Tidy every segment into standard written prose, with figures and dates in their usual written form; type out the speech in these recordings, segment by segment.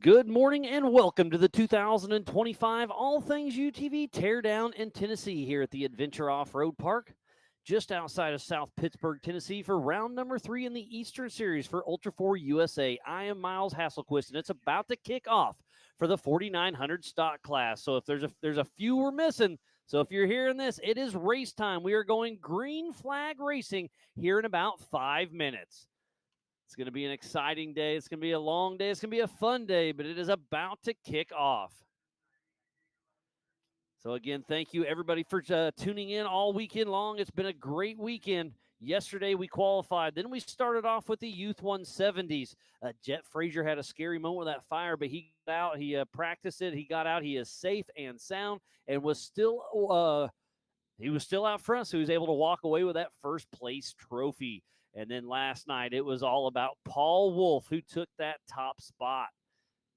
Good morning and welcome to the 2025 All Things UTV Teardown in Tennessee here at the Adventure Off-Road Park, just outside of South Pittsburgh, Tennessee for round number 3 in the Eastern Series for Ultra 4 USA. I am Miles Hasselquist, and it's about to kick off for the 4900 stock class. So if there's a few we're missing, so if you're hearing this, it is race time. We are going green flag racing here in about 5 minutes. It's going to be an exciting day. It's going to be a long day. It's going to be a fun day, but it is about to kick off. So, again, thank you, everybody, for tuning in all weekend long. It's been a great weekend. Yesterday, we qualified. Then we started off with the Youth 170s. Jet Frazier had a scary moment with that fire, but he got out. He practiced it. He got out. He is safe and sound and was still out front, so he was able to walk away with that first place trophy. And then last night, it was all about Paul Wolf, who took that top spot.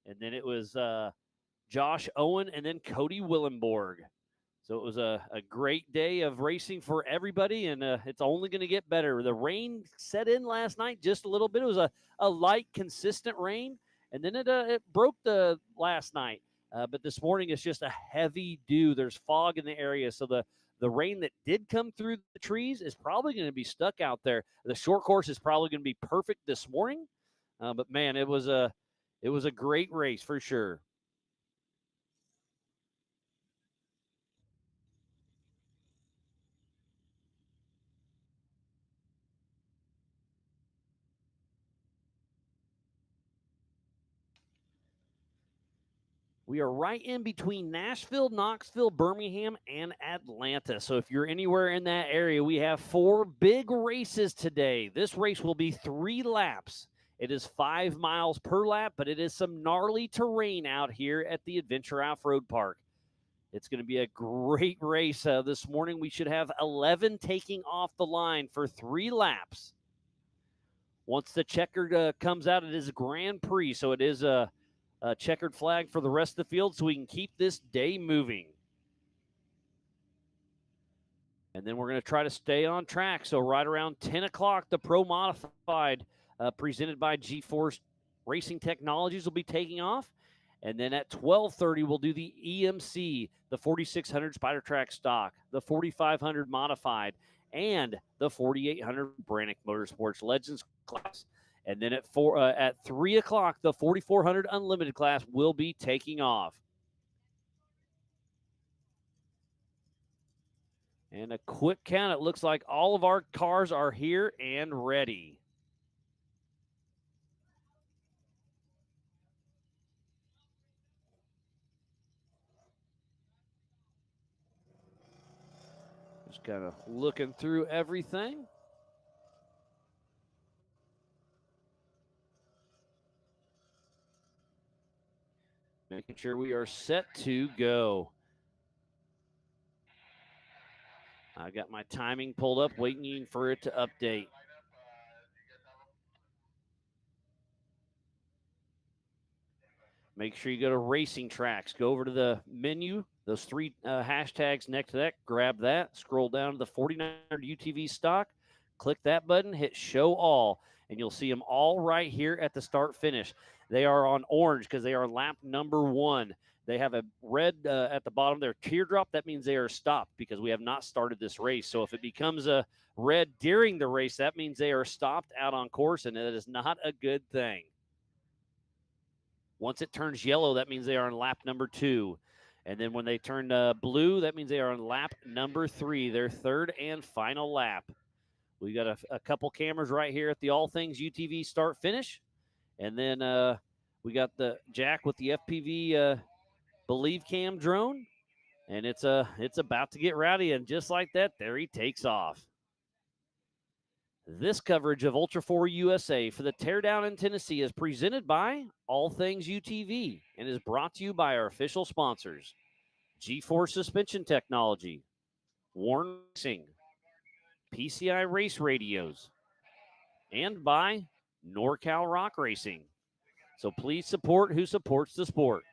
And then it was Josh Owen and then Cody Willenborg. So it was a great day of racing for everybody, and it's only going to get better. The rain set in last night just a little bit. It was a light, consistent rain, and then it broke the last night. But this morning, it's just a heavy dew. There's fog in the area, so the rain that did come through the trees is probably going to be stuck out there. The short course is probably going to be perfect this morning. But, man, it was a great race for sure. We are right in between Nashville, Knoxville, Birmingham, and Atlanta. So if you're anywhere in that area, we have 4 big races today. This race will be 3 laps. It is 5 miles per lap, but it is some gnarly terrain out here at the Adventure Off-Road Park. It's going to be a great race this morning. We should have 11 taking off the line for 3 laps. Once the checker comes out, it is a Grand Prix, so it is a checkered flag for the rest of the field so we can keep this day moving. And then we're going to try to stay on track. So right around 10 o'clock, the Pro Modified presented by G-Force Racing Technologies will be taking off. And then at 12:30, we'll do the EMC, the 4600 Spider Track Stock, the 4500 Modified, and the 4800 Brannick Motorsports Legends class. And then at 3 o'clock, the 4400 Unlimited class will be taking off. And a quick count, it looks like all of our cars are here and ready. Just kind of looking through everything. Making sure we are set to go. I got my timing pulled up, waiting for it to update. Make sure you go to Racing Tracks. Go over to the menu, those 3 hashtags next to that. Grab that. Scroll down to the 4900 UTV stock. Click that button. Hit Show All. And you'll see them all right here at the start finish. They are on orange because they are lap number 1. They have a red at the bottom. Their teardrop, that means they are stopped because we have not started this race. So if it becomes a red during the race, that means they are stopped out on course, and that is not a good thing. Once it turns yellow, that means they are on lap number 2. And then when they turn blue, that means they are on lap number 3, their third and final lap. We got a couple cameras right here at the All Things UTV start finish. And then we got the Jack with the FPV Believe Cam drone. And it's about to get rowdy. And just like that, there he takes off. This coverage of Ultra 4 USA for the Teardown in Tennessee is presented by All Things UTV and is brought to you by our official sponsors, G-Force Suspension Technology, Warn Racing, PCI Race Radios, and by NorCal Rock Racing. So please support who supports the sport.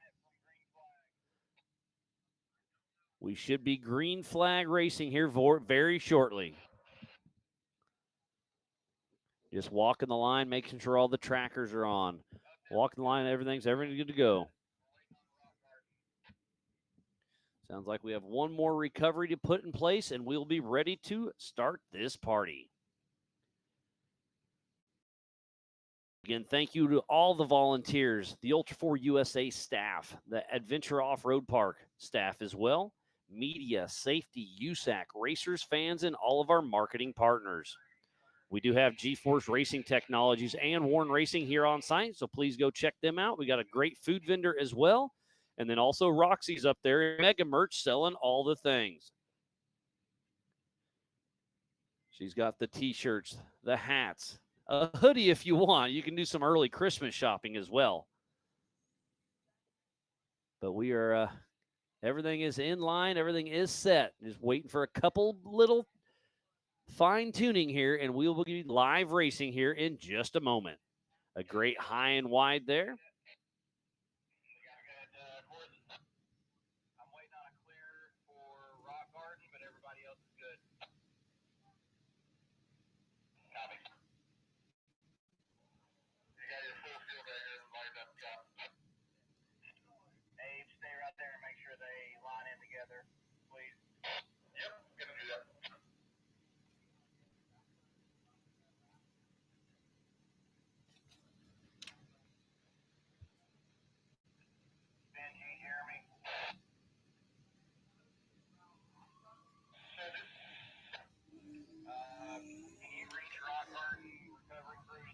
We should be green flag racing here very shortly. Just walking the line, making sure all the trackers are on. Walking the line, everything's good to go. Sounds like we have one more recovery to put in place, and we'll be ready to start this party. Again, thank you to all the volunteers, the Ultra 4 USA staff, the Adventure Off-Road Park staff as well, media, safety, USAC, racers, fans, and all of our marketing partners. We do have G-Force Racing Technologies and Warren Racing here on site, so please go check them out. We got a great food vendor as well. And then also Roxy's up there, Mega Merch, selling all the things. She's got the T-shirts, the hats, a hoodie if you want. You can do some early Christmas shopping as well. But we are, everything is in line. Everything is set. Just waiting for a couple little fine-tuning here, and we will be live racing here in just a moment. A great high and wide there.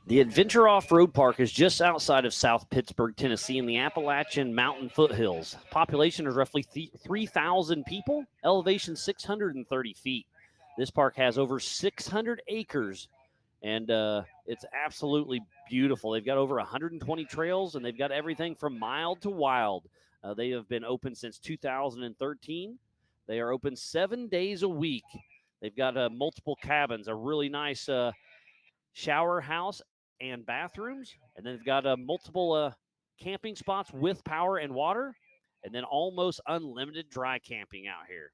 The Adventure Off-Road Park is just outside of South Pittsburgh, Tennessee, in the Appalachian Mountain foothills. Population is roughly 3,000 people, elevation 630 feet. This park has over 600 acres, and it's absolutely beautiful. They've got over 120 trails, and they've got everything from mild to wild. They have been open since 2013. They are open 7 days a week. They've got multiple cabins, a really nice shower house and bathrooms, and then they've got multiple camping spots with power and water, and then almost unlimited dry camping out here.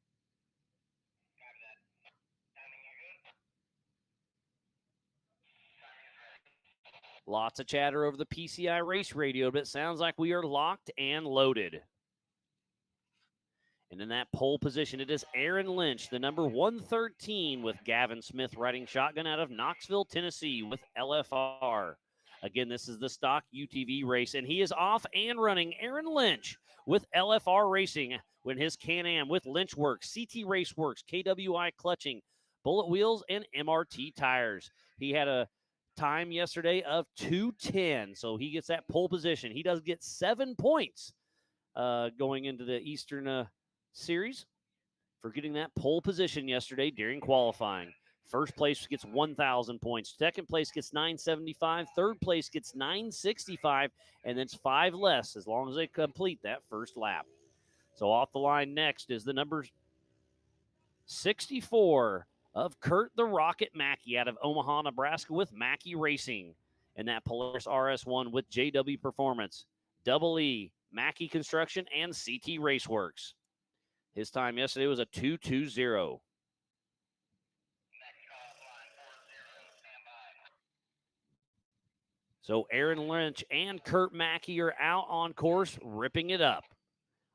Lots of chatter over the PCI race radio, but it sounds like we are locked and loaded. And in that pole position, it is Aaron Lynch, the number 113, with Gavin Smith riding shotgun out of Knoxville, Tennessee with LFR. Again, this is the stock UTV race, and he is off and running. Aaron Lynch with LFR Racing when his Can-Am with Lynch Works, CT Race Works, KWI Clutching, Bullet Wheels, and MRT Tires. He had a time yesterday of 2:10, so he gets that pole position. He does get 7 points going into the Eastern Series for getting that pole position yesterday during qualifying. First place gets 1,000 points. Second place gets 975. Third place gets 965. And then it's 5 less as long as they complete that first lap. So off the line next is the number 64 of Kurt the Rocket Mackey out of Omaha, Nebraska with Mackey Racing. And that Polaris RS1 with JW Performance, Double E, Mackey Construction, and CT Raceworks. His time yesterday was a 2:20. So Aaron Lynch and Kurt Mackey are out on course, ripping it up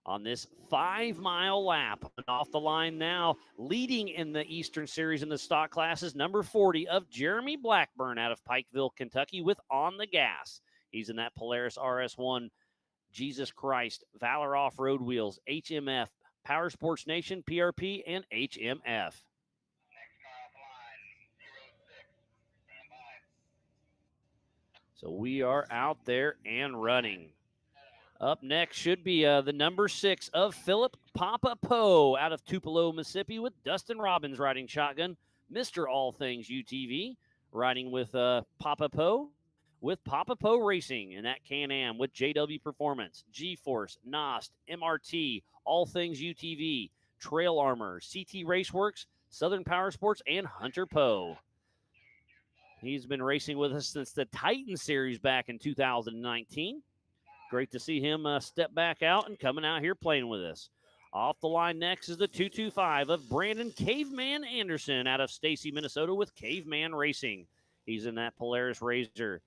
on this 5-mile lap. And off the line now, leading in the Eastern Series in the stock classes, number 40 of Jeremy Blackburn out of Pikeville, Kentucky with On the Gas. He's in that Polaris RS1, Jesus Christ, Valor Off-Road Wheels, HMF, Power Sports Nation, PRP, and HMF. So we are out there and running. Up next should be the number 6 of Philip Papa Poe out of Tupelo, Mississippi with Dustin Robbins riding shotgun. Mr. All Things UTV riding with Papa Poe with Papa Poe Racing and that Can-Am with JW Performance, G-Force, NOST, MRT, All Things UTV, Trail Armor, CT Raceworks, Southern Power Sports, and Hunter Poe. He's been racing with us since the Titan Series back in 2019. Great to see him step back out and coming out here playing with us. Off the line next is the 225 of Brandon Caveman Anderson out of Stacy, Minnesota with Caveman Racing. He's in that Polaris Razor.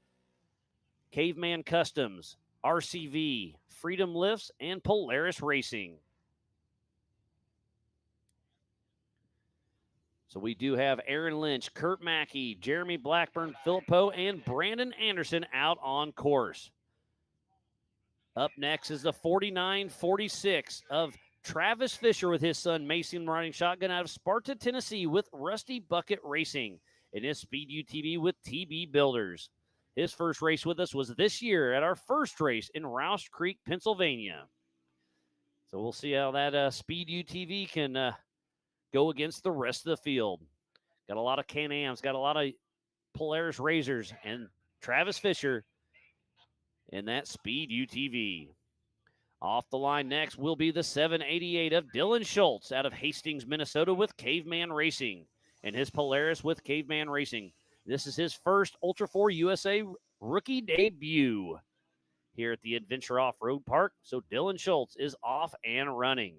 Caveman Customs, RCV, Freedom Lifts, and Polaris Racing. So we do have Aaron Lynch, Kurt Mackey, Jeremy Blackburn, Philip Poe, and Brandon Anderson out on course. Up next is the 49-46 of Travis Fisher with his son Mason riding shotgun out of Sparta, Tennessee with Rusty Bucket Racing in his Speed UTV with TB Builders. His first race with us was this year at our first race in Rouse Creek, Pennsylvania. So we'll see how that Speed UTV can go against the rest of the field. Got a lot of Can-Ams, got a lot of Polaris Razors, and Travis Fisher in that Speed UTV. Off the line next will be the 788 of Dylan Schultz out of Hastings, Minnesota with Caveman Racing and his Polaris with Caveman Racing. This is his first Ultra 4 USA rookie debut here at the Adventure Off-Road Park. So Dylan Schultz is off and running.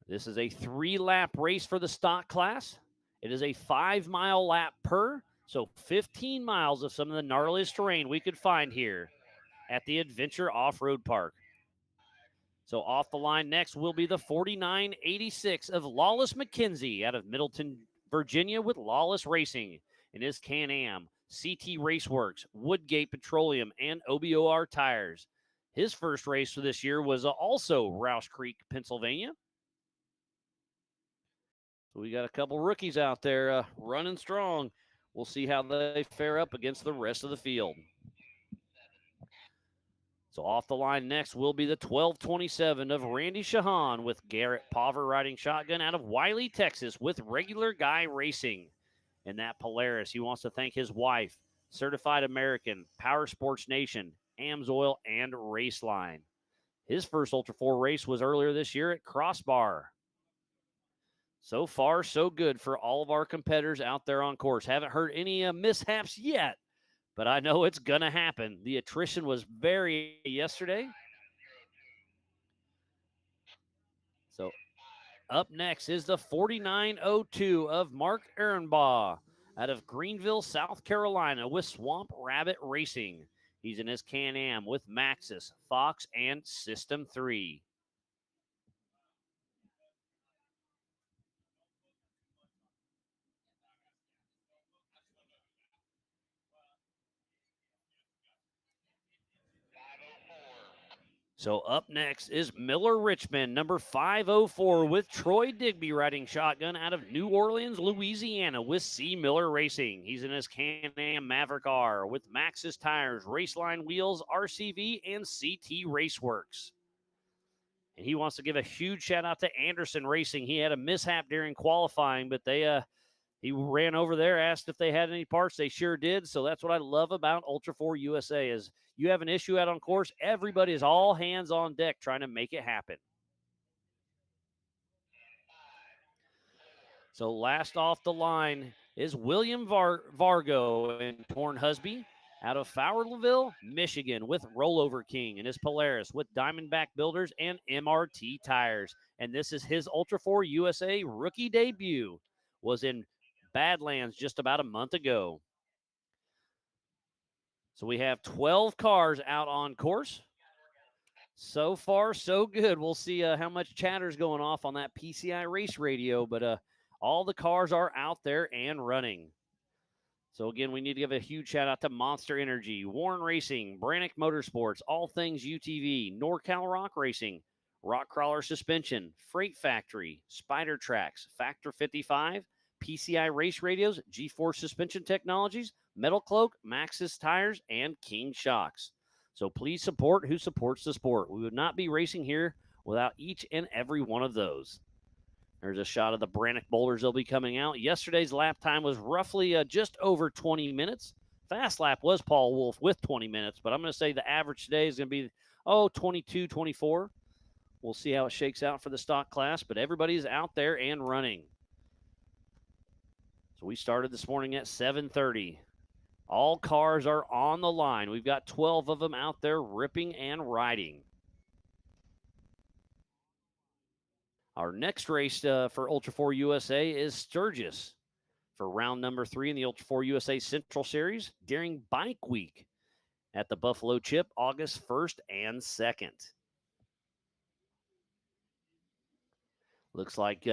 This is a 3-lap race for the stock class. It is a 5-mile lap per, so 15 miles of some of the gnarliest terrain we could find here at the Adventure Off-Road Park. So off the line next will be the 4986 of Lawless McKenzie out of Middleton, Virginia with Lawless Racing in his Can-Am, CT Raceworks, Woodgate Petroleum, and OBOR tires. His first race for this year was also Rouse Creek, Pennsylvania. So we got a couple rookies out there running strong. We'll see how they fare up against the rest of the field. So off the line next will be the 1227 of Randy Shahan with Garrett Paver riding shotgun out of Wiley, Texas with Regular Guy Racing. In that Polaris, he wants to thank his wife, Certified American, Power Sports Nation, AMSOIL, and Raceline. His first Ultra 4 race was earlier this year at Crossbar. So far, so good for all of our competitors out there on course. Haven't heard any mishaps yet, but I know it's going to happen. The attrition was very yesterday. So up next is the 4902 of Mark Ehrenbaugh out of Greenville, South Carolina with Swamp Rabbit Racing. He's in his Can-Am with Maxxis, Fox, and System 3. So up next is Miller Richmond, number 504, with Troy Digby riding shotgun out of New Orleans, Louisiana, with C. Miller Racing. He's in his Can-Am Maverick R with Maxxis tires, Raceline wheels, RCV, and CT Raceworks. And he wants to give a huge shout out to Anderson Racing. He had a mishap during qualifying, but he ran over there, asked if they had any parts. They sure did. So that's what I love about Ultra 4 USA is you have an issue out on course, everybody is all hands on deck trying to make it happen. So last off the line is William Vargo and Torn Husby out of Fowlerville, Michigan with Rollover King and his Polaris with Diamondback Builders and MRT tires. And this is his Ultra 4 USA rookie debut. Was in Badlands just about a month ago. So we have 12 cars out on course. So far, so good. We'll see how much chatter's going off on that PCI race radio, but all the cars are out there and running. So again, we need to give a huge shout out to Monster Energy, Warren Racing, Brannick Motorsports, All Things UTV, NorCal Rock Racing, Rock Crawler Suspension, Freight Factory, Spider Tracks, Factor 55, PCI Race Radios, G-Force Suspension Technologies, Metal Cloak, Maxxis Tires, and King Shocks. So please support who supports the sport. We would not be racing here without each and every one of those. There's a shot of the Brannick boulders that'll be coming out. Yesterday's lap time was roughly just over 20 minutes. Fast lap was Paul Wolf with 20 minutes, but I'm going to say the average today is going to be, 22, 24. We'll see how it shakes out for the stock class, but everybody's out there and running. So we started this morning at 7:30. All cars are on the line. We've got 12 of them out there ripping and riding. Our next race for Ultra 4 USA is Sturgis for round number 3 in the Ultra 4 USA Central Series during Bike Week at the Buffalo Chip, August 1st and 2nd. Looks like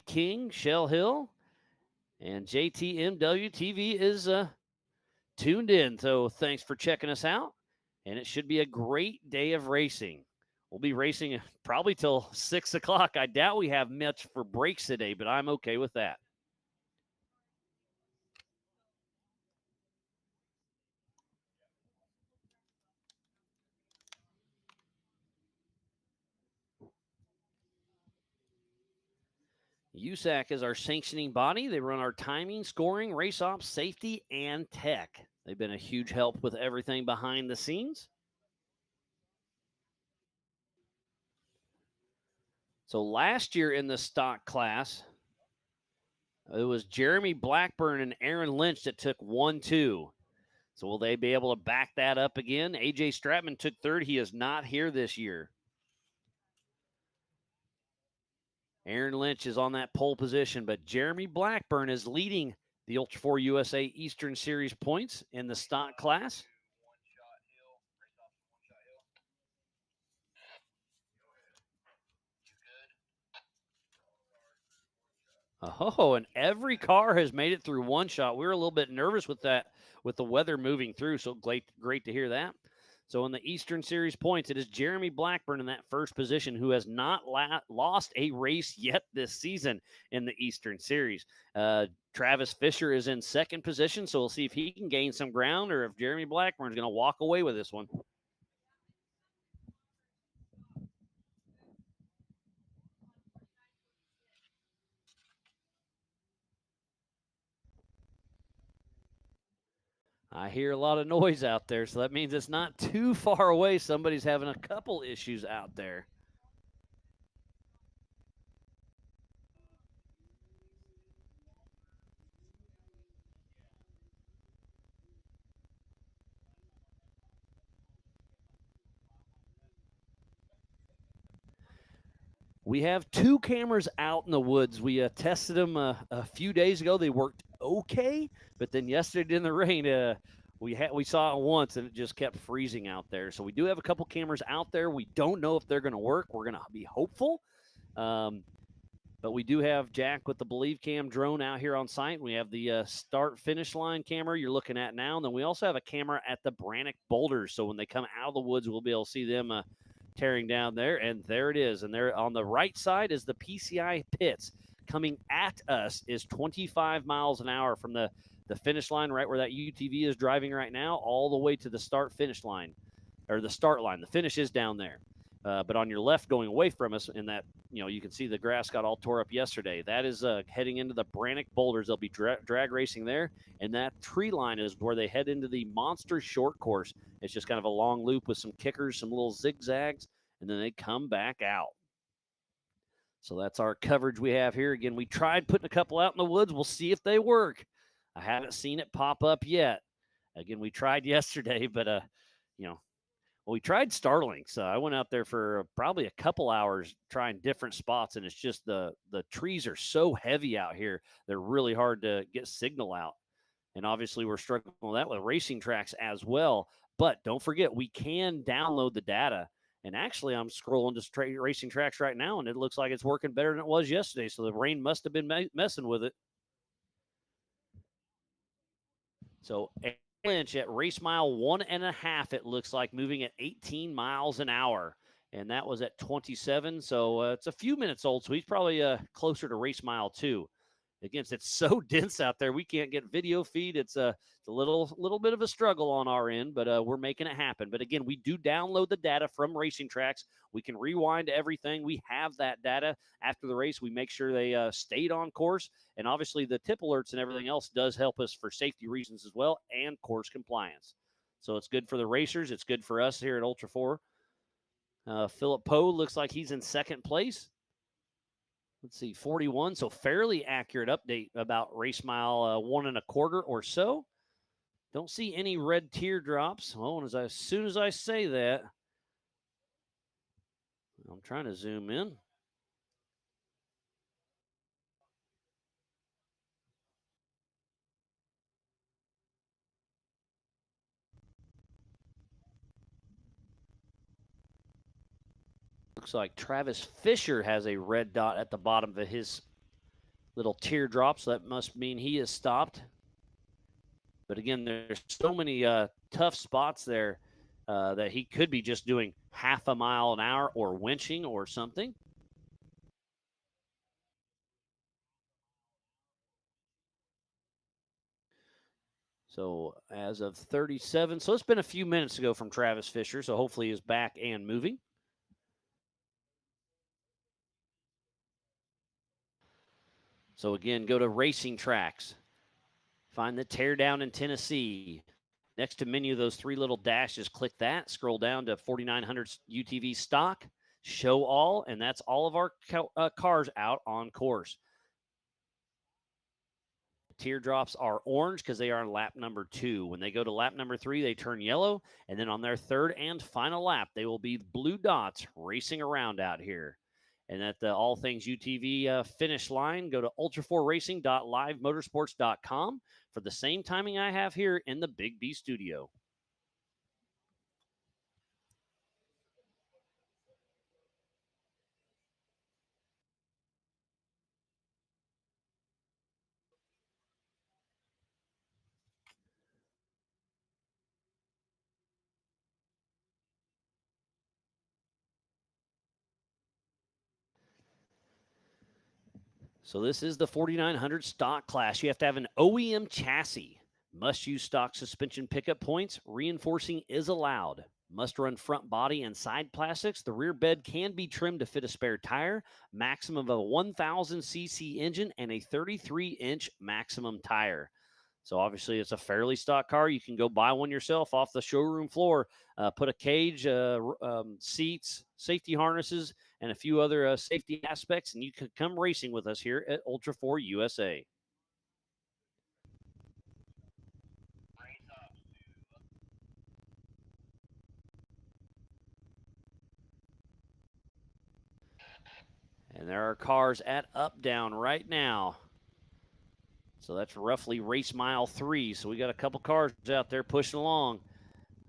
King, Shell Hill, and JTMW TV is tuned in. So thanks for checking us out. And it should be a great day of racing. We'll be racing probably till 6 o'clock. I doubt we have much for breaks today, but I'm okay with that. USAC is our sanctioning body. They run our timing, scoring, race ops, safety, and tech. They've been a huge help with everything behind the scenes. So last year in the stock class, it was Jeremy Blackburn and Aaron Lynch that took 1-2. So will they be able to back that up again? AJ Stratman took third. He is not here this year. Aaron Lynch is on that pole position, but Jeremy Blackburn is leading the Ultra 4 USA Eastern Series points in the stock class. Oh, and every car has made it through one shot. We were a little bit nervous with that, with the weather moving through. So great to hear that. So in the Eastern Series points, it is Jeremy Blackburn in that first position, who has not lost a race yet this season in the Eastern Series. Travis Fisher is in second position, so we'll see if he can gain some ground or if Jeremy Blackburn is going to walk away with this one. I hear a lot of noise out there, so that means it's not too far away. Somebody's having a couple issues out there. We have 2 cameras out in the woods. We tested them a few days ago. They worked okay, but then yesterday in the rain, we saw it once and it just kept freezing out there. So we do have a couple cameras out there. We don't know if they're going to work. We're going to be hopeful. But we do have Jack with the Believe Cam drone out here on site. We have the start-finish line camera you're looking at now. And then we also have a camera at the Brannock Boulders. So when they come out of the woods, we'll be able to see them tearing down there. And there it is. And there on the right side is the PCI pits. Coming at us is 25 miles an hour from the finish line, right where that UTV is driving right now, all the way to the start-finish line, or the start line. The finish is down there. But on your left going away from us in that, you can see the grass got all tore up yesterday. That is heading into the Brannock Boulders. They'll be drag racing there. And that tree line is where they head into the Monster Short Course. It's just kind of a long loop with some kickers, some little zigzags, and then they come back out. So that's our coverage we have here. Again, we tried putting a couple out in the woods. We'll see if they work. I haven't seen it pop up yet. Again, we tried yesterday, but, well, we tried Starlink, so I went out there for probably a couple hours trying different spots, and it's just the trees are so heavy out here. They're really hard to get signal out. And obviously we're struggling with that with racing tracks as well. But don't forget, we can download the data. And actually, I'm scrolling to racing tracks right now, and it looks like it's working better than it was yesterday. So the rain must have been messing with it. So Lynch at race mile 1.5, it looks like, moving at 18 miles an hour. And that was at 27. So it's a few minutes old. So he's probably closer to race mile 2. Again, it's so dense out there. We can't get video feed. It's a little bit of a struggle on our end, but we're making it happen. But again, we do download the data from racing tracks. We can rewind everything. We have that data after the race. We make sure they stayed on course. And obviously the tip alerts and everything else does help us for safety reasons as well and course compliance. So it's good for the racers. It's good for us here at Ultra 4. Philip Poe looks like he's in second place. Let's see, 41. So fairly accurate update about race mile 1.25 or so. Don't see any red teardrops. Well, as soon as I say that, I'm trying to zoom in. Looks like Travis Fisher has a red dot at the bottom of his little teardrop, so that must mean he is stopped. But again, there's so many tough spots there that he could be just doing half a mile an hour or winching or something. So as of 37, so it's been a few minutes ago from Travis Fisher, so hopefully he's back and moving. So again, go to Racing Tracks. Find the teardown in Tennessee. Next to menu of those three little dashes, click that. Scroll down to 4900 UTV stock, show all, and that's all of our cars out on course. Teardrops are orange because they are on lap number 2. When they go to lap number 3, they turn yellow, and then on their third and final lap, they will be blue dots racing around out here. And at the All Things UTV finish line, go to ultra4racing.livemotorsports.com for the same timing I have here in the Big B studio. So this is the 4900 stock class. You have to have an OEM chassis. Must use stock suspension pickup points. Reinforcing is allowed. Must run front body and side plastics. The rear bed can be trimmed to fit a spare tire. Maximum of a 1000cc engine and a 33-inch maximum tire. So obviously it's a fairly stock car. You can go buy one yourself off the showroom floor, put a cage, seats, safety harnesses, and a few other safety aspects, and you can come racing with us here at Ultra 4 USA. And there are cars at up down right now. So that's roughly race mile 3. So we got a couple cars out there pushing along.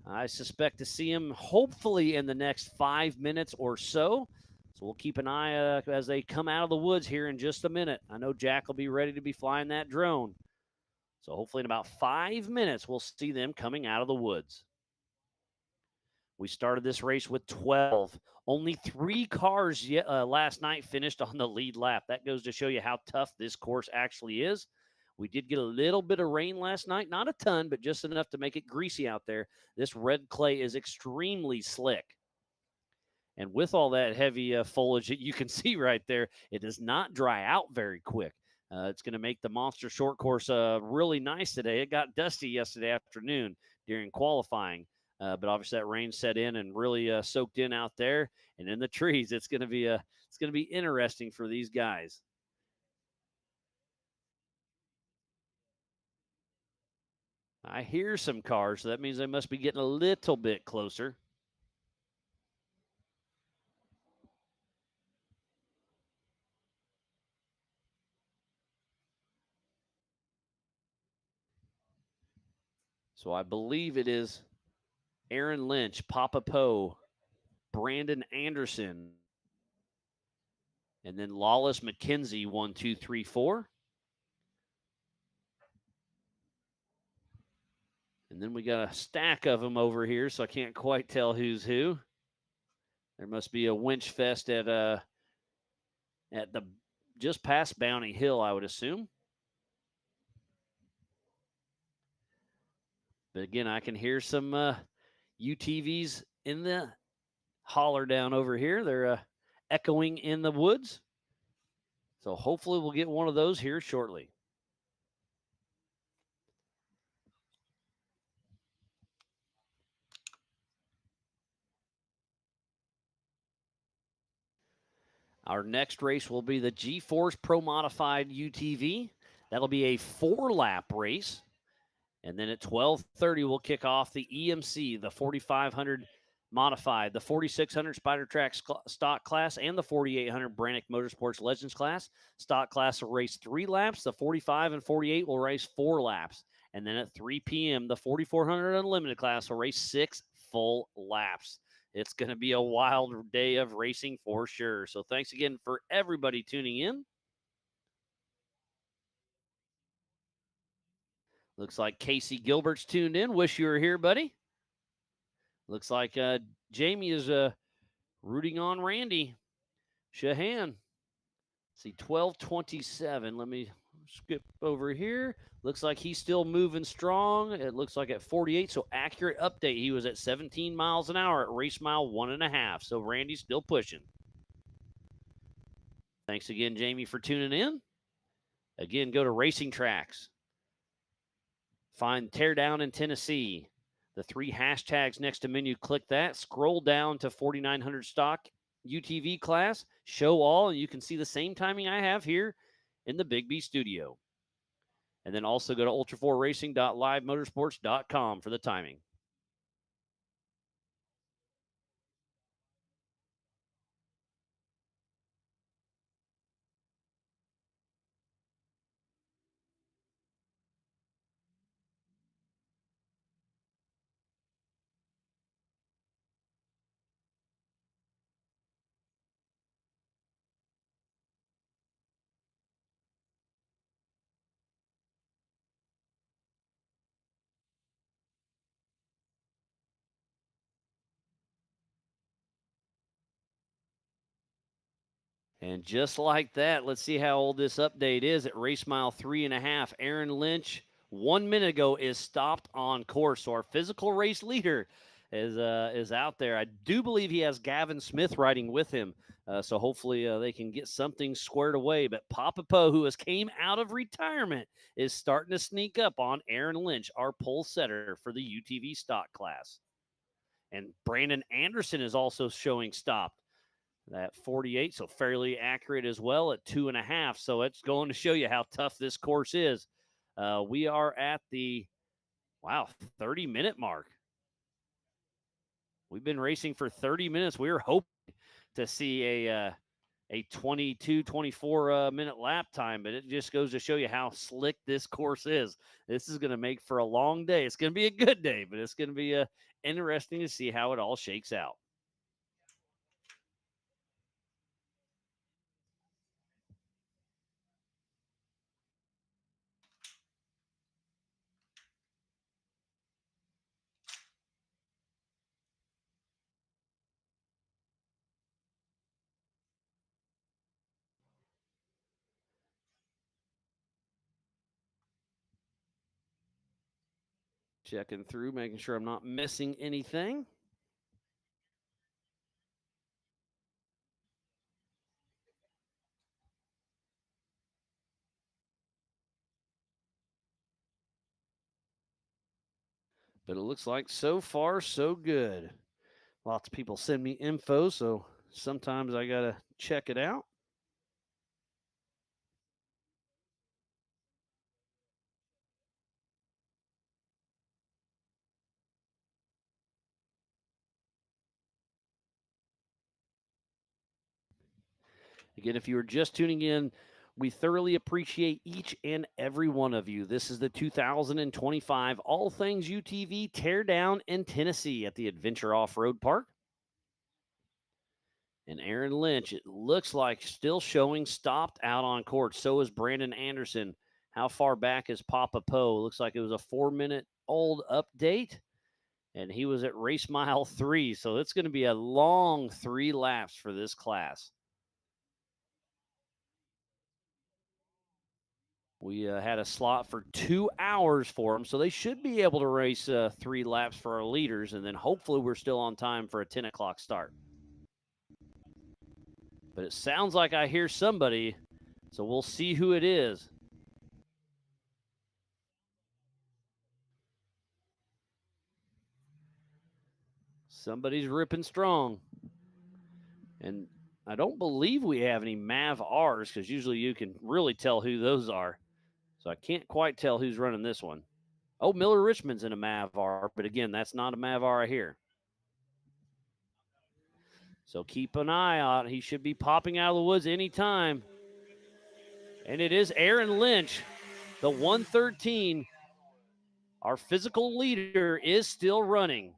I suspect to see them hopefully in the next 5 minutes or so. So we'll keep an eye as they come out of the woods here in just a minute. I know Jack will be ready to be flying that drone. So hopefully in about 5 minutes, we'll see them coming out of the woods. We started this race with 12. Only 3 cars last night finished on the lead lap. That goes to show you how tough this course actually is. We did get a little bit of rain last night. Not a ton, but just enough to make it greasy out there. This red clay is extremely slick. And with all that heavy foliage that you can see right there, it does not dry out very quick. It's going to make the monster short course really nice today. It got dusty yesterday afternoon during qualifying, but obviously that rain set in and really soaked in out there and in the trees. It's going to be interesting for these guys. I hear some cars, so that means they must be getting a little bit closer. So I believe it is Aaron Lynch, Papa Poe, Brandon Anderson, and then Lawless McKenzie, 1, 2, 3, 4. And then we got a stack of them over here, so I can't quite tell who's who. There must be a winch fest at the just past Bounty Hill, I would assume. But again, I can hear some UTVs in the holler down over here. They're echoing in the woods. So hopefully we'll get one of those here shortly. Our next race will be the G-Force Pro Modified UTV. That'll be a 4-lap race. And then at 12:30, we'll kick off the EMC, the 4500 Modified, the 4600 Spider Track stock class, and the 4800 Brannick Motorsports Legends class. Stock class will race 3 laps. The 45 and 48 will race 4 laps. And then at 3 p.m., the 4400 Unlimited class will race 6 full laps. It's going to be a wild day of racing for sure. So thanks again for everybody tuning in. Looks like Casey Gilbert's tuned in. Wish you were here, buddy. Looks like Jamie is rooting on Randy Shahan. See, 12:27. Let me skip over here. Looks like he's still moving strong. It looks like at 48. So accurate update. He was at 17 miles an hour at race mile 1.5. So Randy's still pushing. Thanks again, Jamie, for tuning in. Again, go to Racing Tracks. Find Teardown in Tennessee. The 3 hashtags next to menu, click that. Scroll down to 4900 stock UTV class. Show all, and you can see the same timing I have here in the Big B studio. And then also go to ultra4racing.livemotorsports.com for the timing. And just like that, let's see how old this update is at race mile 3.5. Aaron Lynch, 1 minute ago, is stopped on course. So our physical race leader is out there. I do believe he has Gavin Smith riding with him. So hopefully they can get something squared away. But Papa Poe, who has came out of retirement, is starting to sneak up on Aaron Lynch, our pole setter for the UTV stock class. And Brandon Anderson is also showing stopped at 48, so fairly accurate as well at 2.5. So it's going to show you how tough this course is. We are at the 30-minute mark. We've been racing for 30 minutes. We were hoping to see a 22, 24 minute lap time, but it just goes to show you how slick this course is. This is going to make for a long day. It's going to be a good day, but it's going to be interesting to see how it all shakes out. Checking through, making sure I'm not missing anything. But it looks like so far, so good. Lots of people send me info, so sometimes I got to check it out. Again, if you are just tuning in, we thoroughly appreciate each and every one of you. This is the 2025 All Things UTV Teardown in Tennessee at the Adventure Off-Road Park. And Aaron Lynch, it looks like still showing stopped out on court. So is Brandon Anderson. How far back is Papa Poe? Looks like it was a 4-minute old update. And he was at race mile 3. So it's going to be a long 3 laps for this class. We had a slot for 2 hours for them, so they should be able to race 3 laps for our leaders, and then hopefully we're still on time for a 10 o'clock start. But it sounds like I hear somebody, so we'll see who it is. Somebody's ripping strong. And I don't believe we have any MAV Rs, because usually you can really tell who those are. So I can't quite tell who's running this one. Oh, Miller Richmond's in a MAV R, but again, that's not a MAV R here. So keep an eye out. He should be popping out of the woods anytime. And it is Aaron Lynch, the 113. Our physical leader is still running.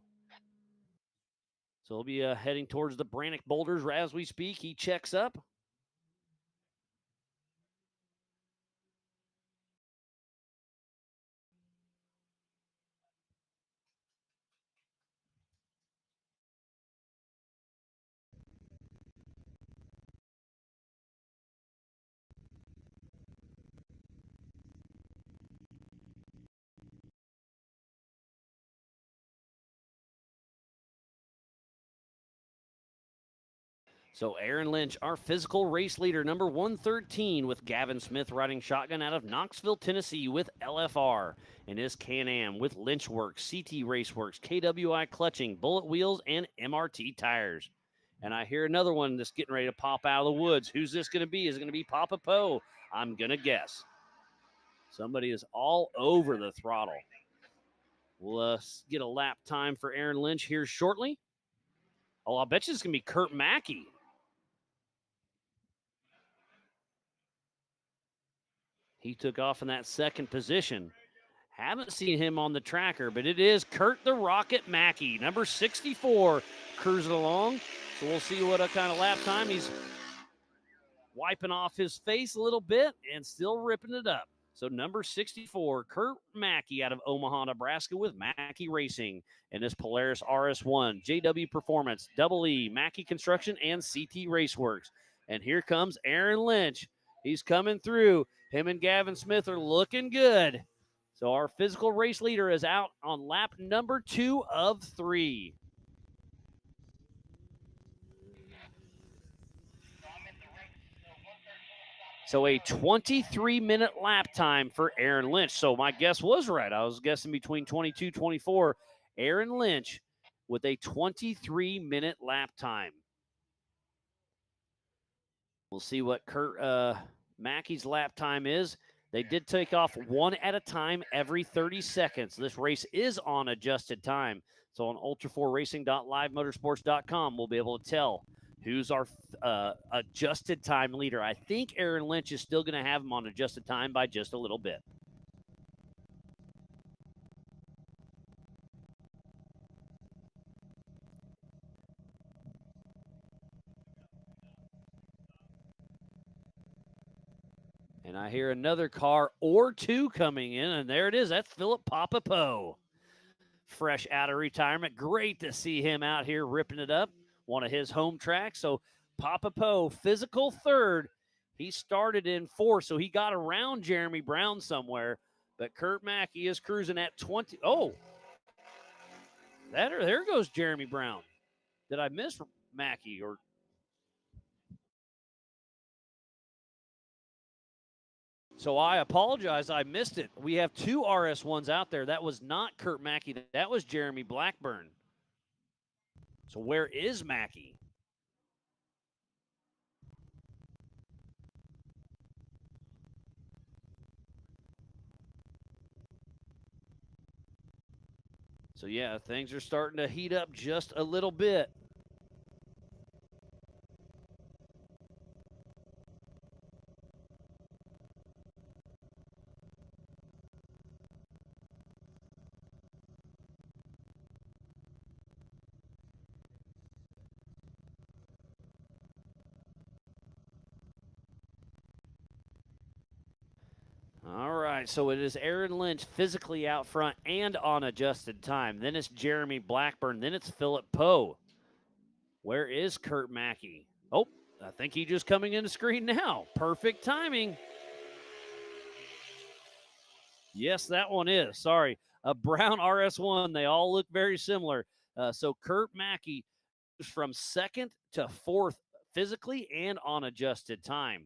So he'll be heading towards the Brannock Boulders as we speak. He checks up. So Aaron Lynch, our physical race leader, number 113, with Gavin Smith riding shotgun out of Knoxville, Tennessee, with LFR and his Can-Am with Lynchworks, CT Raceworks, KWI Clutching, Bullet Wheels, and MRT Tires. And I hear another one that's getting ready to pop out of the woods. Who's this going to be? Is it going to be Papa Poe? I'm going to guess. Somebody is all over the throttle. We'll get a lap time for Aaron Lynch here shortly. Oh, I bet you it's going to be Kurt Mackey. He took off in that second position. Haven't seen him on the tracker, but it is Kurt the Rocket Mackey, number 64, cruising along. So we'll see what kind of lap time. He's wiping off his face a little bit and still ripping it up. So number 64, Kurt Mackey out of Omaha, Nebraska with Mackey Racing and this Polaris RS1, JW Performance, Double E, Mackey Construction, and CT Raceworks. And here comes Aaron Lynch. He's coming through. Him and Gavin Smith are looking good. So our physical race leader is out on lap number 2 of 3. So a 23-minute lap time for Aaron Lynch. So my guess was right. I was guessing between 22, 24. Aaron Lynch with a 23-minute lap time. We'll see what Kurt Mackey's lap time is. They did take off one at a time every 30 seconds. This race is on adjusted time. So on ultra4racing.livemotorsports.com, we'll be able to tell who's our adjusted time leader. I think Aaron Lynch is still going to have him on adjusted time by just a little bit. And I hear another car or two coming in, and there it is. That's Philip Papa Poe. Fresh out of retirement. Great to see him out here ripping it up. One of his home tracks. So Papa Poe, physical third. He started in 4th, so he got around Jeremy Brown somewhere. But Kurt Mackey is cruising at 20. Oh, there goes Jeremy Brown. Did I miss Mackey? Or so I apologize. I missed it. We have 2 RS1s out there. That was not Kurt Mackey. That was Jeremy Blackburn. So where is Mackey? So yeah, things are starting to heat up just a little bit. All right, so it is Aaron Lynch physically out front and on adjusted time. Then it's Jeremy Blackburn. Then it's Philip Poe. Where is Kurt Mackey? Oh, I think he's just coming in the screen now. Perfect timing. Yes, that one is. Sorry. A brown RS1. They all look very similar. So Kurt Mackey is from 2nd to 4th physically and on adjusted time.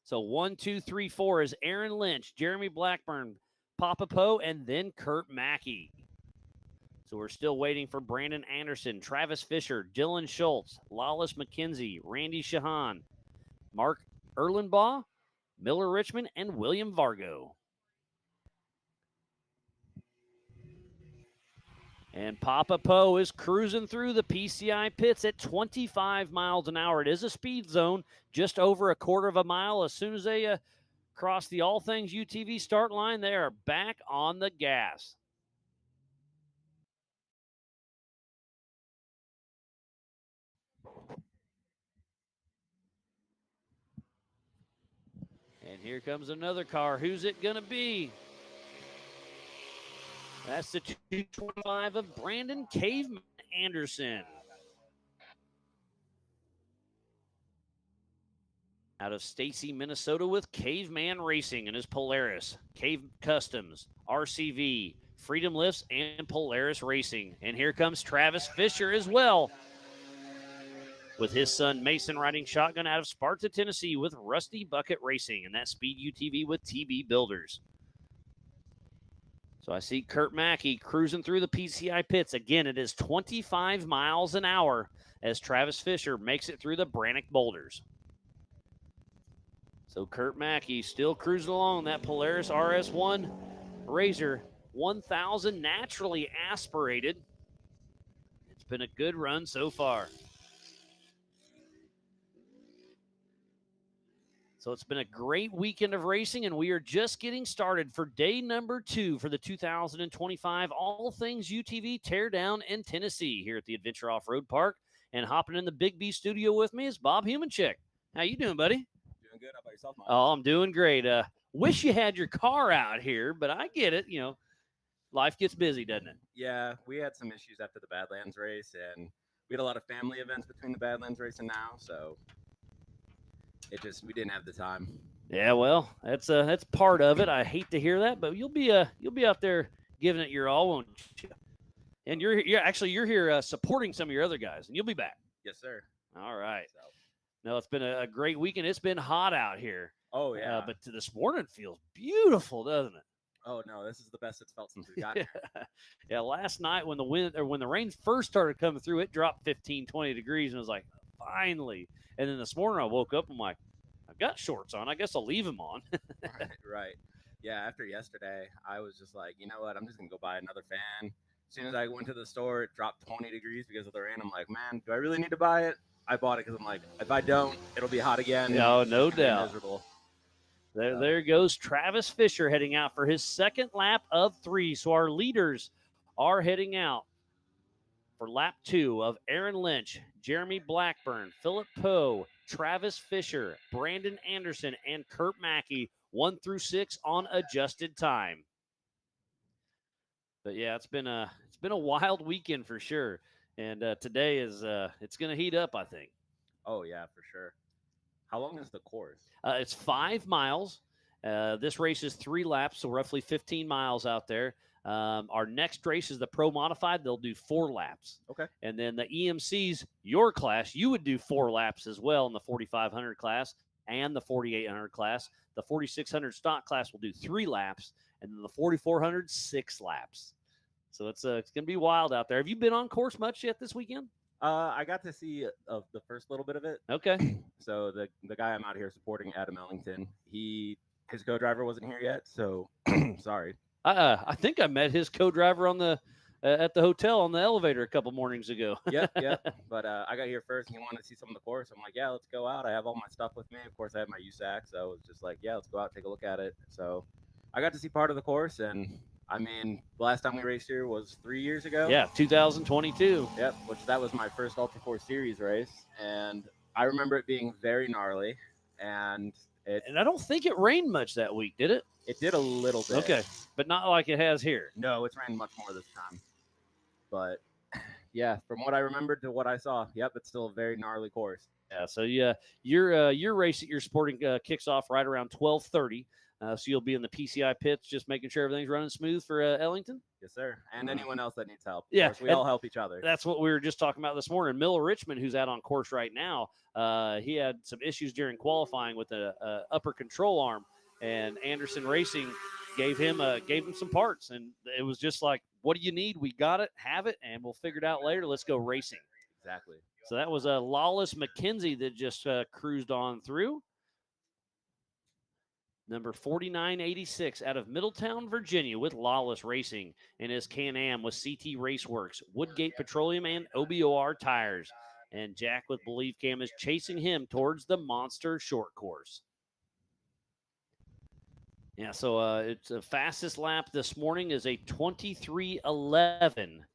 So 1, 2, 3, 4 is Aaron Lynch, Jeremy Blackburn, Papa Poe, and then Kurt Mackey. So we're still waiting for Brandon Anderson, Travis Fisher, Dylan Schultz, Lawless McKenzie, Randy Shahan, Mark Erlenbaugh, Miller Richmond, and William Vargo. And Papa Poe is cruising through the PCI pits at 25 miles an hour. It is a speed zone, just over a quarter of a mile. As soon as they cross the All Things UTV start line, they are back on the gas. here comes another car. Who's it going to be? That's the 225 of Brandon Caveman Anderson. Out of Stacy, Minnesota with Caveman Racing and his Polaris, Cave Customs, RCV, Freedom Lifts, and Polaris Racing. And here comes Travis Fisher as well, with his son Mason riding shotgun out of Sparta, Tennessee with Rusty Bucket Racing and that Speed UTV with TB Builders. So I see Kurt Mackey cruising through the PCI pits. Again, it is 25 miles an hour as Travis Fisher makes it through the Brannock Boulders. So Kurt Mackey still cruising along that Polaris RS1 Razor 1000 naturally aspirated. It's been a good run so far. So it's been a great weekend of racing, and we are just getting started for day number 2 for the 2025 All Things UTV Teardown in Tennessee here at the Adventure Off-Road Park. And hopping in the Big B studio with me is Bob Humanchick. How you doing, buddy? Doing good. How about yourself, Mike? Oh, I'm doing great. Wish you had your car out here, but I get it. You know, life gets busy, doesn't it? Yeah, we had some issues after the Badlands race, and we had a lot of family events between the Badlands race and now, so we didn't have the time. Yeah, well, that's part of it. I hate to hear that, but you'll be out there giving it your all, won't you? And you're here supporting some of your other guys, and you'll be back. Yes, sir. All right. So. No, it's been a great weekend. It's been hot out here. Oh yeah. But this morning feels beautiful, doesn't it? Oh no, this is the best it's felt since we got here. Yeah, last night when the rain first started coming through, it dropped 15, 20 degrees, and I was like, finally. And then this morning I woke up, I'm like, I've got shorts on. I guess I'll leave them on. Right. Yeah, after yesterday, I was just like, you know what? I'm just going to go buy another fan. As soon as I went to the store, it dropped 20 degrees because of the rain. I'm like, man, do I really need to buy it? I bought it because I'm like, if I don't, it'll be hot again. No doubt. Miserable. There goes Travis Fisher heading out for his second lap of 3. So our leaders are heading out for lap 2 of Aaron Lynch, Jeremy Blackburn, Philip Poe, Travis Fisher, Brandon Anderson, and Kurt Mackey, 1 through 6 on adjusted time. But yeah, it's been a wild weekend for sure. And today is it's going to heat up, I think. Oh yeah, for sure. How long is the course? It's 5 miles. This race is 3 laps, so roughly 15 miles out there. Our next race is the Pro Modified. They'll do 4 laps. Okay. And then the EMC's, your class, you would do 4 laps as well in the 4,500 class and the 4,800 class. The 4,600 stock class will do 3 laps, and then the 4,400, 6 laps. So it's going to be wild out there. Have you been on course much yet this weekend? I got to see the first little bit of it. Okay. So the guy I'm out here supporting, Adam Ellington, his co-driver wasn't here yet, so sorry. I think I met his co-driver on the at the hotel on the elevator a couple mornings ago. Yep. But I got here first, and he wanted to see some of the course. I'm like, yeah, let's go out. I have all my stuff with me. Of course, I have my USAC, so it was just like, yeah, let's go out, take a look at it. So I got to see part of the course, and I mean, the last time we raced here was 3 years ago. Yeah, 2022. Yep, that was my first Ultra 4 Series race, and I remember it being very gnarly, and I don't think it rained much that week, did it? It did a little bit. Okay, but not like it has here. No, it's rained much more this time. But yeah, from what I remembered to what I saw, yep, it's still a very gnarly course. Yeah, so yeah, your race that you're sporting kicks off right around 12:30. So you'll be in the PCI pits, just making sure everything's running smooth for Ellington. Yes, sir. And anyone else that needs help. Yeah, we all help each other. That's what we were just talking about this morning. Miller Richmond, who's out on course right now, he had some issues during qualifying with the upper control arm, and Anderson Racing gave him some parts, and it was just like, what do you need? We got it, have it, and we'll figure it out later. Let's go racing. Exactly. So that was a Lawless McKenzie that just cruised on through. Number 4986 out of Middletown, Virginia with Lawless Racing, and his Can-Am with CT Raceworks, Woodgate Petroleum, and OBOR Tires. And Jack with Believe Cam is chasing him towards the Monster Short Course. Yeah, so it's the fastest lap this morning is a 23:11.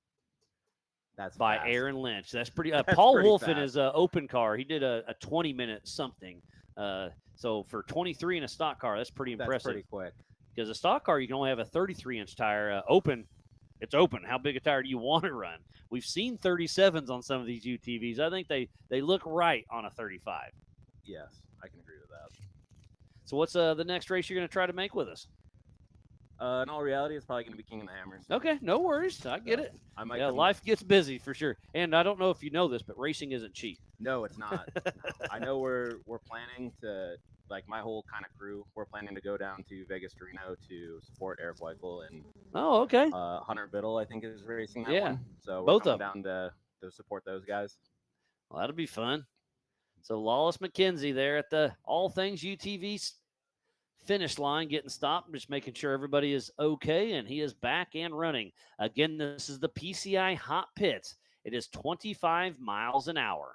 That's by fast. Aaron Lynch. That's pretty. That's Paul pretty Wolf fast. in his open car, he did a 20-minute something. So for 23 in a stock car, that's pretty impressive. That's pretty quick. Because a stock car, you can only have a 33-inch tire open. It's open. How big a tire do you want to run? We've seen 37s on some of these UTVs. I think they look right on a 35. Yes, I can agree with that. So what's the next race you're going to try to make with us? In all reality, it's probably going to be King of the Hammers. Okay, no worries. I get it. I might. Yeah, life gets busy for sure. And I don't know if you know this, but racing isn't cheap. No, it's not. I know we're planning to, like, my whole kind of crew, we're planning to go down to Vegas to Reno to support Eric Weichel and okay. Hunter Biddle, I think, is racing that Yeah, one. So we're both coming of them. down to support those guys. Well, that'll be fun. So Lawless McKenzie there at the All Things UTV finish line, getting stopped, just making sure everybody is okay, and he is back and running. Again, this is the PCI Hot Pits. It is 25 miles an hour.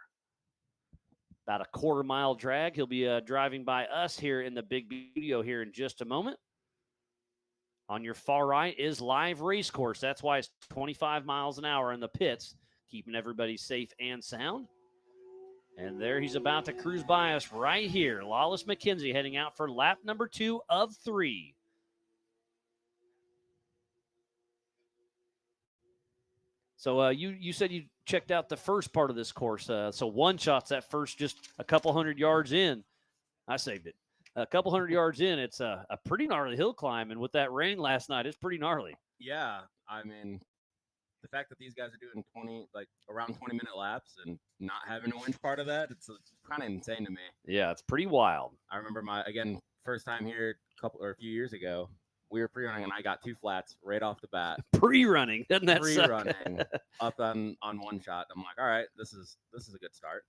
About a quarter-mile drag. He'll be driving by us here in the big studio here in just a moment. On your far right is Live Race Course. That's why it's 25 miles an hour in the pits, keeping everybody safe and sound. And there he's about to cruise by us right here. Lawless McKenzie heading out for lap number 2 of 3. So you said you checked out the first part of this course. So one shot's that first just a couple hundred yards in. I saved it. A couple hundred yards in, it's a pretty gnarly hill climb. And with that rain last night, it's pretty gnarly. Yeah, I mean, the fact that these guys are doing around 20-minute laps and not having a winch part of that, it's kind of insane to me. Yeah, it's pretty wild. I remember first time here a few years ago, we were pre-running and I got 2 flats right off the bat. Pre-running, doesn't that pre-running up on one shot. I'm like, all right, this is a good start.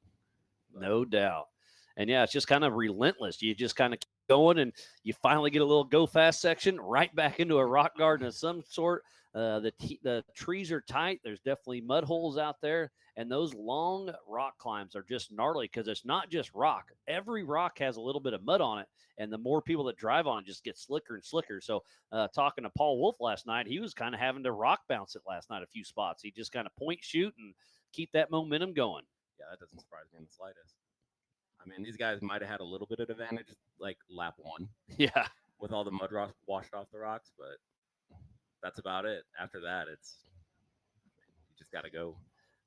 But no doubt. And yeah, it's just kind of relentless. You just kind of keep going, and you finally get a little go fast section right back into a rock garden of some sort. The trees are tight. There's definitely mud holes out there, and those long rock climbs are just gnarly because it's not just rock. Every rock has a little bit of mud on it, and the more people that drive on it just get slicker and slicker. So talking to Paul Wolf last night, he was kind of having to rock bounce it last night a few spots. He just kind of point, shoot, and keep that momentum going. Yeah, that doesn't surprise me in the slightest. I mean, these guys might have had a little bit of advantage, like lap 1. Yeah. With all the mud washed off the rocks, but that's about it. After that, you just got to go.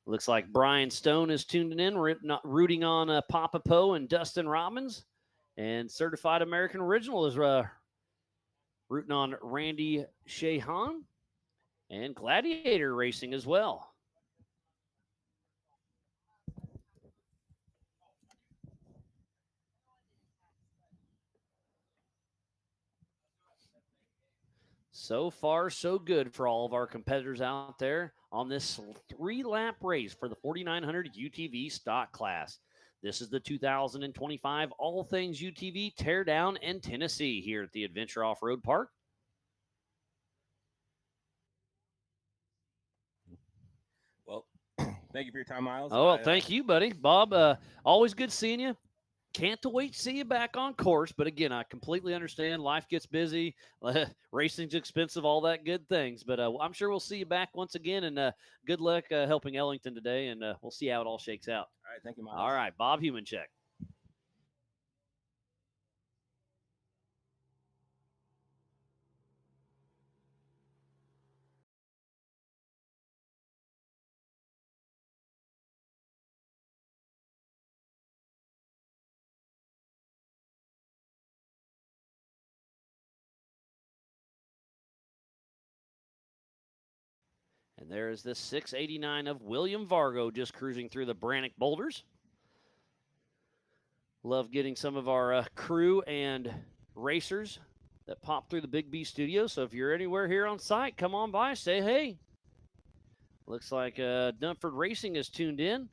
Looks like Brian Stone is tuned in, rooting on Papa Poe and Dustin Robbins. And Certified American Original is rooting on Randy Shahan and Gladiator Racing as well. So far, so good for all of our competitors out there on this 3-lap race for the 4900 UTV stock class. This is the 2025 All Things UTV Teardown in Tennessee here at the Adventure Off-Road Park. Well, thank you for your time, Miles. Oh, thank you, buddy. Bob, always good seeing you. Can't wait to see you back on course. But again, I completely understand. Life gets busy. Racing's expensive, all that good things. But I'm sure we'll see you back once again. And good luck helping Ellington today. And we'll see how it all shakes out. All right. Thank you, Miles. All right. Bob Humancheck. And there is the 689 of William Vargo just cruising through the Brannock Boulders. Love getting some of our crew and racers that pop through the Big B studio. So if you're anywhere here on site, come on by, say hey. Looks like Dunford Racing is tuned in.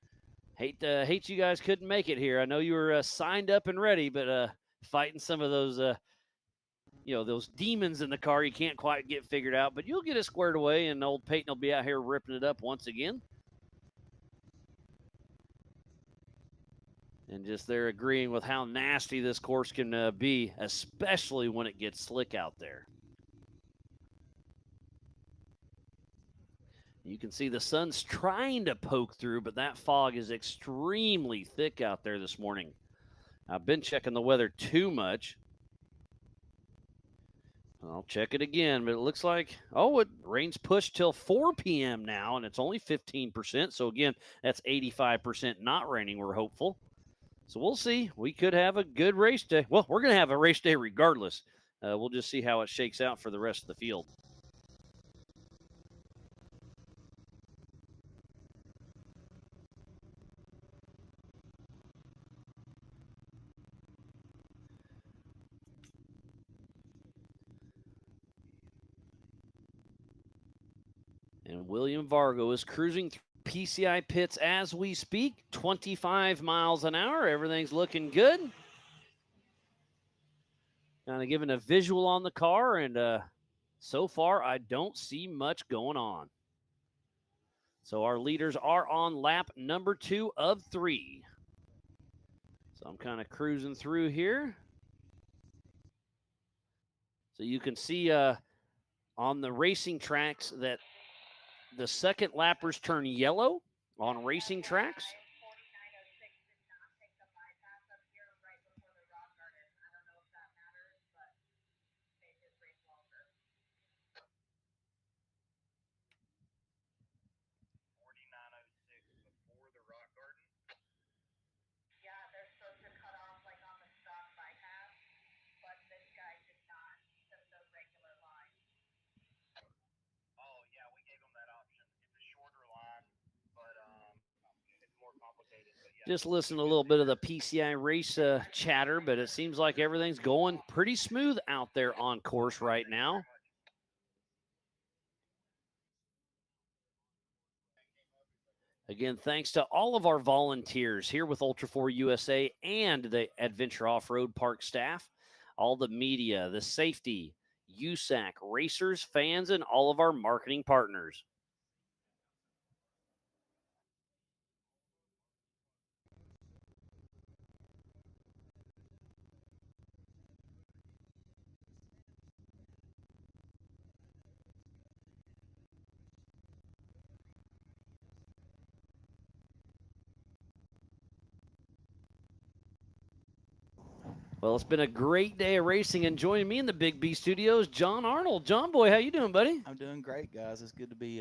Hate you guys couldn't make it here. I know you were signed up and ready, but fighting some of those those demons in the car you can't quite get figured out, but you'll get it squared away, and old Peyton will be out here ripping it up once again. And just they're agreeing with how nasty this course can be, especially when it gets slick out there. You can see the sun's trying to poke through, but that fog is extremely thick out there this morning. I've been checking the weather too much. I'll check it again, but it looks like, rain's pushed till 4 p.m. now, and it's only 15%. So, again, that's 85% not raining, we're hopeful. So, we'll see. We could have a good race day. Well, we're going to have a race day regardless. We'll just see how it shakes out for the rest of the field. And William Vargo is cruising through PCI pits as we speak, 25 miles an hour. Everything's looking good. Kind of giving a visual on the car, and so far I don't see much going on. So our leaders are on lap number 2 of 3. So I'm kind of cruising through here. So you can see on the racing tracks that the second lappers turn yellow on racing tracks. Just listen to a little bit of the PCI race chatter, but it seems like everything's going pretty smooth out there on course right now. Again, thanks to all of our volunteers here with Ultra 4 USA and the Adventure Off-Road Park staff, all the media, the safety, USAC, racers, fans, and all of our marketing partners. Well, it's been a great day of racing, and joining me in the Big B Studios, John Arnold. John boy, how you doing, buddy? I'm doing great, guys. It's good to be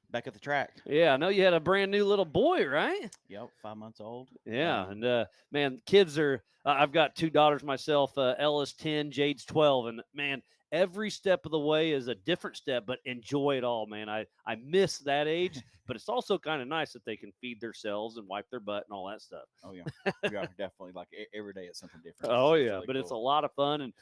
back at the track. Yeah, I know you had a brand new little boy, right? Yep, 5 months old. Yeah, and man, kids are. I've got 2 daughters myself. Ella's 10, Jade's 12, and man, every step of the way is a different step, but enjoy it all, man. I miss that age, but it's also kind of nice that they can feed themselves and wipe their butt and all that stuff. Oh yeah, we are definitely like every day it's something different. Oh It's yeah, really but cool. it's a lot of fun, and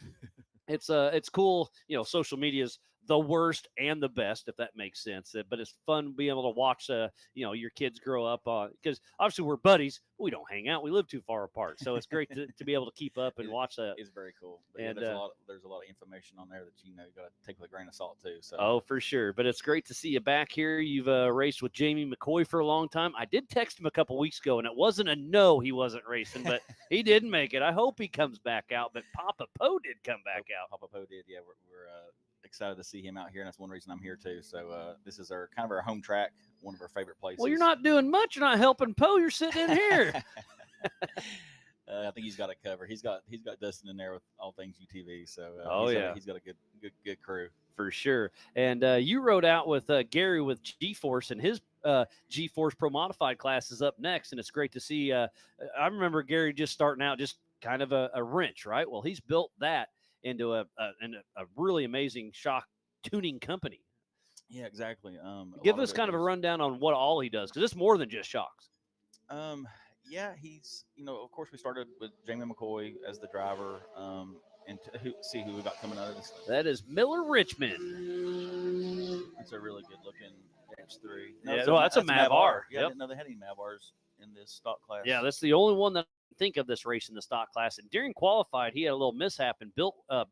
it's cool. You know, social media is the worst and the best, if that makes sense. But it's fun being able to watch, your kids grow up. Because obviously we're buddies. We don't hang out. We live too far apart. So it's great to be able to keep up and watch that. It's very cool. But And, there's a lot of information on there that you got to take with a grain of salt too. So Oh, for sure. But it's great to see you back here. You've raced with Jamie McCoy for a long time. I did text him a couple weeks ago, and it wasn't a no he wasn't racing, but he didn't make it. I hope he comes back out. But Papa Poe did come back out. Papa Poe did. Yeah, we're excited to see him out here, and that's one reason I'm here too. So this is our kind of our home track, one of our favorite places. Well, you're not doing much. You're not helping Poe. You're sitting in here. I think he's got it covered. He's got Dustin in there with all things UTV. So he's got a good crew for sure. And you rode out with Gary with G-Force, and his G-Force Pro Modified class is up next. And it's great to see. I remember Gary just starting out, just kind of a wrench, right? Well, he's built that into a really amazing shock tuning company. Yeah, exactly. Give us kind of a rundown on what all he does, because it's more than just shocks. Yeah, he's, of course we started with Jamie McCoy as the driver, and see who we got coming out of this. That is Miller Richmond. It's a really good looking H3. That's a Mav R. Yeah, I didn't know they had any Mav Rs in this stock class. Yeah, that's the only one that I think of this race in the stock class. And during qualified, he had a little mishap and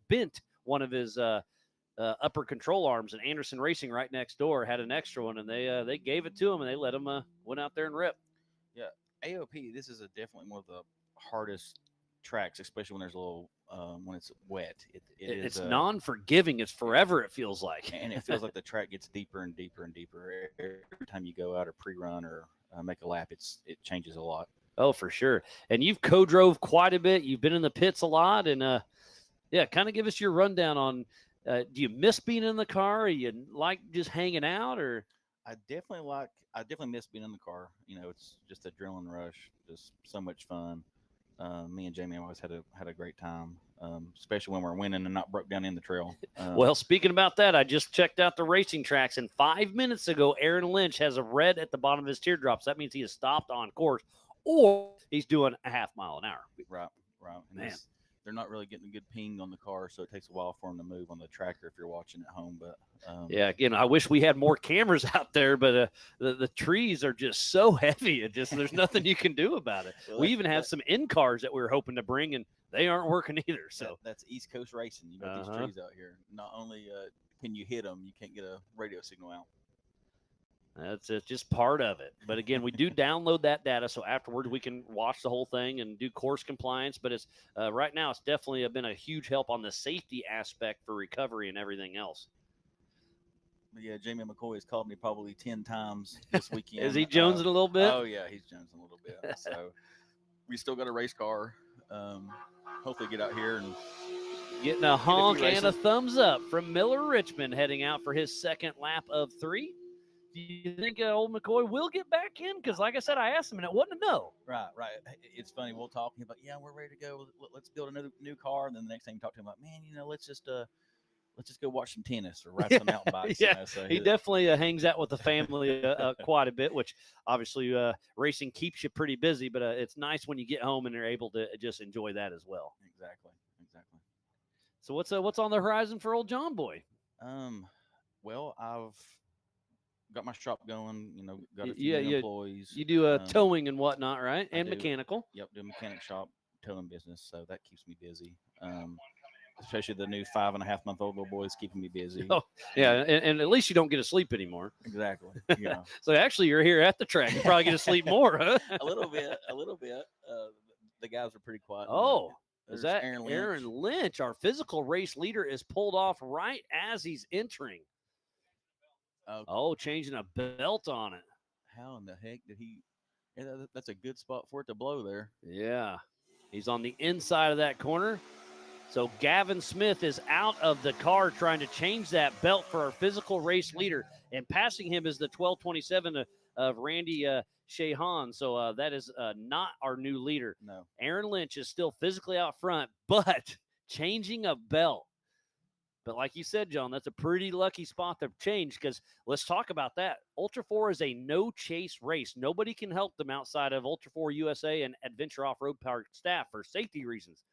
bent one of his upper control arms, and Anderson Racing right next door had an extra one, and they gave it to him, and they let him went out there and rip. Yeah, AOP. This is definitely one of the hardest tracks, especially when there's a little when it's wet. It's non-forgiving. It's forever. It feels like, and it feels like the track gets deeper and deeper and deeper every time you go out or pre-run or make a lap. It changes a lot. Oh, for sure. And you've co-drove quite a bit. You've been in the pits a lot, and yeah, kind of give us your rundown on. Do you miss being in the car? Or you like just hanging out, or? I definitely miss being in the car. You know, it's just adrenaline rush, just so much fun. Me and Jamie always had a great time, especially when we're winning and not broke down in the trail. Well, speaking about that, I just checked out the racing tracks, and 5 minutes ago, Aaron Lynch has a red at the bottom of his teardrops. That means he has stopped on course, or he's doing a half mile an hour. Right, right. And Man. they're not really getting a good ping on the car, so it takes a while for them to move on the tracker if you're watching at home. But yeah, again, I wish we had more cameras out there, but the trees are just so heavy. It just there's nothing you can do about it. Well, we even have some in cars that we were hoping to bring, and they aren't working either. So that's East Coast racing. You got these trees out here. Not only can you hit them, you can't get a radio signal out. That's just part of it. But again, we do download that data, so afterwards we can watch the whole thing and do course compliance. But it's right now it's definitely been a huge help on the safety aspect for recovery and everything else. But yeah, Jamie McCoy has called me probably 10 times this weekend. Is he jonesing a little bit? Oh yeah, he's jonesing a little bit. So we still got a race car. Hopefully get out here and getting a honk and a thumbs up from Miller Richmond heading out for his second lap of 3. Do you think old McCoy will get back in? Because, like I said, I asked him, and it wasn't a no. Right. It's funny. We'll talk. He's like, "Yeah, we're ready to go. Let's build a new car." And then the next thing you talk to him, like, "Man, let's just go watch some tennis or ride some mountain bikes." Yeah, so he definitely hangs out with the family quite a bit, which obviously racing keeps you pretty busy. But it's nice when you get home and you're able to just enjoy that as well. Exactly. So what's on the horizon for old John Boy? Well, I've got my shop going, got a few employees. You do towing and whatnot, right? And mechanical. Yep, do a mechanic shop towing business, so that keeps me busy. Especially the new 5.5-month-old little boy is keeping me busy. Oh, yeah, and at least you don't get to sleep anymore. Exactly. Yeah. So actually, you're here at the track. You probably get to sleep more, huh? A little bit. The guys are pretty quiet. Oh, is that Aaron Lynch? Our physical race leader is pulled off right as he's entering. Oh, changing a belt on it. How in the heck did he? Yeah, that's a good spot for it to blow there. Yeah. He's on the inside of that corner. So Gavin Smith is out of the car trying to change that belt for our physical race leader. And passing him is the 1227 of Randy Shahan. So that is not our new leader. No. Aaron Lynch is still physically out front, but changing a belt. But like you said, John, that's a pretty lucky spot to change because let's talk about that. Ultra 4 is a no-chase race. Nobody can help them outside of Ultra 4 USA and Adventure Off-Road Park staff for safety reasons.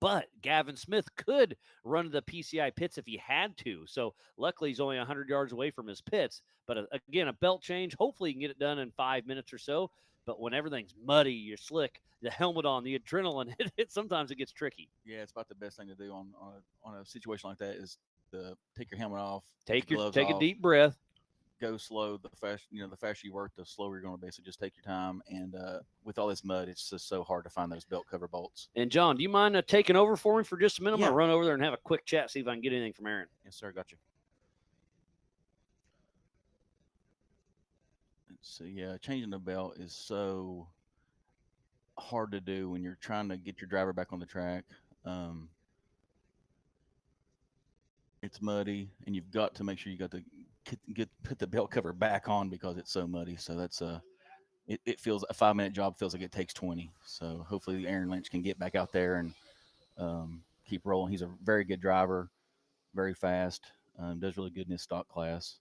But Gavin Smith could run to the PCI pits if he had to. So luckily, he's only 100 yards away from his pits. But again, a belt change. Hopefully, you can get it done in 5 minutes or so. But when everything's muddy, you're slick, the helmet on, the adrenaline, sometimes it gets tricky. Yeah, it's about the best thing to do on a situation like that is to take your helmet off, take a deep breath, go slow. The faster you work, the slower you're going to be. So just take your time. And with all this mud, it's just so hard to find those belt cover bolts. And John, do you mind taking over for me for just a minute? I'm going to run over there and have a quick chat, see if I can get anything from Aaron. Yes, sir. Got you. So yeah, changing the belt is so hard to do when you're trying to get your driver back on the track. It's muddy, and you've got to make sure you got to put the belt cover back on because it's so muddy. So that's it feels a 5-minute job feels like it takes 20. So hopefully Aaron Lynch can get back out there and keep rolling. He's a very good driver, very fast, does really good in his stock class.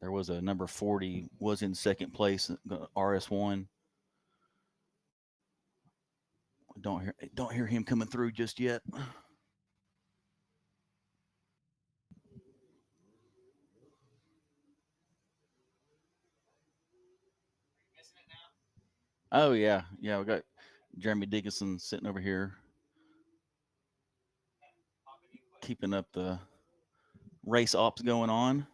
There was a number 40 was in second place, RS1. Don't hear him coming through just yet. Oh yeah. We got Jeremy Dickinson sitting over here, keeping up the race ops going on.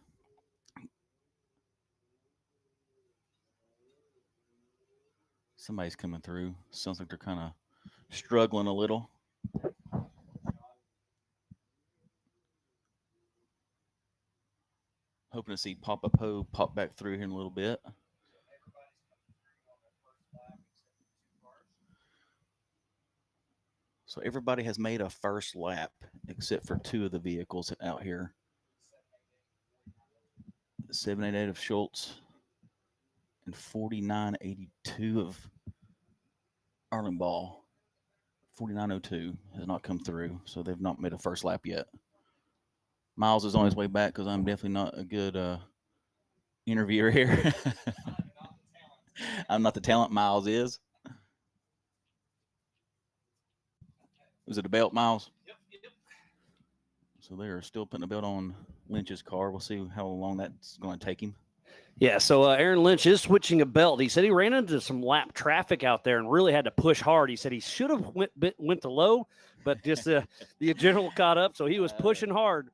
Somebody's coming through. Sounds like they're kind of struggling a little. Hoping to see Papa Poe pop back through here in a little bit. So everybody has made a first lap except for two of the vehicles out here. 788 of Schultz and 4982 of Arlenball. 4902 has not come through, so they've not made a first lap yet. Miles is on his way back because I'm definitely not a good interviewer here. I'm not the talent Miles is. Was it a belt, Miles? Yep. So they are still putting a belt on Lynch's car. We'll see how long that's going to take him. Yeah, so Aaron Lynch is switching a belt. He said he ran into some lap traffic out there and really had to push hard. He said he should have went to low, but just the general caught up, so he was pushing hard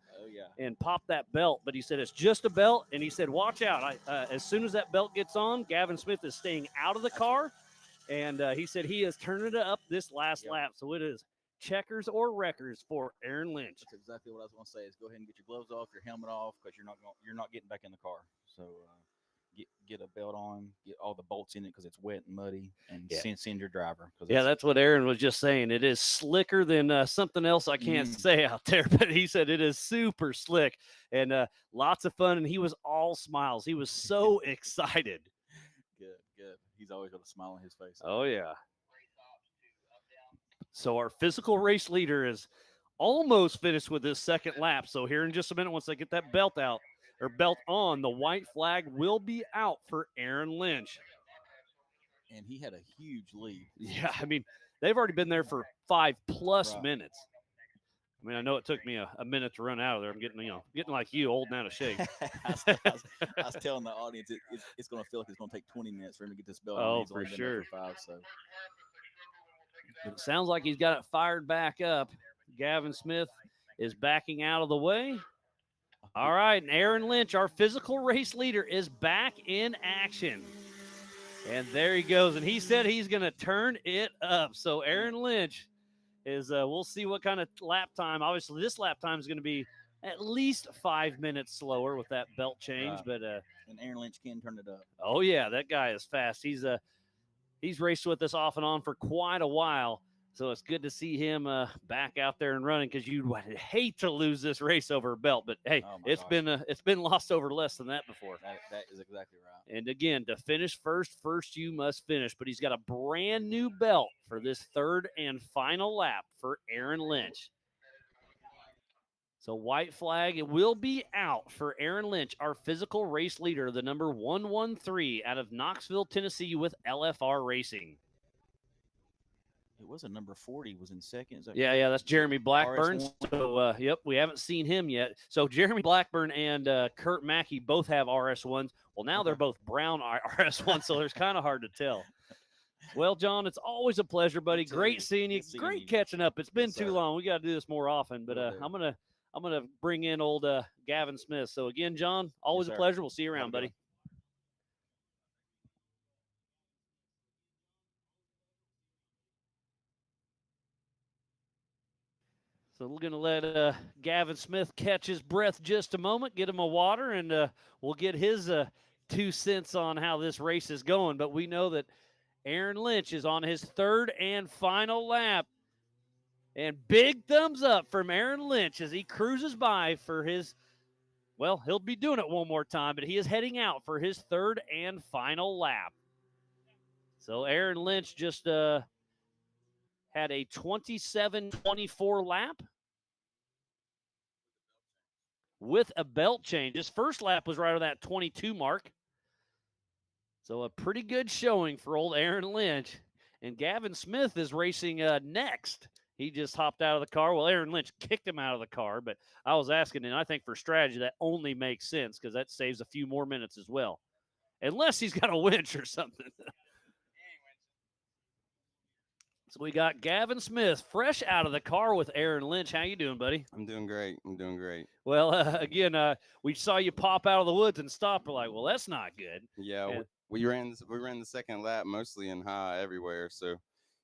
and popped that belt. But he said it's just a belt, and he said, watch out. As soon as that belt gets on, Gavin Smith is staying out of the car, and he said he is turning it up this last lap. So it is checkers or wreckers for Aaron Lynch. That's exactly what I was going to say. Is go ahead and get your gloves off, your helmet off, because you're not getting back in the car. So get a belt on, get all the bolts in it because it's wet and muddy, and send your driver. Yeah, that's what Aaron was just saying. It is slicker than something else I can't say out there, but he said it is super slick and lots of fun, and he was all smiles. He was so excited. Good. He's always got a smile on his face. Oh, yeah. So our physical race leader is almost finished with his second lap. So here in just a minute, once they get that belt out or belt on, the white flag will be out for Aaron Lynch. And he had a huge lead. Yeah, I mean, they've already been there for 5+ minutes. I mean, I know it took me a minute to run out of there. I'm getting like you, old and out of shape. I was telling the audience it's going to feel like it's going to take 20 minutes for him to get this belt. Oh, he's for only been sure. there for 5, so. But it sounds like he's got it fired back up. Gavin Smith is backing out of the way. All right, and Aaron Lynch, our physical race leader, is back in action. And there he goes. And he said he's going to turn it up. So Aaron Lynch is, we'll see what kind of lap time. Obviously, this lap time is going to be at least 5 minutes slower with that belt change. But and Aaron Lynch can turn it up. Oh, yeah, that guy is fast. He's raced with us off and on for quite a while. So it's good to see him back out there and running because you'd hate to lose this race over a belt. But, hey, it's been lost over less than that before. That is exactly right. And, again, to finish first you must finish. But he's got a brand new belt for this third and final lap for Aaron Lynch. So white flag, it will be out for Aaron Lynch, our physical race leader, the number 113 out of Knoxville, Tennessee with LFR Racing. It was a number 40 was in second. Yeah, that's Jeremy Blackburn. RS1? So, yep, we haven't seen him yet. So Jeremy Blackburn and Kurt Mackey both have RS1s. Well, now they're both brown RS1s, so there's kind of hard to tell. Well, John, it's always a pleasure, buddy. Great seeing you. Great catching up. It's been too long. We got to do this more often, but I'm gonna bring in old Gavin Smith. So again, John, always a pleasure. We'll see you around, buddy. So we're going to let Gavin Smith catch his breath just a moment, get him a water, and we'll get his 2 cents on how this race is going. But we know that Aaron Lynch is on his third and final lap. And big thumbs up from Aaron Lynch as he cruises by for his, well, he'll be doing it one more time, but he is heading out for his third and final lap. So Aaron Lynch just had a 27-24 lap with a belt change. His first lap was right on that 22 mark. So a pretty good showing for old Aaron Lynch. And Gavin Smith is racing next. He just hopped out of the car. Well, Aaron Lynch kicked him out of the car, but I was asking, and I think for strategy, that only makes sense because that saves a few more minutes as well. Unless he's got a winch or something. So we got Gavin Smith fresh out of the car with Aaron Lynch. How you doing, buddy? I'm doing great. Well, again, we saw you pop out of the woods and stop. We're like, well, that's not good. Yeah, and, we ran the second lap mostly in high everywhere. So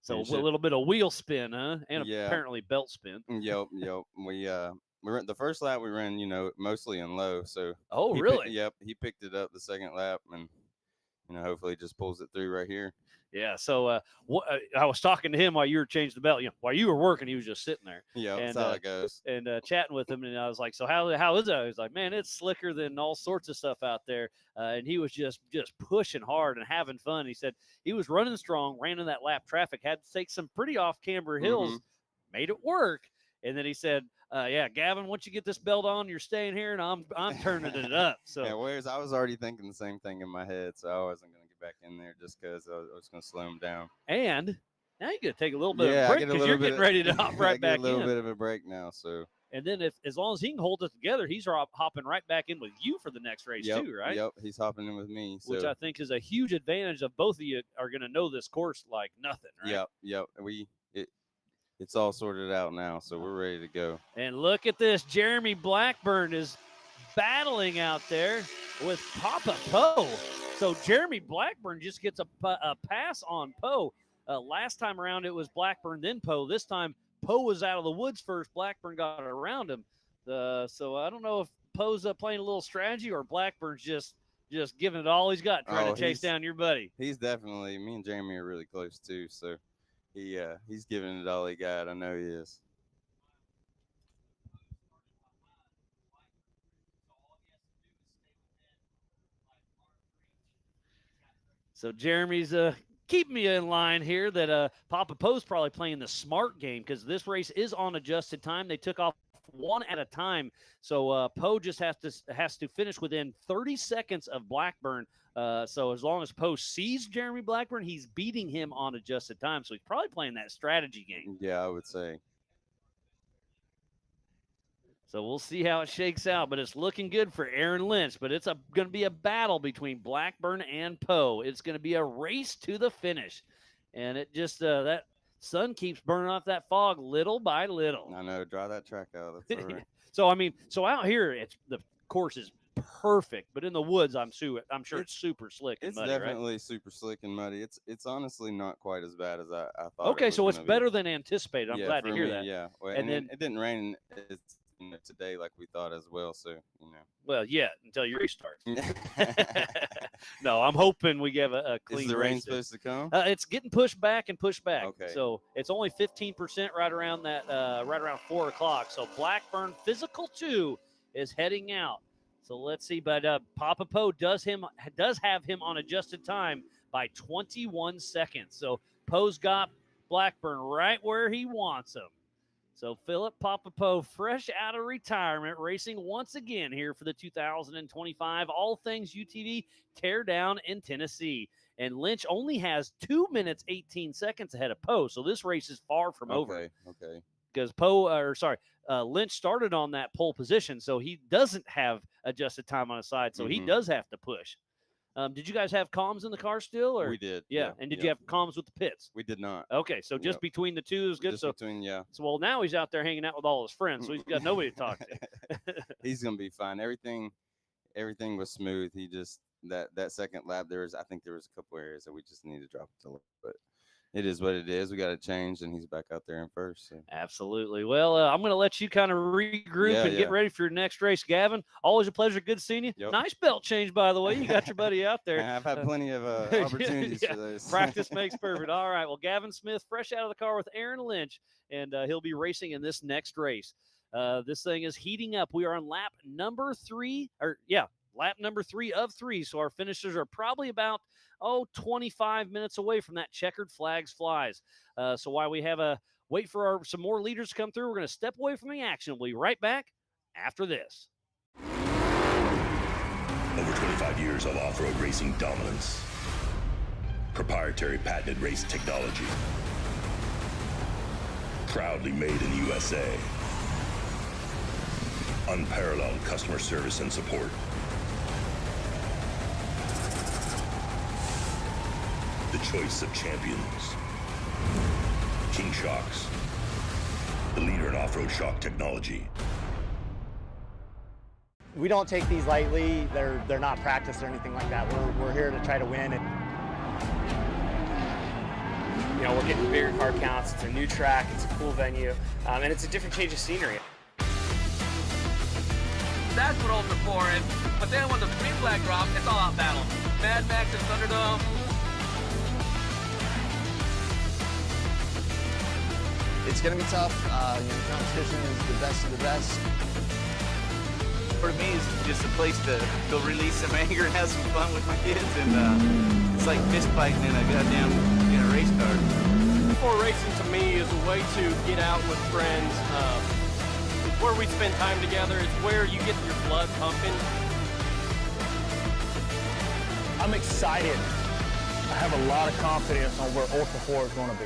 a little bit of wheel spin, huh? And apparently belt spin. Yep. We the first lap we ran, mostly in low. So Oh, really? Yep, he picked it up the second lap, and hopefully just pulls it through right here. Yeah. So I was talking to him while you were changing the belt. While you were working, he was just sitting there. Yeah, and, that's how it goes. And chatting with him, and I was like, "So how is it?" He was like, "Man, it's slicker than all sorts of stuff out there." And he was just pushing hard and having fun. He said he was running strong, ran in that lap traffic, had to take some pretty off camber hills, made it work. And then he said, "Yeah, Gavin, once you get this belt on, you're staying here, and I'm turning it up." So yeah, whereas I was already thinking the same thing in my head, so I wasn't going to get back in there just because I was going to slow him down. And now you got to take a little bit of a break because you're getting ready to hop right back in. A little bit of a break now, so. And then as long as he can hold it together, he's hopping right back in with you for the next race too, right? Yep, he's hopping in with me. So. Which I think is a huge advantage of both of you are going to know this course like nothing, right? Yep. It's all sorted out now, so we're ready to go. And look at this. Jeremy Blackburn is battling out there with Papa Poe. So Jeremy Blackburn just gets a pass on Poe. Last time around, it was Blackburn, then Poe. This time, Poe was out of the woods first. Blackburn got around him. So I don't know if Poe's playing a little strategy or Blackburn's just giving it all he's got, trying to chase down your buddy. He's definitely, me and Jeremy are really close too, so he's giving it all he got. I know he is. So Jeremy's keeping me in line here that Papa Poe's probably playing the smart game because this race is on adjusted time. They took off one at a time. So Poe just has to finish within 30 seconds of Blackburn. So as long as Poe sees Jeremy Blackburn, he's beating him on adjusted time. So he's probably playing that strategy game. Yeah, I would say. So we'll see how it shakes out, but it's looking good for Aaron Lynch. But it's going to be a battle between Blackburn and Poe. It's going to be a race to the finish. And it just that sun keeps burning off that fog little by little. I know. Draw that track out. That's all right. So out here, the course is perfect, but in the woods, I'm sure it's super slick and muddy, definitely super slick and muddy. It's honestly not quite as bad as I thought. Okay, so it's better than anticipated. I'm glad to hear that. Yeah, well, and then it didn't rain today like we thought as well. So Well, yeah, until your race starts. No, I'm hoping we get a clean. Is the rain supposed to come? It's getting pushed back. Okay. So it's only 15% right around that, right around 4 o'clock. So Blackburn Physical 2 is heading out. So let's see. But Papa Poe does have him on adjusted time by 21 seconds. So Poe's got Blackburn right where he wants him. So Philip Papa Poe, fresh out of retirement, racing once again here for the 2025 All Things UTV Teardown in Tennessee. And Lynch only has 2 minutes, 18 seconds ahead of Poe. So this race is far from over. Okay. Because Lynch started on that pole position, so he doesn't have adjusted time on his side. So he does have to push. Did you guys have comms in the car still? Or? We did. Yeah. And did you have comms with the pits? We did not. Okay, so just between the two is good. So well, now he's out there hanging out with all his friends, so he's got nobody to talk to. He's gonna be fine. Everything was smooth. He just that second lap I think there was a couple areas that we just need to drop it a little bit. It is what it is. We got to change, and he's back out there in first. So. Absolutely. Well, I'm going to let you kind of regroup and get ready for your next race. Gavin, always a pleasure. Good seeing you. Yep. Nice belt change, by the way. You got your buddy out there. I've had plenty of opportunities for those. Practice makes perfect. All right. Well, Gavin Smith, fresh out of the car with Aaron Lynch, and he'll be racing in this next race. This thing is heating up. We are on lap number 3 of 3. So our finishers are probably about 25 minutes away from that checkered flags flies. So while we have wait for some more leaders to come through, we're going to step away from the action. We'll be right back after this. Over 25 years of off-road racing dominance. Proprietary patented race technology. Proudly made in the USA. Unparalleled customer service and support. The choice of champions. King Shocks, the leader in off-road shock technology. We don't take these lightly. They're not practice or anything like that. We're here to try to win. We're getting bigger car counts. It's a new track. It's a cool venue, and it's a different change of scenery. That's what Ultra 4 is. But then when the green flag drops, it's all out battle. Mad Max and Thunderdome. It's going to be tough. Competition is the best of the best. For me, it's just a place to go release some anger and have some fun with my kids. And it's like fist fighting in a goddamn race car. Sport racing to me is a way to get out with friends. It's where we spend time together. It's where you get your blood pumping. I'm excited. I have a lot of confidence on where Ultra 4 is going to be.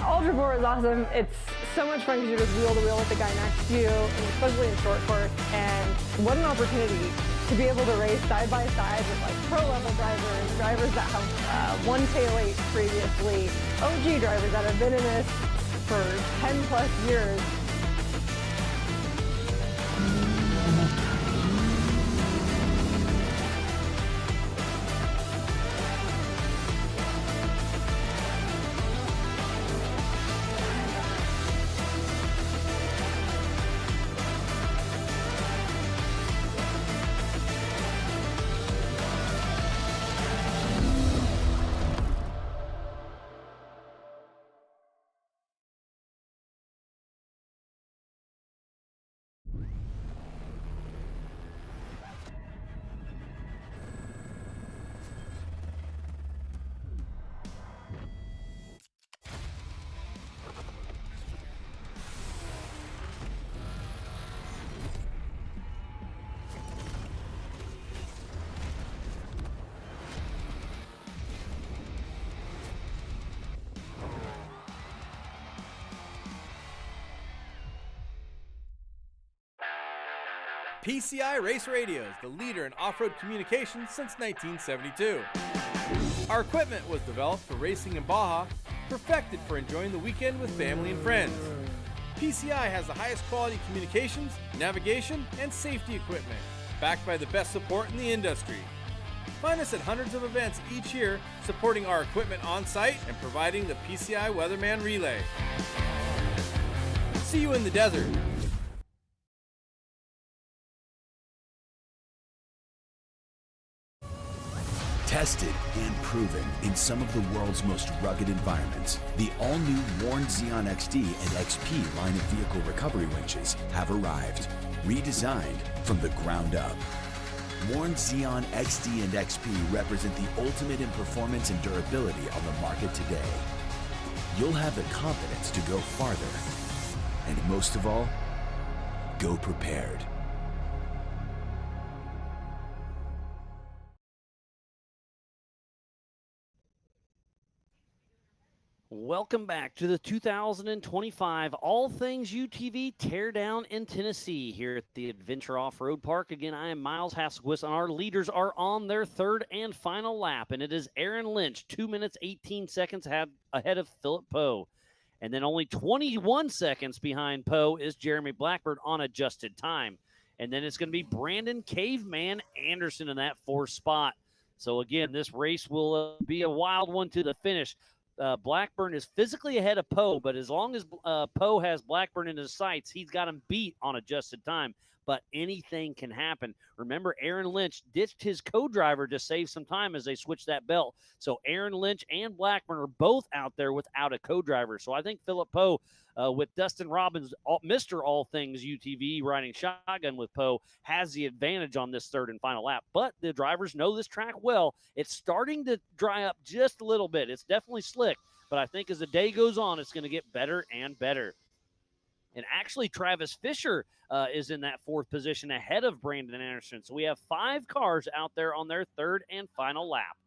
Ultra 4 is awesome. It's so much fun because you're just wheel to wheel with the guy next to you, and especially in short course. And what an opportunity to be able to race side by side with like pro level drivers, drivers that have won tail 8 previously, OG drivers that have been in this for 10 plus years. PCI Race Radio is the leader in off-road communications since 1972. Our equipment was developed for racing in Baja, perfected for enjoying the weekend with family and friends. PCI has the highest quality communications, navigation, and safety equipment, backed by the best support in the industry. Find us at hundreds of events each year, supporting our equipment on site and providing the PCI Weatherman Relay. See you in the desert. Tested and proven in some of the world's most rugged environments, the all-new Warn Xeon XD and XP line of vehicle recovery winches have arrived, redesigned from the ground up. Warn Xeon XD and XP represent the ultimate in performance and durability on the market today. You'll have the confidence to go farther, and most of all, go prepared. Welcome back to the 2025 All Things UTV Teardown in Tennessee here at the Adventure Off-Road Park. Again, I am Miles Hasselquist, and our leaders are on their third and final lap, and it is Aaron Lynch, 2 minutes, 18 seconds ahead of Philip Poe. And then only 21 seconds behind Poe is Jeremy Blackburn on adjusted time. And then it's going to be Brandon Caveman Anderson in that fourth spot. So, again, this race will be a wild one to the finish. Blackburn is physically ahead of Poe, but as long as Poe has Blackburn in his sights, he's got him beat on adjusted time. But anything can happen. Remember, Aaron Lynch ditched his co-driver to save some time as they switched that belt. So Aaron Lynch and Blackburn are both out there without a co-driver. So I think Philip Poe, with Dustin Robbins, Mr. All Things UTV, riding shotgun with Poe, has the advantage on this third and final lap. But the drivers know this track well. It's starting to dry up just a little bit. It's definitely slick, but I think as the day goes on, it's going to get better and better. And actually, Travis Fisher is in that fourth position ahead of Brandon Anderson. So we have 5 cars out there on their third and final lap.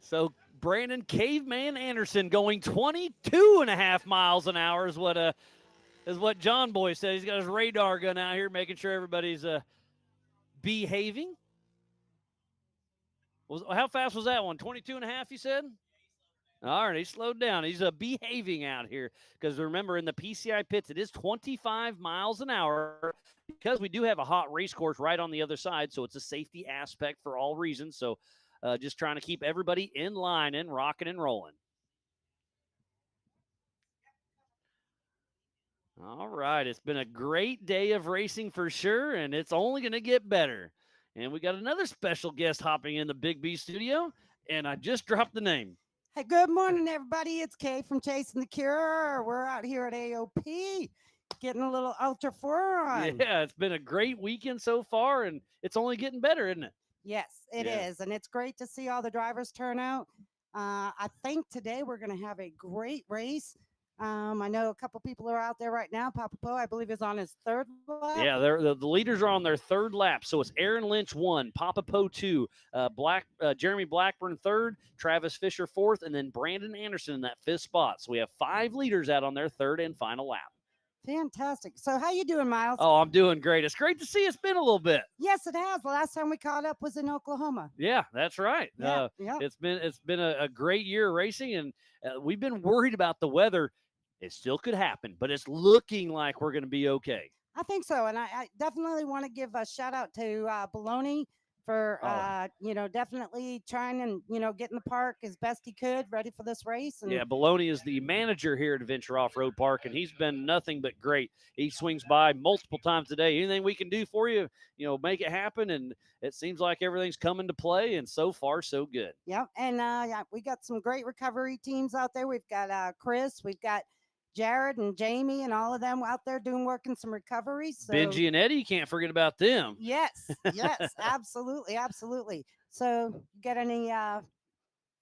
So Brandon Caveman Anderson going 22.5 miles an hour is what John Boy said. He's got his radar gun out here making sure everybody's behaving. How fast was that one? 22.5, you said? All right, he slowed down. He's behaving out here because remember, in the PCI pits, it is 25 miles an hour because we do have a hot race course right on the other side, so it's a safety aspect for all reasons. So just trying to keep everybody in line and rocking and rolling. All right, it's been a great day of racing for sure, and it's only going to get better. And we got another special guest hopping in the Big B studio, and I just dropped the name. Hey, good morning, everybody. It's Kay from Chasing the Cure. We're out here at AOP getting a little Ultra 4 on. Yeah, it's been a great weekend so far, and it's only getting better, isn't it? Yes, it is. And it's great to see all the drivers turn out. I think today we're going to have a great race. I know a couple people are out there right now. Papa Poe, I believe, is on his third lap. Yeah, the leaders are on their third lap. So it's Aaron Lynch 1, Papa Poe 2, Jeremy Blackburn 3rd, Travis Fisher 4th, and then Brandon Anderson in that 5th spot. So we have 5 leaders out on their third and final lap. Fantastic. So how you doing, Miles? Oh, I'm doing great. It's great to see it's been a little bit. Yes, it has. The last time we caught up was in Oklahoma. Yeah, that's right. Yeah, It's been a great year of racing, and we've been worried about the weather. It still could happen, but it's looking like we're going to be okay. I think so. And I definitely want to give a shout out to Baloney for, definitely trying and, get in the park as best he could, ready for this race. And yeah, Baloney is the manager here at Adventure Off-Road Park, and he's been nothing but great. He swings by multiple times a day. Anything we can do for you, make it happen. And it seems like everything's coming to play, and so far, so good. Yep. And we got some great recovery teams out there. We've got Chris, we've got Jared and Jamie and all of them out there working some recovery. So, Benji and Eddie, you can't forget about them. Yes, absolutely, absolutely. So you got any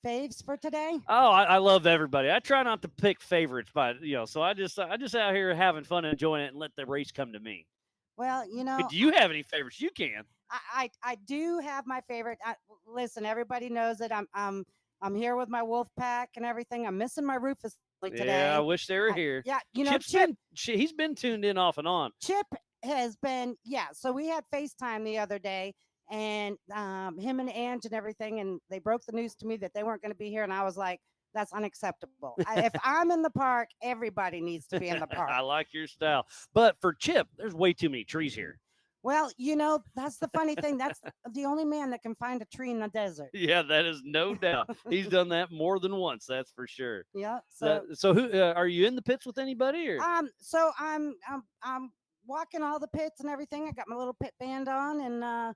faves for today? Oh, I love everybody. I try not to pick favorites, but so I just out here having fun and enjoying it and let the race come to me. Well, But do you have any favorites? You can. I do have my favorite. Listen, everybody knows that I'm here with my wolf pack and everything. I'm missing my Rufus today. Yeah, I wish they were here. Yeah, Chip, he's been tuned in off and on. Chip has been, so we had FaceTime the other day, and him and Ange and everything, and they broke the news to me that they weren't going to be here, and I was like, that's unacceptable. If I'm in the park, everybody needs to be in the park. I like your style. But for Chip, there's way too many trees here. Well, that's the funny thing. That's the only man that can find a tree in the desert. Yeah, that is no doubt. He's done that more than once. That's for sure. Yeah. So who are you in the pits with anybody? Or so I'm walking all the pits and everything. I got my little pit band on, and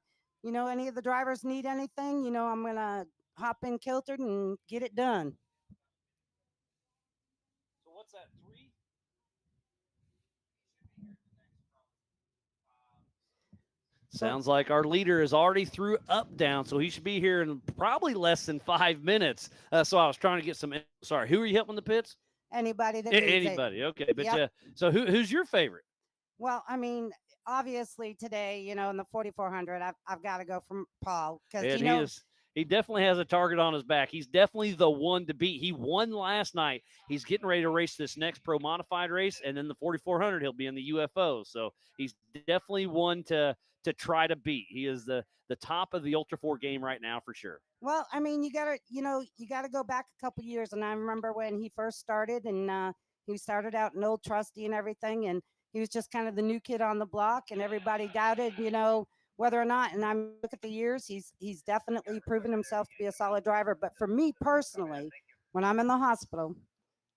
any of the drivers need anything, I'm gonna hop in kiltered and get it done. So what's that? 3? Sounds like our leader is already through up down, so he should be here in probably less than 5 minutes. So I was trying to get some. Sorry, who are you helping the pits? Anybody that anybody. Okay, but yep. So who's your favorite? Well, I mean, obviously today, in the 4400, I've got to go from Paul because he definitely has a target on his back. He's definitely the one to beat. He won last night. He's getting ready to race this next pro modified race, and then the 4400 he'll be in the UFO. So he's definitely one to try to beat. He is the top of the Ultra 4 game right now for sure. Well, I mean, you gotta go back a couple years, and I remember when he first started, and he started out an old trusty and everything, and he was just kind of the new kid on the block, and everybody doubted, whether or not. And I look at the years, he's definitely proven himself to be a solid driver. But for me personally, when I'm in the hospital,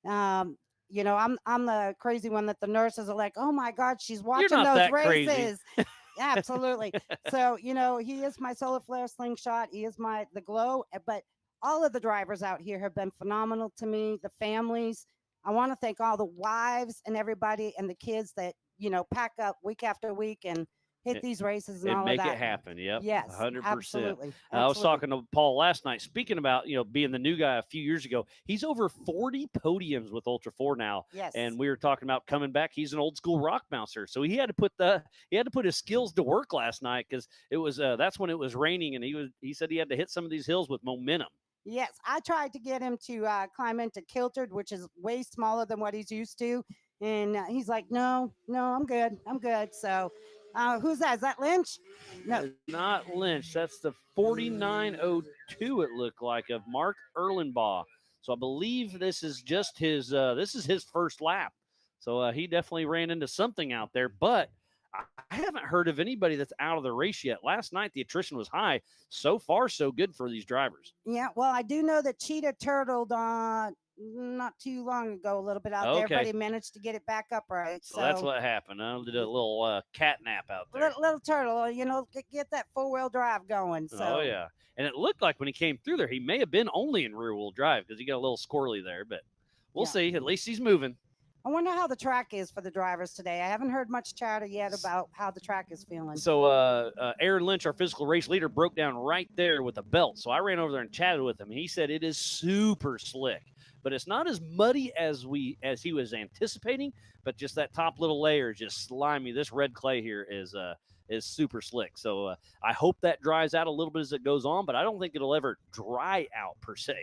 I'm the crazy one that the nurses are like, oh my God, she's watching those races. Absolutely. So, he is my solar flare slingshot. He is the glow. But all of the drivers out here have been phenomenal to me. The families. I want to thank all the wives and everybody and the kids that, pack up week after week and hit these races and all make of that. It happen. Yep. Yes. 100%. Absolutely. I was talking to Paul last night, speaking about, being the new guy a few years ago. He's over 40 podiums with Ultra 4 now. Yes. And we were talking about coming back. He's an old school rock bouncer. So he had to put his skills to work last night because it was that's when it was raining, and he said he had to hit some of these hills with momentum. Yes, I tried to get him to climb into kiltered, which is way smaller than what he's used to, and he's like, "No, I'm good. I'm good." So, who's that? Is that Lynch? No, It's not Lynch. That's the 4902. It looked like of Mark Erlenbaugh. So I believe this is just his. This is his first lap. So he definitely ran into something out there, but I haven't heard of anybody that's out of the race yet. Last night the attrition was high. So far, so good for these drivers. yeah. Well, I do know that Cheetah turtled not too long ago, a little bit out there, but he managed to get it back upright. So that's what happened. I did a little cat nap out there. Little turtle, get that 4-wheel drive going. So. Oh yeah, and it looked like when he came through there, he may have been only in rear wheel drive because he got a little squirrely there. But we'll see. At least he's moving. I wonder how the track is for the drivers today. I haven't heard much chatter yet about how the track is feeling. So Aaron Lynch, our physical race leader, broke down right there with a belt. So I ran over there and chatted with him. He said it is super slick, but it's not as muddy as he was anticipating. But just that top little layer is just slimy. This red clay here is super slick. So I hope that dries out a little bit as it goes on, but I don't think it'll ever dry out per se.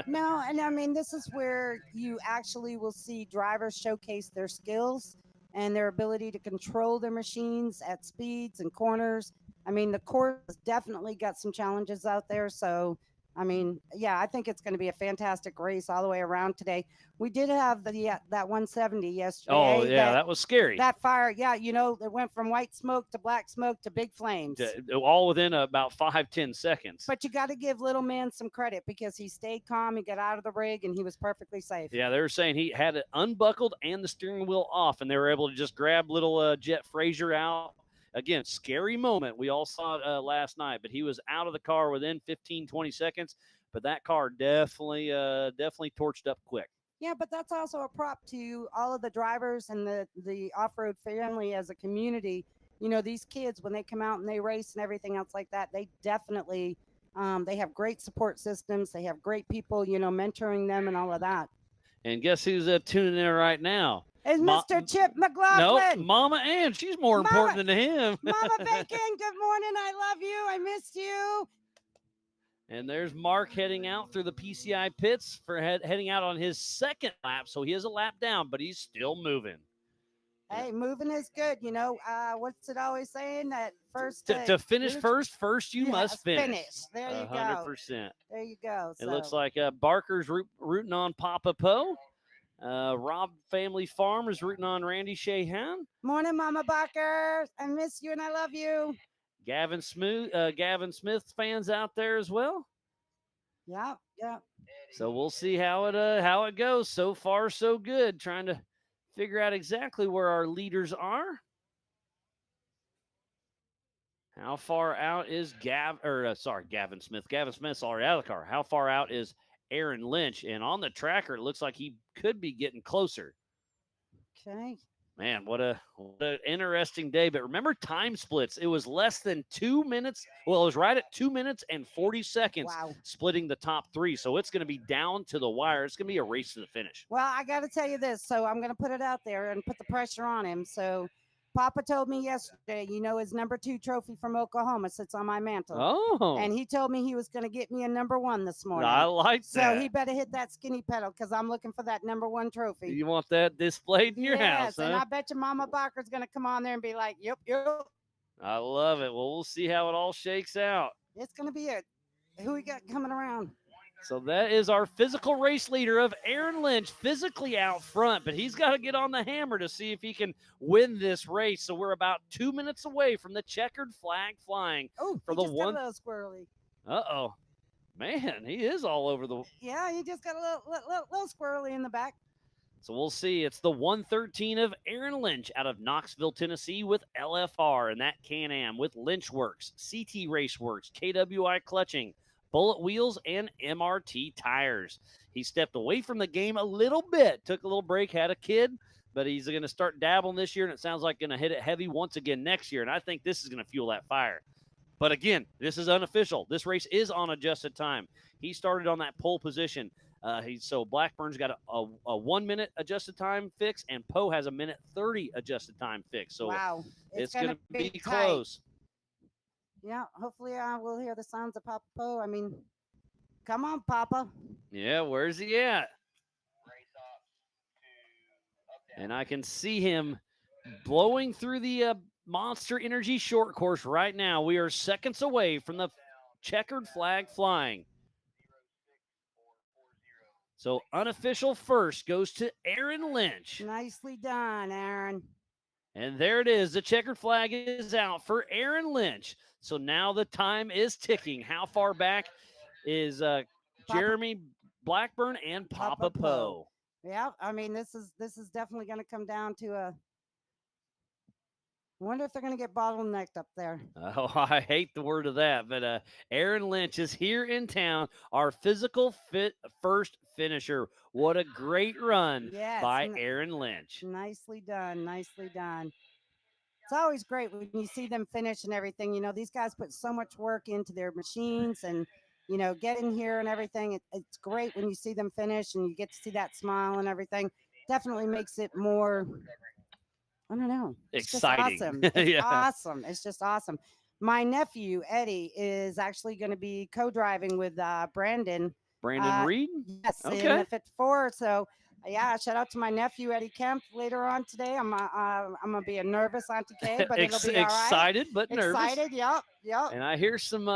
No, and I mean, this is where you actually will see drivers showcase their skills and their ability to control their machines at speeds and corners. I mean, the course has definitely got some challenges out there. So, I mean, yeah, I think it's going to be a fantastic race all the way around today. We did have that 170 yesterday. Oh, yeah, that was scary. That fire, yeah, it went from white smoke to black smoke to big flames. All within about 5-10 seconds. But you got to give little man some credit because he stayed calm, he got out of the rig, and he was perfectly safe. Yeah, they were saying he had it unbuckled and the steering wheel off, and they were able to just grab little Jet Frazier out. Again, scary moment. We all saw it last night, but he was out of the car within 15-20 seconds. But that car definitely torched up quick. Yeah, but that's also a prop to all of the drivers and the off-road family as a community. These kids, when they come out and they race and everything else like that, they definitely they have great support systems. They have great people, mentoring them and all of that. And guess who's tuning in right now? It's Mr. Chip McLaughlin. No, Mama Ann. She's more important than him. Mama Bacon, good morning. I love you. I missed you. And there's Mark heading out through the PCI pits for heading out on his second lap. So he is a lap down, but he's still moving. Hey, moving is good. What's it always saying? That first to finish first you must finish. There you 100%. Go. There you go. It looks like Barker's rooting on Papa Poe. Rob Family Farm is rooting on Randy Shahan. Morning, Mama Barker. I miss you and I love you. Gavin Smith fans out there as well. Yeah. So we'll see how it goes. So far, so good. Trying to figure out exactly where our leaders are. How far out is Gavin Smith? Gavin Smith's already out of the car. How far out is Aaron Lynch? And on the tracker, it looks like he could be getting closer. Okay. Man, what an interesting day. But remember time splits. It was less than 2 minutes. Well, it was right at 2 minutes and 40 seconds splitting the top three. So it's going to be down to the wire. It's going to be a race to the finish. Well, I got to tell you this. So I'm going to put it out there and put the pressure on him. So Papa told me yesterday, his number 2 trophy from Oklahoma sits on my mantle. Oh. And he told me he was going to get me a number 1 this morning. I like that. So he better hit that skinny pedal because I'm looking for that number 1 trophy. You want that displayed in your house, huh? And I bet you Mama Barker's going to come on there and be like, yep. I love it. Well, we'll see how it all shakes out. It's going to be it. Who we got coming around? So that is our physical race leader of Aaron Lynch, physically out front, but he's got to get on the hammer to see if he can win this race. So we're about 2 minutes away from the checkered flag flying. Oh, for the one. Got a little squirrely. Uh-oh. Man, he is all over the. Yeah, he just got a little squirrely in the back. So we'll see. It's the 113 of Aaron Lynch out of Knoxville, Tennessee with LFR and that Can-Am with Lynch Works, CT Race Works, KWI Clutching, Bullet Wheels, and MRT Tires. He stepped away from the game a little bit, took a little break, had a kid, but he's going to start dabbling this year, and it sounds like going to hit it heavy once again next year, and I think this is going to fuel that fire. But again, this is unofficial. This race is on adjusted time. He started on that pole position. So Blackburn's got a 1 minute adjusted time fix, and Poe has a minute 30 adjusted time fix. So wow, it's going to be tight. close. Yeah, hopefully we'll hear the sounds of Papa Poe. I mean, Come on, Papa. Yeah, where's he at? And I can see him blowing through the Monster Energy short course right now. We are seconds away from the checkered flag flying. So unofficial first goes to Aaron Lynch. Nicely done, Aaron. And there it is. The checkered flag is out for Aaron Lynch. So now the time is ticking. How far back is Jeremy Blackburn and Papa Poe? Yeah, I mean this is definitely going to come down to a. I wonder if they're going to get bottlenecked up there. Oh, I hate the word of that, but Aaron Lynch is here in town, our physical fit first finisher. What a great run by Aaron Lynch. Nicely done, nicely done. It's always great when you see them finish and everything. You know, these guys put so much work into their machines and, you know, getting here and everything. It's great when you see them finish and you get to see that smile and everything. Definitely makes it more, I don't know. It's exciting. Just awesome. It's Yeah. awesome. It's just awesome. My nephew, Eddie, is actually going to be co-driving with Brandon. Reed? Yes, in Okay. the 54. So, yeah, shout out to my nephew, Eddie Kemp, later on today. I'm going to be a nervous Auntie Kay, but it'll be all right. Excited but nervous. Excited, yep. And I hear some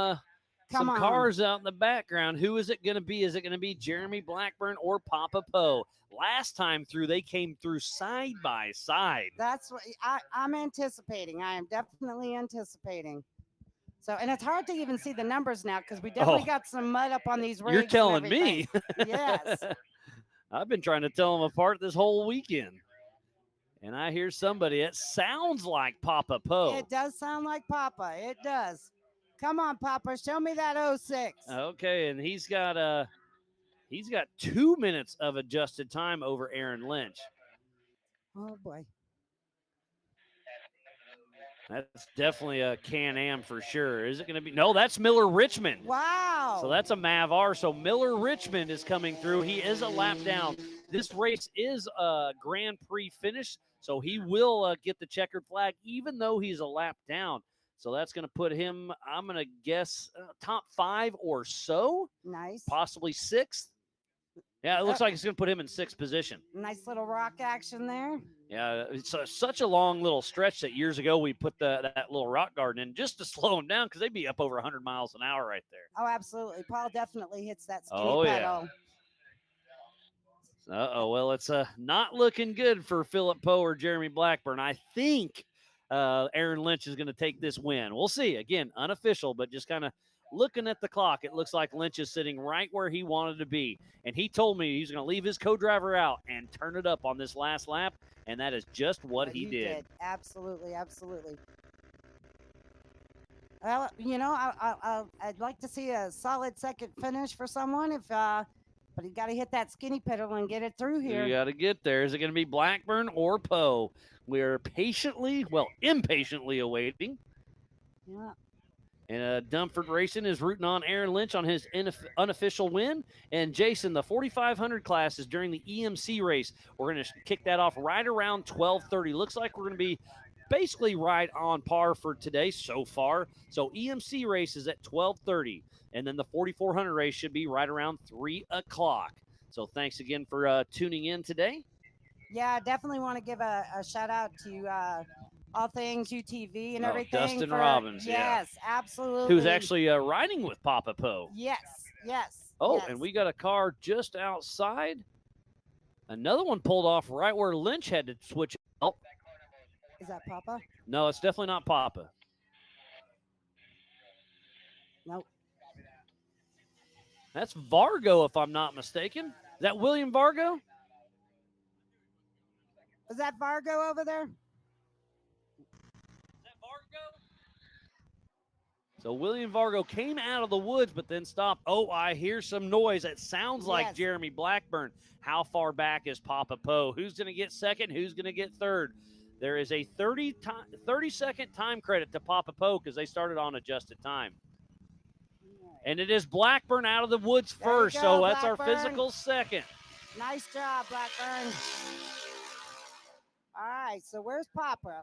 cars out in the background. Who is it going to be? Is it going to be Jeremy Blackburn or Papa Poe? Last time through, they came through side by side. That's what I'm anticipating. I am definitely anticipating. So, and it's hard to even see the numbers now because we definitely got some mud up on these rigs. You're telling me. Yes. I've been trying to tell them apart this whole weekend. And I hear somebody. It sounds like Papa Poe. It does sound like Papa. It does. Come on, Papa. Show me that 06. Okay, and he's got 2 minutes of adjusted time over Aaron Lynch. Oh boy. That's definitely a Can-Am for sure. Is it going to be? No, that's Miller Richmond. Wow. So that's a Mav-R. So Miller Richmond is coming through. He is a lap down. This race is a Grand Prix finish, so he will get the checkered flag even though he's a lap down. So that's going to put him, I'm going to guess, top 5 or so. Nice. Possibly 6th. Yeah, it looks like it's going to put him in 6th position. Nice little rock action there. Yeah, it's such a long little stretch that years ago we put that little rock garden in just to slow them down because they'd be up over 100 miles an hour right there. Oh, absolutely. Paul definitely hits that skinny Oh, yeah. pedal. Uh-oh, well, it's not looking good for Philip Poe or Jeremy Blackburn. I think Aaron Lynch is going to take this win. We'll see. Again, unofficial, but just kind of looking at the clock, it looks like Lynch is sitting right where he wanted to be. And he told me he's going to leave his co-driver out and turn it up on this last lap, and that is just what he did. Absolutely, absolutely. Well, you know, I'd like to see a solid second finish for someone, but you got to hit that skinny pedal and get it through here. You got to get there. Is it going to be Blackburn or Poe? We're impatiently awaiting. Yeah. And Dumford Racing is rooting on Aaron Lynch on his unofficial win. And Jason, the 4,500 class is during the EMC race. We're going to kick that off right around 12:30. Looks like we're going to be basically right on par for today so far. So EMC race is at 12:30. And then the 4,400 race should be right around 3 o'clock. So thanks again for tuning in today. Yeah, I definitely want to give a shout out to All Things UTV and everything. Dustin Robbins, yes, absolutely. Who's actually riding with Papa Poe. Yes. Oh, yes. and we got a car just outside. Another one pulled off right where Lynch had to switch. Oh. Is that Papa? No, it's definitely not Papa. Nope. That's Vargo, if I'm not mistaken. Is that William Vargo? Is that Vargo over there? So William Vargo came out of the woods, but then stopped. Oh, I hear some noise. It sounds like Jeremy Blackburn. How far back is Papa Poe? Who's going to get second? Who's going to get third? There is a 30-second time credit to Papa Poe because they started on adjusted time. And it is Blackburn out of the woods first, so that's our physical second. Nice job, Blackburn. All right, so where's Papa?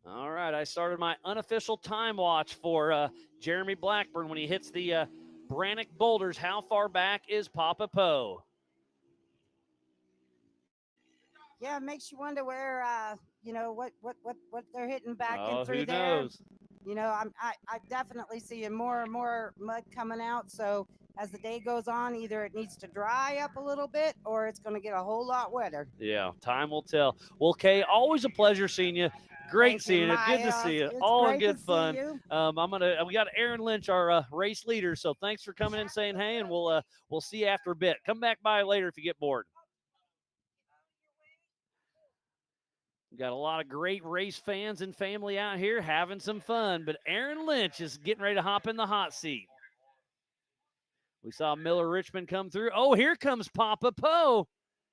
All right, I started my unofficial time watch for Jeremy Blackburn when he hits the Brannock boulders. How far back is Papa Poe? Yeah, it makes you wonder where what they're hitting back Oh, in through who there. knows? I definitely see more and more mud coming out. So as the day goes on, either it needs to dry up a little bit or it's going to get a whole lot wetter. Yeah, time will tell. Well, Kay, always a pleasure seeing you. Great Thank seeing you. Good to Miles. see you. It's All in great good to see fun. you. We got Aaron Lynch, our race leader. So thanks for coming in, saying hey, and we'll see you after a bit. Come back by later if you get bored. We got a lot of great race fans and family out here having some fun, but Aaron Lynch is getting ready to hop in the hot seat. We saw Miller Richmond come through. Oh, here comes Papa Poe.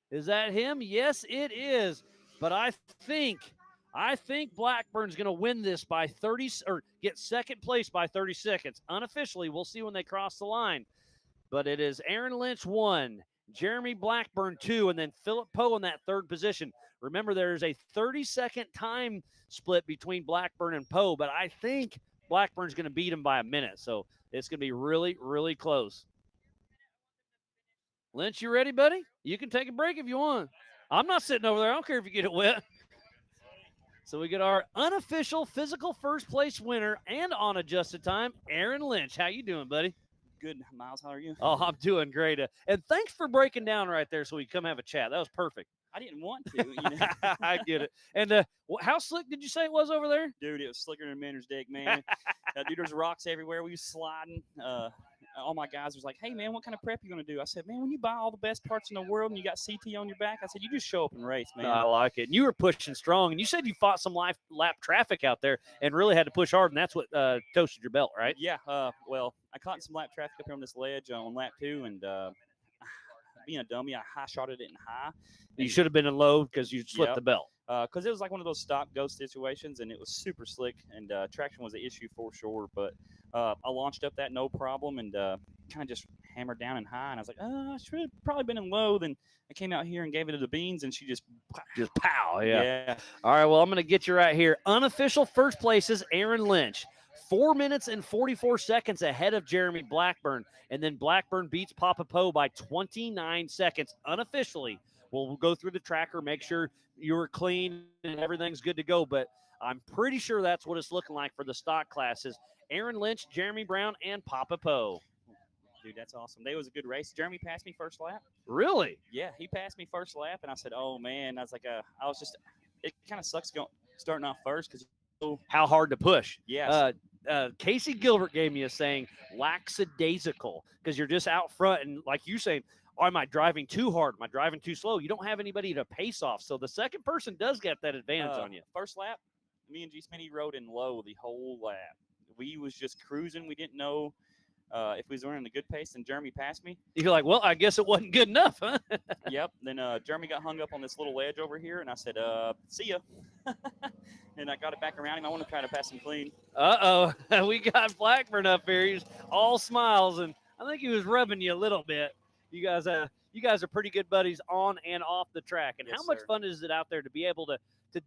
Is that him? Yes, it is. But I think Blackburn's going to win this by 30 or get second place by 30 seconds. Unofficially, we'll see when they cross the line. But it is Aaron Lynch 1, Jeremy Blackburn 2, and then Philip Poe in that third position. Remember, there's a 30-second time split between Blackburn and Poe, but I think Blackburn's going to beat him by a minute. So it's going to be really, really close. Lynch, you ready, buddy? You can take a break if you want. I'm not sitting over there. I don't care if you get it wet. So we get our unofficial physical first place winner and on adjusted time, Aaron Lynch. How you doing, buddy? Good, Miles. How are you? Oh, I'm doing great. And thanks for breaking down right there so we come have a chat. That was perfect. I didn't want to. You know? I get it. And how slick did you say it was over there? Dude, it was slicker than a Minder's Dick, man. Dude, there's rocks everywhere. We was sliding. All my guys was like, hey, man, what kind of prep you going to do? I said, man, when you buy all the best parts in the world and you got CT on your back, I said, you just show up and race, man. No, I like it. And you were pushing strong. And you said you fought some lap traffic out there and really had to push hard, and that's what toasted your belt, right? Yeah. Well, I caught some lap traffic up here on this ledge on lap 2, and being a dummy, I high-shotted it in high. You should have been in low because you slipped the belt. Because it was like one of those stop-go situations, and it was super slick, and traction was an issue for sure. But I launched up that no problem and kind of just hammered down in high. And I was like, I should have probably been in low. Then I came out here and gave it to the beans, and she just pow. Yeah. All right, well, I'm going to get you right here. Unofficial first place is Aaron Lynch. 4 minutes and 44 seconds ahead of Jeremy Blackburn. And then Blackburn beats Papa Poe by 29 seconds unofficially. We'll go through the tracker, make sure you're clean and everything's good to go. But I'm pretty sure that's what it's looking like for the stock classes. Aaron Lynch, Jeremy Brown, and Papa Poe. Dude, that's awesome. That was a good race. Jeremy passed me first lap. Really? Yeah, he passed me first lap, and I said, oh, man. I was like, it kind of sucks starting off first because how hard to push. Yes. Casey Gilbert gave me a saying, lackadaisical, because you're just out front. And like you saying, am I driving too hard? Am I driving too slow? You don't have anybody to pace off. So the second person does get that advantage on you. First lap, me and G. Smitty rode in low the whole lap. We was just cruising. We didn't know if we was running a good pace, and Jeremy passed me. You're like, well, I guess it wasn't good enough, huh? Yep. Then Jeremy got hung up on this little ledge over here, and I said, see ya. And I got it back around him. I want to try to pass him clean. Uh-oh. We got Blackburn up here. He's all smiles, and I think he was rubbing you a little bit. You guys are pretty good buddies on and off the track. And Yes, how much sir. fun is it out there to be able to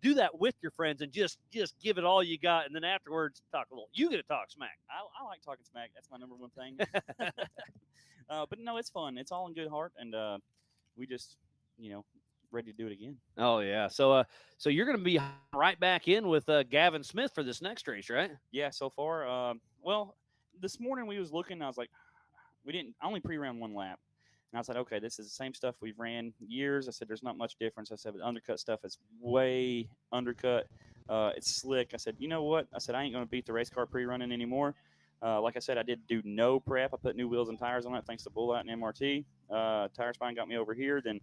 do that with your friends and just give it all you got, and then afterwards talk a little. You get to talk smack. I like talking smack. That's my number one thing. But no, it's fun. It's all in good heart, and we just, ready to do it again. Oh yeah. So you're going to be right back in with Gavin Smith for this next race, right? Yeah. So far, well, this morning we was looking. I was like, I only pre-ran one lap. And I said, okay, this is the same stuff we've ran years. I said, there's not much difference. I said, the undercut stuff is way undercut. It's slick. I said, you know what? I said, I ain't going to beat the race car pre-running anymore. Like I said, I did do no prep. I put new wheels and tires on it thanks to Bull Out and MRT. Tire Spine got me over here. Then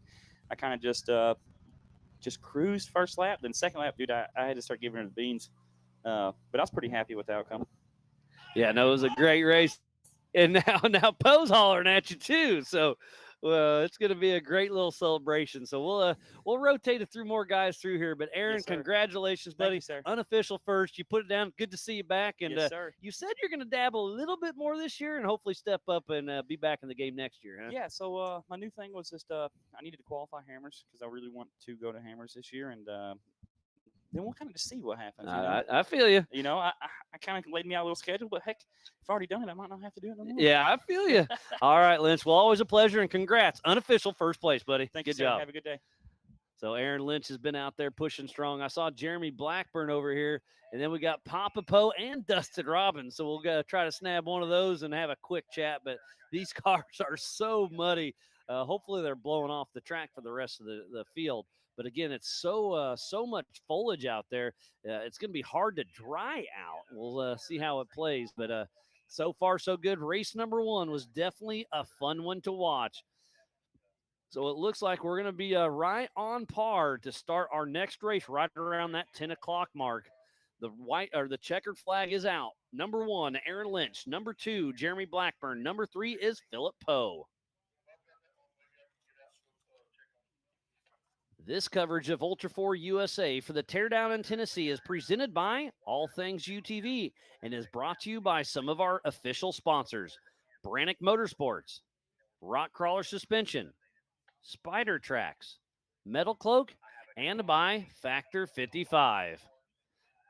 I kind of just cruised first lap. Then second lap, dude, I had to start giving her the beans. But I was pretty happy with the outcome. Yeah, no, it was a great race. And now Poe's hollering at you too. So it's going to be a great little celebration. So we'll rotate it through more guys through here. But Aaron, Yes, sir. congratulations, Thank buddy. you, sir. Unofficial first. You put it down. Good to see you back. And Yes, sir. you said you're going to dabble a little bit more this year and hopefully step up and be back in the game next year, huh? Yeah, so my new thing was just I needed to qualify hammers because I really want to go to hammers this year, and then we'll kind of just see what happens. I feel you. I kind of laid me out a little schedule, but heck, if I've already done it, I might not have to do it no more. Yeah, I feel you. All right, Lynch. Well, always a pleasure, and congrats. Unofficial first place, buddy. Thank you, Good sir. job. Have a good day. So Aaron Lynch has been out there pushing strong. I saw Jeremy Blackburn over here, and then we got Papa Poe and Dustin Robbins. So we'll go try to snab one of those and have a quick chat. But these cars are so muddy. Hopefully they're blowing off the track for the rest of the field. But again, it's so much foliage out there. It's going to be hard to dry out. We'll see how it plays. But so far, so good. Race number 1 was definitely a fun one to watch. So it looks like we're going to be right on par to start our next race right around that 10 o'clock mark. The checkered flag is out. Number 1, Aaron Lynch. Number 2, Jeremy Blackburn. Number 3 is Philip Poe. This coverage of Ultra 4 USA for the Teardown in Tennessee is presented by All Things UTV and is brought to you by some of our official sponsors: Brannick Motorsports, Rock Crawler Suspension, Spider Tracks, Metal Cloak, and by Factor 55.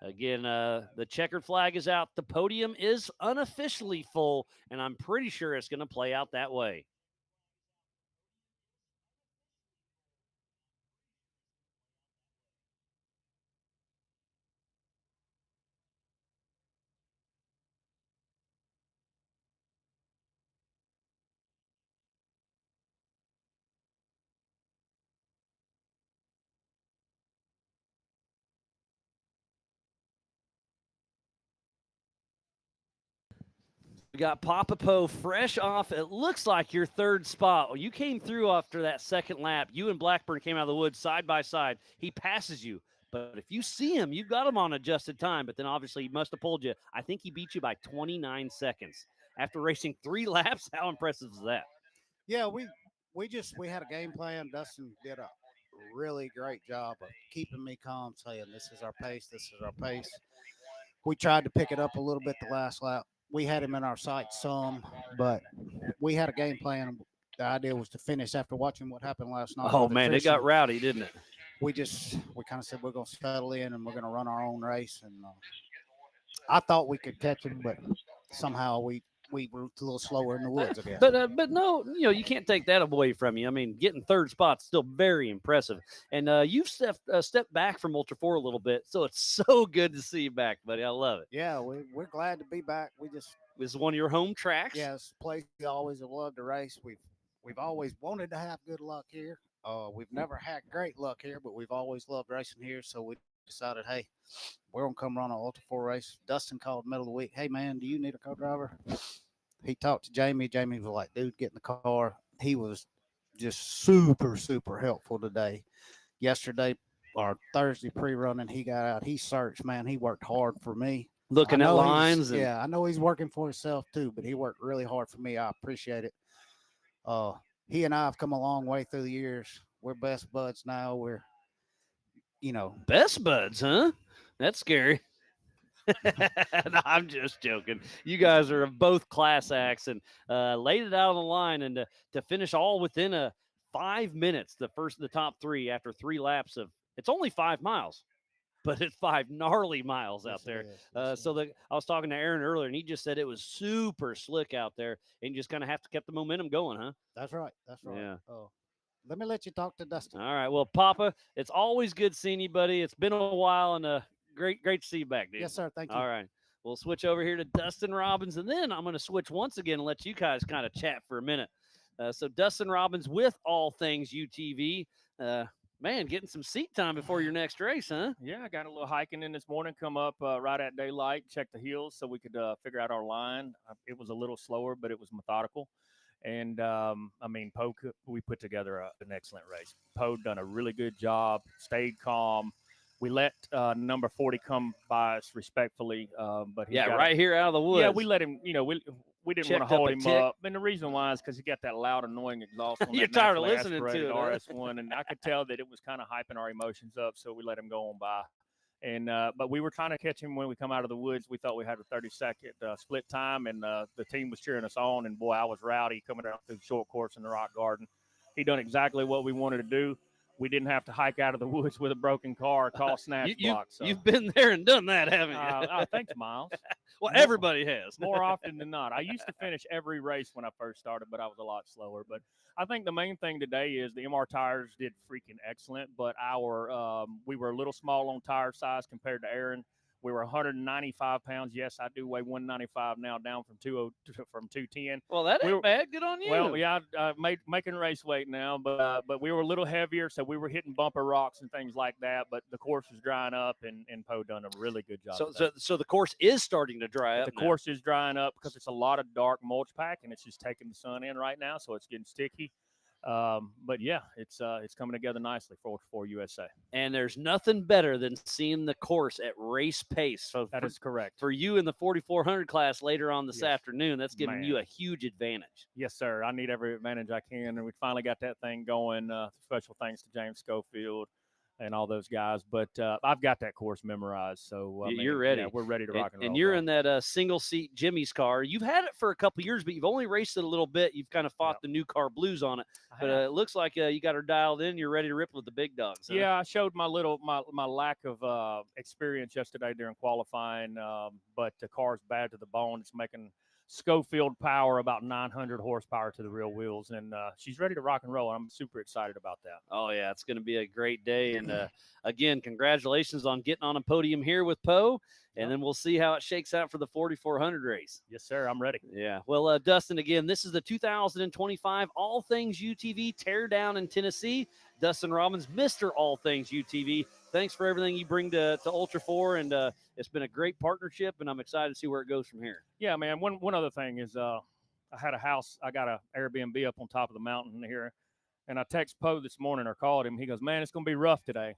Again, the checkered flag is out. The podium is unofficially full, and I'm pretty sure it's going to play out that way. We got Papa Poe fresh off. It looks like your third spot. You came through after that second lap. You and Blackburn came out of the woods side by side. He passes you. But if you see him, you've got him on adjusted time. But then obviously he must have pulled you. I think he beat you by 29 seconds. After racing 3 laps, how impressive is that? Yeah, we had a game plan. Dustin did a really great job of keeping me calm, saying this is our pace, this is our pace. We tried to pick it up a little bit the last lap. We had him in our sight some, but we had a game plan. The idea was to finish after watching what happened last night. Oh, man, it got rowdy, didn't it? We kind of said we're going to settle in and we're going to run our own race. And I thought we could catch him, but somehow we were a little slower in the woods, I guess. But no, you can't take that away from you. I mean, getting third spot's still very impressive. And you've stepped back from Ultra 4 a little bit, so it's so good to see you back, buddy. I love it. Yeah, we're glad to be back. This is one of your home tracks. Yeah, it's a place we always have loved to race. We've always wanted to have good luck here. We've never had great luck here, but we've always loved racing here. So we decided, hey, we're going to come run an Ultra 4 race. Dustin called middle of the week. Hey, man, do you need a co-driver? He talked to Jamie. Jamie was like, dude, get in the car. He was just super, super helpful today. Yesterday, or Thursday pre-running, he got out. He searched, man. He worked hard for me. Looking at lines. Yeah, I know he's working for himself too, but he worked really hard for me. I appreciate it. He and I have come a long way through the years. We're best buds now. We're, Best buds, huh? That's scary. No, I'm just joking. You guys are both class acts and laid it out on the line, and to finish all within 5 minutes, the top 3 after 3 laps of, it's only 5 miles, but it's 5 gnarly miles out there. I was talking to Aaron earlier, and he just said it was super slick out there, and you just kind of have to keep the momentum going, huh? That's right. That's right. Yeah. Let me let you talk to Dustin. All right. Well, Papa, it's always good seeing you, buddy. It's been a while, and great to see you back, dude. Yes, sir. Thank you. All right. We'll switch over here to Dustin Robbins, and then I'm going to switch once again and let you guys kind of chat for a minute. So Dustin Robbins with All Things UTV. Man, getting some seat time before your next race, huh? Yeah, I got a little hiking in this morning, come up right at daylight, check the hills so we could figure out our line. It was a little slower, but it was methodical. And, Poe, we put together an excellent race. Poe done a really good job, stayed calm. We let number 40 come by us respectfully. But right here out of the woods. Yeah, we let him, we didn't want to hold him up. And the reason why is because he got that loud, annoying exhaust on You're that tired of listening to it. RS1, and I could tell that it was kind of hyping our emotions up, so we let him go on by. And but we were trying to catch him when we come out of the woods. We thought we had a 30-second split time, and the team was cheering us on. And boy, I was rowdy coming out through the short course in the rock garden. He done exactly what we wanted to do. we didn't have to hike out of the woods with a broken car or call snatch block. So. You've been there and done that, haven't you? Thanks, Miles. Well, everybody has. More often than not. I used to finish every race when I first started, but I was a lot slower. But I think the main thing today is the MR tires did freaking excellent, but we were a little small on tire size compared to Aaron. We were 195 pounds. Yes, I do weigh 195 now, down from 210. Well, that ain't bad. Good on you. Well, yeah, making race weight now, but we were a little heavier, so we were hitting bumper rocks and things like that. But the course was drying up, and Poe done a really good job. So the course is starting to dry up. The course is drying up because it's a lot of dark mulch pack, and it's just taking the sun in right now, so it's getting sticky. But yeah, it's coming together nicely for USA. And there's nothing better than seeing the course at race pace. So that is correct. For you in the 4,400 class later on this afternoon, that's giving you a huge advantage. Yes, sir. I need every advantage I can, and we finally got that thing going. Special thanks to James Schofield and all those guys. But I've got that course memorized, so you're ready. Yeah, we're ready to rock and roll. And you're in that single seat Jimmy's car. You've had it for a couple years, but you've only raced it a little bit. You've kind of fought the new car blues on it, but it looks like you got her dialed in. You're ready to rip with the big dogs. Huh? Yeah, I showed my lack of experience yesterday during qualifying, but the car's bad to the bone. It's making Schofield power, about 900 horsepower to the rear wheels, and she's ready to rock and roll. I'm super excited about that. Oh yeah, it's going to be a great day, and again, congratulations on getting on a podium here with Poe, and then we'll see how it shakes out for the 4,400 race. Yes, sir, I'm ready. Yeah, well, Dustin, again, this is the 2025 All Things UTV Teardown in Tennessee. Dustin Robbins, Mr. All Things UTV. Thanks for everything you bring to Ultra 4, and it's been a great partnership, and I'm excited to see where it goes from here. Yeah, man. One other thing is I had a house. I got an Airbnb up on top of the mountain here, and I text Poe this morning or called him. He goes, man, it's going to be rough today.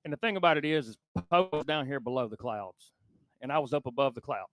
And the thing about it is Poe was down here below the clouds, and I was up above the clouds.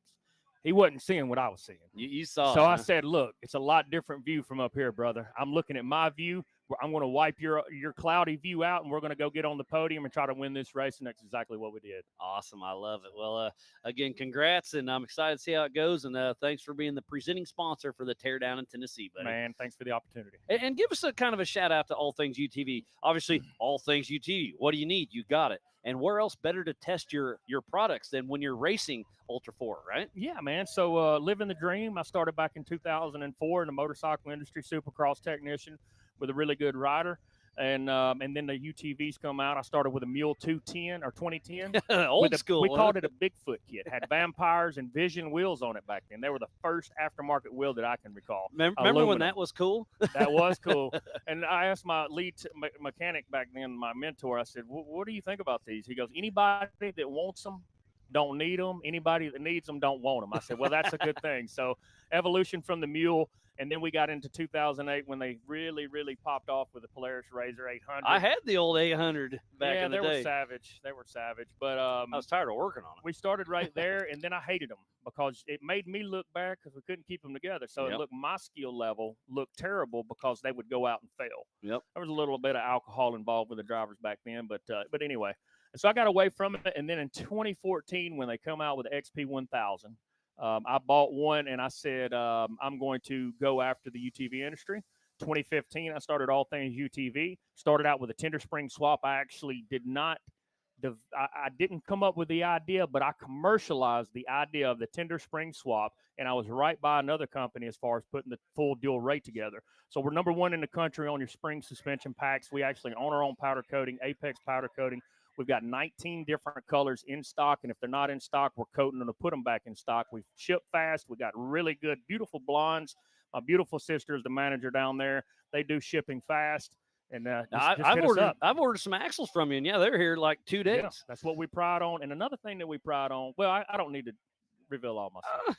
He wasn't seeing what I was seeing. You saw So it, I said, look, it's a lot different view from up here, brother. I'm looking at my view. I'm going to wipe your cloudy view out, and we're going to go get on the podium and try to win this race, and that's exactly what we did. Awesome. I love it. Well, again, congrats, and I'm excited to see how it goes, and thanks for being the presenting sponsor for the Teardown in Tennessee, buddy. Man, thanks for the opportunity. And give us a kind of a shout-out to All Things UTV. Obviously, All Things UTV. What do you need? You got it. And where else better to test your products than when you're racing Ultra 4, right? Yeah, man. So living the dream. I started back in 2004 in the motorcycle industry, supercross technician with a really good rider. And then the UTVs come out. I started with a Mule 210 or 2010. Old school. We called it a Bigfoot kit. Had vampires and Vision wheels on it back then. They were the first aftermarket wheel that I can recall. Remember when that was cool? That was cool. And I asked my lead mechanic back then, my mentor, I said, what do you think about these? He goes, anybody that wants them don't need them. Anybody that needs them don't want them. I said, well, that's a good thing. So evolution from the Mule. And then we got into 2008 when they really, really popped off with the Polaris Razor 800. I had the old 800 back in the day. Yeah, they were savage. They were savage. But I was tired of working on it. We started right there, and then I hated them because it made me look bad because we couldn't keep them together. So it looked, my skill level looked terrible because they would go out and fail. Yep. There was a little bit of alcohol involved with the drivers back then, but anyway. So I got away from it, and then in 2014 when they come out with the XP 1000, I bought one, and I said, I'm going to go after the UTV industry. 2015, I started All Things UTV. Started out with a tender spring swap. I actually did not, I didn't come up with the idea, but I commercialized the idea of the tender spring swap, and I was right by another company as far as putting the full dual rate together. So we're number one in the country on your spring suspension packs. We actually own our own powder coating, Apex powder coating. We've got 19 different colors in stock, and if they're not in stock, we're coating them to put them back in stock. We ship fast. We got really good, beautiful blondes. My beautiful sister is the manager down there. They do shipping fast. And I've ordered some axles from you, and they're here like 2 days. Yeah, that's what we pride on. And another thing that we pride on, well, I don't need to reveal all my stuff.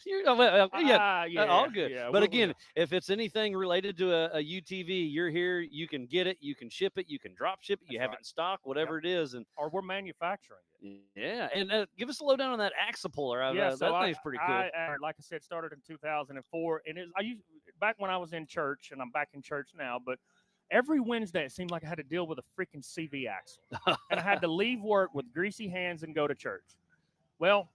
All good. Yeah, but again, if it's anything related to a UTV, you're here. You can get it. You can ship it. You can drop ship it. You have it in stock, whatever it is, or we're manufacturing it. Yeah, and give us a lowdown on that axle puller. So that thing's pretty cool. Like I said, started in 2004, and I used back when I was in church, and I'm back in church now, but. Every Wednesday, it seemed like I had to deal with a freaking CV axle, and I had to leave work with greasy hands and go to church. Well,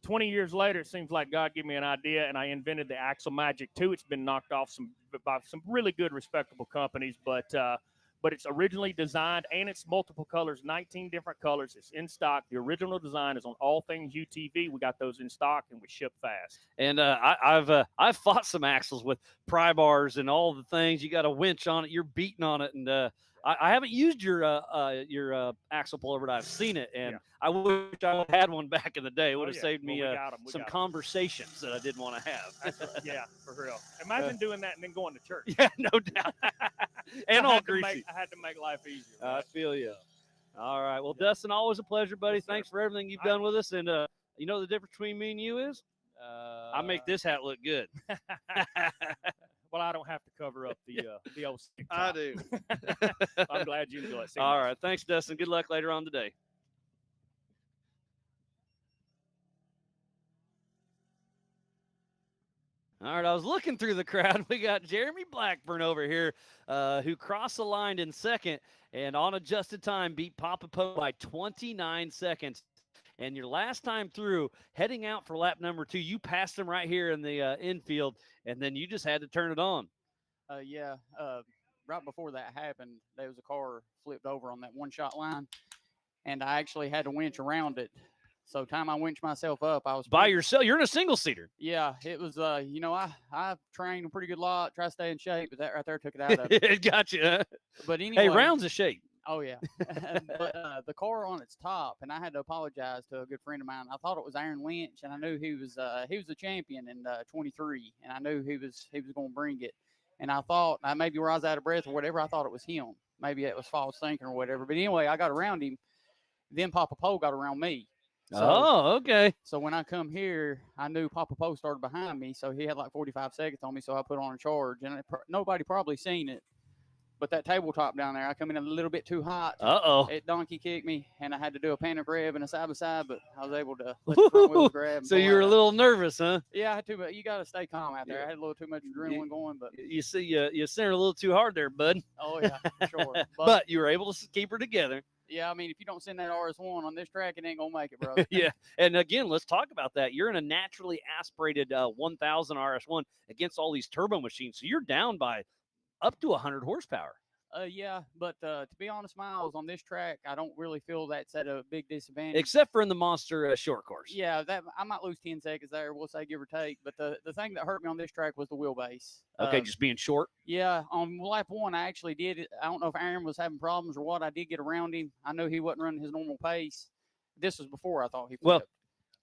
20 years later, it seems like God gave me an idea, and I invented the Axle Magic 2. It's been knocked off by some really good, respectable companies, but but it's originally designed and it's multiple colors, 19 different colors. It's in stock. The original design is on all things UTV. We got those in stock and we ship fast. And I've fought some axles with pry bars and all the things. You got a winch on it. You're beating on it, and I haven't used your axle puller, but I've seen it, and I wish I had one back in the day. It would have saved me some conversations that I didn't want to have. Yeah, for real. Imagine doing that and then going to church. Yeah, no doubt. And all greasy. I had to make life easier. I feel you. All right. Well, Dustin, always a pleasure, buddy. Thanks for everything you've done with us. And you know the difference between me and you is? I make this hat look good. Well, I don't have to cover up the old stick I top. do. I'm glad you enjoy it. All right. Thanks, Dustin. Good luck later on today. All right, I was looking through the crowd. We got Jeremy Blackburn over here who crossed the line in second and on adjusted time beat Papa Poe by 29 seconds. And your last time through, heading out for lap number 2, you passed him right here in the infield, and then you just had to turn it on. Right before that happened, there was a car flipped over on that one-shot line, and I actually had to winch around it. So time I winched myself up, I was by yourself. You're in a single-seater. Yeah, it was. I trained a pretty good lot, try to stay in shape, but that right there took it out of me. It got you. Huh? But anyway, hey, rounds of shape. Oh yeah, but the car on its top, and I had to apologize to a good friend of mine. I thought it was Aaron Lynch, and I knew he was the champion in 23, and I knew he was going to bring it. And I thought maybe where I was out of breath or whatever, I thought it was him. Maybe it was false thinking or whatever. But anyway, I got around him. Then Papa Poe got around me. So, okay. So when I come here, I knew Papa Poe started behind me, so he had like 45 seconds on me, so I put on a charge, and nobody probably seen it. But that tabletop down there, I come in a little bit too hot. Uh-oh. It donkey kicked me, and I had to do a panic rev and a side-by-side, but I was able to let the front wheels grab. So you were a little nervous, huh? Yeah, I had to, but you got to stay calm out there. I had a little too much adrenaline going, but you see, you centered a little too hard there, bud. Oh, yeah, for sure. But you were able to keep her together. Yeah, I mean, if you don't send that RS1 on this track, it ain't going to make it, brother. Yeah, and again, let's talk about that. You're in a naturally aspirated 1000 RS1 against all these turbo machines, so you're down by up to 100 horsepower. Yeah, but to be honest, Miles, on this track, I don't really feel that's at a big disadvantage. Except for in the monster short course. Yeah, that I might lose 10 seconds there, we'll say give or take. But the thing that hurt me on this track was the wheelbase. Okay, just being short? Yeah, on lap 1, I actually did it. I don't know if Aaron was having problems or what. I did get around him. I knew he wasn't running his normal pace. This was before I thought he flipped. Well,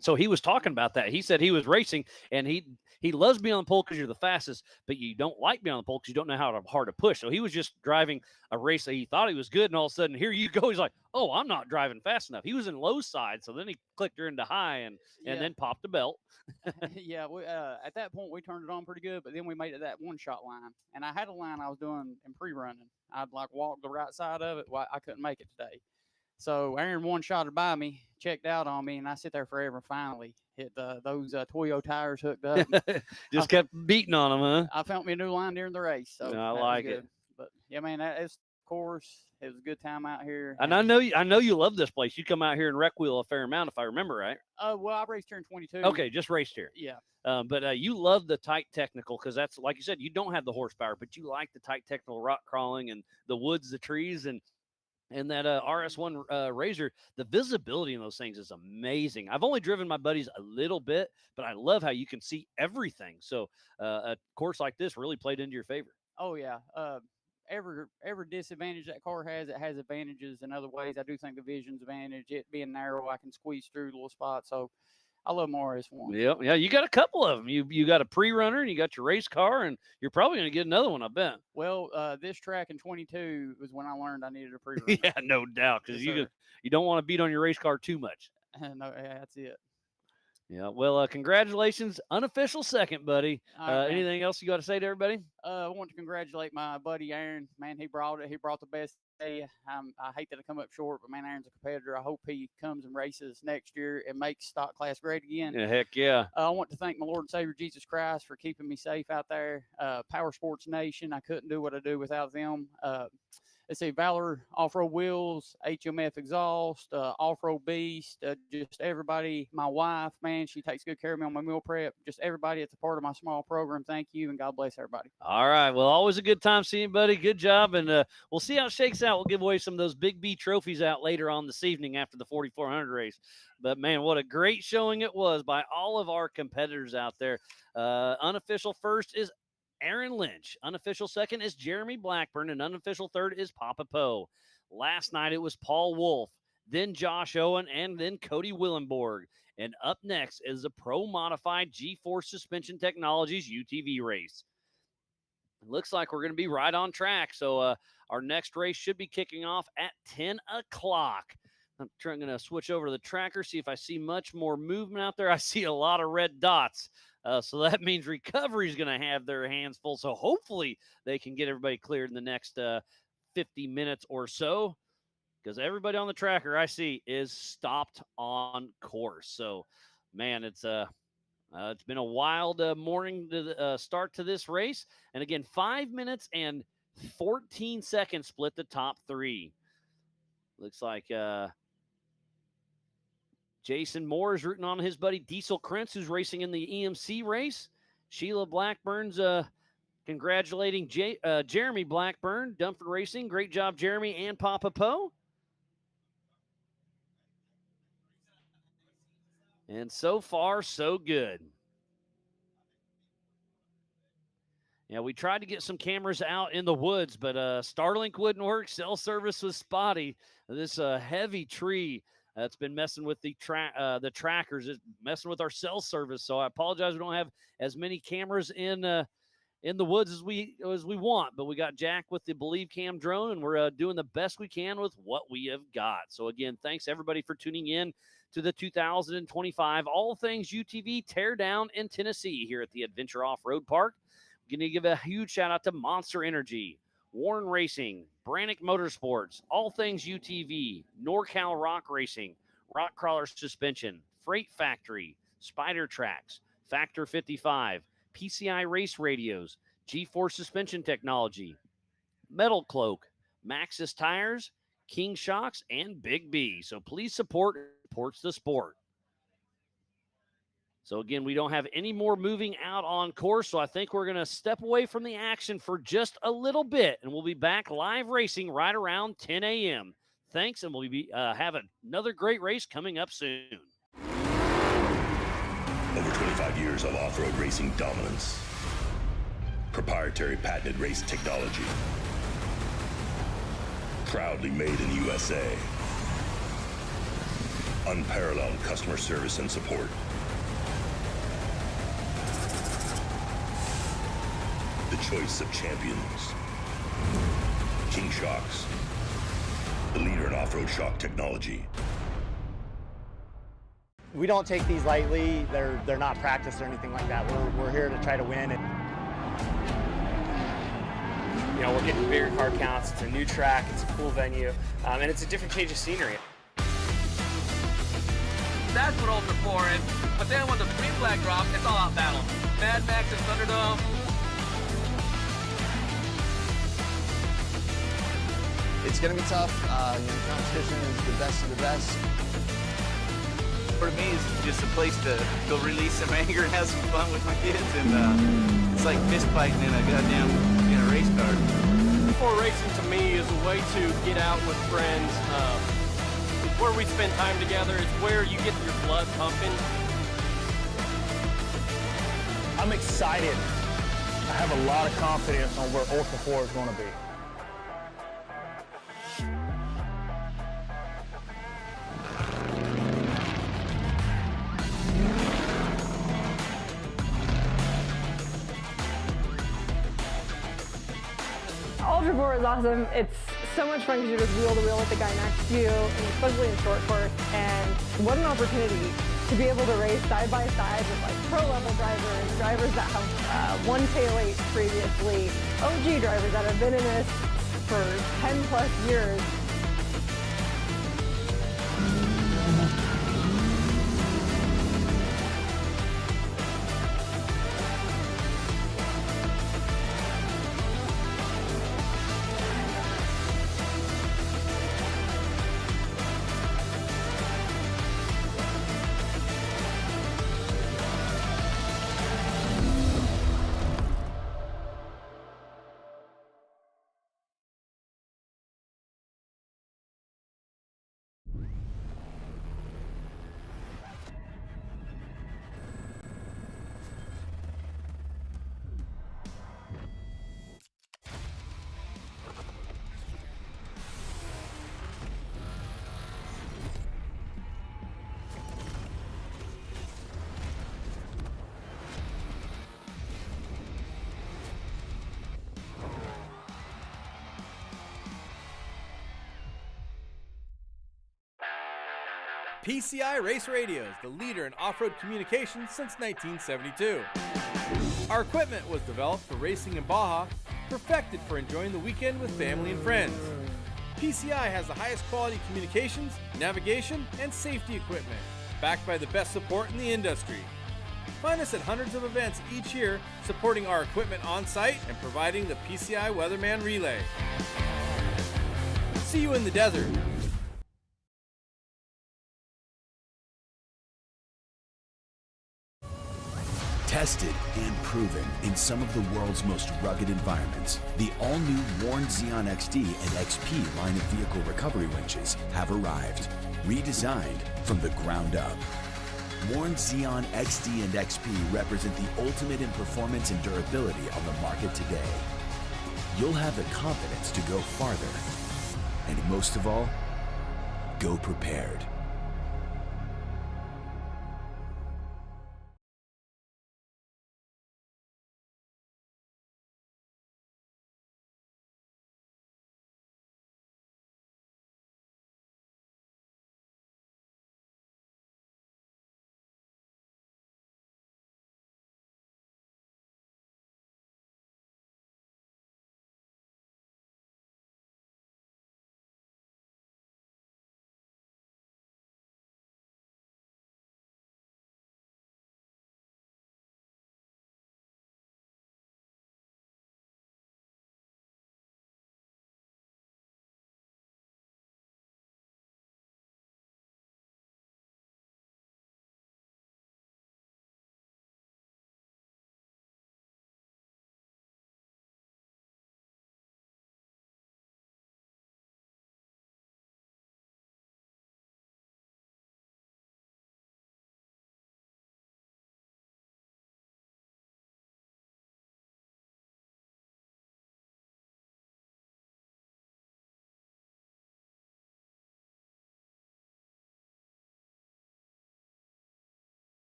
so he was talking about that. He said he was racing, and he loves being on the pole because you're the fastest, but you don't like being on the pole because you don't know how hard to push. So he was just driving a race that he thought he was good, and all of a sudden, here you go. He's like, oh, I'm not driving fast enough. He was in low side, so then he clicked her into high and then popped the belt. Yeah, at that point, we turned it on pretty good, but then we made it that one-shot line. And I had a line I was doing in pre-running. I'd like walk the right side of it. Well, I couldn't make it today. So Aaron one-shotted by me, checked out on me, and I sit there forever. Finally hit those Toyo tires hooked up. Just kept beating on them, huh? I found me a new line during the race. So I like it. But yeah, man, it's of course it was a good time out here. And I know you love this place. You come out here and wreck wheel a fair amount, if I remember right. Well, I raced here in 22. Okay, just raced here. Yeah. But you love the tight technical because that's like you said, you don't have the horsepower, but you like the tight technical rock crawling and the woods, the trees, and that RS1 Razor, the visibility in those things is amazing. I've only driven my buddies a little bit, but I love how you can see everything. So a course like this really played into your favor. Oh, yeah. Every disadvantage that car has, it has advantages in other ways. I do think the vision's advantage. It being narrow, I can squeeze through little spots. So I love my RS1. Yeah, you got a couple of them. You got a pre-runner and you got your race car, and you're probably going to get another one, I bet. Well, this track in 22 was when I learned I needed a pre-runner. Yeah, no doubt, because you don't want to beat on your race car too much. No, that's it. Yeah, well, congratulations. Unofficial second, buddy. Anything else you got to say to everybody? I want to congratulate my buddy Aaron. Man, he brought it. He brought the best day. I hate that I come up short, but man, Aaron's a competitor. I hope he comes and races next year and makes stock class great again. Yeah, heck yeah. I want to thank my Lord and Savior Jesus Christ for keeping me safe out there. Power Sports Nation, I couldn't do what I do without them. let's see, Valor Off-Road Wheels, HMF Exhaust, Off-Road Beast, just everybody, my wife, man, she takes good care of me on my meal prep, just everybody that's a part of my small program. Thank you, and God bless everybody. All right. Well, always a good time seeing you, buddy. Good job. And we'll see how it shakes out. We'll give away some of those Big B trophies out later on this evening after the 4,400 race. But, man, what a great showing it was by all of our competitors out there. Unofficial first is Aaron Lynch. Unofficial second is Jeremy Blackburn. And unofficial third is Papa Poe. Last night it was Paul Wolf, then Josh Owen, and then Cody Willenborg. And up next is the Pro Modified G-Force Suspension Technologies UTV race. It looks like we're going to be right on track. So our next race should be kicking off at 10 o'clock. I'm going to switch over to the tracker, see if I see much more movement out there. I see a lot of red dots. So that means recovery is going to have their hands full. So hopefully they can get everybody cleared in the next 50 minutes or so, because everybody on the tracker I see is stopped on course. So, man, it's been a wild morning to start to this race. And again, 5 minutes and 14 seconds split the top three. Looks like Jason Moore is rooting on his buddy Diesel Krentz, who's racing in the EMC race. Sheila Blackburn's congratulating Jeremy Blackburn, Dumford Racing. Great job, Jeremy and Papa Poe. And so far, so good. Yeah, we tried to get some cameras out in the woods, but Starlink wouldn't work. Cell service was spotty. This heavy tree that's been messing with the trackers, is messing with our cell service. So I apologize. We don't have as many cameras in the woods as we want, but we got Jack with the Believe Cam drone, and we're doing the best we can with what we have got. So again, thanks everybody for tuning in to the 2025 All Things UTV Teardown in Tennessee here at the Adventure Off-Road Park. Going to give a huge shout out to Monster Energy, Warren Racing, Brannick Motorsports, All Things UTV, NorCal Rock Racing, Rock Crawler Suspension, Freight Factory, Spider Tracks, Factor 55, PCI Race Radios, G-Force Suspension Technology, Metal Cloak, Maxxis Tires, King Shocks, and Big B. So please supports the sport. So again, we don't have any more moving out on course, so I think we're going to step away from the action for just a little bit, and we'll be back live racing right around 10 a.m. Thanks, and we'll be have another great race coming up soon. Over 25 years of off-road racing dominance. Proprietary patented race technology. Proudly made in the USA. Unparalleled customer service and support. The choice of champions. King Shocks, the leader in off-road shock technology. We don't take these lightly. They're not practiced or anything like that. We're here to try to win. And you know, we're getting bigger car counts. It's a new track. It's a cool venue, and it's a different change of scenery. That's what Ultra 4 is. But then when the green flag drops, it's all out battle. Mad Max and Thunderdome. It's going to be tough. Competition is the best of the best. For me, it's just a place to go release some anger and have some fun with my kids, and it's like fist fighting in a goddamn race car. Before racing to me is a way to get out with friends. It's where we spend time together. It's where you get your blood pumping. I'm excited. I have a lot of confidence on where Ultra 4 is going to be. Ultra 4 is awesome. It's so much fun because you're just wheel to wheel with the guy next to you, and especially in short course. And what an opportunity to be able to race side by side with like pro level drivers that have won tail 8 previously, OG drivers that have been in this for 10 plus years. PCI Race Radios, the leader in off-road communications since 1972. Our equipment was developed for racing in Baja, perfected for enjoying the weekend with family and friends. PCI has the highest quality communications, navigation, and safety equipment, backed by the best support in the industry. Find us at hundreds of events each year, supporting our equipment on site and providing the PCI Weatherman Relay. See you in the desert. Tested and proven in some of the world's most rugged environments, the all-new Warn Xeon XD and XP line of vehicle recovery winches have arrived, redesigned from the ground up. Warn Xeon XD and XP represent the ultimate in performance and durability on the market today. You'll have the confidence to go farther, and most of all, go prepared.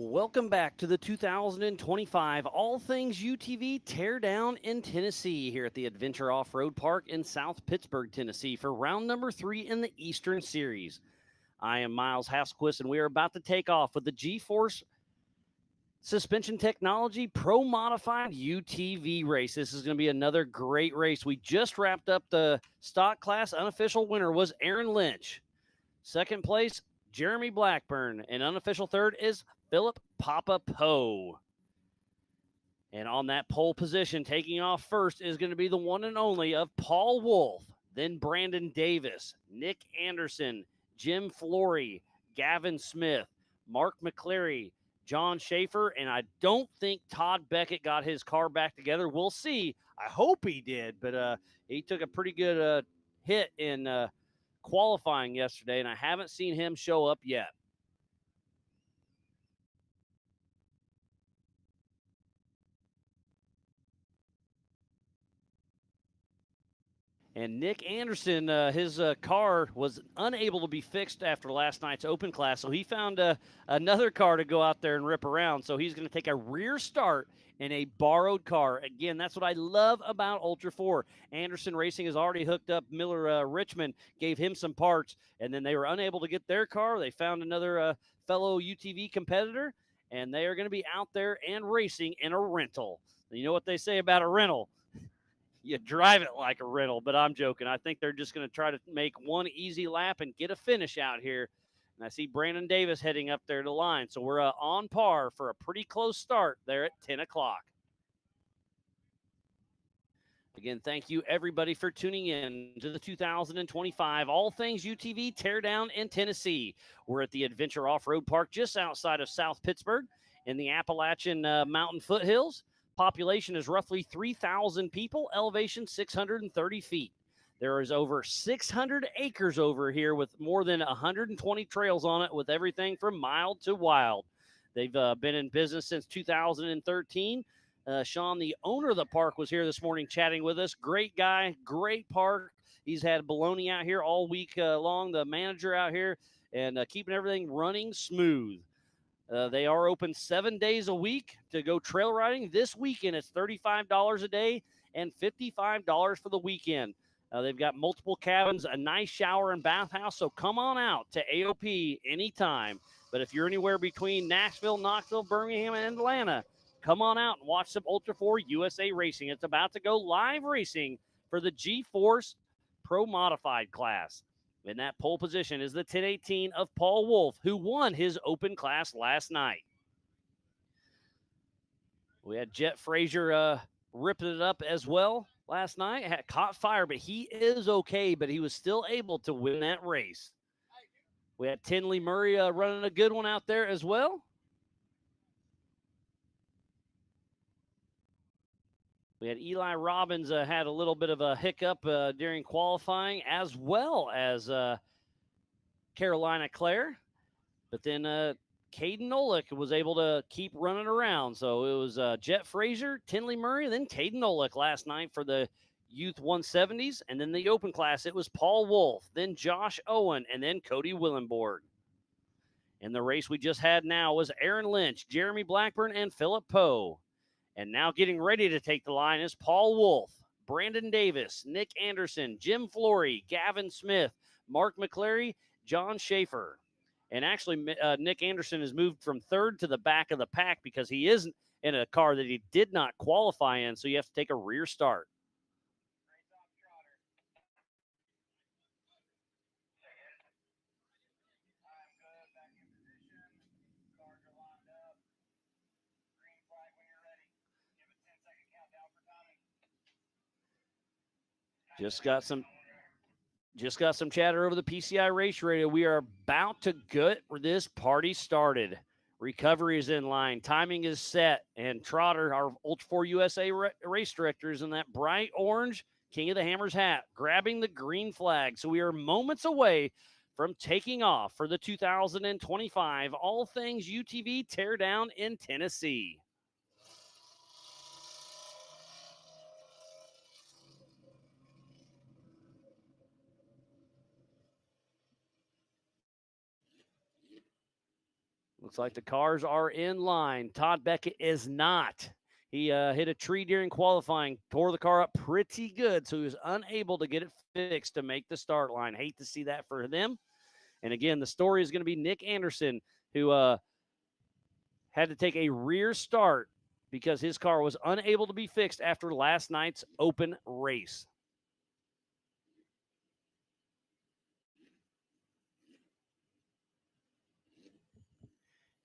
Welcome back to the 2025 All Things UTV Teardown in Tennessee here at the Adventure Off-Road Park in South Pittsburgh, Tennessee for round number 3 in the Eastern Series. I am Miles Hasquist, and we are about to take off with the G-Force Suspension Technology Pro Modified UTV race. This is going to be another great race. We just wrapped up the stock class. Unofficial winner was Aaron Lynch. Second place, Jeremy Blackburn, and unofficial third is Philip Papa Poe. And on that pole position, taking off first is going to be the one and only of Paul Wolf, then Brandon Davis, Nick Anderson, Jim Flory, Gavin Smith, Mark McCleary, John Schaefer, and I don't think Todd Beckett got his car back together. We'll see. I hope he did, but he took a pretty good hit in qualifying yesterday, and I haven't seen him show up yet. And Nick Anderson, his car was unable to be fixed after last night's open class, so he found another car to go out there and rip around. So he's going to take a rear start in a borrowed car. Again, that's what I love about Ultra 4. Anderson Racing has already hooked up Miller Richmond, gave him some parts, and then they were unable to get their car. They found another fellow UTV competitor, and they are going to be out there and racing in a rental. You know what they say about a rental? You drive it like a rental, but I'm joking. I think they're just going to try to make one easy lap and get a finish out here. And I see Brandon Davis heading up there to the line. So we're on par for a pretty close start there at 10 o'clock. Again, thank you, everybody, for tuning in to the 2025 All Things UTV Teardown in Tennessee. We're at the Adventure Off-Road Park just outside of South Pittsburgh in the Appalachian Mountain foothills. Population is roughly 3,000 people, elevation 630 feet. There is over 600 acres over here with more than 120 trails on it with everything from mild to wild. They've been in business since 2013. Sean, the owner of the park, was here this morning chatting with us. Great guy, great park. He's had baloney out here all week long, the manager out here, and keeping everything running smooth. They are open 7 days a week to go trail riding. This weekend, it's $35 a day and $55 for the weekend. They've got multiple cabins, a nice shower and bathhouse, so come on out to AOP anytime. But if you're anywhere between Nashville, Knoxville, Birmingham, and Atlanta, come on out and watch some Ultra 4 USA racing. It's about to go live racing for the G-Force Pro Modified class. In that pole position is the 1018 of Paul Wolf, who won his open class last night. We had Jet Frazier ripping it up as well last night. Had caught fire, but he is okay, but he was still able to win that race. We had Tinley Murray running a good one out there as well. We had Eli Robbins had a little bit of a hiccup during qualifying, as well as Carolina Clare. But then Caden Nolick was able to keep running around. So it was Jet Frazier, Tinley Murray, and then Caden Nolick last night for the Youth 170s. And then the open class, it was Paul Wolf, then Josh Owen, and then Cody Willenborg. And the race we just had now was Aaron Lynch, Jeremy Blackburn, and Philip Poe. And now getting ready to take the line is Paul Wolf, Brandon Davis, Nick Anderson, Jim Flory, Gavin Smith, Mark McCleary, John Schaefer. And actually, Nick Anderson has moved from third to the back of the pack because he isn't in a car that he did not qualify in, so you have to take a rear start. Just got some chatter over the PCI race radio. We are about to get this party started. Recovery is in line. Timing is set. And Trotter, our Ultra 4 USA race director, is in that bright orange King of the Hammers hat, grabbing the green flag. So we are moments away from taking off for the 2025 All Things UTV Teardown in Tennessee. Looks like the cars are in line. Todd Beckett is not. He hit a tree during qualifying, tore the car up pretty good, so he was unable to get it fixed to make the start line. Hate to see that for them. And again, the story is going to be Nick Anderson, who had to take a rear start because his car was unable to be fixed after last night's open race.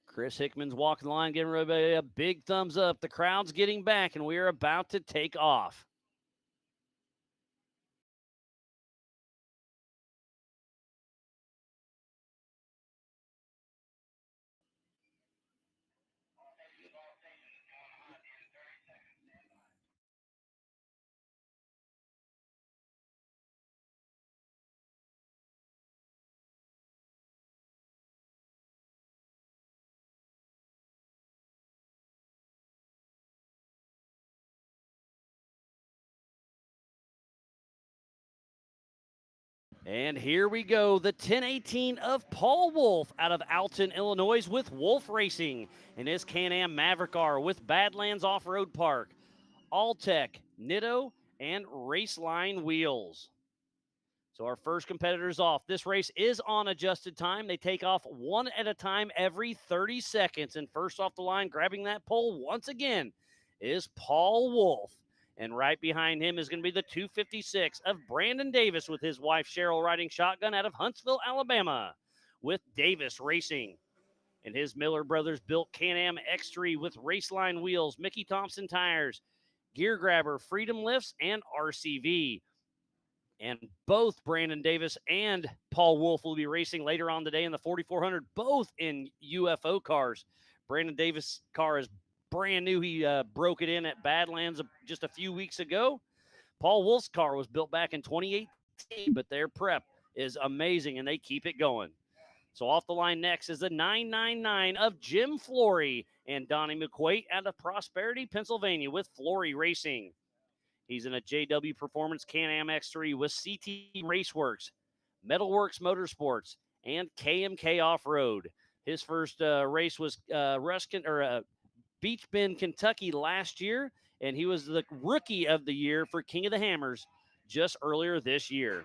Chris Hickman's walking the line, giving everybody a big thumbs up. The crowd's getting back, and we are about to take off. And here we go, the 1018 of Paul Wolf out of Alton, Illinois with Wolf Racing and his Can-Am Maverick R with Badlands Off-Road Park, Alltech, Nitto, and Raceline Wheels. So our first competitor's off. This race is on adjusted time. They take off one at a time every 30 seconds. And first off the line, grabbing that pole once again, is Paul Wolf. And right behind him is going to be the 256 of Brandon Davis with his wife Cheryl riding shotgun out of Huntsville, Alabama with Davis Racing. And his Miller Brothers built Can-Am X3 with Raceline Wheels, Mickey Thompson tires, Gear Grabber, Freedom Lifts, and RCV. And both Brandon Davis and Paul Wolf will be racing later on today in the 4400, both in UFO cars. Brandon Davis' car is brand new. He broke it in at Badlands just a few weeks ago. Paul Wolf's car was built back in 2018, but their prep is amazing, and they keep it going. So off the line next is the 999 of Jim Flory and Donnie McQuaid out of Prosperity, Pennsylvania with Flory Racing. He's in a JW Performance Can-Am X3 with CT Raceworks, Metalworks Motorsports, and KMK Off-Road. His first race was Beach Bend, Kentucky last year, and he was the Rookie of the Year for King of the Hammers just earlier this year.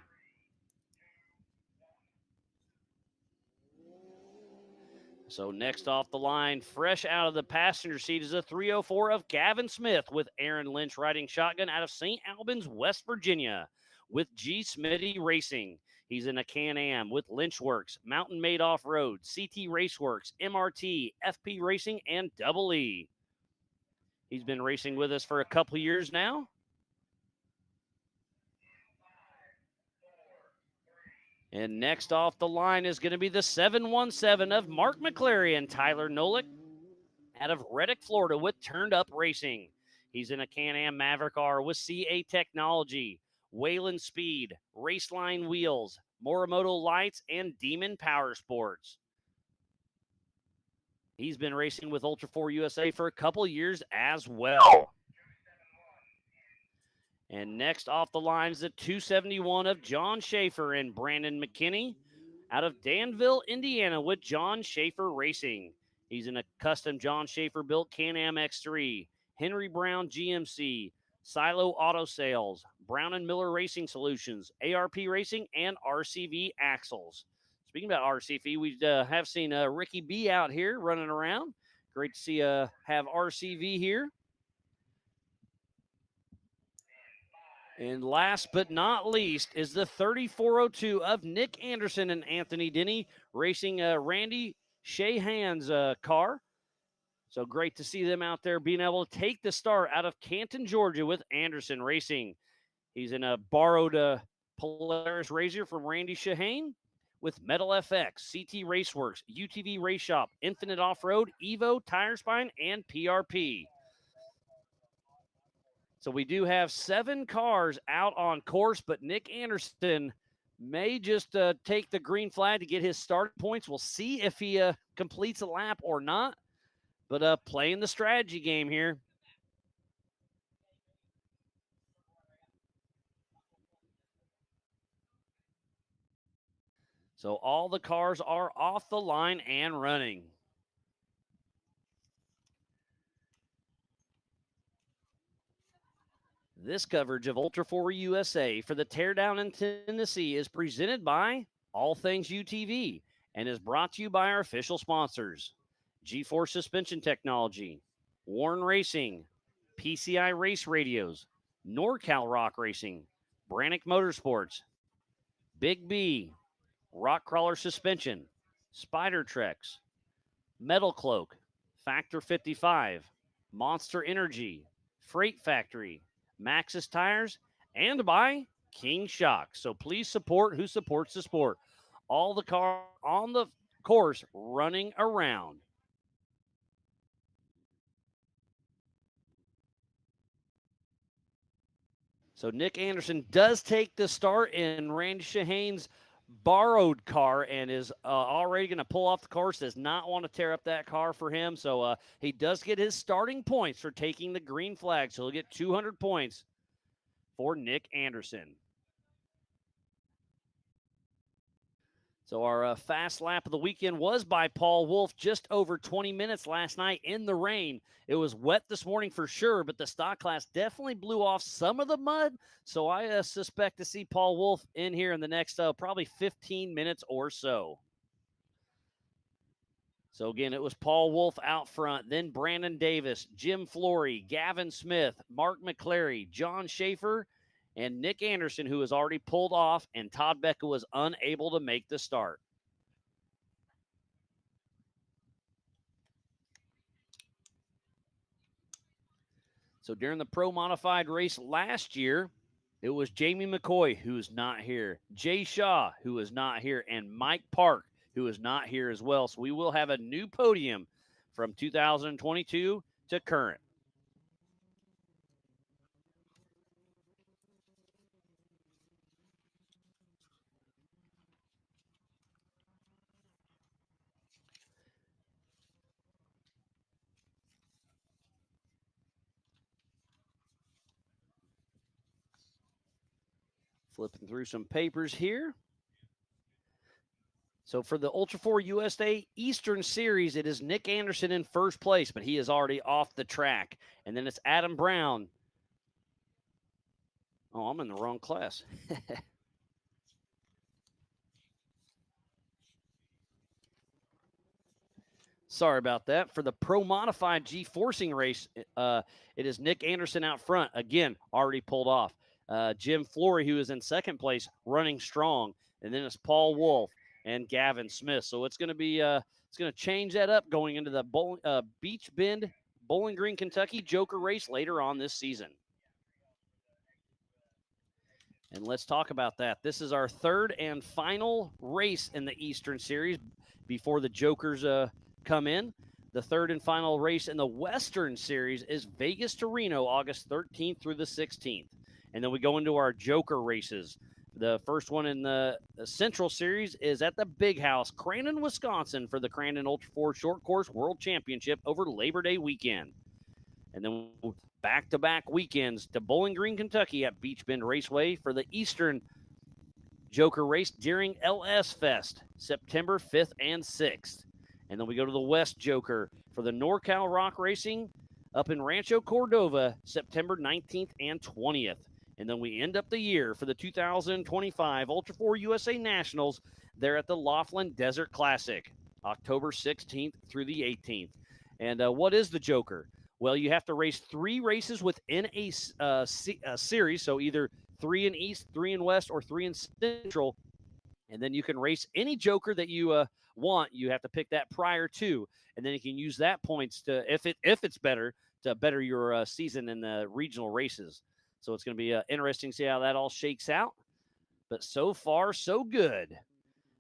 So next off the line, fresh out of the passenger seat, is a 304 of Gavin Smith with Aaron Lynch riding shotgun out of St. Albans, West Virginia with G. Smitty Racing. He's in a Can-Am with Lynchworks, Mountain Made Off-Road, CT Raceworks, MRT, FP Racing, and Double E. He's been racing with us for a couple of years now. And next off the line is going to be the 717 of Mark McClary and Tyler Nolick out of Reddick, Florida with Turned Up Racing. He's in a Can-Am Maverick R with CA Technology, Wayland Speed, Raceline Wheels, Morimoto Lights, and Demon Power Sports. He's been racing with Ultra 4 USA for a couple years as well. And next off the line is the 271 of John Schaefer and Brandon McKinney out of Danville, Indiana with John Schaefer Racing. He's in a custom John Schaefer built Can-Am X3, Henry Brown GMC, Silo Auto Sales, Brown and Miller Racing Solutions, ARP Racing, and RCV Axles. Speaking about RCV, we have seen Ricky B out here running around. Great to see have RCV here. And last but not least is the 3402 of Nick Anderson and Anthony Denny racing Randy Shahan's car. So great to see them out there being able to take the start out of Canton, Georgia with Anderson Racing. He's in a borrowed Polaris Razor from Randy Shahane with Metal FX, CT Raceworks, UTV Race Shop, Infinite Off-Road, Evo, Tire Spine, and PRP. So we do have 7 cars out on course, but Nick Anderson may just take the green flag to get his start points. We'll see if he completes a lap or not, but playing the strategy game here. So all the cars are off the line and running. This coverage of Ultra 4 USA for the Teardown in Tennessee is presented by All Things UTV and is brought to you by our official sponsors, G-Force Suspension Technology, Warren Racing, PCI Race Radios, NorCal Rock Racing, Brannick Motorsports, Big B, Rock Crawler Suspension, Spider Trex, Metal Cloak, Factor 55, Monster Energy, Freight Factory, Maxxis Tires, and by King Shock. So please support who supports the sport. All the cars on the course running around. So Nick Anderson does take the start in Randy Shahane's borrowed car and is already going to pull off the course. Does not want to tear up that car for him. So he does get his starting points for taking the green flag. So he'll get 200 points for Nick Anderson. So our fast lap of the weekend was by Paul Wolf, just over 20 minutes last night in the rain. It was wet this morning for sure, but the stock class definitely blew off some of the mud. So I suspect to see Paul Wolf in here in the next probably 15 minutes or so. So again, it was Paul Wolf out front, then Brandon Davis, Jim Flory, Gavin Smith, Mark McClary, John Schaefer, and Nick Anderson, who was already pulled off, and Todd Becca was unable to make the start. So during the Pro Modified race last year, it was Jamie McCoy, who is not here, Jay Shaw, who is not here, and Mike Park, who is not here as well. So we will have a new podium from 2022 to current. Flipping through some papers here. So for the Ultra 4 USA Eastern Series, it is Nick Anderson in first place, but he is already off the track. And then it's Adam Brown. Oh, I'm in the wrong class. Sorry about that. For the Pro Modified G-Forcing race, it is Nick Anderson out front. Again, already pulled off. Jim Flory, who is in second place, running strong. And then it's Paul Wolf and Gavin Smith. So it's going to be it's going to change that up going into the Beach Bend, Bowling Green, Kentucky Joker race later on this season. And let's talk about that. This is our third and final race in the Eastern Series before the Jokers come in. The third and final race in the Western Series is Vegas to Reno, August 13th through the 16th. And then we go into our Joker races. The first one in the Central Series is at the Big House, Crandon, Wisconsin, for the Crandon Ultra 4 Short Course World Championship over Labor Day weekend. And then back-to-back weekends to Bowling Green, Kentucky at Beach Bend Raceway for the Eastern Joker race during LS Fest, September 5th and 6th. And then we go to the West Joker for the NorCal Rock Racing up in Rancho Cordova, September 19th and 20th. And then we end up the year for the 2025 Ultra 4 USA Nationals there at the Laughlin Desert Classic, October 16th through the 18th. And what is the Joker? Well, you have to race 3 races within a series, so either 3 in East, 3 in West, or 3 in Central. And then you can race any Joker that you want. You have to pick that prior to, and then you can use that points to, if it's better, to better your season in the regional races. So it's going to be interesting to see how that all shakes out. But so far, so good.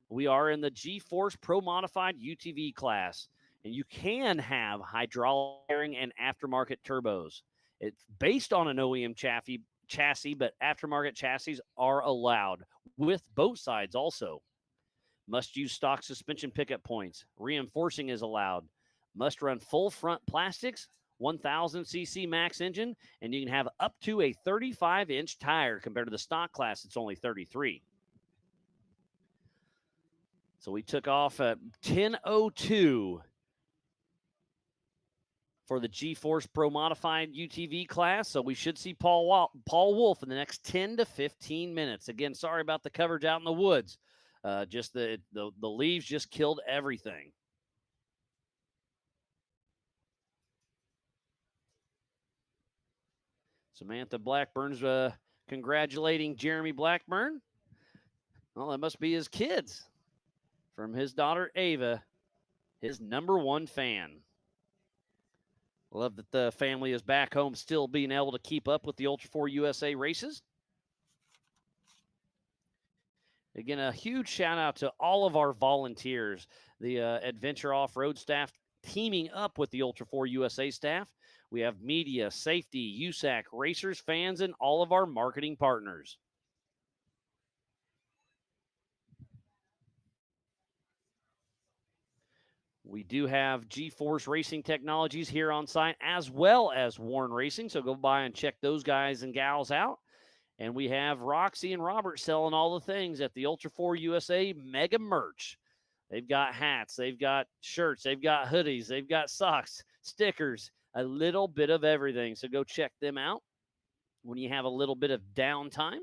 We are in the G-Force Pro Modified UTV class, and you can have hydraulic bearing and aftermarket turbos. It's based on an OEM chassis, but aftermarket chassis are allowed with both sides also. Must use stock suspension pickup points. Reinforcing is allowed. Must run full front plastics, 1,000cc max engine, and you can have up to a 35-inch tire compared to the stock class. It's only 33. So we took off at 10:02 for the G-Force Pro Modified UTV class. So we should see Paul Wolf in the next 10 to 15 minutes. Again, sorry about the coverage out in the woods. Just the leaves just killed everything. Samantha Blackburn's congratulating Jeremy Blackburn. Well, that must be his kids from his daughter Ava, his #1 fan. Love that the family is back home still being able to keep up with the Ultra 4 USA races. Again, a huge shout out to all of our volunteers, the Adventure Off-Road staff teaming up with the Ultra 4 USA staff. We have media, safety, USAC, racers, fans, and all of our marketing partners. We do have G-Force Racing Technologies here on site, as well as Warren Racing, so go by and check those guys and gals out. And we have Roxy and Robert selling all the things at the Ultra 4 USA Mega Merch. They've got hats, they've got shirts, they've got hoodies, they've got socks, stickers, a little bit of everything. So go check them out when you have a little bit of downtime.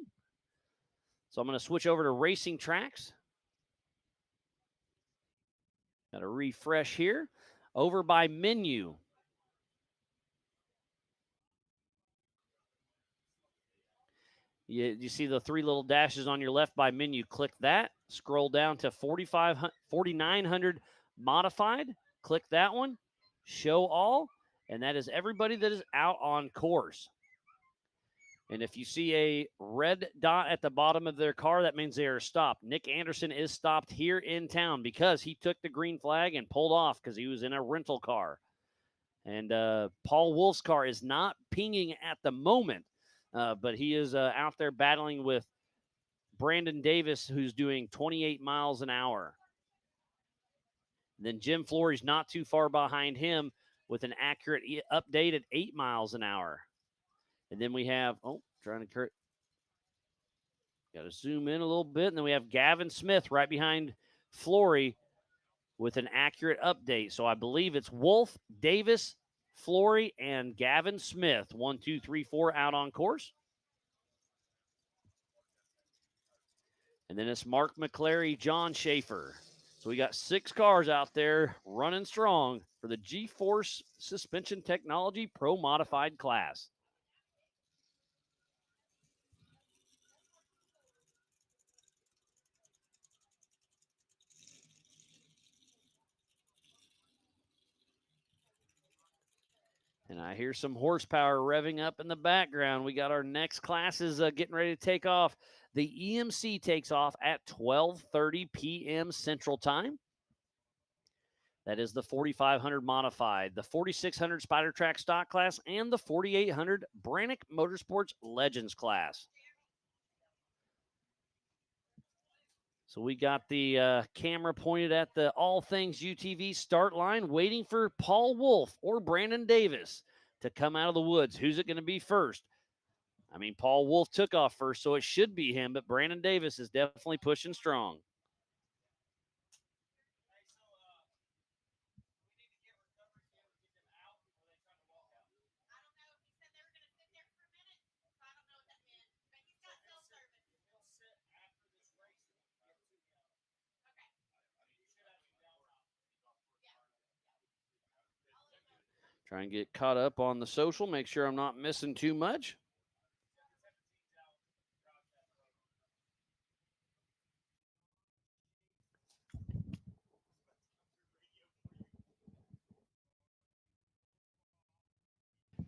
So I'm going to switch over to racing tracks. Got to refresh here. Over by menu. You see the 3 little dashes on your left by menu. Click that. Scroll down to 4,900 modified. Click that one. Show all. And that is everybody that is out on course. And if you see a red dot at the bottom of their car, that means they are stopped. Nick Anderson is stopped here in town because he took the green flag and pulled off because he was in a rental car. And Paul Wolf's car is not pinging at the moment, but he is out there battling with Brandon Davis, who's doing 28 miles an hour. And then Jim Flory's not too far behind him with an accurate update at 8 miles an hour. And then we have, got to zoom in a little bit. And then we have Gavin Smith right behind Flory with an accurate update. So I believe it's Wolf, Davis, Flory, and Gavin Smith. 1, 2, 3, 4 out on course. And then it's Mark McClary, John Schaefer. So we got 6 cars out there running strong for the G-Force Suspension Technology Pro Modified class. And I hear some horsepower revving up in the background. We got our next classes getting ready to take off. The EMC takes off at 12:30 p.m. Central Time. That is the 4,500 modified, the 4,600 Spider Track stock class, and the 4,800 Brannick Motorsports Legends class. So we got the camera pointed at the All Things UTV start line, waiting for Paul Wolf or Brandon Davis to come out of the woods. Who's it going to be first? I mean, Paul Wolf took off first, so it should be him, but Brandon Davis is definitely pushing strong. Try and get caught up on the social, make sure I'm not missing too much.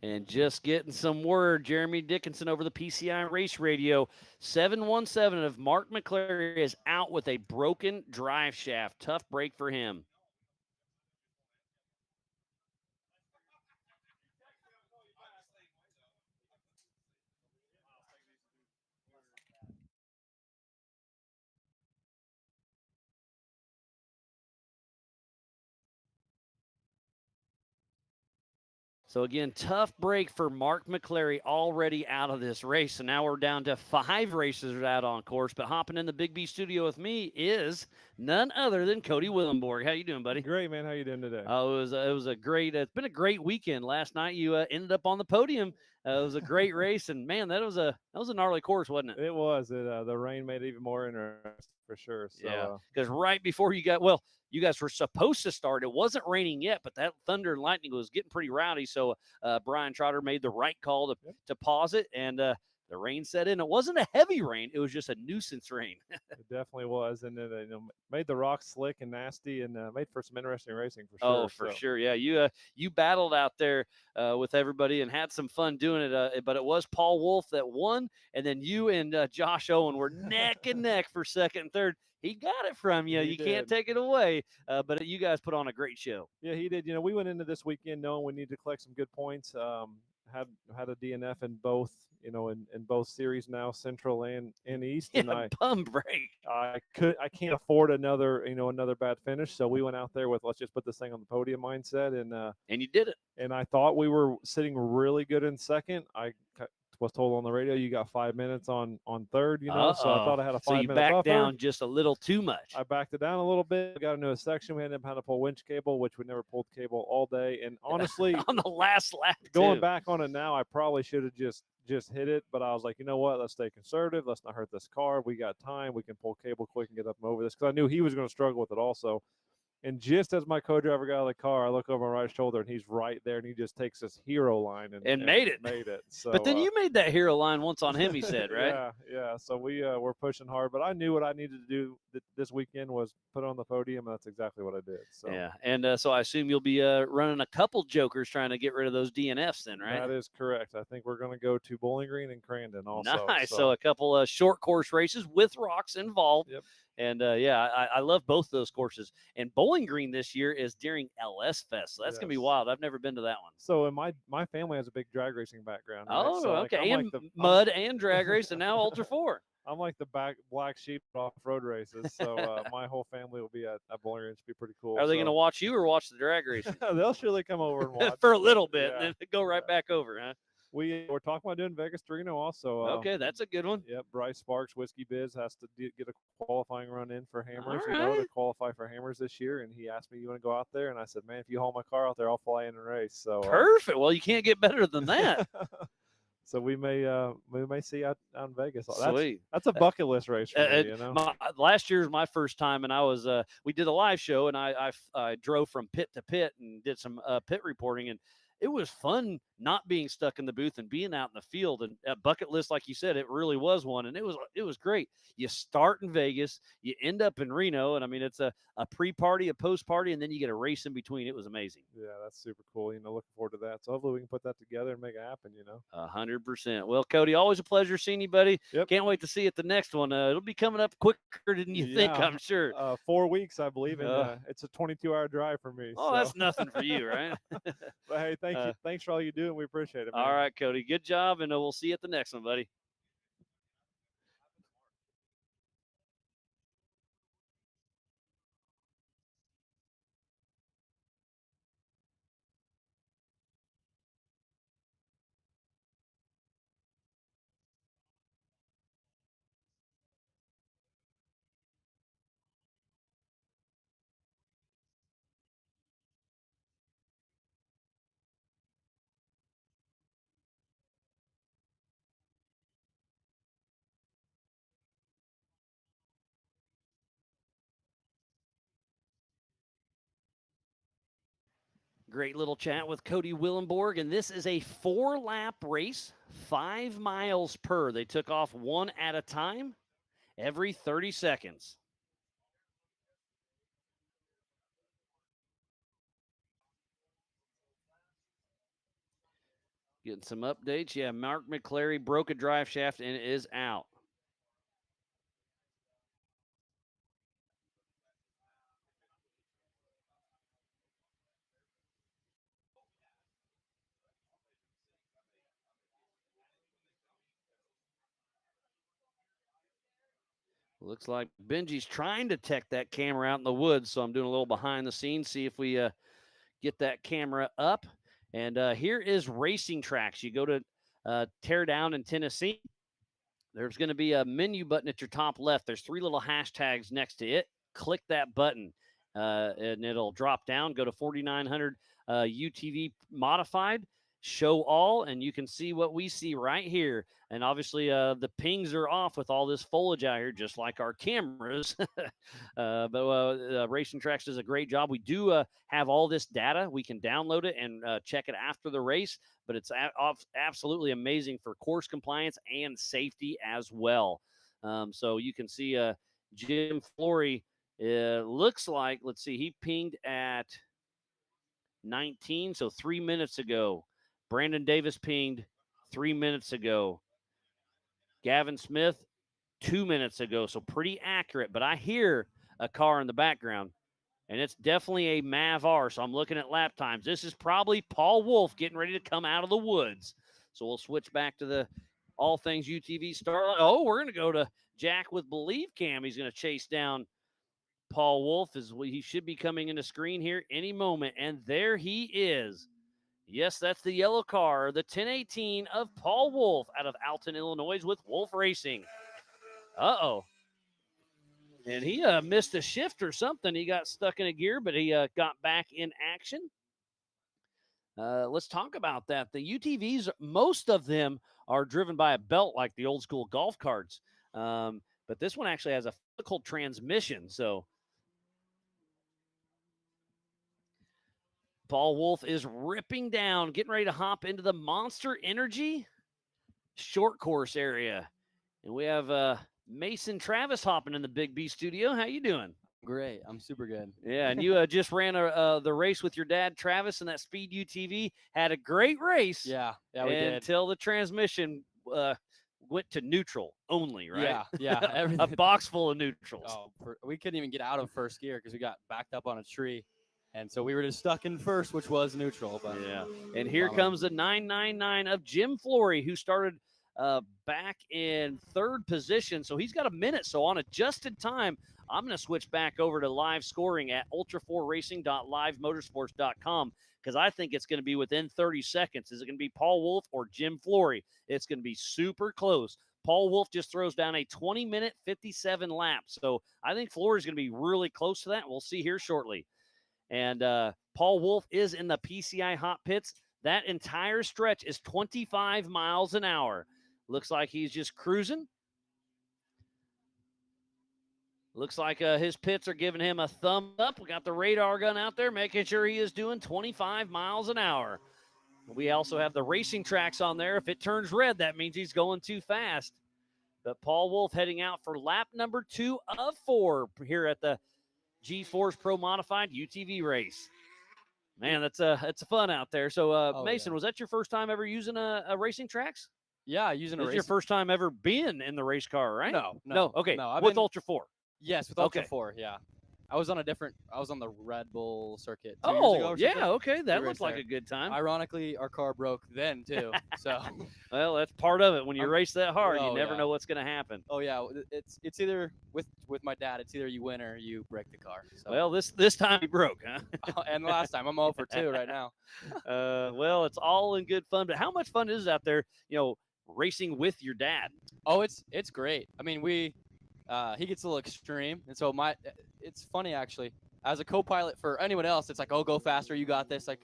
And just getting some word, Jeremy Dickinson over the PCI Race Radio. 717 of Mark McClary is out with a broken drive shaft. Tough break for him. So again, tough break for Mark McClary, already out of this race. So now we're down to 5 racers out on course. But hopping in the Big B studio with me is none other than Cody Willenborg. How you doing, buddy? Great, man. How you doing today? Oh, it was a great. It's been a great weekend. Last night you ended up on the podium. It was a great race, and man, that was a gnarly course, wasn't it? It was. The rain made it even more interesting for sure. So, yeah, because right before you guys were supposed to start. It wasn't raining yet, but that thunder and lightning was getting pretty rowdy. So Brian Trotter made the right call to pause it, and the rain set in. It wasn't a heavy rain; it was just a nuisance rain. It definitely was, and it made the rocks slick and nasty, and made for some interesting racing for sure. Oh, for sure, yeah. You battled out there with everybody and had some fun doing it. But it was Paul Wolf that won, and then you and Josh Owen were neck and neck for second and third. He got it from you. You can't take it away. But you guys put on a great show. Yeah, he did. We went into this weekend knowing we needed to collect some good points. Had a DNF in both, in both series now, Central and East. Yeah, and bum break. I can't afford another bad finish. So we went out there with, let's just put this thing on the podium mindset, and you did it. And I thought we were sitting really good in second. I was told on the radio you got 5 minutes on third, so I thought I had a 5 minute So you backed buffer. down just a little too much. I backed it down a little bit. Got into a section. We ended up having to pull winch cable, which we never pulled cable all day. And honestly, on the last lap, going back on it now, I probably should have just hit it. But I was like, you know what? Let's stay conservative. Let's not hurt this car. We got time. We can pull cable quick and get up and over this, because I knew he was going to struggle with it also. And just as my co-driver got out of the car, I look over my right shoulder, and he's right there, and he just takes this hero line and made it. Made it. So, but then you made that hero line once on him, he said, right? Yeah. So we were pushing hard, but I knew what I needed to do this weekend was put on the podium, and that's exactly what I did. So yeah, and so I assume you'll be running a couple jokers trying to get rid of those DNFs then, right? That is correct. I think we're going to go to Bowling Green and Crandon also. Nice. So a couple of short course races with rocks involved. Yep. And I love both those courses. And Bowling Green this year is during LS Fest, so that's gonna be wild. I've never been to that one. So, and my family has a big drag racing background. Right? Oh, so, okay. And mud and drag race, and now Ultra 4. I'm like the black sheep off road races. So my whole family will be at Bowling Green. It should be pretty cool. Are they gonna watch you or watch the drag race? They'll surely come over and watch for a little bit, and then go right back over, huh? We're talking about doing Vegas to Reno also. Okay, that's a good one. Yep, Bryce Sparks, Whiskey Biz, has to get a qualifying run in for Hammers, right. to qualify for Hammers this year. And he asked me, you want to go out there? And I said, man, if you haul my car out there, I'll fly in and race. So perfect. Well, you can't get better than that. So we may see out in Vegas. Sweet. That's a bucket list race for me, last year was my first time, and I was we did a live show, and I drove from pit to pit and did some pit reporting, and it was fun not being stuck in the booth and being out in the field. And a bucket list, like you said, it really was one. And it was great. You start in Vegas, you end up in Reno. And I mean, it's a pre-party, a post-party, and then you get a race in between. It was amazing. Yeah, that's super cool. Looking forward to that. So hopefully we can put that together and make it happen, 100%. Well, Cody, always a pleasure seeing you, buddy. Yep. Can't wait to see you at the next one. It'll be coming up quicker than you think, I'm sure. 4 weeks, I believe. And it's a 22-hour drive for me. Oh, so. That's nothing for you, right? But hey, thank you. Thanks for all you do, and we appreciate it, man. All right, Cody. Good job, and we'll see you at the next one, buddy. Great little chat with Cody Willenborg, and this is a 4-lap race, 5 miles per. They took off one at a time every 30 seconds. Getting some updates. Yeah, Mark McClary broke a drive shaft and is out. Looks like Benji's trying to tech that camera out in the woods, so I'm doing a little behind the scenes, see if we get that camera up. And here is Racing Tracks. You go to Teardown in Tennessee. There's going to be a menu button at your top left. There's 3 little hashtags next to it. Click that button, and it'll drop down. Go to 4900 UTV modified. Show all, and you can see what we see right here. And obviously, the pings are off with all this foliage out here, just like our cameras. But Racing Tracks does a great job. We do have all this data. We can download it and check it after the race, but it's absolutely amazing for course compliance and safety as well. So you can see Jim Flory, looks like, let's see, he pinged at 19, so 3 minutes ago. Brandon Davis pinged 3 minutes ago. Gavin Smith 2 minutes ago, so pretty accurate. But I hear a car in the background, and it's definitely a Mav R, so I'm looking at lap times. This is probably Paul Wolf getting ready to come out of the woods. So we'll switch back to the All Things UTV Starlight. Oh, we're going to go to Jack with Believe Cam. He's going to chase down Paul Wolf. He should be coming into screen here any moment, and there he is. Yes, that's the yellow car, the 1018 of Paul Wolf out of Alton, Illinois with Wolf Racing. Uh-oh. And he missed a shift or something. He got stuck in a gear, but he got back in action. Let's talk about that. The UTVs, most of them are driven by a belt like the old school golf carts. But this one actually has a physical transmission, so Paul Wolf is ripping down, getting ready to hop into the Monster Energy short course area. And we have Mason Travis hopping in the Big B studio. How you doing? Great. I'm super good. Yeah, and you just ran the race with your dad, Travis, in that Speed UTV. Had a great race. Yeah, we did. Until the transmission went to neutral only, right? Yeah. A box full of neutrals. Oh, we couldn't even get out of first gear because we got backed up on a tree. And so we were just stuck in first, which was neutral. But yeah. And here comes the 999 of Jim Flory, who started back in third position. So he's got a minute. So on adjusted time, I'm going to switch back over to live scoring at ultra4racing.livemotorsports.com because I think it's going to be within 30 seconds. Is it going to be Paul Wolf or Jim Flory? It's going to be super close. Paul Wolf just throws down a 20-minute 57 laps. So I think Flory is going to be really close to that. We'll see here shortly. And Paul Wolf is in the PCI hot pits. That entire stretch is 25 miles an hour. Looks like he's just cruising. Looks like his pits are giving him a thumb up. We got the radar gun out there making sure he is doing 25 miles an hour. We also have the Racing Tracks on there. If it turns red, that means he's going too fast. But Paul Wolf heading out for lap number 2 of 4 here at the G-Force Pro Modified UTV race. Man, it's fun out there. So, Mason, was that your first time ever using a Racing Tracks? Yeah, using a This is your first time ever being in the race car, right? No. Okay, No, with Ultra 4. Yes, with Ultra 4, yeah. I was on the Red Bull circuit 2 years ago Oh, or yeah, something. okay. That We looks raced like there. a good time. Ironically, our car broke then, too. So, Well, that's part of it. When you race that hard, you Oh, never yeah. know what's going to happen. oh, yeah. It's either, with my dad, it's either you win or you break the car. So. Well, this time he broke, huh? And the last time, I'm 0 for 2 right now. Well, it's all in good fun. But how much fun is it out there, racing with your dad? Oh, it's great. I mean, he gets a little extreme, and so it's funny actually. As a co-pilot for anyone else, it's like, oh, go faster, you got this, like,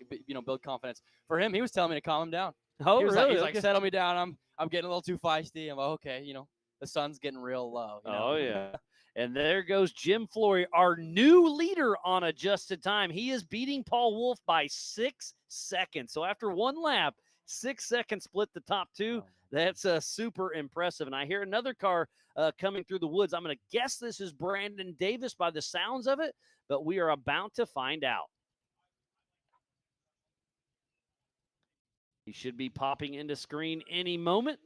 build confidence. For him, he was telling me to calm him down. Oh, he was really? He's Okay. like, settle me down. I'm getting a little too feisty. I'm like, okay, the sun's getting real low. Oh, yeah. And there goes Jim Flory, our new leader on adjusted time. He is beating Paul Wolf by 6 seconds. So after one lap, 6 seconds split the top two. That's super impressive. And I hear another car coming through the woods. I'm going to guess this is Brandon Davis by the sounds of it, but we are about to find out. He should be popping into screen any moment.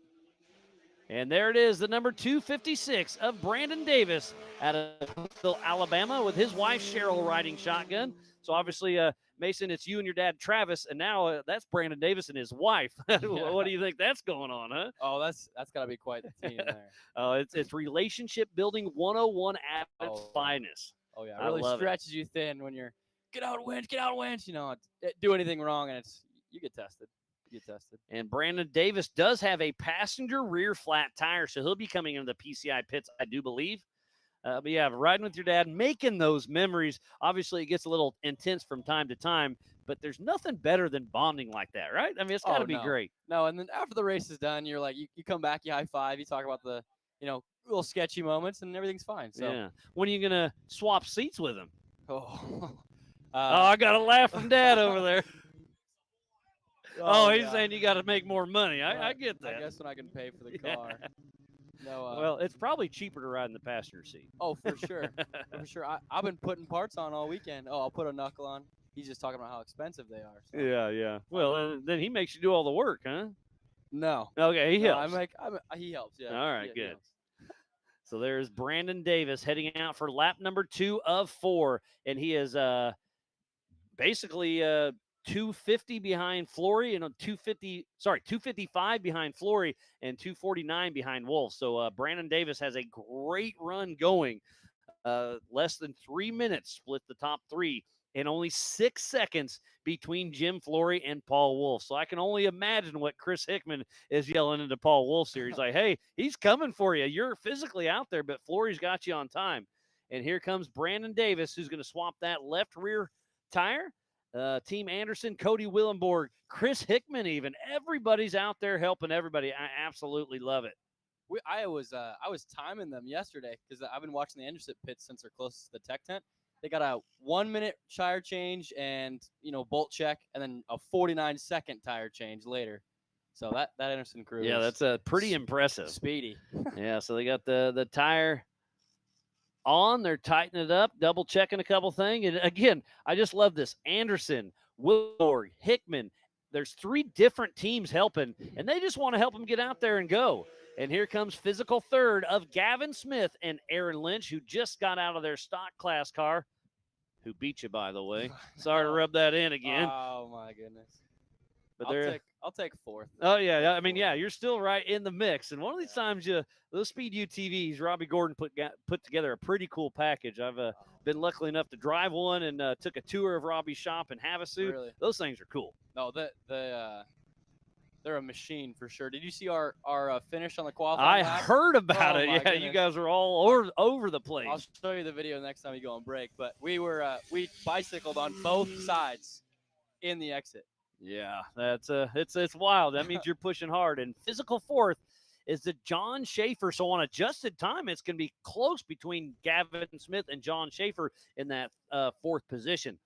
And there it is, the number 256 of Brandon Davis out of Huntsville, Alabama, with his wife Cheryl riding shotgun. So obviously, Mason, it's you and your dad Travis, and now that's Brandon Davis and his wife. What do you think that's going on, huh? Oh, that's got to be quite the team there. It's relationship building 101 at its finest. Oh yeah, I it really love stretches you thin when you're get out winch, do anything wrong, and you get tested. You get tested. And Brandon Davis does have a passenger rear flat tire, so he'll be coming into the PCI pits, I do believe. But yeah, riding with your dad, making those memories. Obviously, it gets a little intense from time to time, but there's nothing better than bonding like that, right? I mean, it's got to be no. great. No, and then after the race is done, you're like, you come back, you high five, you talk about the, little sketchy moments, and everything's fine. So Yeah. When are you going to swap seats with him? Oh, I got a laugh from Dad over there. He's yeah. saying you got to make more money. I get that. I guess when I can pay for the car. No. Well, it's probably cheaper to ride in the passenger seat. Oh, for sure. For sure. I've been putting parts on all weekend. Oh, I'll put a knuckle on. He's just talking about how expensive they are. So. Yeah. Well, then he makes you do all the work, huh? No. Okay, he helps. He helps, yeah. All right, He good. helps. So there's Brandon Davis heading out for lap number 2 of 4, and he is basically 250 behind Flory and 255 behind Flory and 249 behind Wolf. So Brandon Davis has a great run going. Less than 3 minutes split the top 3, and only 6 seconds between Jim Flory and Paul Wolf. So I can only imagine what Chris Hickman is yelling into Paul Wolf's ear. He's like, hey, he's coming for you. You're physically out there, but Flory's got you on time. And here comes Brandon Davis, who's going to swap that left rear tire. Team Anderson, Cody Willenborg, Chris Hickman even. Everybody's out there helping everybody. I absolutely love it. I was timing them yesterday because I've been watching the Anderson pits since they're closest to the tech tent. They got a 1 minute tire change and bolt check, and then a 49-second tire change later. So that Anderson crew. Yeah, that's pretty impressive. Speedy. Yeah, so they got the tire on. They're tightening it up, double checking a couple things. And again, I just love this. Anderson, Wilborg, Hickman. There's 3 different teams helping, and they just want to help them get out there and go. And here comes physical third of Gavin Smith and Aaron Lynch, who just got out of their stock class car, who beat you, by the way. Sorry to rub that in again. Oh, my goodness. But I'll take 4th. Oh, yeah. I mean, yeah, you're still right in the mix. And one of these times, those Speed UTVs, Robbie Gordon put together a pretty cool package. I've been lucky enough to drive one and took a tour of Robbie's shop in Havasu. Really? Those things are cool. No, they're a machine for sure. Did you see our finish on the qualifying lap? I heard about it. Yeah, goodness. You guys are all over the place. I'll show you the video next time you go on break. But we bicycled on both sides in the exit. Yeah, that's it's wild. That means you're pushing hard. And physical fourth is the John Schaefer. So on adjusted time, it's going to be close between Gavin Smith and John Schaefer in that 4th position.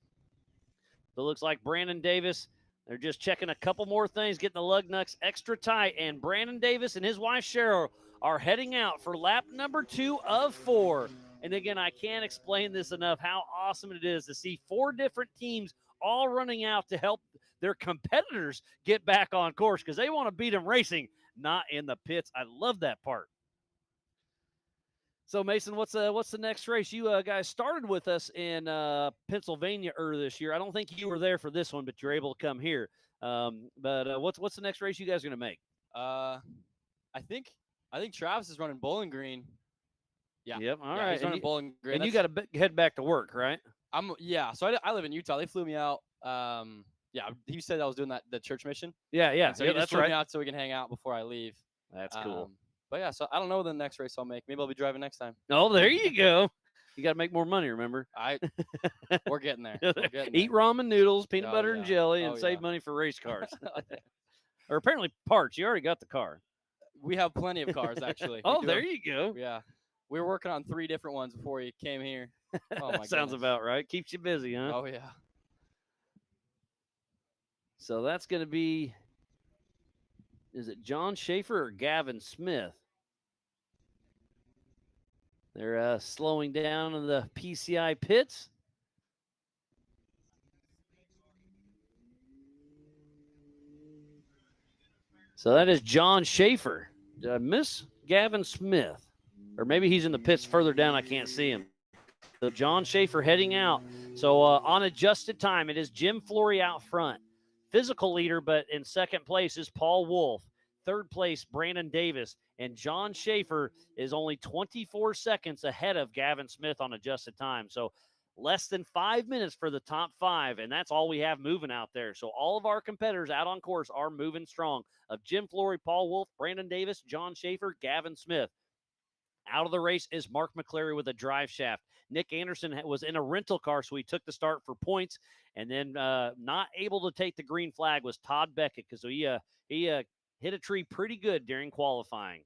So it looks like Brandon Davis, they're just checking a couple more things, getting the lug nuts extra tight. And Brandon Davis and his wife Cheryl are heading out for lap number 2 of 4. And again, I can't explain this enough how awesome it is to see 4 different teams all running out to help their competitors get back on course because they want to beat them racing, not in the pits. I love that part. So, Mason, what's the next race? You guys started with us in Pennsylvania earlier this year. I don't think you were there for this one, but you're able to come here. But what's the next race you guys are going to make? I think Travis is running Bowling Green. Yeah. Yep. All yeah, right. He's running Bowling Green. And you got to head back to work, right? So I live in Utah. They flew me out. Yeah, he said I was doing the church mission. Yeah. And so he just flew me out so we can hang out before I leave. That's cool. But yeah, so I don't know the next race I'll make. Maybe I'll be driving next time. Oh, there you go. You got to make more money, remember? We're getting there. Eat ramen noodles, peanut butter and jelly, and save money for race cars. Or apparently parts. You already got the car. We have plenty of cars, actually. There you go. Yeah. We were working on 3 different ones before you came here. Oh, my Sounds about right. Keeps you busy, huh? Oh, yeah. So that's going to be, is it John Schaefer or Gavin Smith? They're slowing down in the PCI pits. So that is John Schaefer. Did I miss Gavin Smith? Or maybe he's in the pits further down. I can't see him. So John Schaefer heading out. So on adjusted time, it is Jim Flory out front. Physical leader, but in second place is Paul Wolf. Third place, Brandon Davis. And John Schaefer is only 24 seconds ahead of Gavin Smith on adjusted time. So Less than 5 minutes for the top 5, and that's all we have moving out there. So all of our competitors out on course are moving strong. Of Jim Flory, Paul Wolf, Brandon Davis, John Schaefer, Gavin Smith. Out of the race is Mark McClary with a drive shaft. Nick Anderson was in a rental car, so he took the start for points. And then not able to take the green flag was Todd Beckett because he hit a tree pretty good during qualifying.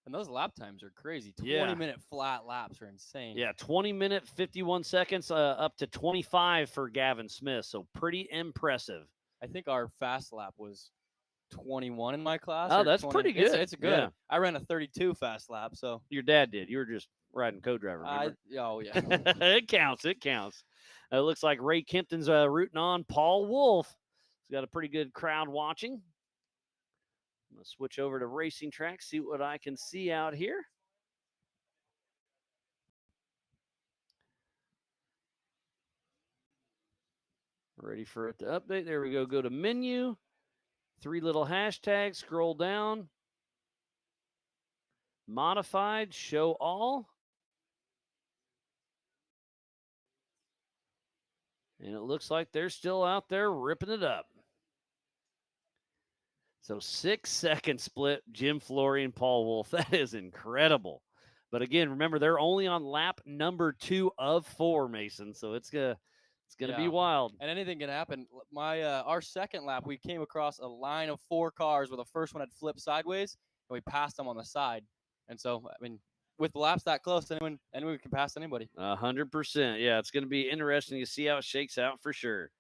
And those lap times are crazy. 20 20-minute flat laps are insane. Yeah, 20-minute, 51 seconds, up to 25 for Gavin Smith. So pretty impressive. I think our fast lap was 21 in my class. Oh, or that's 20. pretty good. It's good. Yeah. I ran a 32 fast lap. So Your dad did. You were just riding co-driver, remember? oh, yeah. It counts. It counts. It looks like Ray Kempton's rooting on Paul Wolf. He's got a pretty good crowd watching. I'm going to switch over to racing track, see what I can see out here. Ready for it to update. There we go. Go to menu. 3 little hashtags. Scroll down. Modified. Show all. And it looks like they're still out there ripping it up. So 6-second split, Jim Flory and Paul Wolf. That is incredible. But again, remember, they're only on lap number 2 of 4, Mason. So it's gonna be wild. And anything can happen. Our second lap, we came across a line of 4 cars where the first one had flipped sideways, and we passed them on the side. And so, I mean, with laps that close, anyone can pass anybody. 100%. Yeah, it's going to be interesting to see how it shakes out for sure.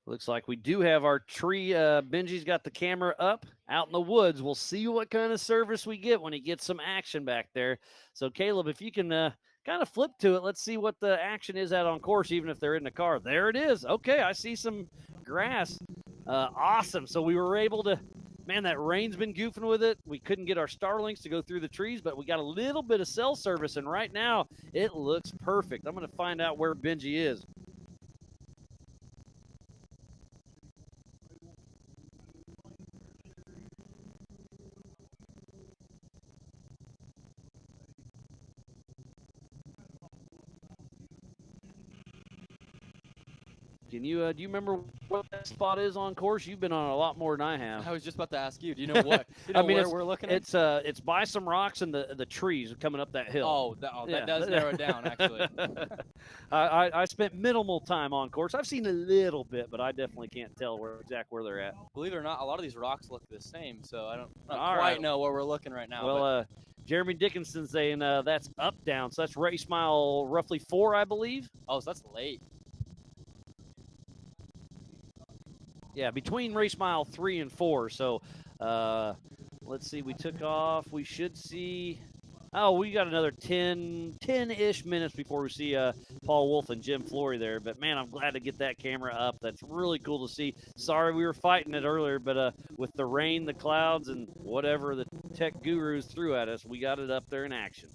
Looks like we do have our tree. Benji's got the camera up out in the woods. We'll see what kind of service we get when he gets some action back there. So, Caleb, if you can kind of flip to it, let's see what the action is out on course, even if they're in the car. There it is. Okay, I see some grass. Awesome. So we were able to, man, that rain's been goofing with it. We couldn't get our Starlinks to go through the trees, but we got a little bit of cell service, and right now it looks perfect. I'm going to find out where Benji is. Can you do you remember what that spot is on course? You've been on a lot more than I have. I was just about to ask you. Do you know what? Where we're looking at? It's by some rocks and the trees coming up that hill. That does narrow it down, actually. I spent minimal time on course. I've seen a little bit, but I definitely can't tell exactly where they're at. Believe it or not, a lot of these rocks look the same, so I don't quite know where we're looking right now. Well, Jeremy Dickinson's saying that's up down, so that's race mile roughly 4, I believe. Oh, so that's late. Yeah, between race mile 3 and 4. So let's see. We took off. We should see. Oh, we got another 10-ish minutes before we see Paul Wolf and Jim Flory there. But, man, I'm glad to get that camera up. That's really cool to see. Sorry we were fighting it earlier, but with the rain, the clouds, and whatever the tech gurus threw at us, we got it up there in action.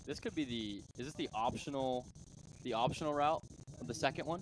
This could be is this the optional route? The second one?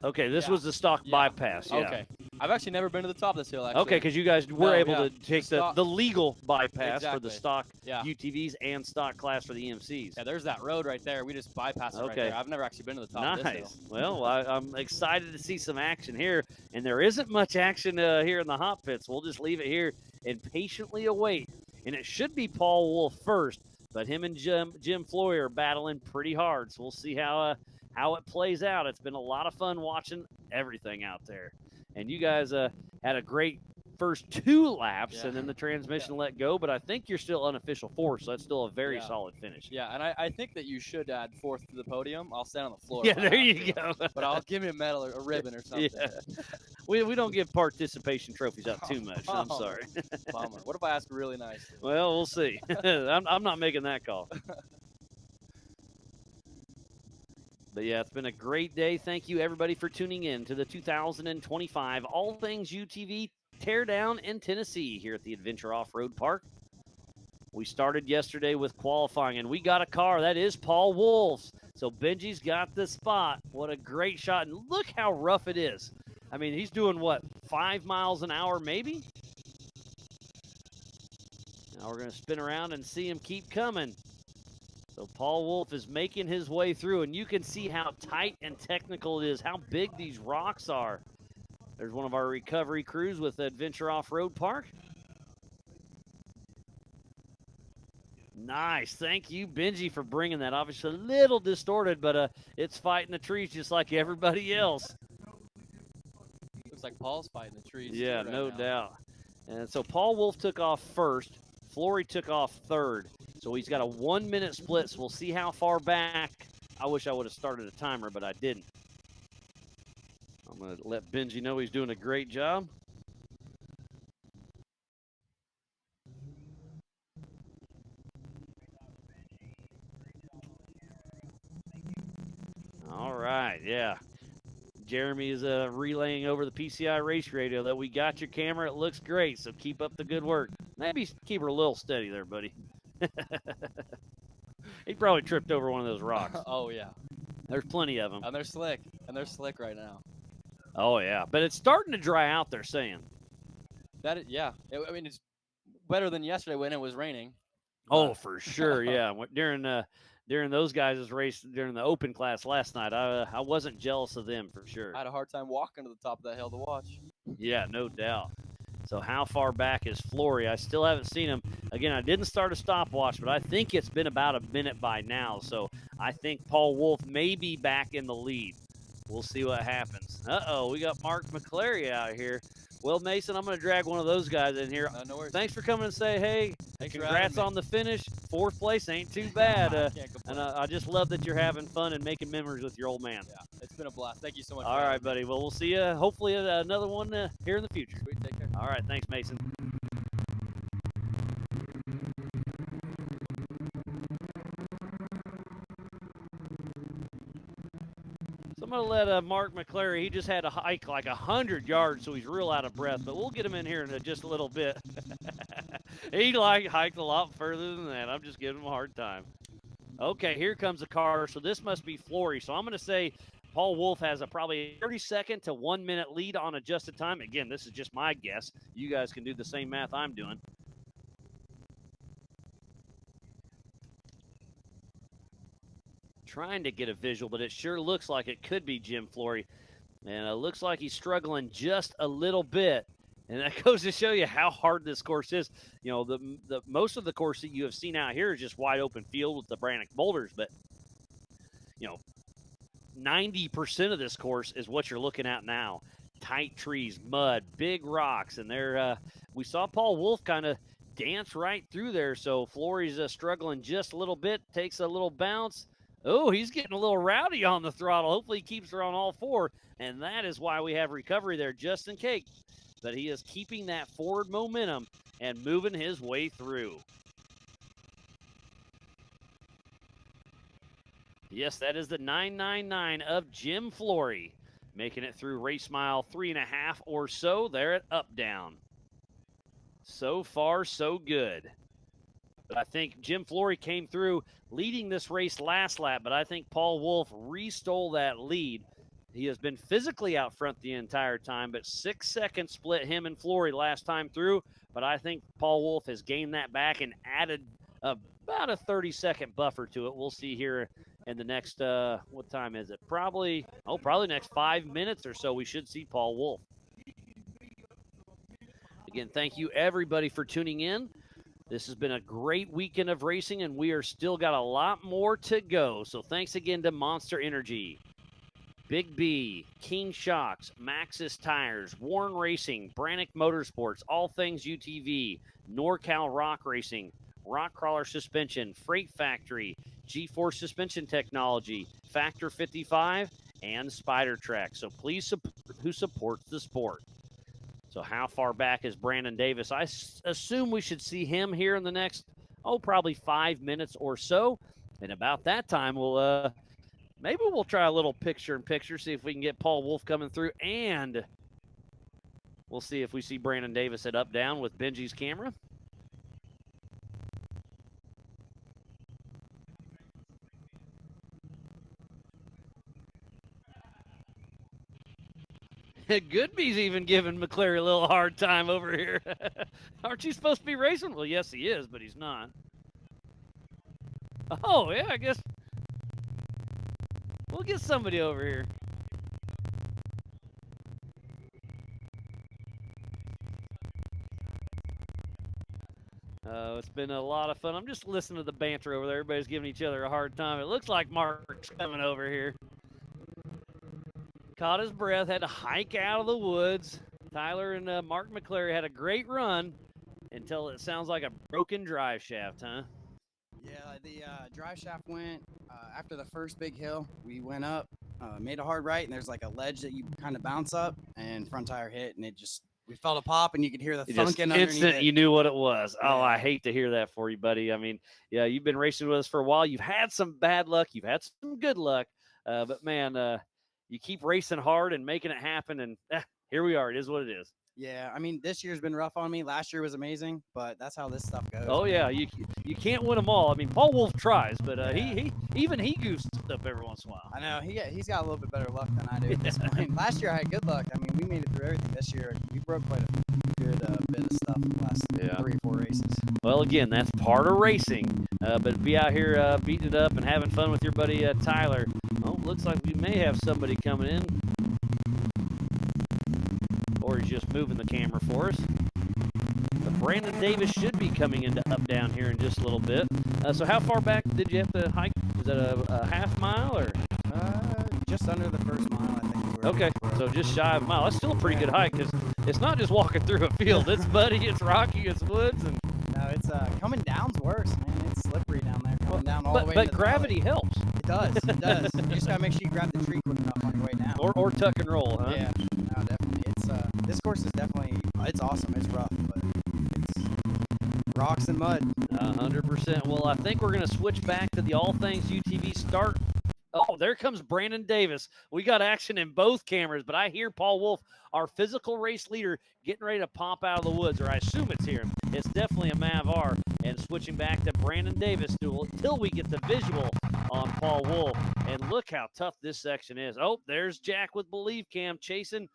Okay, this was the stock bypass. Yeah. Okay. I've actually never been to the top of this hill, actually. Okay, because you guys were able to take the legal bypass for the stock Yeah. UTVs and stock class for the EMCs. Yeah, there's that road right there. We just bypassed it right there. I've never actually been to the top of this hill. Nice. Well, I'm excited to see some action here, and there isn't much action here in the hot pits. We'll just leave it here and patiently await. And it should be Paul Wolf first, but him and Jim Flory are battling pretty hard, so we'll see how it plays out. It's been a lot of fun watching everything out there. And you guys had a great first 2 laps, and then the transmission let go, but I think you're still unofficial 4th, so that's still a very solid finish. Yeah, and I think that you should add 4th to the podium. I'll stand on the floor. Yeah, there you go. But I'll give me a medal or a ribbon or something. Yeah. We don't give participation trophies out too much. I'm sorry. Bummer. What if I ask really nice? Well, we'll see. I'm not making that call. But yeah, it's been a great day. Thank you, everybody, for tuning in to the 2025 All Things UTV Teardown in Tennessee here at the Adventure Off-Road Park. We started yesterday with qualifying, and we got a car. That is Paul Wolf's. So Benji's got the spot. What a great shot. And look how rough it is. I mean, he's doing what, 5 miles an hour maybe? Now we're going to spin around and see him keep coming. So Paul Wolf is making his way through, and you can see how tight and technical it is, how big these rocks are. There's one of our recovery crews with Adventure Off-Road Park. Nice. Thank you, Benji, for bringing that. Obviously a little distorted, but it's fighting the trees just like everybody else. Looks like Paul's fighting the trees. Yeah, too right no now. doubt. And so Paul Wolf took off first. Flory took off third. So he's got a 1 minute split. So we'll see how far back. I wish I would have started a timer, but I didn't. I'm going to let Benji know he's doing a great job. All right, yeah. Jeremy is relaying over the PCI race radio that we got your camera. It looks great, so keep up the good work. Maybe keep her a little steady there, buddy. He probably tripped over one of those rocks. Oh, yeah. There's plenty of them. And they're slick. And they're slick right now. Oh, yeah. But it's starting to dry out, they're saying. Yeah. I mean, it's better than yesterday when it was raining. Oh, for sure, yeah. During those guys' race, during the open class last night, I wasn't jealous of them for sure. I had a hard time walking to the top of that hill to watch. Yeah, no doubt. So how far back is Flory? I still haven't seen him. Again, I didn't start a stopwatch, but I think it's been about a minute by now. So I think Paul Wolf may be back in the lead. We'll see what happens. Uh-oh, we got Mark McClary out here. Well, Mason, I'm going to drag one of those guys in here. No worries. Thanks for coming and say hey. Thanks Congrats on the finish. 4th place ain't too bad. And I just love that you're having fun and making memories with your old man. Yeah, it's been a blast. Thank you so much. All right, buddy. Well, we'll see you hopefully at another one here in the future. Sweet, take care. All right, thanks, Mason. So I'm going to let Mark McClary, he just had to hike like 100 yards, so he's real out of breath, but we'll get him in here in just a little bit. He hiked a lot further than that. I'm just giving him a hard time. Okay, here comes a car, so this must be Flory. So I'm going to say Paul Wolf has a probably 30-second to 1 minute lead on adjusted time. Again, this is just my guess. You guys can do the same math I'm doing. Trying to get a visual, but it sure looks like it could be Jim Flory. And it looks like he's struggling just a little bit. And that goes to show you how hard this course is. You know, the most of the course that you have seen out here is just wide open field with the Brannock boulders. But, you know, 90% of this course is what you're looking at now. Tight trees, mud, big rocks. And there, we saw Paul Wolf kind of dance right through there. So Flory's struggling just a little bit, takes a little bounce. Oh, he's getting a little rowdy on the throttle. Hopefully he keeps her on all four. And that is why we have recovery there just in case. But he is keeping that forward momentum and moving his way through. Yes, that is the 999 of Jim Flory, making it through race mile 3.5 or so there at Up Down. So far, so good. But I think Jim Flory came through leading this race last lap, but I think Paul Wolf re-stole that lead. He has been physically out front the entire time, but 6 seconds split him and Flory last time through. But I think Paul Wolf has gained that back and added about a 30-second buffer to it. We'll see here in the next, what time is it? Probably next 5 minutes or so we should see Paul Wolf. Again, thank you everybody for tuning in. This has been a great weekend of racing, and we are still got a lot more to go. So thanks again to Monster Energy, Big B, King Shocks, Maxxis Tires, Warren Racing, Brannock Motorsports, All Things UTV, NorCal Rock Racing, Rock Crawler Suspension, Freight Factory, G-Force Suspension Technology, Factor 55, and Spider Track. So please support who supports the sport. So how far back is Brandon Davis? I assume we should see him here in the next, probably 5 minutes or so. And about that time, maybe we'll try a little picture-in-picture, see if we can get Paul Wolf coming through. And we'll see if we see Brandon Davis at Up Down with Benji's camera. Goodby's even giving McClary a little hard time over here. Aren't you supposed to be racing? Well, yes, he is, but he's not. Oh, yeah, I guess we'll get somebody over here. It's been a lot of fun. I'm just listening to the banter over there. Everybody's giving each other a hard time. It looks like Mark's coming over here. Caught his breath, had to hike out of the woods. Tyler and Mark McClary had a great run until it sounds like a broken drive shaft, huh? Yeah, the drive shaft went after the first big hill. We went up, made a hard right, and there's like a ledge that you kind of bounce up, and front tire hit, and we felt a pop, and you could hear the thunking underneath Instant, it. you knew what it was. Yeah. Oh, I hate to hear that for you, buddy. I mean, yeah, you've been racing with us for a while. You've had some bad luck. You've had some good luck. But, man, you keep racing hard and making it happen, and here we are. It is what it is. Yeah, I mean, this year's been rough on me. Last year was amazing, but that's how this stuff goes. Oh, yeah, you can't win them all. I mean, Paul Wolf tries, but he goofs up every once in a while. I know. He's got a little bit better luck than I do at this point. Last year I had good luck. I mean, we made it through everything. This year we broke quite a good bit of stuff the last 3 or 4 races. Well, again, that's part of racing. But be out here beating it up and having fun with your buddy Tyler. Oh, looks like we may have somebody coming in. Or he's just moving the camera for us. But Brandon Davis should be coming into up down here in just a little bit. So how far back did you have to hike? Is that a half mile or? Just under the first mile, I think. Okay, so just shy of a mile. That's still a pretty good hike because it's not just walking through a field. It's muddy, it's rocky, it's woods, and no, it's coming down's worse, man. It's slippery down there. Coming down all the way. But gravity helps. It does. It does. You just gotta make sure you grab the tree quick enough on your way down. Or tuck and roll, huh? Yeah. No, definitely. It's this course is definitely it's awesome. It's rough, but it's rocks and mud. 100%. Well, I think we're gonna switch back to the All Things UTV start. Oh, there comes Brandon Davis. We got action in both cameras, but I hear Paul Wolf, our physical race leader, getting ready to pop out of the woods, or I assume it's here. It's definitely a Mav-R. And switching back to Brandon Davis until we get the visual on Paul Wolf. And look how tough this section is. Oh, there's Jack with Believe Cam chasing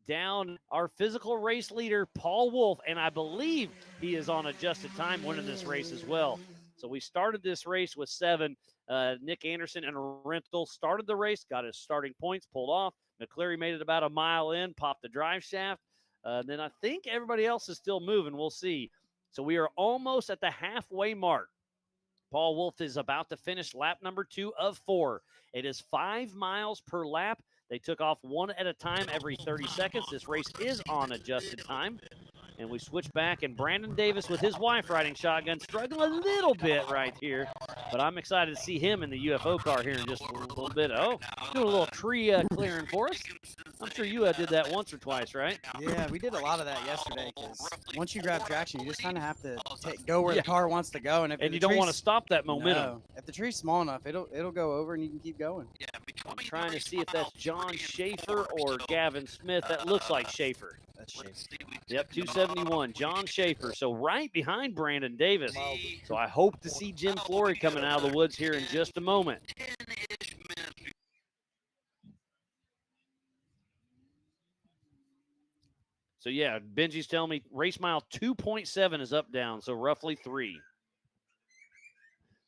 down our physical race leader, Paul Wolf. And I believe he is on adjusted time winning this race as well. So we started this race with 7. Nick Anderson and Rental started the race, got his starting points, pulled off. McClary made it about a mile in, popped the drive shaft. Then I think everybody else is still moving. We'll see. So we are almost at the halfway mark. Paul Wolf is about to finish lap number 2 of 4. It is 5 miles per lap. They took off one at a time every 30 seconds. This race is on adjusted time. And we switch back, and Brandon Davis with his wife riding shotgun, struggling a little bit right here. But I'm excited to see him in the UFO car here in just a little bit. Oh, doing a little tree clearing for us. I'm sure you did that once or twice, right? Yeah, we did a lot of that yesterday because once you grab traction, you just kind of have to go where the car wants to go. And you don't want to stop that momentum. No. If the tree's small enough, it'll go over and you can keep going. I'm trying to see if that's John Schaefer or Gavin Smith. That looks like Schaefer. That's Schaefer. Yep, 271, John Schaefer. So right behind Brandon Davis. So I hope to see Jim Flory coming out of the woods here in just a moment. So yeah, Benji's telling me race mile 2.7 is up down, so roughly 3.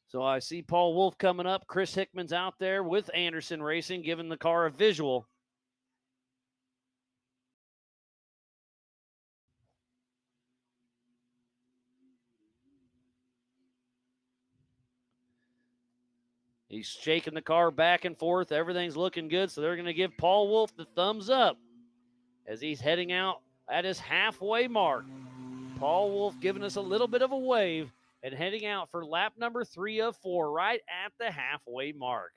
So I see Paul Wolf coming up. Chris Hickman's out there with Anderson Racing, giving the car a visual. He's shaking the car back and forth. Everything's looking good, so they're going to give Paul Wolf the thumbs up as he's heading out at his halfway mark. Paul Wolf giving us a little bit of a wave and heading out for lap number 3 of 4, right at the halfway mark.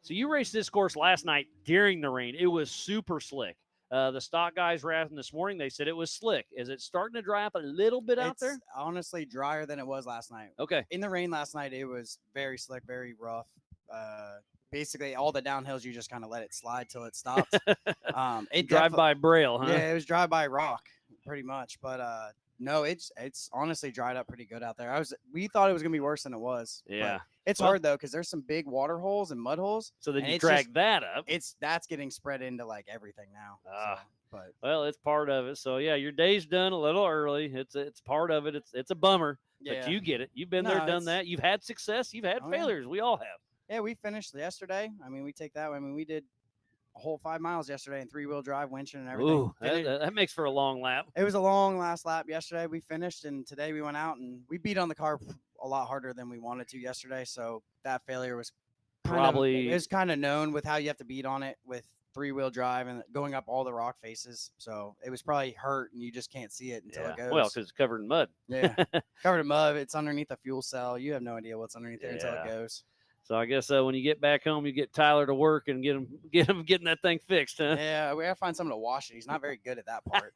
So you raced this course last night during the rain. It was super slick. The stock guys were asking this morning. They said it was slick. Is it starting to dry up a little bit out there? It's honestly drier than it was last night. Okay. In the rain last night, it was very slick, very rough. Basically, all the downhills, you just kind of let it slide till it stopped. Drive by Braille, huh? Yeah, it was drive by rock, pretty much. But No, it's honestly dried up pretty good out there. We thought it was gonna be worse than it was. but Yeah. it's Well- hard though because there's some big water holes and mud holes. So then and you it's drag just- that up. That's getting spread into like everything now. Ah. But Well, it's part of it. So yeah, your day's done a little early. It's part of it. It's a bummer, Yeah. but you get it. You've been No, there, done it's- that. You've had success. You've had Oh, yeah. failures. We all have. yeah, we finished yesterday. I mean, we take that. I mean, we did a whole 5 miles yesterday in 3-wheel drive, winching and everything. Ooh, that makes for a long lap. It was a long last lap yesterday. We finished, and today we went out and we beat on the car a lot harder than we wanted to yesterday. So that failure was Probably- it's kind of known with how you have to beat on it with 3-wheel drive and going up all the rock faces. So it was probably hurt, and you just can't see it until Yeah. it goes. Well, because it's covered in mud. yeah, covered in mud. It's underneath a fuel cell. You have no idea what's underneath there until it Yeah. goes. So I guess when you get back home, you get Tyler to work and get him getting that thing fixed, huh? Yeah, we gotta find someone to wash it. He's not very good at that part.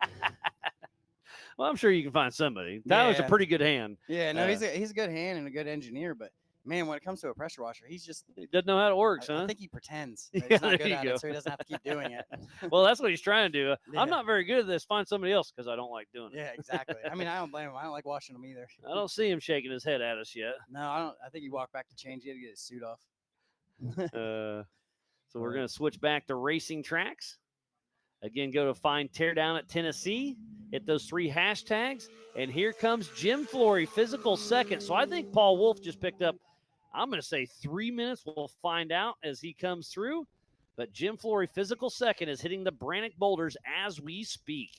Well, I'm sure you can find somebody. Tyler's a Yeah. pretty good hand. Yeah, no, he's a good hand and a good engineer, but man, when it comes to a pressure washer, he doesn't know how it works, I huh? think he pretends. Yeah, That he's not there good you at go. it, so he doesn't have to keep doing it. Well, that's what he's trying to do. Yeah. I'm not very good at this. Find somebody else because I don't like doing it. Yeah, exactly. I mean, I don't blame him. I don't like washing them either. I don't see him shaking his head at us yet. No, I don't. I think he walked back to change. He had to get his suit off. So we're going to switch back to racing tracks. Again, go to Find Teardown at Tennessee. Hit those 3 hashtags. And here comes Jim Flory, physical second. So I think Paul Wolf just picked up, I'm going to say 3 minutes. We'll find out as he comes through. But Jim Flory, physical second, is hitting the Brannock boulders as we speak.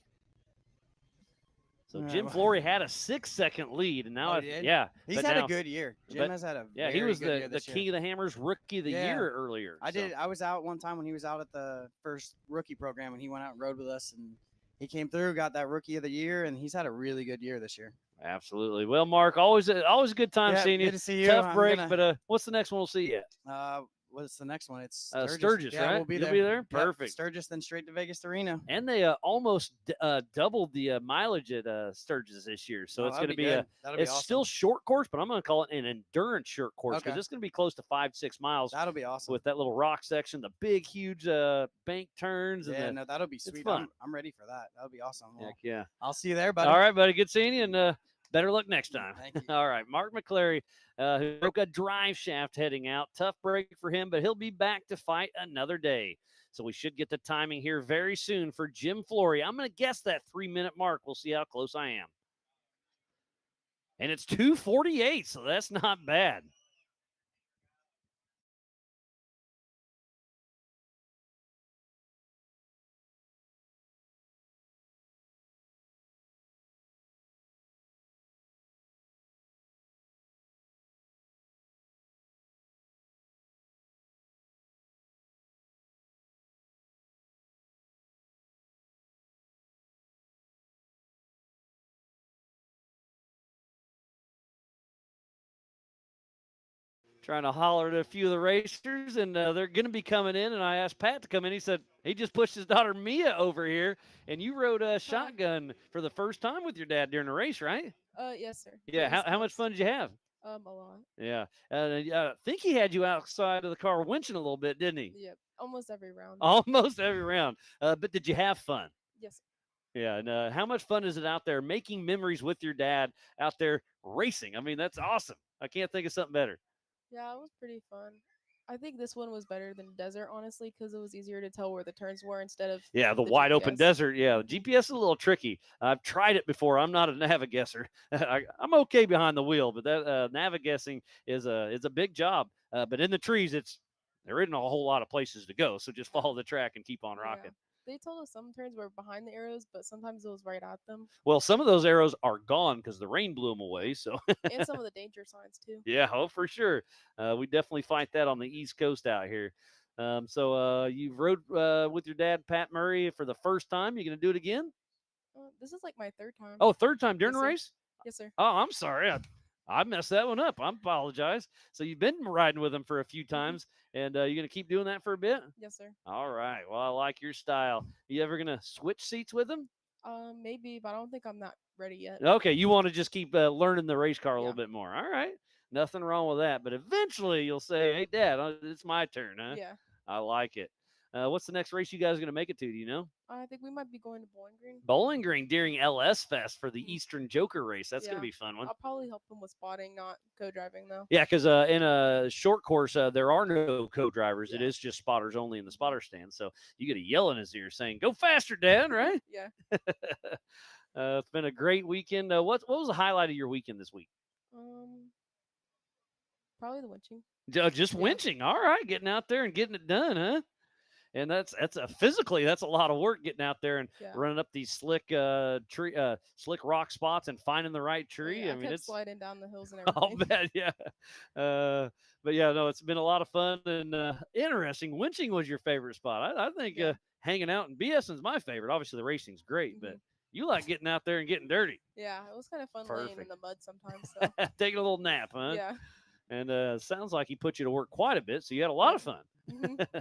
So All right, Jim well- Flory had a 6-second lead, and now Oh, he did? yeah, He's but had now- a good year. Jim but- has had a yeah. He very was good year the this year. King of the Hammers Rookie of the Yeah. Year earlier. I so. did. I was out one time when he was out at the first rookie program, and he went out and rode with us, and he came through, got that Rookie of the Year, and he's had a really good year this year. Absolutely. Well, Mark, always a good time Yeah, seeing you. good to see you. Tough I'm break, gonna- but what's the next one we'll see you at? What's the next one? It's Sturgis, yeah, right? We'll be You'll there. be there? Yep, Perfect. Sturgis, then straight to Vegas to Reno. And they almost doubled the mileage at Sturgis this year. So Oh, it's that'll going to be be good. That'll be it's still awesome. short course, but I'm going to call it an endurance short course because Okay. it's going to be close to 5-6 miles. That'll be awesome. With that little rock section, the big, huge bank turns. Yeah, and no, that'll be it's sweet. fun. I'm ready for that. That'll be awesome. Well, Heck yeah. I'll see you there, buddy. All right, buddy. Good seeing you, and better luck next time. Thank you. All right, Mark McClary, who broke a drive shaft heading out. Tough break for him, but he'll be back to fight another day. So we should get the timing here very soon for Jim Flory. I'm going to guess that 3-minute mark. We'll see how close I am. And it's 2:48, so that's not bad. Trying to holler at a few of the racers, and they're going to be coming in. And I asked Pat to come in. He said he just pushed his daughter Mia over here, and you rode a shotgun for the first time with your dad during a race, right? Yes, sir. Yeah. Yes, How much fun did you have? a lot. Yeah. I think he had you outside of the car winching a little bit, didn't he? Yep, almost every round. Almost every round. But did you have fun? Yes. Yeah. And how much fun is it out there making memories with your dad out there racing? I mean, that's awesome. I can't think of something better. Yeah, it was pretty fun. I think this one was better than desert, honestly, because it was easier to tell where the turns were instead of Yeah, the wide open GPS. desert. Yeah, the GPS is a little tricky. I've tried it before. I'm not a navigator. I'm okay behind the wheel, but that navigating is a big job. But in the trees, there isn't a whole lot of places to go. So just follow the track and keep on rocking. Yeah. They told us some turns were behind the arrows, but sometimes it was right at them, Well, some of those arrows are gone because the rain blew them away. So and some of the danger signs too. yeah, oh for sure. We definitely fight that on the East Coast out here. So you've rode with your dad, Pat Murray, for the first time. You gonna do it again? This is like my third time. Oh, third time during Yes, the sir. race? Yes, sir. Oh, I'm sorry. I messed that one up. I apologize. So you've been riding with him for a few times, and you're going to keep doing that for a bit? Yes, sir. All right. Well, I like your style. You ever going to switch seats with him? Maybe, but I don't think I'm not ready yet. Okay. You want to just keep learning the race car a little bit more. All right. Nothing wrong with that. But eventually you'll say, hey, Dad, it's my turn, huh? Yeah. I like it. What's the next race you guys are going to make it to? Do you know? I think we might be going to Bowling Green. Bowling Green during LS Fest for the Eastern Joker race. That's going Yeah. to be a fun one. I'll probably help them with spotting, not co-driving though. Yeah, because in a short course, there are no co-drivers. It is just spotters only in the spotter stand. So you get a yell in his ear saying, "Go faster, Dad!" Right? Yeah. It's been a great weekend. What was the highlight of your weekend this week? Probably the winching. Just winching. All right, getting out there and getting it done, huh? And that's physically that's a lot of work getting out there and running up these slick rock spots and finding the right tree. Yeah, I mean, kept it's sliding down the hills and I'll everything. bet, yeah. But yeah, no, it's been a lot of fun and interesting. Winching was your favorite spot. I think hanging out in BS's my favorite. Obviously, the racing's great, but you like getting out there and getting dirty. Yeah, it was kind of fun laying in the mud sometimes. So. Taking a little nap, huh? Yeah. And sounds like he put you to work quite a bit, so you had a lot of fun.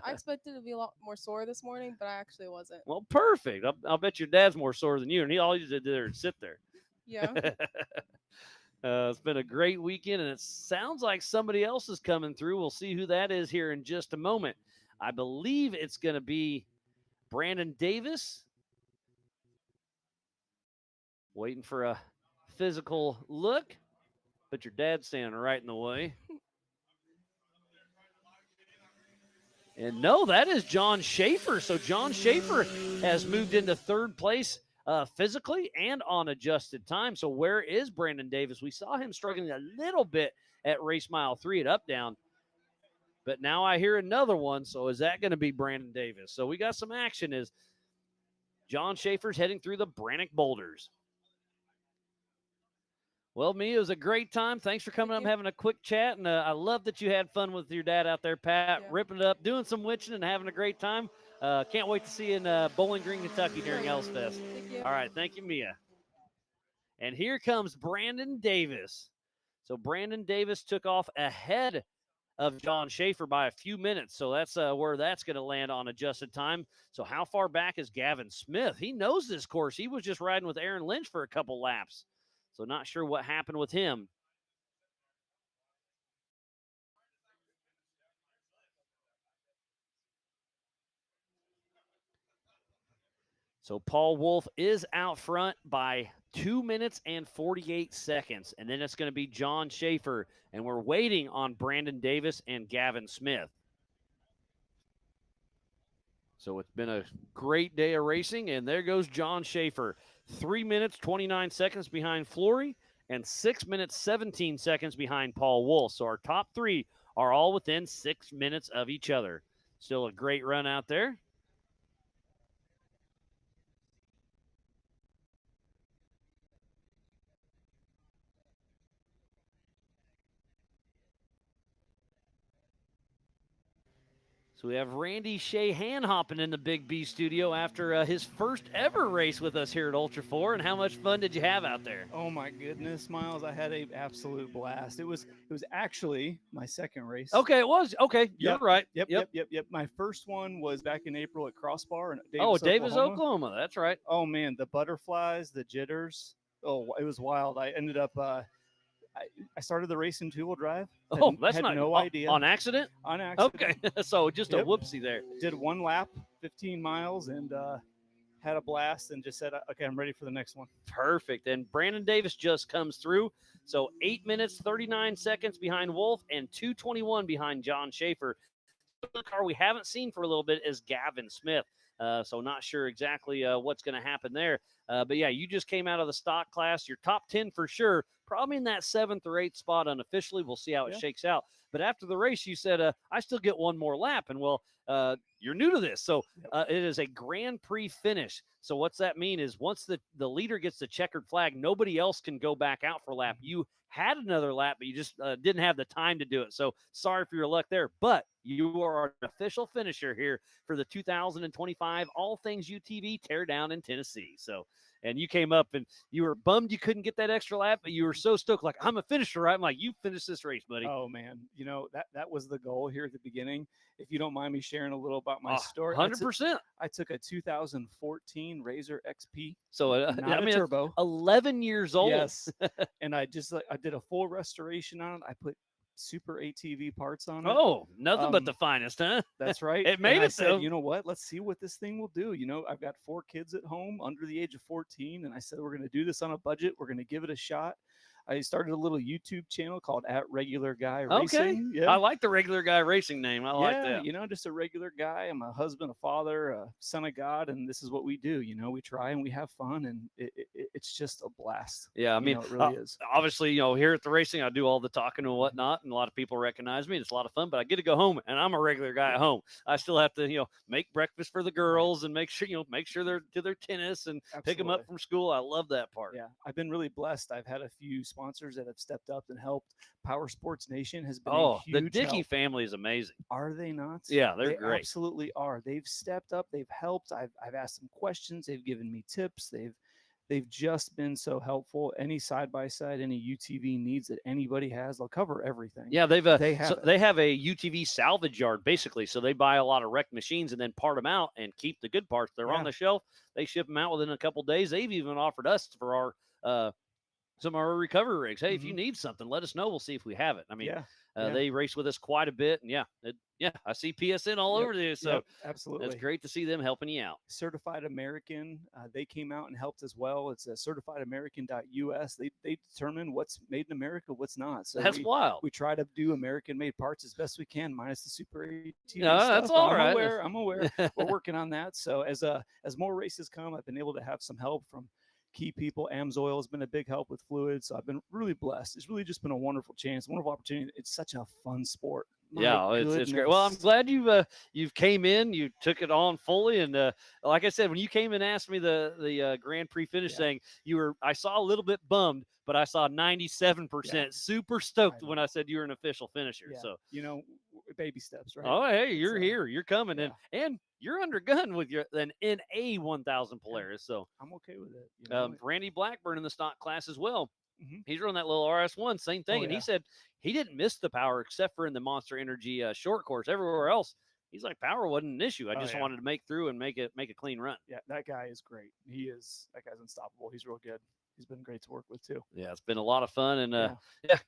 I expected to be a lot more sore this morning, but I actually wasn't. Well, perfect. I'll bet your dad's more sore than you, and all you did there is sit there. Yeah. It's been a great weekend, and it sounds like somebody else is coming through. We'll see who that is here in just a moment. I believe it's going to be Brandon Davis. Waiting for a physical look, but your dad's standing right in the way. And no, that is John Schaefer. So John Schaefer has moved into third place physically and on adjusted time. So where is Brandon Davis? We saw him struggling a little bit at race mile 3 at Up Down. But now I hear another one. So is that going to be Brandon Davis? So we got some action as John Schaefer's heading through the Brannock Boulders. Well, Mia, it was a great time. Thanks for coming up and having a quick chat. And I love that you had fun with your dad out there, Pat, ripping it up, doing some winching and having a great time. Can't wait to see you in Bowling Green, Kentucky during Ellis Fest. All right. Thank you, Mia. And here comes Brandon Davis. So Brandon Davis took off ahead of John Schaefer by a few minutes. So that's where that's going to land on adjusted time. So how far back is Gavin Smith? He knows this course. He was just riding with Aaron Lynch for a couple laps. So not sure what happened with him. So Paul Wolf is out front by 2 minutes and 48 seconds. And then it's going to be John Schaefer. And we're waiting on Brandon Davis and Gavin Smith. So it's been a great day of racing. And there goes John Schaefer. 3 minutes, 29 seconds behind Flory. And 6 minutes, 17 seconds behind Paul Wolf. So our top three are all within 6 minutes of each other. Still a great run out there. So we have Randy Shahan hopping in the Big B studio after his first ever race with us here at Ultra 4. And how much fun did you have out there? Oh my goodness, Miles! I had an absolute blast. It was actually my second race. Okay, it was. Okay, you're right. Yep. My first one was back in April at Crossbar in Davis, Oklahoma. That's right. Oh man, the butterflies, the jitters. Oh, it was wild. I ended up. I started the race in two-wheel drive. That's had not no idea. On accident? On accident. Okay, so just a whoopsie there. Did one lap, 15 miles, and had a blast and just said, okay, I'm ready for the next one. Perfect. And Brandon Davis just comes through. So 8 minutes, 39 seconds behind Wolf and 2:21 behind John Schaefer. The car we haven't seen for a little bit is Gavin Smith. So not sure exactly what's going to happen there. But, yeah, you just came out of the stock class. You're top 10 for sure. Probably in that 7th or 8th spot unofficially. We'll see how it shakes out. But after the race, you said, I still get one more lap. And, well, you're new to this. So it is a Grand Prix finish. So what's that mean is once the leader gets the checkered flag, nobody else can go back out for a lap. You had another lap, but you just didn't have the time to do it. So sorry for your luck there. But you are an official finisher here for the 2025 All Things UTV Teardown in Tennessee. So, and you came up and you were bummed you couldn't get that extra lap, but you were so stoked, like, I'm a finisher, right? I'm like, you finished this race, buddy. Oh, man. You know, that was the goal here at the beginning. If you don't mind me sharing a little about my story. 100%. I took a 2014 Razor XP. So, a turbo. 11 years old. Yes. And I did a full restoration on it. I put super ATV parts on it. Oh, nothing but the finest, huh? That's right. It made And I it, said, though. you know what? Let's see what this thing will do. I've got 4 kids at home under the age of 14, and I said, we're going to do this on a budget. We're going to give it a shot. I started a little YouTube channel called @RegularGuyRacing. Okay. Yeah. I like the Regular Guy Racing name. I like that. Just a regular guy. I'm a husband, a father, a son of God, and this is what we do. We try and we have fun, and it's just a blast. Yeah, I mean, it really is. Obviously, here at the racing, I do all the talking and whatnot, and a lot of people recognize me. It's a lot of fun, but I get to go home, and I'm a regular guy at home. I still have to, make breakfast for the girls and make sure they're to their tennis and pick them up from school. I love that part. Yeah, I've been really blessed. I've had a few sponsors that have stepped up and helped. Power Sports Nation has been a huge the Dickey help. family is amazing. Are they not? Yeah, they're they great. Absolutely are. They've stepped up. They've helped. I've asked them questions. They've given me tips. They've just been so helpful. Any side-by-side, any UTV needs that anybody has, they'll cover everything. Yeah, they have it. a UTV salvage yard basically. So they buy a lot of wrecked machines and then part them out and keep the good parts. They're on the shelf. They ship them out within a couple days. They've even offered us for our some of our recovery rigs. Hey, if you need something, let us know. We'll see if we have it. I mean, they race with us quite a bit, and I see PSN all over there. So absolutely, it's great to see them helping you out. Certified American, they came out and helped as well. It's a certifiedamerican.us. They determine what's made in America, what's not. So that's wild. We try to do American-made parts as best we can, minus the super ATV stuff. That's all right. I'm aware. We're working on that. So as more races come, I've been able to have some help from key people. AMSOIL has been a big help with fluids. So I've been really blessed. It's really just been a wonderful chance, wonderful opportunity. It's such a fun sport. It's great. Well, I'm glad you've came in, you took it on fully, and like I said, when you came and asked me the Grand Prix finish, saying I saw a little bit bummed, but I saw 97% super stoked when I said you were an official finisher. Yeah. So baby steps, right? Oh, hey, you're here, you're coming, and you're under gun with an NA 1000 Polaris, so I'm okay with it. Randy Blackburn in the stock class as well. He's running that little RS1, same thing, and he said he didn't miss the power except for in the Monster Energy short course. Everywhere else, he's like, power wasn't an issue. I just wanted to make through and make a clean run. Yeah, that guy is great. That guy's unstoppable. He's real good. He's been great to work with too. Yeah, it's been a lot of fun, and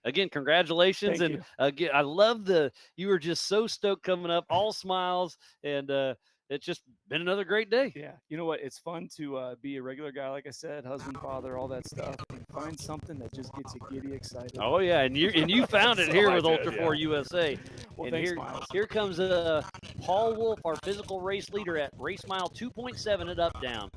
again, congratulations. Thank and again, I love you were just so stoked coming up, all smiles, and it's just been another great day. Yeah, you know what? It's fun to be a regular guy, like I said, husband, father, all that stuff, and find something that just gets you giddy excited. Oh yeah, and you found it here with Ultra 4 USA. Well, and thanks, here comes Paul Wolf, our physical race leader at race mile 2.7 at Up Down.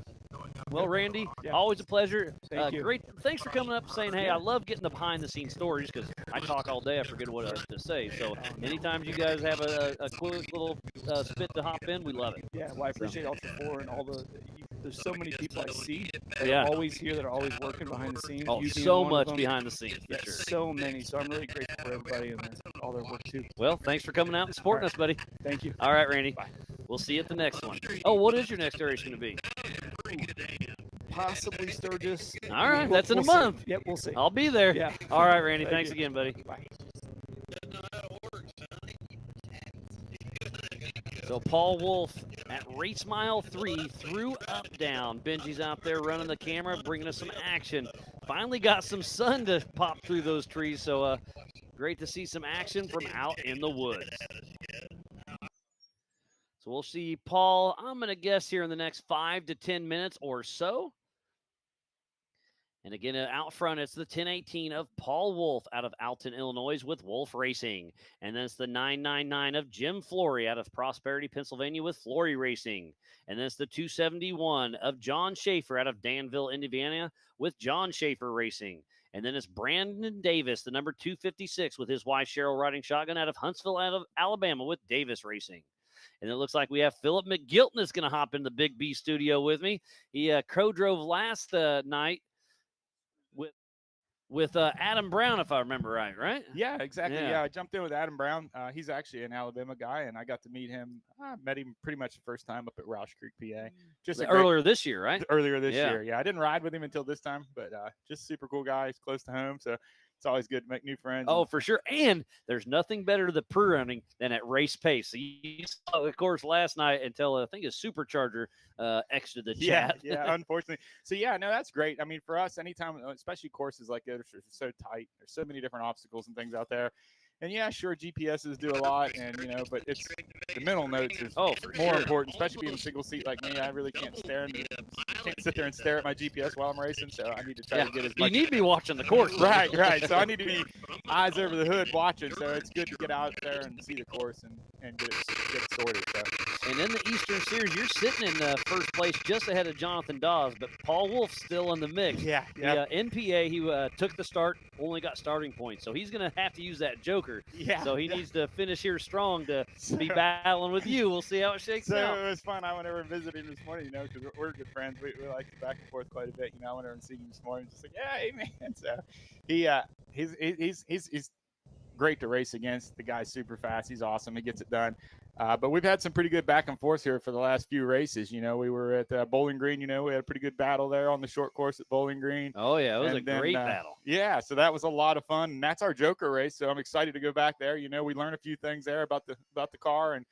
Well, Randy, always a pleasure. Thank you. Great. Thanks for coming up and saying, hey, I love getting the behind-the-scenes stories because I talk all day. I forget what I have to say. So anytime you guys have a quick little spit to hop in, we love it. Yeah, well, I appreciate Ultra 4 and all there's so many people I see that Yeah. are always here, that are always working behind the scenes. Oh, you being so one of much them. behind the scenes, for Yeah, sure. so many. So I'm really grateful for everybody and all their work too. Well, thanks for coming out and supporting us, buddy. Thank you. All right, Randy. Bye. We'll see you at the next one. Oh, what is your next race going to be? Possibly Sturgis. All right, that's in a see. month. Yep, we'll see. I'll be there. Yeah. All right, Randy. Thank Thanks you. again, buddy. Bye. So Paul Wolf at race mile 3 through Up Down. Benji's out there running the camera, bringing us some action. Finally got some sun to pop through those trees, so great to see some action from out in the woods. So we'll see Paul, I'm going to guess here in the next 5 to 10 minutes or so. And again, out front, it's the 1018 of Paul Wolf out of Alton, Illinois with Wolf Racing. And then it's the 999 of Jim Flory out of Prosperity, Pennsylvania with Flory Racing. And then it's the 271 of John Schaefer out of Danville, Indiana with John Schaefer Racing. And then it's Brandon Davis, the number 256 with his wife Cheryl riding shotgun out of Huntsville, out of Alabama with Davis Racing. And it looks like we have Philip McGilton is going to hop in the Big B studio with me. He co-drove last night with Adam Brown, if I remember right? Yeah, exactly. Yeah, I jumped in with Adam Brown. He's actually an Alabama guy, and I got to meet him. I met him pretty much the first time up at Roush Creek, PA. Just earlier this year, right? Earlier this year, yeah. I didn't ride with him until this time, but just super cool guy. He's close to home, so it's always good to make new friends. Oh, for sure. And there's nothing better to pre-running than at race pace. So you saw, of course, last night until I think a supercharger exited the chat. Yeah, unfortunately. So, yeah, no, that's great. I mean, for us, anytime, especially courses like this, are so tight. There's so many different obstacles and things out there. And yeah, sure, GPSs do a lot, and but it's the mental notes is for more sure. important, especially being a single seat like me. I really can't can't sit there and stare at my GPS while I'm racing, so I need to try to get as much. You need to be watching the course. Right. So I need to be eyes over the hood watching. So it's good to get out there and see the course and get it sorted. So. And in the Eastern Series, you're sitting in first place just ahead of Jonathan Dawes, but Paul Wolf's still in the mix. Yeah. The NPA, he took the start, only got starting points, so he's going to have to use that joker. Yeah. So he needs to finish here strong to be battling with you. We'll see how it shakes out. So it was fun. I went over and visited him this morning, because we're good friends. We like to back and forth quite a bit. I went over and seen him this morning, just like, yeah, hey man. So he's great to race against. The guy's super fast. He's awesome. He gets it done. But we've had some pretty good back and forth here for the last few races. We were at Bowling Green. We had a pretty good battle there on the short course at Bowling Green. Oh, yeah. It was a great battle. Yeah. So that was a lot of fun. And that's our Joker race. So I'm excited to go back there. We learned a few things there about the car and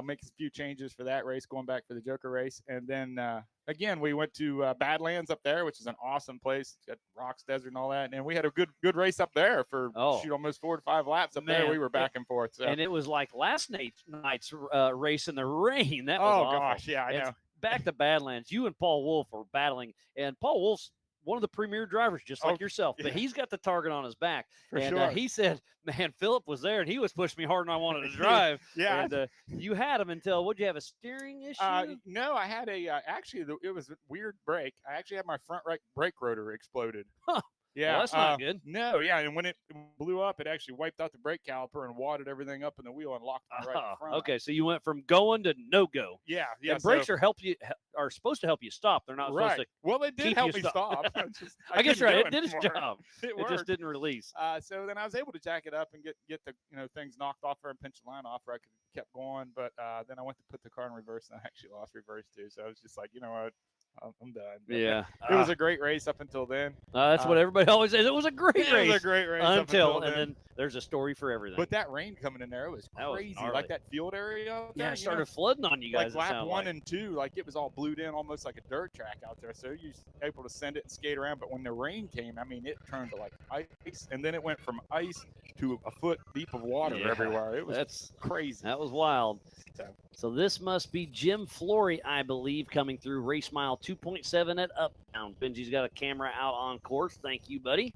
make a few changes for that race, going back for the Joker race. And then, again, we went to Badlands up there, which is an awesome place. It's got rocks, desert, and all that. And we had a good race up there for almost 4 to 5 laps up there. We were back and forth. So. And it was like last night's race in the rain. That was awful. Gosh, yeah, I know. Back to Badlands, you and Paul Wolf are battling, and Paul Wolf's one of the premier drivers, just like yourself, but he's got the target on his back. He said, man, Philip was there, and he was pushing me harder than I wanted to drive. Yeah. And you had him until, would you have a steering issue? No, I had it was a weird break. I actually had my front right brake rotor exploded. Huh. Yeah, well, that's not good. No, yeah, and when it blew up, it actually wiped out the brake caliper and wadded everything up in the wheel and locked me right in front. Okay, so you went from going to no go. Yeah. And brakes are supposed to help you stop. They're not supposed to. Well, it did keep help you me stop. I guess couldn't right. do It did its anymore. job. It worked. just didn't release. So then I was able to jack it up and get the things knocked off there and pinch the line off where I could kept going. But then I went to put the car in reverse and I actually lost reverse too. So I was just like, you know what? I'm done. But yeah. It was a great race up until then. That's what everybody always says. It was a great race. It was a great race until then there's a story for everything. But that rain coming in there, it was crazy. Like that field area out there. Yeah, it started flooding on you guys. Like lap 1 and 2, like it was all blued in almost like a dirt track out there. So you were able to send it and skate around. But when the rain came, I mean, it turned to like ice. And then it went from ice to a foot deep of water everywhere. It was crazy. That was wild. So this must be Jim Flory, I believe, coming through race mile 2.7 at Uptown. Benji's got a camera out on course. Thank you, buddy.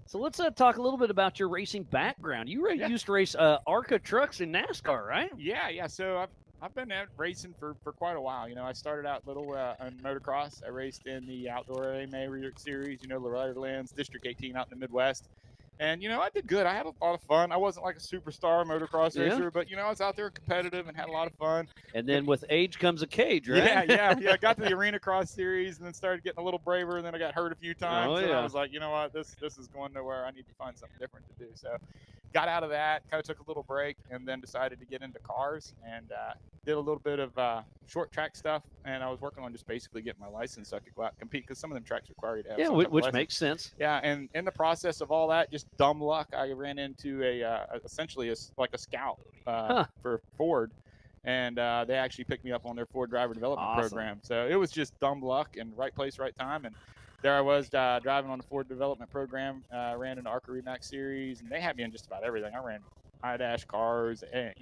So let's talk a little bit about your racing background. You used to race ARCA trucks in NASCAR, right? Yeah. So I've been out racing for quite a while. I started out little on motocross. I raced in the outdoor AMA series, Loretta Lynn's District 18 out in the Midwest. And, I did good. I had a lot of fun. I wasn't like a superstar motocross racer, but, I was out there competitive and had a lot of fun. And then with age comes a cage, right? Yeah. I got to the Arena Cross series and then started getting a little braver. And then I got hurt a few times. And I was like, you know what, this is going nowhere. I need to find something different to do. So got out of that, kind of took a little break, and then decided to get into cars and did a little bit of short track stuff. And I was working on just basically getting my license so I could go out and compete because some of them tracks require you to have some type of which license. makes sense. Yeah, and in the process of all that, just dumb luck, I ran into essentially a scout for Ford. And they actually picked me up on their Ford driver development program. So it was just dumb luck and right place, right time. And there I was driving on the Ford development program, ran an ARCA Remax series, and they had me in just about everything. I ran high-dash cars, and,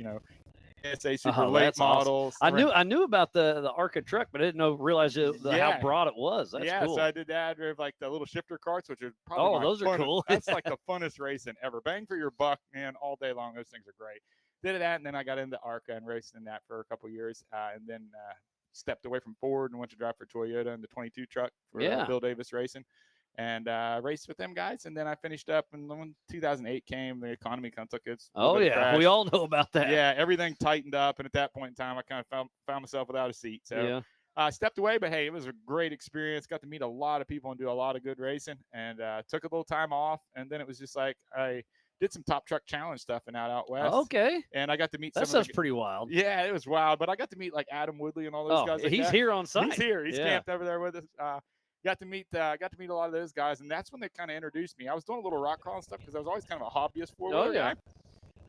SA super late models. Awesome. I knew about the ARCA truck, but I didn't realize how broad it was. That's cool. So I did that. I drove like the little shifter carts, which are probably those are cool. That's like the funnest racing ever. Bang for your buck, man, all day long. Those things are great. Did that, and then I got into ARCA and raced in that for a couple years, and then stepped away from Ford and went to drive for Toyota in the 22 truck for Bill Davis Racing, and raced with them guys. And then I finished up, and when 2008 came, the economy kind of took its crash. We all know about that. Yeah, everything tightened up, and at that point in time, I kind of found myself without a seat. So I stepped away, but hey, it was a great experience. Got to meet a lot of people and do a lot of good racing, and took a little time off. And then it was just like I did some Top Truck Challenge stuff out west. Okay. And I got to meet that sounds pretty wild. Yeah, it was wild. But I got to meet like Adam Woodley and all those guys. Like he's here on site. He's here. He's camped over there with us. Got to meet a lot of those guys, and that's when they kind of introduced me. I was doing a little rock crawling stuff because I was always kind of a hobbyist four-wheeler guy.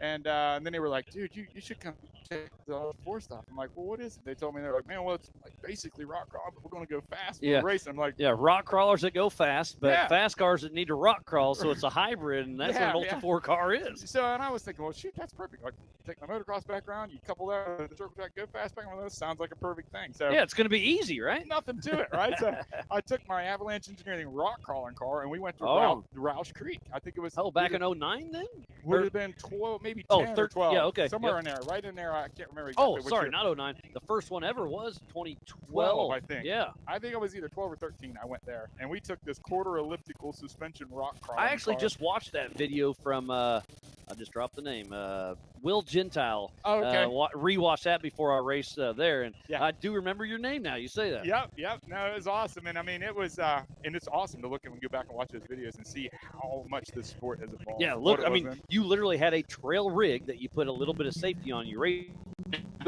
And then they were like, dude, you should come check the four stuff. I'm like, well, what is it? They told me, they're like, man, well, it's like basically rock crawl, but we're going to go fast. Yeah. We're racing. I'm like, yeah, rock crawlers that go fast, but Yeah. fast cars that need to rock crawl. So it's a hybrid, and that's Yeah, what an Ultra 4 car is. So, and I was thinking, well, shoot, that's perfect. Like, take my motocross background, you couple that with the circle track, go fast background. That sounds like a perfect thing. So Yeah, it's going to be easy, right? nothing to it, right? So I took my Avalanche Engineering rock crawling car, and we went to Roush Creek. I think it was back in 09 then? Would have been 12, maybe 10 or 13 12. yeah, okay. Somewhere in there, right in there. I can't remember exactly. Oh, which sorry, year. not 09. The first one ever was 2012. 12, I think. Yeah. I think it was either 12 or 13. I went there, and we took this quarter elliptical suspension rock crawling I actually car. just watched that video from, I just dropped the name, Will Gentile. Oh, okay. Rewatched that before our race there, and I do remember your name now. You say that. Yep. No, it was awesome, and I mean, it was, and it's awesome to look and go back and watch those videos and see how much the sport has evolved. Yeah, look, I mean, you literally had a trail rig that you put a little bit of safety on. You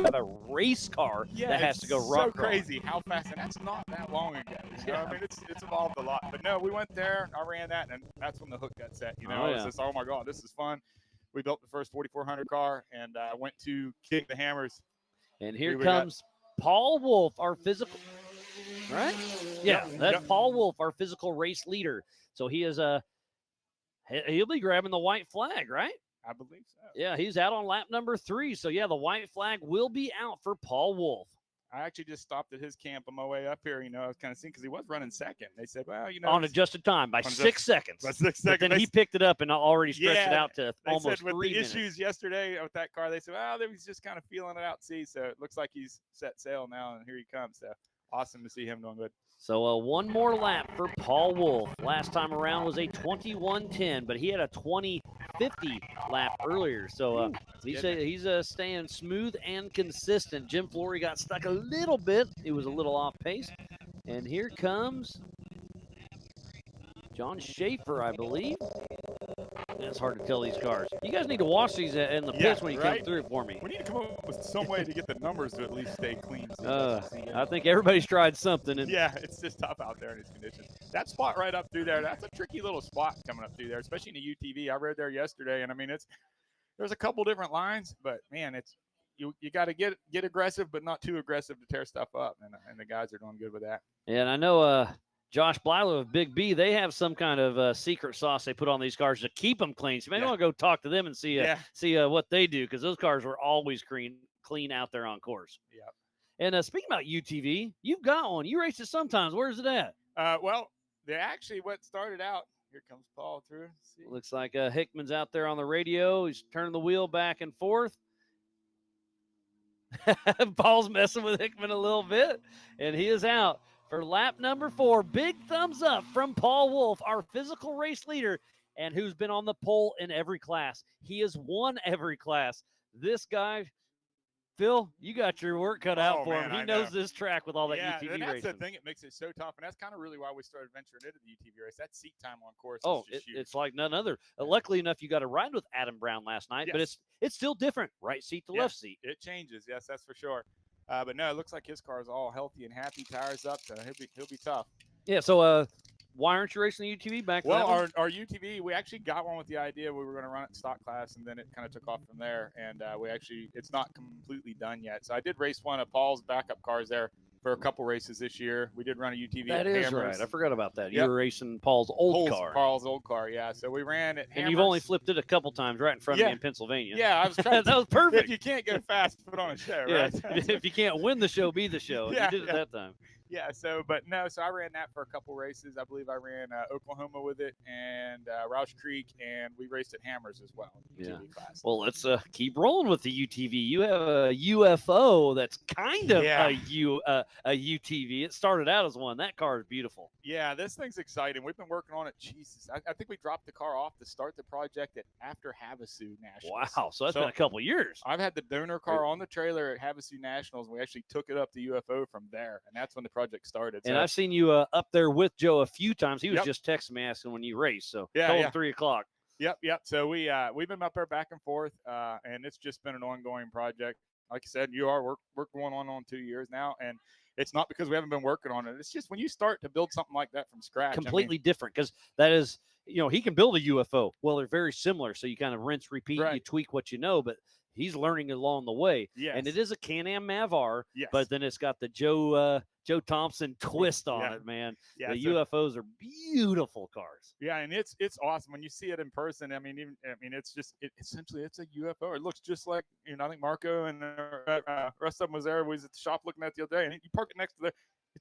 have a race car that has to go rock so crawling. crazy how fast, and that's not that long ago. You know? I mean, it's evolved a lot. But no, we went there, I ran that, and that's when the hook got set. You know, Oh, it's yeah. just, oh my God, this is fun. We built the first 4400 car, and went to kick the hammers. And here We got- comes Paul Wolf, our physical, right? Yeah, that's Paul Wolf, our physical race leader. So he is he'll be grabbing the white flag, right? I believe so. Yeah, he's out on lap number 3. So yeah, the white flag will be out for Paul Wolf. I actually just stopped at his camp on my way up here. You know, I was kind of seeing because he was running second. They said, well, you know, On adjusted time by 6 seconds. By 6 But seconds. then he picked it up and already stretched it Yeah, out to they almost said with 3 the minutes. issues yesterday with that car, they said, well, they was just kind of feeling it out. See, so it looks like he's set sail now, and here he comes. So awesome to see him doing good. So one more lap for Paul Wolf. Last time around was a 21:10, but he had a 20:50 lap earlier. So he's staying smooth and consistent. Jim Flory got stuck a little bit. He was a little off pace. And here comes John Schaefer, I believe. It's hard to tell these cars. You guys need to watch these in the pits when you come through for me. We need to come up with some way to get the numbers to at least stay clean. So I think everybody's tried something. And yeah, it's just tough out there in these conditions. That spot right up through there, that's a tricky little spot coming up through there, especially in the UTV. I rode there yesterday, and I mean, there's a couple different lines, but man, you got to get aggressive, but not too aggressive to tear stuff up, and the guys are doing good with that. And I know Josh Blylow of Big B, they have some kind of secret sauce they put on these cars to keep them clean. So maybe I'll go talk to them and see what they do, because those cars were always clean out there on course. Yep. And speaking about UTV, you've got one. You race it sometimes. Where's it at? Well, they actually what started out. Here comes Paul through. See. Looks like Hickman's out there on the radio. He's turning the wheel back and forth. Paul's messing with Hickman a little bit, and he is out for lap number 4. Big thumbs up from Paul Wolf, our physical race leader, and who's been on the pole in every class. He has won every class. This guy, Phil, you got your work cut out for him. He knows this track with all that UTV and that's racing. the thing. It makes it so tough, and that's kind of really why we started venturing into the UTV race. That seat time on course is just huge. It's like none other. Luckily enough, you got to ride with Adam Brown last night, but it's still different. Right seat to left seat. It changes. Yes, that's for sure. But no, it looks like his car is all healthy and happy. Tires up, so he'll be tough. Yeah. So why aren't you racing the UTV back? Well, our UTV, we actually got one with the idea we were going to run it in stock class, and then it kind of took off from there. And it's not completely done yet. So I did race one of Paul's backup cars there for a couple races this year. We did run a UTV. That at is Hammers. right. I forgot about that. Yep. You were racing Paul's old car. Paul's old car, yeah. So we ran it. And you've only flipped it a couple times right in front of me in Pennsylvania. Yeah, I was trying. That was perfect. If you can't go fast, put on a show, yeah. right? If you can't win the show, be the show. Yeah, You did it that time. Yeah, so I ran that for a couple races. I believe I ran Oklahoma with it and Roush Creek, and we raced at Hammers as well. UTV class. Well, let's keep rolling with the UTV. You have a UFO that's kind of a UTV. It started out as one. That car is beautiful. Yeah, this thing's exciting. We've been working on it. Jesus, I think we dropped the car off to start the project after Havasu Nationals. Wow, so that's been a couple years. I've had the donor car on the trailer at Havasu Nationals, and we actually took it up to UFO from there, and that's when the project started. And So- I've seen you up there with Joe a few times. He was just texting me asking when you race. So told him 3 o'clock. Yep. So we've been up there back and forth, and it's just been an ongoing project. Like I said, we're going on 2 years now, and it's not because we haven't been working on it. It's just when you start to build something like that from scratch, Completely different, because that is, he can build a UFO. Well, they're very similar, so you kind of rinse, repeat, you tweak what you know, but he's learning along the way. Yes. And it is a Can-Am Mavar, Yes. but then it's got the Joe Thompson twist on Yeah. it, man. Yeah, The so- UFOs are beautiful cars. Yeah, and it's awesome when you see it in person. I mean, it's just essentially it's a UFO. It looks just like I think Marco and the rest of them was there. Was at the shop looking at it the other day, and you park it next to the.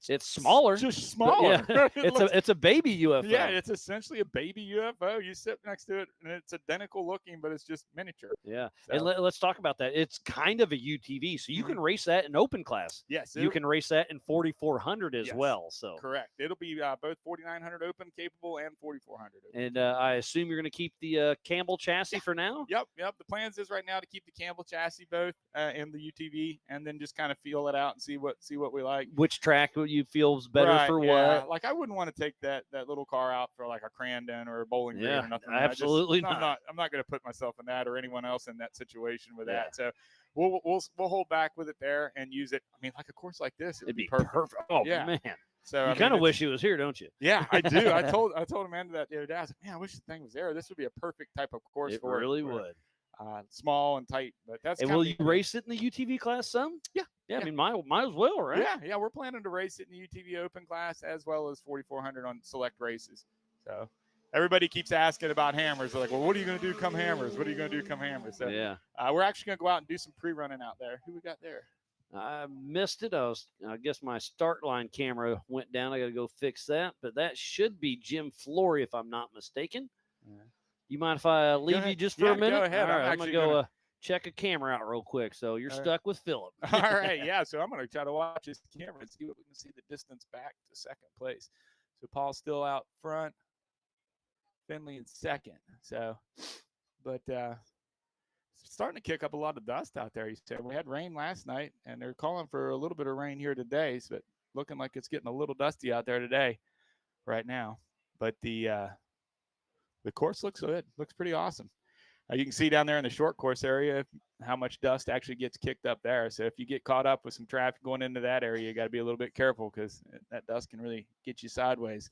It's smaller, just smaller. Yeah. It looks- it's a baby UFO. Yeah, it's essentially a baby UFO. You sit next to it, and it's identical looking, but it's just miniature. Yeah, So- and let's talk about that. It's kind of a UTV, so you can race that in open class. Yes, you can race that in 4400 as Yes, well. So correct. It'll be both 4900 open capable and 4400. And I assume you're going to keep the Campbell chassis for now. Yep. The plans is right now to keep the Campbell chassis both in the UTV, and then just kind of feel it out and see what we like. Which track would you feels better Right, for yeah. what? Like I wouldn't want to take that little car out for like a Crandon or a Bowling Green Yeah, or nothing. absolutely not. I'm not going to put myself in that or anyone else in that situation with Yeah. that. So we'll hold back with it there and use it. I mean, like a course like this, it'd be perfect. Oh yeah. man. So you kind of wish he was here, don't you? Yeah, I do. I told Amanda that the other day. I was like, man, I wish the thing was there. This would be a perfect type of course It for it. really would. Small and tight, but that's. And kinda will neat. you race it in the UTV class some? Yeah. I mean, might as well, right? Yeah, we're planning to race it in the UTV Open class as well as 4400 on select races. So everybody keeps asking about hammers. They're like, well, what are you going to do come hammers? What are you going to do come hammers? So Yeah. We're actually going to go out and do some pre-running out there. Who we got there? I missed it. I guess my start line camera went down. I got to go fix that. But that should be Jim Flory, if I'm not mistaken. You mind if I leave you ahead. just for Yeah, a minute? go ahead. All I'm right, I'm going actually to go gonna- check a camera out real quick. So you're All right. stuck with Philip. All right, yeah. So I'm going to try to watch this camera and see what we can see the distance back to second place. So Paul's still out front, Finley in second. So, but starting to kick up a lot of dust out there. He said we had rain last night, and they're calling for a little bit of rain here today. But looking like it's getting a little dusty out there today, right now. But the course looks good. Looks pretty awesome. You can see down there in the short course area how much dust actually gets kicked up there. So if you get caught up with some traffic going into that area, you got to be a little bit careful because that dust can really get you sideways.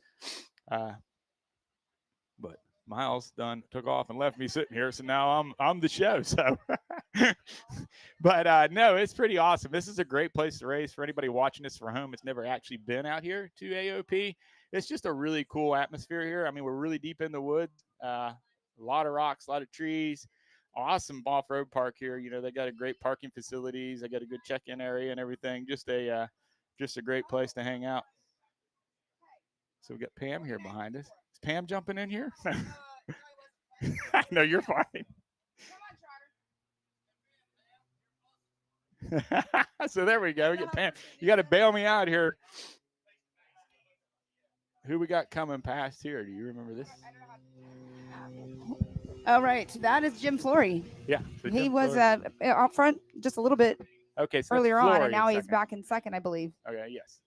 But Miles took off and left me sitting here, so now I'm the show. So, but no, it's pretty awesome. This is a great place to race for anybody watching this from home. It's never actually been out here to AOP. It's just a really cool atmosphere here. I mean, we're really deep in the woods. A lot of rocks, a lot of trees, awesome off-road park here. You know, they got a great parking facilities. They got a good check-in area and everything. Just a great place to hang out. So we got Pam here behind us. Is Pam jumping in here? No, you're fine. So there we go. We get Pam. You got to bail me out here. Who we got coming past here? Do you remember this? All right, that is Jim Flory. Yeah. so He Jim was Flory. out front just a little bit Okay, so earlier on, Flory and now in he's second. back in second, I believe. Okay, yes.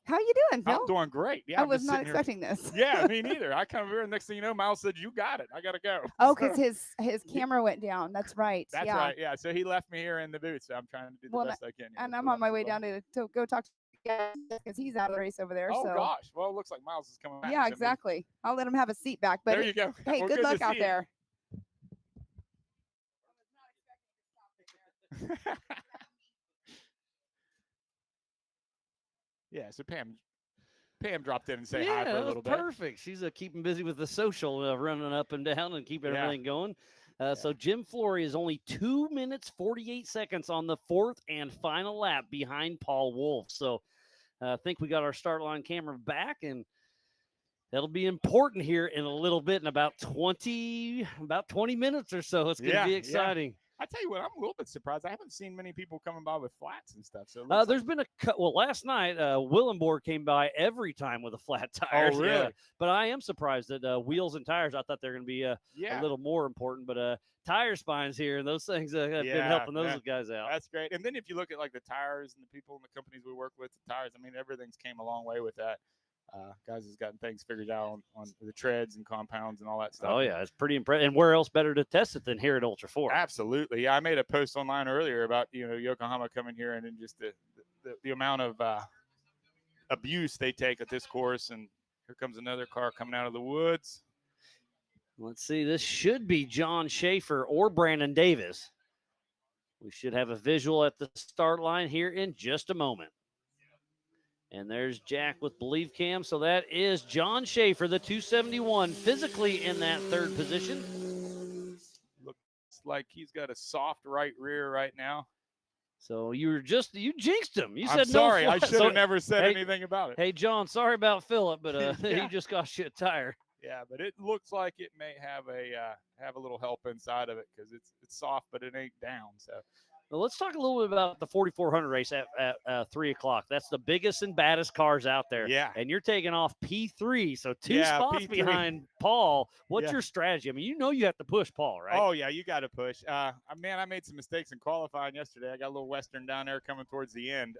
How you doing, Phil? I'm doing great. Yeah, I I'm was just not sitting here. expecting this. Yeah, me neither. I come over and next thing you know, Miles said, "You got it. I gotta go." Oh, because So- his camera went down. That's right. That's yeah. right. Yeah. So he left me here in the booth. So I'm trying to do the Well, best I can. here. And So I'm on my that's way cool. down to go talk to because he's out of the race over there. Oh so. gosh. Well, it looks like Miles is coming back. Yeah, so we- exactly. I'll let him have a seat back. But There you go. Hey, Well, good good to luck out see you. there. Yeah. So Pam dropped in and say Yeah, hi for that a was little bit. perfect. She's keeping busy with the social, running up and down and keeping Yeah. everything going. So Jim Flory is only 2 minutes 48 seconds on the fourth and final lap behind Paul Wolf. So I think we got our start line camera back, and that'll be important here in a little bit, in about 20 minutes or so. It's going to be exciting. I tell you what, I'm a little bit surprised. I haven't seen many people coming by with flats and stuff. So it looks There's been last night, Willenborg came by every time with a flat tire. really? Yeah. But I am surprised that wheels and tires, I thought they were going to be a little more important. But tire spines here and those things have been helping those guys out. That's great. And then if you look at like the tires and the people and the companies we work with, the tires, I mean, everything's came a long way with that. Guys has gotten things figured out on the treads and compounds and all that stuff. Oh, yeah, it's pretty impressive. And where else better to test it than here at Ultra 4? Absolutely. Yeah, I made a post online earlier about, Yokohama coming here and then just the amount of abuse they take at this course. And here comes another car coming out of the woods. Let's see. This should be John Schaefer or Brandon Davis. We should have a visual at the start line here in just a moment. And there's Jack with Believe Cam. So that is John Schaefer, the 271, physically in that third position. Looks like he's got a soft right rear right now. So you jinxed him. You I'm said sorry. no. I should have never said anything about it. Hey, John, sorry about Phillip, but Yeah. he just got you a tire. Yeah, but it looks like it may have a little help inside of it because it's soft, but it ain't down. So Well, let's talk a little bit about the 4400 race at 3 o'clock. That's the biggest and baddest cars out there. Yeah. And you're taking off P3, so two Yeah, spots P3. behind Paul. What's Yeah. your strategy? I mean, you have to push Paul, right? Oh yeah, you got to push. Man, I made some mistakes in qualifying yesterday. I got a little Western down there coming towards the end.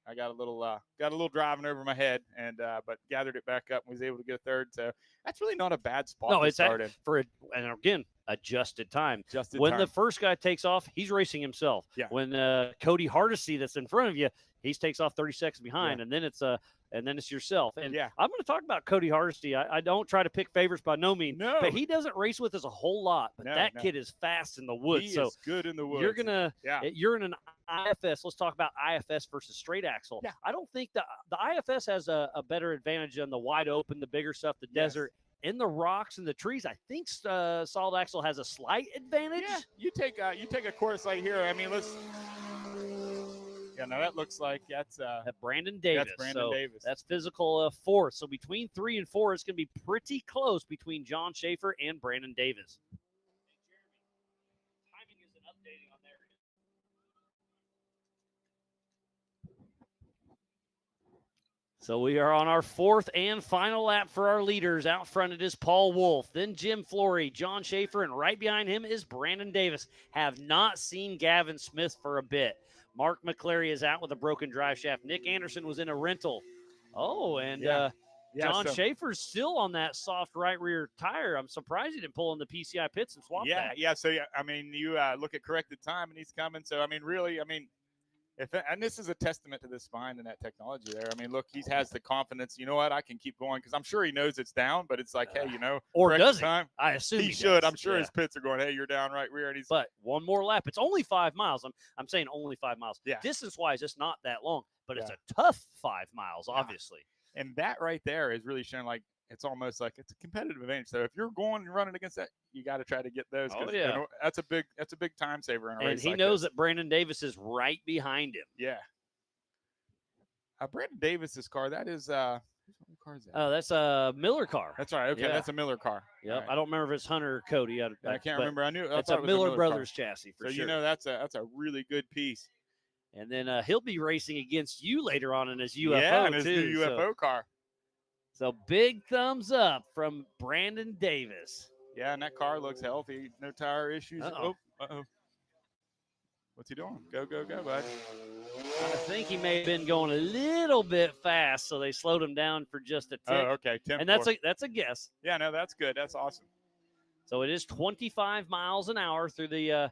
I got a little driving over my head, and but gathered it back up and was able to get a third. So that's really not a bad spot No, to it's start in. and again, adjusted time. Adjusted when time. the first guy takes off, he's racing himself. Yeah. When Cody Hardesty that's in front of you, he takes off 30 seconds behind, and then it's yourself. And Yeah. I'm going to talk about Cody Hardesty. I don't try to pick favorites by no means, No. but he doesn't race with us a whole lot. But No, that no. kid is fast in the woods. He so is good in the woods. you're in an IFS. Let's talk about IFS versus straight axle. Yeah. I don't think the IFS has a better advantage on the wide open, the bigger stuff, the desert. In the rocks and the trees, I think solid axle has a slight advantage. Yeah, you take a course like here. I mean, that looks like that's Brandon Davis. That's Brandon so Davis. That's physical fourth. So between 3 and 4, it's going to be pretty close between John Schaefer and Brandon Davis. So we are on our fourth and final lap for our leaders. Out front it is Paul Wolf, then Jim Flory, John Schaefer, and right behind him is Brandon Davis. Have not seen Gavin Smith for a bit. Mark McClary is out with a broken drive shaft. Nick Anderson was in a rental. Oh, and John Schaefer's still on that soft right rear tire. I'm surprised he didn't pull in the PCI pits and swap that. Yeah. So I mean, you look at corrected time and he's coming. So I mean, really, and this is a testament to the spine and that technology there. I mean, look, he has the confidence. You know what? I can keep going because I'm sure he knows it's down, but it's like, hey, or corrected does he? time. I assume he he should. does. I'm sure his pits are going, hey, you're down right rear, and he's. But one more lap. It's only 5 miles. I'm saying only 5 miles. Yeah. Distance wise, it's not that long, but it's a tough 5 miles, obviously. And that right there is really showing like it's almost like it's a competitive advantage. So if you're going and running against that, you got to try to get those. Oh, yeah. That's a big time saver in a race. And he like knows this. that Brandon Davis is right behind him. Yeah. Brandon Davis's car. That is what car is that? Oh, that's a Miller car. That's right. Okay, that's a Miller car. Yep. Right. I don't remember if it's Hunter or Cody. I can't remember. I knew that's thought a it was Miller car. Brothers chassis for so sure. You know that's a really good piece. And then he'll be racing against you later on in his UFO yeah, and his too. new UFO car. So big thumbs up from Brandon Davis. Yeah, and that car looks healthy. No tire issues. Uh-oh. What's he doing? Go, bud. I think he may have been going a little bit fast, so they slowed him down for just a tick. Oh, okay. And that's a guess. Yeah, no, that's good. That's awesome. So it is 25 miles an hour through the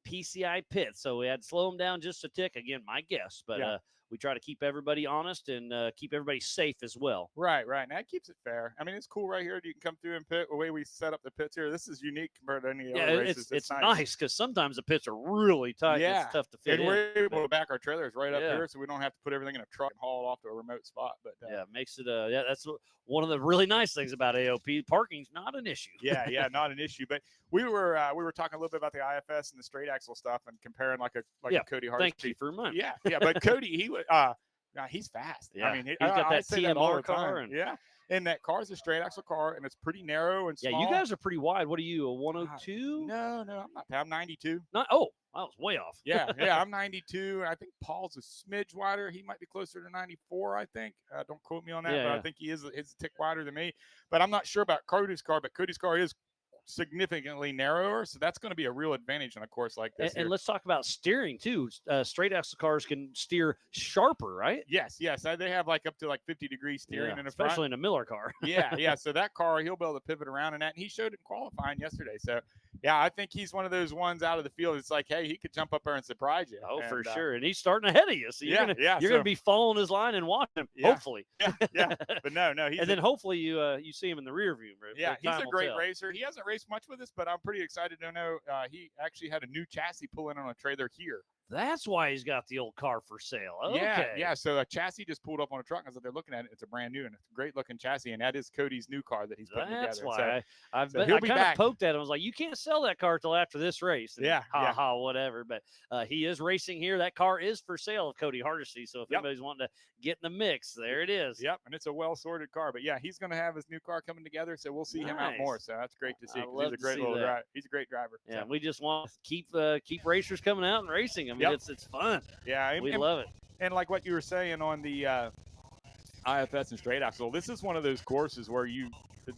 PCI pit. So we had to slow him down just a tick. Again, my guess. But we try to keep everybody honest and keep everybody safe as well. Right. And that keeps it fair. I mean, it's cool right here. You can come through and pit. The way we set up the pits here, this is unique compared to any other races. It's nice because sometimes the pits are really tight. Yeah. And it's tough to fit and in. we're able to back our trailers right up here, so we don't have to put everything in a truck and haul it off to a remote spot. But it makes it that's one of the really nice things about AOP. Parking's not an issue. yeah, not an issue. But we were talking a little bit about the IFS and the straight axle stuff and comparing like a Cody Hardesty. Thank you for reminding. Yeah, but Cody, he was he's fast. Yeah, I mean, he's got that TMR car. And that car's a straight axle car, and it's pretty narrow and small. Yeah, you guys are pretty wide. What are you, a 102? No, I'm not. I'm 92. I was way off. yeah, I'm 92, and I think Paul's a smidge wider. He might be closer to 94, I think. Don't quote me on that, but I think he's a tick wider than me. But I'm not sure about Cody's car, but Cody's car is significantly narrower, so that's going to be a real advantage on a course like this. And let's talk about steering too. Straight axle cars can steer sharper, right? Yes. They have like up to like 50-degree steering in the especially front. in a Miller car. yeah. So that car, he'll be able to pivot around in that, and he showed it in qualifying yesterday. So Yeah, I think he's one of those ones out of the field. It's like, hey, he could jump up there and surprise you. Oh, and, for sure. And he's starting ahead of you. So you're gonna be following his line and watching him, hopefully. Yeah. But no, he's and then hopefully you see him in the rear view. Yeah, he's a great racer. He hasn't raced much with us, but I'm pretty excited to know he actually had a new chassis pull in on a trailer here. That's why he's got the old car for sale. Okay. Yeah. So a chassis just pulled up on a truck. I said they're looking at it. It's a brand new and it's a great looking chassis, and that is Cody's new car that he's putting together. That's why I kind of back. poked at him. I was like, you can't sell that car till after this race. And Ha, whatever. But he is racing here. That car is for sale of Cody Hardesty. So if anybody's wanting to get in the mix, there it is. Yep, and it's a well sorted car. But yeah, he's going to have his new car coming together, so we'll see him out more. So that's great to see. He's a great little driver. He's a great driver. Yeah, we just want to keep racers coming out and racing. I mean, it's fun. Yeah, we love it. And like what you were saying on the IFS and straight axle, this is one of those courses where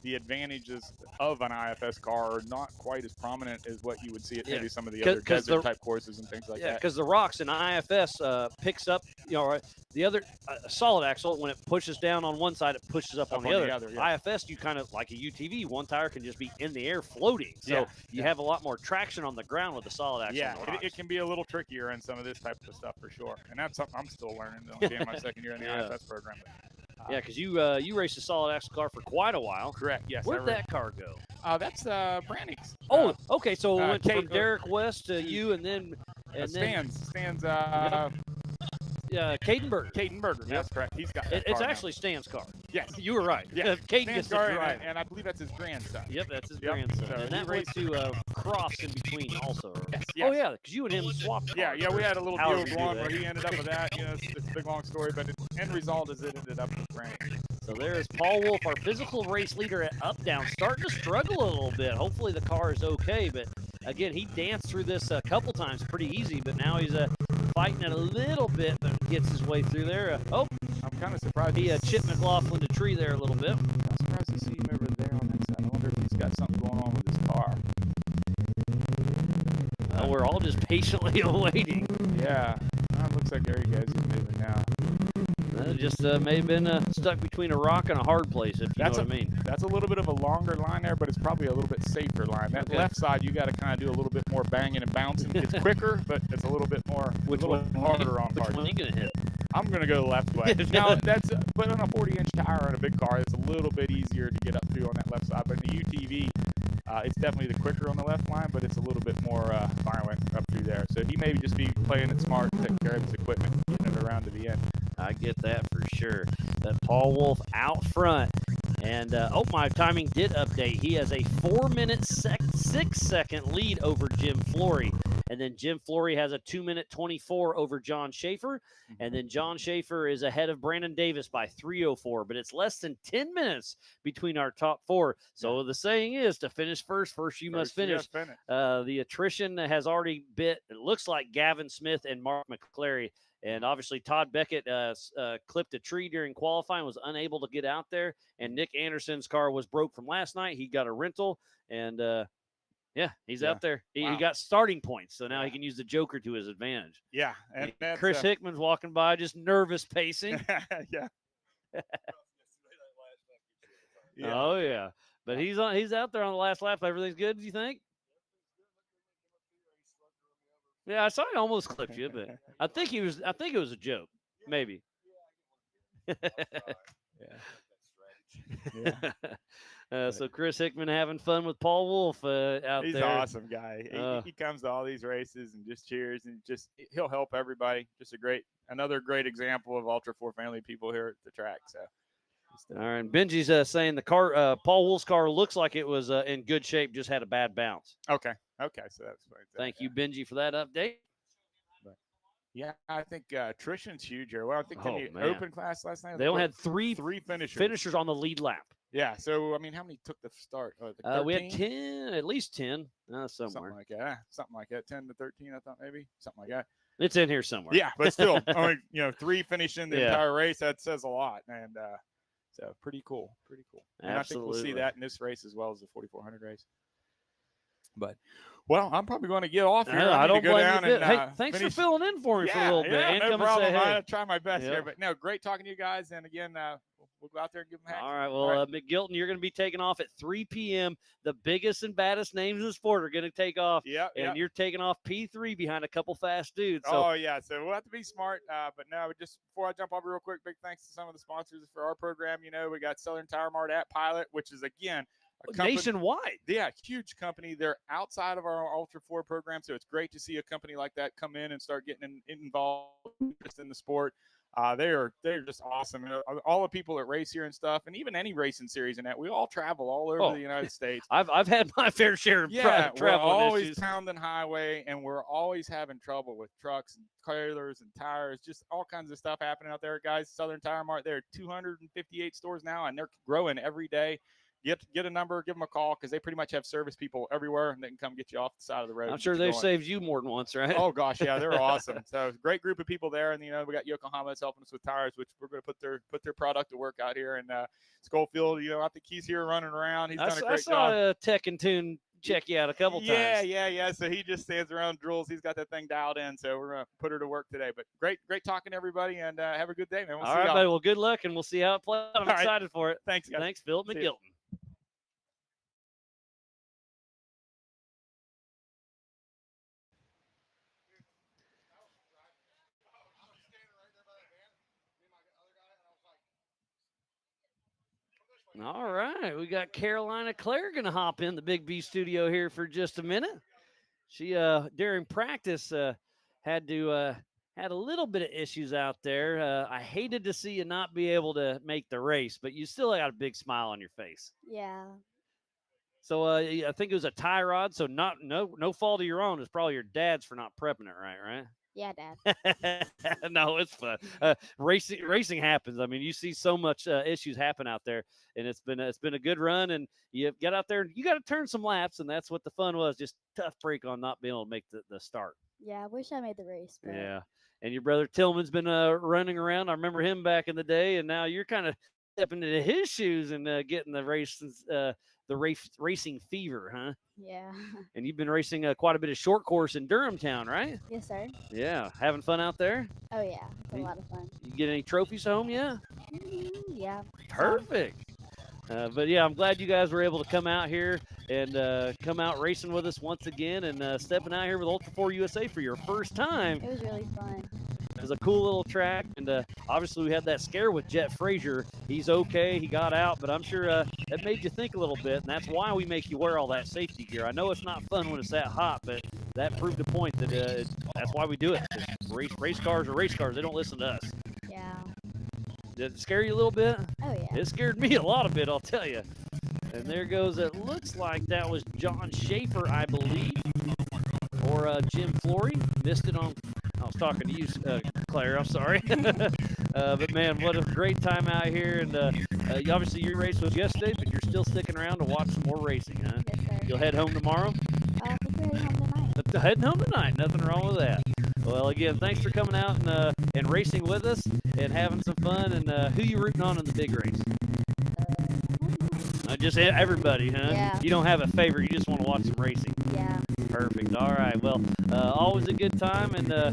the advantages of an IFS car are not quite as prominent as what you would see at maybe some of the other desert type courses and things like that. Yeah, because the rocks in IFS picks up, the other solid axle, when it pushes down on one side, it pushes up on the other. IFS, you kind of like a UTV, one tire can just be in the air floating. So you have a lot more traction on the ground with the solid axle. Yeah, it can be a little trickier in some of this type of stuff for sure. And that's something I'm still learning. I'm in my second year in the IFS program. Yeah, because you raced a solid axle car for quite a while. Correct. Yes. Where'd that car go? That's Branning's. Oh, okay. So it went from Derek West to you, and then Stan's. Cadenberger. That's correct. He's got. It's actually Stan's car. Yes, you were right. Yeah, Caden Stan's gets to car, drive, and I believe that's his grandson. Yep, that's his grandson. So and that went to Crofts in between also. Yes. Oh yeah, because you and him swapped. Yeah, we had a little deal going on where he ended up with that. It's a big long story, but the end result is it ended up with Branding. So there is Paul Wolf, our physical race leader at Up Down, starting to struggle a little bit. Hopefully the car is okay, but again, he danced through this a couple times pretty easy, but now he's fighting it a little bit, but gets his way through there. I'm kind of surprised. He chipped McLaughlin to tree there a little bit. I'm surprised to see him over there on that side. I wonder if he's got something going on with his car. We're all just patiently awaiting. Yeah, looks like there he goes. He's moving now. Just may have been stuck between a rock and a hard place, if you know what I mean. That's a little bit of a longer line there, but it's probably a little bit safer line. That left side, you got to kind of do a little bit more banging and bouncing. It's quicker, but it's a little bit more harder on parts. Which one are you going to hit? I'm going to go the left way. Now, but on a 40-inch tire on a big car, it's a little bit easier to get up to on that left side. But in the UTV, it's definitely the quicker on the left line, but it's a little bit more violent up through there. So he may just be playing it smart, taking care of his equipment, getting it around to the end. I get that for sure. That Paul Wolf out front. And, my timing did update. He has a 4-minute, 6-second lead over Jim Flory. And then Jim Flory has a 2-minute 24 over John Schaefer. And then John Schaefer is ahead of Brandon Davis by 3:04. But it's less than 10 minutes between our top four. So the saying is, to finish first you must finish. The attrition has already bit, it looks like, Gavin Smith and Mark McClary. And obviously Todd Beckett clipped a tree during qualifying, was unable to get out there. And Nick Anderson's car was broke from last night. He got a rental, and he's out there. He got starting points, so now he can use the Joker to his advantage. Yeah, and Chris Hickman's walking by, just nervous pacing. Yeah. Oh yeah, but he's out there on the last lap. Everything's good. Do you think? Yeah, I saw he almost clipped you, but I think it was a joke, maybe. So Chris Hickman having fun with Paul Wolf out there. He's an awesome guy. He comes to all these races and just cheers, and he'll help everybody. Just another great example of Ultra 4 family people here at the track. So. All right, and Benji's saying the car, Paul Wolf's car looks like it was in good shape, just had a bad bounce. Okay, so that's right. Thank you, Benji, for that update. Yeah, I think attrition's huge here. Well, I think in the open class last night, they only had three finishers on the lead lap. Yeah, so I mean, how many took the start? We had 10, at least 10, somewhere. Something like that. 10 to 13, I thought maybe something like that. It's in here somewhere. Yeah, but still, only 3 finishing the entire race. That says a lot, and so pretty cool. And I think we'll see that in this race as well as the 4,400 race. But I'm probably going to get off here. I don't go blame down you. And, hey, thanks for filling in for me for a little bit. Yeah, and no come problem. And say, hey. I'll try my best here. But no, great talking to you guys. And again, we'll go out there and give them action. All right. Well, McGilton, you're going to be taking off at 3 p.m. The biggest and baddest names in the sport are going to take off. And you're taking off P3 behind a couple fast dudes. So. Oh, yeah. So we'll have to be smart. But no, just before I jump off real quick, big thanks to some of the sponsors for our program. You know, we got Southern Tire Mart at Pilot, which is, again, a company, nationwide. Yeah, huge company. They're outside of our Ultra 4 program, so it's great to see a company like that come in and start getting involved in the sport. They're just awesome. All the people that race here and stuff, and even any racing series and that, we all travel all over the United States. I've had my fair share of travel. We're always pounding highway, and we're always having trouble with trucks and trailers and tires, just all kinds of stuff happening out there, guys. Southern Tire Mart, there are 258 stores now, and they're growing every day. Get a number, give them a call, because they pretty much have service people everywhere, and they can come get you off the side of the road. I'm sure they've saved you more than once, right? Oh, gosh, yeah, they're awesome. So great group of people there, and, we got Yokohama that's helping us with tires, which we're going to put their product to work out here. And Schofield, I think he's here running around. He's done a great job. I saw Tech and Tune check you out a couple times. Yeah. So he just stands around, drills. He's got that thing dialed in, so we're going to put her to work today. But great talking to everybody, and have a good day, man. We'll all see right, y'all. buddy. Well, good luck, and we'll see how it plays. I'm excited for it. Thanks, guys. Thanks, Philip McGilton. All right, we got Carolina Claire going to hop in the Big B studio here for just a minute. She during practice had a little bit of issues out there. I hated to see you not be able to make the race, but you still got a big smile on your face. Yeah. So I think it was a tie rod, so no fault of your own. It's probably your dad's for not prepping it right? Yeah, Dad. No, it's fun. Racing happens. I mean, you see so much issues happen out there, and it's been a good run. And you get out there, and you got to turn some laps, and that's what the fun was. Just tough break on not being able to make the start. Yeah, I wish I made the race. But... Yeah, and your brother Tillman's been running around. I remember him back in the day, and now you're kind of stepping into his shoes and getting the racing fever, huh? Yeah. And you've been racing quite a bit of short course in Durham Town, right? Yes, sir. Yeah. Having fun out there? Oh, yeah. It's a lot of fun. You get any trophies home yet? Yeah. Perfect. But, yeah, I'm glad you guys were able to come out here and come out racing with us once again and stepping out here with Ultra 4 USA for your first time. It was really fun. It was a cool little track, and obviously we had that scare with Jet Frazier. He's okay. He got out, but I'm sure that made you think a little bit, and that's why we make you wear all that safety gear. I know it's not fun when it's that hot, but that proved a point that that's why we do it. Race cars are race cars. They don't listen to us. Yeah. Did it scare you a little bit? Oh, yeah. It scared me a lot of bit, I'll tell you. And there goes, it looks like that was John Schaefer, I believe, or Jim Flory. Missed it on... I was talking to you, Claire. I'm sorry. But, man, what a great time out here. And obviously your race was yesterday, but you're still sticking around to watch some more racing, huh? Yes, sir. You'll head home tomorrow? I think we're heading home tonight. Heading home tonight. Nothing wrong with that. Well, again, thanks for coming out and racing with us and having some fun. And who you rooting on in the big race? Just everybody, huh? Yeah. You don't have a favorite. You just want to watch some racing. Yeah. Perfect. All right. Well, always a good time. And I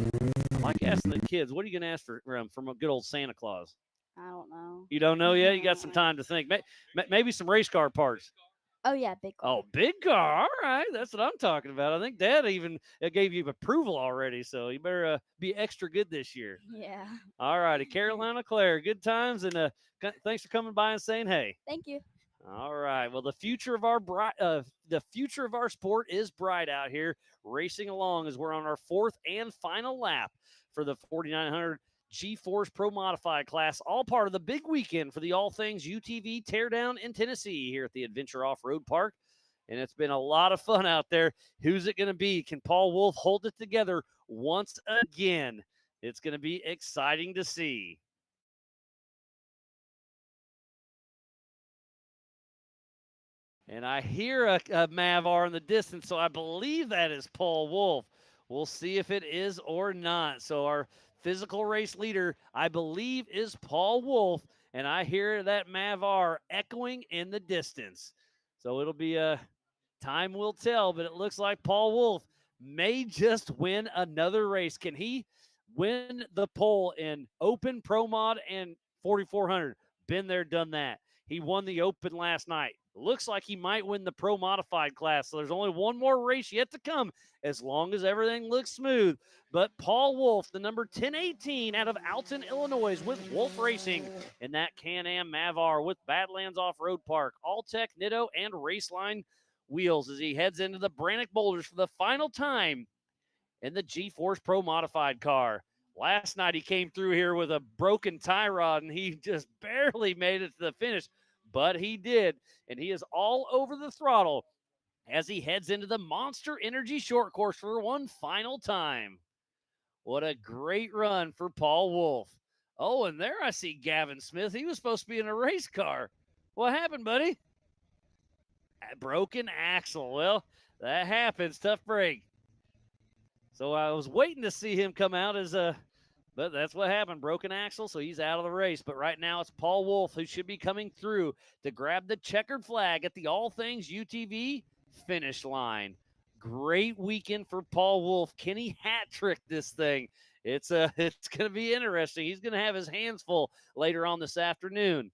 like asking the kids, what are you going to ask from a good old Santa Claus? I don't know. You don't know yet? You got some time to think. Maybe some race car parts. Oh, yeah, big car. Oh, big car. All right. That's what I'm talking about. I think Dad even gave you approval already, so you better be extra good this year. Yeah. All righty. Carolina Claire, good times, and thanks for coming by and saying hey. Thank you. All right. Well, the future of our sport is bright out here, racing along as we're on our fourth and final lap for the 4900 G-Force Pro Modified class, all part of the big weekend for the All Things UTV Teardown in Tennessee here at the Adventure Off-Road Park. And it's been a lot of fun out there. Who's it going to be? Can Paul Wolf hold it together once again? It's going to be exciting to see. And I hear a Mavar in the distance, so I believe that is Paul Wolf. We'll see if it is or not. So our physical race leader, I believe, is Paul Wolf, and I hear that Mavar echoing in the distance. So it'll be time will tell, but it looks like Paul Wolf may just win another race. Can he win the pole in Open, Pro Mod, and 4400? Been there, done that. He won the Open last night. Looks like he might win the Pro Modified class. So there's only one more race yet to come as long as everything looks smooth. But Paul Wolf, the number 1018 out of Alton, Illinois, with Wolf Racing in that Can-Am Mavar with Badlands Off-Road Park, All-Tech Nitto, and Raceline wheels as he heads into the Brannock Boulders for the final time in the G-Force Pro Modified car. Last night he came through here with a broken tie rod and he just barely made it to the finish, but he did, and he is all over the throttle as he heads into the Monster Energy Short Course for one final time. What a great run for Paul Wolf. Oh, and there I see Gavin Smith. He was supposed to be in a race car. What happened, buddy? A broken axle. Well, that happens. Tough break. So I was waiting to see him come out but that's what happened. Broken axle, so he's out of the race. But right now it's Paul Wolf who should be coming through to grab the checkered flag at the All Things UTV finish line. Great weekend for Paul Wolf. Can he hat trick this thing? It's going to be interesting. He's going to have his hands full later on this afternoon.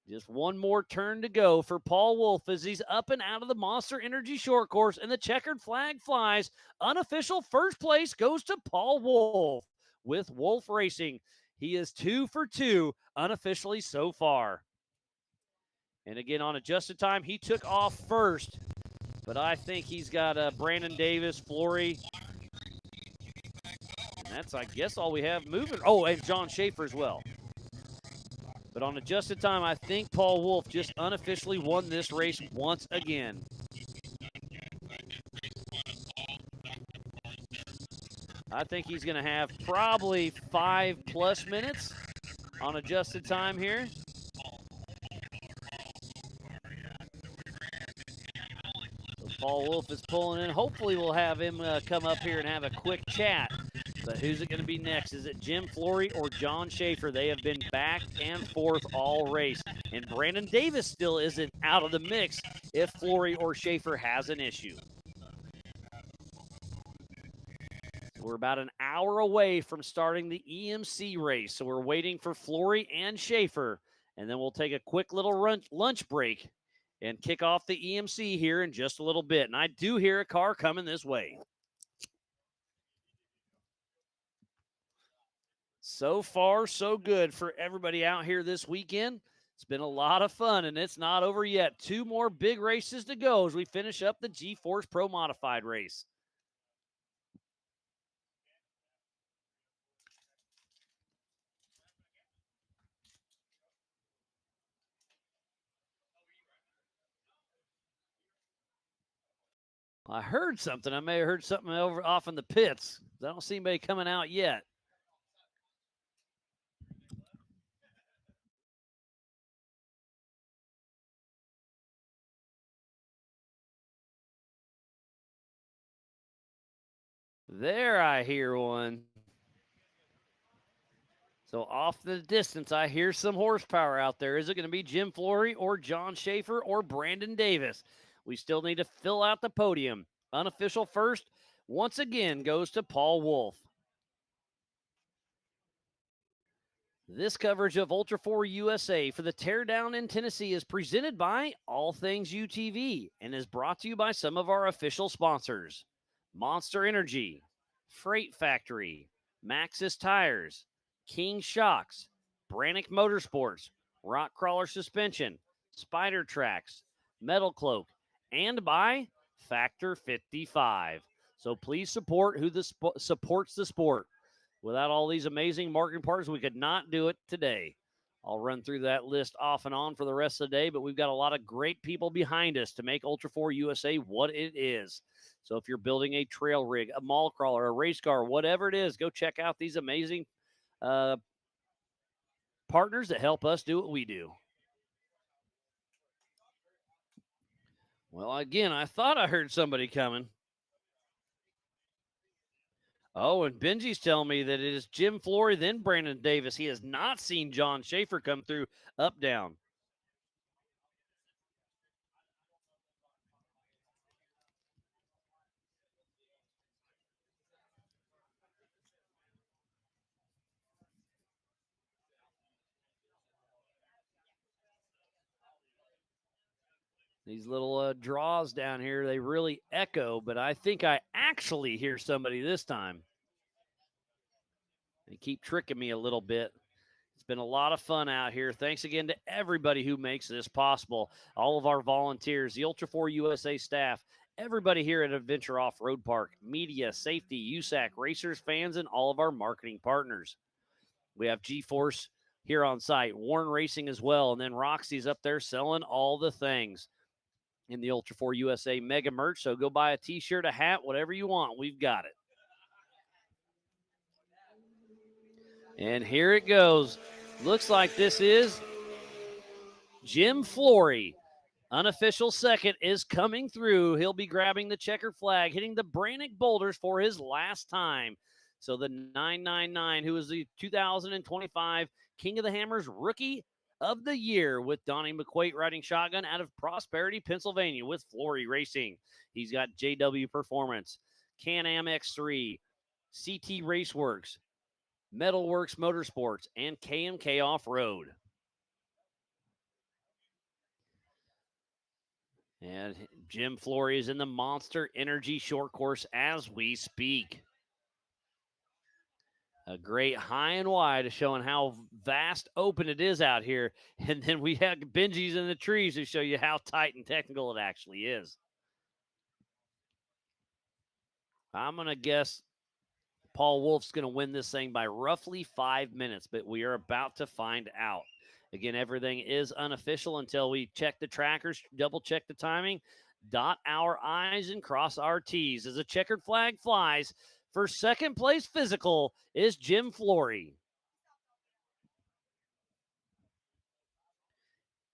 Just one more turn to go for Paul Wolf as he's up and out of the Monster Energy Short Course, and the checkered flag flies. Unofficial first place goes to Paul Wolf with Wolf Racing. He is 2 for 2 unofficially so far. And again, on adjusted time, he took off first, but I think he's got Brandon Davis, Flory. And that's, I guess, all we have moving. Oh, and John Schaefer as well. But on adjusted time, I think Paul Wolf just unofficially won this race once again. I think he's going to have probably 5+ minutes on adjusted time here. So Paul Wolf is pulling in. Hopefully we'll have him come up here and have a quick chat. But who's it going to be next? Is it Jim Flory or John Schaefer? They have been back and forth all race. And Brandon Davis still isn't out of the mix if Flory or Schaefer has an issue. We're about an hour away from starting the EMC race. So we're waiting for Flory and Schaefer. And then we'll take a quick little lunch break and kick off the EMC here in just a little bit. And I do hear a car coming this way. So far, so good for everybody out here this weekend. It's been a lot of fun, and it's not over yet. 2 more big races to go as we finish up the G-Force Pro Modified race. I heard something. I may have heard something over off in the pits. I don't see anybody coming out yet. There, I hear one. So off the distance, I hear some horsepower out there. Is it going to be Jim Flory or John Schaefer or Brandon Davis? We still need to fill out the podium. Unofficial first, once again, goes to Paul Wolf. This coverage of Ultra 4 USA for the Teardown in Tennessee is presented by All Things UTV and is brought to you by some of our official sponsors: Monster Energy, Freight Factory, Maxxis Tires, King Shocks, Brannock Motorsports, Rock Crawler Suspension, Spider Tracks, Metal Cloak, and by Factor 55. So please support who supports the sport. Without all these amazing marketing partners, we could not do it today. I'll run through that list off and on for the rest of the day, but we've got a lot of great people behind us to make Ultra 4 USA what it is. So if you're building a trail rig, a mall crawler, a race car, whatever it is, go check out these amazing partners that help us do what we do. Well, again, I thought I heard somebody coming. Oh, and Benji's telling me that it is Jim Flory, then Brandon Davis. He has not seen John Schaefer come through up, down. These little draws down here, they really echo, but I think I actually hear somebody this time. They keep tricking me a little bit. It's been a lot of fun out here. Thanks again to everybody who makes this possible. All of our volunteers, the Ultra 4 USA staff, everybody here at Adventure Off-Road Park, media, safety, USAC, racers, fans, and all of our marketing partners. We have G-Force here on site, Warren Racing as well, and then Roxy's up there selling all the things in the Ultra 4 USA mega merch. So go buy a t-shirt, a hat, whatever you want. We've got it. And here it goes. Looks like this is Jim Flory. Unofficial second is coming through. He'll be grabbing the checkered flag, hitting the Brannick boulders for his last time. So the 999, who is the 2025 King of the Hammers Rookie of the Year, with Donnie McQuaid riding shotgun out of Prosperity, Pennsylvania, with Flory Racing. He's got JW Performance, Can-Am X3, CT Raceworks, Metalworks Motorsports, and KMK Off-Road. And Jim Flory is in the Monster Energy short course as we speak. A great high and wide showing how vast open it is out here. And then we have Benji's in the trees to show you how tight and technical it actually is. I'm going to guess Paul Wolf's going to win this thing by roughly 5 minutes, but we are about to find out. Again, everything is unofficial until we check the trackers, double check the timing, dot our I's and cross our T's. As a checkered flag flies, for second place physical is Jim Flory.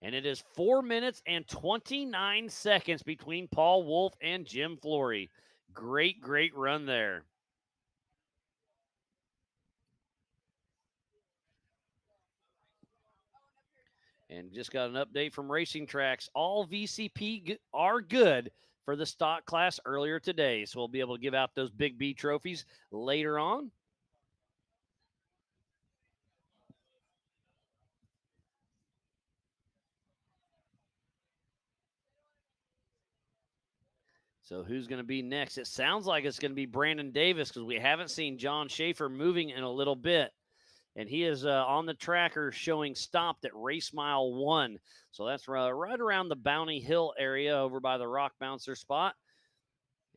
And it is 4 minutes and 29 seconds between Paul Wolf and Jim Flory. Great, great run there. And just got an update from Racing Tracks. All VCP are good for the stock class earlier today. So we'll be able to give out those Big B trophies later on. So who's going to be next? It sounds like it's going to be Brandon Davis because we haven't seen John Schaefer moving in a little bit. And he is on the tracker showing stopped at race mile 1. So that's right around the Bounty Hill area over by the Rock Bouncer spot.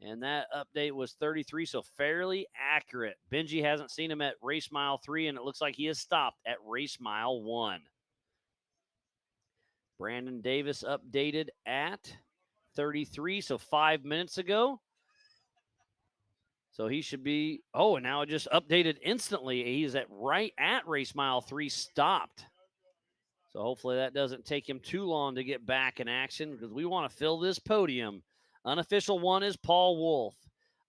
And that update was 33, so fairly accurate. Benji hasn't seen him at race mile 3, and it looks like he has stopped at race mile 1. Brandon Davis updated at 33, so 5 minutes ago. So he should be, and now it just updated instantly. He's right at race mile 3, stopped. So hopefully that doesn't take him too long to get back in action because we want to fill this podium. Unofficial 1 is Paul Wolf.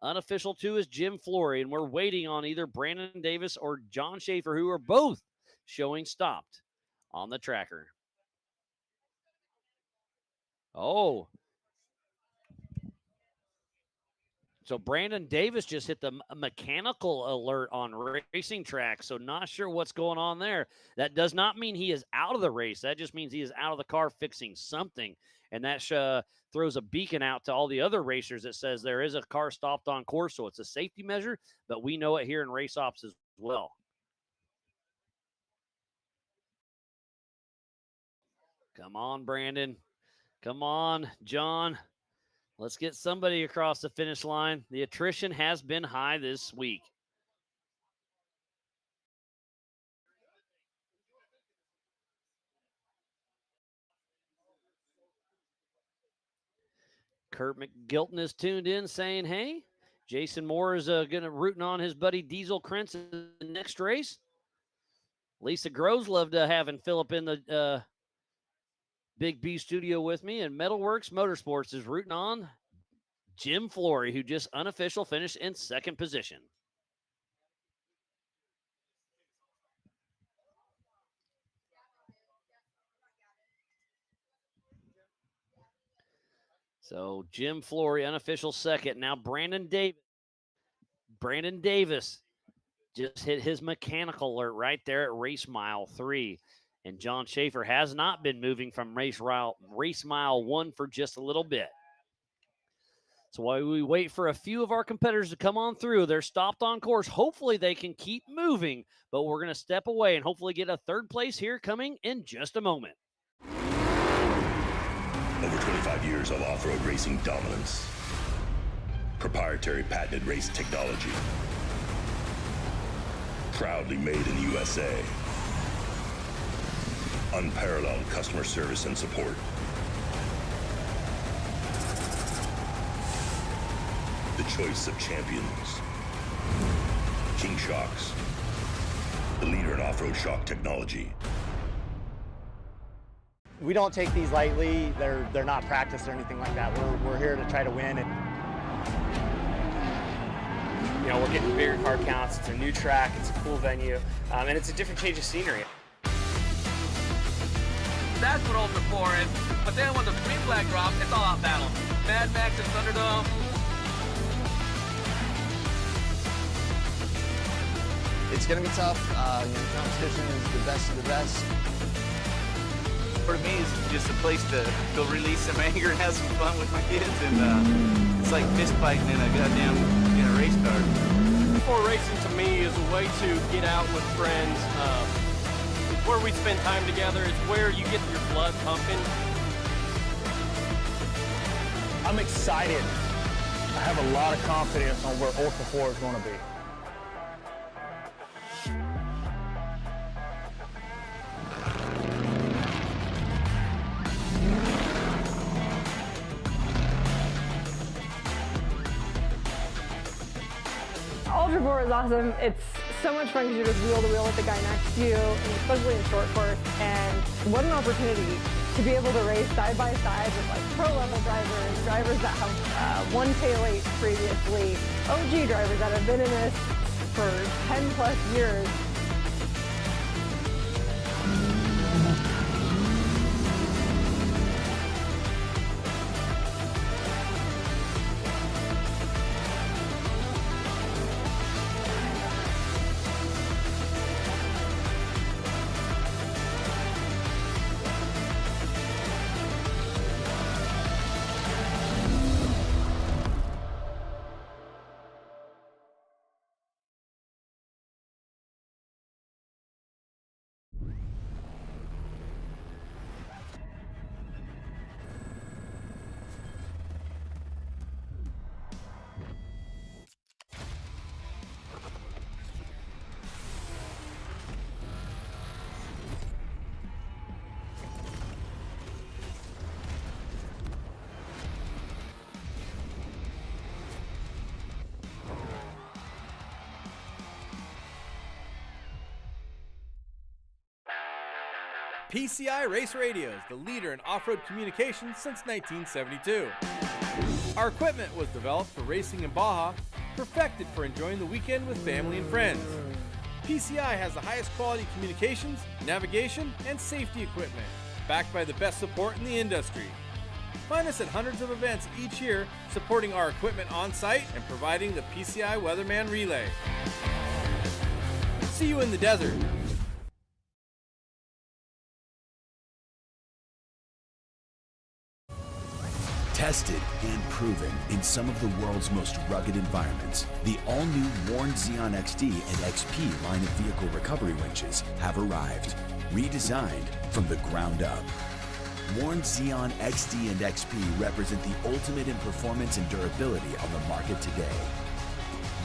Unofficial 2 is Jim Flory, and we're waiting on either Brandon Davis or John Schaefer, who are both showing stopped on the tracker. Oh. So Brandon Davis just hit the mechanical alert on Racing Track, so not sure what's going on there. That does not mean he is out of the race. That just means he is out of the car fixing something, and that throws a beacon out to all the other racers that says there is a car stopped on course, so it's a safety measure, but we know it here in Race Ops as well. Come on, Brandon. Come on, John. Let's get somebody across the finish line. The attrition has been high this week. Kurt McGilton is tuned in saying, hey, Jason Moore is going to rooting on his buddy Diesel Krentz in the next race. Lisa Groves loved having Philip in the Big B studio with me, and Metalworks Motorsports is rooting on Jim Flory, who just unofficial finished in second position. So Jim Flory, unofficial second. Now Brandon Davis just hit his mechanical alert right there at race mile 3. And John Schaefer has not been moving from race mile 1 for just a little bit. So while we wait for a few of our competitors to come on through, they're stopped on course. Hopefully they can keep moving, but we're going to step away and hopefully get a third place here coming in just a moment. Over 25 years of off-road racing dominance. Proprietary patented race technology. Proudly made in the USA. Unparalleled customer service and support. The choice of champions. King Shocks, the leader in off-road shock technology. We don't take these lightly. They're not practiced or anything like that. We're here to try to win. You know, we're getting bigger car counts. It's a new track. It's a cool venue, and it's a different change of scenery. That's what Ultra 4 is. But then when the green flag drops, it's all out battle. Mad Max and Thunderdome. It's going to be tough. Competition is the best of the best. For me, it's just a place to go release some anger and have some fun with my kids, and it's like fist fighting in a goddamn race car. Sport racing to me is a way to get out with friends. It's where we spend time together. It's where you get your blood pumping. I'm excited. I have a lot of confidence on where Ultra 4 is going to be. Ultra 4 is awesome. It's so much fun because you're just wheel to wheel with the guy next to you, and especially in short course. And what an opportunity to be able to race side by side with like pro level drivers that have won tail 8 previously, OG drivers that have been in this for 10 plus years. PCI Race Radio is the leader in off-road communication since 1972. Our equipment was developed for racing in Baja, perfected for enjoying the weekend with family and friends. PCI has the highest quality communications, navigation, and safety equipment, backed by the best support in the industry. Find us at hundreds of events each year, supporting our equipment on site and providing the PCI Weatherman Relay. See you in the desert. Tested and proven in some of the world's most rugged environments, the all-new Warn Xeon XD and XP line of vehicle recovery winches have arrived, redesigned from the ground up. Warn Xeon XD and XP represent the ultimate in performance and durability on the market today.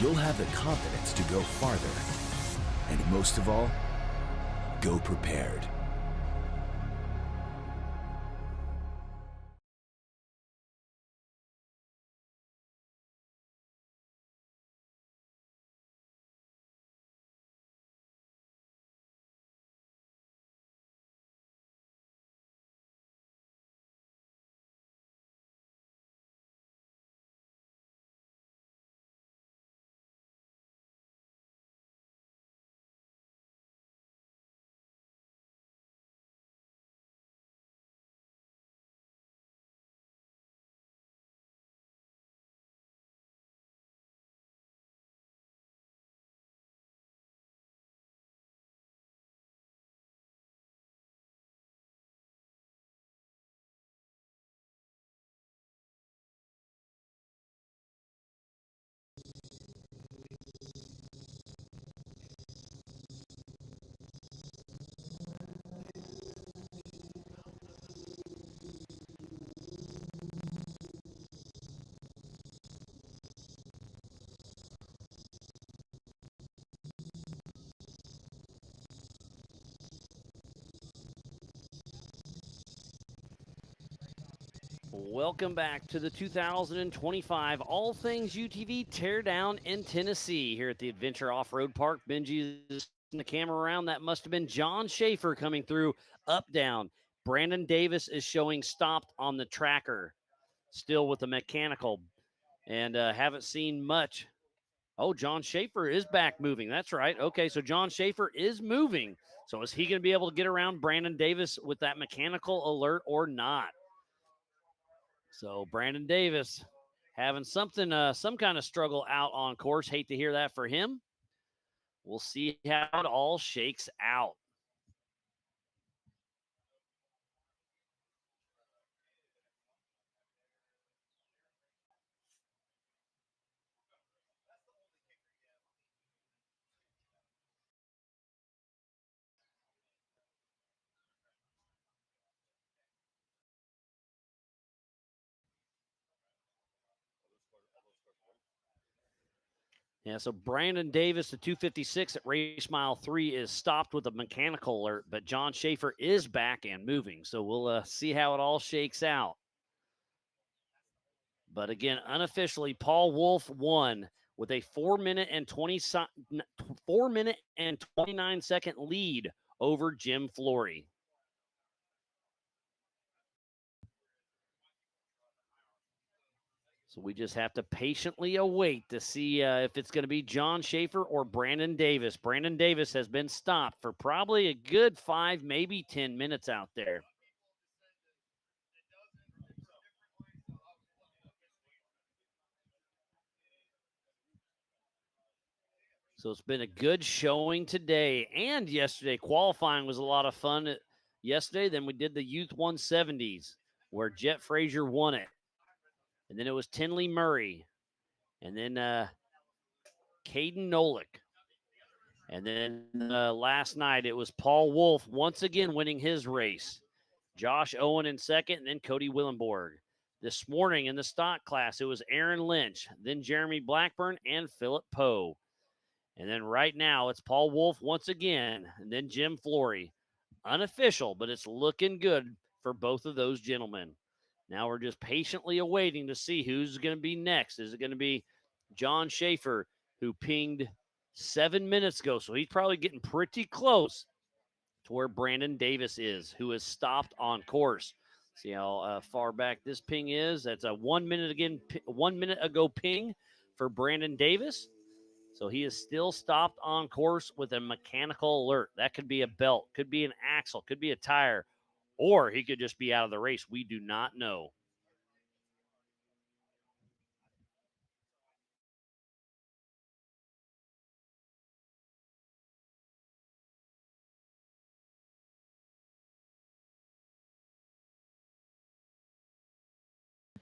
You'll have the confidence to go farther, and most of all, go prepared. Welcome back to the 2025 All Things UTV Teardown in Tennessee here at the Adventure Off-Road Park. Benji is in the camera around. That must have been John Schaefer coming through up, down. Brandon Davis is showing stopped on the tracker, still with the mechanical, and haven't seen much. Oh, John Schaefer is back moving. That's right. Okay, so John Schaefer is moving. So is he going to be able to get around Brandon Davis with that mechanical alert or not? So Brandon Davis having something, some kind of struggle out on course. Hate to hear that for him. We'll see how it all shakes out. Yeah, so Brandon Davis, the 256 at race mile 3, is stopped with a mechanical alert, but John Schaefer is back and moving. So we'll see how it all shakes out. But again, unofficially, Paul Wolf won with a 4 minute and 29-second lead over Jim Flory. So we just have to patiently await to see if it's going to be John Schaefer or Brandon Davis. Brandon Davis has been stopped for probably a good 5, maybe 10 minutes out there. So it's been a good showing today and yesterday. Qualifying was a lot of fun yesterday. Then we did the Youth 170s where Jet Frazier won it. And then it was Tinley Murray. And then Caden Nolik. And then last night it was Paul Wolf once again winning his race. Josh Owen in second, and then Cody Willenborg. This morning in the stock class, it was Aaron Lynch, then Jeremy Blackburn, and Philip Poe. And then right now, it's Paul Wolf once again, and then Jim Flory. Unofficial, but it's looking good for both of those gentlemen. Now we're just patiently awaiting to see who's going to be next. Is it going to be John Schaefer, who pinged 7 minutes ago? So he's probably getting pretty close to where Brandon Davis is, who is stopped on course. See how far back this ping is? That's a 1 minute ago ping for Brandon Davis. So he is still stopped on course with a mechanical alert. That could be a belt, could be an axle, could be a tire, or he could just be out of the race. We do not know.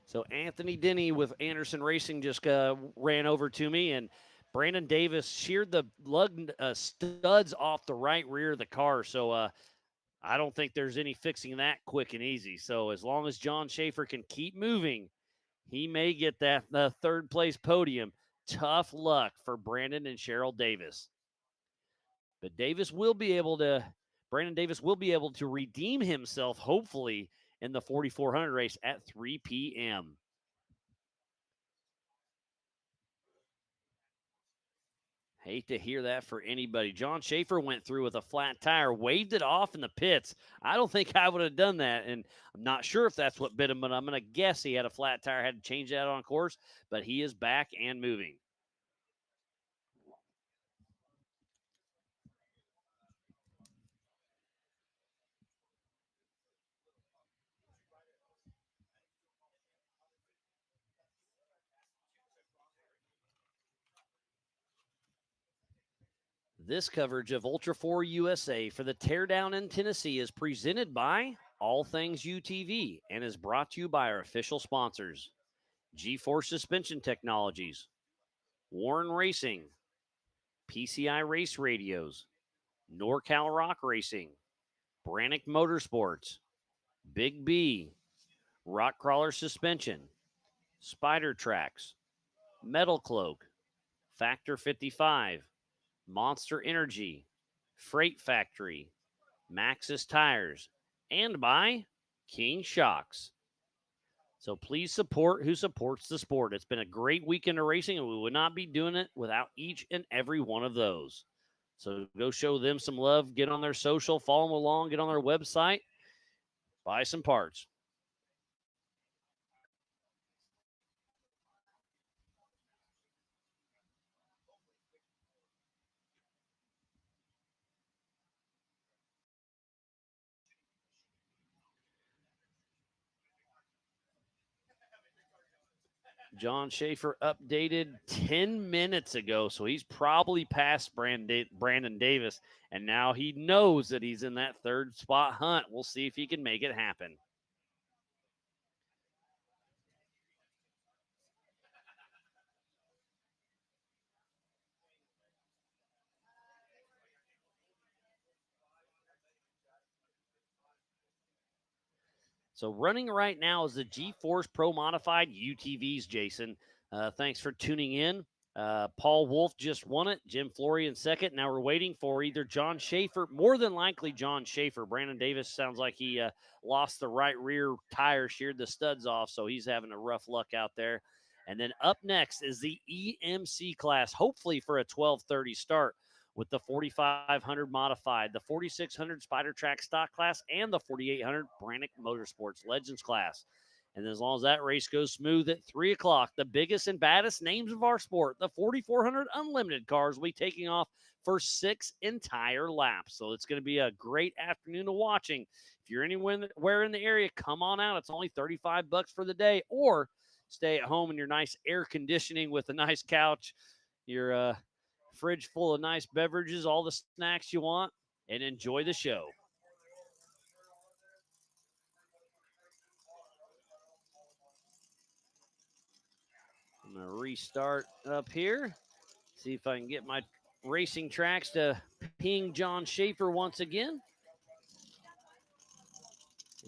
So Anthony Denny with Anderson Racing just ran over to me, and Brandon Davis sheared the lug studs off the right rear of the car. So I don't think there's any fixing that quick and easy. So as long as John Schaefer can keep moving, he may get that third place podium. Tough luck for Brandon and Cheryl Davis. But Brandon Davis will be able to redeem himself, hopefully, in the 4,400 race at 3 p.m. Hate to hear that for anybody. John Schaefer went through with a flat tire, waved it off in the pits. I don't think I would have done that, and I'm not sure if that's what bit him, but I'm going to guess he had a flat tire, had to change that on course, but he is back and moving. This coverage of Ultra 4 USA for the Teardown in Tennessee is presented by All Things UTV and is brought to you by our official sponsors, G-Force Suspension Technologies, Warren Racing, PCI Race Radios, NorCal Rock Racing, Brannick Motorsports, Big B, Rock Crawler Suspension, Spider Tracks, Metal Cloak, Factor 55, Monster Energy, Freight Factory, Maxxis Tires, and by King Shocks. So please support who supports the sport. It's been a great weekend of racing, and we would not be doing it without each and every one of those. So go show them some love. Get on their social, follow them along, get on their website, buy some parts. John Schaefer updated 10 minutes ago, so he's probably past Brandon Davis, and now he knows that he's in that third spot hunt. We'll see if he can make it happen. So running right now is the G-Force Pro Modified UTVs, Jason. Thanks for tuning in. Paul Wolf just won it. Jim Flory in second. Now we're waiting for either John Schaefer, more than likely John Schaefer. Brandon Davis sounds like he lost the right rear tire, sheared the studs off, so he's having a rough luck out there. And then up next is the EMC class, hopefully for a 12:30 start, with the 4500 modified, the 4600 Spider Track stock class, and the 4800 Brannick Motorsports Legends class. And as long as that race goes smooth at 3 o'clock, the biggest and baddest names of our sport, the 4400 Unlimited cars, will be taking off for 6 entire laps. So it's going to be a great afternoon of watching. If you're anywhere in the area, come on out. It's only $35 for the day, or stay at home in your nice air conditioning with a nice couch, your fridge full of nice beverages, all the snacks you want, and enjoy the show. I'm going to restart up here, see if I can get my racing tracks to ping John Schaefer once again.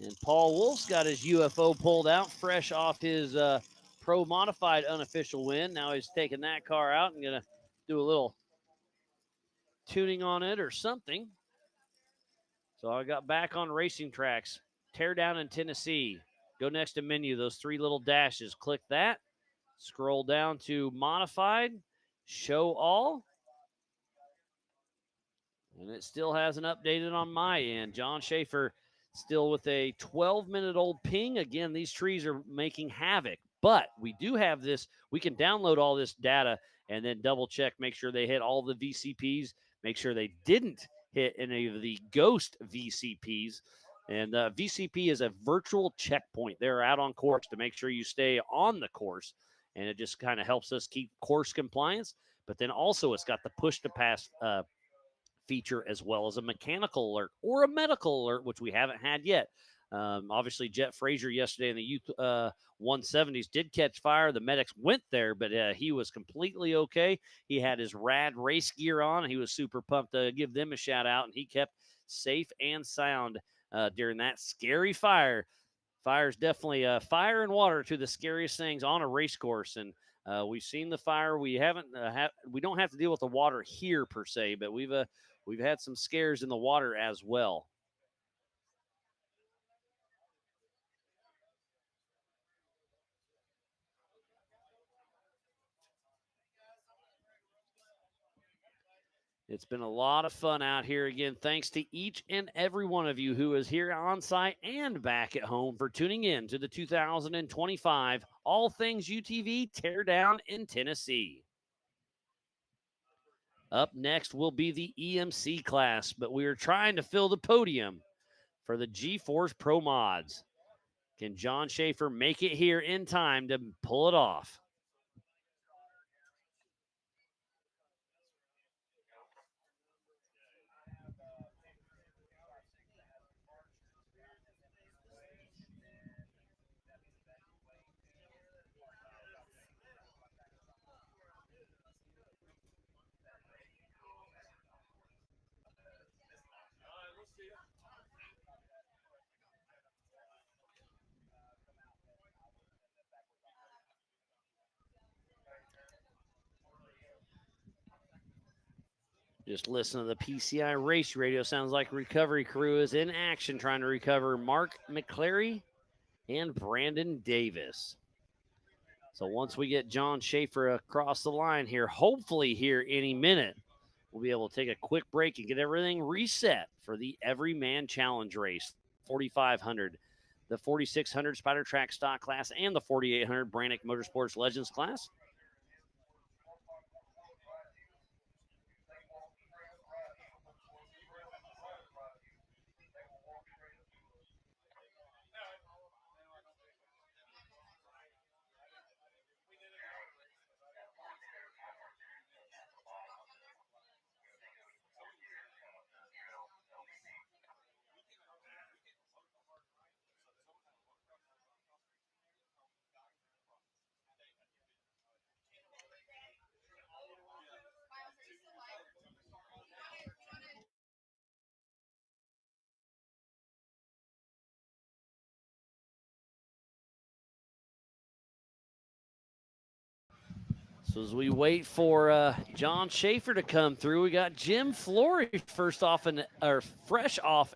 And Paul Wolf's got his UFO pulled out, fresh off his Pro Modified unofficial win. Now he's taking that car out and going to do a little tuning on it or something. So I got back on racing tracks. Tear down in Tennessee. Go next to menu, those 3 little dashes. Click that. Scroll down to modified. Show all. And it still hasn't updated on my end. John Schaefer still with a 12-minute-old ping. Again, these trees are making havoc. But we do have this. We can download all this data and then double check, make sure they hit all the VCPs, make sure they didn't hit any of the ghost VCPs. And VCP is a virtual checkpoint. They're out on course to make sure you stay on the course. And it just kind of helps us keep course compliance. But then also it's got the push to pass feature, as well as a mechanical alert or a medical alert, which we haven't had yet. Obviously, Jet Frazier yesterday in the youth 170s did catch fire. The medics went there, but he was completely okay. He had his rad race gear on, and he was super pumped to give them a shout out, and he kept safe and sound during that scary fire. Fire's definitely fire and water, to the scariest things on a race course, and we've seen the fire. We haven't we don't have to deal with the water here per se, but we've had some scares in the water as well. It's been a lot of fun out here again. Thanks to each and every one of you who is here on site and back at home for tuning in to the 2025 All Things UTV Teardown in Tennessee. Up next will be the EMC class, but we are trying to fill the podium for the G-Force Pro Mods. Can John Schaefer make it here in time to pull it off? Just listen to the PCI race radio. Sounds like recovery crew is in action trying to recover Mark McClary and Brandon Davis. So once we get John Schaefer across the line here, hopefully here any minute, we'll be able to take a quick break and get everything reset for the Everyman Challenge race, 4,500, the 4,600 Spider Track Stock class, and the 4,800 Brannick Motorsports Legends class. So as we wait for John Schaefer to come through, we got Jim Flory fresh off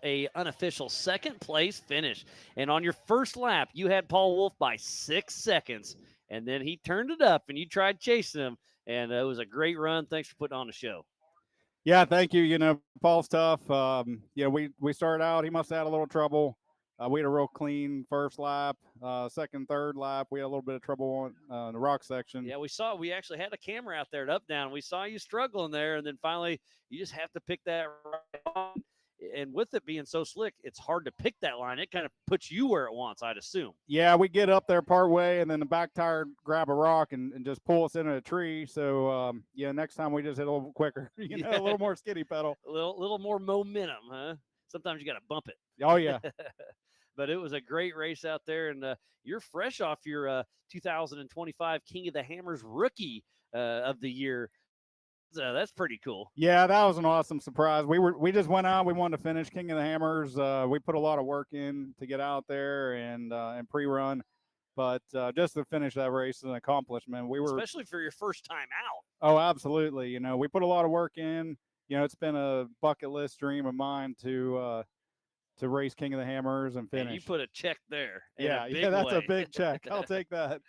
a unofficial second place finish. And on your first lap, you had Paul Wolf by 6 seconds, and then he turned it up, and you tried chasing him, and it was a great run. Thanks for putting on the show. Yeah, thank you. Paul's tough. We started out. He must have had a little trouble. We had a real clean first lap. Second, third lap, we had a little bit of trouble on the rock section. Yeah, we actually had a camera out there at Up Down. We saw you struggling there, and then finally you just have to pick that right on. And with it being so slick, it's hard to pick that line. It kind of puts you where it wants, I'd assume. Yeah, we get up there part way, and then the back tire grab a rock and just pull us into a tree. So, next time we just hit a little quicker, a little more skiddy pedal. A little more momentum, huh? Sometimes you got to bump it. Oh, yeah. But it was a great race out there, and you're fresh off your 2025 King of the Hammers Rookie of the Year. So that's pretty cool. Yeah, that was an awesome surprise. We just went out. We wanted to finish King of the Hammers. We put a lot of work in to get out there and pre-run, but just to finish that race is an accomplishment. Especially for your first time out. Oh, absolutely. We put a lot of work in. It's been a bucket list dream of mine to race King of the Hammers and finish. And you put a check there. Yeah, that's a big check. I'll take that.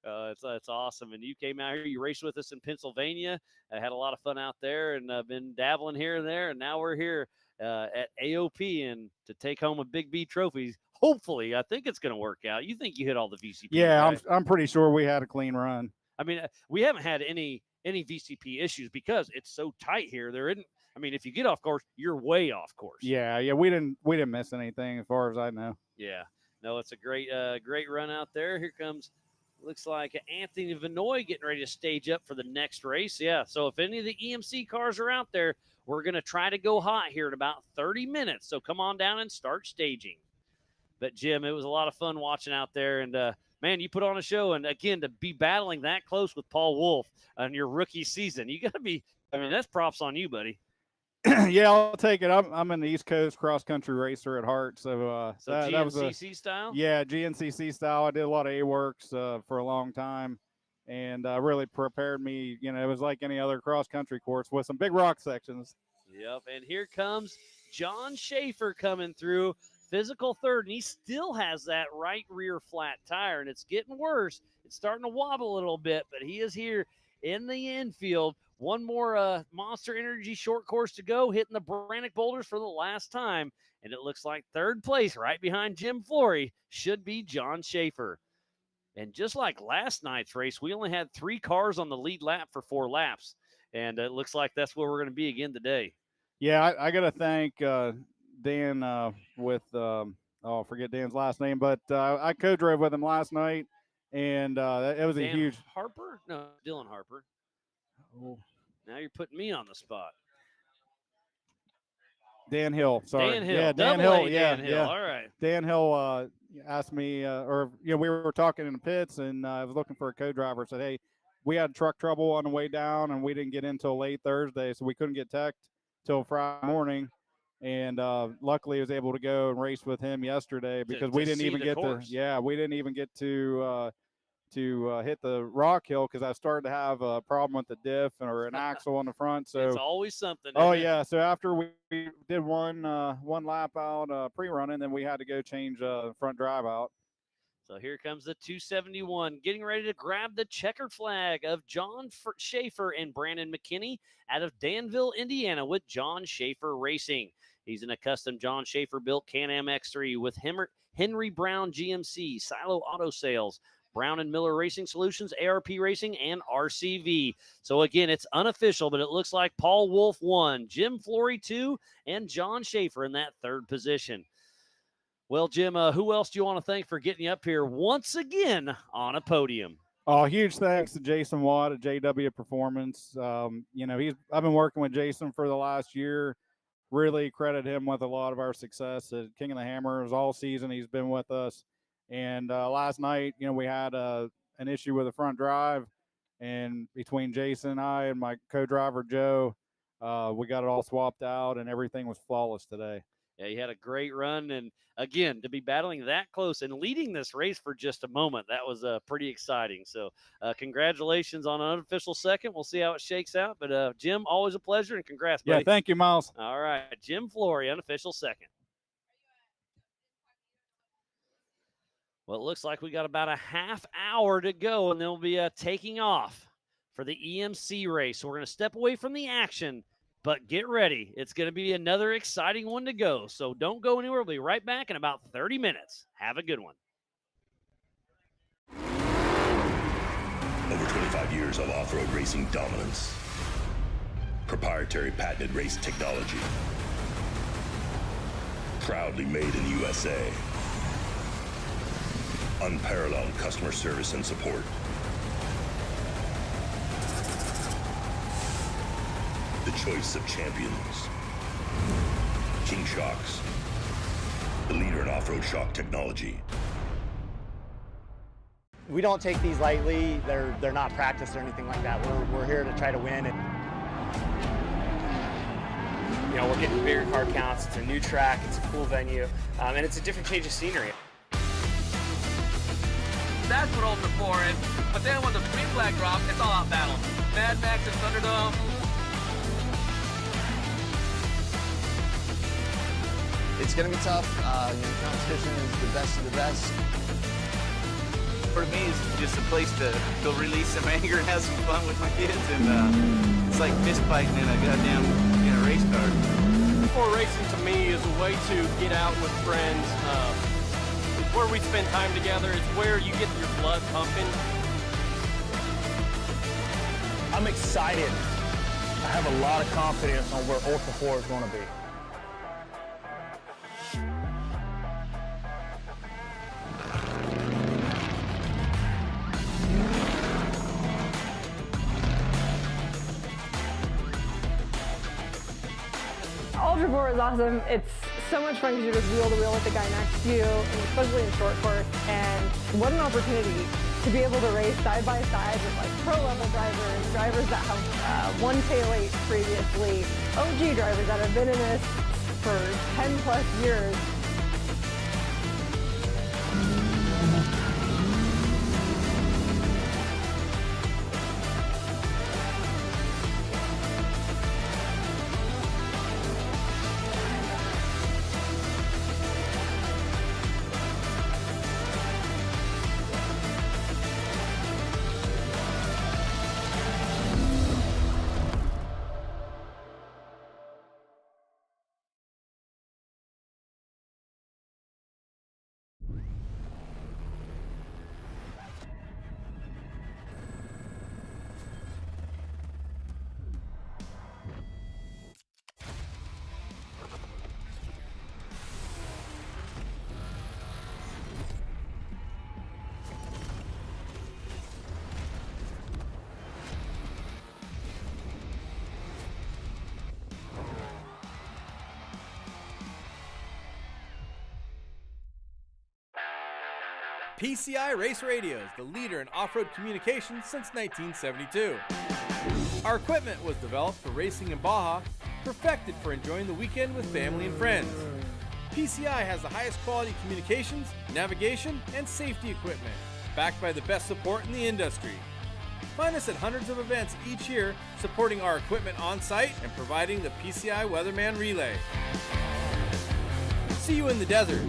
It's awesome. And you came out here, you raced with us in Pennsylvania. I had a lot of fun out there and been dabbling here and there. And now we're here at AOP and to take home a Big B trophy. Hopefully, I think it's going to work out. You think you hit all the VCP? Yeah, right? I'm pretty sure we had a clean run. I mean, we haven't had any VCP issues because it's so tight here. There isn't. I mean, if you get off course, you're way off course. Yeah, we didn't miss anything as far as I know. Yeah, no, it's a great run out there. Here comes, looks like Anthony Vinoy getting ready to stage up for the next race. Yeah, so if any of the EMC cars are out there, we're going to try to go hot here in about 30 minutes. So come on down and start staging. But Jim, it was a lot of fun watching out there, and man, you put on a show, and again, to be battling that close with Paul Wolf on your rookie season, you got to be. I mean, that's props on you, buddy. Yeah, I'll take it. I'm an East Coast cross country racer at heart, so that was GNCC style. Yeah, GNCC style. I did a lot of A-Works for a long time, and really prepared me. It was like any other cross country course with some big rock sections. Yep, and here comes John Schaefer coming through, physical third, and he still has that right rear flat tire, and it's getting worse. It's starting to wobble a little bit, but he is here in the infield. One more Monster Energy short course to go, hitting the Brannick boulders for the last time. And it looks like third place right behind Jim Flory should be John Schaefer. And just like last night's race, we only had 3 cars on the lead lap for 4 laps. And it looks like that's where we're going to be again today. Yeah, I got to thank Dan with, forget Dan's last name, but I co-drove with him last night. And it was Dan a huge. Harper? No, Dylan Harper. Oh. Now you're putting me on the spot. Dan Hill, sorry. Dan Hill. Yeah, Dan Double Hill. A Yeah, Dan Hill. yeah. All right. Dan Hill asked me, we were talking in the pits, and I was looking for a co-driver. Said, hey, we had truck trouble on the way down, and we didn't get in until late Thursday, so we couldn't get teched till Friday morning. And luckily, I was able to go and race with him yesterday because we didn't even get to hit the rock hill because I started to have a problem with the diff or an axle on the front. So it's always something. Oh yeah. So after we did one lap out pre-running, then we had to go change front drive out. So here comes the 271, getting ready to grab the checkered flag of John Schaefer and Brandon McKinney out of Danville, Indiana, with John Schaefer Racing. He's in a custom John Schaefer built Can-Am X3 with Henry Brown GMC, Silo Auto Sales, Brown and Miller Racing Solutions, ARP Racing, and RCV. So again, it's unofficial, but it looks like Paul Wolf 1, Jim Flory 2, and John Schaefer in that third position. Well, Jim, who else do you want to thank for getting you up here once again on a podium? Oh, huge thanks to Jason Watt at JW Performance. You know, I've been working with Jason for the last year. Really credit him with a lot of our success at King of the Hammers all season. He's been with us. And last night, you know, we had an issue with the front drive, and between Jason and I and my co-driver Joe, we got it all swapped out, and everything was flawless today. Yeah, you had a great run, and again, to be battling that close and leading this race for just a moment, that was pretty exciting. So congratulations on an unofficial second. We'll see how it shakes out. But Jim, always a pleasure, and congrats, buddy. Yeah, thank you, Miles. All right, Jim Flory, unofficial second. Well, it looks like we got about a half hour to go, and then we'll be taking off for the EMC race. So we're going to step away from the action, but get ready. It's going to be another exciting one to go. So don't go anywhere. We'll be right back in about 30 minutes. Have a good one. Over 25 years of off-road racing dominance. Proprietary patented race technology. Proudly made in the USA. Unparalleled customer service and support. The choice of champions. King Shocks, the leader in off-road shock technology. We don't take these lightly. They're not practiced or anything like that. We're here to try to win. And you know, we're getting bigger car counts. It's a new track. It's a cool venue, and it's a different change of scenery. That's what Ultra 4 is. But then when the green flag drops, it's all out battle. Mad Max and Thunderdome. It's going to be tough. Competition is the best of the best. For me, it's just a place to go release some anger and have some fun with my kids. And it's like fist fighting in a goddamn race car. Ultra racing to me is a way to get out with friends. It's where we spend time together. It's where you get your blood pumping. I'm excited. I have a lot of confidence on where Ultra 4 is going to be. Ultra 4 is awesome. It's so much fun because you're just wheel to wheel with the guy next to you, and especially in short course. And what an opportunity to be able to race side by side with like pro level drivers that have won tail 8 previously, OG drivers that have been in this for 10 plus years. PCI Race Radio is the leader in off-road communication since 1972. Our equipment was developed for racing in Baja, perfected for enjoying the weekend with family and friends. PCI has the highest quality communications, navigation, and safety equipment, backed by the best support in the industry. Find us at hundreds of events each year, supporting our equipment on site and providing the PCI Weatherman Relay. See you in the desert.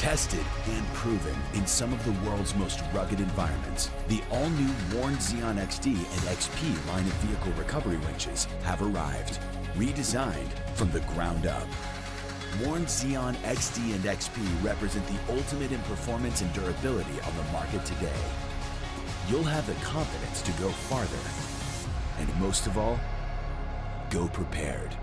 Tested and proven in some of the world's most rugged environments, the all-new Warn Xeon XD and XP line of vehicle recovery winches have arrived, redesigned from the ground up. Warn Xeon XD and XP represent the ultimate in performance and durability on the market today. You'll have the confidence to go farther, and most of all, go prepared.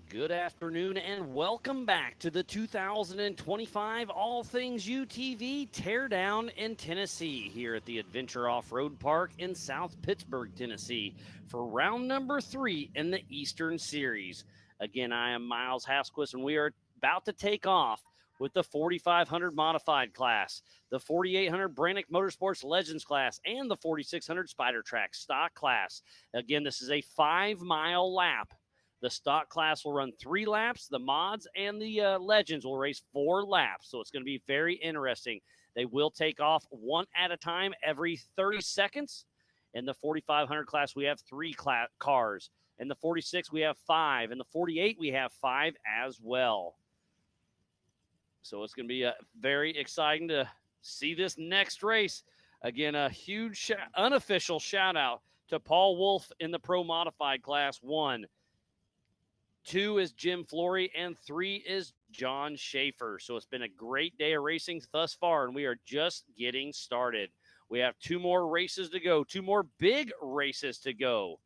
Good afternoon and welcome back to the 2025 All Things UTV Teardown in Tennessee here at the Adventure Off-Road Park in South Pittsburgh, Tennessee for round number 3 in the Eastern Series. Again, I am Miles Hasquist and we are about to take off with the 4500 modified class, the 4800 Brannick Motorsports Legends class, and the 4600 Spider Track stock class. Again, this is a 5-mile lap. The stock class will run 3 laps. The mods and the legends will race 4 laps. So it's going to be very interesting. They will take off one at a time every 30 seconds. In the 4500 class, we have 3 cars. In the 46, we have 5. In the 48, we have 5 as well. So it's going to be very exciting to see this next race. Again, a huge unofficial shout out to Paul Wolf in the Pro Modified Class 1. 2 is Jim Flory, and 3 is John Schaefer. So it's been a great day of racing thus far, and we are just getting started. We have 2 more races to go, 2 more big races to go.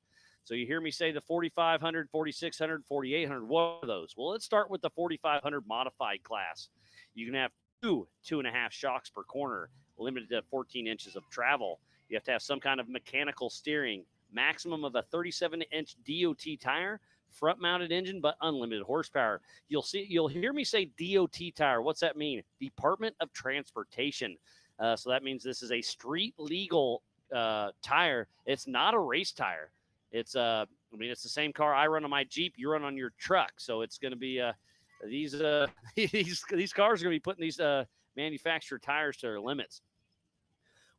So you hear me say the 4500, 4600, 4800. What are those? Well, let's start with the 4500 modified class. You can have 2.5 shocks per corner, limited to 14 inches of travel. You have to have some kind of mechanical steering, maximum of a 37-inch DOT tire, front-mounted engine, but unlimited horsepower. You'll hear me say DOT tire. What's that mean? Department of Transportation. So that means this is a street legal tire. It's not a race tire. It's it's the same car I run on my Jeep, you run on your truck. So it's going to be these cars are going to be putting these manufacturer tires to their limits.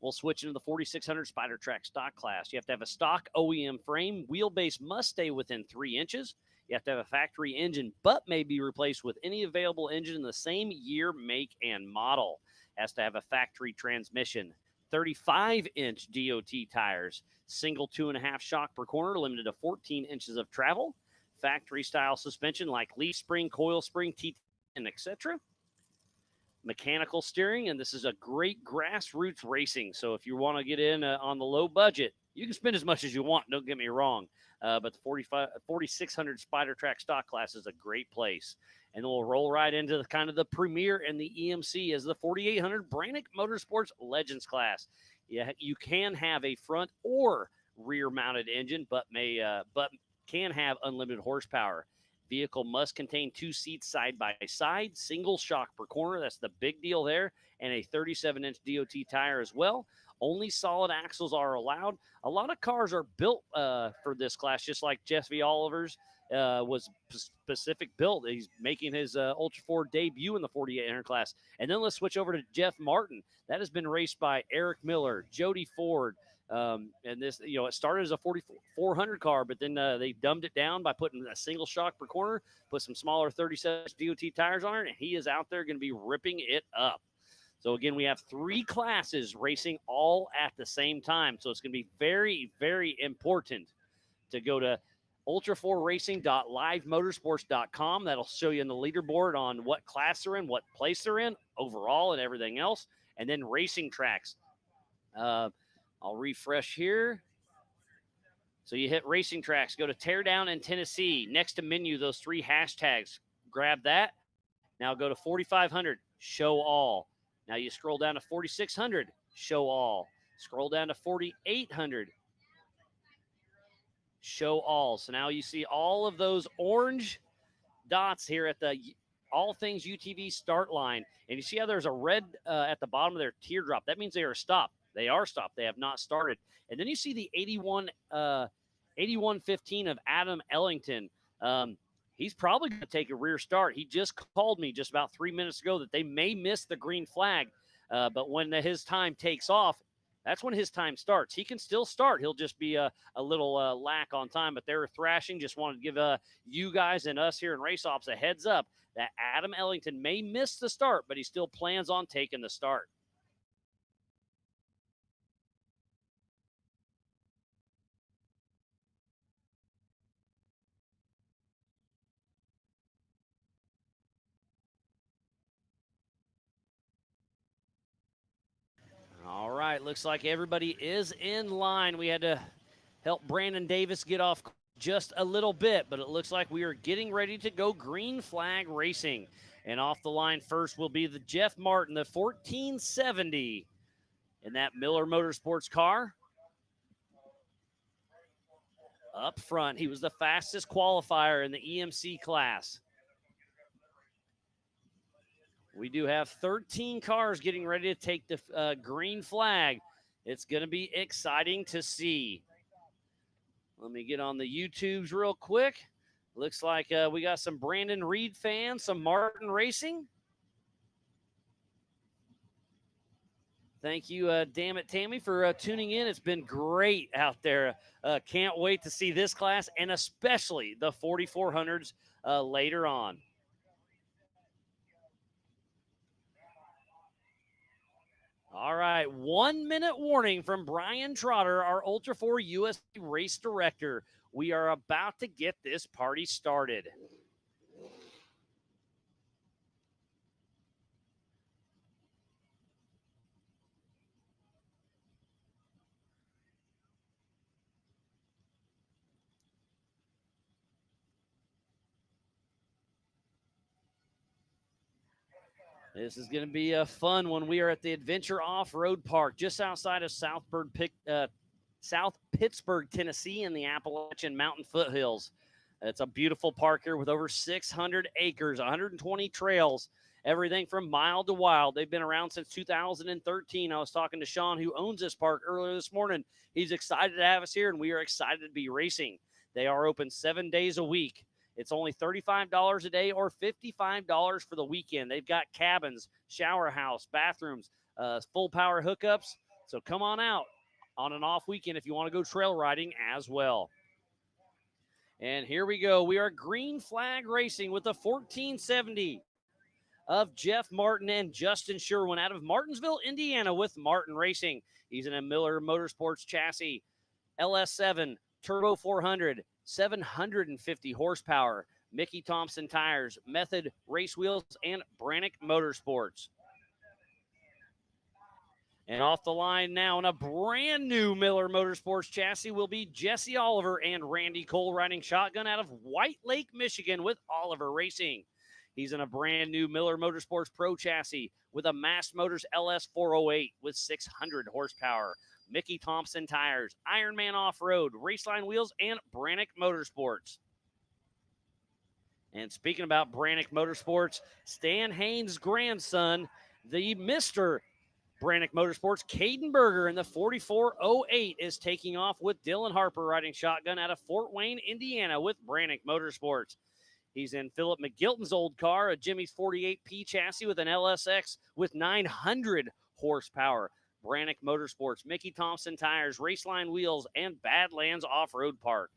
We'll switch into the 4600 Spider Track stock class. You have to have a stock OEM frame. Wheelbase must stay within 3 inches. You have to have a factory engine, but may be replaced with any available engine in the same year, make, and model. Has to have a factory transmission. 35-inch DOT tires. Single 2.5 shock per corner, limited to 14 inches of travel. Factory-style suspension like leaf spring, coil spring, T10, etc. Mechanical steering, and this is a great grassroots racing. So if you want to get in on the low budget, you can spend as much as you want. Don't get me wrong. But the 4600 Spider Track stock class is a great place. And then we'll roll right into the kind of the premier and the EMC as the 4800 Brannick Motorsports Legends class. Yeah, you can have a front or rear mounted engine, but can have unlimited horsepower. Vehicle must contain 2 seats side by side, single shock per corner. That's the big deal there. And a 37-inch DOT tire as well. Only solid axles are allowed. A lot of cars are built for this class, just like Jesse Oliver's was specific built. He's making his Ultra 4 debut in the 4800 class. And then let's switch over to Jeff Martin. That has been raced by Eric Miller, Jody Ford, and this, it started as a 4400 car, but then they dumbed it down by putting a single shock per corner, put some smaller 37 DOT tires on it, and he is out there going to be ripping it up. So again, we have 3 classes racing all at the same time. So it's going to be very, very important to go to ultra4racing.livemotorsports.com. That'll show you in the leaderboard on what class they're in, what place they're in overall, and everything else. And then racing tracks. I'll refresh here. So you hit racing tracks, go to Teardown in Tennessee. Next to menu, those 3 hashtags. Grab that. Now go to 4500, show all. Now you scroll down to 4600, show all. Scroll down to 4800, show all. So now you see all of those orange dots here at the All Things UTV start line. And you see how there's a red at the bottom of their teardrop. That means they are stopped. They are stopped. They have not started. And then you see the 8115 of Adam Ellington. He's probably going to take a rear start. He just called me just about 3 minutes ago that they may miss the green flag. But when his time takes off, that's when his time starts. He can still start. He'll just be a little lack on time. But they're thrashing. Just wanted to give you guys and us here in Race Ops a heads up that Adam Ellington may miss the start, but he still plans on taking the start. All right, looks like everybody is in line. We had to help Brandon Davis get off just a little bit, but it looks like we are getting ready to go green flag racing. And off the line first will be the Jeff Martin, the 1470 in that Miller Motorsports car. Up front, he was the fastest qualifier in the EMC class. We do have 13 cars getting ready to take the green flag. It's going to be exciting to see. Let me get on the YouTubes real quick. Looks like we got some Brandon Reed fans, some Martin Racing. Thank you, Damn It Tammy, for tuning in. It's been great out there. Can't wait to see this class and especially the 4400s later on. All right, 1 minute warning from Brian Trotter, our Ultra 4 USA race director. We are about to get this party started. This is going to be a fun one. We are at the Adventure Off-Road Park just outside of South Pittsburgh, Tennessee in the Appalachian Mountain foothills. It's a beautiful park here with over 600 acres, 120 trails, everything from mild to wild. They've been around since 2013. I was talking to Sean, who owns this park, earlier this morning. He's excited to have us here, and we are excited to be racing. They are open 7 days a week. It's only $35 a day or $55 for the weekend. They've got cabins, shower house, bathrooms, full power hookups. So come on out on an off weekend if you want to go trail riding as well. And here we go. We are green flag racing with the 1470 of Jeff Martin and Justin Sherwin out of Martinsville, Indiana with Martin Racing. He's in a Miller Motorsports chassis, LS7, Turbo 400, 750 horsepower, Mickey Thompson tires, Method race wheels, and Brannick Motorsports. And off the line now in a brand new Miller Motorsports chassis will be Jesse Oliver and Randy Cole riding shotgun out of White Lake, Michigan with Oliver Racing. He's in a brand new Miller Motorsports Pro chassis with a Mass Motors LS 408 with 600 horsepower. Mickey Thompson tires, Ironman Off-Road, Raceline wheels, and Brannick Motorsports. And speaking about Brannick Motorsports, Stan Haynes' grandson, the Mr. Brannick Motorsports, Caden Berger in the 4408 is taking off with Dylan Harper riding shotgun out of Fort Wayne, Indiana with Brannick Motorsports. He's in Philip McGilton's old car, a Jimmy's 48P chassis with an LSX with 900 horsepower. Brannick Motorsports, Mickey Thompson tires, Raceline wheels, and Badlands Off-Road Park.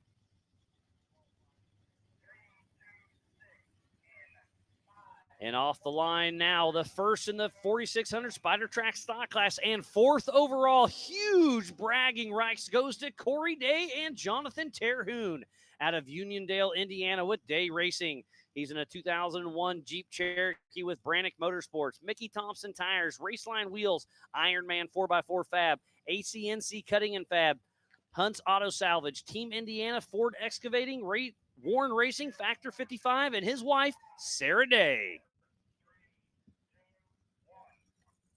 And off the line now, the first in the 4600 Spider Track stock class and fourth overall, huge bragging rights goes to Corey Day and Jonathan Terhune out of Uniondale, Indiana with Day Racing. He's in a 2001 Jeep Cherokee with Brannick Motorsports, Mickey Thompson tires, Raceline wheels, Ironman 4x4 fab, ACNC cutting and fab, Hunt's Auto Salvage, Team Indiana, Ford Excavating, Warren Racing, Factor 55, and his wife, Sarah Day.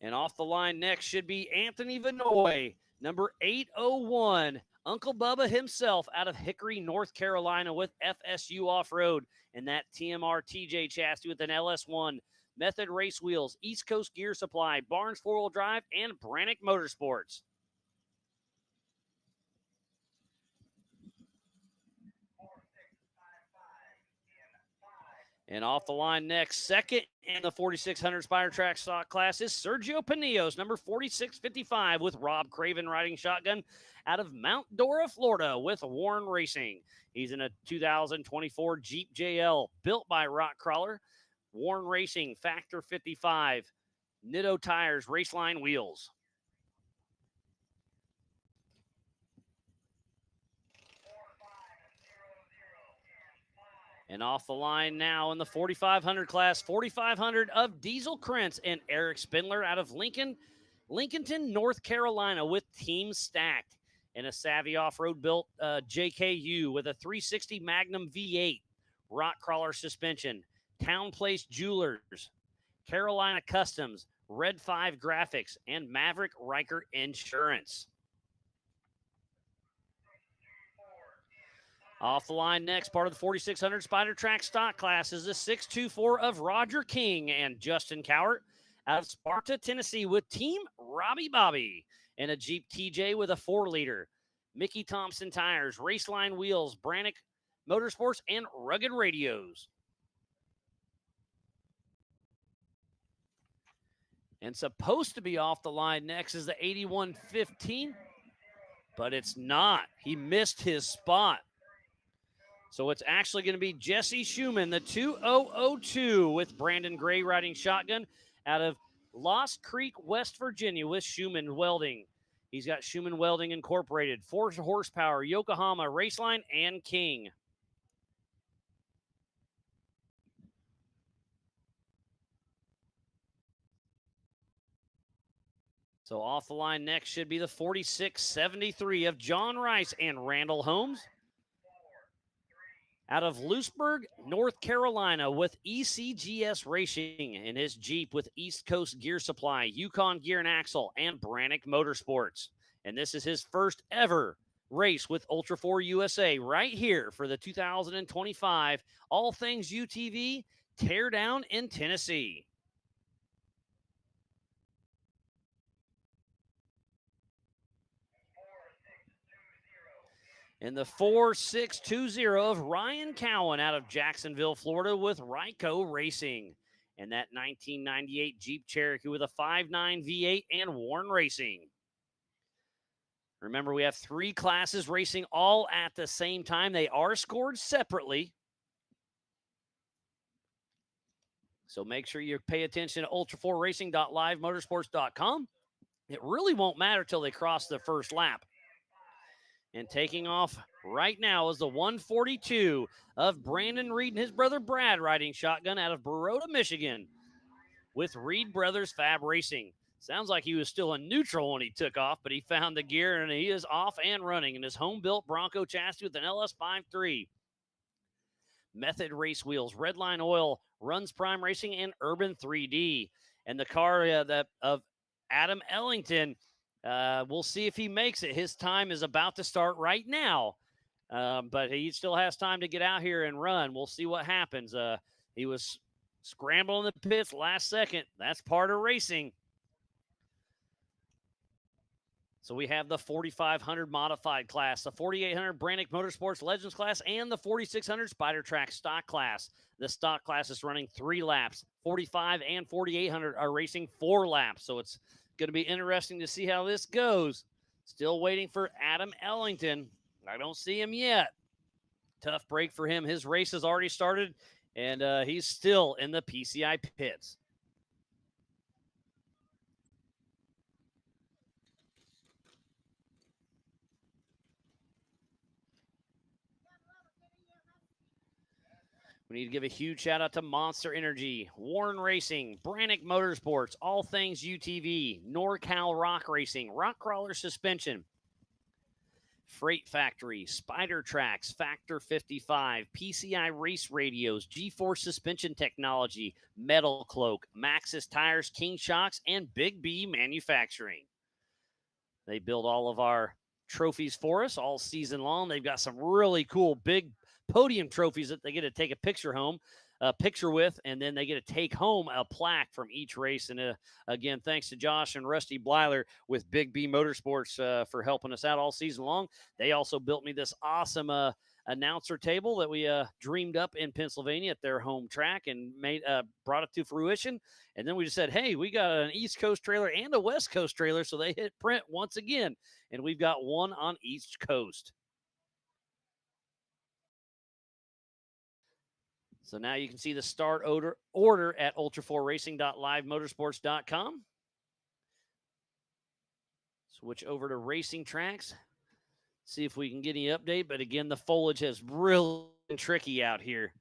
And off the line next should be Anthony Vinoy, number 801. Uncle Bubba himself out of Hickory, North Carolina with FSU Off-Road and that TMR TJ chassis with an LS1, Method race wheels, East Coast Gear Supply, Barnes 4-wheel drive, and Brannick Motorsports. And off the line next, second in the 4600 Spider Track stock class is Sergio Pinillos, number 4655, with Rob Craven riding shotgun out of Mount Dora, Florida, with Warren Racing. He's in a 2024 Jeep JL built by Rock Crawler, Warren Racing, Factor 55, Nitto tires, Raceline wheels. And off the line now in the 4500 class, 4500 of Diesel Krentz and Eric Spindler out of Lincolnton, North Carolina with Team Stacked. and a Savvy Off-Road built JKU with a 360 Magnum V8, rock crawler suspension, Town Place Jewelers, Carolina Customs, Red 5 Graphics, and Maverick Riker Insurance. Off the line next, part of the 4600 Spider Track stock class is the 624 of Roger King and Justin Cowart out of Sparta, Tennessee with Team Robbie Bobby, and a Jeep TJ with a 4-liter. Mickey Thompson tires, Raceline wheels, Brannick Motorsports, and Rugged Radios. And supposed to be off the line next is the 8115, but it's not. He missed his spot. So it's actually going to be Jesse Schumann, the 2002 with Brandon Gray riding shotgun out of Lost Creek, West Virginia with Schumann Welding. He's got Schumann Welding Incorporated, 4 horsepower, Yokohama, Raceline, and King. So off the line next should be the 4673 of John Rice and Randall Holmes out of Lewisburg, North Carolina with ECGS Racing in his Jeep with East Coast Gear Supply, Yukon Gear and Axle, and Brannick Motorsports. And this is his first ever race with Ultra 4 USA right here for the 2025 All Things UTV Teardown in Tennessee. In the 4620 of Ryan Cowan out of Jacksonville, Florida with Ryco Racing. And that 1998 Jeep Cherokee with a 5.9 V8 and Warn Racing. Remember, we have 3 classes racing all at the same time. They are scored separately. So make sure you pay attention to ultra4racing.livemotorsports.com. It really won't matter till they cross the first lap. And taking off right now is the 142 of Brandon Reed and his brother Brad riding shotgun out of Baroda, Michigan with Reed Brothers Fab Racing. Sounds like he was still in neutral when he took off, but he found the gear and he is off and running in his home-built Bronco chassis with an LS53. Method Race Wheels, Redline Oil, Runs Prime Racing, and Urban 3D. And the car of Adam Ellington, we'll see if he makes it. His time is about to start right now, but he still has time to get out here and run. We'll see what happens. He was scrambling the pits last second. That's part of racing. So we have the 4500 modified class, the 4800 Brannick Motorsports Legends class, and the 4600 Spider Track stock class. The stock class is running 3 laps. 45 and 4800 are racing 4 laps. So it's going to be interesting to see how this goes. Still waiting for Adam Ellington. I don't see him yet. Tough break for him. His race has already started, and he's still in the PCI pits. We need to give a huge shout out to Monster Energy, Warren Racing, Brannick Motorsports, All Things UTV, NorCal Rock Racing, Rock Crawler Suspension, Freight Factory, Spider Tracks, Factor 55, PCI Race Radios, G-Force Suspension Technology, Metal Cloak, Maxxis Tires, King Shocks, and Big B Manufacturing. They build all of our trophies for us all season long. They've got some really cool big podium trophies that they get to take a picture with, and then they get to take home a plaque from each race. And again, thanks to Josh and Rusty Blyler with Big B Motorsports for helping us out all season long. They also built me this awesome announcer table that we dreamed up in Pennsylvania at their home track and brought it to fruition. And then we just said, hey, we got an East Coast trailer and a West Coast trailer, so they hit print once again, and we've got one on each coast. So now you can see the start order at ultra4racing.livemotorsports.com. Switch over to Racing Tracks. See if we can get any update. But again, the foliage has really been tricky out here.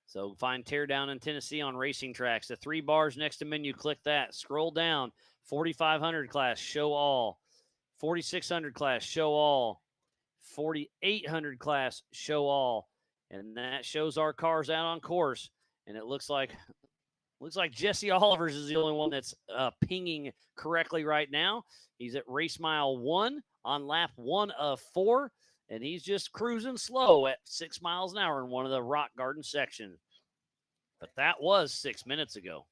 So find Teardown in Tennessee on Racing Tracks. The 3 bars next to menu, click that. Scroll down. 4,500 class, show all. 4,600 class, show all. 4,800 class, show all. And that shows our cars out on course. And it looks like Jesse Olivers is the only one that's pinging correctly right now. He's at race mile 1 on lap 1 of 4, and he's just cruising slow at 6 miles an hour in one of the rock garden sections. But that was 6 minutes ago.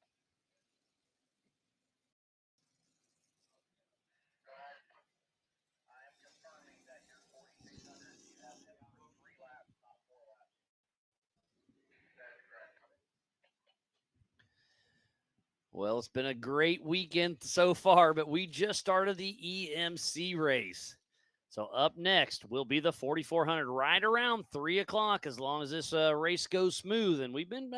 Well, it's been a great weekend so far, but we just started the EMC race. So up next will be the 4,400 right around 3 o'clock as long as this race goes smooth. And we've been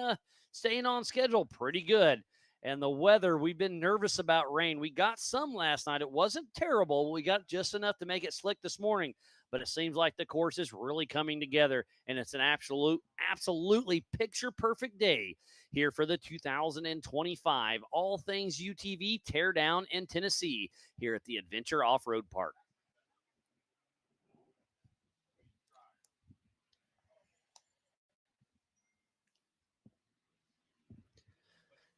staying on schedule pretty good. And the weather, we've been nervous about rain. We got some last night. It wasn't terrible. We got just enough to make it slick this morning. But it seems like the course is really coming together, and it's an absolutely picture-perfect day here for the 2025 All Things UTV Teardown in Tennessee here at the Adventure Off-Road Park.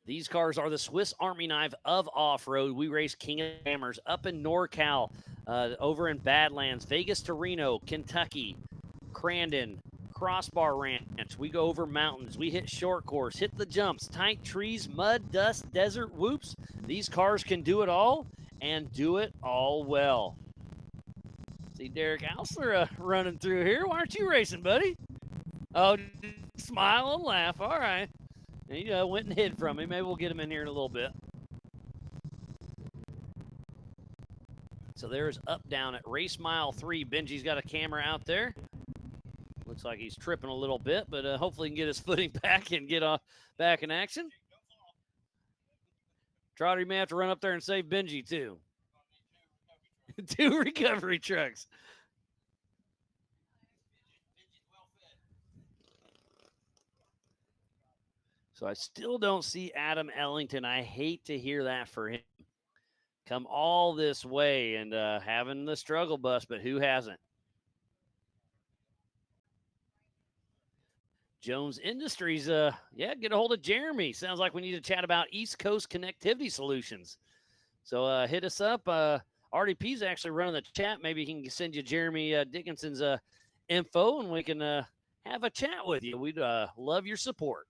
These cars are the Swiss Army knife of off-road. We race King of Hammers up in NorCal, over in Badlands, Vegas to Reno, Kentucky, Crandon, Crossbar Ranch. We go over mountains. We hit short course, hit the jumps, tight trees, mud, dust, desert, whoops. These cars can do it all and do it all well. See Derek Ausler running through here. Why aren't you racing, buddy? Oh, smile and laugh. All right. He went and hid from him. Maybe we'll get him in here in a little bit. So there's up down at race mile 3. Benji's got a camera out there. Looks like he's tripping a little bit, but hopefully he can get his footing back and get back in action. Trotter, you may have to run up there and save Benji, too. 2 recovery trucks. So I still don't see Adam Ellington. I hate to hear that for him. Come all this way and having the struggle bus, but who hasn't? Jones Industries, get a hold of Jeremy. Sounds like we need to chat about East Coast connectivity solutions. So hit us up. RDP's actually running the chat. Maybe he can send you Jeremy Dickinson's info, and we can have a chat with you. We'd love your support.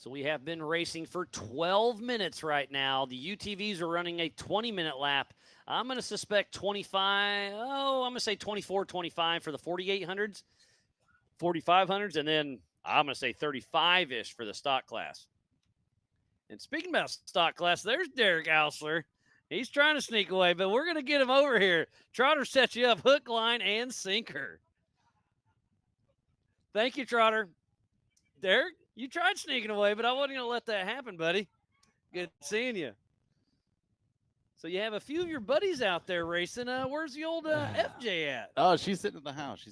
So we have been racing for 12 minutes right now. The UTVs are running a 20-minute lap. I'm going to suspect 25, I'm going to say 24, 25 for the 4,800s, 4,500s, and then I'm going to say 35-ish for the stock class. And speaking about stock class, there's Derek Ausler. He's trying to sneak away, but we're going to get him over here. Trotter set you up hook, line, and sinker. Thank you, Trotter. Derek, you tried sneaking away, but I wasn't going to let that happen, buddy. Good seeing you. So you have a few of your buddies out there racing. Where's the old FJ at? Oh, she's sitting in the house.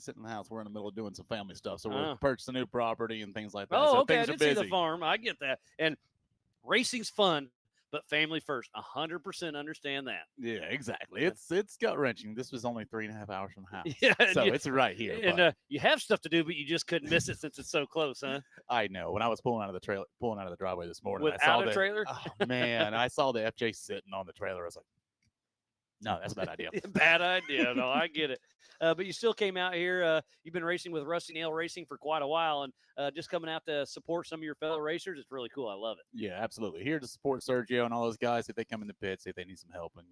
We're in the middle of doing some family stuff. So we're purchasing new property and things like that. Oh, so okay. things I are did see busy. the farm. I get that. And racing's fun, but family first. 100% understand that. Yeah, exactly. It's gut wrenching. This was only 3.5 hours from the house. Yeah, so it's right here. And you have stuff to do, but you just couldn't miss it since it's so close, huh? I know. When I was pulling out of the driveway this morning, Without I saw a trailer? Oh man, I saw the FJ sitting on the trailer. I was like, no, that's a bad idea. Bad idea. No, I get it. But you still came out here. You've been racing with Rusty Nail Racing for quite a while, and just coming out to support some of your fellow racers. It's really cool. I love it. Yeah, absolutely. Here to support Sergio and all those guys if they come in the pits, if they need some help, and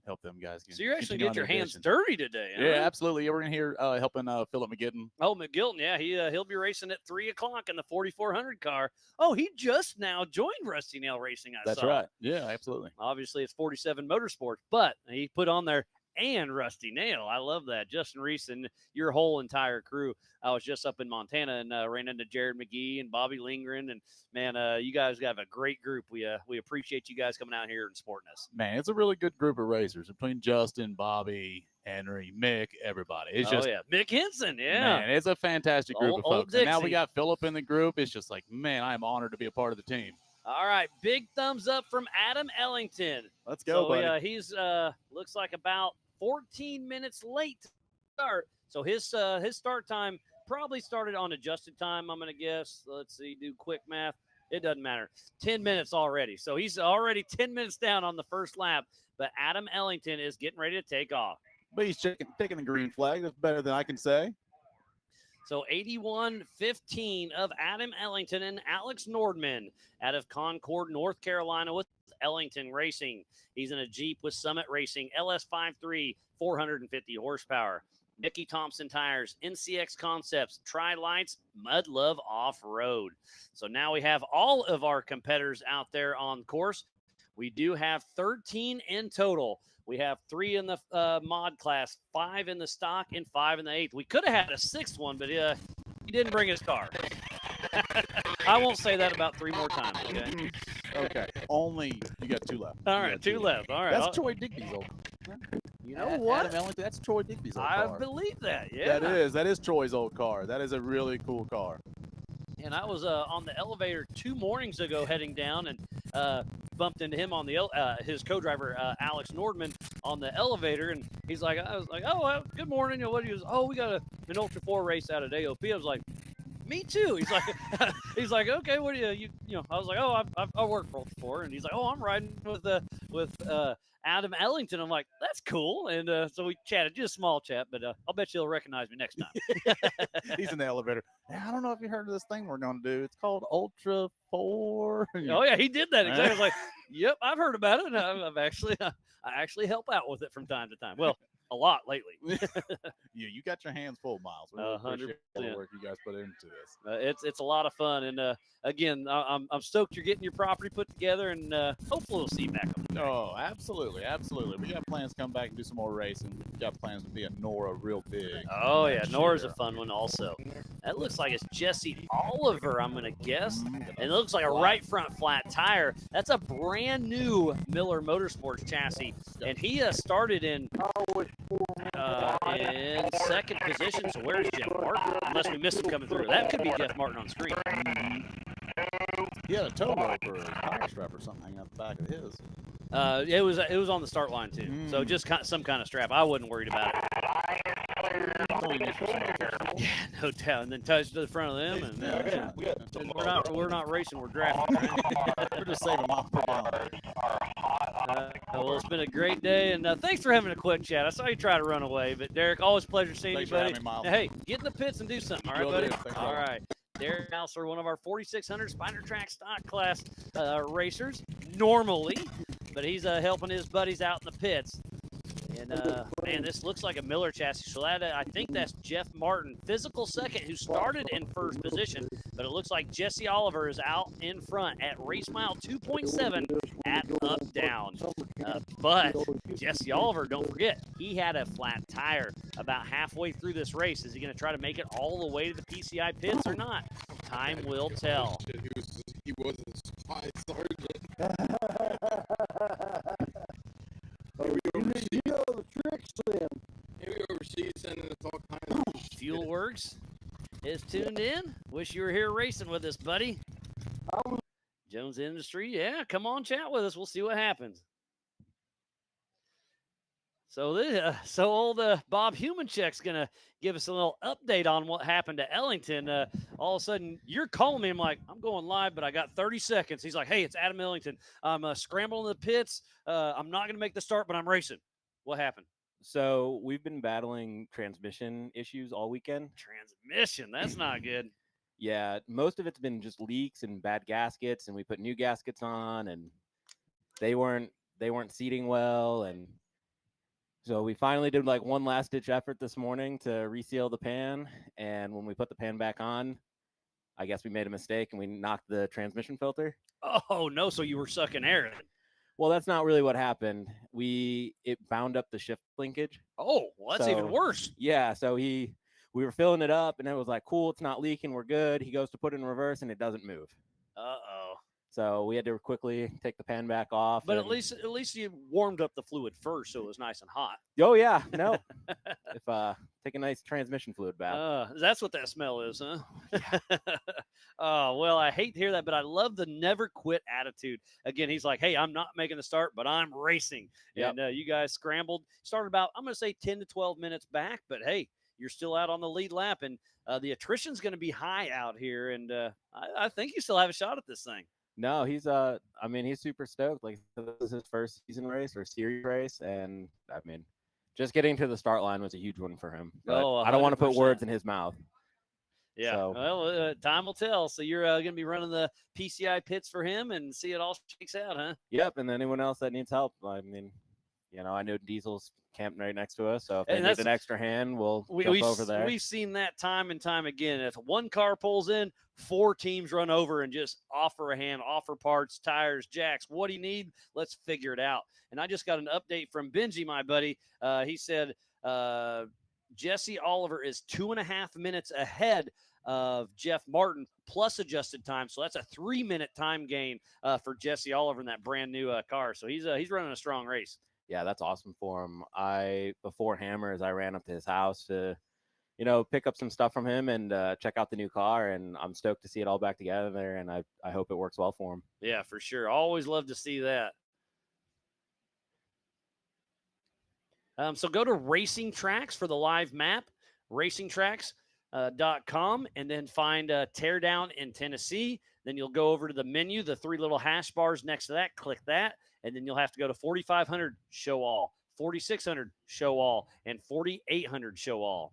help them guys. So you're actually continue getting on your their hands vision. dirty today, huh? Yeah, absolutely. Yeah, we're in here helping Philip McGitton. Oh, McGilton, yeah, he'll be racing at 3 o'clock in the 4,400 car. Oh, he just now joined Rusty Nail Racing. That's saw. right. Yeah, absolutely. Obviously, it's 47 Motorsports, but he put on there and Rusty Nail. I love that. Justin Reese and your whole entire crew. I was just up in Montana and ran into Jared McGee and Bobby Lindgren. And, man, you guys have a great group. We appreciate you guys coming out here and supporting us. Man, it's a really good group of racers between Justin, Bobby, Henry, Mick, everybody. It's just Mick Henson, man, it's a fantastic group of folks. And now we Dixie. got Philip in the group. It's just like, man, I'm honored to be a part of the team. All right, big thumbs up from Adam Ellington. Let's go, buddy. He's looks like about 14 minutes late to start. So his start time probably started on adjusted time, I'm going to guess. Let's see, do quick math. It doesn't matter. 10 minutes already. So he's already 10 minutes down on the first lap. But Adam Ellington is getting ready to take off. But he's taking the green flag. That's better than I can say. So 81-15 of Adam Ellington and Alex Nordman out of Concord, North Carolina with Ellington Racing. He's in a Jeep with Summit Racing, LS53, 450 horsepower. Mickey Thompson Tires, NCX Concepts, Tri-Lights, Mud Love Off-Road. So now we have all of our competitors out there on course. We do have 13 in total. We have 3 in the mod class, 5 in the stock, and 5 in the 8th. We could have had a 6th one, but he didn't bring his car. I won't say that about 3 more times, okay? Okay. Only you got 2 left. All right, 2 left. All right. That's Troy Digby's old. You know what? Adam Ellington, that's Troy Digby's old I car. believe that, yeah. That is Troy's old car. That is a really cool car. And I was on the elevator 2 mornings ago heading down and bumped into him on the his co-driver Alex Nordman on the elevator, and he's like, I was like, oh, well, good morning. You know what? He goes, oh, we got an Ultra 4 race out at AOP. I was like, me too. He's like, okay, what do you know? I was like, oh, I work for Ultra 4, and he's like, oh, I'm riding with Adam Ellington. I'm like, that's cool. And so we chatted, just a small chat, but I'll bet you'll recognize me next time. He's in the elevator. I don't know if you heard of this thing we're going to do. It's called Ultra 4. Oh yeah, he did that exactly. I was like, yep, I've heard about it. And I actually help out with it from time to time. Well, a lot lately. You got your hands full, Miles. We really appreciate all the work you guys put into this. It's a lot of fun, and again, I'm stoked you're getting your property put together, and hopefully we'll see you back on. Oh, absolutely. We got plans to come back and do some more racing. We got plans to be a Nora real big. Oh yeah, Nora's a fun one also. That looks like it's Jesse Oliver, I'm gonna guess, and it looks like a right front flat tire. That's a brand new Miller Motorsports chassis, and he started in second position. So where's Jeff Martin? Unless we missed him coming through. That could be Jeff Martin on screen. He had a tow rope or a power strap or something hanging out the back of his. It was on the start line too. So just some kind of strap. I wasn't worried about it. Yeah, no doubt. And then touched to the front of them, and we're not racing. We're drafting. We're just saving miles per gallon. Well, it's been a great day, and thanks for having a quick chat. I saw you try to run away, but Derek, always a pleasure seeing you, buddy. Now, hey, get in the pits and do something, all right, buddy? All right. Derek Hausler, one of our 4600 Spider Track stock class racers, normally, but he's helping his buddies out in the pits. And, man, this looks like a Miller chassis. So I think that's Jeff Martin, physical second, who started in first position. But it looks like Jesse Oliver is out in front at race mile 2.7 at up down. But Jesse Oliver, don't forget, he had a flat tire about halfway through this race. Is he going to try to make it all the way to the PCI pits or not? Time will tell. He was a spy sergeant. Fuel Works is tuned in. Wish you were here racing with us, buddy. Jones Industry, yeah, come on, chat with us. We'll see what happens. So old Bob Humancheck's gonna give us a little update on what happened to Ellington. All of a sudden, you're calling me. I'm like, I'm going live, but I got 30 seconds. He's like, hey, it's Adam Ellington. I'm scrambling in the pits. I'm not gonna make the start, but I'm racing. What happened? So we've been battling transmission issues all weekend. Transmission, that's not good. Yeah, most of it's been just leaks and bad gaskets, and we put new gaskets on, and they weren't seating well, and so we finally did like one last ditch effort this morning to reseal the pan, and when we put the pan back on, I guess we made a mistake and we knocked the transmission filter. Oh no! So you were sucking air. Well, that's not really what happened. It bound up the shift linkage. Oh, well, that's even worse. Yeah, so we were filling it up, and it was like, cool, it's not leaking, we're good. He goes to put it in reverse, and it doesn't move. Uh-oh. So we had to quickly take the pan back off. But at least you warmed up the fluid first, so it was nice and hot. Oh yeah, no. If take a nice transmission fluid bath. That's what that smell is, huh? Yeah. Oh, well, I hate to hear that, but I love the never quit attitude. Again, he's like, hey, I'm not making the start, but I'm racing. Yep. And you guys scrambled. Started about, I'm going to say 10 to 12 minutes back, but hey, you're still out on the lead lap, and the attrition's going to be high out here, and I think you still have a shot at this thing. No, he's he's super stoked. Like, this is his first season race or series race, and I mean, just getting to the start line was a huge one for him. But I don't want to put words in his mouth. Yeah, so. Well, time will tell. So you're going to be running the PCI pits for him and see it all shakes out, huh? Yep, and anyone else that needs help, I mean, I know Diesel's camping right next to us, so if they need an extra hand, we'll jump over there. We've seen that time and time again. If one car pulls in, 4 teams run over and just offer a hand, offer parts, tires, jacks. What do you need? Let's figure it out. And I just got an update from Benji, my buddy. He said Jesse Oliver is 2.5 minutes ahead of Jeff Martin plus adjusted time. So that's a 3-minute time gain for Jesse Oliver in that brand new car. So he's running a strong race. Yeah, that's awesome for him. Before Hammers, I ran up to his house to, pick up some stuff from him and check out the new car. And I'm stoked to see it all back together there. And I hope it works well for him. Yeah, for sure. Always love to see that. So go to Racing Tracks for the live map, racingtracks.com, and then find Teardown in Tennessee. Then you'll go over to the menu, the 3 little hash bars next to that. Click that. And then you'll have to go to 4,500, show all, 4,600, show all, and 4,800, show all.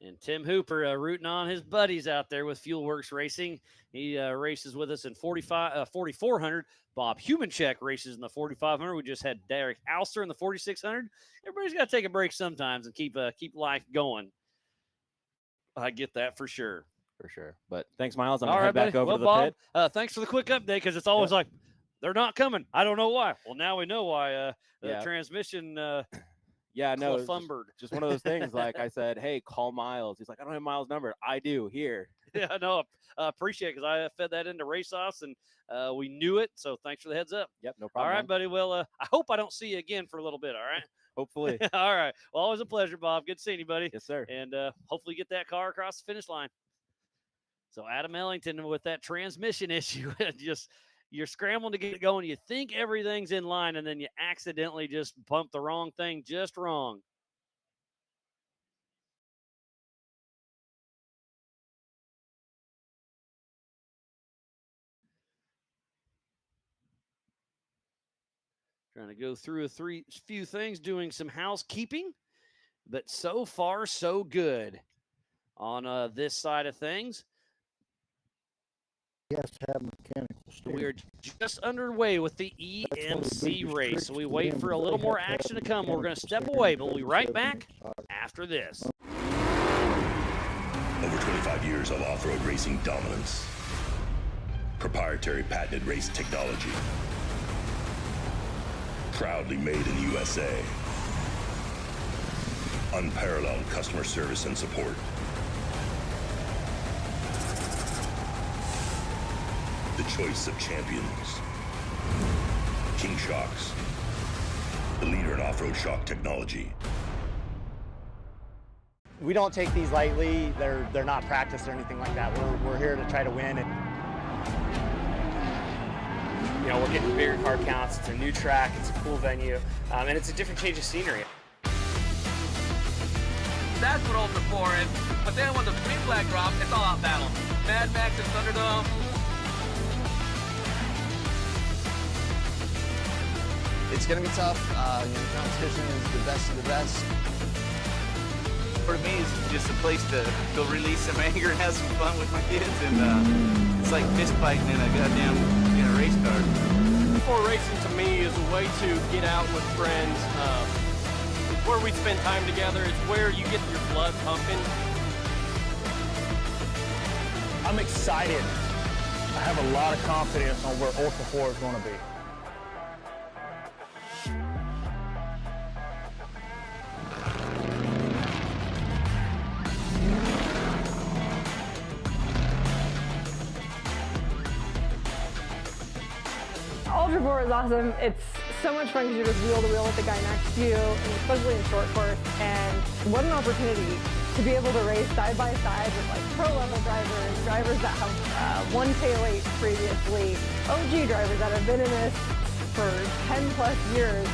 And Tim Hooper rooting on his buddies out there with Fuelworks Racing. He races with us in 4,400. Bob Humancheck races in the 4,500. We just had Derek Alster in the 4,600. Everybody's got to take a break sometimes and keep life going. I get that for sure. For sure. But thanks, Miles. I'm going to head back over to the pit. Thanks for the quick update, because it's always like, they're not coming. I don't know why. Well, now we know why. The transmission just one of those things. Like I said, hey, call Miles. He's like, I don't have Miles' number. I do. Here. Yeah, no, I appreciate it, because I fed that into Race Offs, and we knew it. So thanks for the heads up. Yep, no problem. All right, buddy. Well, I hope I don't see you again for a little bit. All right. Hopefully. All right. Well, always a pleasure, Bob. Good seeing you, buddy. Yes, sir. And hopefully get that car across the finish line. So Adam Ellington with that transmission issue, you're scrambling to get it going. You think everything's in line, and then you accidentally just bump the wrong thing just wrong. Trying to go through a few things, doing some housekeeping, but so far so good on this side of things. Yes, have mechanical steering. We are just underway with the EMC race, so we wait for a little more action to come. We're going to step away, but we'll be right back after this. Over 25 years of off-road racing dominance. Proprietary patented race technology. Proudly made in the USA. Unparalleled customer service and support. The choice of champions. King Shocks, the leader in off-road shock technology. We don't take these lightly. They're not practiced or anything like that. We're here to try to win. We're getting bigger car counts. It's a new track. It's a cool venue, and it's a different change of scenery. That's what Ultra 4 is. But then when the green flag drops, it's all out battle. Mad Max and Thunderdome. It's going to be tough. Competition is the best of the best. For me, it's just a place to go release some anger and have some fun with my kids, and it's like fist fighting in a goddamn race car. Before racing to me is a way to get out with friends. It's where we spend time together. It's where you get your blood pumping. I'm excited. I have a lot of confidence on where Ultra 4 is going to be. Ultra 4 is awesome. It's so much fun because you're just wheel to wheel with the guy next to you, and especially in short course. And what an opportunity to be able to race side by side with like pro level drivers, drivers that have won K8 previously, OG drivers that have been in this for 10 plus years.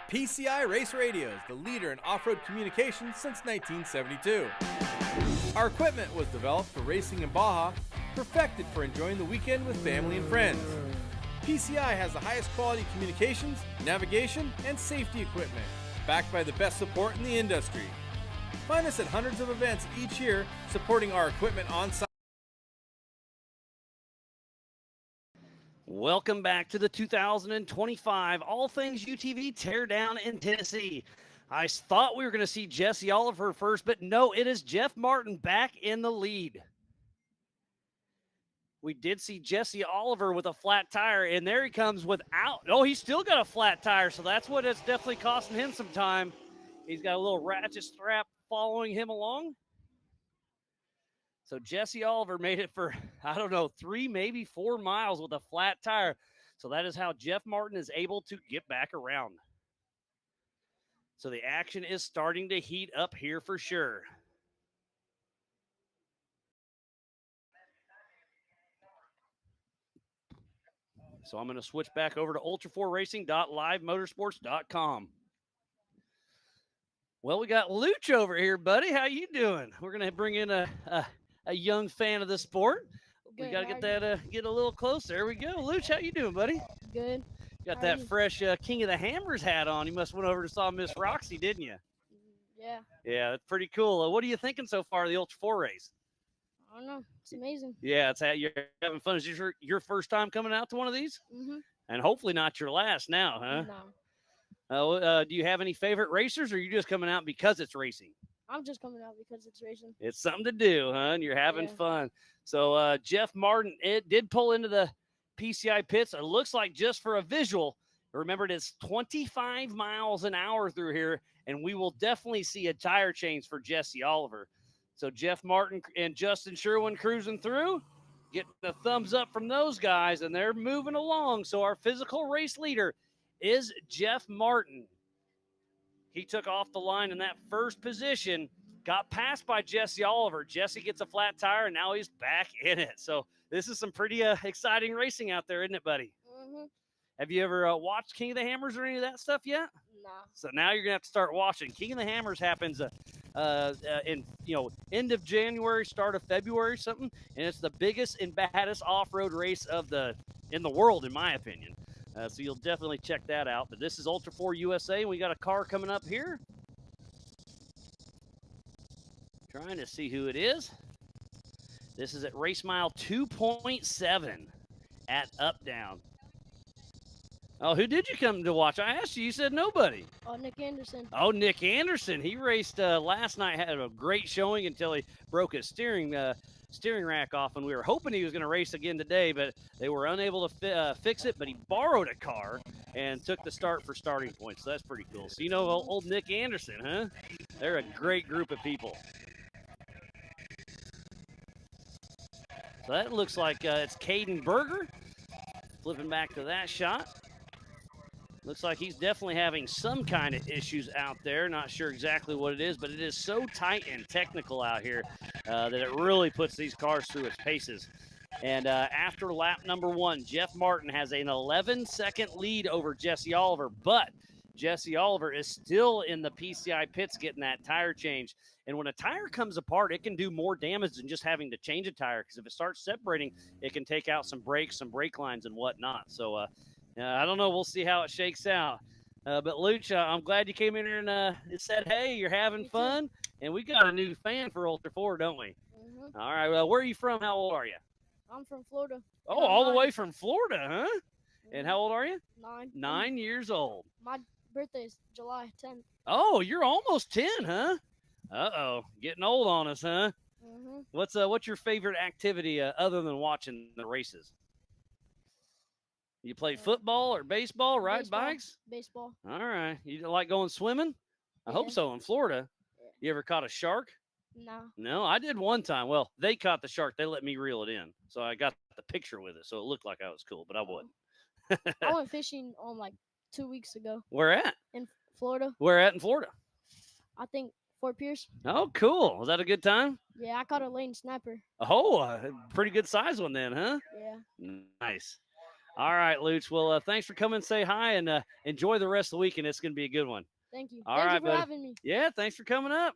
PCI Race Radio is the leader in off-road communication since 1972. Our equipment was developed for racing in Baja, perfected for enjoying the weekend with family and friends. PCI has the highest quality communications, navigation, and safety equipment, backed by the best support in the industry. Find us at hundreds of events each year supporting our equipment on site. Welcome back to the 2025 All Things UTV Teardown in Tennessee. I thought we were going to see Jesse Oliver first, but no, it is Jeff Martin back in the lead. We did see Jesse Oliver with a flat tire, and there he comes without. Oh, he's still got a flat tire, so that's what it's definitely costing him some time. He's got a little ratchet strap following him along. So Jesse Oliver made it for, I don't know, 3, maybe 4 miles with a flat tire. So that is how Jeff Martin is able to get back around. So the action is starting to heat up here for sure. So I'm going to switch back over to ultra4racing.livemotorsports.com. Well, we got Luch over here, buddy. How you doing? We're going to bring in a young fan of the sport. Good. We got to get that get a little closer. There we go. Luch, how you doing, buddy? Good. Got How that are you? fresh King of the Hammers hat on. You must went over to saw Miss Roxy, didn't you? Yeah. Yeah, that's pretty cool. What are you thinking so far of the Ultra 4 race? I don't know. It's amazing. Yeah, you're having fun. Is this your first time coming out to one of these? Mhm. And hopefully not your last now, huh? No. Do you have any favorite racers, or are you just coming out because it's racing? I'm just coming out because it's racing. It's something to do, huh? And you're having Yeah. fun. So Jeff Martin, it did pull into the PCI pits. It looks like just for a visual. Remember, it is 25 miles an hour through here, and we will definitely see a tire change for Jesse Oliver. So Jeff Martin and Justin Sherwin cruising through, getting the thumbs up from those guys, and they're moving along. So our physical race leader is Jeff Martin. He took off the line in that first position, got passed by Jesse Oliver. Jesse gets a flat tire, and now he's back in it. So this is some pretty exciting racing out there, isn't it, buddy? Mm-hmm. Have you ever watched King of the Hammers or any of that stuff yet? Nah. So now you're gonna have to start watching. King of the Hammers happens in end of January, start of February, something, and it's the biggest and baddest off-road race in the world, in my opinion. So you'll definitely check that out. But this is Ultra 4 USA, and we got a car coming up here. Trying to see who it is. This is at race mile 2.7 at Up Down. Oh, who did you come to watch? I asked you. You said nobody. Oh, Nick Anderson. Oh, Nick Anderson. He raced last night, had a great showing until he broke his steering rack off, and we were hoping he was going to race again today, but they were unable to fix it. But he borrowed a car and took the start for starting points. So that's pretty cool. So you know old Nick Anderson, huh? They're a great group of people. So that looks like it's Caden Berger. Flipping back to that shot. Looks like he's definitely having some kind of issues out there. Not sure exactly what it is, but it is so tight and technical out here that it really puts these cars through its paces. And after lap number 1, Jeff Martin has an 11-second lead over Jesse Oliver, but Jesse Oliver is still in the PCI pits getting that tire change. And when a tire comes apart, it can do more damage than just having to change a tire, because if it starts separating, it can take out some brakes, some brake lines, and whatnot. So I don't know. We'll see how it shakes out. But Luch, I'm glad you came in here and said, hey, you're having fun. And we got a new fan for Ultra 4, don't we? Mm-hmm. All right. Well, where are you from? How old are you? I'm from Florida. Oh, all the way from Florida, huh? Mm-hmm. And how old are you? 9. 9 years old. My birthday is July 10th. Oh, you're almost 10, huh? Uh-oh. Getting old on us, huh? Mm-hmm. What's your favorite activity other than watching the races? You play football or baseball, ride bikes? Baseball. All right. You like going swimming? I hope so in Florida. Yeah. You ever caught a shark? No. No, I did one time. Well, they caught the shark. They let me reel it in. So I got the picture with it. So it looked like I was cool, but I wasn't. I went fishing on like 2 weeks ago. Where at? In Florida. Where at in Florida? I think Fort Pierce. Oh, cool. Was that a good time? Yeah, I caught a lane snapper. Oh, pretty good size one then, huh? Yeah. Nice. All right, Luch. Well, thanks for coming and say hi, and enjoy the rest of the weekend. It's going to be a good one. Thank you. All Thank right, you for buddy. having me. Yeah, thanks for coming up.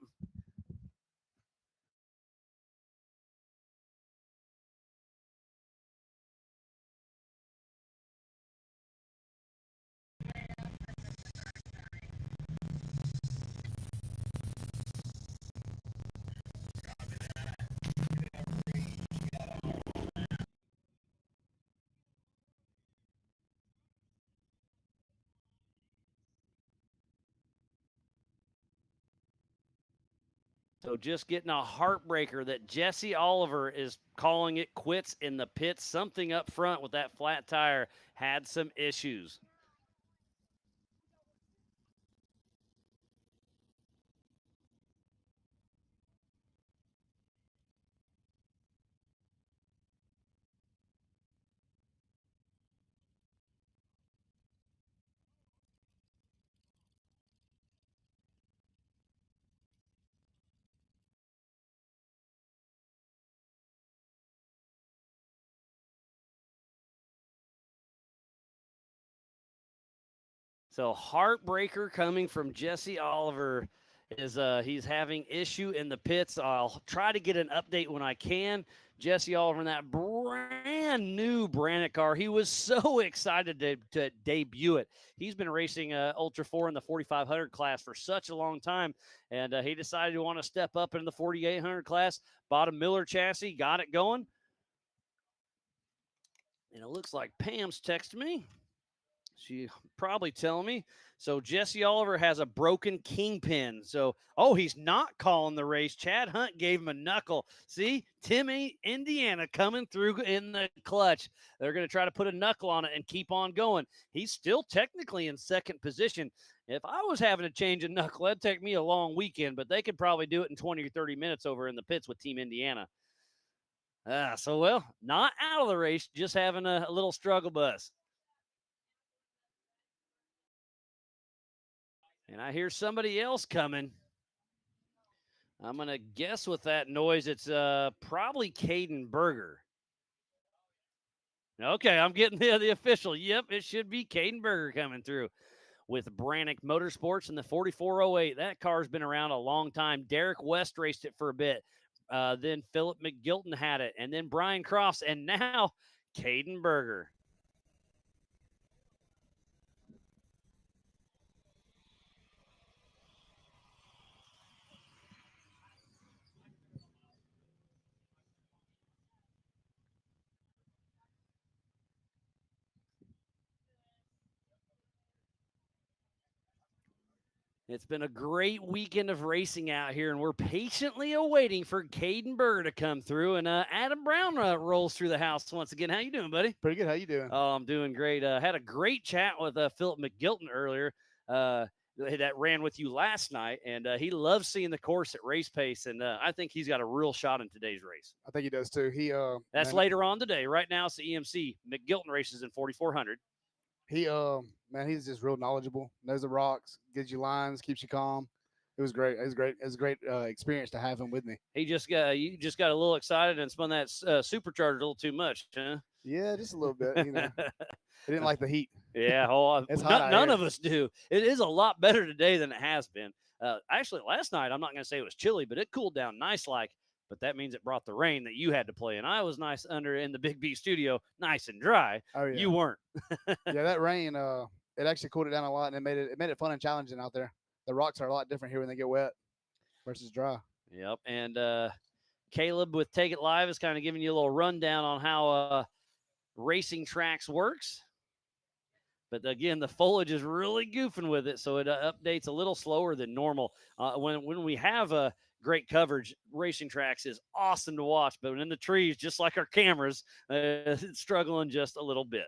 So just getting a heartbreaker that Jesse Oliver is calling it quits in the pits. Something up front with that flat tire had some issues. So heartbreaker coming from Jesse Oliver is he's having issue in the pits. I'll try to get an update when I can. Jesse Oliver in that brand new Brandt car. He was so excited to debut it. He's been racing Ultra 4 in the 4500 class for such a long time, and he decided to want to step up into the 4800 class. Bought a Miller chassis, got it going. And it looks like Pam's texted me. She probably telling me. So Jesse Oliver has a broken kingpin. So, he's not calling the race. Chad Hunt gave him a knuckle. See, Timmy, Indiana coming through in the clutch. They're going to try to put a knuckle on it and keep on going. He's still technically in second position. If I was having to change a knuckle, that'd take me a long weekend, but they could probably do it in 20 or 30 minutes over in the pits with Team Indiana. Not out of the race, just having a little struggle bus. And I hear somebody else coming. I'm going to guess with that noise, it's probably Caden Berger. Okay, I'm getting the official. Yep, it should be Caden Berger coming through with Brannick Motorsports in the 4408. That car's been around a long time. Derek West raced it for a bit. Then Philip McGilton had it. And then Brian Crofts. And now Caden Berger. It's been a great weekend of racing out here, and we're patiently awaiting for Caden Berger to come through. And Adam Brown rolls through the house once again. How you doing, buddy? Pretty good. How you doing? Oh, I'm doing great. Had a great chat with Philip McGilton earlier. that ran with you last night, and he loves seeing the course at race pace, and I think he's got a real shot in today's race. I think he does too. That's later on today. Right now, it's the EMC. McGilton races in 4,400. He's just real knowledgeable. Knows the rocks, gives you lines, keeps you calm. It was great. It was great. It was a great experience to have him with me. You just got a little excited and spun that supercharger a little too much, huh? Yeah, just a little bit. I didn't like the heat. Yeah, none of us do. It is a lot better today than it has been. Actually, last night, I'm not going to say it was chilly, but it cooled down nice but that means it brought the rain that you had to play in. I was nice under in the Big B studio, nice and dry. Oh, yeah. You weren't. Yeah, that rain, it actually cooled it down a lot, and it made it fun and challenging out there. The rocks are a lot different here when they get wet versus dry. Yep, and Caleb with Take It Live is kind of giving you a little rundown on how racing tracks works. But again, the foliage is really goofing with it, so it updates a little slower than normal. When we have a great coverage, racing tracks is awesome to watch. But in the trees, just like our cameras, it's struggling just a little bit.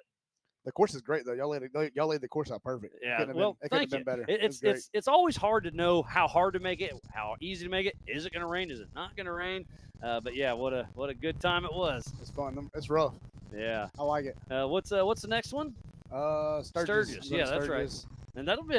The course is great though. Y'all laid the course out perfect. Yeah, it could have been better. It's always hard to know how hard to make it, how easy to make it. Is it going to rain? Is it not going to rain? But yeah, what a good time it was. It's fun. It's rough. Yeah, I like it. What's the next one? Sturgis. Yeah, that's right. And that'll be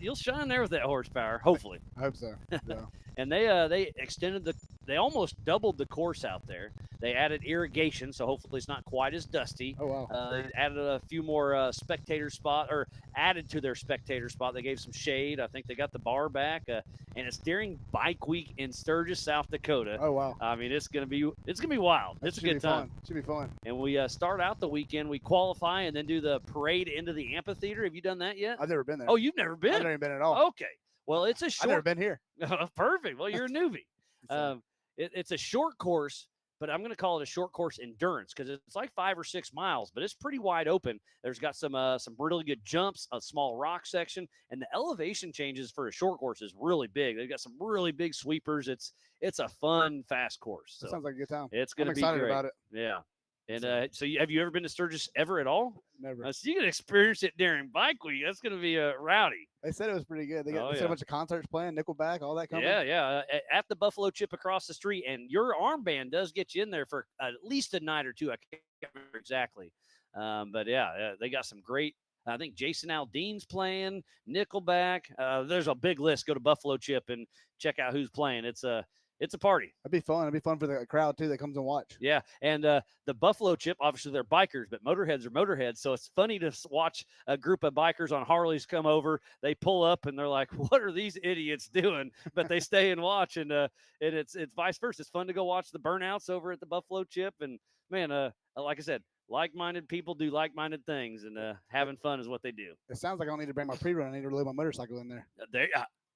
you'll shine there with that horsepower, hopefully. I hope so. Yeah. And they extended they almost doubled the course out there. They added irrigation, so hopefully it's not quite as dusty. Oh, wow. They added a few more spectator spot, or added to their spectator spot. They gave some shade. I think they got the bar back. And it's during Bike Week in Sturgis, South Dakota. Oh, wow. I mean, it's gonna be wild. It's a good time. Should be fun. And we start out the weekend. We qualify and then do the parade into the amphitheater. Have you done that yet? I've never been there. Oh, you've never been? I've never been at all. Okay. Well, it's a short. I've never been here. Perfect. Well, you're a newbie. It's a short course, but I'm going to call it a short course endurance because it's like 5 or 6 miles, but it's pretty wide open. There's got some really good jumps, a small rock section, and the elevation changes for a short course is really big. They've got some really big sweepers. It's a fun, fast course. So that sounds like a good time. It's going to be excited great. about it. Yeah. And have you ever been to Sturgis ever at all? Never. So you can experience it during Bike Week. That's going to be rowdy. They said it was pretty good. They got a bunch of concerts playing, Nickelback, all that coming. Yeah. At the Buffalo Chip across the street, and your armband does get you in there for at least a night or two. I can't remember exactly, but yeah, they got some great. I think Jason Aldean's playing, Nickelback. There's a big list. Go to Buffalo Chip and check out who's playing. It's a party. It'd be fun. It'd be fun for the crowd too that comes and watch. Yeah, and the Buffalo Chip, obviously they're bikers, but motorheads are motorheads. So it's funny to watch a group of bikers on Harleys come over. They pull up and they're like, "What are these idiots doing?" But they stay and watch, and it's vice versa. It's fun to go watch the burnouts over at the Buffalo Chip, and man, like I said, like-minded people do like-minded things, and having fun is what they do. It sounds like I don't need to bring my pre-run. I need to load my motorcycle in there.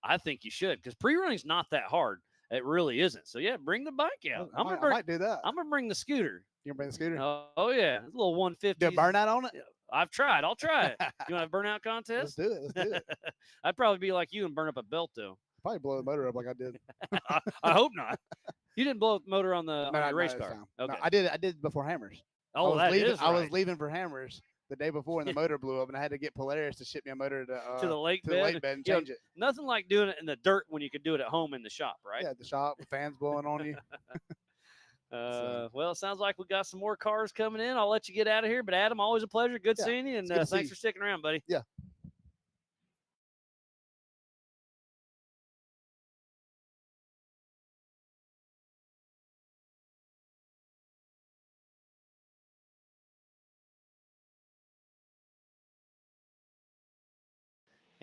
I think you should, because pre-running's not that hard. It really isn't. So yeah, bring the bike out. I might do that. I'm gonna bring the scooter. You gonna bring the scooter? Oh yeah, a little 150. Do a burnout on it? I've tried. I'll try it. You want a burnout contest? Let's do it. I'd probably be like you and burn up a belt though. Probably blow the motor up like I did. I hope not. You didn't blow the motor on the race car. Okay. No, I did before Hammers. Oh, I was leaving for Hammers the day before, and the motor blew up, and I had to get Polaris to ship me a motor to the lake bed and change it. Nothing like doing it in the dirt when you could do it at home in the shop, right? Yeah, the shop with fans blowing on you. Well, it sounds like we got some more cars coming in. I'll let you get out of here, but Adam, always a pleasure. Good seeing you, and thanks for sticking around, buddy. Yeah.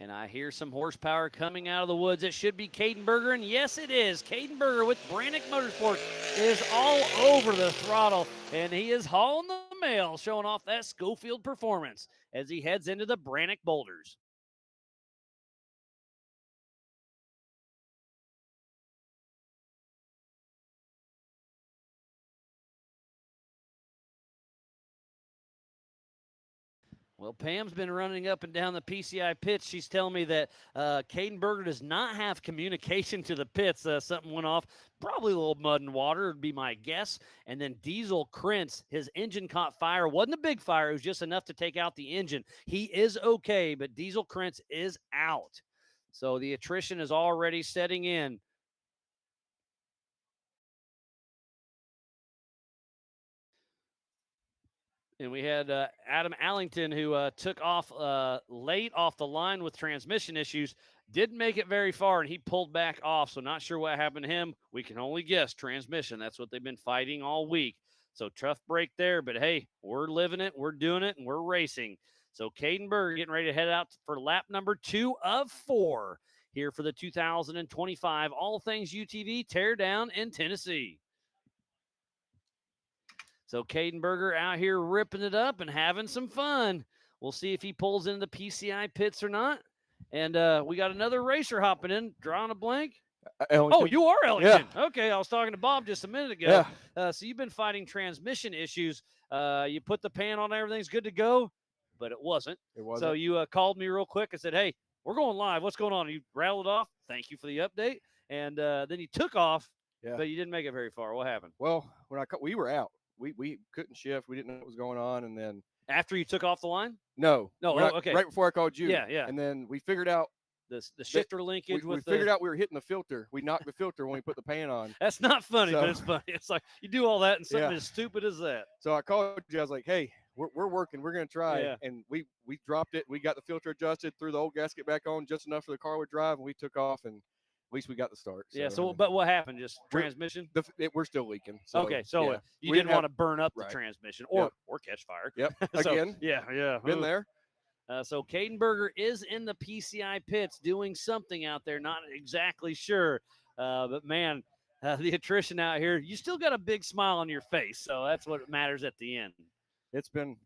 And I hear some horsepower coming out of the woods. It should be Caden Berger, and yes, it is. Caden Berger with Brannick Motorsports is all over the throttle, and he is hauling the mail, showing off that Schofield performance as he heads into the Brannick Boulders. Well, Pam's been running up and down the PCI pits. She's telling me that Caden Berger does not have communication to the pits. Something went off. Probably a little mud and water would be my guess. And then Diesel Krentz, his engine caught fire. Wasn't a big fire. It was just enough to take out the engine. He is okay, but Diesel Krentz is out. So the attrition is already setting in. And we had Adam Allington, who took off late off the line with transmission issues. Didn't make it very far, and he pulled back off. So not sure what happened to him. We can only guess transmission. That's what they've been fighting all week. So tough break there. But, hey, we're living it, we're doing it, and we're racing. So Caden Berger getting ready to head out for lap number 2 of 4 here for the 2025 All Things UTV Teardown in Tennessee. So Caden Berger out here ripping it up and having some fun. We'll see if he pulls into the PCI pits or not. And we got another racer hopping in, drawing a blank. Ellington. Oh, you are Ellington. Yeah. Okay, I was talking to Bob just a minute ago. Yeah. So you've been fighting transmission issues. You put the pan on, everything's good to go, but it wasn't. It wasn't. So you called me real quick and said, hey, we're going live. What's going on? You rattled off. Thank you for the update. And then you took off, but you didn't make it very far. What happened? Well, when we were out. We couldn't shift. We didn't know what was going on. And then after you took off the line? No. Okay. Right before I called you. Yeah. And then we figured out the shifter linkage. We figured out we were hitting the filter. We knocked the filter when we put the pan on. That's not funny, but it's funny. It's like you do all that and something as stupid as that. So I called you. I was like, hey, we're working. We're going to try. Yeah. And we dropped it. We got the filter adjusted, threw the old gasket back on just enough for the car would drive, and we took off. And at least we got the start. So, but what happened? Just transmission? We're still leaking. So, okay, so you didn't want to burn up the transmission or catch fire. Yep. So, Again. Yeah. Been there. So Caden Berger is in the PCI pits doing something out there. Not exactly sure. But, man, the attrition out here, you still got a big smile on your face. So that's what matters at the end. It's been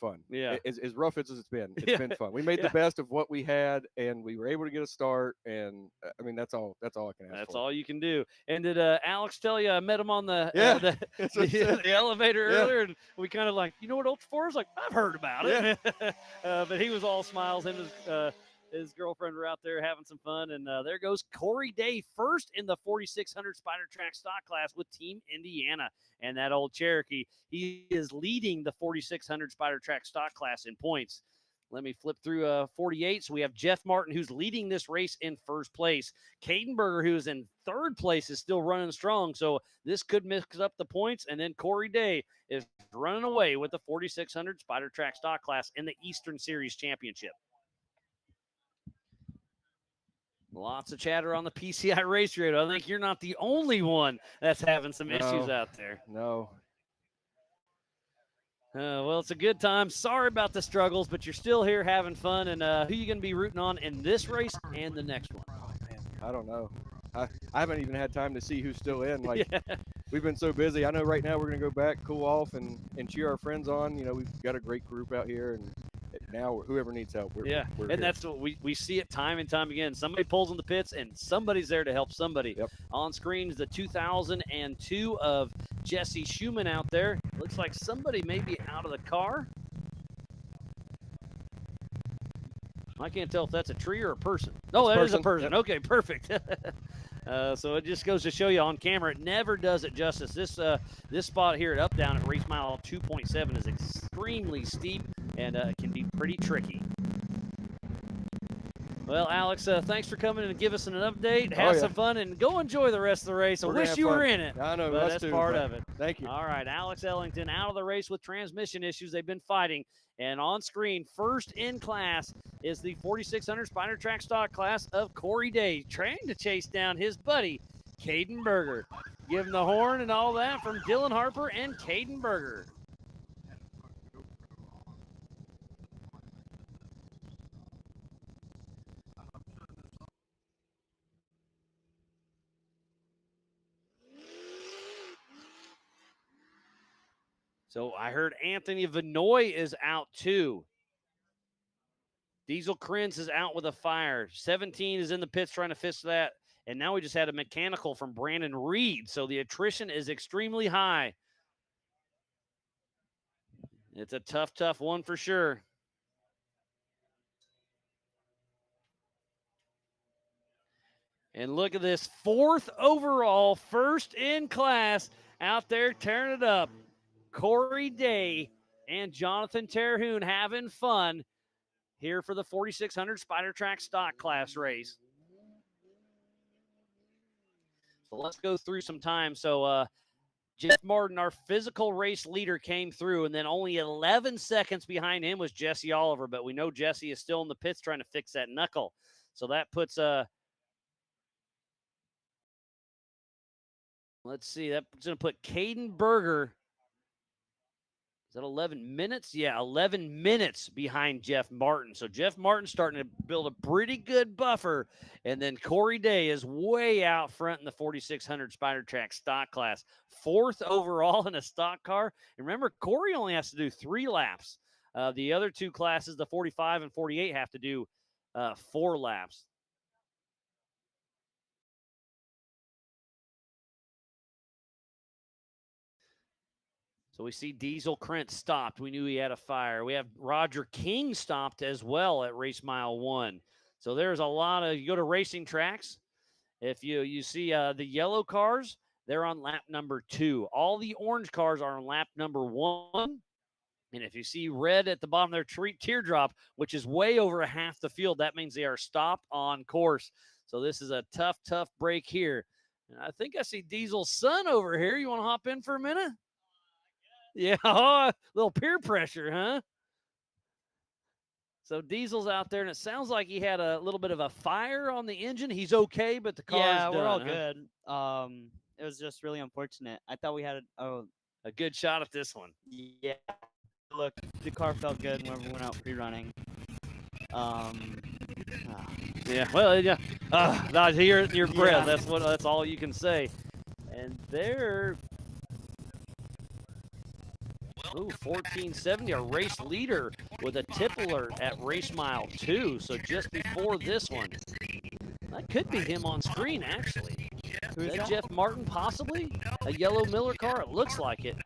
fun. Yeah. As rough as it's been. It's been fun. We made the best of what we had, and we were able to get a start. And I mean, that's all I can ask for. That's all you can do. And did Alex tell you I met him on the the elevator earlier, and we kind of like, you know what Ultra is? Like, I've heard about it. But he was all smiles. Him and his girlfriend were out there having some fun. And there goes Corey Day, first in the 4600 Spider Track stock class with Team Indiana. And that old Cherokee, he is leading the 4600 Spider Track stock class in points. Let me flip through 48. So we have Jeff Martin, who's leading this race in first place. Caden Berger, who is in third place, is still running strong. So this could mix up the points. And then Corey Day is running away with the 4600 Spider Track stock class in the Eastern Series Championship. Lots of chatter on the PCI race radio. I think you're not the only one that's having some issues out there. No. Well, it's a good time. Sorry about the struggles, but you're still here having fun. And who are you going to be rooting on in this race and the next one? I don't know. I haven't even had time to see who's still in. Like, we've been so busy. I know right now we're going to go back, cool off, and cheer our friends on. You know, we've got a great group out here, and now whoever needs help, we're and here. that's what we see it time and time again. Somebody pulls in the pits, and somebody's there to help somebody. On screen is the 2002 of Jesse Schumann out there. Looks like somebody may be out of the car. I can't tell if that's a tree or a person. No, that is a person. Yep. Okay, perfect. So it just goes to show you on camera, it never does it justice. This spot here at Up Down at race mile 2.7 is extremely steep and can be pretty tricky. Well, Alex, thanks for coming and give us an update. Have some fun and go enjoy the rest of the race. I wish you were in it. I know, but that's part of it. Thank you. All right, Alex Ellington out of the race with transmission issues. They've been fighting. And on screen, first in class is the 4600 Spider Track stock class of Corey Day, trying to chase down his buddy, Caden Berger. Give him the horn and all that from Dylan Harper and Caden Berger. So I heard Anthony Vinoy is out too. Diesel Krenz is out with a fire. 17 is in the pits trying to fix that. And now we just had a mechanical from Brandon Reed. So the attrition is extremely high. It's a tough one for sure. And look at this, 4th overall, first in class, out there tearing it up. Corey Day and Jonathan Terhune having fun. here for the 4600 Spider Track Stock Class race. So let's go through some time. So Jeff Martin, our physical race leader, came through, and then only 11 seconds behind him was Jesse Oliver. But we know Jesse is still in the pits trying to fix that knuckle. So that puts let's see, that's going to put Caden Berger. Is that 11 minutes? Yeah, 11 minutes behind Jeff Martin. So Jeff Martin's starting to build a pretty good buffer. And then Corey Day is way out front in the 4600 Spider Track stock class. 4th overall in a stock car. And remember, Corey only has to do 3 laps. The other 2 classes, the 45 and 48, have to do 4 laps. So we see Diesel Krent stopped. We knew he had a fire. We have Roger King stopped as well at race mile 1. So there's a lot of, you go to racing tracks, if you see the yellow cars, they're on lap number 2. All the orange cars are on lap number 1. And if you see red at the bottom of their teardrop, which is way over half the field, that means they are stopped on course. So this is a tough break here. And I think I see Diesel's son over here. You want to hop in for a minute? Yeah, a little peer pressure, huh? So Diesel's out there, and it sounds like he had a little bit of a fire on the engine. He's okay, but the car's done. We're all good. It was just really unfortunate. I thought we had a good shot at this one. Yeah. Look, the car felt good when we went out pre-running. Yeah, well, yeah. I hear it in your breath. Yeah. That's all you can say. And there. Ooh, 1470, a race leader with a tip alert at race mile 2. So just before this one. That could be him on screen, actually. Is that Jeff Martin, possibly? A yellow Miller car? It looks like it.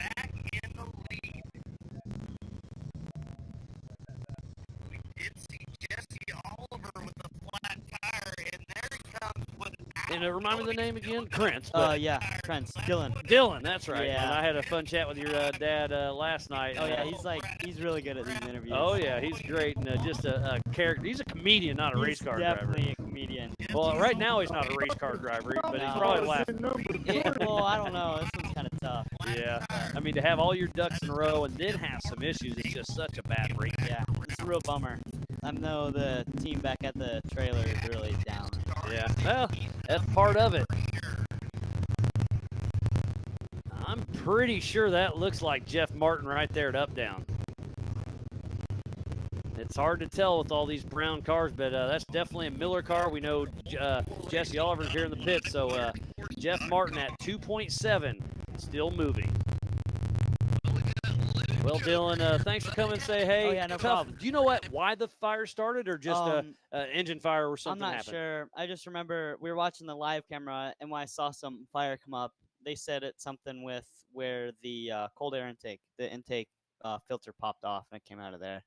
And remind me the name again? Krentz. Yeah, Krentz. Dylan. Dylan, that's right. Yeah. And I had a fun chat with your dad last night. Oh, yeah, he's really good at these interviews. Oh, yeah, he's great. And just a character. He's a comedian, not a race car driver. Definitely a comedian. Well, right now he's not a race car driver, but he's probably laughing. Yeah, well, I don't know. This one's kind of tough. Yeah. I mean, to have all your ducks in a row and then have some issues, it's just such a bad race. Yeah, it's a real bummer. I know the team back at the trailer is really down. Yeah, well, that's part of it. I'm pretty sure that looks like Jeff Martin right there at Up Down. It's hard to tell with all these brown cars, but that's definitely a Miller car. We know Jesse Oliver's here in the pit, so Jeff Martin at 2.7, still moving. Well, Dylan, thanks for coming and say hey. Oh, yeah, no problem. Do you know why the fire started, or just engine fire or something happened? I'm not sure. I just remember we were watching the live camera, and when I saw some fire come up, they said it's something with where the cold air intake, the intake filter popped off, and it came out of there.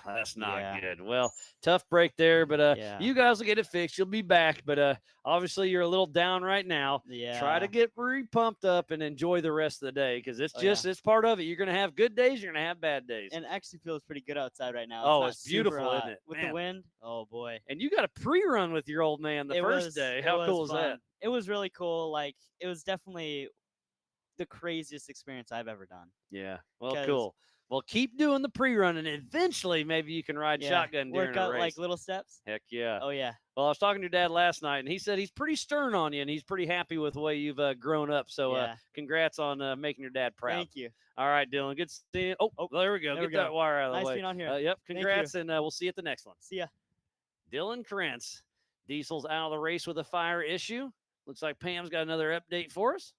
That's not good. Well, tough break there, but you guys will get it fixed. You'll be back, but obviously you're a little down right now. Yeah. Try to get pumped up and enjoy the rest of the day, because it's it's part of it. You're going to have good days. You're going to have bad days. And it actually feels pretty good outside right now. It's beautiful, isn't it? With the wind. Oh, boy. And you got a pre-run with your old man the first day. How cool is that? It was really cool. Like, it was definitely the craziest experience I've ever done. Yeah. Well, cool. Well, keep doing the pre-run, and eventually maybe you can ride shotgun during a race. Like little steps? Heck yeah. Oh, yeah. Well, I was talking to your dad last night, and he said he's pretty stern on you, and he's pretty happy with the way you've grown up. So congrats on making your dad proud. Thank you. All right, Dylan. Good seeing you. Oh, there we go. Get that wire out of the way. Nice being on here. Yep, congrats, and we'll see you at the next one. See ya. Dylan Krentz. Diesel's out of the race with a fire issue. Looks like Pam's got another update for us.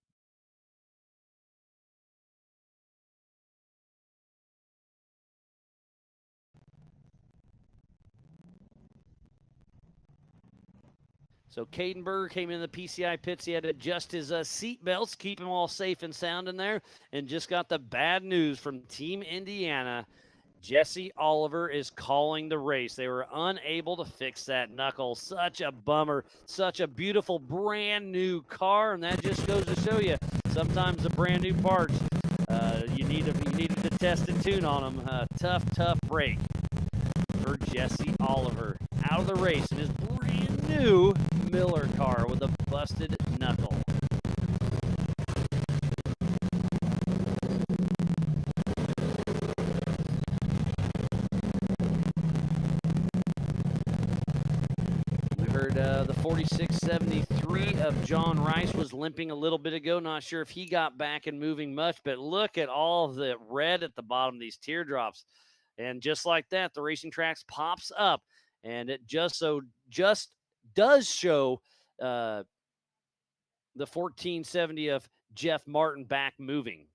So Cadenberg came in the PCI pits. He had to adjust his seat belts, keep him all safe and sound in there, and just got the bad news from Team Indiana. Jesse Oliver is calling the race. They were unable to fix that knuckle. Such a bummer. Such a beautiful brand new car, and that just goes to show you sometimes the brand new parts you need to test and tune on them. Tough break for Jesse Oliver out of the race in his brand new Miller car with a busted knuckle. We heard the 4673 of John Rice was limping a little bit ago. Not sure if he got back and moving much, but look at all of the red at the bottom of these teardrops. And just like that, the Racing Tracks pops up, and it just does show the 1470 of Jeff Martin back moving.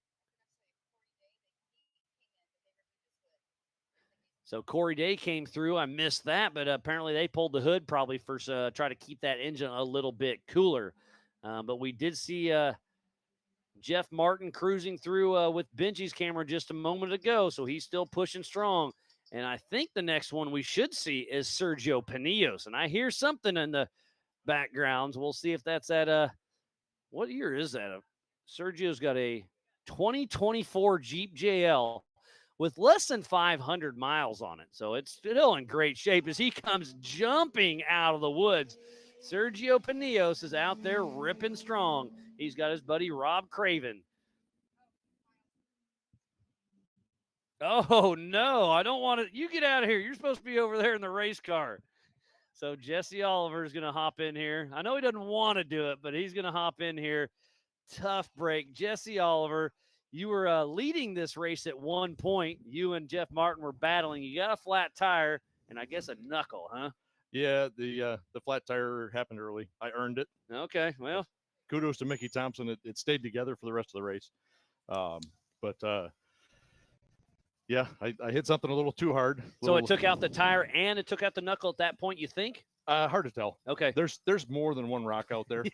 So Corey Day came through. I missed that, but apparently they pulled the hood probably for try to keep that engine a little bit cooler. But we did see Jeff Martin cruising through with Benji's camera just a moment ago, so he's still pushing strong. And I think the next one we should see is Sergio Pinillos. And I hear something in the backgrounds. We'll see if that's at what year is that? Sergio's got a 2024 Jeep JL with less than 500 miles on it. So it's still in great shape as he comes jumping out of the woods. Sergio Pinillos is out there ripping strong. He's got his buddy Rob Craven. Oh, no, I don't want to. You get out of here. You're supposed to be over there in the race car. So Jesse Oliver is going to hop in here. I know he doesn't want to do it, but he's going to hop in here. Tough break. Jesse Oliver, you were leading this race at one point. You and Jeff Martin were battling. You got a flat tire and I guess a knuckle, huh? Yeah, the flat tire happened early. I earned it. Okay, well. Kudos to Mickey Thompson. It stayed together for the rest of the race. Yeah, I hit something a little too hard. So it took out the tire and it took out the knuckle at that point, you think? Hard to tell. Okay. There's more than one rock out there.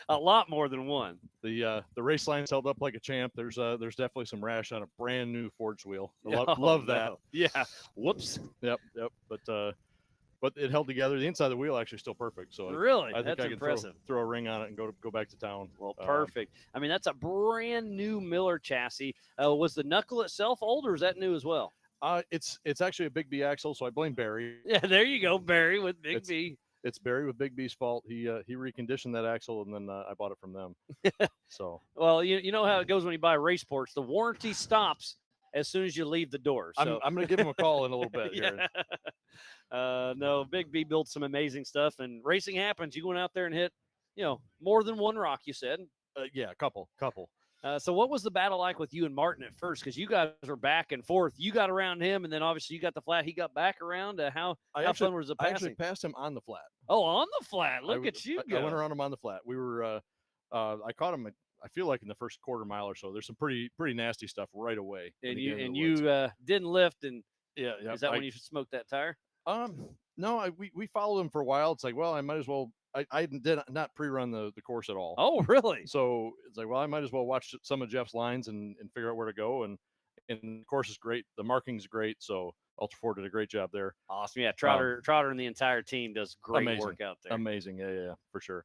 A lot more than one. The race line's held up like a champ. There's definitely some rash on a brand new Ford's wheel. Oh, love that. no. Yeah. Whoops. Yep. But it held together. The inside of the wheel actually still perfect. So really, I think that's I can impressive. Throw a ring on it and go back to town. Well, perfect. I mean, that's a brand new Miller chassis. Was the knuckle itself old, or is that new as well? It's actually a Big B axle, so I blame Barry. Yeah, there you go, Barry with Big B. It's Barry with Big B's fault. He reconditioned that axle, and then I bought it from them. So well, you know how it goes when you buy race ports. The warranty stops as soon as you leave the door. So I'm going to give him a call in a little bit. Yeah. No, Big B built some amazing stuff, and racing happens. You went out there and hit, more than one rock, you said. Yeah, a couple. So what was the battle like with you and Martin at first? Because you guys were back and forth. You got around him, and then obviously you got the flat. He got back around. How fun was the passing? I actually passed him on the flat. Oh, on the flat. Look at you go. I went around him on the flat. We were I caught him, I feel like in the first quarter mile or so. There's some pretty nasty stuff right away. And you didn't lift, and yeah. Is that when you smoked that tire? No, we followed him for a while. It's like, well, I might as well. I did not pre-run the course at all. Oh, really? So it's like, well, I might as well watch some of Jeff's lines and figure out where to go. And the course is great. The marking's great. So Ultra Ford did a great job there. Awesome. Yeah, Trotter and the entire team does great work out there. Amazing. Yeah, for sure.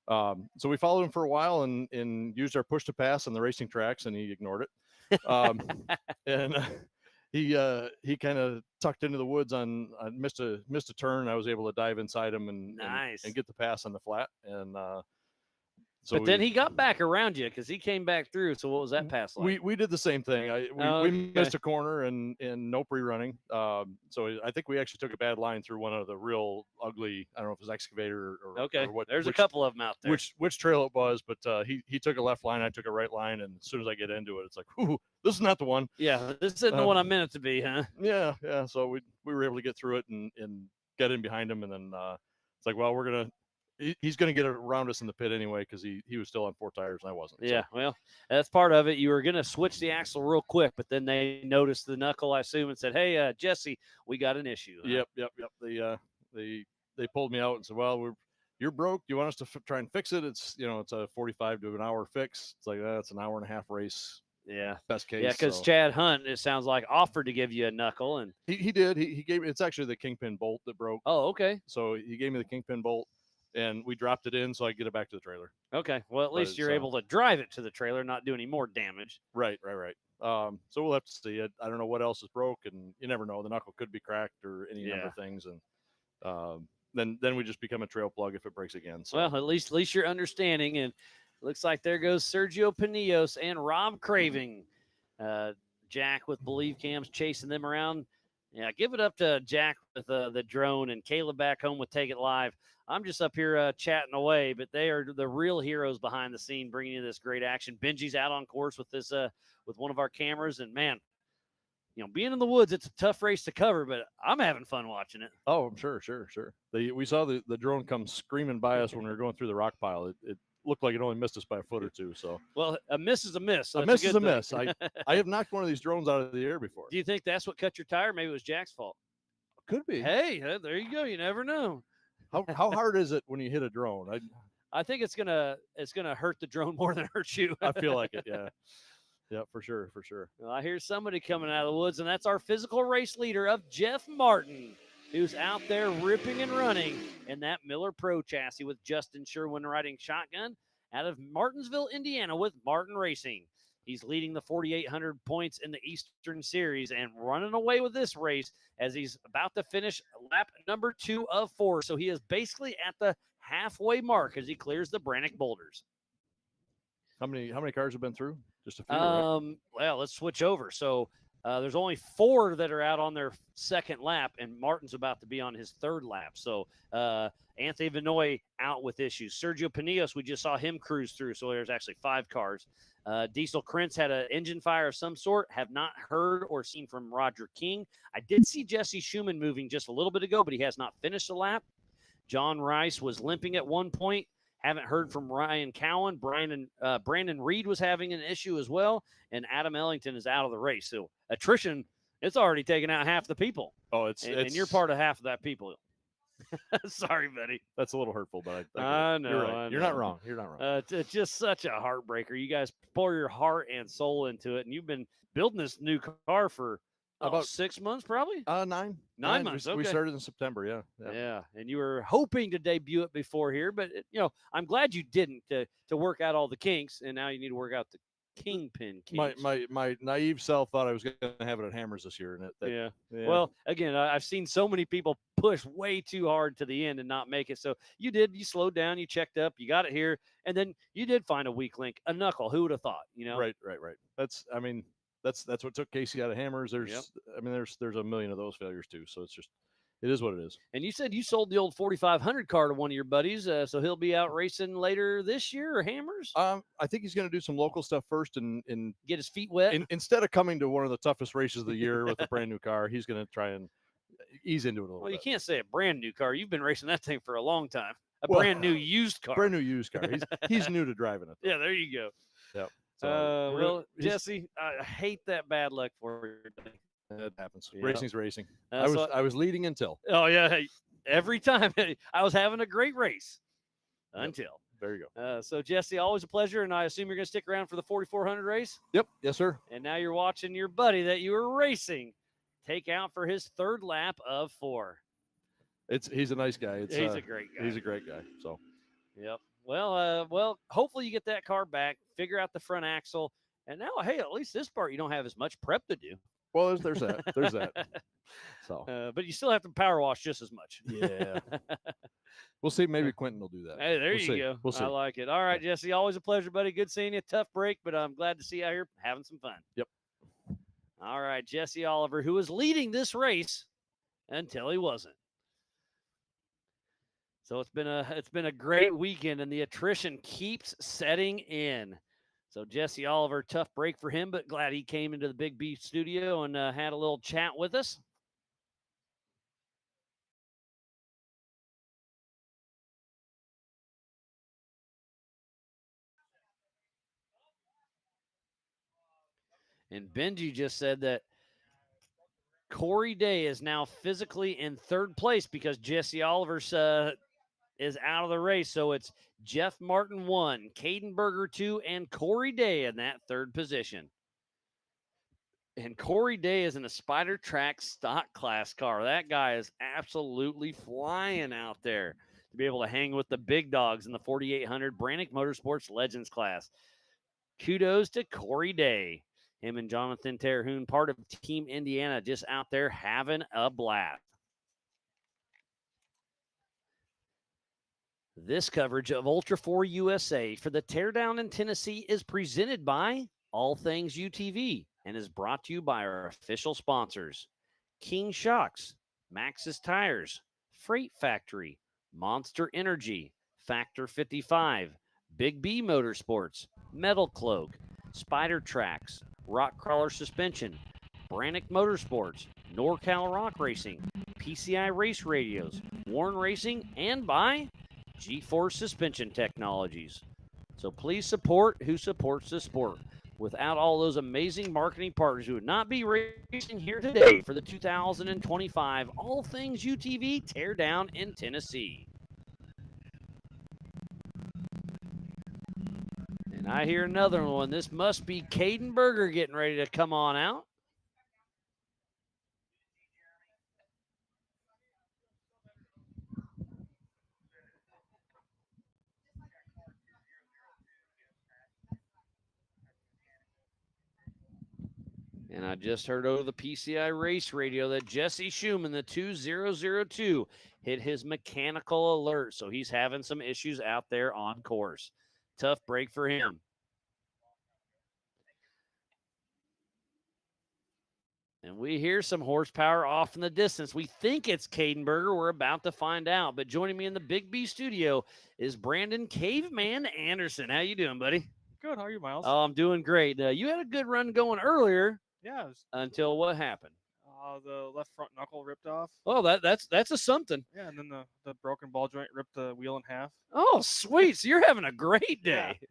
So we followed him for a while and used our push to pass on the racing tracks, and he ignored it. And he kind of tucked into the woods missed a turn. I was able to dive inside him and get the pass on the flat. And but then he got back around you because he came back through. So what was that pass like? We did the same thing. We missed a corner and no pre-running. So I think we actually took a bad line through one of the real ugly, I don't know if it was excavator or what. There's a couple of them out there. Which trail it was, but he took a left line, I took a right line, and as soon as I get into it, it's like, ooh, this is not the one. Yeah, this isn't the one I meant it to be, huh? Yeah. So we were able to get through it and get in behind him, and then it's like, well, he's going to get around us in the pit anyway because he was still on 4 tires and I wasn't. Yeah, well, that's part of it. You were going to switch the axle real quick, but then they noticed the knuckle, I assume, and said, "Hey, Jesse, we got an issue." Huh? Yep. They pulled me out and said, "Well, you're broke. You want us to try and fix it? It's it's a 45 to an hour fix. It's like that's an hour and a half race." Yeah, best case. Yeah, because Chad Hunt, it sounds like, offered to give you a knuckle, and he did. He gave me. It's actually the kingpin bolt that broke. Oh, okay. So he gave me the kingpin bolt. and we dropped it in so I could get it back to the trailer. Okay. Well, at But least it's, you're able to drive it to the trailer, not do any more damage. Right. So we'll have to see. I don't know what else is broke, and you never know. The knuckle could be cracked or any number of things, and then we just become a trail plug if it breaks again. So. Well, at least you're understanding, and looks like there goes Sergio Pinillos and Rob Craving. Jack with Believe Cams chasing them around. Yeah, give it up to Jack with the drone and Caleb back home with Take It Live. I'm just up here chatting away, but they are the real heroes behind the scene, bringing you this great action. Benji's out on course with this with one of our cameras, and man, being in the woods, it's a tough race to cover, but I'm having fun watching it. Oh, I'm sure. We saw the drone come screaming by us when we were going through the rock pile. It looked like it only missed us by a foot or two. So, well, a miss is a miss. So a miss is a miss. I have knocked one of these drones out of the air before. Do you think that's what cut your tire? Maybe it was Jack's fault. Could be. Hey, there you go. You never know. How hard is it when you hit a drone? I think it's gonna hurt the drone more than hurt you. I feel like it. Yeah, for sure. Well, I hear somebody coming out of the woods, and that's our physical race leader of Jeff Martin, who's out there ripping and running in that Miller Pro chassis with Justin Sherwin riding shotgun out of Martinsville, Indiana with Martin Racing. He's leading the 4,800 points in the Eastern Series and running away with this race as he's about to finish lap number 2 of 4. So he is basically at the halfway mark as he clears the Brannock boulders. How many cars have been through? Just a few. Right? Well, let's switch over. So there's only 4 that are out on their second lap, and Martin's about to be on his third lap. So Anthony Vinoy out with issues. Sergio Pinillos, we just saw him cruise through, so there's actually 5 cars. Diesel Krentz had an engine fire of some sort. Have not heard or seen from Roger King. I did see Jesse Schumann moving just a little bit ago, but he has not finished the lap. John Rice was limping at one point. Haven't heard from Ryan Cowan. Brandon Reed was having an issue as well, and Adam Ellington is out of the race. So attrition, it's already taken out half the people. Oh, and you're part of half of that people. Sorry, buddy. That's a little hurtful, but I know. You're right. I know. You're not wrong. It's just such a heartbreaker. You guys pour your heart and soul into it, and you've been building this new car for about 6 months, probably. 9 months. We started in September. Yeah. And you were hoping to debut it before here, but I'm glad you didn't to work out all the kinks, and now you need to work out the kingpin kinks. My naive self thought I was going to have it at Hammers this year, and yeah. Well, again, I've seen so many people push way too hard to the end and not make it. So you did. You slowed down. You checked up. You got it here, and then you did find a weak link, a knuckle. Who would have thought? Right. That's what took Casey out of Hammers. There's a million of those failures too. So it is what it is. And you said you sold the old 4,500 car to one of your buddies, so he'll be out racing later this year or Hammers? I think he's going to do some local stuff first and get his feet wet. Instead of coming to one of the toughest races of the year with a brand new car, he's going to try and ease into it a little bit. Well, you can't say a brand new car. You've been racing that thing for a long time. Brand new used car. Brand new used car. He's new to driving it. Yeah, there you go. Yep. So, Jesse, I hate that bad luck for you. It happens. Yeah. Racing's racing. I was leading until. Oh yeah, hey, every time I was having a great race until. There you go. So Jesse, always a pleasure, and I assume you're going to stick around for the 4,400 race. Yep. Yes, sir. And now you're watching your buddy that you were racing take out for his third lap of 4. He's a nice guy. He's a great guy. He's a great guy. So. Yep. Well, hopefully you get that car back, figure out the front axle, and now, hey, at least this part you don't have as much prep to do. Well, there's that. There's that. So, but you still have to power wash just as much. Yeah. We'll see. Maybe Quentin will do that. Hey, there you go. We'll see. I like it. All right, Jesse. Always a pleasure, buddy. Good seeing you. Tough break, but I'm glad to see you out here having some fun. Yep. All right, Jesse Oliver, who was leading this race until he wasn't. So it's been a great weekend, and the attrition keeps setting in. So Jesse Oliver, tough break for him, but glad he came into the Big B studio and had a little chat with us. And Benji just said that Corey Day is now physically in third place because Jesse Oliver's is out of the race. So it's Jeff Martin 1, Caden Berger 2, and Corey Day in that third position. And Corey Day is in a Spider Track stock class car. That guy is absolutely flying out there. to be able to hang with the big dogs in the 4,800 Brannick Motorsports Legends class. Kudos to Corey Day. Him and Jonathan Terhune, part of Team Indiana, just out there having a blast. This coverage of Ultra 4 USA for the Teardown in Tennessee is presented by All Things UTV and is brought to you by our official sponsors, King Shocks, Maxxis Tires, Freight Factory, Monster Energy, Factor 55, Big B Motorsports, Metal Cloak, Spider Tracks, Rock Crawler Suspension, Brannick Motorsports, NorCal Rock Racing, PCI Race Radios, Warren Racing, and by G-Force Suspension Technologies. So please support who supports the sport. Without all those amazing marketing partners, who would not be racing here today for the 2025 All Things UTV Teardown in Tennessee. And I hear another one. This must be Caden Berger getting ready to come on out. And I just heard over the PCI Race Radio that Jesse Schumann, the 2002, hit his mechanical alert. So he's having some issues out there on course. Tough break for him. And we hear some horsepower off in the distance. We think it's Caden Berger. We're about to find out. But joining me in the Big B studio is Brandon Caveman Anderson. How you doing, buddy? Good. How are you, Miles? Oh, I'm doing great. You had a good run going earlier. Yeah. It was, until what happened? The left front knuckle ripped off. Oh, that's a something. Yeah, and then the broken ball joint ripped the wheel in half. Oh, sweet. So you're having a great day. Yeah.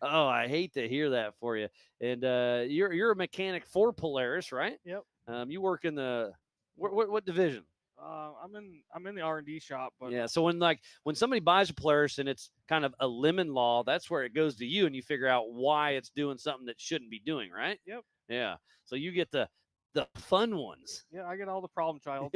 Oh, I hate to hear that for you. And you're a mechanic for Polaris, right? Yep. You work in the what division? I'm in the R&D shop, but yeah. So when somebody buys a Polaris and it's kind of a lemon law, that's where it goes to you, and you figure out why it's doing something that shouldn't be doing, right? Yep. Yeah. So you get the fun ones. Yeah, I get all the problem child.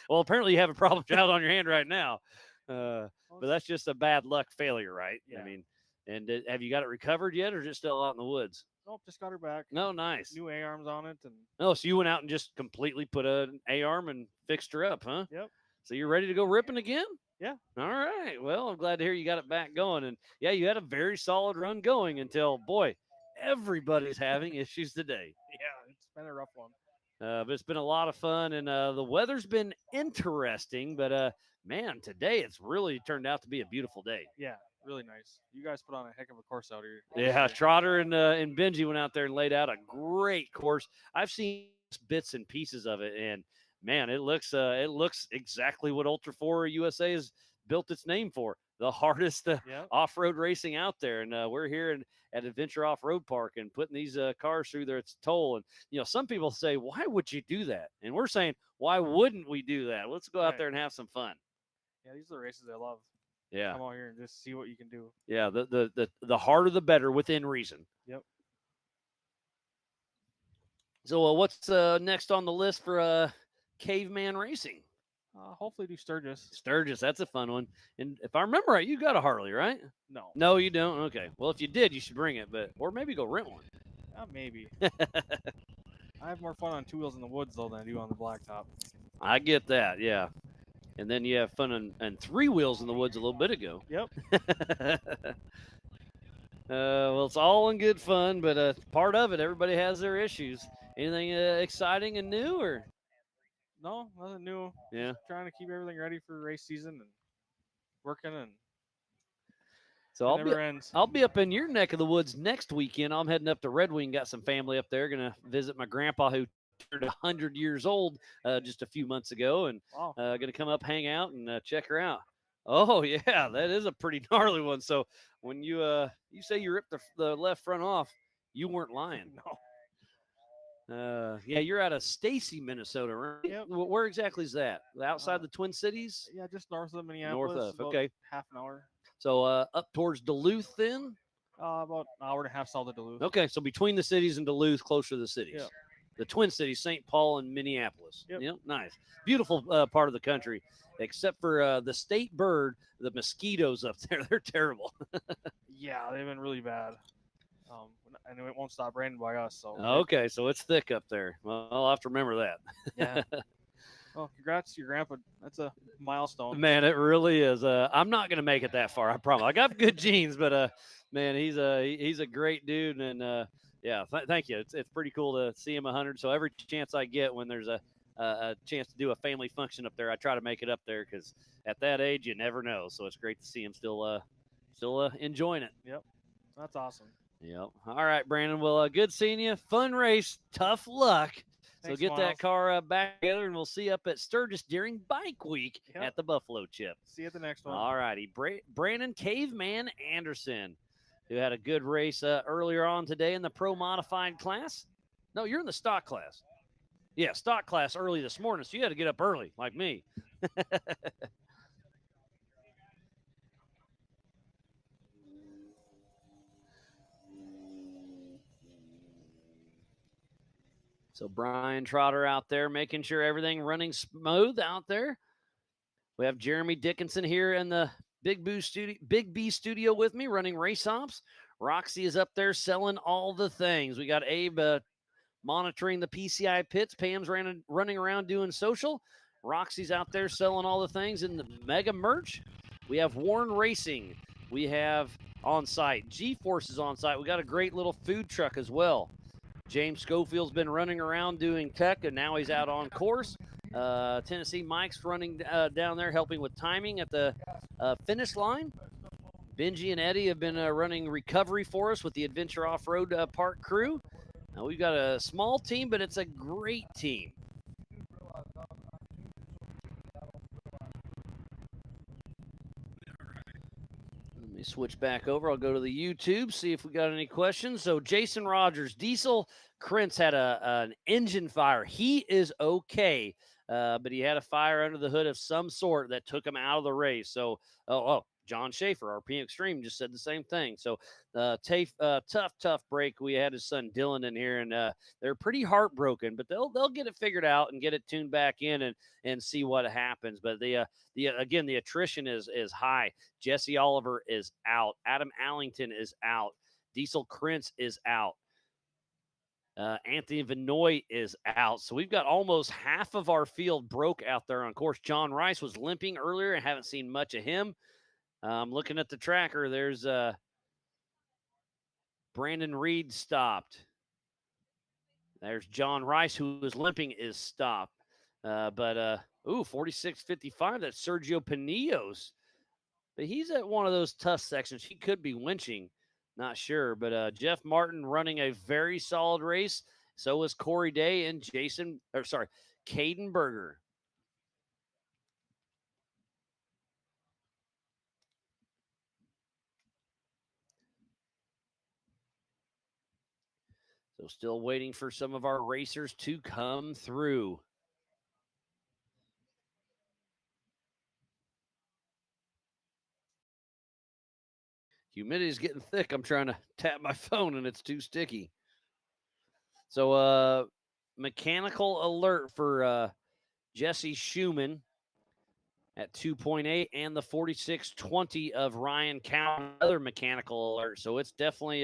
Well, apparently you have a problem child on your hand right now, but that's just a bad luck failure, right? Yeah. I mean, and have you got it recovered yet, or is it still out in the woods? Nope, just got her back. No, nice. New A-arms on it. And oh, so you went out and just completely put an A-arm and fixed her up, huh? Yep. So you're ready to go ripping again? Yeah. All right. Well, I'm glad to hear you got it back going. And yeah, you had a very solid run going until, boy, everybody's having issues today. Yeah, it's been a rough one. But it's been a lot of fun, and the weather's been interesting. But man, today it's really turned out to be a beautiful day. Yeah, really nice. You guys put on a heck of a course out here. Yeah, Trotter and Benji went out there and laid out a great course. I've seen bits and pieces of it, and man, it looks exactly what Ultra 4 USA has built its name for. The hardest off-road racing out there. And we're here at Adventure Off-Road Park and putting these cars through their toll. And, some people say, why would you do that? And we're saying, why wouldn't we do that? Let's go out there and have some fun. Yeah, these are the races I love. Yeah. Come out here and just see what you can do. Yeah, the harder the better within reason. Yep. So what's next on the list for Caveman Racing? Hopefully do Sturgis. Sturgis, that's a fun one. And if I remember right, you got a Harley, right? No. No, you don't? Okay. Well, if you did, you should bring it, or maybe go rent one. Maybe. I have more fun on two wheels in the woods, though, than I do on the blacktop. I get that, yeah. And then you have fun on three wheels in the woods a little bit ago. Yep. Well, it's all in good fun, but part of it, everybody has their issues. Anything exciting and new, or? No, nothing new. Yeah. Just trying to keep everything ready for race season and working, and so I'll be up in your neck of the woods next weekend. I'm heading up to Red Wing. Got some family up there. Gonna visit my grandpa who turned 100 years old just a few months ago, and gonna come up, hang out, and check her out. Oh yeah, that is a pretty gnarly one. So when you say you ripped the left front off, you weren't lying. No. Yeah, you're out of Stacy, Minnesota, right? Yep. Where exactly is that? Outside the Twin Cities? Yeah, just north of Minneapolis. North of, okay. Half an hour. So up towards Duluth then? About an hour and a half south of Duluth. Okay, so between the cities and Duluth, closer to the cities. Yeah. the Twin Cities, St. Paul and Minneapolis. Yep, nice. Beautiful part of the country, except for the state bird, the mosquitoes up there. They're terrible. Yeah, they've been really bad. And it won't stop raining by us. So Okay, so it's thick up there. Well, I'll have to remember that. Yeah. Well, congrats to your grandpa. That's a milestone. Man, it really is. I'm not gonna make it that far. I promise. I got good genes, but man, he's a great dude, and yeah, thank you. It's pretty cool to see him 100. So every chance I get when there's a chance to do a family function up there, I try to make it up there because at that age you never know. So it's great to see him still enjoying it. Yep, that's awesome. Yep. All right, Brandon. Well, good seeing you. Fun race. Tough luck. Thanks, so get Miles. that car back together, and we'll see you up at Sturgis during Bike Week at the Buffalo Chip. See you at the next one. All righty. Brandon Caveman Anderson, who had a good race earlier on today in the Pro Modified class. No, you're in the stock class. Yeah, stock class early this morning, so you had to get up early like me. So Brian Trotter out there making sure everything running smooth out there. We have Jeremy Dickinson here in the Big B studio with me running race ops. Roxy is up there selling all the things. We got Abe monitoring the PCI pits. Pam's running around doing social. Roxy's out there selling all the things in the mega merch. We have Warren Racing. We have on site. G-Force is on site. We got a great little food truck as well. James Schofield's been running around doing tech, and now he's out on course. Tennessee Mike's running down there helping with timing at the finish line. Benji and Eddie have been running recovery for us with the Adventure Off-Road Park crew. Now we've got a small team, but it's a great team. Let me switch back over. I'll go to the YouTube, see if we got any questions. So Jason Rogers, Diesel Krentz had an engine fire. He is okay, but he had a fire under the hood of some sort that took him out of the race. So, John Schaefer, RP Extreme, just said the same thing. So, tough break. We had his son Dylan in here, and they're pretty heartbroken, but they'll get it figured out and get it tuned back in and see what happens. But the attrition is high. Jesse Oliver is out. Adam Allington is out. Diesel Krentz is out. Anthony Vinoy is out. So we've got almost half of our field broke out there on course. John Rice was limping earlier. I haven't seen much of him. Looking at the tracker, there's Brandon Reed stopped. There's John Rice, who was limping, is stopped. 46.55, that's Sergio Pinillos. But he's at one of those tough sections. He could be winching. Not sure. But Jeff Martin running a very solid race. So was Corey Day and Caden Berger. So still waiting for some of our racers to come through. Humidity is getting thick. I'm trying to tap my phone and it's too sticky. So mechanical alert for Jesse Schumann at 2.8 and the 4620 of Ryan Cowan, another mechanical alert. So it's definitely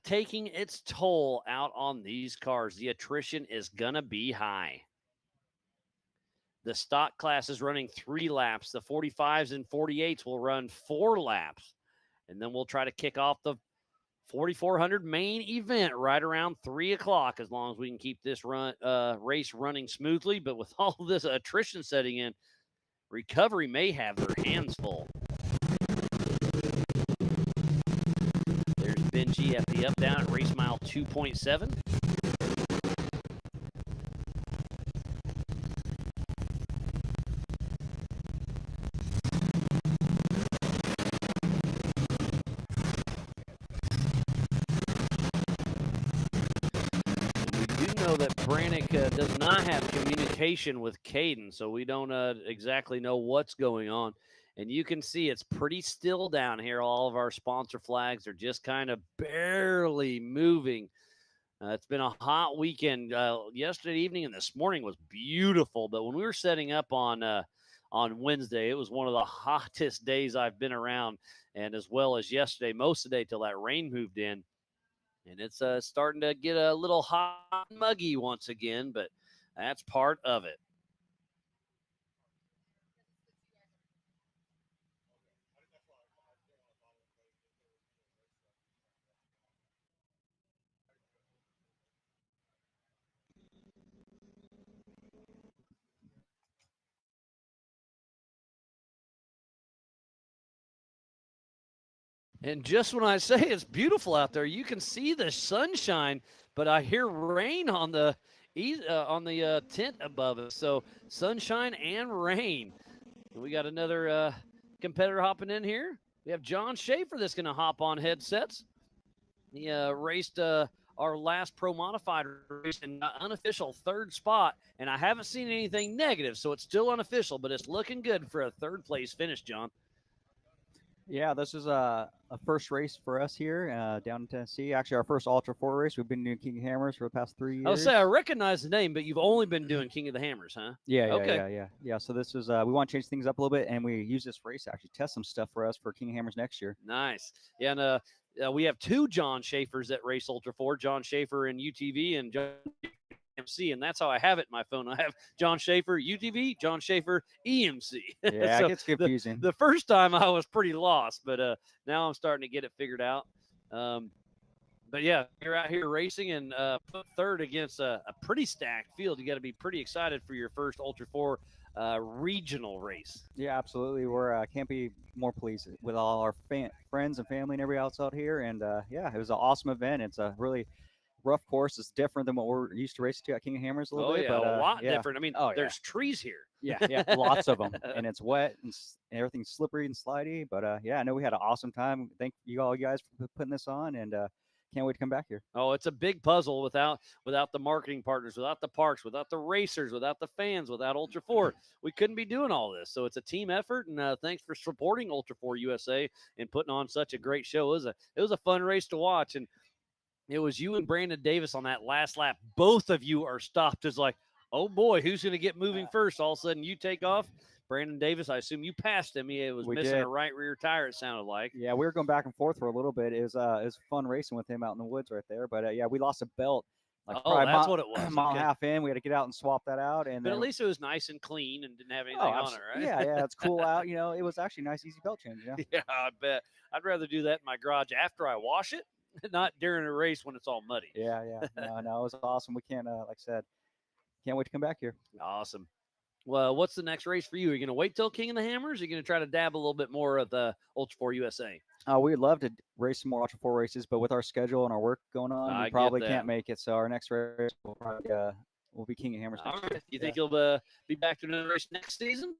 taking its toll out on these cars. The attrition is going to be high. The stock class is running 3 laps. The 45s and 48s will run 4 laps. And then we'll try to kick off the 4,400 main event right around 3 o'clock, as long as we can keep this race running smoothly. But with all this attrition setting in, recovery may have their hands full. There's Benji at the up-down at race mile 2.7. That Brannick does not have communication with Caden, so we don't exactly know what's going on. And you can see it's pretty still down here. All of our sponsor flags are just kind of barely moving. It's been a hot weekend. Yesterday evening and this morning was beautiful, but when we were setting up on Wednesday, it was one of the hottest days I've been around, and as well as yesterday, most of the day till that rain moved in, and it's starting to get a little hot and muggy once again, but that's part of it. And just when I say it's beautiful out there, you can see the sunshine, but I hear rain on the tent above us. So sunshine and rain. And we got another competitor hopping in here. We have John Schaefer that's going to hop on headsets. He raced our last pro modified race in unofficial third spot, and I haven't seen anything negative, so it's still unofficial, but it's looking good for a third place finish, John. Yeah, this is a first race for us here down in Tennessee. Actually, our first Ultra 4 race. We've been doing King of Hammers for the past 3 years. I'll say I recognize the name, but you've only been doing King of the Hammers, huh? Yeah, Okay. yeah. So this is we want to change things up a little bit, and we use this race to actually test some stuff for us for King of Hammers next year. Nice. Yeah, and we have two John Schaefers that race Ultra 4, John Schaefer in UTV and John EMC, and that's how I have it in my phone. I have John Schaefer UTV, John Schaefer EMC. Yeah, So it gets confusing. The first time I was pretty lost, but now I'm starting to get it figured out. But yeah, you're out here racing and put third against a pretty stacked field. You got to be pretty excited for your first Ultra 4 regional race. Yeah, absolutely. We're can't be more pleased with all our friends and family and everybody else out here. And yeah, it was an awesome event. It's a really rough course. It's different than what we're used to racing to at King of Hammers a little bit. Yeah, but, a lot yeah. different. I mean, there's trees here. Yeah, lots of them, and it's wet and everything's slippery and slidey. But yeah, I know we had an awesome time. Thank you all, you guys, for putting this on, and can't wait to come back here. Oh, it's a big puzzle without the marketing partners, without the parks, without the racers, without the fans, without Ultra 4. We couldn't be doing all this. So it's a team effort, and thanks for supporting Ultra 4 USA and putting on such a great show. It was a fun race to watch, and it was you and Brandon Davis on that last lap. Both of you are stopped as like, oh boy, who's going to get moving first? All of a sudden you take off. Brandon Davis, I assume you passed him. He was missing a right rear tire, it sounded like. Yeah, we were going back and forth for a little bit. It was fun racing with him out in the woods right there. But yeah, we lost a belt. Like that's what it was. A mile and a half in, we had to get out and swap that out. And but then, at least it was nice and clean and didn't have anything on it, right? Yeah, it's cool out. You know, it was actually a nice, easy belt change. Yeah, yeah, I bet. I'd rather do that in my garage after I wash it, not during a race when it's all muddy. Yeah. No, it was awesome. We can't, like I said, can't wait to come back here. Awesome. Well, what's the next race for you? Are you going to wait till King of the Hammers? Or are you going to try to dab a little bit more of the Ultra 4 USA? We'd love to race some more Ultra 4 races, but with our schedule and our work going on, we probably can't make it. So our next race will probably will be King of Hammers. All right. You think you'll be back to another race next season?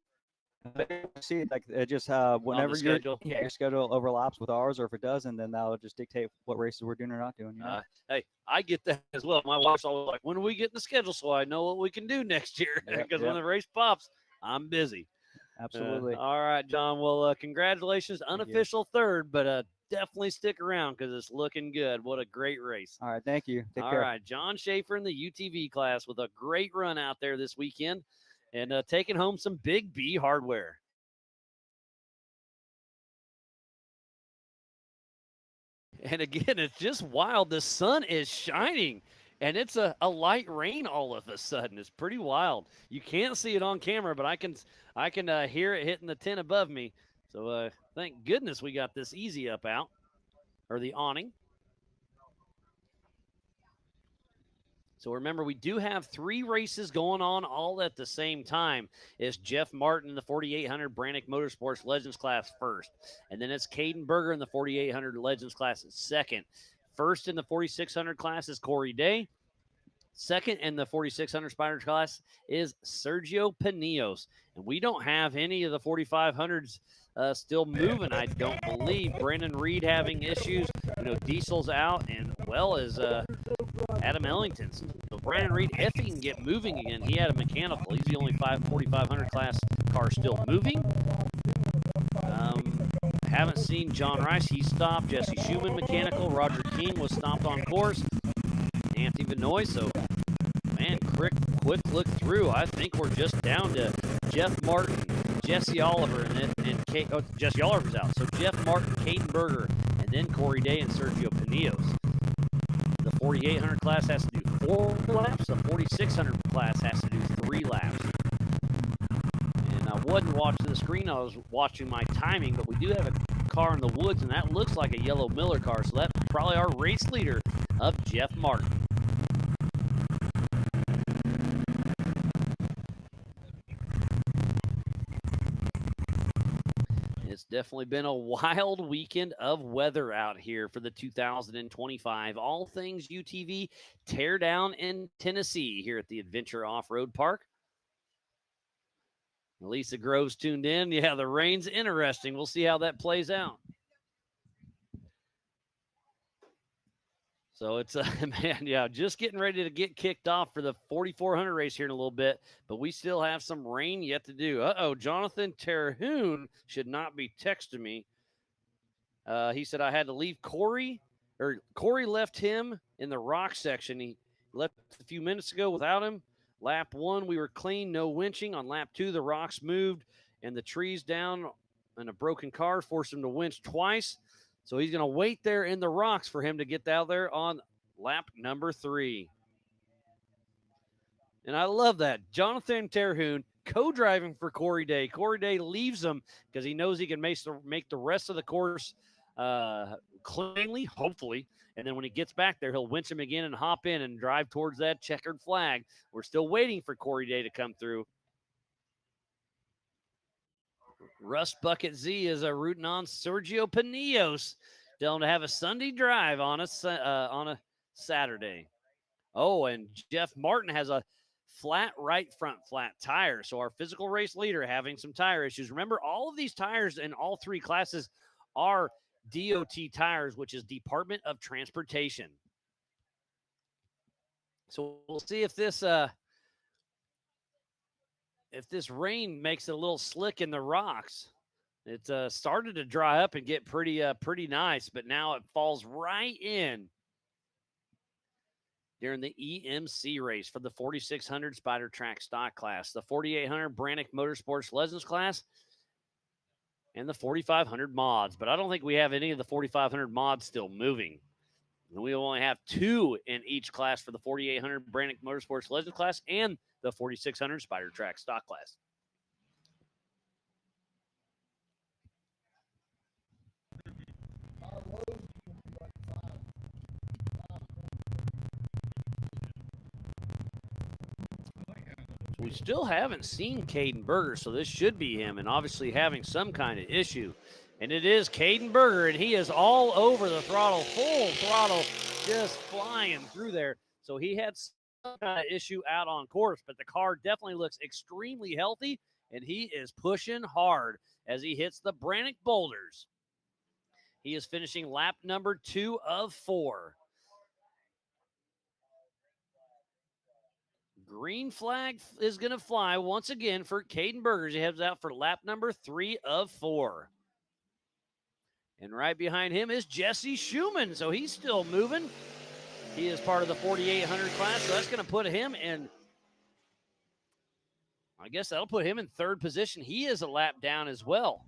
See, like just whenever your schedule overlaps with ours, or if it doesn't, then that'll just dictate what races we're doing or not doing. You know? Hey, I get that as well. My wife's always like, when do we get in the schedule so I know what we can do next year? Because when the race pops, I'm busy. Absolutely. All right, John. Well, congratulations. Unofficial third, but definitely stick around because it's looking good. What a great race. All right. Thank you. Take care. All right. John Schaefer in the UTV class with a great run out there this weekend and taking home some Big B hardware. And again, it's just wild. The sun is shining. And it's a light rain all of a sudden. It's pretty wild. You can't see it on camera, but I can hear it hitting the tent above me. So thank goodness we got this easy up out, or the awning. So remember, we do have 3 races going on all at the same time. It's Jeff Martin in the 4800 Brannick Motorsports Legends class first. And then it's Caden Berger in the 4800 Legends class second. First in the 4600 class is Corey Day. Second in the 4600 Spider class is Sergio Pinillos. And we don't have any of the 4500s still moving, I don't believe. Brandon Reed having issues. Diesel's out, and well as Adam Ellington. So Brandon Reed, if he can get moving again, he had a mechanical. He's the only 4500 class car still moving. Haven't seen John Rice. He stopped. Jesse Schumann, mechanical. Roger King was stopped on course. Anthony Vinoy. So, man, quick look through. I think we're just down to Jeff Martin, Jesse Oliver, and Jesse Oliver's out. So Jeff Martin, Caden Berger, and then Corey Day and Sergio Pinillos. The 4,800 class has to do 4 laps. The 4,600 class has to do 3 laps. And I wasn't watching the screen. I was watching my timing, but we do have a car in the woods, and that looks like a yellow Miller car. So that's probably our race leader of Jeff Martin. It's definitely been a wild weekend of weather out here for the 2025 All Things UTV Teardown in Tennessee here at the Adventure Off-Road Park. Lisa Groves tuned in. Yeah, the rain's interesting. We'll see how that plays out. So it's, man, yeah, just getting ready to get kicked off for the 4,400 race here in a little bit, but we still have some rain yet to do. Jonathan Terhune should not be texting me. He said I had to leave Corey left him in the rock section. He left a few minutes ago without him. Lap 1, we were clean, no winching. On lap 2, the rocks moved and the trees down and a broken car forced him to winch twice. So he's going to wait there in the rocks for him to get out there on lap number 3. And I love that. Jonathan Terhune co-driving for Corey Day. Corey Day leaves him because he knows he can make the rest of the course cleanly, hopefully. And then when he gets back there, he'll winch him again and hop in and drive towards that checkered flag. We're still waiting for Corey Day to come through. Rust Bucket Z is rooting on Sergio Pinillos. Tell him to have a Sunday drive on a Saturday. Oh, and Jeff Martin has a flat right front flat tire. So our physical race leader having some tire issues. Remember, all of these tires in all 3 classes are DOT tires, which is Department of Transportation. So we'll see if this rain makes it a little slick in the rocks. It started to dry up and get pretty nice, but now it falls right in during the EMC race for the 4,600 Spider Track stock class, the 4,800 Brannick Motorsports Legends class, and the 4,500 mods. But I don't think we have any of the 4,500 mods still moving. And we only have 2 in each class for the 4,800 Brannick Motorsports Legends class and the 4,600 Spider Track stock class. We still haven't seen Caden Berger, so this should be him, and obviously having some kind of issue. And it is Caden Berger, and he is all over the throttle, full throttle, just flying through there. So he had some kind of issue out on course, but the car definitely looks extremely healthy, and he is pushing hard as he hits the Brannick boulders. He is finishing lap number 2 of 4. Green flag is going to fly once again for Caden Berger. He heads out for lap number 3 of 4. And right behind him is Jesse Schumann. So he's still moving. He is part of the 4,800 class. So that's going to put him in, I guess that'll put him in 3rd position. He is a lap down as well.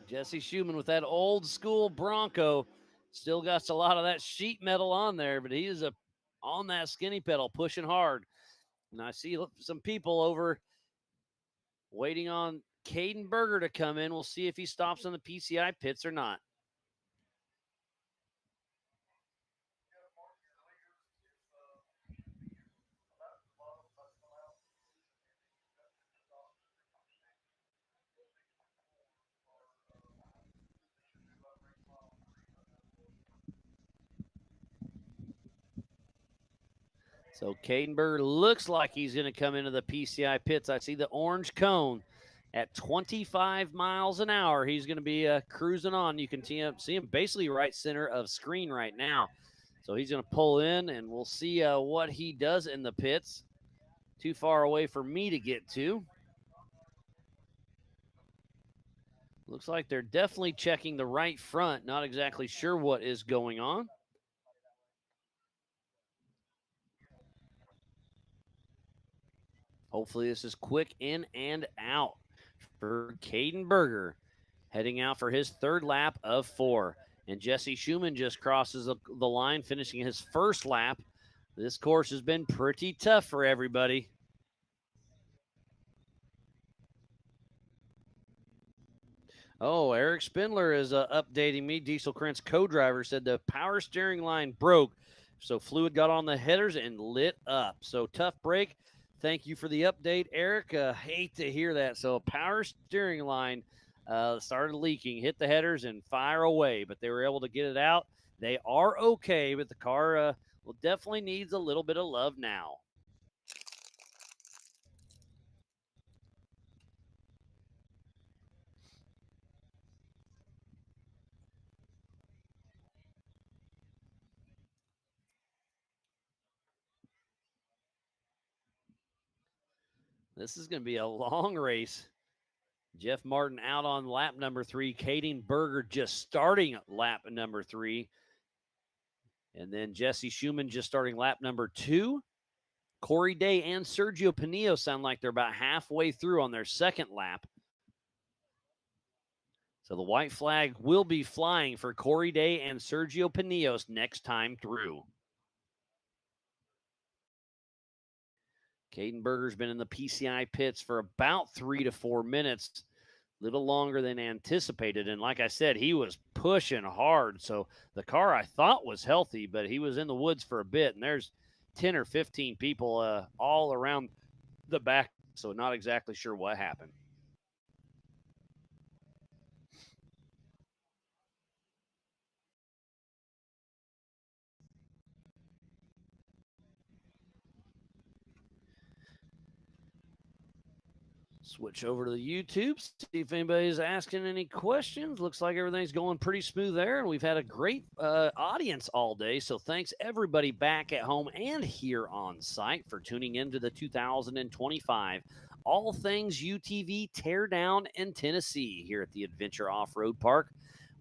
Jesse Schumann with that old school Bronco. Still got a lot of that sheet metal on there, but he is on that skinny pedal, pushing hard. And I see some people over waiting on Caden Berger to come in. We'll see if he stops on the PCI pits or not. So Caden Berger looks like he's going to come into the PCI pits. I see the orange cone at 25 miles an hour. He's going to be cruising on. You can see him basically right center of screen right now. So he's going to pull in, and we'll see what he does in the pits. Too far away for me to get to. Looks like they're definitely checking the right front. Not exactly sure what is going on. Hopefully this is quick in and out for Caden Berger, heading out for his third lap of 4. And Jesse Schumann just crosses the line, finishing his first lap. This course has been pretty tough for everybody. Oh, Eric Spindler is updating me. Diesel Krentz co-driver said the power steering line broke, so fluid got on the headers and lit up. So tough break. Thank you for the update, Eric. Hate to hear that. So power steering line started leaking, hit the headers, and fire away, but they were able to get it out. They are okay, but the car will definitely needs a little bit of love now. This is going to be a long race. Jeff Martin out on lap number 3. Caden Berger just starting lap number 3. And then Jesse Schumann just starting lap number 2. Corey Day and Sergio Pinillo sound like they're about halfway through on their second lap. So the white flag will be flying for Corey Day and Sergio Pinillos next time through. Caden Berger's been in the PCI pits for about 3 to 4 minutes, a little longer than anticipated. And like I said, he was pushing hard. So the car I thought was healthy, but he was in the woods for a bit. And there's 10 or 15 people all around the back. So not exactly sure what happened. Switch over to the YouTube, see if anybody's asking any questions. Looks like everything's going pretty smooth there, and we've had a great audience all day. So thanks everybody back at home and here on site for tuning into the 2025 All Things UTV Teardown in Tennessee here at the Adventure Off-Road Park.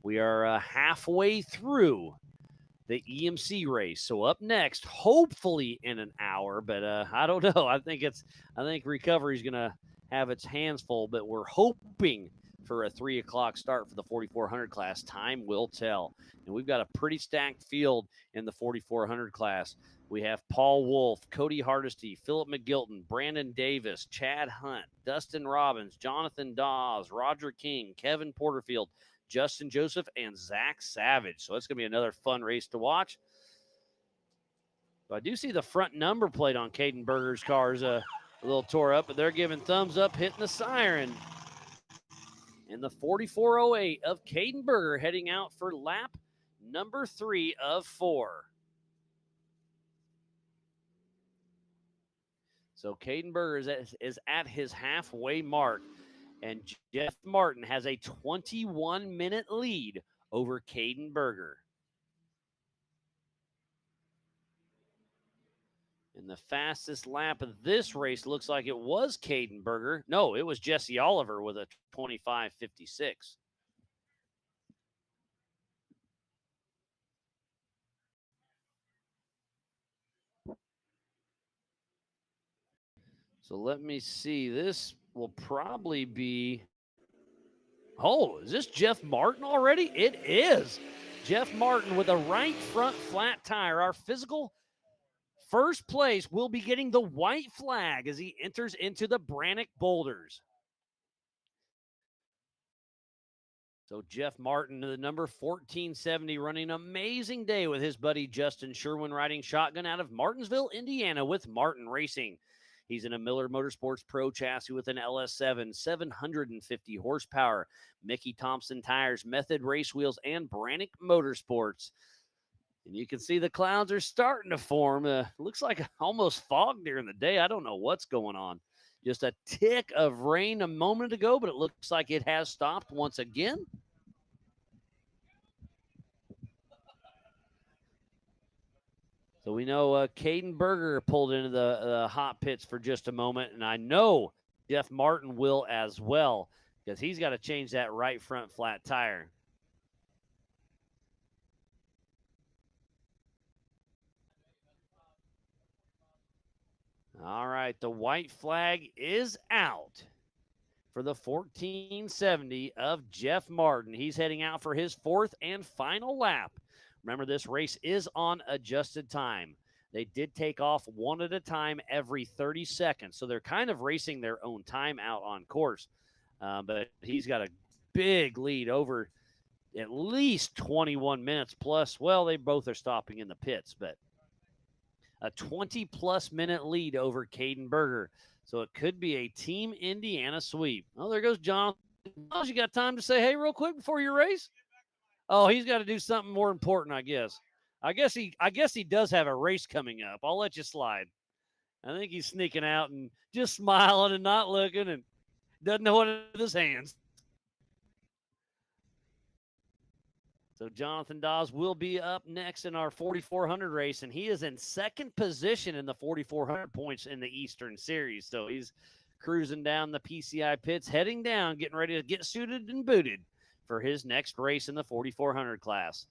We are halfway through the EMC race. So up next, hopefully in an hour, but I don't know. I think recovery is going to have its hands full, but we're hoping for a 3 o'clock start for the 4,400 class. Time will tell. And we've got a pretty stacked field in the 4,400 class. We have Paul Wolf, Cody Hardesty, Philip McGilton, Brandon Davis, Chad Hunt, Dustin Robbins, Jonathan Dawes, Roger King, Kevin Porterfield, Justin Joseph, and Zach Savage. So it's going to be another fun race to watch. But I do see the front number plate on Caden Berger's car is a little tore up, but they're giving thumbs up, hitting the siren. And the 4408 of Caden Berger heading out for lap number 3 of 4. So Caden Berger is at his halfway mark. And Jeff Martin has a 21-minute lead over Caden Berger. And the fastest lap of this race looks like it was Caden Berger. No, it was Jesse Oliver with a 25:56. So let me see. This will probably be... Oh, is this Jeff Martin already? It is. Jeff Martin with a right front flat tire. Our physical first place will be getting the white flag as he enters into the Brannock Boulders. So Jeff Martin, the number 1470, running an amazing day with his buddy Justin Sherwin riding shotgun out of Martinsville, Indiana with Martin Racing. He's in a Miller Motorsports Pro chassis with an LS7, 750 horsepower, Mickey Thompson tires, Method race wheels, and Brannock Motorsports. And you can see the clouds are starting to form. Looks like almost fog during the day. I don't know what's going on. Just a tick of rain a moment ago, but it looks like it has stopped once again. So we know Caden Berger pulled into the hot pits for just a moment, and I know Jeff Martin will as well. because he's got to change that right front flat tire. All right, the white flag is out for the 1470 of Jeff Martin. He's heading out for his 4th and final lap. Remember, this race is on adjusted time. They did take off one at a time every 30 seconds, so they're kind of racing their own time out on course. But he's got a big lead over at least 21 minutes plus. Well, they both are stopping in the pits, but a 20-plus minute lead over Caden Berger. So it could be a Team Indiana sweep. Oh, there goes John. Oh, you got time to say hey real quick before your race? Oh, he's got to do something more important, I guess. I guess he does have a race coming up. I'll let you slide. I think he's sneaking out and just smiling and not looking and doesn't know what it is with his hands. So Jonathan Dawes will be up next in our 4,400 race, and he is in second position in the 4,400 points in the Eastern Series. So he's cruising down the PCI pits, heading down, getting ready to get suited and booted for his next race in the 4,400 class.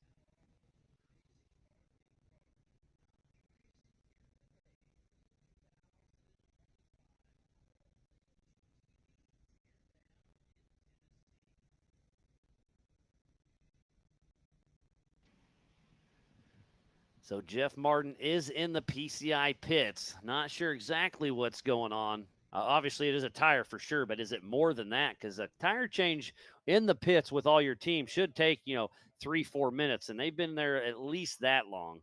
So Jeff Martin is in the PCI pits. Not sure exactly what's going on. Obviously, it is a tire for sure, but is it more than that? Because a tire change in the pits with all your team should take, 3-4 minutes, and they've been there at least that long.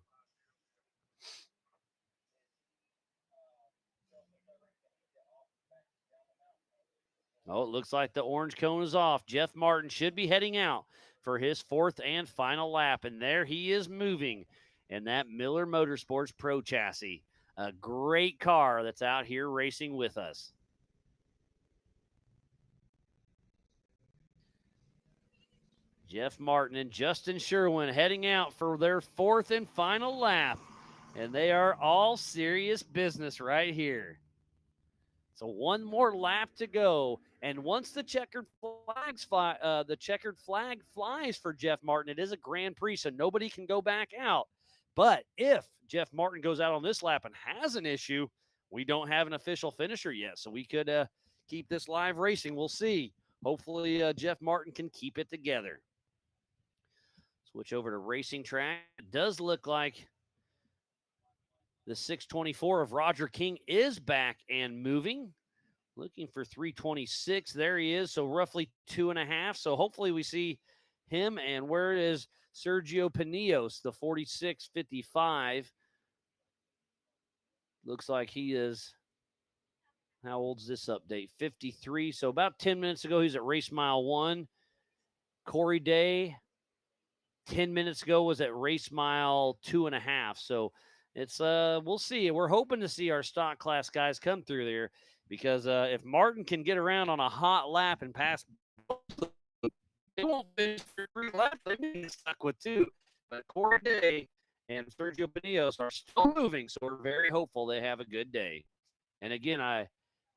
Oh, it looks like the orange cone is off. Jeff Martin should be heading out for his 4th and final lap, and there he is moving in that Miller Motorsports Pro chassis. A great car that's out here racing with us. Jeff Martin and Justin Sherwin heading out for their 4th and final lap. And they are all serious business right here. So one more lap to go. And once the checkered flag flies for Jeff Martin, it is a Grand Prix, so nobody can go back out. But if Jeff Martin goes out on this lap and has an issue, we don't have an official finisher yet. So we could keep this live racing. We'll see. Hopefully Jeff Martin can keep it together. Switch over to racing track. It does look like the 624 of Roger King is back and moving. Looking for 326. There he is. So roughly 2.5. So hopefully we see him. And where is Sergio Pinillos, the 4655? Looks like he is, how old's this update? 53. So about 10 minutes ago, he's at race mile 1. Corey Day, 10 minutes ago, was at race mile 2.5. So it's we'll see. We're hoping to see our stock class guys come through there, because if Martin can get around on a hot lap and pass, they won't finish for 3 laps. They've been stuck with 2. But Corey Day and Sergio Pinillos are still moving, so we're very hopeful they have a good day. And again,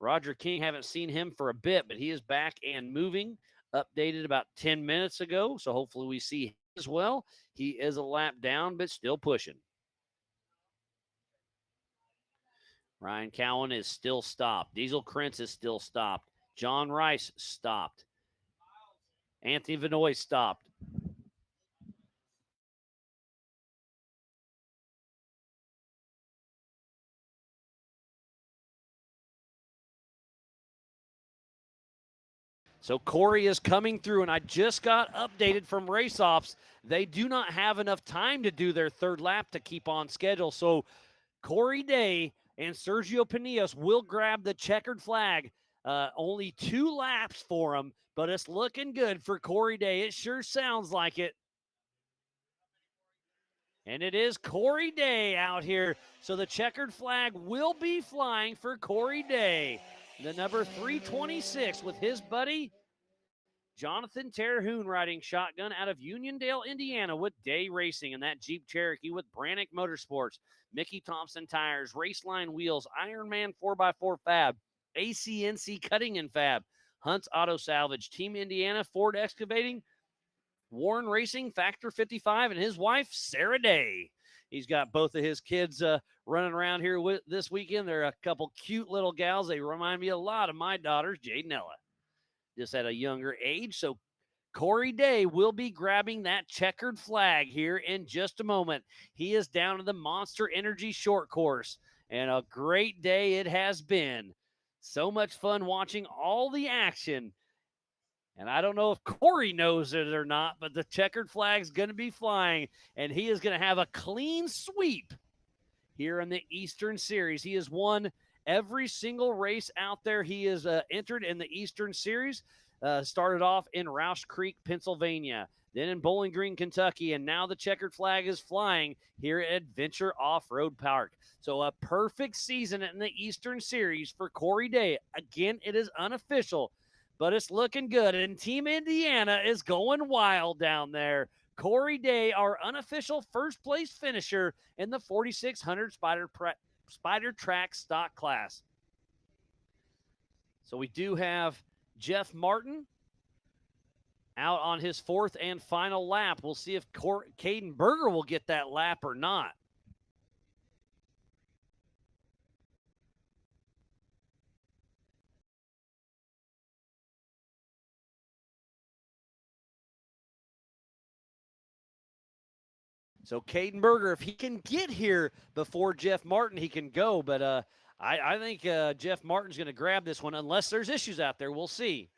Roger King, haven't seen him for a bit, but he is back and moving. Updated about 10 minutes ago, so hopefully we see him as well. He is a lap down, but still pushing. Ryan Cowan is still stopped. Diesel Krentz is still stopped. John Rice stopped. Anthony Vinoy stopped. So Corey is coming through, and I just got updated from Race Ops. They do not have enough time to do their 3rd lap to keep on schedule. So Corey Day and Sergio Pinillos will grab the checkered flag. Only 2 laps for them, but it's looking good for Corey Day. It sure sounds like it. And it is Corey Day out here. So the checkered flag will be flying for Corey Day. The number 326 with his buddy Jonathan Terhune riding shotgun out of Uniondale, Indiana with Day Racing, and that Jeep Cherokee with Brannick Motorsports, Mickey Thompson Tires, Raceline Wheels, Ironman 4x4 Fab, ACNC Cutting and Fab, Hunt's Auto Salvage, Team Indiana, Ford Excavating, Warren Racing, Factor 55, and his wife, Sarah Day. He's got both of his kids running around here this weekend. They're a couple cute little gals. They remind me a lot of my daughters, Jade and Ella, just at a younger age. So Corey Day will be grabbing that checkered flag here in just a moment. He is down to the Monster Energy short course, and a great day it has been. So much fun watching all the action. And I don't know if Corey knows it or not, but the checkered flag's going to be flying, and he is going to have a clean sweep here in the Eastern Series. He has won every single race out there. He is entered in the Eastern Series. Started off in Roush Creek, Pennsylvania, then in Bowling Green, Kentucky, and now the checkered flag is flying here at Adventure Off-Road Park. So a perfect season in the Eastern Series for Corey Day. Again, it is unofficial, but it's looking good, and Team Indiana is going wild down there. Corey Day, our unofficial first-place finisher in the 4600 Spider Track stock class. So we do have Jeff Martin out on his fourth and final lap. We'll see if Caden Berger will get that lap or not. So Caden Berger, if he can get here before Jeff Martin, he can go. But I think Jeff Martin's going to grab this one unless there's issues out there. We'll see.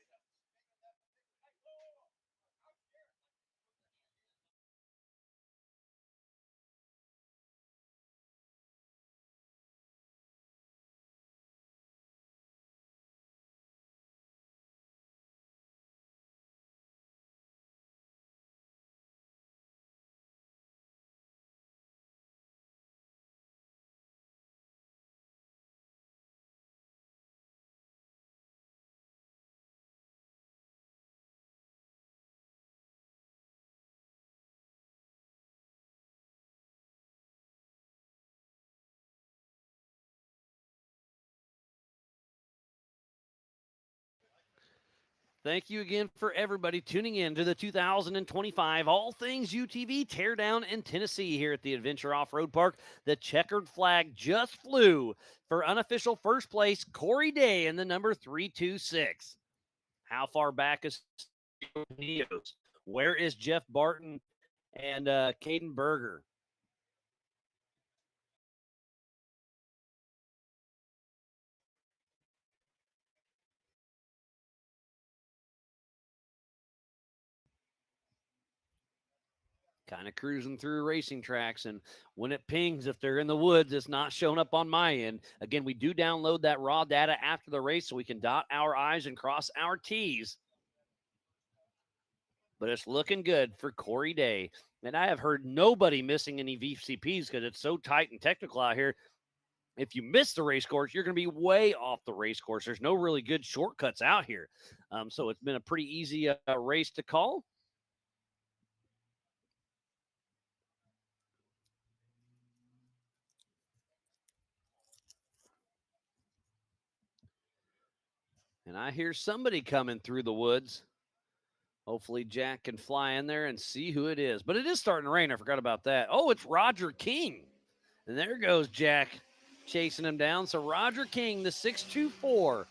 Thank you again for everybody tuning in to the 2025 All Things UTV Teardown in Tennessee here at the Adventure Off-Road Park. The checkered flag just flew for unofficial first place, Corey Day in the number 326. How far back is Neos? Where is Jeff Barton and Caden Berger? Kind of cruising through racing tracks, and when it pings, if they're in the woods, it's not showing up on my end. Again, we do download that raw data after the race so we can dot our I's and cross our T's. But it's looking good for Corey Day. And I have heard nobody missing any VCPs because it's so tight and technical out here. If you miss the race course, you're going to be way off the race course. There's no really good shortcuts out here. So it's been a pretty easy race to call. And I hear somebody coming through the woods. Hopefully Jack can fly in there and see who it is. But it is starting to rain. I forgot about that. Oh, it's Roger King. And there goes Jack chasing him down. So Roger King, the 624,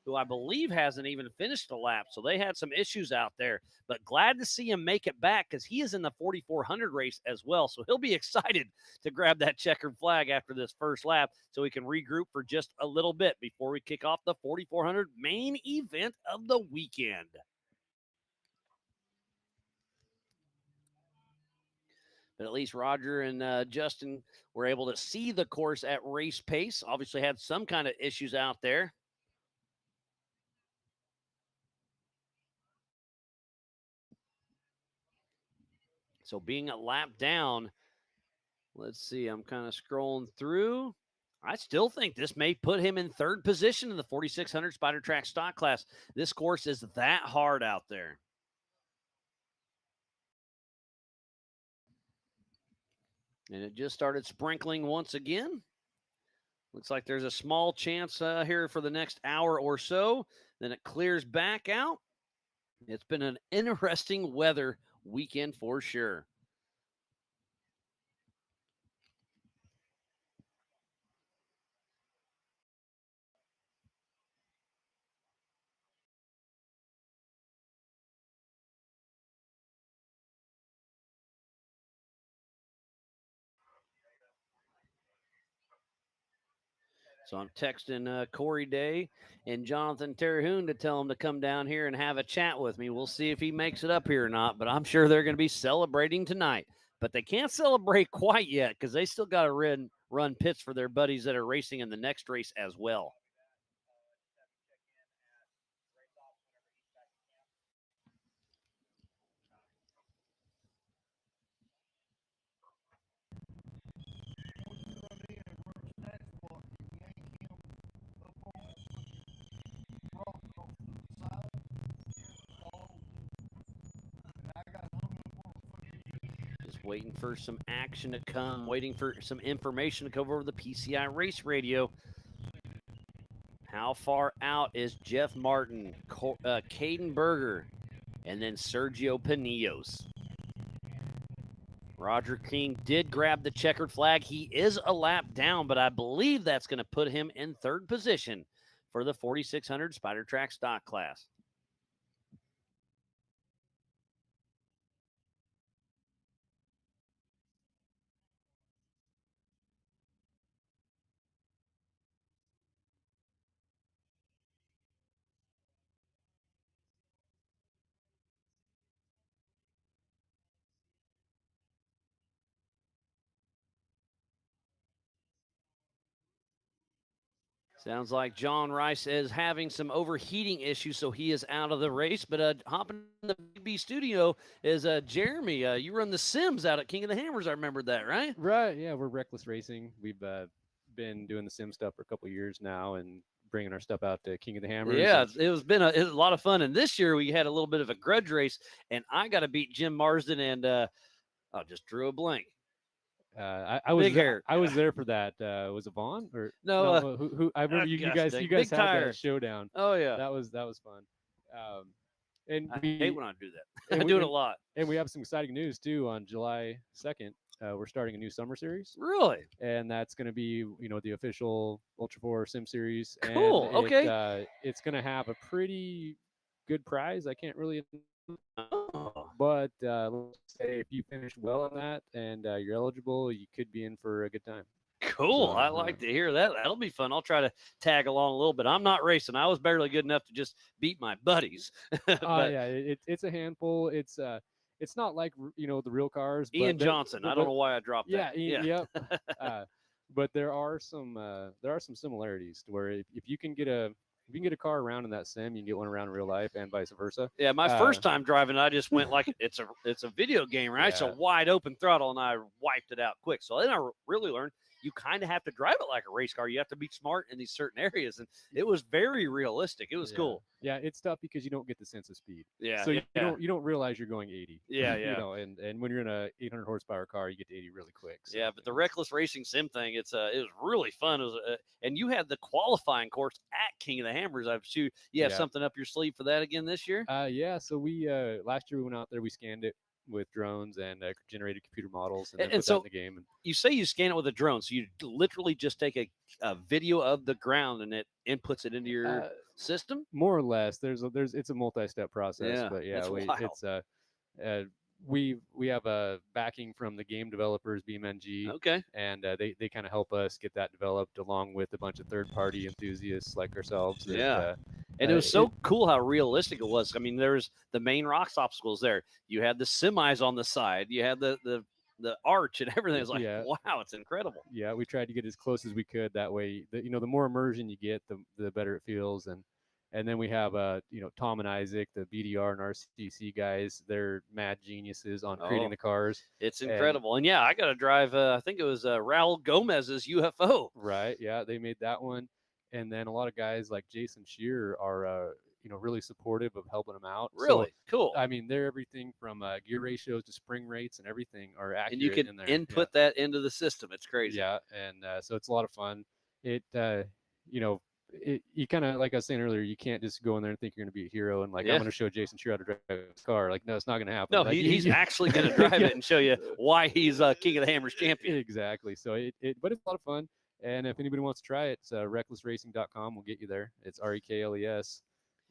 who I believe hasn't even finished the lap. So they had some issues out there. But glad to see him make it back because he is in the 4400 race as well. So he'll be excited to grab that checkered flag after this first lap so we can regroup for just a little bit before we kick off the 4400 main event of the weekend. But at least Roger and Justin were able to see the course at race pace. Obviously had some kind of issues out there. So being a lap down, let's see, I'm kind of scrolling through. I still think this may put him in third position in the 4600 Spider Track stock class. This course is that hard out there. And it just started sprinkling once again. Looks like there's a small chance here for the next hour or so. Then it clears back out. It's been an interesting weather weekend for sure. So I'm texting Corey Day and Jonathan Terhune to tell him to come down here and have a chat with me. We'll see if he makes it up here or not, but I'm sure they're going to be celebrating tonight. But they can't celebrate quite yet because they still got to run pits for their buddies that are racing in the next race as well. Just waiting for some action to come, waiting for some information to come over the PCI Race Radio. How far out is Jeff Martin, Caden Berger, and then Sergio Pinillos? Roger King did grab the checkered flag. He is a lap down, but I believe that's going to put him in third position for the 4600 Spider Track stock class. Sounds like John Rice is having some overheating issues, so he is out of the race. But hopping in the B studio is Jeremy. You run the Sims out at King of the Hammers. I remembered that, right? Right. Yeah, we're Reckless Racing. We've been doing the Sim stuff for a couple of years now, and bringing our stuff out to King of the Hammers. Yeah, it was a lot of fun. And this year we had a little bit of a grudge race, and I got to beat Jim Marsden, and I just drew a blank. I was Big hair. I was there for that. Was it Vaughn or no? Who I remember you guys had that showdown. Oh yeah, that was fun. And I hate when I do that. I do it a lot. And we have some exciting news too. On July 2nd, we're starting a new summer series. Really? And that's going to be the official Ultra 4 Sim series. Cool. And Okay. It's going to have a pretty good prize. I can't really. Oh. But let's say if you finish well on that and you're eligible, you could be in for a good time. Cool. I like to hear that. That'll be fun. I'll try to tag along a little bit. I'm not racing. I was barely good enough to just beat my buddies. Yeah, it's a handful. It's not like the real cars. Ian Johnson. I don't know why I dropped that. Yeah. But there are some similarities to where if you can get a car around in that sim, you can get one around in real life, and vice versa. Yeah, my first time driving, I just went like it's a video game, right? It's a wide open throttle, and I wiped it out quick. So then I really learned you kind of have to drive it like a race car. You have to be smart in these certain areas, and it was very realistic. It was cool. Yeah, it's tough because you don't get the sense of speed. Yeah, so you don't realize you're going 80. Yeah. And when you're in a 800 horsepower car, you get to 80 really quick. So. Yeah, but the Reckless Racing Sim thing, it was really fun. It was, and you had the qualifying course at King of the Hammers. I'm sure you have something up your sleeve for that again this year. Yeah. So we last year we went out there, we scanned it with drones and generated computer models, and then put that in the game. And you say you scan it with a drone, so you literally just take a video of the ground and it inputs it into your system. More or less, it's a multi-step process. Yeah, but yeah, wild. we have a backing from the game developers, BeamNG. Okay, and they kind of help us get that developed along with a bunch of third-party enthusiasts like ourselves. And it was so cool how realistic it was. I mean, there's the main rocks obstacles there. You had the semis on the side. You had the arch and everything. It's like, wow, it's incredible. Yeah, we tried to get as close as we could. That way, the more immersion you get, the better it feels. And then we have Tom and Isaac, the BDR and RCC guys. They're mad geniuses on creating the cars. It's incredible. And yeah, I got to drive. I think it was Raul Gomez's UFO. Right. Yeah, they made that one. And then a lot of guys like Jason Shearer are, really supportive of helping them out. Really? So, cool. I mean, they're everything from gear ratios to spring rates and everything are accurate. And you can in there. input that into the system. It's crazy. Yeah. And so it's a lot of fun. it you kind of, like I was saying earlier, you can't just go in there and think you're going to be a hero and like, I'm going to show Jason Shear how to drive his car. Like, no, it's not going to happen. No, like, he's actually going to drive it and show you why he's King of the Hammers champion. Exactly. So but it's a lot of fun. And if anybody wants to try it, it's recklessracing.com will get you there. It's REKLES.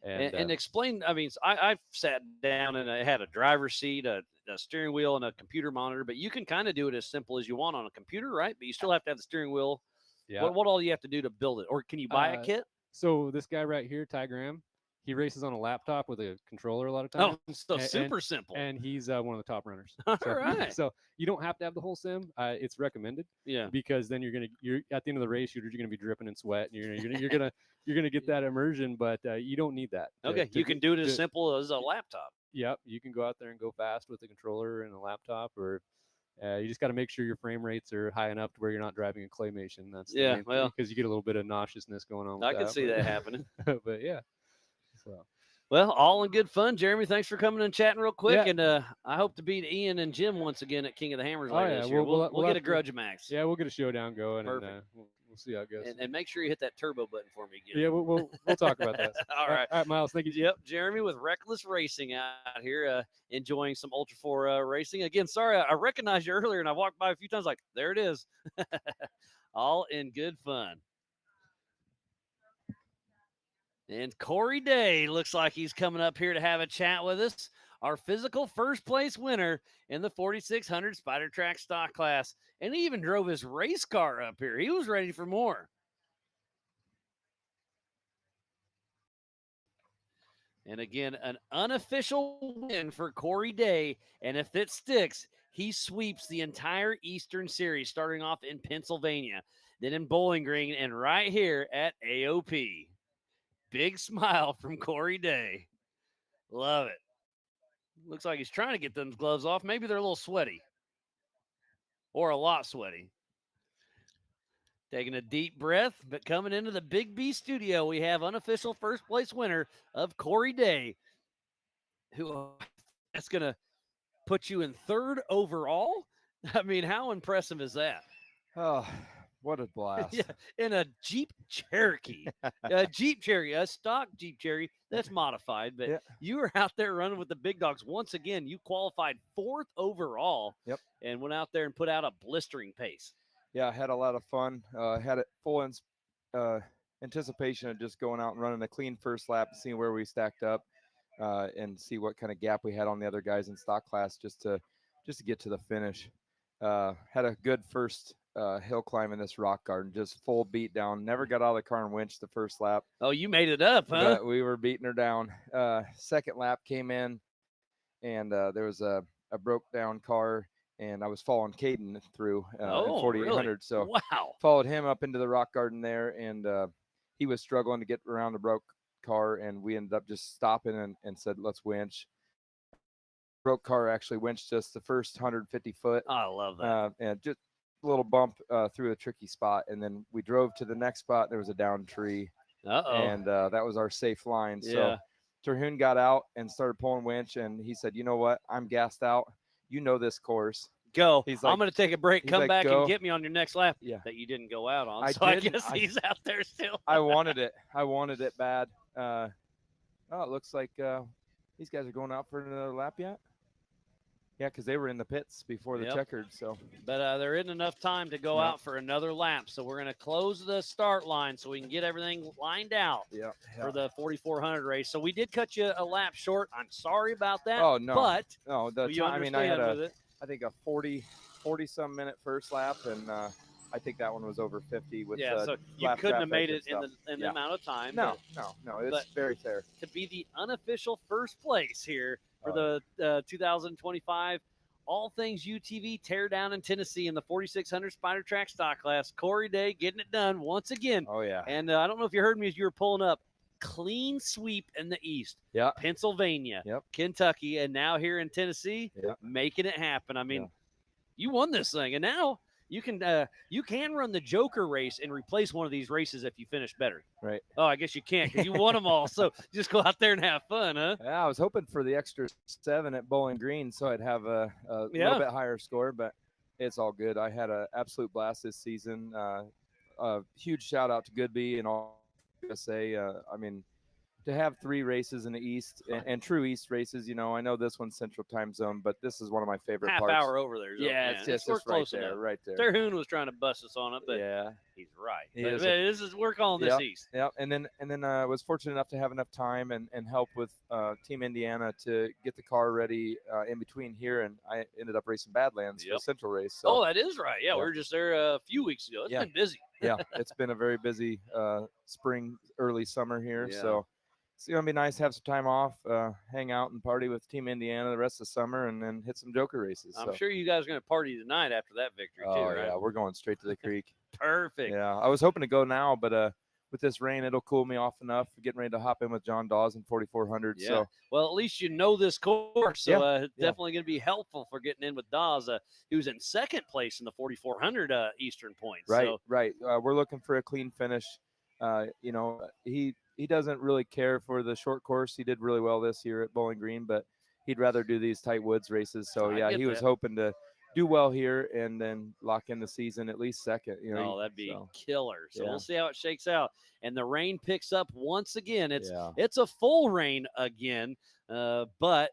And explain, I mean, I've sat down and I had a driver's seat, a steering wheel, and a computer monitor, but you can kind of do it as simple as you want on a computer, right? But you still have to have the steering wheel. Yeah. What all do you have to do to build it? Or can you buy a kit? So this guy right here, Ty Graham, he races on a laptop with a controller a lot of times. Oh, so super simple. And he's one of the top runners. All so, right. So you don't have to have the whole sim. It's recommended. Yeah. Because then you're at the end of the race, you're gonna be dripping in sweat, and you're gonna get that immersion, but you don't need that. Okay, you can do it as simple as a laptop. Yep, you can go out there and go fast with a controller and a laptop, or you just got to make sure your frame rates are high enough to where you're not driving a claymation. That's because you get a little bit of nauseousness going on. I can see that happening. But yeah, so. Well, all in good fun. Jeremy, thanks for coming and chatting real quick. Yeah. And I hope to beat Ian and Jim once again at King of the Hammers later this year. We'll get a grudge match. Yeah, we'll get a showdown going. Perfect. And we'll see how it goes. And make sure you hit that turbo button for me again. Yeah, we'll talk about that. All right. All right, Miles. Thank you. Yep, Jeremy with Reckless Racing out here enjoying some Ultra 4 racing. Again, sorry, I recognized you earlier, and I walked by a few times like, there it is. All in good fun. And Corey Day looks like he's coming up here to have a chat with us. Our physical first place winner in the 4600 Spider Track stock class. And he even drove his race car up here. He was ready for more. And again, an unofficial win for Corey Day. And if it sticks, he sweeps the entire Eastern Series, starting off in Pennsylvania, then in Bowling Green, and right here at AOP. Big smile from Corey Day. Love it. Looks like he's trying to get those gloves off. Maybe they're a little sweaty. Or a lot sweaty. Taking a deep breath, but coming into the Big B studio, we have unofficial first place winner of Corey Day, who that's going to put you in third overall. I mean, how impressive is that? Oh, what a blast. Yeah, in a Jeep Cherokee. A stock Jeep Cherokee. That's modified, but you were out there running with the big dogs. Once again, you qualified fourth overall. Yep. And went out there and put out a blistering pace. Yeah, I had a lot of fun. Had it full anticipation of just going out and running a clean first lap and seeing where we stacked up and see what kind of gap we had on the other guys in stock class just to get to the finish. Had a good first hill climb in this rock garden, just full beat down. Never got out of the car and winched the first lap. Oh, you made it up, huh? But we were beating her down. Second lap came in, and there was a broke down car, and I was following Caden through in 4800. Really? So wow, followed him up into the rock garden there, and he was struggling to get around the broke car, and we ended up just stopping and said, let's winch. Broke car actually winched us the first 150 foot. Oh, I love that. And just a little bump through a tricky spot, and then we drove to the next spot. There was a down tree, and that was our safe line. So Terhune got out and started pulling winch, and he said, you know what, I'm gassed out. You know this course. Go. He's like, I'm going to take a break. Come like, back go. and get me on your next lap. Yeah. That you didn't go out on. I guess he's out there still. I wanted it. I wanted it bad. It looks like these guys are going out for another lap yet. Yeah, because they were in the pits before the checkered. So, but there isn't enough time to go out for another lap. So we're going to close the start line so we can get everything lined out for the 4400 race. So we did cut you a lap short. I'm sorry about that. Oh no, but no, the time, I mean, I had I think a 40 some minute first lap, and I think that one was over 50 with so you couldn't have made it in the amount of time. No, it's very fair to be the unofficial first place here for the 2025 All Things UTV teardown in Tennessee in the 4600 Spider Track stock class. Corey Day getting it done once again. Oh yeah. And I don't know if you heard me as you were pulling up. Clean sweep in the East. Yeah. Pennsylvania. Yep. Kentucky, and now here in Tennessee, making it happen. I mean, you won this thing, and now you can run the Joker race and replace one of these races if you finish better. Right. Oh, I guess you can't because you won them all. So just go out there and have fun, huh? Yeah, I was hoping for the extra 7 at Bowling Green so I'd have a little bit higher score, but it's all good. I had an absolute blast this season. huge shout out to Goodby and all USA. I mean, to have 3 races in the East and true East races, I know this one's Central Time Zone, but this is one of my favorite Half parts. hour over there. Yeah, it's just we're right close there, enough. right there. Terhune was trying to bust us on it, but Yeah, he's right. He But, is but we're calling this East. Yeah, and then I was fortunate enough to have enough time and help with Team Indiana to get the car ready in between here, and I ended up racing Badlands for the Central race. So, Oh, that is right. Yeah, we were just there a few weeks ago. It's been busy. yeah, it's been a very busy spring, early summer here. Yeah. So it's gonna be nice to have some time off, hang out and party with Team Indiana the rest of the summer, and then hit some Joker races. I'm so. sure you guys are going to party tonight after that victory, Oh too, right? yeah, we're going straight to the creek. Perfect. Yeah, I was hoping to go now, but with this rain, it'll cool me off enough. Getting ready to hop in with John Dawes in 4400. Yeah. So Well, at least you know this course, so Yeah, it's definitely going to be helpful for getting in with Dawes. He was in second place in the 4400 Eastern Points. right, So, right. We're looking for a clean finish. He doesn't really care for the short course. He did really well this year at Bowling Green, but he'd rather do these tight woods races. So I yeah, get he was that. hoping to do well here and then lock in the season at least second. oh, that'd be killer. So yeah. we'll see how it shakes out. And the rain picks up once again. Yeah. It's a full rain again, but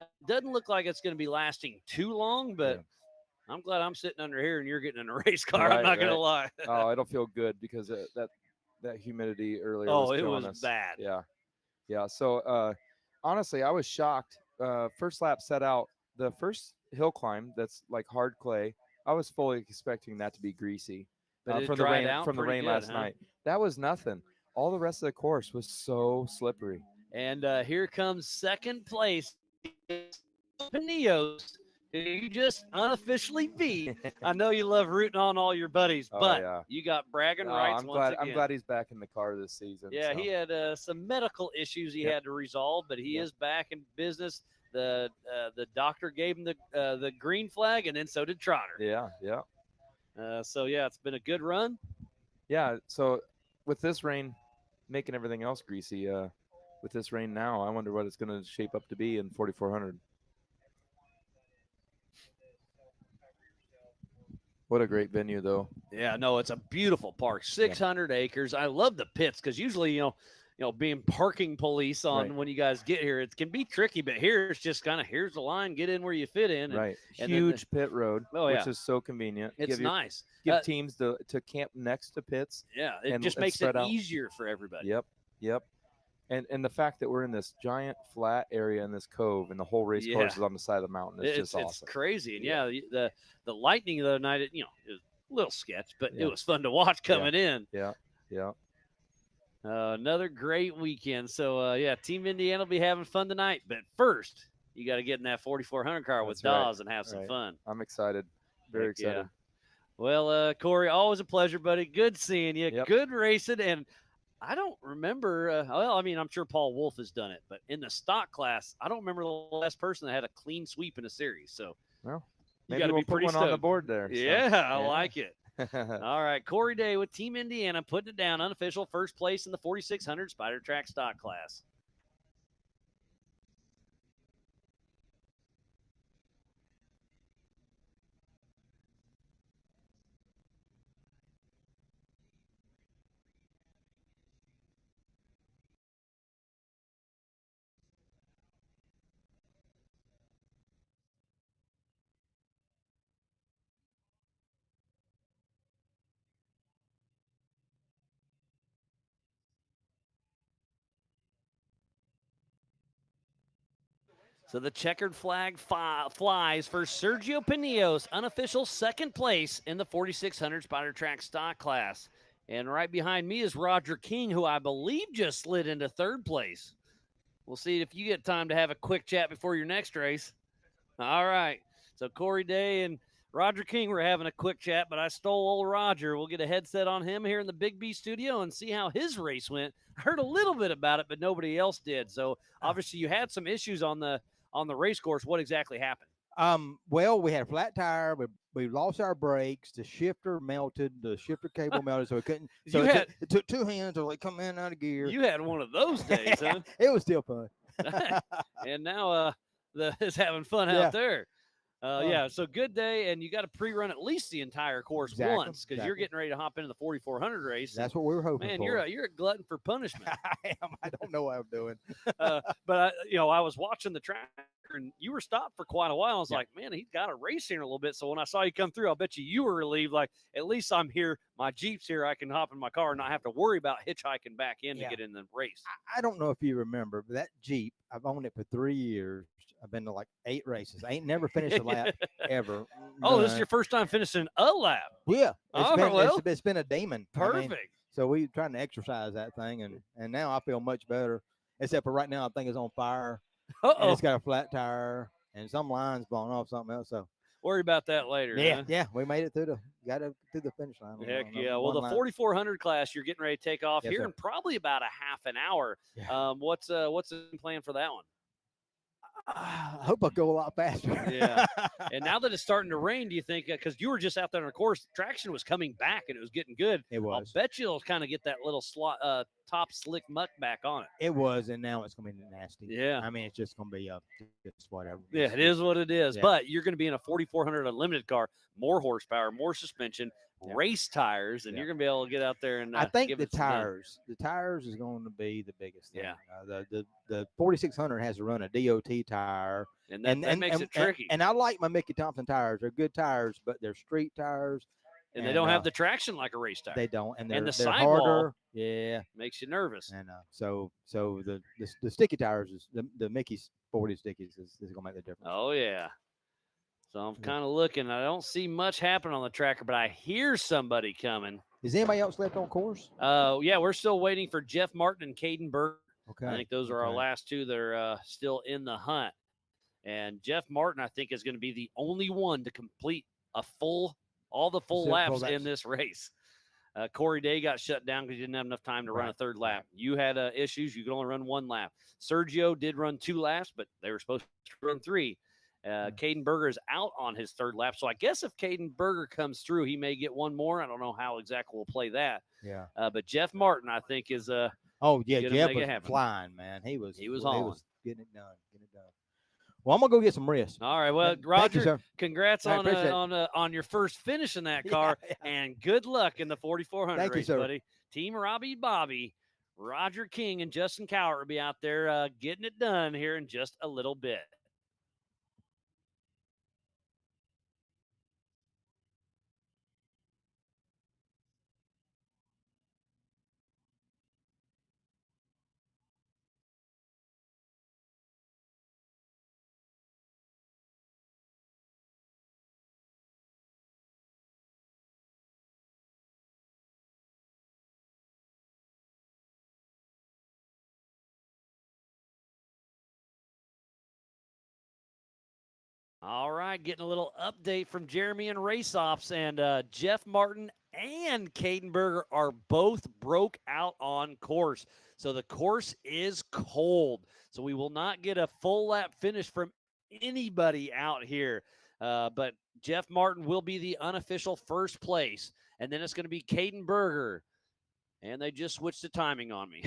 it doesn't look like it's going to be lasting too long. But I'm glad I'm sitting under here and you're getting in a race car. I'm Right, not going to right. lie. Oh, it'll feel good because that humidity earlier. Oh, was it killing was us. bad. Yeah. So honestly, I was shocked. First lap set out the first hill climb that's like hard clay. I was fully expecting that to be greasy But it from the dried rain out from the pretty rain good, last huh? night. That was nothing. All the rest of the course was so slippery. And here comes second place, Panios, who you just unofficially beat. I know you love rooting on all your buddies, Oh, but yeah. you got bragging Oh, rights I'm once glad. again. I'm glad he's back in the car this season. Yeah, so. he had some medical issues he Yep. had to resolve, but he Yep. is back in business. The doctor gave him the green flag, and then so did Trotter. Yeah. So yeah, it's been a good run. Yeah. So with this rain making everything else greasy, with this rain now, I wonder what it's going to shape up to be in 4400. What a great venue, though. Yeah, no, it's a beautiful park, 600 acres. I love the pits because usually, you know, being parking police on Right. when you guys get here, it can be tricky. But here, it's just kind of here's the line, get in where you fit in. Right. And then Huge pit road, Oh, which yeah. is so convenient. It's Give nice. Give teams to camp next to pits. Yeah, it and- just and makes it spread out. easier for everybody. Yep. And the fact that we're in this giant flat area in this cove and the whole race course Yeah. is on the side of the mountain. It's just awesome. It's crazy. And yeah, the lightning the other night, it was a little sketch, but Yeah. it was fun to watch coming in. Yeah. Another great weekend. So yeah, Team Indiana will be having fun tonight. But first, you got to get in that 4400 car with That's right. Dawes and have some Right. fun. I'm excited. Very Heck yeah. excited. Well, Corey, always a pleasure, buddy. Good seeing you. Yep. Good racing. And I don't remember. Well, I mean, I'm sure Paul Wolf has done it, but in the stock class, I don't remember the last person that had a clean sweep in a series. So, Well, you maybe gotta we'll be put pretty one on the stoked. board there. so, Yeah, I like it. All right, Corey Day with Team Indiana putting it down, unofficial first place in the 4600 Spider Track stock class. So the checkered flag flies for Sergio Pinillos, unofficial second place in the 4600 Spider Track stock class. And right behind me is Roger King, who I believe just slid into third place. We'll see if you get time to have a quick chat before your next race. All right. So Corey Day and Roger King were having a quick chat, but I stole old Roger. We'll get a headset on him here in the Big B studio and see how his race went. I heard a little bit about it, but nobody else did. So obviously you had some issues on the race course. What exactly happened? Well, we had a flat tire. We lost our brakes. The shifter melted. The shifter cable melted, so we couldn't. So You it took 2 hands to like come in and out of gear. You had one of those days, huh? It was still fun. And now it's having fun Yeah. out there. Yeah, so good day, and you got to pre-run at least the entire course once because you're getting ready to hop into the 4,400 race. That's what we were hoping man, for. you're a glutton for punishment. I am. I don't know what I'm doing. But I was watching the track, and you were stopped for quite a while. I was like, man, he's got a race here in a little bit. So when I saw you come through, I'll bet you were relieved. Like, at least I'm here. My Jeep's here. I can hop in my car and not have to worry about hitchhiking back in to get in the race. I don't know if you remember, but that Jeep, I've owned it for 3 years. I've been to like 8 races. I ain't never finished a lap ever. Oh, this is your first time finishing a lap. Yeah. It's it's been a demon. Perfect. So we're trying to exercise that thing, and now I feel much better. Except for right now, I think it's on fire. And it's got a flat tire and some lines blown off, something else. So worry about that later. Yeah, huh? We made it through the finish line. Heck yeah. Well, the 4,400 class, you're getting ready to take off here in probably about a half an hour. Yeah. What's the plan for that one? I hope I go a lot faster. Yeah. And now that it's starting to rain, do you think, because you were just out there on the course, traction was coming back and it was getting good. It was. I'll bet you'll kind of get that little top slick muck back on it. It was, and now it's going to be nasty. Yeah. I mean, it's just going to be just whatever. Yeah, it is what it is. Yeah. But you're going to be in a 4,400 Unlimited car, more horsepower, more suspension, race tires, and you're going to be able to get out there and I think give the it some done. tires is going to be the biggest thing. Yeah. The 4,600 has to run a DOT tire. And that makes it tricky. And I like my Mickey Thompson tires. They're good tires, but they're street tires. And they don't have the traction like a race tire. They don't. And the they're sidewall harder. Yeah. makes you nervous. And so the sticky tires, is the Mickey's 40 stickies is going to make the difference. Oh, yeah. So I'm kind of looking. I don't see much happen on the tracker, but I hear somebody coming. Is anybody else left on course? Yeah, we're still waiting for Jeff Martin and Caden Berger. Okay. I think those are our last two that are still in the hunt. And Jeff Martin, I think, is going to be the only one to complete all the full laps in this race. Corey Day got shut down because he didn't have enough time to run a third lap. You had issues. You could only run 1 lap. Sergio did run 2 laps, but they were supposed to run 3. Caden Berger is out on his 3rd lap. So I guess if Caden Berger comes through, he may get 1 more. I don't know how exactly we'll play that. Yeah. But Jeff Martin, I think, is Jeff was flying, man. He was on. He was getting it done. Well, I'm gonna go get some rest. All right. Well, Thank you, Roger, sir. congrats I appreciate it. on your first finish in that car, and good luck in the 4,400 Thank you, race, sir. buddy. Team Robbie Bobby, Roger King, and Justin Cowart will be out there getting it done here in just a little bit. All right, getting a little update from Jeremy and Race Ops, and Jeff Martin and Caden Berger are both broke out on course. So the course is cold. So we will not get a full lap finish from anybody out here. But Jeff Martin will be the unofficial first place. And then it's going to be Caden Berger. And they just switched the timing on me.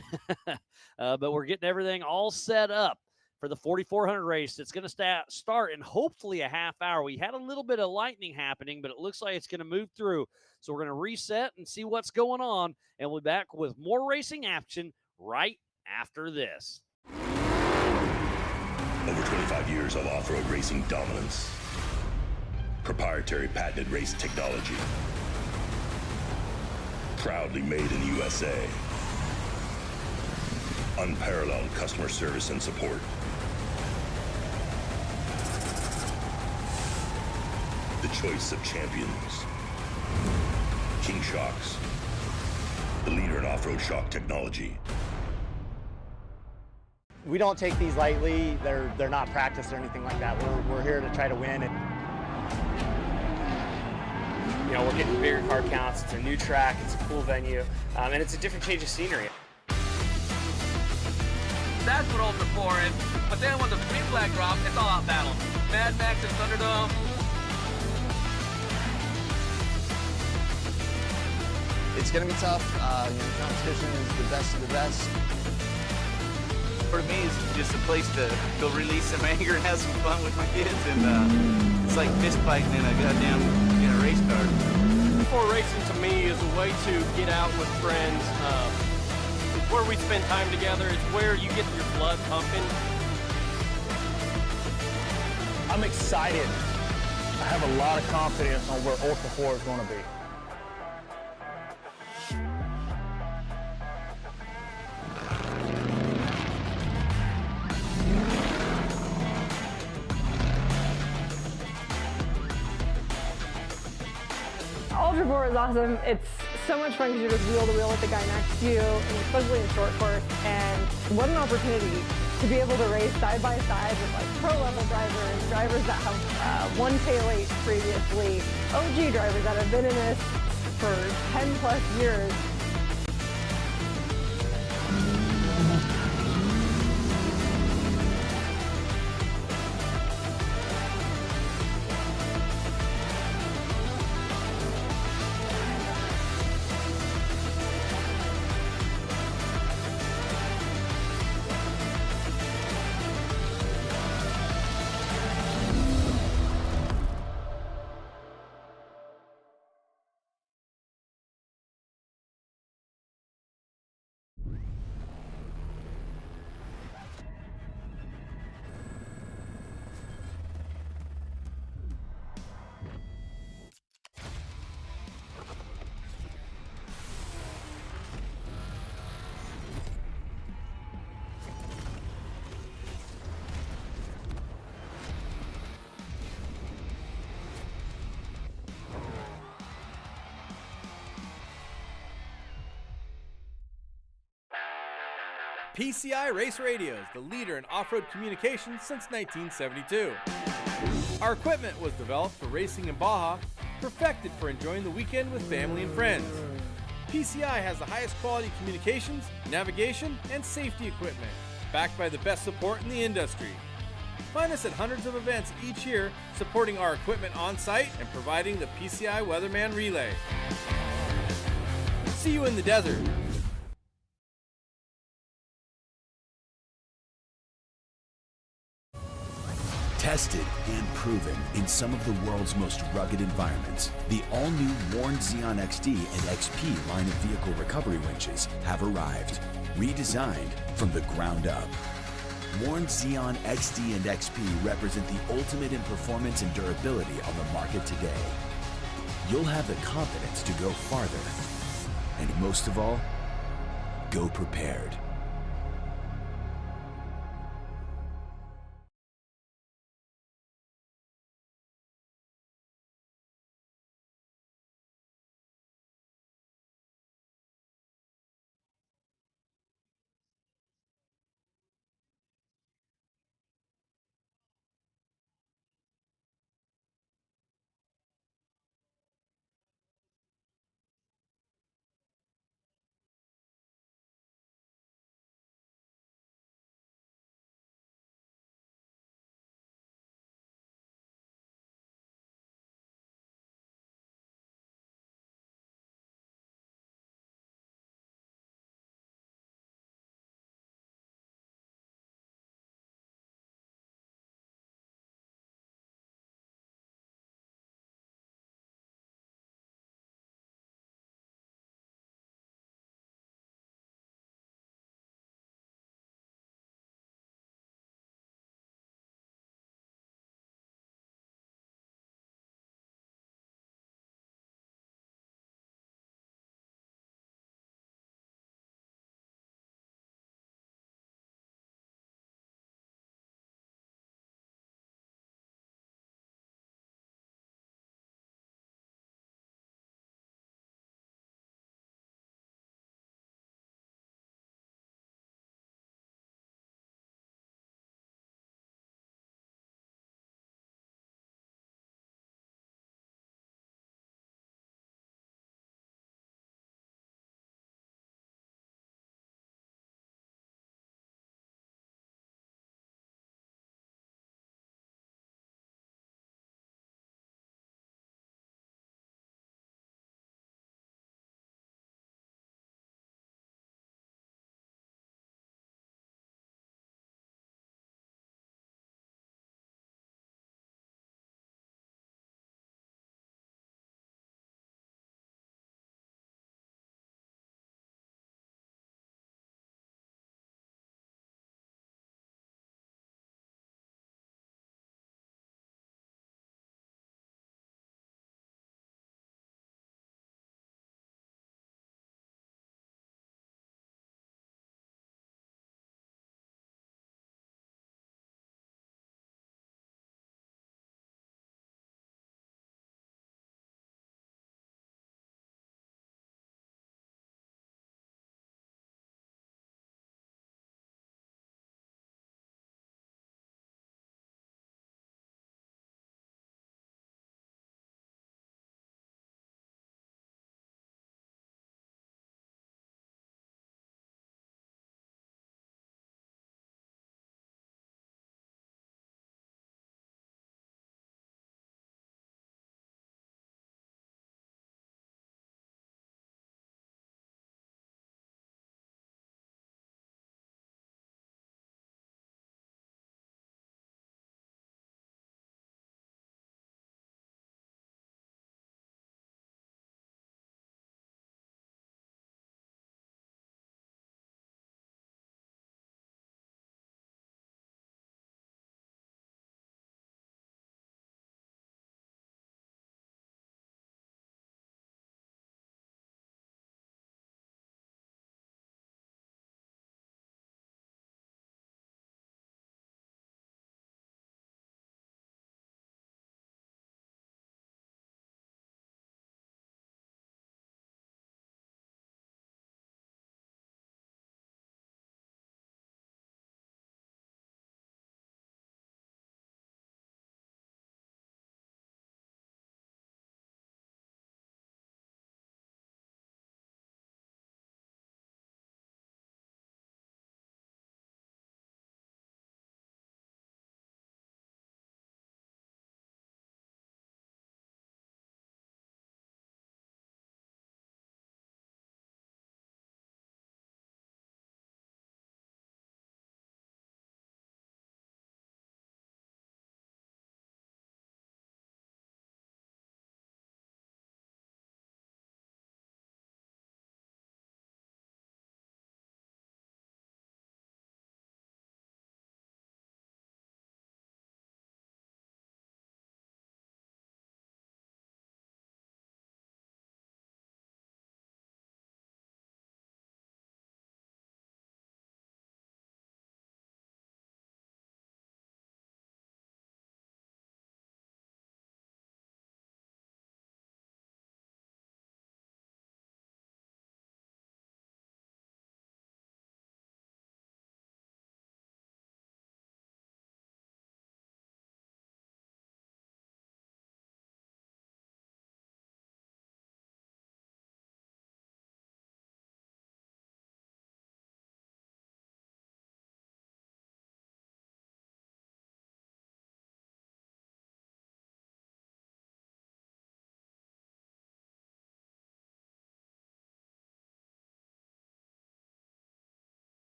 But we're getting everything all set up for the 4,400 race. It's going to start in hopefully a half hour. We had a little bit of lightning happening, but it looks like it's going to move through. So we're going to reset and see what's going on, and we'll be back with more racing action right after this. Over 25 years of off-road racing dominance. Proprietary patented race technology. Proudly made in the USA. Unparalleled customer service and support. The choice of champions. King Shocks, the leader in off-road shock technology. We don't take these lightly. They're not practice or anything like that. We're here to try to win. And you know, we're getting bigger car counts. It's a new track. It's a cool venue, and it's a different change of scenery. That's what Ultra 4 is. But then when the green flag drops, it's all out battle. Mad Max and Thunderdome. It's going to be tough. The competition is the best of the best. For me, it's just a place to go release some anger and have some fun with my kids, and it's like fist fighting in a goddamn race car. Before racing to me is a way to get out with friends. It's where we spend time together. It's where you get your blood pumping. I'm excited. I have a lot of confidence on where Ultra 4 is going to be. Ultra 4 is awesome. It's so much fun because you're just wheel to wheel with the guy next to you, and especially in short course. And what an opportunity to be able to race side by side with like pro level drivers, drivers that have won K8 previously, OG drivers that have been in this for 10 plus years. PCI Race Radio is the leader in off-road communications since 1972. Our equipment was developed for racing in Baja, perfected for enjoying the weekend with family and friends. PCI has the highest quality communications, navigation, and safety equipment, backed by the best support in the industry. Find us at hundreds of events each year, supporting our equipment on site and providing the PCI Weatherman Relay. See you in the desert. Tested and proven in some of the world's most rugged environments, the all-new Warn Xeon XD and XP line of vehicle recovery winches have arrived, redesigned from the ground up. Warn Xeon XD and XP represent the ultimate in performance and durability on the market today. You'll have the confidence to go farther, and most of all, go prepared.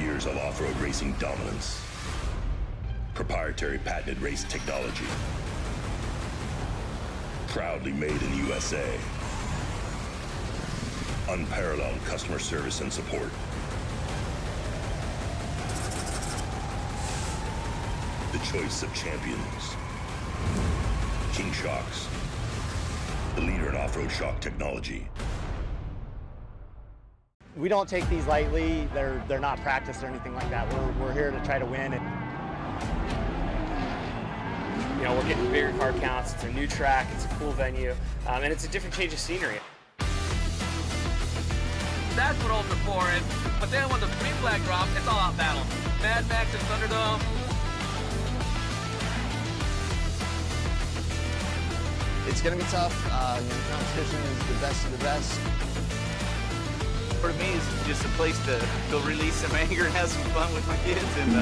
years of off-road racing dominance. Proprietary patented race technology. Proudly made in the USA. Unparalleled customer service and support. The choice of champions. King Shocks, the leader in off-road shock technology. We don't take these lightly. They're not practiced or anything like that. We're here to try to win. And you know, we're getting bigger car counts. It's a new track. It's a cool venue, and it's a different change of scenery. That's what Ultra 4 is. But then when the green flag drops, it's all out battle. Mad Max and Thunderdome. It's going to be tough. The competition is the best of the best. For me, it's just a place to go release some anger and have some fun with my kids, and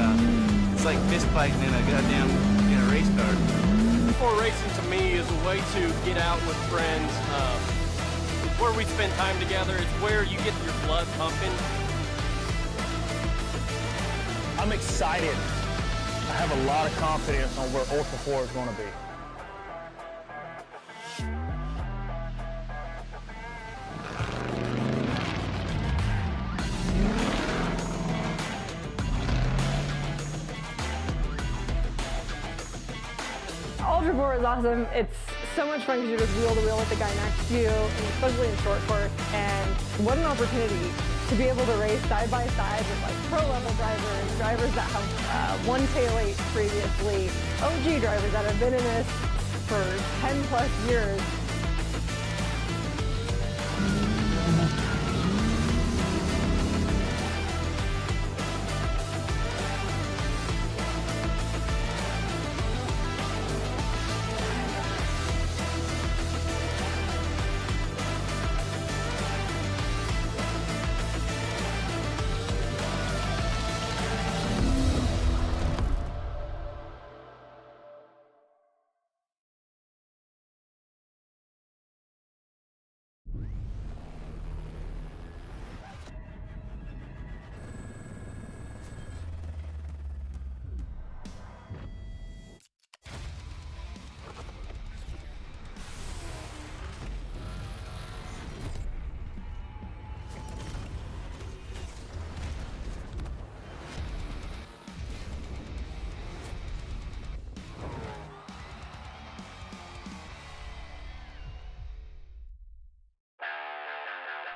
it's like fist fighting in a goddamn race car. Before racing to me is a way to get out with friends. It's where we spend time together. It's where you get your blood pumping. I'm excited. I have a lot of confidence on where Ultra 4 is going to be. Ultra 4 is awesome. It's so much fun because you're just wheel to wheel with the guy next to you, and especially in short course. And what an opportunity to be able to race side by side with like pro level drivers that have won tail 8 previously, OG drivers that have been in this for 10 plus years.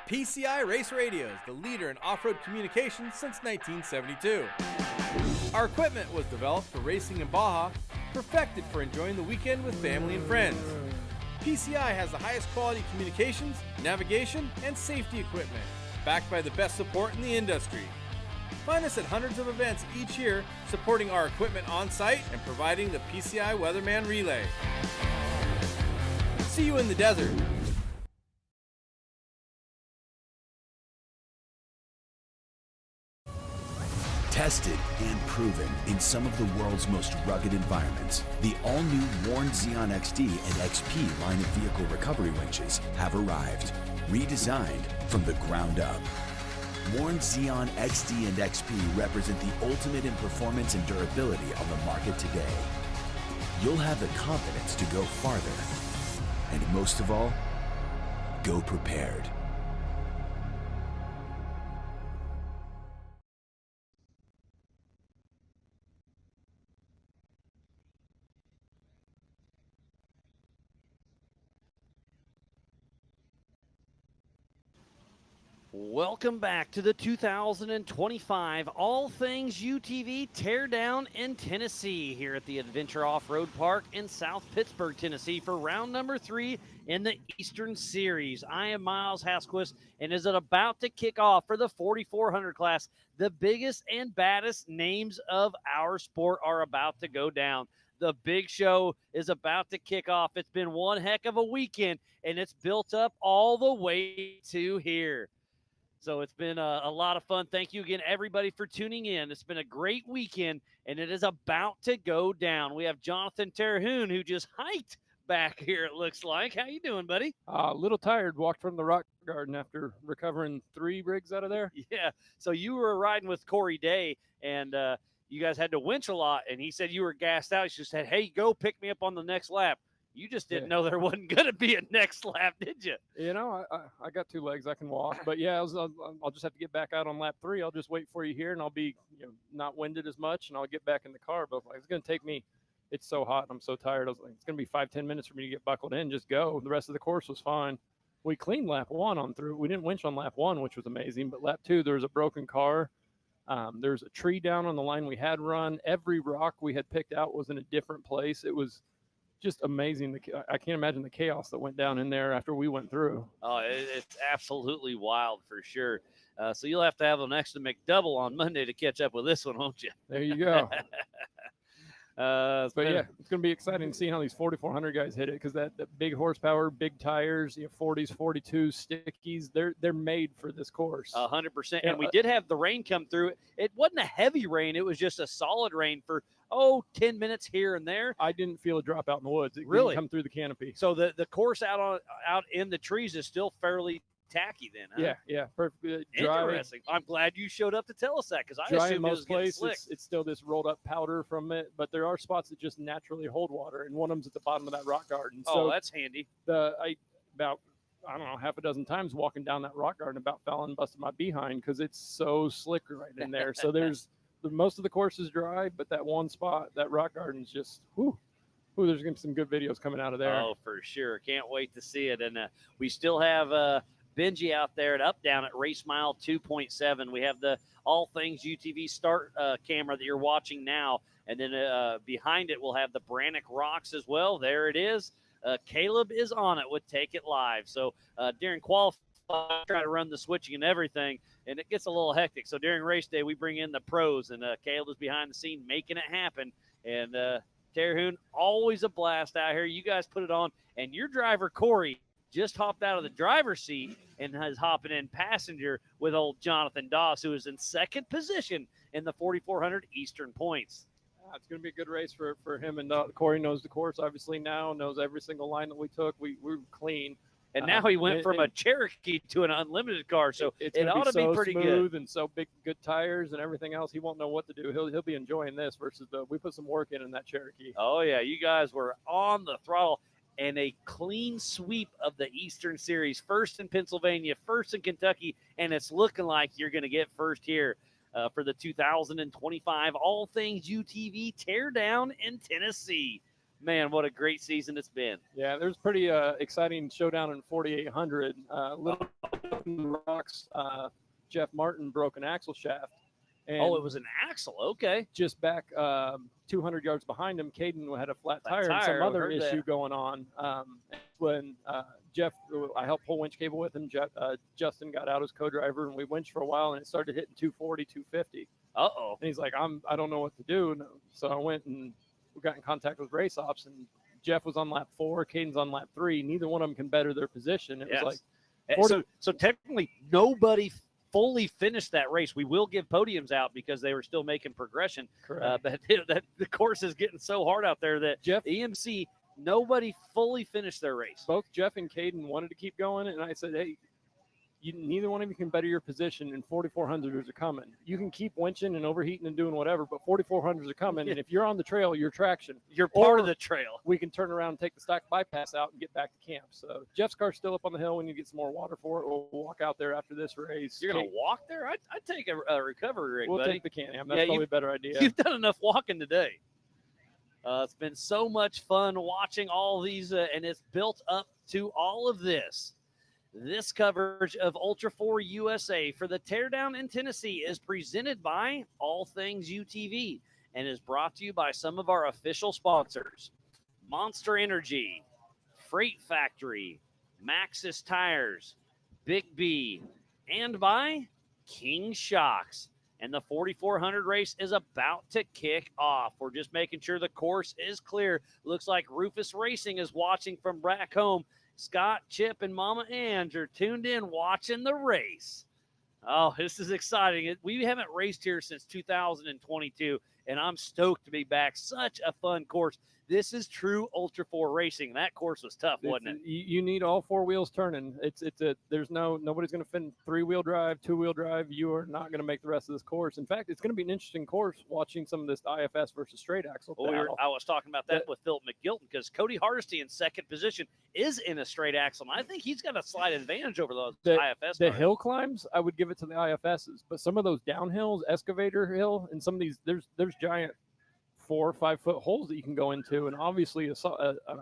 PCI Race Radio is the leader in off-road communications since 1972. Our equipment was developed for racing in Baja, perfected for enjoying the weekend with family and friends. PCI has the highest quality communications, navigation, and safety equipment, backed by the best support in the industry. Find us at hundreds of events each year, supporting our equipment on site and providing the PCI Weatherman Relay. See you in the desert. Tested and proven in some of the world's most rugged environments, the all-new Warn Xeon XD and XP line of vehicle recovery winches have arrived, redesigned from the ground up. Warn Xeon XD and XP represent the ultimate in performance and durability on the market today. You'll have the confidence to go farther, and most of all, go prepared. Welcome back to the 2025 All Things UTV Teardown in Tennessee here at the Adventure Off-Road Park in South Pittsburgh, Tennessee for round number 3 in the Eastern Series. I am Miles Hasquist, and is it about to kick off for the 4400 class? The biggest and baddest names of our sport are about to go down. The big show is about to kick off. It's been one heck of a weekend, and it's built up all the way to here. So it's been a lot of fun. Thank you again, everybody, for tuning in. It's been a great weekend, and it is about to go down. We have Jonathan Terhune, who just hiked back here, it looks like. How you doing, buddy? A little tired. Walked from the rock garden after recovering 3 rigs out of there. Yeah. So you were riding with Corey Day, and you guys had to winch a lot, and he said you were gassed out. He just said, hey, go pick me up on the next lap. You just didn't know there wasn't going to be a next lap, did you? You know, I got 2 legs. I can walk. But, yeah, I'll just have to get back out on lap 3. I'll just wait for you here, and I'll be not winded as much, and I'll get back in the car. But it's going to take me – it's so hot. I'm so tired. I was like, it's going to be 5-10 minutes for me to get buckled in. Just go. The rest of the course was fine. We cleaned lap 1 on through. We didn't winch on lap 1, which was amazing. But lap 2, there was a broken car. There's a tree down on the line we had run. Every rock we had picked out was in a different place. It was just amazing. I can't imagine the chaos that went down in there after we went through. Oh, it's absolutely wild for sure. So you'll have to have an extra McDouble on Monday to catch up with this one, won't you? There you go. But yeah, it's going to be exciting seeing how these 4400 guys hit it, because that big horsepower, big tires, 40s, 42s, stickies, they're made for this course. 100%. And we did have the rain come through. It wasn't a heavy rain. It was just a solid rain for 10 minutes here and there. I didn't feel a drop out in the woods. It really didn't come through the canopy. So the course out in the trees is still fairly tacky then, huh? Yeah, perfect. Dry. Interesting. I'm glad you showed up to tell us that, because I Dry in assumed it was most getting places. slick. It's still this rolled up powder from it, but there are spots that just naturally hold water, and one of them's at the bottom of that rock garden. Oh, So that's handy. I don't know, half a dozen times walking down that rock garden about fell and busted my behind because it's so slick right in there. So there's most of the course is dry, but that one spot, that rock garden's just whew, there's gonna be some good videos coming out of there. Oh, for sure. Can't wait to see it. And we still have Benji out there at Up Down at Race Mile 2.7. We have the All Things UTV start camera that you're watching now. And then behind it, we'll have the Brannock Rocks as well. There it is. Caleb is on it with Take It Live. So during qualifying, try to run the switching and everything, and it gets a little hectic. So during race day, we bring in the pros, and Caleb is behind the scene making it happen. And Terhune, always a blast out here. You guys put it on, and your driver, Corey, just hopped out of the driver's seat and is hopping in passenger with old Jonathan Doss, who is in second position in the 4,400 Eastern Points. It's going to be a good race for him. And Corey knows the course, obviously, now, knows every single line that we took. We were clean. And now he went from a Cherokee to an unlimited car, so it ought to be pretty smooth good. And so good tires and everything else. He won't know what to do. He'll be enjoying this versus we put some work in that Cherokee. Oh, yeah, you guys were on the throttle. And a clean sweep of the Eastern Series. First in Pennsylvania, first in Kentucky, and it's looking like you're going to get first here for the 2025 All Things UTV Teardown in Tennessee. Man, what a great season it's been. Yeah, there's pretty exciting showdown in 4,800. Little Rocks, Jeff Martin broke an axle shaft. And it was an axle. Okay. Just back 200 yards behind him, Caden had a flat tire and some other issue going on. When Jeff, I helped pull winch cable with him. Justin got out as co-driver, and we winched for a while, and it started hitting 240, 250. Uh-oh. And he's like, I don't know what to do. So I went and we got in contact with race ops, and Jeff was on lap 4, Caden's on lap 3. Neither one of them can better their position. It was like so technically nobody fully finished that race. We will give podiums out because they were still making progression. Correct. But the course is getting so hard out there that EMC, nobody fully finished their race. Both Jeff and Caden wanted to keep going, and I said, hey, neither one of you can better your position, and 4,400s are coming. You can keep winching and overheating and doing whatever, but 4,400s are coming, and if you're on the trail, you're traction. You're part of the trail. We can turn around and take the stock bypass out and get back to camp. So Jeff's car's still up on the hill. We need to get some more water for it. We'll walk out there after this race. You're going to walk there? I'd take a recovery rig, We'll buddy. take the Can-Am. That's probably a better idea. You've done enough walking today. It's been so much fun watching all these, and it's built up to all of this. This coverage of Ultra 4 USA for the Teardown in Tennessee is presented by All Things UTV and is brought to you by some of our official sponsors: Monster Energy, Freight Factory, Maxxis Tires, Big B, and by King Shocks. And the 4,400 race is about to kick off. We're just making sure the course is clear. Looks like Rufus Racing is watching from back home. Scott, Chip, and Mama Ange are tuned in watching the race. Oh, this is exciting. We haven't raced here since 2022, and I'm stoked to be back. Such a fun course. this is true Ultra 4 racing. That course was tough, wasn't it? You need all four wheels turning. There's nobody's going to fit in 3-wheel drive, 2-wheel drive. You are not going to make the rest of this course. In fact, it's going to be an interesting course watching some of this IFS versus straight axle. I was talking about that with Philip McGilton because Cody Hardesty in second position is in a straight axle. And I think he's got a slight advantage over those IFS. The hill climbs, I would give it to the IFSs, but some of those downhills, excavator hill, and some of these, there's giant 4 or 5 foot holes that you can go into, and obviously an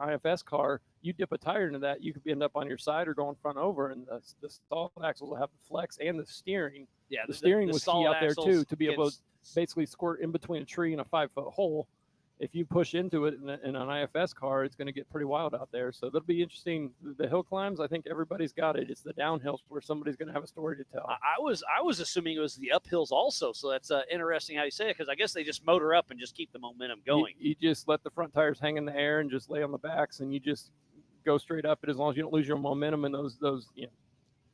IFS car, you dip a tire into that, you could end up on your side or going front over, and the stall axles will have the flex and the steering. Yeah, the steering was key out there too, to be able to basically squirt in between a tree and a 5-foot hole. If you push into it in an IFS car, it's going to get pretty wild out there. So that'll be interesting. The hill climbs, I think everybody's got it. It's the downhills where somebody's going to have a story to tell. I was assuming it was the uphills also. So that's interesting how you say it, because I guess they just motor up and just keep the momentum going. You just let the front tires hang in the air and just lay on the backs, and you just go straight up. But as long as you don't lose your momentum in those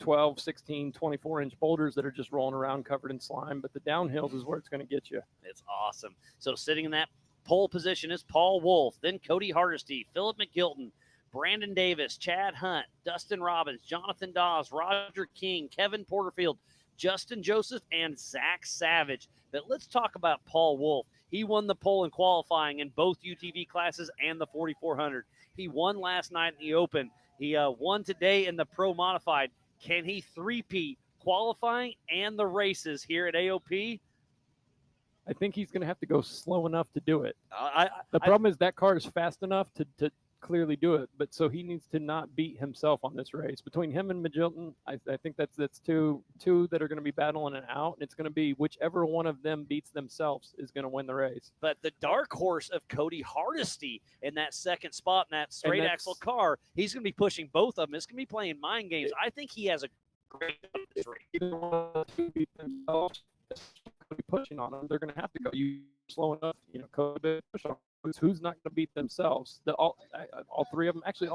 12, 16, 24-inch boulders that are just rolling around covered in slime. But the downhills is where it's going to get you. It's awesome. So sitting in that pole position is Paul Wolf, then Cody Hardesty, Philip McGilton, Brandon Davis, Chad Hunt, Dustin Robbins, Jonathan Dawes, Roger King, Kevin Porterfield, Justin Joseph, and Zach Savage. But let's talk about Paul Wolf. He won the pole in qualifying in both UTV classes and the 4400. He won last night in the Open. He won today in the Pro Modified. Can he three-peat qualifying and the races here at AOP? I think he's going to have to go slow enough to do it. The problem is that car is fast enough to clearly do it, but so he needs to not beat himself on this race. Between him and Magilton, I think that's two that are going to be battling it out, and it's going to be whichever one of them beats themselves is going to win the race. But the dark horse of Cody Hardesty in that second spot in that straight axle car, he's going to be pushing both of them. It's going to be playing mind games. I think he has a great race. Be pushing on them, they're going to have to go. You slow enough, Cody push on. Who's not going to beat themselves? All three of them, actually,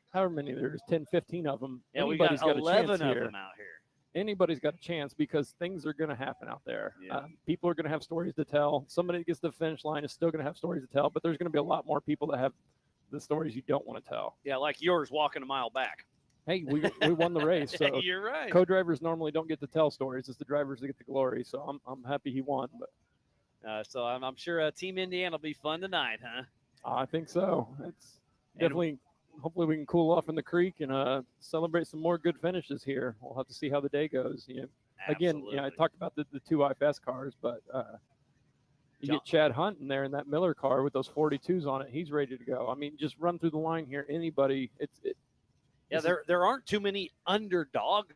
however many there's 10, 15 of them. Yeah, anybody's we got 11 got a chance of here. them out here. Anybody's got a chance because things are going to happen out there. Yeah. People are going to have stories to tell. Somebody that gets to the finish line is still going to have stories to tell, but there's going to be a lot more people that have the stories you don't want to tell. Yeah, like yours walking a mile back. Hey, we won the race. So you're right. Co-drivers normally don't get to tell stories. It's the drivers that get the glory. So I'm happy he won. But so I'm sure Team Indiana will be fun tonight, huh? I think so. It's definitely. Hopefully we can cool off in the creek and celebrate some more good finishes here. We'll have to see how the day goes. Again, I talked about the two IFS cars, but you get Chad Hunt in there in that Miller car with those 42s on it. He's ready to go. I mean, just run through the line here. Anybody, Yeah, there aren't too many underdog.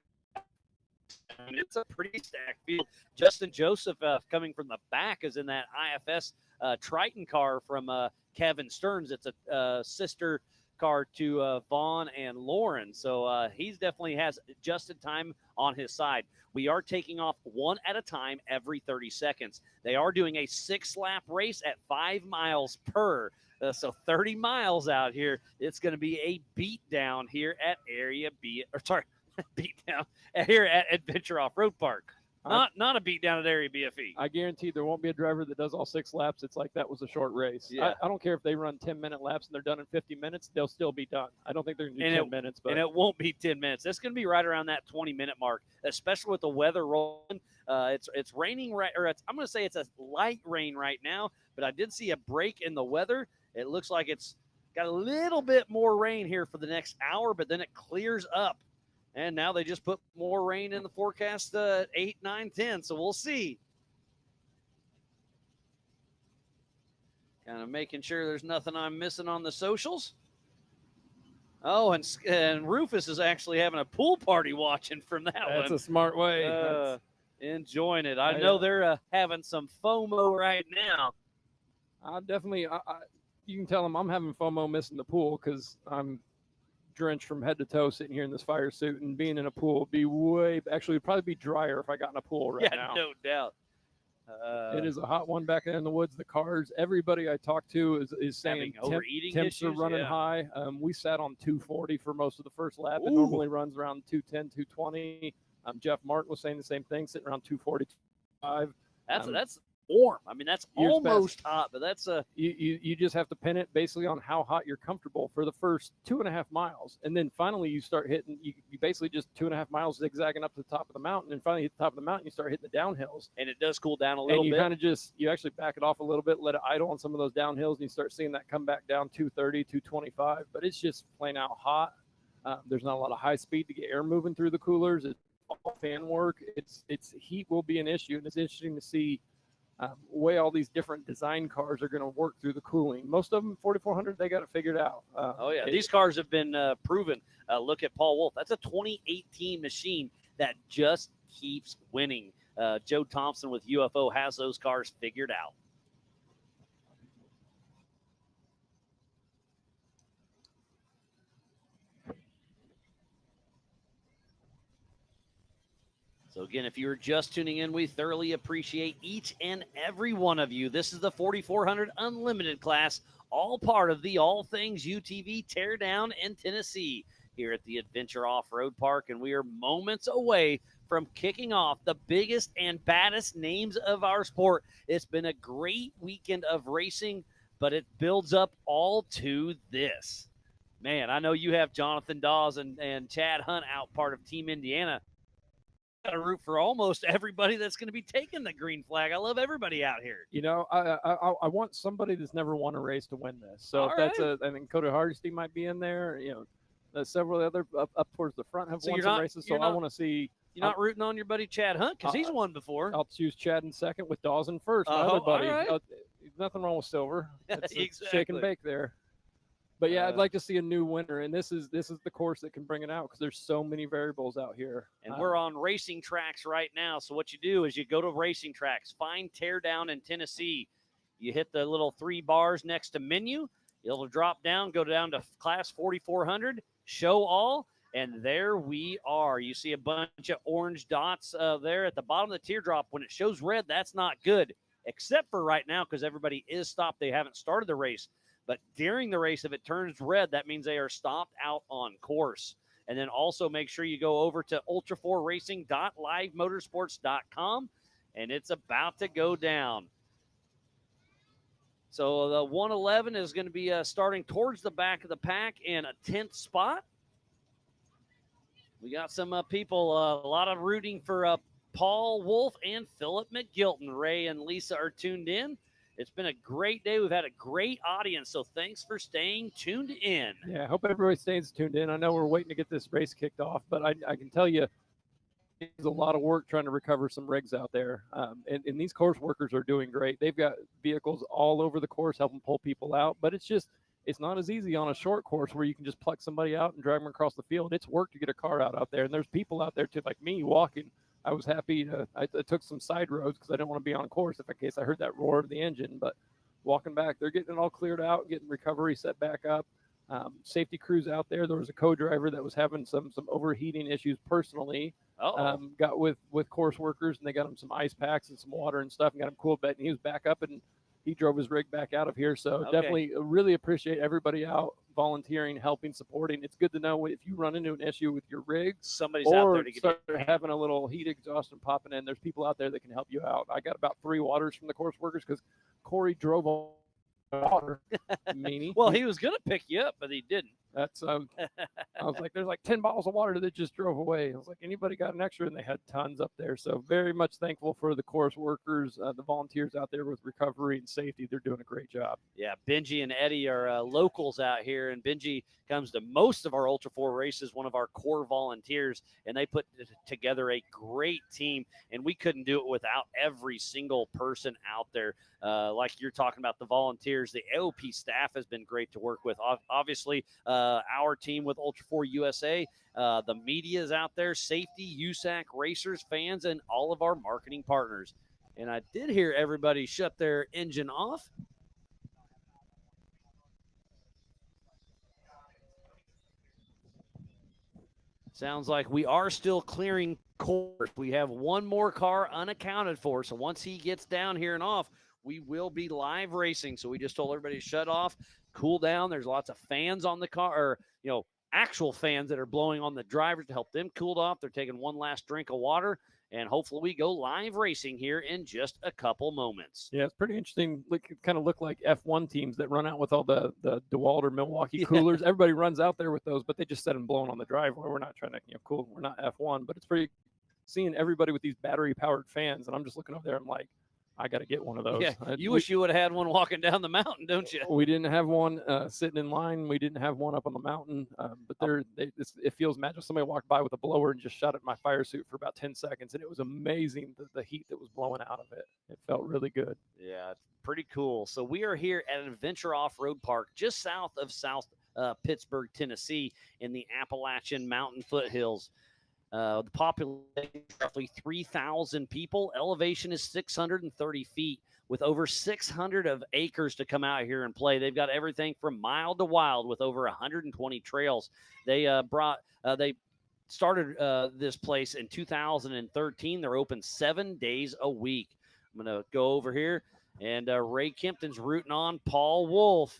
I mean, it's a pretty stacked field. Justin Joseph coming from the back is in that IFS Triton car from Kevin Stearns. It's a sister car to Vaughn and Lauren. So he's definitely has just in time on his side. We are taking off one at a time every 30 seconds. They are doing a 6-lap race at 5 miles per. So 30 miles out here. It's going to be a beatdown here at beatdown here at Adventure Off-Road Park. Not a beatdown at Area BFE. I guarantee there won't be a driver that does all 6 laps. It's like that was a short race. Yeah. I don't care if they run 10-minute laps and they're done in 50 minutes. They'll still be done. I don't think they're going to do 10 minutes. But And it won't be 10 minutes. It's going to be right around that 20-minute mark, especially with the weather rolling. It's raining I'm going to say it's a light rain right now, but I did see a break in the weather. It looks like it's got a little bit more rain here for the next hour, but then it clears up. And now they just put more rain in the forecast 8, 9, 10. So we'll see. Kind of making sure there's nothing I'm missing on the socials. Oh, and Rufus is actually having a pool party watching from that one. That's a smart way. Enjoying it. I know they're having some FOMO right now. You can tell them I'm having FOMO missing the pool because I'm drenched from head to toe sitting here in this fire suit, and being in a pool would be it'd probably be drier if I got in a pool right now. Yeah, no doubt. It is a hot one back in the woods. The cars, everybody I talk to is saying temps are running high. We sat on 240 for most of the first lap. It normally runs around 210, 220. Jeff Martin was saying the same thing, sitting around 245. That's warm. I mean, that's Years almost hot, but that's you just have to pin it basically on how hot you're comfortable for the first 2.5 miles, and then finally you start hitting. You basically just 2.5 miles zigzagging up to the top of the mountain, and finally hit the top of the mountain, you start hitting the downhills, and it does cool down a little and you bit. kind of you actually back it off a little bit, let it idle on some of those downhills, and you start seeing that come back down 230, 225. But it's just plain out hot. There's not a lot of high speed to get air moving through the coolers. It's all fan work. It's heat will be an issue, and it's interesting to see way all these different design cars are going to work through the cooling. Most of them 4400, they got it figured out. These cars have been proven. Look at Paul Wolf. That's a 2018 machine that just keeps winning. Joe Thompson with UFO has those cars figured out. So again, if you're just tuning in, we thoroughly appreciate each and every one of you. This is the 4400 Unlimited class, all part of the All Things UTV Teardown in Tennessee here at the Adventure Off-Road Park, and we are moments away from kicking off the biggest and baddest names of our sport. It's been a great weekend of racing, but it builds up all to this. Man, I know you have Jonathan Dawes and Chad Hunt out part of Team Indiana. Got to root for almost everybody that's going to be taking the green flag. I love everybody out here. You know, I want somebody that's never won a race to win this. So if that's I think Cody Hardesty might be in there. You know, several other up towards the front have won some races. So I want to see. You're not rooting on your buddy Chad Hunt because he's won before. I'll choose Chad in second with Dawes in first. My other buddy. Nothing wrong with Silver. It's exactly. Shake and bake there. But yeah, I'd like to see a new winner, and this is the course that can bring it out because there's so many variables out here. And we're on racing tracks right now. So what you do is you go to racing tracks, find Teardown in Tennessee. You hit the little 3 bars next to menu. It'll drop down, go down to class 4400, show all, and there we are. You see a bunch of orange dots there at the bottom of the teardrop. When it shows red, that's not good, except for right now because everybody is stopped. They haven't started the race. But during the race, if it turns red, that means they are stopped out on course. And then also make sure you go over to ultra4racing.livemotorsports.com, and it's about to go down. So the 111 is going to be starting towards the back of the pack in a 10th spot. We got some people, a lot of rooting for Paul Wolf and Philip McGilton. Ray and Lisa are tuned in. It's been a great day. We've had a great audience, so thanks for staying tuned in. Yeah, I hope everybody stays tuned in. I know we're waiting to get this race kicked off, but I can tell you it's a lot of work trying to recover some rigs out there. And these course workers are doing great. They've got vehicles all over the course helping pull people out, but it's not as easy on a short course where you can just pluck somebody out and drag them across the field. It's work to get a car out there, and there's people out there too, like me, walking. I was happy I took some side roads because I didn't want to be on course in case I heard that roar of the engine. But walking back, they're getting it all cleared out, getting recovery set back up. Safety crews out there. There was a co-driver that was having some overheating issues personally. Got with course workers, and they got him some ice packs and some water and stuff, and got him cooled back. And he was back up, and he drove his rig back out of here. So definitely really appreciate everybody out volunteering, helping, supporting. It's good to know if you run into an issue with your rig, somebody's out there to get start having a little heat exhaust and popping in. There's people out there that can help you out. I got about 3 waters from the course workers because Corey drove all water. Meanie. Well, he was going to pick you up, but he didn't. That's I was like, there's like 10 bottles of water that just drove away. I was like, anybody got an extra? And they had tons up there. So very much thankful for the course workers, the volunteers out there with recovery and safety. They're doing a great job. Yeah, Benji and Eddie are locals out here, and Benji comes to most of our Ultra 4 races, one of our core volunteers, and they put together a great team, and we couldn't do it without every single person out there. Like you're talking about the volunteers, the AOP staff has been great to work with. Obviously, our team with Ultra 4 USA, the media is out there, safety, USAC, racers, fans, and all of our marketing partners. And I did hear everybody shut their engine off. Sounds like we are still clearing course. We have one more car unaccounted for. So once he gets down here and off, we will be live racing. So we just told everybody to shut off, cool down. There's lots of fans on the car, or, actual fans that are blowing on the drivers to help them cool off. They're taking one last drink of water, and hopefully we go live racing here in just a couple moments. Yeah, it's pretty interesting. Like, it kind of look like F1 teams that run out with all the DeWalt or Milwaukee coolers. Everybody runs out there with those, but they just set them blowing on the driveway. We're not trying to, cool. We're not F1, but it's pretty seeing everybody with these battery-powered fans, and I'm just looking over there. I'm like, I got to get one of those. Yeah, you wish you would have had one walking down the mountain, don't you? We didn't have one sitting in line. We didn't have one up on the mountain. But it feels magical. Somebody walked by with a blower and just shot at my fire suit for about 10 seconds, and it was amazing the heat that was blowing out of it. It felt really good. Yeah, it's pretty cool. So we are here at Adventure Off-Road Park, just south of South Pittsburgh, Tennessee, in the Appalachian Mountain foothills. The population is roughly 3,000 people. Elevation is 630 feet with over 600 of acres to come out here and play. They've got everything from mild to wild with over 120 trails. They started this place in 2013. They're open 7 days a week. I'm going to go over here, and Ray Kempton's rooting on Paul Wolf.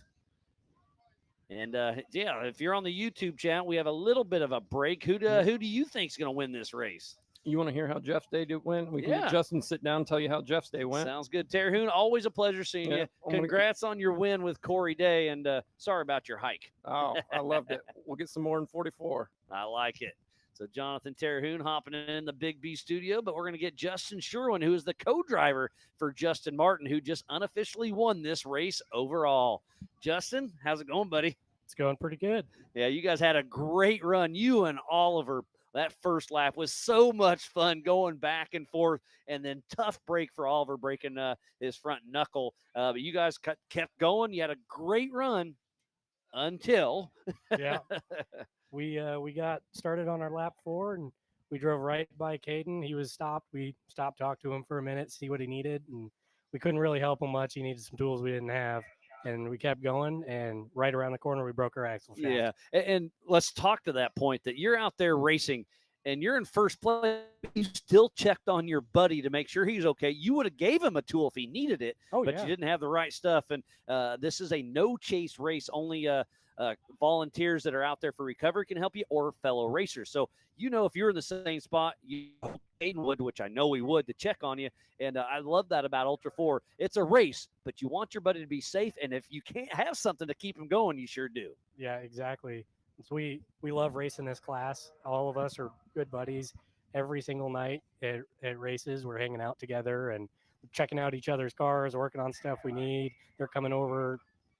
And, if you're on the YouTube channel, we have a little bit of a break. Who do you think is going to win this race? You want to hear how Jeff's day went? We can get Justin sit down and tell you how Jeff's day went. Sounds good. Terry Hoon, always a pleasure seeing you. Congrats on your win with Corey Day, and sorry about your hike. Oh, I loved it. We'll get some more in 44. I like it. So Jonathan Terhune hopping in the Big B studio, but we're going to get Justin Sherwin, who is the co-driver for Justin Martin, who just unofficially won this race overall. Justin, how's it going, buddy? It's going pretty good. Yeah, you guys had a great run. You and Oliver, that first lap was so much fun going back and forth, and then tough break for Oliver breaking his front knuckle. But you guys kept going. You had a great run until. Yeah. We got started on our lap 4, and we drove right by Caden. He was stopped. We stopped, talked to him for a minute, see what he needed, and we couldn't really help him much. He needed some tools we didn't have. And we kept going, and right around the corner, we broke our axle shaft. Yeah, and let's talk to that point that you're out there racing, and you're in first place. You still checked on your buddy to make sure he's okay. You would have gave him a tool if he needed it, but you didn't have the right stuff. And this is a no-chase race. Only volunteers that are out there for recovery can help you, or fellow racers. So, if you're in the same spot, Aiden would, which I know he would, to check on you. And I love that about Ultra 4. It's a race, but you want your buddy to be safe. And if you can't have something to keep him going, you sure do. Yeah, exactly. So we love racing this class. All of us are good buddies. Every single night at races, we're hanging out together and checking out each other's cars, working on stuff we need. They're coming over,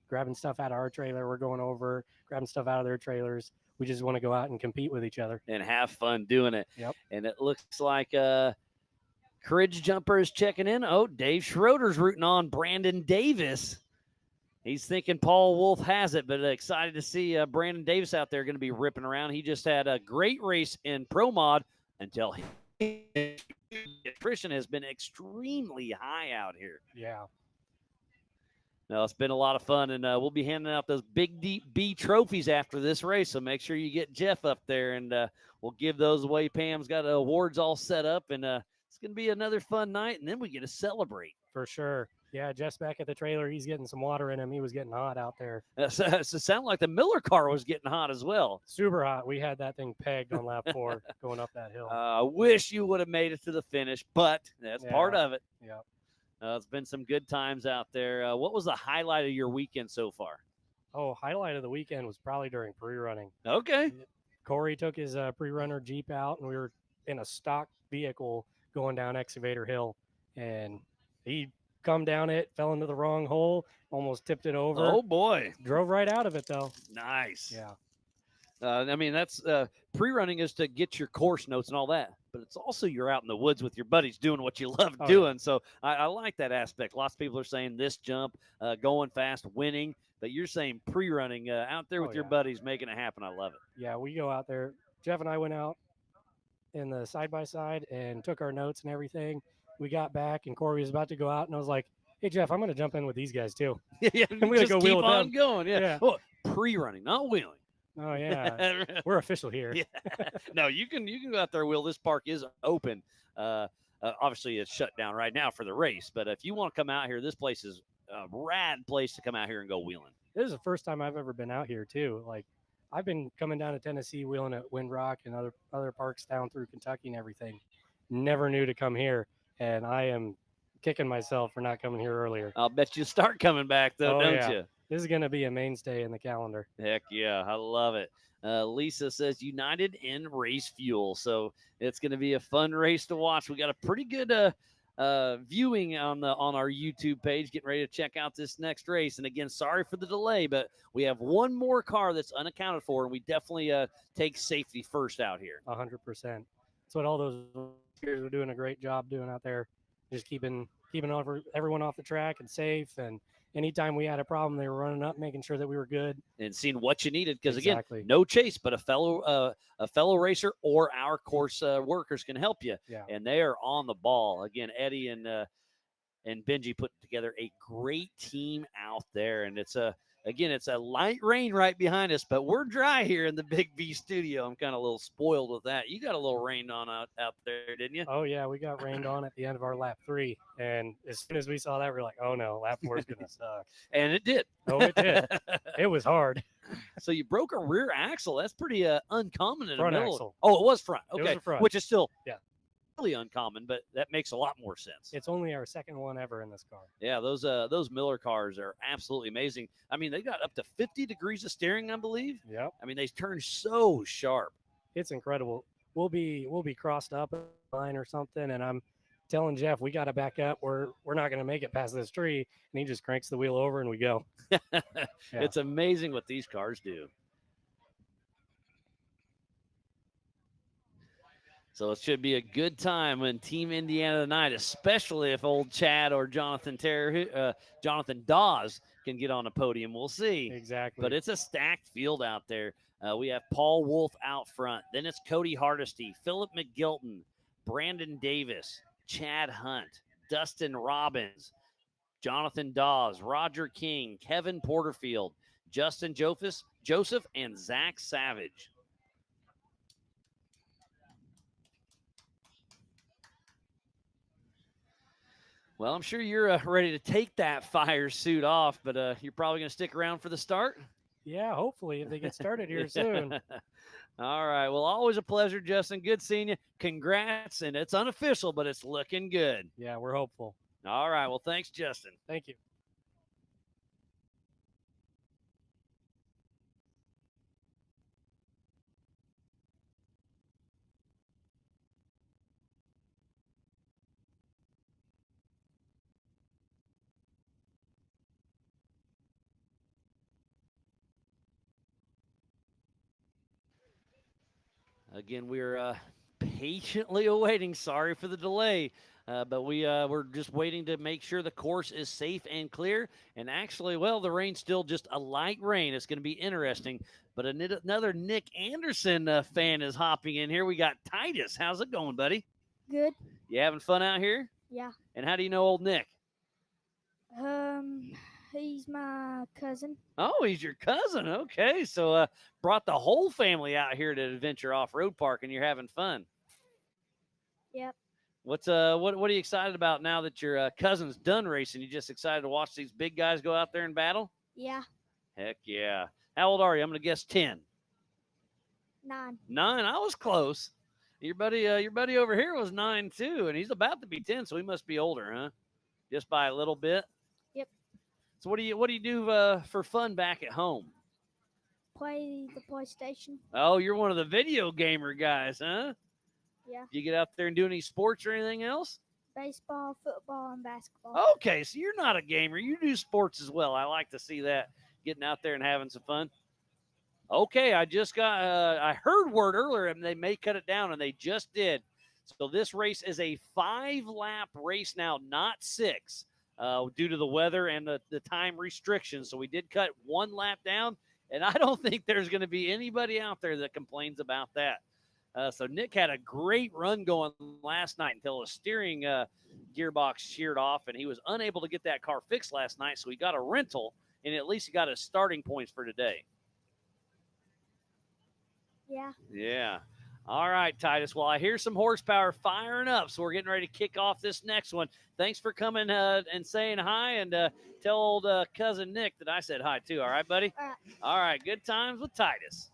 grabbing stuff out of our trailer. We're going over, grabbing stuff out of their trailers. We just want to go out and compete with each other. And have fun doing it. Yep. And it looks like Courage Jumper is checking in. Oh, Dave Schroeder's rooting on Brandon Davis. He's thinking Paul Wolf has it, but excited to see Brandon Davis out there going to be ripping around. He just had a great race in Pro Mod until attrition has been extremely high out here. Yeah. No, it's been a lot of fun, and we'll be handing out those Big Deep B trophies after this race, so make sure you get Jeff up there, and we'll give those away. Pam's got awards all set up, and it's going to be another fun night, and then we get to celebrate. For sure. Yeah, Jeff's back at the trailer. He's getting some water in him. He was getting hot out there. So it sounded like the Miller car was getting hot as well. Super hot. We had that thing pegged on lap 4 going up that hill. I wish you would have made it to the finish, but that's part of it. Yeah. It's been some good times out there. What was the highlight of your weekend so far? Oh, highlight of the weekend was probably during pre-running. Okay. Corey took his pre-runner Jeep out, and we were in a stock vehicle going down Excavator Hill, and he come down it, fell into the wrong hole, almost tipped it over. Oh, boy. Drove right out of it, though. Nice. Yeah. I mean, that's pre-running is to get your course notes and all that, but it's also you're out in the woods with your buddies doing what you love doing. Yeah. So I like that aspect. Lots of people are saying this jump, going fast, winning, but you're saying pre-running out there with your buddies, making it happen. I love it. Yeah, we go out there. Jeff and I went out in the side-by-side and took our notes and everything. We got back, and Corey was about to go out, and I was like, hey, Jeff, I'm going to jump in with these guys, too. Yeah, I'm going to go wheel keep with on them. going. Yeah. Oh, pre-running, not wheeling. Oh, yeah. We're official here. Yeah. No, you can go out there, Will. This park is open. Obviously, it's shut down right now for the race, but if you want to come out here, this place is a rad place to come out here and go wheeling. This is the first time I've ever been out here, too. Like, I've been coming down to Tennessee, wheeling at Windrock and other parks down through Kentucky and everything. Never knew to come here, and I am kicking myself for not coming here earlier. I'll bet you start coming back, though, don't you? This is going to be a mainstay in the calendar. Heck yeah, I love it. Lisa says United in race fuel, so it's going to be a fun race to watch. We got a pretty good viewing on our YouTube page. Getting ready to check out this next race. And again, sorry for the delay, but we have one more car that's unaccounted for, and we definitely take safety first out here. 100%. That's what all those skiers are doing a great job doing out there, just keeping everyone off the track and safe. And anytime we had a problem, they were running up, making sure that we were good and seeing what you needed. Because Exactly. again, no chase, but a fellow racer or our course workers can help you. Yeah. And they are on the ball. Again, Eddie and Benji put together a great team out there. And it's a light rain right behind us, but we're dry here in the Big B studio. I'm kind of a little spoiled with that. You got a little rained on out there, didn't you? Oh, yeah, we got rained on at the end of our lap 3. And as soon as we saw that, we are like, oh, no, lap 4 is going to suck. And it did. Oh, it did. It was hard. So you broke a rear axle. That's pretty uncommon in Front the middle. axle. Oh, it was front. It Okay, was a front. which is still really uncommon, but that makes a lot more sense. It's only our second one ever in this car. Yeah, those Miller cars are absolutely amazing. I mean, they got up to 50 degrees of steering, I believe. Yep. I mean, they turn so sharp. It's incredible. We'll be crossed up in line or something, and I'm telling Jeff we got to back up. We're not going to make it past this tree, and he just cranks the wheel over and we go. It's amazing what these cars do. So it should be a good time when Team Indiana tonight, especially if old Chad or Jonathan Dawes can get on a podium. We'll see. Exactly. But it's a stacked field out there. We have Paul Wolf out front. Then it's Cody Hardesty, Philip McGilton, Brandon Davis, Chad Hunt, Dustin Robbins, Jonathan Dawes, Roger King, Kevin Porterfield, Justin Joseph, and Zach Savage. Well, I'm sure you're ready to take that fire suit off, but you're probably going to stick around for the start? Yeah, hopefully, if they get started here soon. All right. Well, always a pleasure, Justin. Good seeing you. Congrats. And it's unofficial, but it's looking good. Yeah, we're hopeful. All right. Well, thanks, Justin. Thank you. Again, we're patiently awaiting. Sorry for the delay, but we're just waiting to make sure the course is safe and clear. And actually, well, the rain's still just a light rain. It's going to be interesting. But another Nick Anderson fan is hopping in here. We got Titus. How's it going, buddy? Good. You having fun out here? Yeah. And how do you know old Nick? He's my cousin. Oh, he's your cousin. Okay, so brought the whole family out here to Adventure Off-Road Park, and you're having fun. Yep. What are you excited about now that your cousin's done racing? You just excited to watch these big guys go out there and battle? Yeah. Heck yeah. How old are you? I'm going to guess 10. 9. 9? I was close. Your buddy over here was 9 too, and he's about to be 10, so he must be older, huh? Just by a little bit. Yep. So what do you do for fun back at home? Play the PlayStation. Oh, you're one of the video gamer guys, huh? Yeah. Do you get out there and do any sports or anything else? Baseball, football, and basketball. Okay, so you're not a gamer. You do sports as well. I like to see that, getting out there and having some fun. Okay, I just got I heard word earlier, and they may cut it down, and they just did. So this race is a 5-lap race now, not 6, due to the weather and the time restrictions. So we did cut 1 lap down, and I don't think there's going to be anybody out there that complains about that. So Nick had a great run going last night until a steering gearbox sheared off, and he was unable to get that car fixed last night. So he got a rental, and at least he got his starting points for today. Yeah. Yeah. All right, Titus. Well, I hear some horsepower firing up, so we're getting ready to kick off this next one. Thanks for coming and saying hi, and tell old cousin Nick that I said hi too. All right, buddy? All right. All right. Good times with Titus.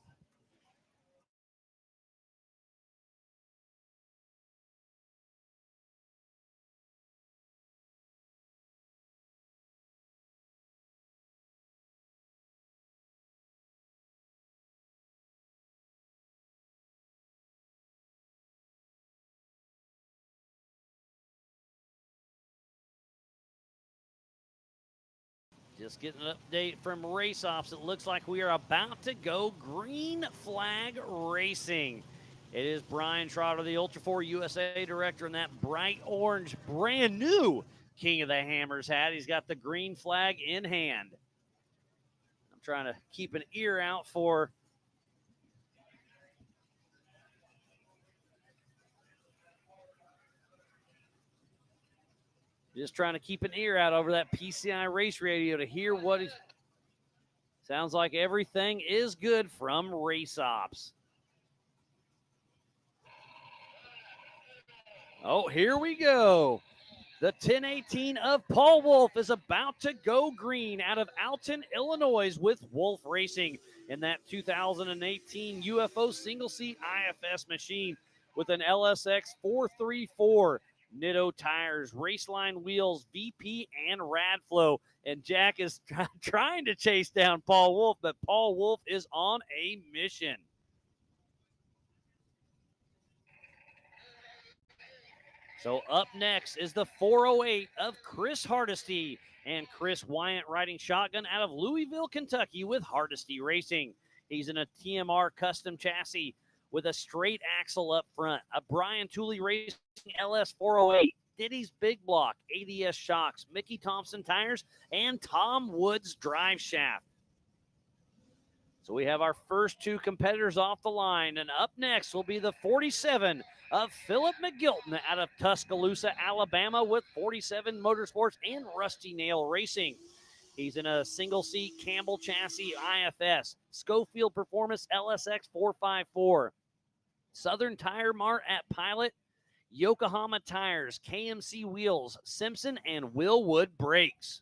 Just getting an update from Race Ops. It looks like we are about to go green flag racing. It is Brian Trotter, the Ultra 4 USA director, in that bright orange, brand new King of the Hammers hat. He's got the green flag in hand. I'm trying to keep an ear out for just trying to keep an ear out over that PCI race radio to hear what it sounds like. Everything is good from Race Ops. Oh, here we go. The 1018 of Paul Wolf is about to go green out of Alton, Illinois with Wolf Racing in that 2018 UFO single-seat IFS machine with an LSX 434, Nitto tires, Raceline wheels, VP, and Radflow. And Jack is trying to chase down Paul Wolf, but Paul Wolf is on a mission. So up next is the 408 of Chris Hardesty and Chris Wyant riding shotgun out of Louisville, Kentucky with Hardesty Racing. He's in a TMR custom chassis with a straight axle up front, a Brian Tooley Racing LS 408, Diddy's Big Block, ADS shocks, Mickey Thompson tires, and Tom Woods drive shaft. So we have our first two competitors off the line, and up next will be the 47 of Philip McGilton out of Tuscaloosa, Alabama with 47 Motorsports and Rusty Nail Racing. He's in a single-seat Campbell chassis IFS, Schofield Performance LSX 454, Southern Tire Mart at Pilot, Yokohama Tires, KMC Wheels, Simpson, and Willwood Brakes.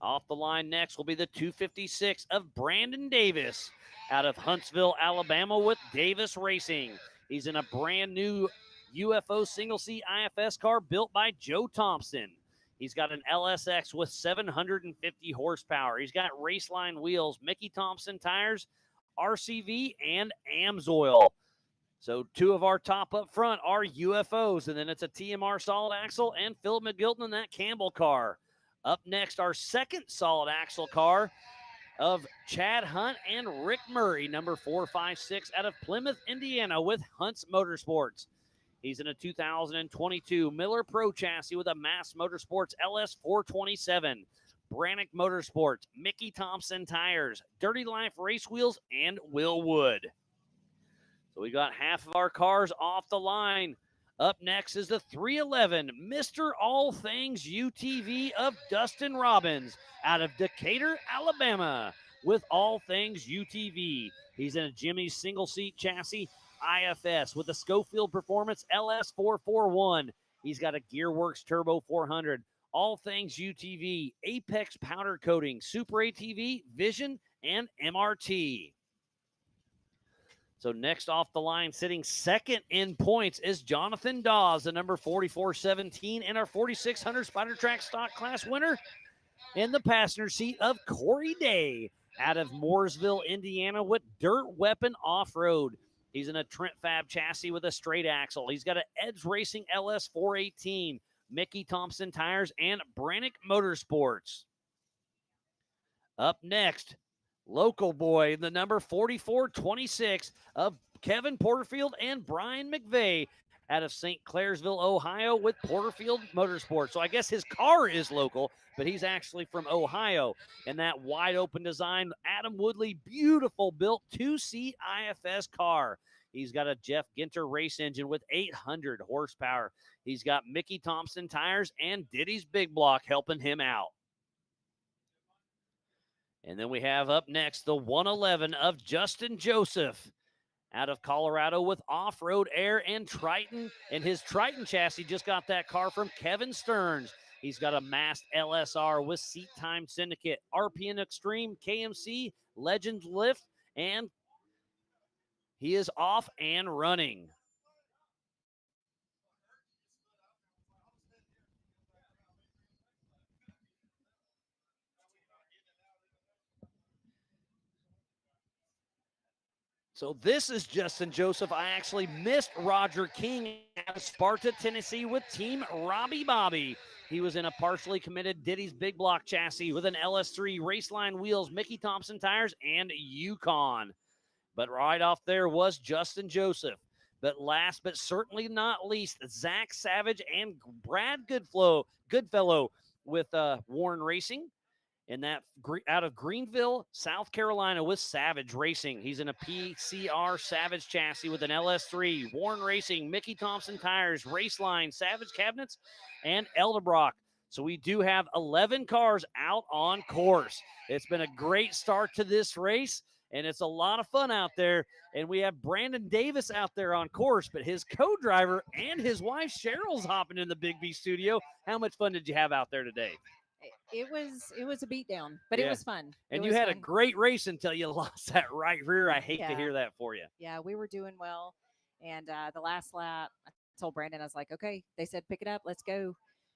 Off the line next will be the 256 of Brandon Davis out of Huntsville, Alabama with Davis Racing. He's in a brand new UFO single-seat IFS car built by Joe Thompson. He's got an LSX with 750 horsepower. He's got Raceline wheels, Mickey Thompson tires, RCV, and AMSOIL. So two of our top up front are UFOs, and then it's a TMR solid axle and Philip McGilton in that Campbell car. Up next, our second solid axle car of Chad Hunt and Rick Murray, number 456 out of Plymouth, Indiana with Hunt's Motorsports. He's in a 2022 Miller Pro chassis with a Mass Motorsports LS 427, Brannick Motorsports, Mickey Thompson tires, Dirty Life race wheels, and Will Wood. So we got half of our cars off the line. Up next is the 311 Mr. All Things UTV of Dustin Robbins out of Decatur, Alabama with All Things UTV. He's in a Jimmy's single-seat chassis IFS with a Schofield Performance LS 441. He's got a Gearworks Turbo 400, All Things UTV, Apex powder coating, Super ATV, Vision, and MRT. So next off the line, sitting second in points, is Jonathan Dawes, the number 4417 and our 4600 Spider Track Stock Class winner. In the passenger seat of Corey Day out of Mooresville, Indiana with Dirt Weapon Off-Road. He's in a Trent Fab chassis with a straight axle. He's got an Edge Racing LS 418, Mickey Thompson tires, and Brannick Motorsports. Up next, local boy, the number 4426 of Kevin Porterfield and Brian McVeigh out of St. Clairsville, Ohio with Porterfield Motorsports. So I guess his car is local, but he's actually from Ohio. And that wide open design, Adam Woodley, beautiful built two-seat IFS car. He's got a Jeff Ginter race engine with 800 horsepower. He's got Mickey Thompson tires and Diddy's Big Block helping him out. And then we have up next the 111 of Justin Joseph out of Colorado with Off-Road Air and Triton. And his Triton chassis just got that car from Kevin Stearns. He's got a massed LSR with Seat Time Syndicate, RPN Extreme, KMC, Legends Lift, and he is off and running. So this is Justin Joseph. I actually missed Roger King out of Sparta, Tennessee with Team Robbie Bobby. He was in a partially committed Diddy's Big Block chassis with an LS3 Raceline wheels, Mickey Thompson tires, and Yukon. But right off there was Justin Joseph. But last but certainly not least, Zach Savage and Brad Goodfellow with Warren Racing. And that out of Greenville, South Carolina with Savage Racing. He's in a PCR Savage chassis with an LS3, Warren Racing, Mickey Thompson tires, Raceline, Savage cabinets, and Eldebrock. So we do have 11 cars out on course. It's been a great start to this race, and it's a lot of fun out there. And we have Brandon Davis out there on course, but his co-driver and his wife Cheryl's hopping in the Big B studio. How much fun did you have out there today? It was a beatdown, but it was fun. And you had a great race until you lost that right rear. I hate to hear that for you. Yeah, we were doing well. And the last lap, I told Brandon, I was like, okay, they said pick it up, let's go.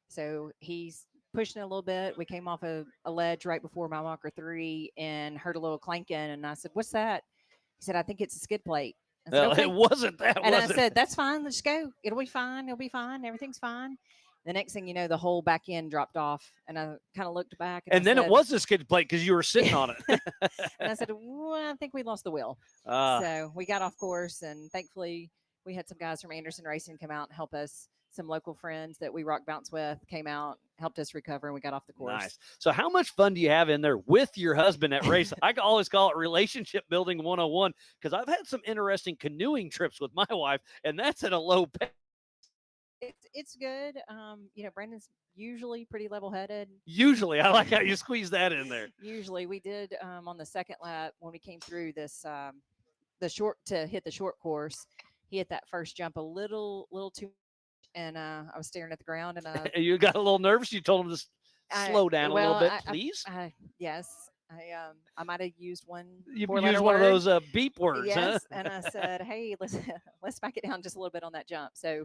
So he's pushing it a little bit. We came off a ledge right before mile marker 3 and heard a little clanking. And I said, what's that? He said, I think it's a skid plate. I said, okay. It wasn't that, and was I said, that's fine. Let's go. It'll be fine. It'll be fine. Everything's fine. The next thing you know, the whole back end dropped off, and I kind of looked back. And then it was a skid plate because you were sitting on it. And I said, well, I think we lost the wheel. So we got off course, and thankfully we had some guys from Anderson Racing come out and help us. Some local friends that we rock bounce with came out, helped us recover, and we got off the course. Nice. So how much fun do you have in there with your husband at race? I always call it relationship building 101 because I've had some interesting canoeing trips with my wife, and that's at a low pace. It's good. Brandon's usually pretty level-headed. Usually. I like how you squeeze that in there. Usually. We did on the second lap when we came through this, to hit the short course, he hit that first jump a little too much, and I was staring at the ground. And you got a little nervous? You told him to slow down a little bit, please? Yes. I might have used one. You used one of those beep words, yes, huh? And I said, hey, let's back it down just a little bit on that jump. So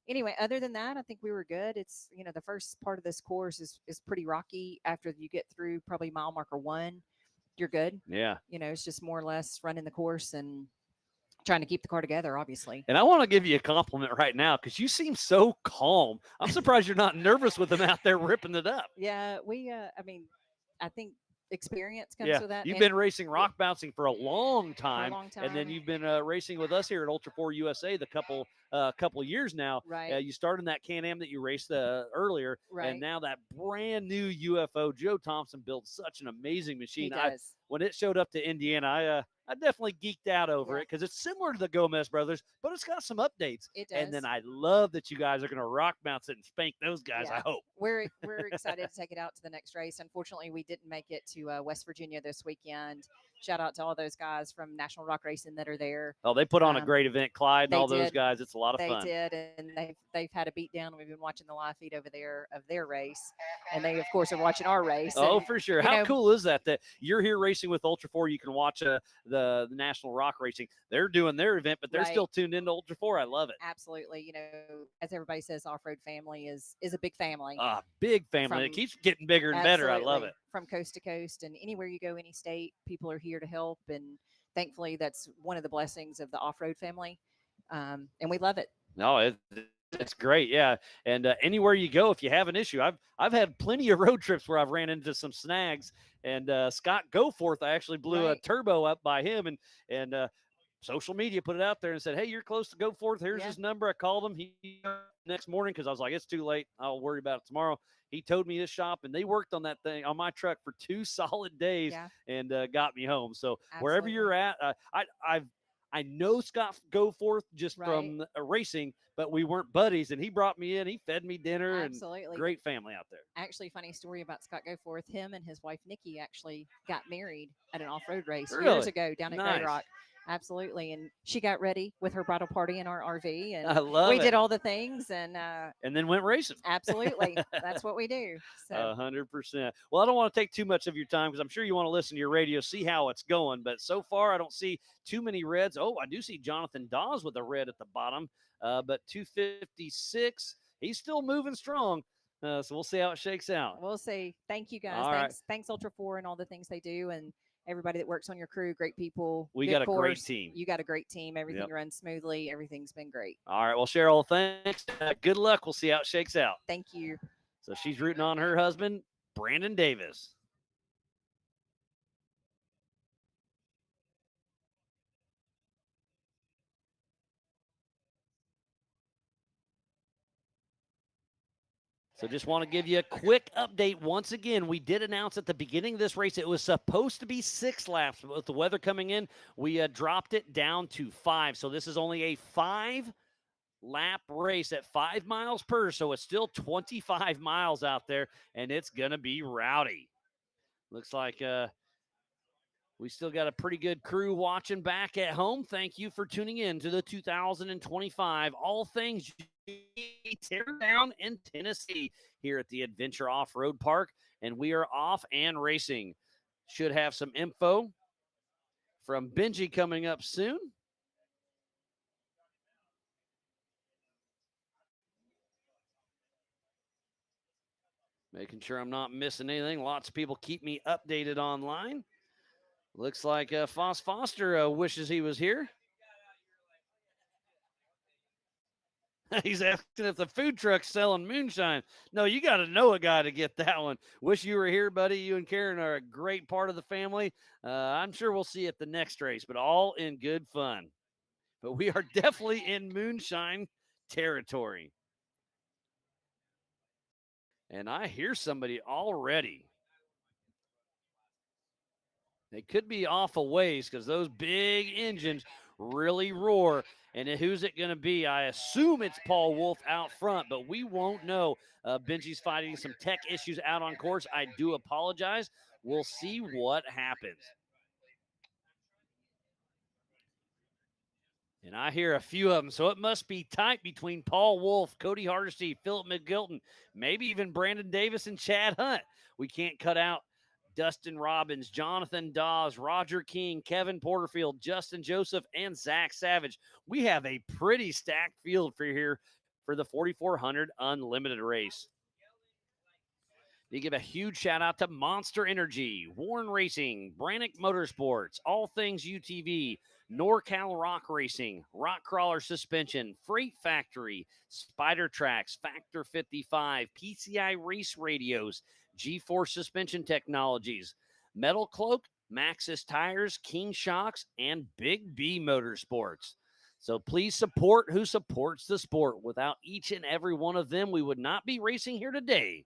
anyway, other than that, I think we were good. It's, the first part of this course is pretty rocky. After you get through probably mile marker 1, you're good. Yeah. It's just more or less running the course and trying to keep the car together, obviously. And I want to give you a compliment right now because you seem so calm. I'm surprised you're not nervous with them out there ripping it up. Yeah, I think experience comes with that. You've been racing rock bouncing for a long time. For a long time. And then you've been racing with us here at Ultra 4 USA the couple of years now. Right. You started in that Can-Am that you raced earlier. Right. And now that brand new UFO. Joe Thompson built such an amazing machine. He does. When it showed up to Indiana, I definitely geeked out over it because it's similar to the Gomez brothers, but it's got some updates. It does. And then I love that you guys are going to rock bounce it and spank those guys, Yeah. I hope. We're excited to take it out to the next race. Unfortunately, we didn't make it to West Virginia this weekend. Shout out to all those guys from National Rock Racing that are there. Oh, they put on a great event, Clyde and all those did. guys. It's a lot of fun. They did, and they've had a beat down. We've been watching the live feed over there of their race, and they, of course, are watching our race. Oh, and, for sure. How cool is that you're here racing with Ultra 4? You can watch the National Rock Racing. They're doing their event, but they're still tuned into Ultra 4. I love it. Absolutely. As everybody says, off-road family is a big family. Big family. It keeps getting bigger and better. I love it. From coast to coast, and anywhere you go, any state, people are here to help. And thankfully, that's one of the blessings of the off-road family. And we love it. No, it's great. Yeah. And anywhere you go, if you have an issue, I've had plenty of road trips where I've ran into some snags, and Scott Goforth, I actually blew a turbo up by him, and social media put it out there and said, hey, you're close to Goforth. Here's his number. I called him next morning because I was like, it's too late. I'll worry about it tomorrow. He towed me his shop, and they worked on that thing on my truck for 2 solid days and got me home. So wherever you're at, I know Scott Goforth just from racing, but we weren't buddies, and he brought me in. He fed me dinner. Absolutely. And great family out there. Actually, funny story about Scott Goforth. Him and his wife, Nikki, actually got married at an off-road race years ago down at Grey Rock. Absolutely. And she got ready with her bridal party in our RV, and I love we it. did all the things and then went racing. Absolutely. That's what we do. So 100%. Well, I don't want to take too much of your time because I'm sure you want to listen to your radio, see how it's going. But so far, I don't see too many reds. Oh, I do see Jonathan Dawes with a red at the bottom, but 256. He's still moving strong. So we'll see how it shakes out. We'll see. Thank you, guys. All right. Thanks Ultra 4 and all the things they do. And everybody that works on your crew, great people. We good got a great course. team. You got a great team. Everything Yep. runs smoothly. Everything's been great. All right. Well, Cheryl, thanks. Good luck. We'll see how it shakes out. Thank you. So she's rooting on her husband, Brandon Davis. So just want to give you a quick update. Once again, we did announce at the beginning of this race it was supposed to be 6 laps. But with the weather coming in, we dropped it down to 5. So this is only a 5-lap race at 5 miles per. So it's still 25 miles out there, and it's going to be rowdy. Looks like we still got a pretty good crew watching back at home. Thank you for tuning in to the 2025 All Things Tear Down in Tennessee here at the Adventure Off-Road Park. And we are off and racing. Should have some info from Benji coming up soon. Making sure I'm not missing anything. Lots of people keep me updated online. Looks like Foss Foster wishes he was here. He's asking if the food truck's selling moonshine. No, you got to know a guy to get that one. Wish you were here, buddy. You and Karen are a great part of the family. I'm sure we'll see you at the next race, but all in good fun. But we are definitely in moonshine territory. And I hear somebody already. They could be off a ways because those big engines really roar. And who's it going to be? I assume it's Paul Wolf out front, but we won't know. Benji's fighting some tech issues out on course. I do apologize. We'll see what happens. And I hear a few of them, so it must be tight between Paul Wolf, Cody Hardesty, Philip McGilton, maybe even Brandon Davis and Chad Hunt. We can't cut out Dustin Robbins, Jonathan Dawes, Roger King, Kevin Porterfield, Justin Joseph, and Zach Savage. We have a pretty stacked field for here for the 4,400 Unlimited race. You give a huge shout out to Monster Energy, Warren Racing, Brannick Motorsports, All Things UTV, NorCal Rock Racing, Rock Crawler Suspension, Freight Factory, Spider Tracks, Factor 55, PCI Race Radios, G-Force Suspension Technologies, Metal Cloak, Maxxis Tires, King Shocks, and Big B Motorsports. So please support who supports the sport. Without each and every one of them, we would not be racing here today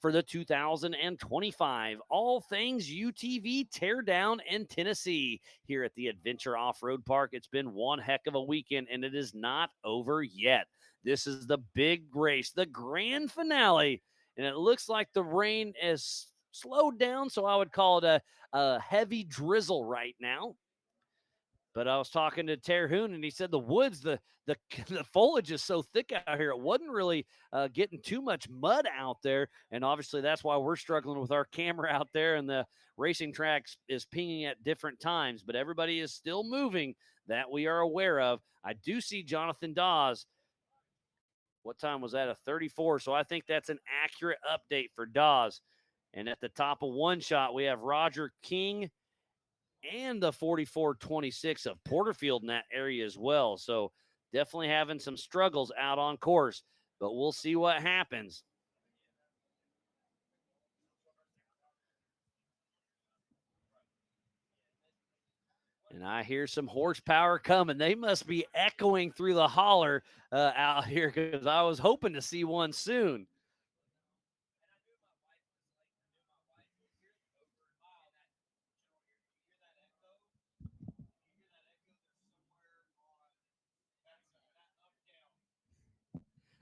for the 2025 All Things UTV Teardown in Tennessee here at the Adventure Off-Road Park. It's been one heck of a weekend, and it is not over yet. This is the big race, the grand finale, and it looks like the rain has slowed down, so I would call it a heavy drizzle right now. But I was talking to Terhune, and he said the woods, the foliage is so thick out here. It wasn't really getting too much mud out there, and obviously that's why we're struggling with our camera out there, and the racing tracks is pinging at different times. But everybody is still moving that we are aware of. I do see Jonathan Dawes. What time was that? A 34. So I think that's an accurate update for Dawes. And at the top of one shot, we have Roger King and the 4426 of Porterfield in that area as well. So definitely having some struggles out on course, but we'll see what happens. And I hear some horsepower coming. They must be echoing through the holler out here because I was hoping to see one soon.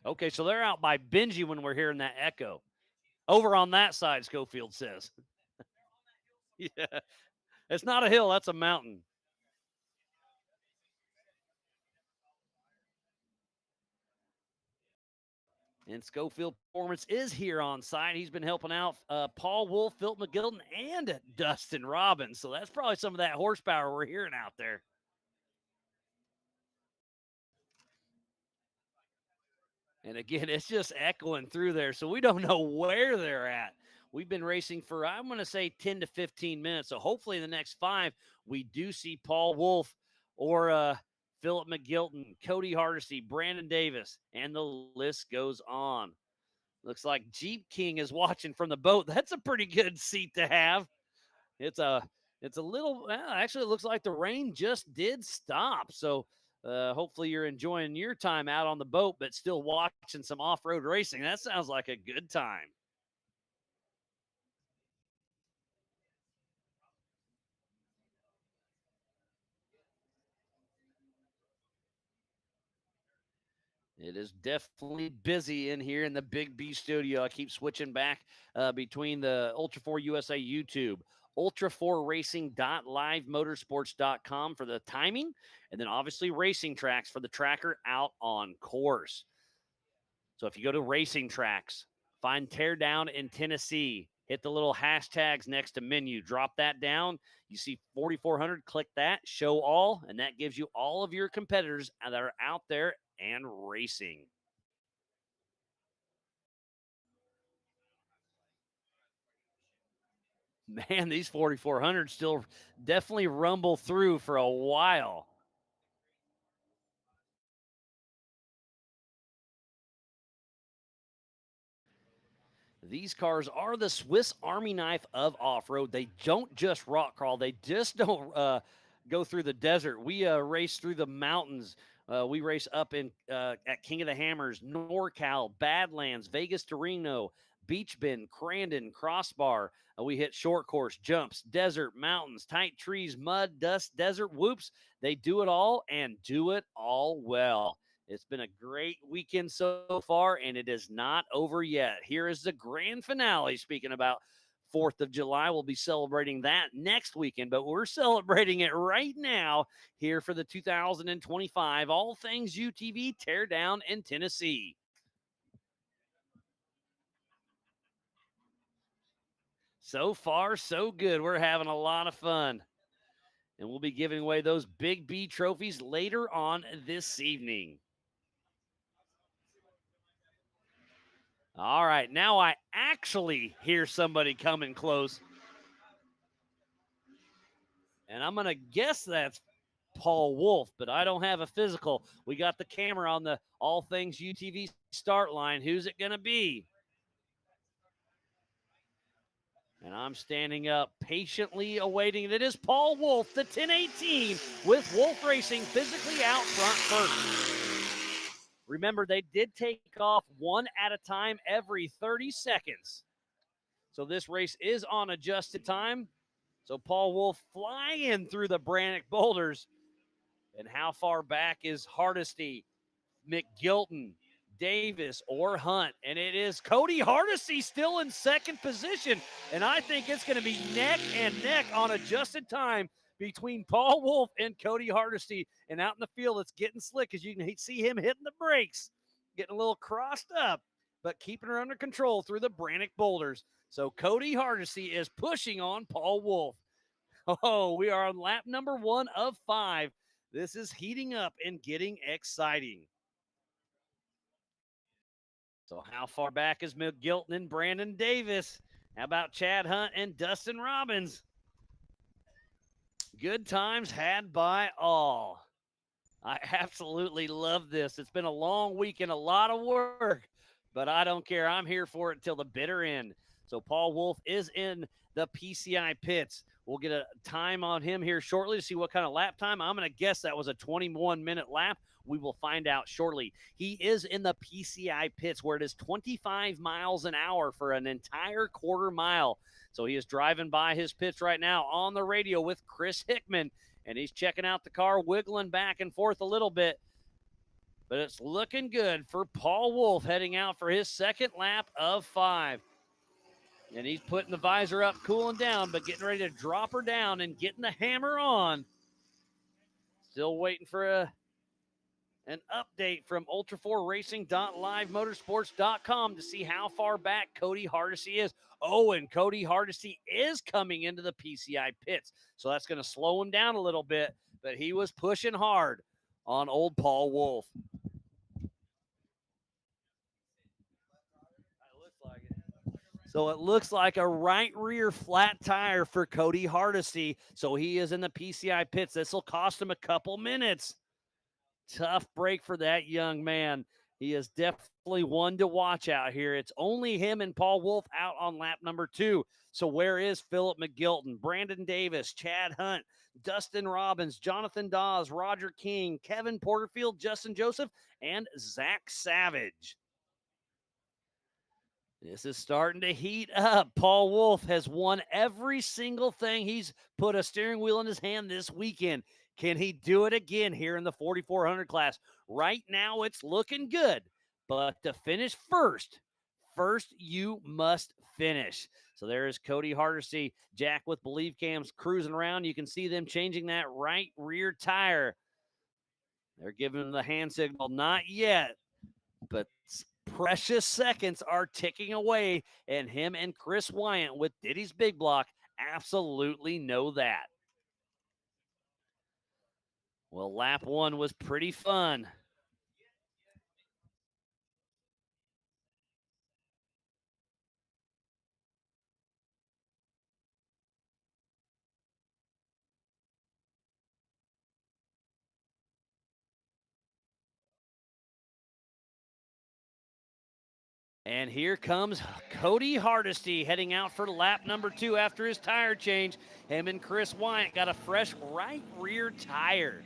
Okay, so they're out by Benji when we're hearing that echo. Over on that side, Schofield says. Yeah, it's not a hill, that's a mountain. And Schofield Performance is here on site. He's been helping out Paul Wolf, Phil McGilton, and Dustin Robbins. So that's probably some of that horsepower we're hearing out there. And again, it's just echoing through there. So we don't know where they're at. We've been racing for, I'm going to say, 10 to 15 minutes. So hopefully in the next 5, we do see Paul Wolf or Philip McGilton, Cody Hardesty, Brandon Davis, and the list goes on. Looks like Jeep King is watching from the boat. That's a pretty good seat to have. It's a little, well, actually, it looks like the rain just did stop. So hopefully you're enjoying your time out on the boat, but still watching some off-road racing. That sounds like a good time. It is definitely busy in here in the Big B studio. I keep switching back between the Ultra 4 USA YouTube, ultra4racing.livemotorsports.com for the timing, and then obviously Racing Tracks for the tracker out on course. So if you go to Racing Tracks, find Teardown in Tennessee, hit the little hashtags next to menu, drop that down. You see 4,400, click that, show all, and that gives you all of your competitors that are out there and racing. Man, these 4,400 still definitely rumble through for a while. These cars are the Swiss Army knife of off-road. They don't just rock crawl. They just don't go through the desert. We race through the mountains. We race up in at King of the Hammers, NorCal, Badlands, Vegas to Reno, Beach Bend, Crandon, Crossbar. We hit short course, jumps, desert, mountains, tight trees, mud, dust, desert, whoops. They do it all and do it all well. It's been a great weekend so far, and it is not over yet. Here is the grand finale. Speaking about 4th of July, we'll be celebrating that next weekend, but we're celebrating it right now here for the 2025 All Things UTV Teardown in Tennessee. So far, so good. We're having a lot of fun. And we'll be giving away those Big B trophies later on this evening. All right, now I actually hear somebody coming close. And I'm going to guess that's Paul Wolf, but I don't have a physical. We got the camera on the All Things UTV start line. Who's it going to be? And I'm standing up patiently awaiting it. It is Paul Wolf, the 1018, with Wolf Racing physically out front first. Remember, they did take off one at a time every 30 seconds. So this race is on adjusted time. So Paul Wolf flying through the Brannock boulders. And how far back is Hardesty, McGilton, Davis, or Hunt? And it is Cody Hardesty still in second position. And I think it's going to be neck and neck on adjusted time between Paul Wolf and Cody Hardesty. And out in the field, it's getting slick as you can see him hitting the brakes, getting a little crossed up, but keeping her under control through the Brannock boulders. So Cody Hardesty is pushing on Paul Wolf. Oh, we are on lap number 1 of 5. This is heating up and getting exciting. So how far back is McGilton and Brandon Davis? How about Chad Hunt and Dustin Robbins? Good times had by all. I absolutely love this. It's been a long week and a lot of work, but I don't care. I'm here for it until the bitter end. So Paul Wolf is in the PCI pits. We'll get a time on him here shortly to see what kind of lap time. I'm going to guess that was a 21-minute lap. We will find out shortly. He is in the PCI pits where it is 25 miles an hour for an entire quarter mile. So he is driving by his pits right now on the radio with Chris Hickman, and he's checking out the car, wiggling back and forth a little bit. But it's looking good for Paul Wolf heading out for his second lap of 5. And he's putting the visor up, cooling down, but getting ready to drop her down and getting the hammer on. Still waiting for an update from ultra4racing.livemotorsports.com to see how far back Cody Hardesty is. Oh, and Cody Hardesty is coming into the PCI pits. So that's going to slow him down a little bit, but he was pushing hard on old Paul Wolf. So it looks like a right rear flat tire for Cody Hardesty. So he is in the PCI pits. This will cost him a couple minutes. Tough break for that young man. He is definitely one to watch out here. It's only him and Paul Wolf out on lap number 2. So where is Philip McGilton, Brandon Davis, Chad Hunt, Dustin Robbins, Jonathan Dawes, Roger King, Kevin Porterfield, Justin Joseph, and Zach Savage? This is starting to heat up. Paul Wolf has won every single thing. He's put a steering wheel in his hand this weekend. Can he do it again here in the 4,400 class? Right now, it's looking good. But to finish first you must finish. So there is Cody Hardesty, Jack with Believe Cams cruising around. You can see them changing that right rear tire. They're giving him the hand signal. Not yet, but precious seconds are ticking away, and him and Chris Wyant with Diddy's Big Block absolutely know that. Well, lap 1 was pretty fun. And here comes Cody Hardesty heading out for lap number 2 after his tire change. Him and Chris Wyant got a fresh right rear tire.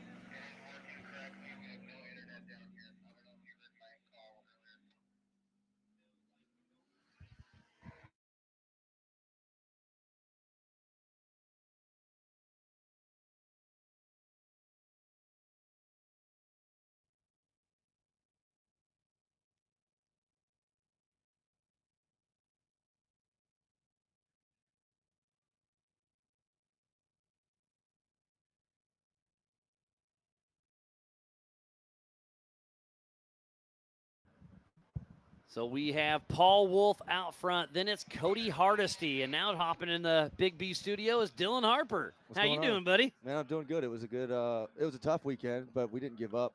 So we have Paul Wolf out front. Then it's Cody Hardesty. And now hopping in the Big B studio is Dylan Harper. How you doing, buddy? Man, I'm doing good. It was a tough weekend, but we didn't give up.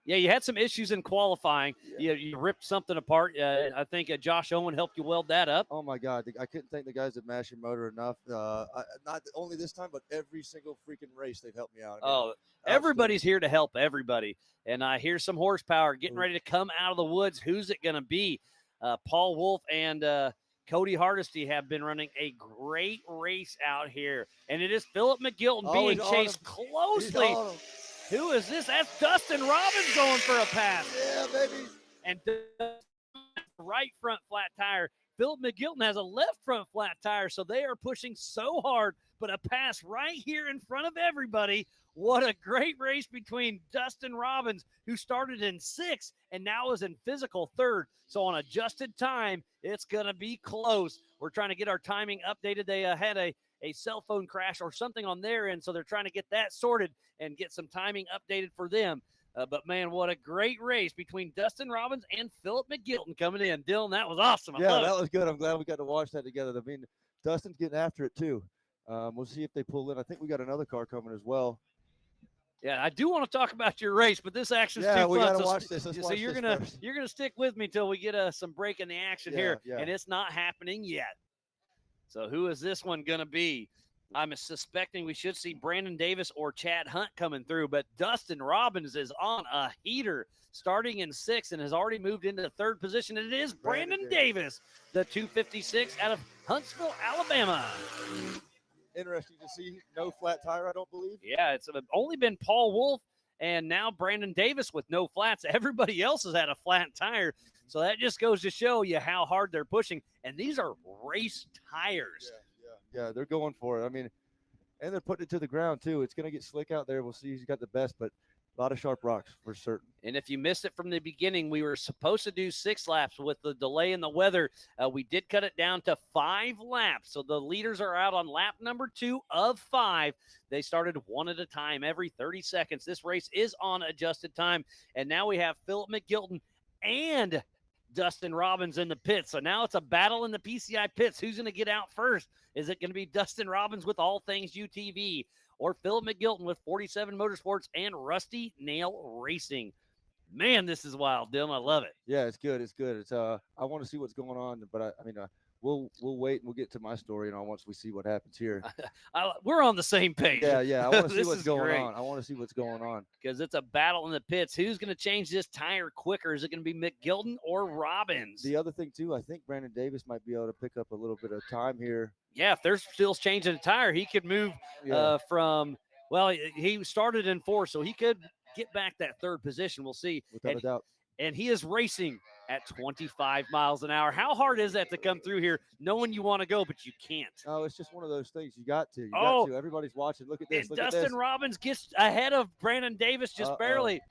Yeah, you had some issues in qualifying. Yeah. You ripped something apart. I think Josh Owen helped you weld that up. Oh, my God. I couldn't thank the guys at Mash Your Motor enough. Not only this time, but every single freaking race they've helped me out. Everybody's here to help everybody. And I hear some horsepower getting ready to come out of the woods. Who's it going to be? Paul Wolf and Cody Hardesty have been running a great race out here. And it is Philip McGilton being chased closely. Who is this? That's Dustin Robbins going for a pass. Yeah, baby. And right front flat tire. Philip McGilton has a left front flat tire, so they are pushing so hard, but a pass right here in front of everybody. What a great race between Dustin Robbins, who started in 6th and now is in physical 3rd. So on adjusted time, it's going to be close. We're trying to get our timing updated. They had a cell phone crash or something on their end, so they're trying to get that sorted and get some timing updated for them. But, man, what a great race between Dustin Robbins and Philip McGilton coming in. Dylan, that was awesome. Yeah, that was good. I'm glad we got to watch that together. I mean, Dustin's getting after it, too. We'll see if they pull in. I think we got another car coming as well. Yeah, I do want to talk about your race, but this action's too fun. We got to watch this. So you're gonna stick with me till we get some break in the action here, and it's not happening yet. So who is this one gonna be? I'm suspecting we should see Brandon Davis or Chad Hunt coming through, but Dustin Robbins is on a heater, starting in 6th and has already moved into 3rd position. And it is Brandon Davis, the 256 out of Huntsville, Alabama. Interesting to see. No flat tire, I don't believe. Yeah, it's only been Paul Wolf and now Brandon Davis with no flats. Everybody else has had a flat tire. So that just goes to show you how hard they're pushing. And these are race tires. Yeah, they're going for it. I mean, and they're putting it to the ground, too. It's going to get slick out there. We'll see who's got the best, but a lot of sharp rocks for certain. And if you missed it from the beginning, we were supposed to do 6 laps with the delay in the weather. We did cut it down to 5 laps. So the leaders are out on lap number 2 of 5. They started one at a time every 30 seconds. This race is on adjusted time. And now we have Philip McGilton and Dustin Robbins in the pits. So now it's a battle in the PCI pits. Who's going to get out first? Is it going to be Dustin Robbins with All Things UTV or Philip McGilton with 47 Motorsports and Rusty Nail Racing? Man, this is wild, Dylan. I love it. Yeah, it's good. It's good. It's I want to see what's going on, but I mean, we'll wait and we'll get to my story and all once we see what happens here. We're on the same page. Yeah. I want to see This what's is going great. on. I want to see what's going on because it's a battle in the pits. Who's going to change this tire quicker? Is it going to be McGilton or Robbins? The other thing too, I think Brandon Davis might be able to pick up a little bit of time here. Yeah, if they're still changing a tire, he could move from. Well, he started in 4th, so he could get back that 3rd position. We'll see. Without a doubt. And he is racing at 25 miles an hour. How hard is that to come through here knowing you want to go, but you can't? Oh, it's just one of those things. You got to. You got to. Everybody's watching. Look at this. And Dustin Robbins gets ahead of Brandon Davis just barely.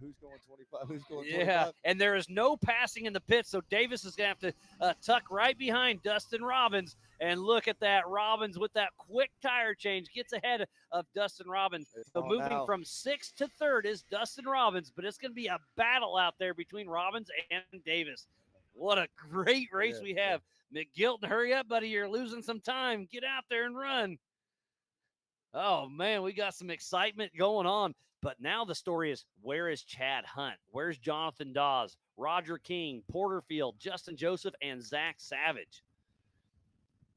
Who's going 25? Who's going 25? Yeah, and there is no passing in the pit, so Davis is going to have to tuck right behind Dustin Robbins. And look at that. Robbins with that quick tire change gets ahead of Dustin Robbins. So moving from 6th to 3rd is Dustin Robbins, but it's going to be a battle out there between Robbins and Davis. What a great race we have. McGilton, hurry up, buddy. You're losing some time. Get out there and run. Oh, man, we got some excitement going on. But now the story is, where is Chad Hunt? Where's Jonathan Dawes, Roger King, Porterfield, Justin Joseph, and Zach Savage?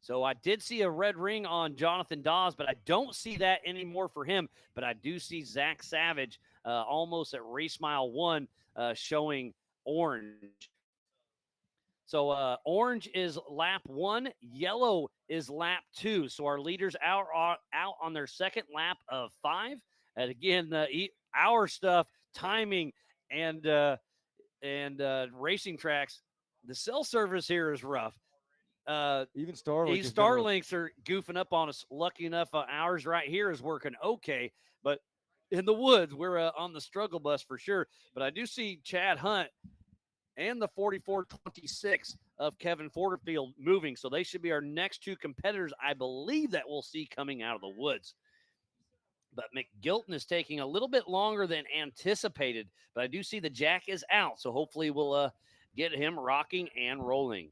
So I did see a red ring on Jonathan Dawes, but I don't see that anymore for him. But I do see Zach Savage almost at race mile 1 showing orange. So orange is lap 1, yellow is lap 2. So our leaders are out on their 2nd lap of 5. And again, our stuff, timing, and racing tracks, the cell service here is rough. Even Starlink. Starlinks are goofing up on us. Lucky enough, ours right here is working okay. But in the woods, we're on the struggle bus for sure. But I do see Chad Hunt and the 4426 of Kevin Porterfield moving. So they should be our next 2 competitors, I believe, that we'll see coming out of the woods. But McGilton is taking a little bit longer than anticipated. But I do see the jack is out. So hopefully we'll get him rocking and rolling.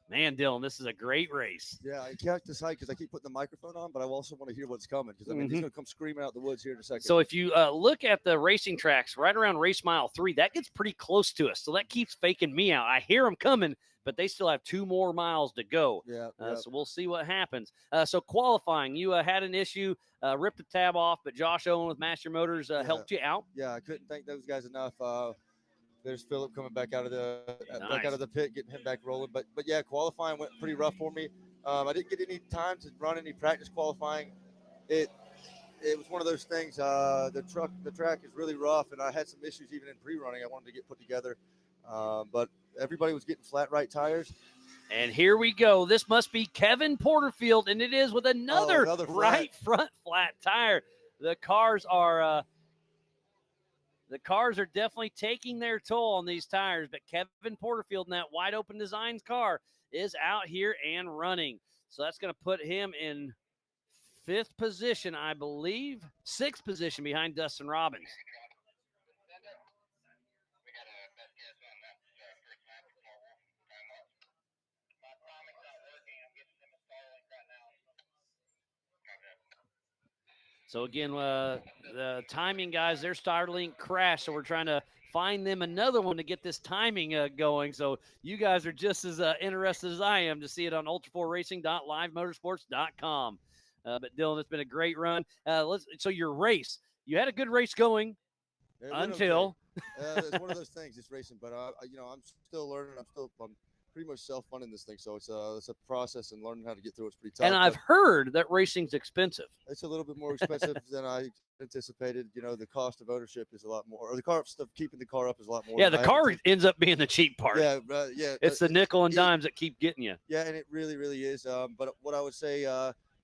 Man, Dylan, this is a great race. Yeah, I can't decide because I keep putting the microphone on, but I also want to hear what's coming because, I mean, he's going to come screaming out the woods here in a second. So if you look at the racing tracks right around race mile 3, that gets pretty close to us. So that keeps faking me out. I hear them coming, but they still have 2 more miles to go. Yeah. So we'll see what happens. So qualifying, you had an issue, ripped the tab off, but Josh Owen with Master Motors helped you out. Yeah, I couldn't thank those guys enough. There's Philip coming back out of the pit, getting him back rolling. But yeah, qualifying went pretty rough for me. I didn't get any time to run any practice qualifying. It was one of those things. The track is really rough, and I had some issues even in pre-running. I wanted to get put together, but everybody was getting flat right tires. And here we go. This must be Kevin Porterfield, and it is with another right front flat tire. The cars are definitely taking their toll on these tires, but Kevin Porterfield in that wide open designs car is out here and running. So that's going to put him in 5th position, I believe, 6th position behind Dustin Robbins. So again, the timing guys, their Starlink crashed, so we're trying to find them another one to get this timing going. So you guys are just as interested as I am to see it on ultra4racing.livemotorsports.com. But Dylan, it's been a great run. So your race, you had a good race going until. It's one of those things, it's racing, but I'm still learning. I'm pretty much self-funding this thing, so it's a process, and learning how to get through it's pretty tough. And I've heard that racing's expensive. It's a little bit more expensive than I anticipated. The cost of ownership is a lot more, or the cost of keeping the car up is a lot more. Yeah, the car ends up being the cheap part. Yeah. It's the nickel and dimes that keep getting you. Yeah, and it really, really is. But what I would say,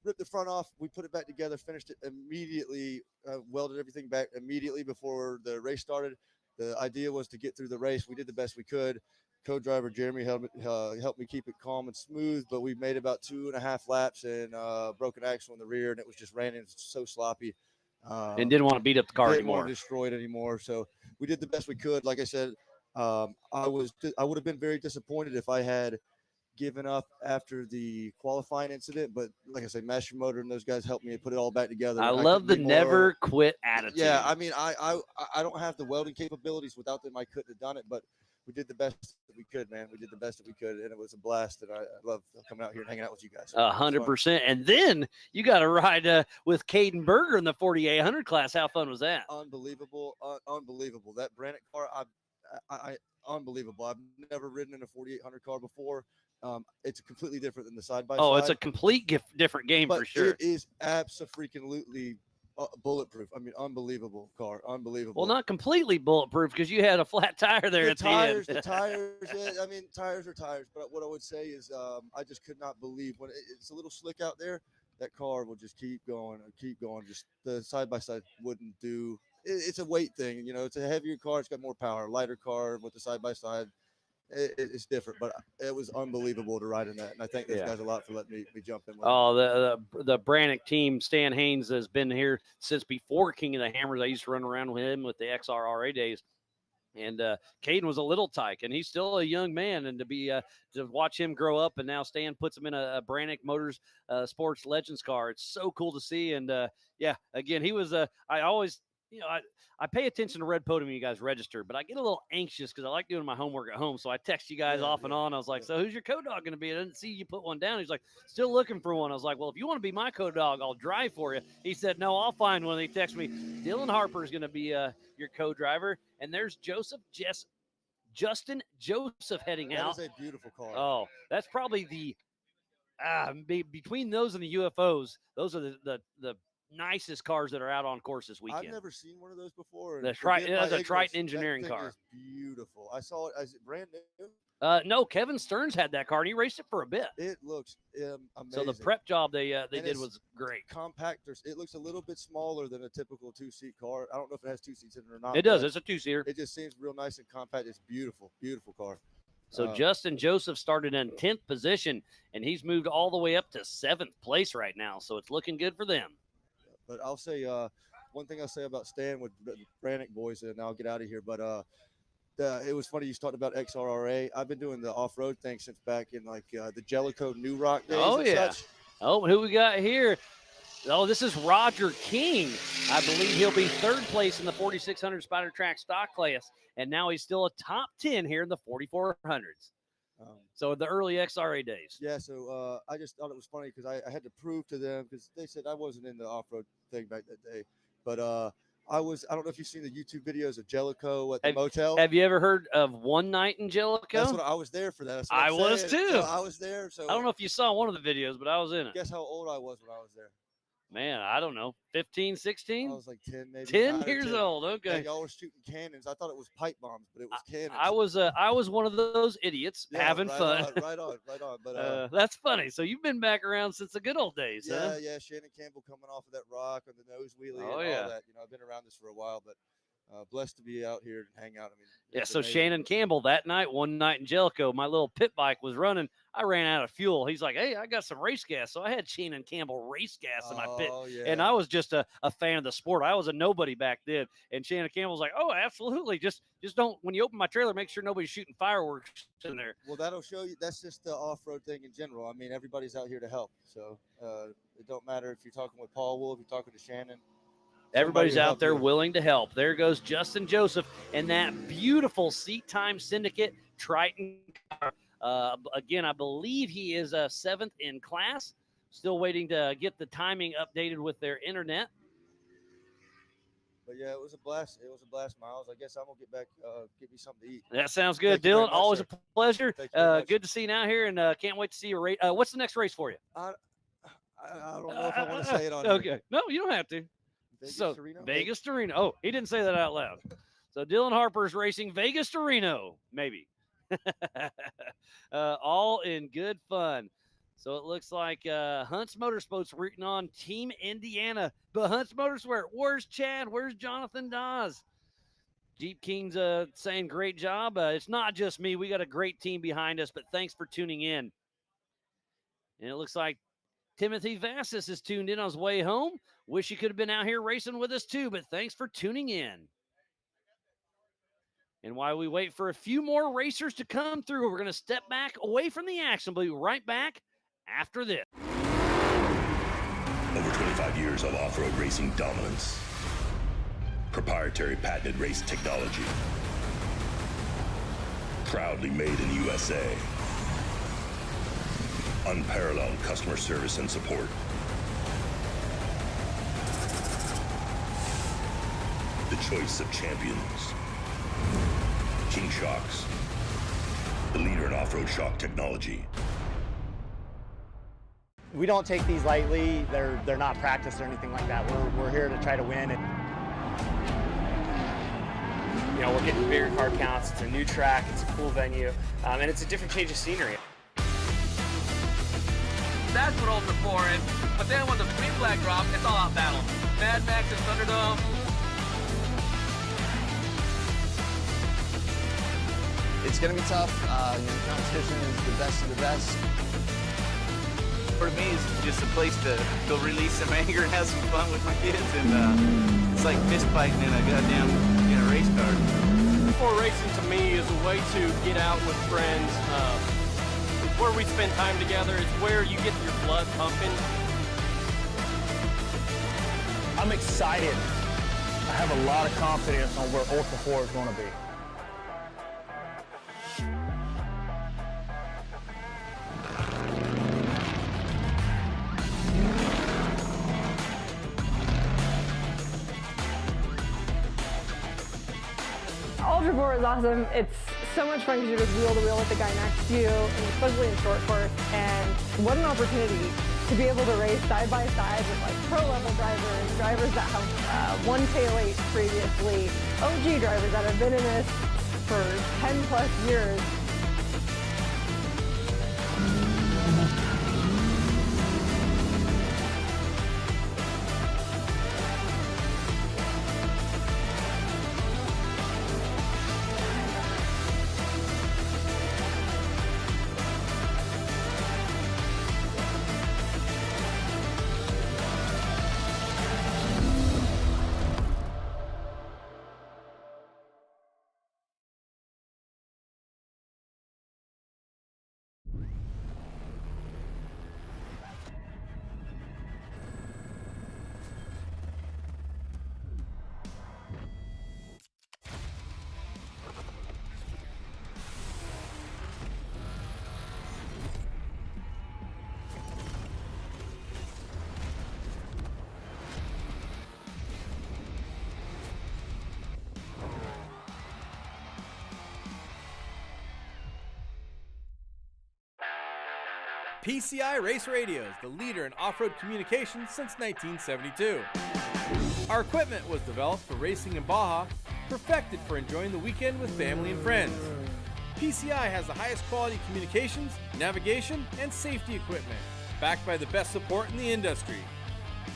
ripped the front off, we put it back together, finished it immediately, welded everything back immediately before the race started. The idea was to get through the race. We did the best we could. Co-driver Jeremy helped me keep it calm and smooth, but we made about 2.5 laps and broke an axle in the rear, and it was just raining so sloppy. And didn't want to beat up the car didn't anymore. Want to destroy it anymore. So we did the best we could. Like I said, I would have been very disappointed if I had given up after the qualifying incident. But like I said, Master Motor and those guys helped me put it all back together. I love the never quit attitude. Yeah, I mean, I don't have the welding capabilities. Without them, I couldn't have done it. But we did the best that we could, man. We did the best that we could, and it was a blast. And I love coming out here and hanging out with you guys. 100%. And then you got to ride with Caden Berger in the 4800 class. How fun was that? Unbelievable, unbelievable. That Brannick car, I unbelievable. I've never ridden in a 4800 car before. It's completely different than the side-by-side. Oh, it's a complete different game but for sure. It is absolutely bulletproof. I mean, unbelievable car, unbelievable. Well, not completely bulletproof because you had a flat tire there at the end. The tires. Yeah, I mean, tires are tires. But what I would say is, I just could not believe when it's a little slick out there. That car will just keep going. Just the side-by-side wouldn't do. It's a weight thing, you know. It's a heavier car. It's got more power. Lighter car with the side-by-side. It's different, but it was unbelievable to ride in that, and I thank those guys a lot for letting me jump in. The Brannick team, Stan Haynes has been here since before King of the Hammers. I used to run around with him with the XRRA days, and Caden was a little tyke, and he's still a young man, and to watch him grow up, and now Stan puts him in a Brannick Motors Sports Legends car. It's so cool to see, and again, he was I always. I pay attention to Red Podium, you guys register, but I get a little anxious because I like doing my homework at home. So I text you guys off and on. I was like, so who's your co-dog going to be? I didn't see you put one down. He's like, still looking for one. I was like, well, if you want to be my co-dog, I'll drive for you. He said, no, I'll find one. He texted me, Dylan Harper is going to be your co-driver. And there's Justin Joseph heading out. That is a beautiful car. Oh, that's probably between those and the UFOs, those are the nicest cars that are out on course this weekend. I've never seen one of those before. That's right. It was a Triton engineering car. Is beautiful. I saw it. Is it brand new? No, Kevin Stearns had that car, and he raced it for a bit. It looks amazing. So the prep job they did was great. Compact. It looks a little bit smaller than a typical two-seat car. I don't know if it has two seats in it or not. It does. It's a two-seater. It just seems real nice and compact. It's beautiful, beautiful car. So Justin Joseph started in 10th position, and he's moved all the way up to 7th place right now. So it's looking good for them. But I'll say one thing I'll say about Stan with the Brannick boys, and I'll get out of here. But it was funny you talked about XRRA. I've been doing the off-road thing since back in the Jellicoe New Rock days. Oh yeah. Oh, who we got here? Oh, this is Roger King. I believe he'll be 3rd place in the 4600 Spider Track stock class, and now he's still a top 10 here in the 4400s. So the early XRA days. Yeah, so I just thought it was funny because I had to prove to them, because they said I wasn't in the off-road thing back that day. But I don't know if you've seen the YouTube videos of Jellicoe at the motel. Have you ever heard of One Night in Jellicoe? That's what I was there for that. That's what I I'm was saying. too. So I was there. So I don't know if you saw one of the videos, but I was in it. Guess how old I was when I was there? Man, I don't know. 15, 16? I was like 10, maybe. 10 years old. Okay. And y'all were shooting cannons. I thought it was pipe bombs, but it was cannons. I was one of those idiots having fun. Right on. But that's funny. So you've been back around since the good old days, huh? Yeah. Shannon Campbell coming off of that rock and the nose wheelie and all that. You know, I've been around this for a while, but blessed to be out here and hang out. I mean, yeah. So amazing. Shannon Campbell that night, One Night in Jellicoe, my little pit bike was running. I ran out of fuel. He's like, hey, I got some race gas. So I had Shannon Campbell race gas in my pit. Yeah. And I was just a fan of the sport. I was a nobody back then. And Shannon Campbell was like, oh, absolutely. Just don't, when you open my trailer, make sure nobody's shooting fireworks in there. Well, that'll show you. That's just the off-road thing in general. I mean, everybody's out here to help. So it don't matter if you're talking with Paul Wolf, you're talking to Shannon. Everybody's out there willing to help. There goes Justin Joseph and that beautiful Seat Time Syndicate Triton car. Again, I believe he is 7th in class. Still waiting to get the timing updated with their internet. But yeah, it was a blast. Miles. I guess I'm gonna get back, get me something to eat. That sounds good, Dylan. Always a pleasure. Good to see you now here, and can't wait to see your race. What's the next race for you? I don't know if I want to say it on okay. here. No, you don't have to. Vegas to Reno. Oh, he didn't say that out loud. So Dylan Harper's racing Vegas to Reno, maybe. All in good fun. So it looks like Hunt's Motorsports rooting on Team Indiana. But Hunt's Motorsport, where's Chad? Where's Jonathan Dawes? Jeep King's saying great job. It's not just me. We got a great team behind us, but thanks for tuning in. And it looks like Timothy Vassis is tuned in on his way home. Wish he could have been out here racing with us too, but thanks for tuning in. And while we wait for a few more racers to come through, we're going to step back away from the action. We'll be right back after this. Over 25 years of off-road racing dominance. Proprietary patented race technology. Proudly made in USA. Unparalleled customer service and support. The choice of champions. King Shocks, the leader in off-road shock technology. We don't take these lightly. They're not practice or anything like that. We're here to try to win. You know, we're getting bigger car counts. It's a new track. It's a cool venue, and it's a different change of scenery. That's what Ultra 4 is. But then when the green flag drops, it's all out battle. Mad Max and Thunderdome. It's going to be tough. Competition is the best of the best. For me, it's just a place to go release some anger and have some fun with my kids, and it's like fist fighting in a goddamn race car. Before racing to me is a way to get out with friends. It's where we spend time together. It's where you get your blood pumping. I'm excited. I have a lot of confidence on where Ultra 4 is going to be. Ultra 4 is awesome. It's so much fun because you're just wheel to wheel with the guy next to you, and especially in short course. And what an opportunity to be able to race side by side with like pro level drivers, drivers that have won tail 8 previously, OG drivers that have been in this for 10 plus years. PCI Race Radio is the leader in off-road communications since 1972. Our equipment was developed for racing in Baja, perfected for enjoying the weekend with family and friends. PCI has the highest quality communications, navigation, and safety equipment, backed by the best support in the industry.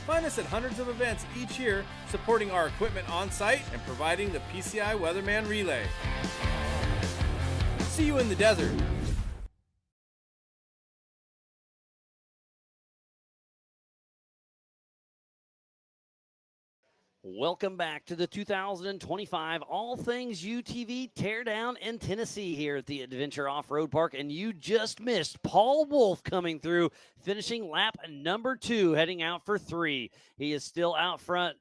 Find us at hundreds of events each year, supporting our equipment on site and providing the PCI Weatherman Relay. See you in the desert. Welcome back to the 2025 All Things UTV Teardown in Tennessee here at the Adventure Off-Road Park. And you just missed Paul Wolf coming through, finishing lap number 2, heading out for 3. He is still out front.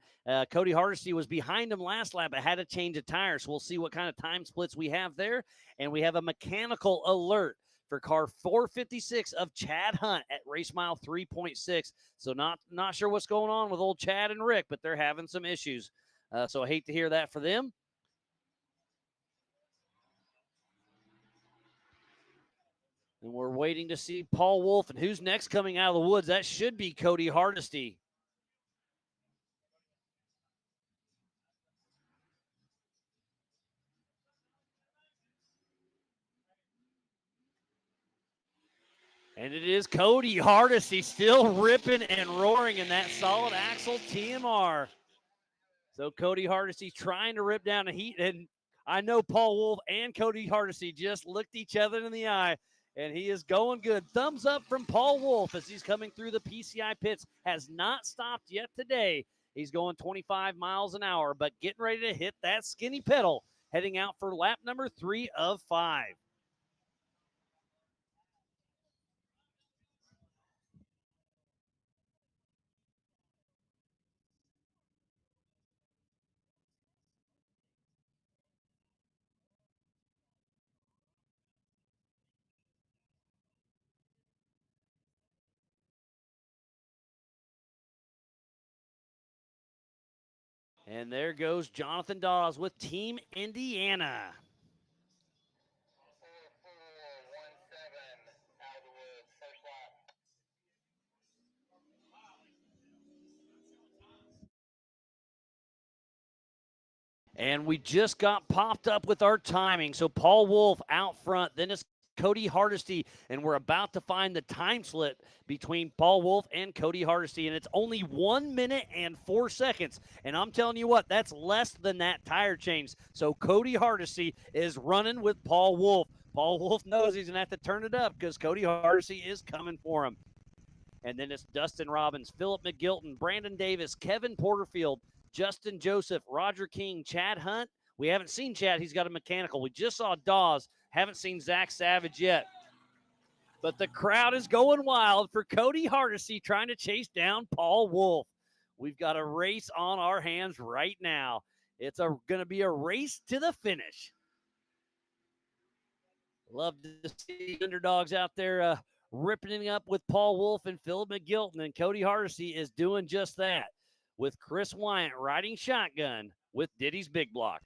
Cody Hardesty was behind him last lap, but had to change a tire. So we'll see what kind of time splits we have there. And we have a mechanical alert for car 456 of Chad Hunt at race mile 3.6. So not sure what's going on with old Chad and Rick, but they're having some issues. So I hate to hear that for them. And we're waiting to see Paul Wolf. And who's next coming out of the woods? That should be Cody Hardesty. And it is Cody Hardesty still ripping and roaring in that solid axle TMR. So Cody Hardesty trying to rip down the heat. And I know Paul Wolf and Cody Hardesty just looked each other in the eye. And he is going good. Thumbs up from Paul Wolf as he's coming through the PCI pits. Has not stopped yet today. He's going 25 miles an hour, but getting ready to hit that skinny pedal. Heading out for lap number 3 of 5. And there goes Jonathan Dawes with Team Indiana. And we just got popped up with our timing. So Paul Wolf out front, then it's Cody Hardesty, and we're about to find the time slip between Paul Wolf and Cody Hardesty, and it's only 1 minute and 4 seconds. And I'm telling you what, that's less than that tire change. So Cody Hardesty is running with Paul Wolf. Paul Wolf knows he's going to have to turn it up because Cody Hardesty is coming for him. And then it's Dustin Robbins, Philip McGilton, Brandon Davis, Kevin Porterfield, Justin Joseph, Roger King, Chad Hunt. We haven't seen Chad. He's got a mechanical. We just saw Dawes. Haven't seen Zach Savage yet. But the crowd is going wild for Cody Hardesty trying to chase down Paul Wolf. We've got a race on our hands right now. It's going to be a race to the finish. Love to see underdogs out there ripping it up with Paul Wolf and Philip McGilton. And Cody Hardesty is doing just that with Chris Wyant riding shotgun with Diddy's Big Block.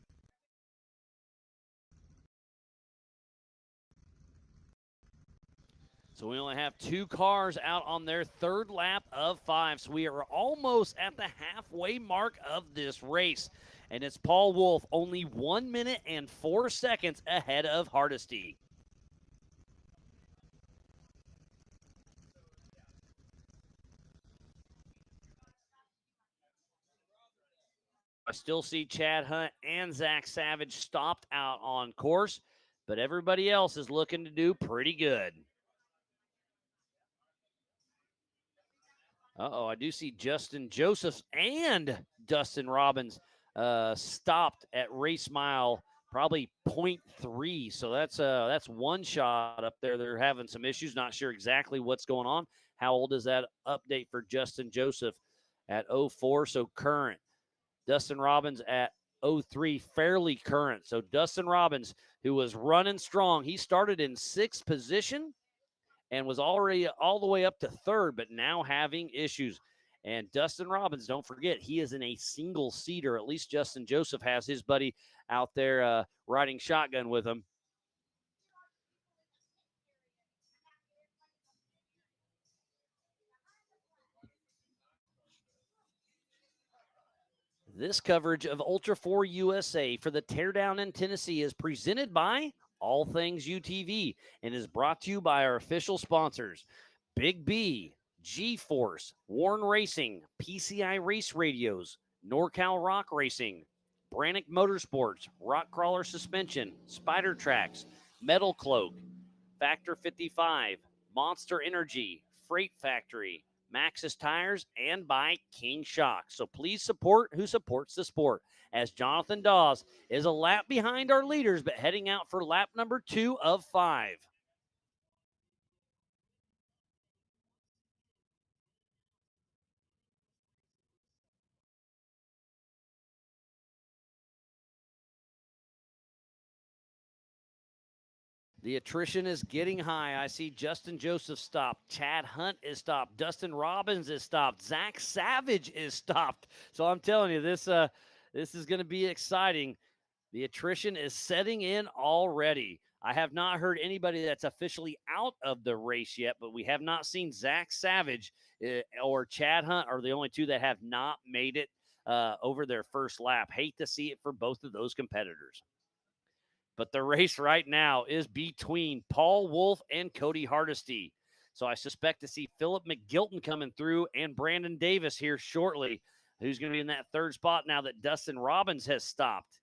So we only have 2 cars out on their third lap of 5. So we are almost at the halfway mark of this race. And it's Paul Wolf, only 1 minute and 4 seconds ahead of Hardesty. I still see Chad Hunt and Zach Savage stopped out on course, but everybody else is looking to do pretty good. I do see Justin Josephs and Dustin Robbins stopped at race mile probably 0.3. So that's one shot up there. They're having some issues. Not sure exactly what's going on. How old is that update for Justin Joseph at 04? So current. Dustin Robbins at 03, fairly current. So Dustin Robbins, who was running strong, he started in 6th position and was already all the way up to 3rd, but now having issues. And Dustin Robbins, don't forget, he is in a single seater. At least Justin Joseph has his buddy out there riding shotgun with him. This coverage of Ultra 4 USA for the Teardown in Tennessee is presented by All Things UTV and is brought to you by our official sponsors, Big B, G-Force, Warren Racing, PCI Race Radios, NorCal Rock Racing, Brannick Motorsports, Rock Crawler Suspension, Spider Tracks, Metal Cloak, Factor 55, Monster Energy, Freight Factory, Maxxis Tires, and by King Shock. So please support who supports the sport, as Jonathan Dawes is a lap behind our leaders, but heading out for lap number 2 of 5. The attrition is getting high. I see Justin Joseph stopped. Chad Hunt is stopped. Dustin Robbins is stopped. Zach Savage is stopped. So I'm telling you, this is going to be exciting. The attrition is setting in already. I have not heard anybody that's officially out of the race yet, but we have not seen Zach Savage or Chad Hunt are the only 2 that have not made it over their first lap. Hate to see it for both of those competitors. But the race right now is between Paul Wolf and Cody Hardesty. So I suspect to see Philip McGilton coming through and Brandon Davis here shortly, who's going to be in that 3rd spot now that Dustin Robbins has stopped.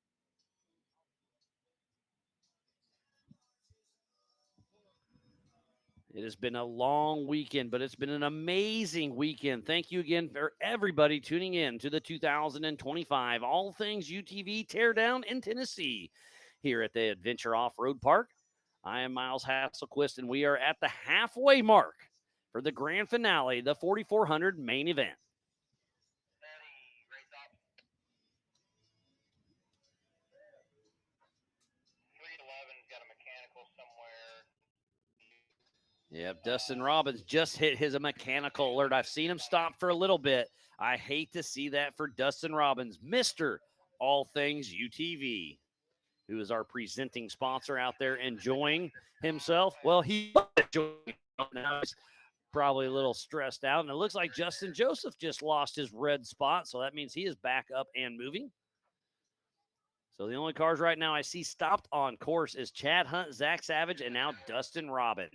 It has been a long weekend, but it's been an amazing weekend. Thank you again for everybody tuning in to the 2025 All Things UTV Teardown in Tennessee here at the Adventure Off-Road Park. I am Miles Hasselquist, and we are at the halfway mark for the grand finale, the 4400 main event. Yep, Dustin Robbins just hit his mechanical alert. I've seen him stop for a little bit. I hate to see that for Dustin Robbins, Mr. All Things UTV, who is our presenting sponsor out there enjoying himself. Well, he enjoying himself now. He's probably a little stressed out, and it looks like Justin Joseph just lost his red spot, so that means he is back up and moving. So the only cars right now I see stopped on course is Chad Hunt, Zach Savage, and now Dustin Robbins.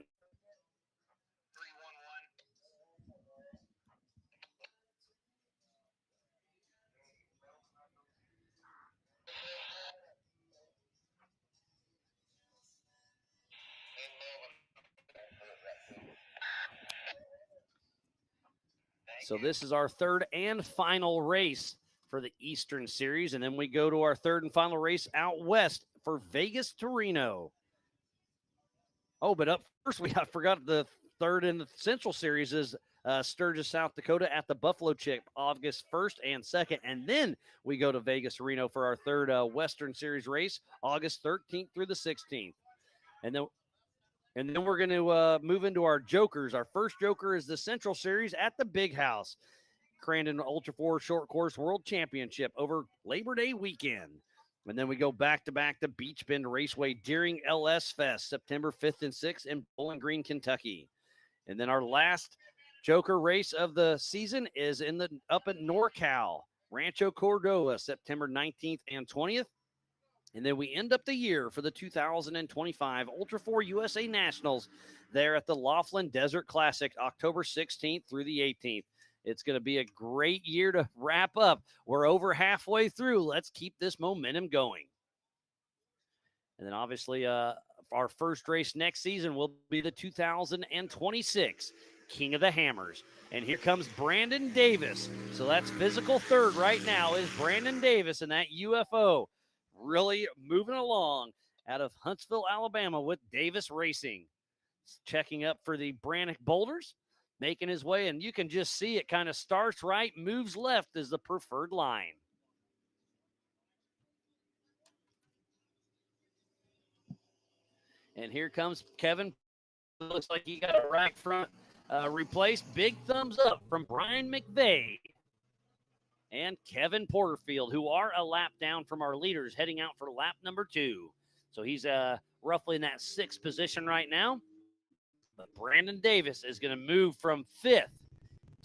So this is our third and final race for the Eastern Series, and then we go to our third and final race out west for Vegas to Reno. Oh, but up first, I forgot the third in the Central Series is Sturgis, South Dakota at the Buffalo Chip, August 1st and 2nd. And then we go to Vegas to Reno for our third Western Series race, August 13th through the 16th. And then we're going to move into our jokers. Our first joker is the Central Series at the Big House, Crandon Ultra 4 Short Course World Championship over Labor Day weekend. And then we go back-to-back to Beach Bend Raceway Deering LS Fest, September 5th and 6th in Bowling Green, Kentucky. And then our last joker race of the season is up at NorCal, Rancho Cordova, September 19th and 20th. And then we end up the year for the 2025 Ultra 4 USA Nationals there at the Laughlin Desert Classic, October 16th through the 18th. It's going to be a great year to wrap up. We're over halfway through. Let's keep this momentum going. And then obviously our first race next season will be the 2026 King of the Hammers. And here comes Brandon Davis. So that's physical third right now is Brandon Davis in that UFO. Really moving along out of Huntsville, Alabama with Davis Racing. Checking up for the Brannock Boulders, making his way, and you can just see it kind of starts right, moves left is the preferred line. And here comes Kevin. Looks like he got a rack front replaced. Big thumbs up from Brian McVeigh and Kevin Porterfield, who are a lap down from our leaders, heading out for lap number 2. So he's roughly in that 6th position right now. But Brandon Davis is going to move from 5th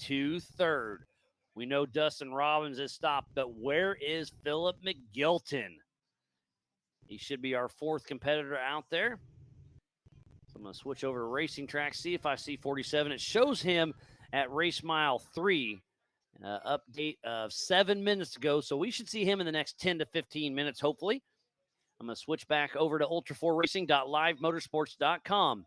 to 3rd. We know Dustin Robbins has stopped, but where is Philip McGilton? He should be our 4th competitor out there. So I'm going to switch over to racing track, see if I see 47. It shows him at race mile 3. Update of 7 minutes ago. So we should see him in the next 10 to 15 minutes, hopefully. I'm going to switch back over to ultra4racing.livemotorsports.com.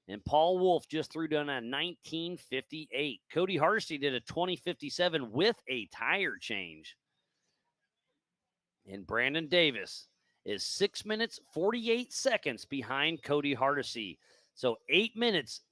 And Paul Wolf just threw down a 1958. Cody Hardesty did a 2057 with a tire change. And Brandon Davis is 6 minutes, 48 seconds behind Cody Hardesty. So 8 minutes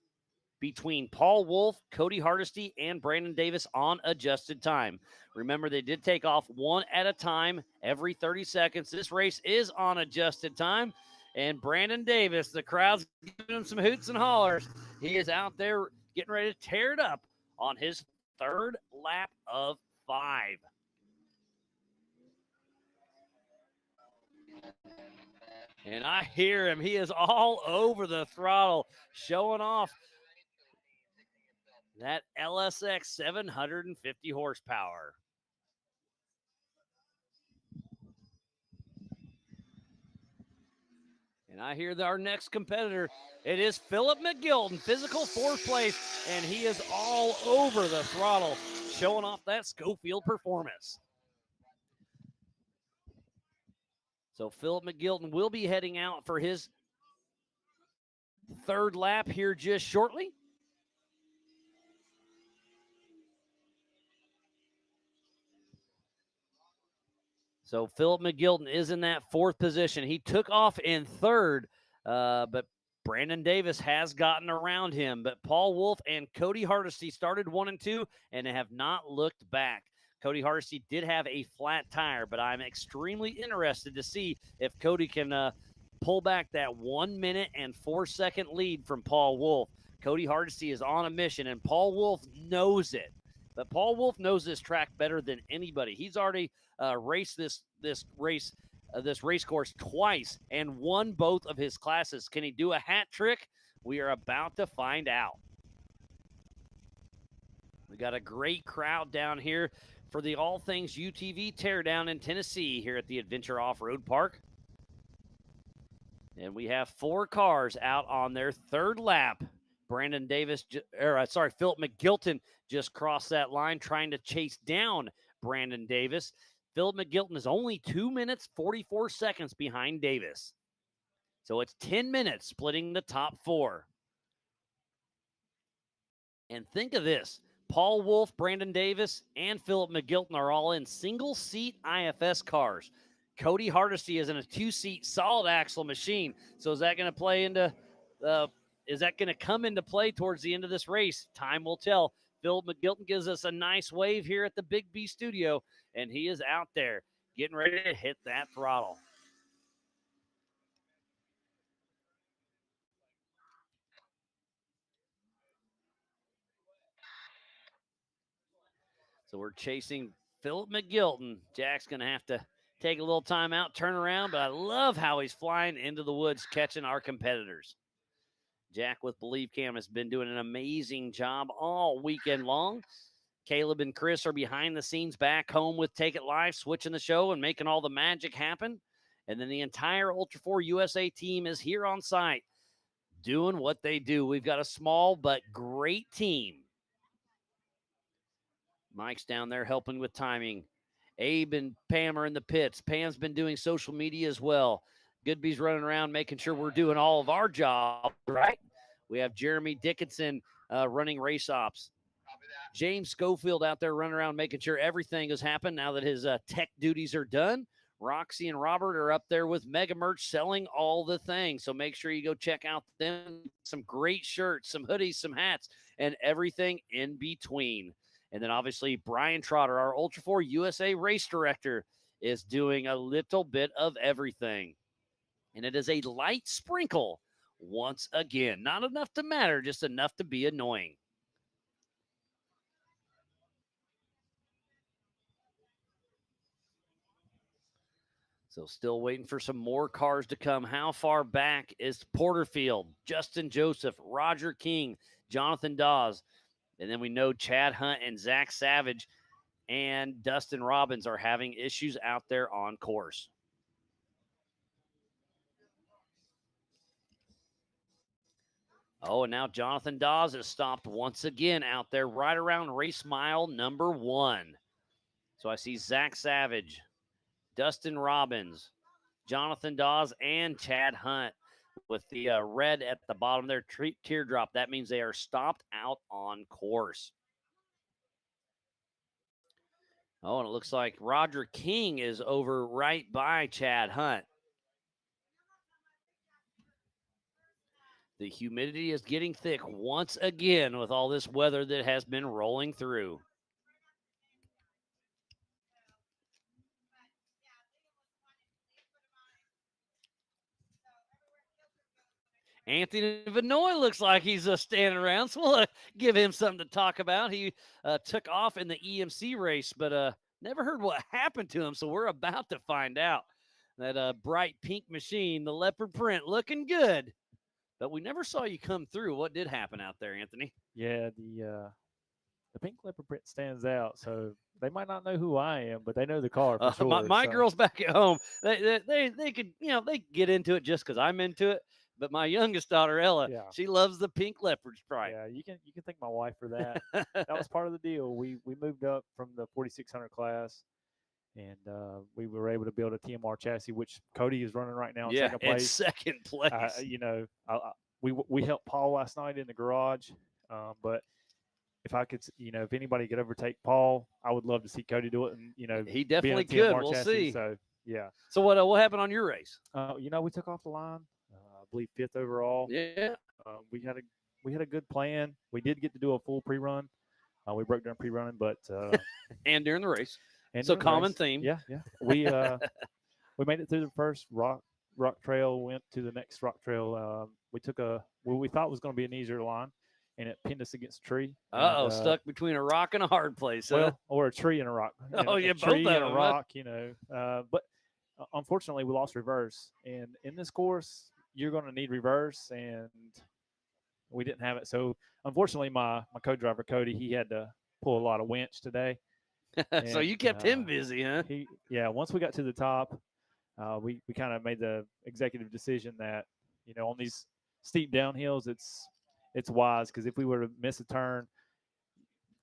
between Paul Wolf, Cody Hardesty, and Brandon Davis on adjusted time. Remember, they did take off one at a time every 30 seconds. This race is on adjusted time. And Brandon Davis, the crowd's giving him some hoots and hollers. He is out there getting ready to tear it up on his 3rd lap of 5. And I hear him. He is all over the throttle, showing off that LSX 750 horsepower. And I hear that our next competitor, it is Philip McGilton, physical 4th place, and he is all over the throttle, showing off that Schofield performance. So Philip McGilton will be heading out for his 3rd lap here just shortly. So Philip McGilton is in that 4th position. He took off in 3rd, but Brandon Davis has gotten around him. But Paul Wolf and Cody Hardesty started 1 and 2 and have not looked back. Cody Hardesty did have a flat tire, but I'm extremely interested to see if Cody can pull back that 1 minute and 4 second lead from Paul Wolf. Cody Hardesty is on a mission, and Paul Wolf knows it. But Paul Wolf knows this track better than anybody. He's already raced this race course twice and won both of his classes. Can he do a hat trick? We are about to find out. We got a great crowd down here for the All Things UTV Teardown in Tennessee here at the Adventure Off-Road Park. And we have 4 cars out on their third lap. Philip McGilton just crossed that line trying to chase down Brandon Davis. Philip McGilton is only 2 minutes, 44 seconds behind Davis. So it's 10 minutes splitting the top 4. And think of this. Paul Wolf, Brandon Davis, and Philip McGilton are all in single-seat IFS cars. Cody Hardesty is in a 2-seat solid axle machine. So is that going to play into is that going to come into play towards the end of this race? Time will tell. Philip McGilton gives us a nice wave here at the Big B studio, and he is out there getting ready to hit that throttle. So we're chasing Philip McGilton. Jack's going to have to take a little time out, turn around, but I love how he's flying into the woods, catching our competitors. Jack with Believe Cam has been doing an amazing job all weekend long. Caleb and Chris are behind the scenes back home with Take It Live, switching the show and making all the magic happen. And then the entire Ultra 4 USA team is here on site doing what they do. We've got a small but great team. Mike's down there helping with timing. Abe and Pam are in the pits. Pam's been doing social media as well. Goodby's running around making sure we're doing all of our jobs, right? We have Jeremy Dickinson running race ops. James Schofield out there running around making sure everything has happened now that his tech duties are done. Roxy and Robert are up there with Mega Merch selling all the things. So make sure you go check out them. Some great shirts, some hoodies, some hats, and everything in between. And then obviously Brian Trotter, our Ultra 4 USA race director, is doing a little bit of everything. And it is a light sprinkle once again. Not enough to matter, just enough to be annoying. So still waiting for some more cars to come. How far back is Porterfield, Justin Joseph, Roger King, Jonathan Dawes? And then we know Chad Hunt and Zach Savage and Dustin Robbins are having issues out there on course. Oh, and now Jonathan Dawes has stopped once again out there right around race mile number 1. So I see Zach Savage, Dustin Robbins, Jonathan Dawes, and Chad Hunt with the red at the bottom of their teardrop. That means they are stopped out on course. Oh, and it looks like Roger King is over right by Chad Hunt. The humidity is getting thick once again with all this weather that has been rolling through. Anthony Vinoy looks like he's standing around, so we'll give him something to talk about. He took off in the EMC race, but never heard what happened to him, so we're about to find out. That bright pink machine, the leopard print, looking good. But we never saw you come through. What did happen out there, Anthony? Yeah, the pink leopard print stands out, so they might not know who I am, but they know the car for sure. My girls back at home, they could, they get into it just because I'm into it. But my youngest daughter, Ella, she loves the pink leopard stripe. Yeah, you can thank my wife for that. That was part of the deal. We moved up from the 4600 class, and we were able to build a TMR chassis, which Cody is running right now in second place. Second place. We helped Paul last night in the garage, but if I could, if anybody could overtake Paul, I would love to see Cody do it. And he definitely could. We'll see. So yeah. So what happened on your race? We took off the line. I believe 5th overall. Yeah. We had a good plan. We did get to do a full pre-run. We broke down pre-running, but and during the race. So common theme. Yeah. We made it through the first rock trail. Went to the next rock trail. We took what we thought was going to be an easier line, and it pinned us against a tree. Stuck between a rock and a hard place. Well, or a tree and a rock. Oh, yeah, a both tree of and a them. rock. But unfortunately, we lost reverse. And in this course, you're going to need reverse, and we didn't have it. So unfortunately, my co-driver Cody, he had to pull a lot of winch today. So you kept him busy, huh? Once we got to the top, we kind of made the executive decision that on these steep downhills, it's wise, because if we were to miss a turn,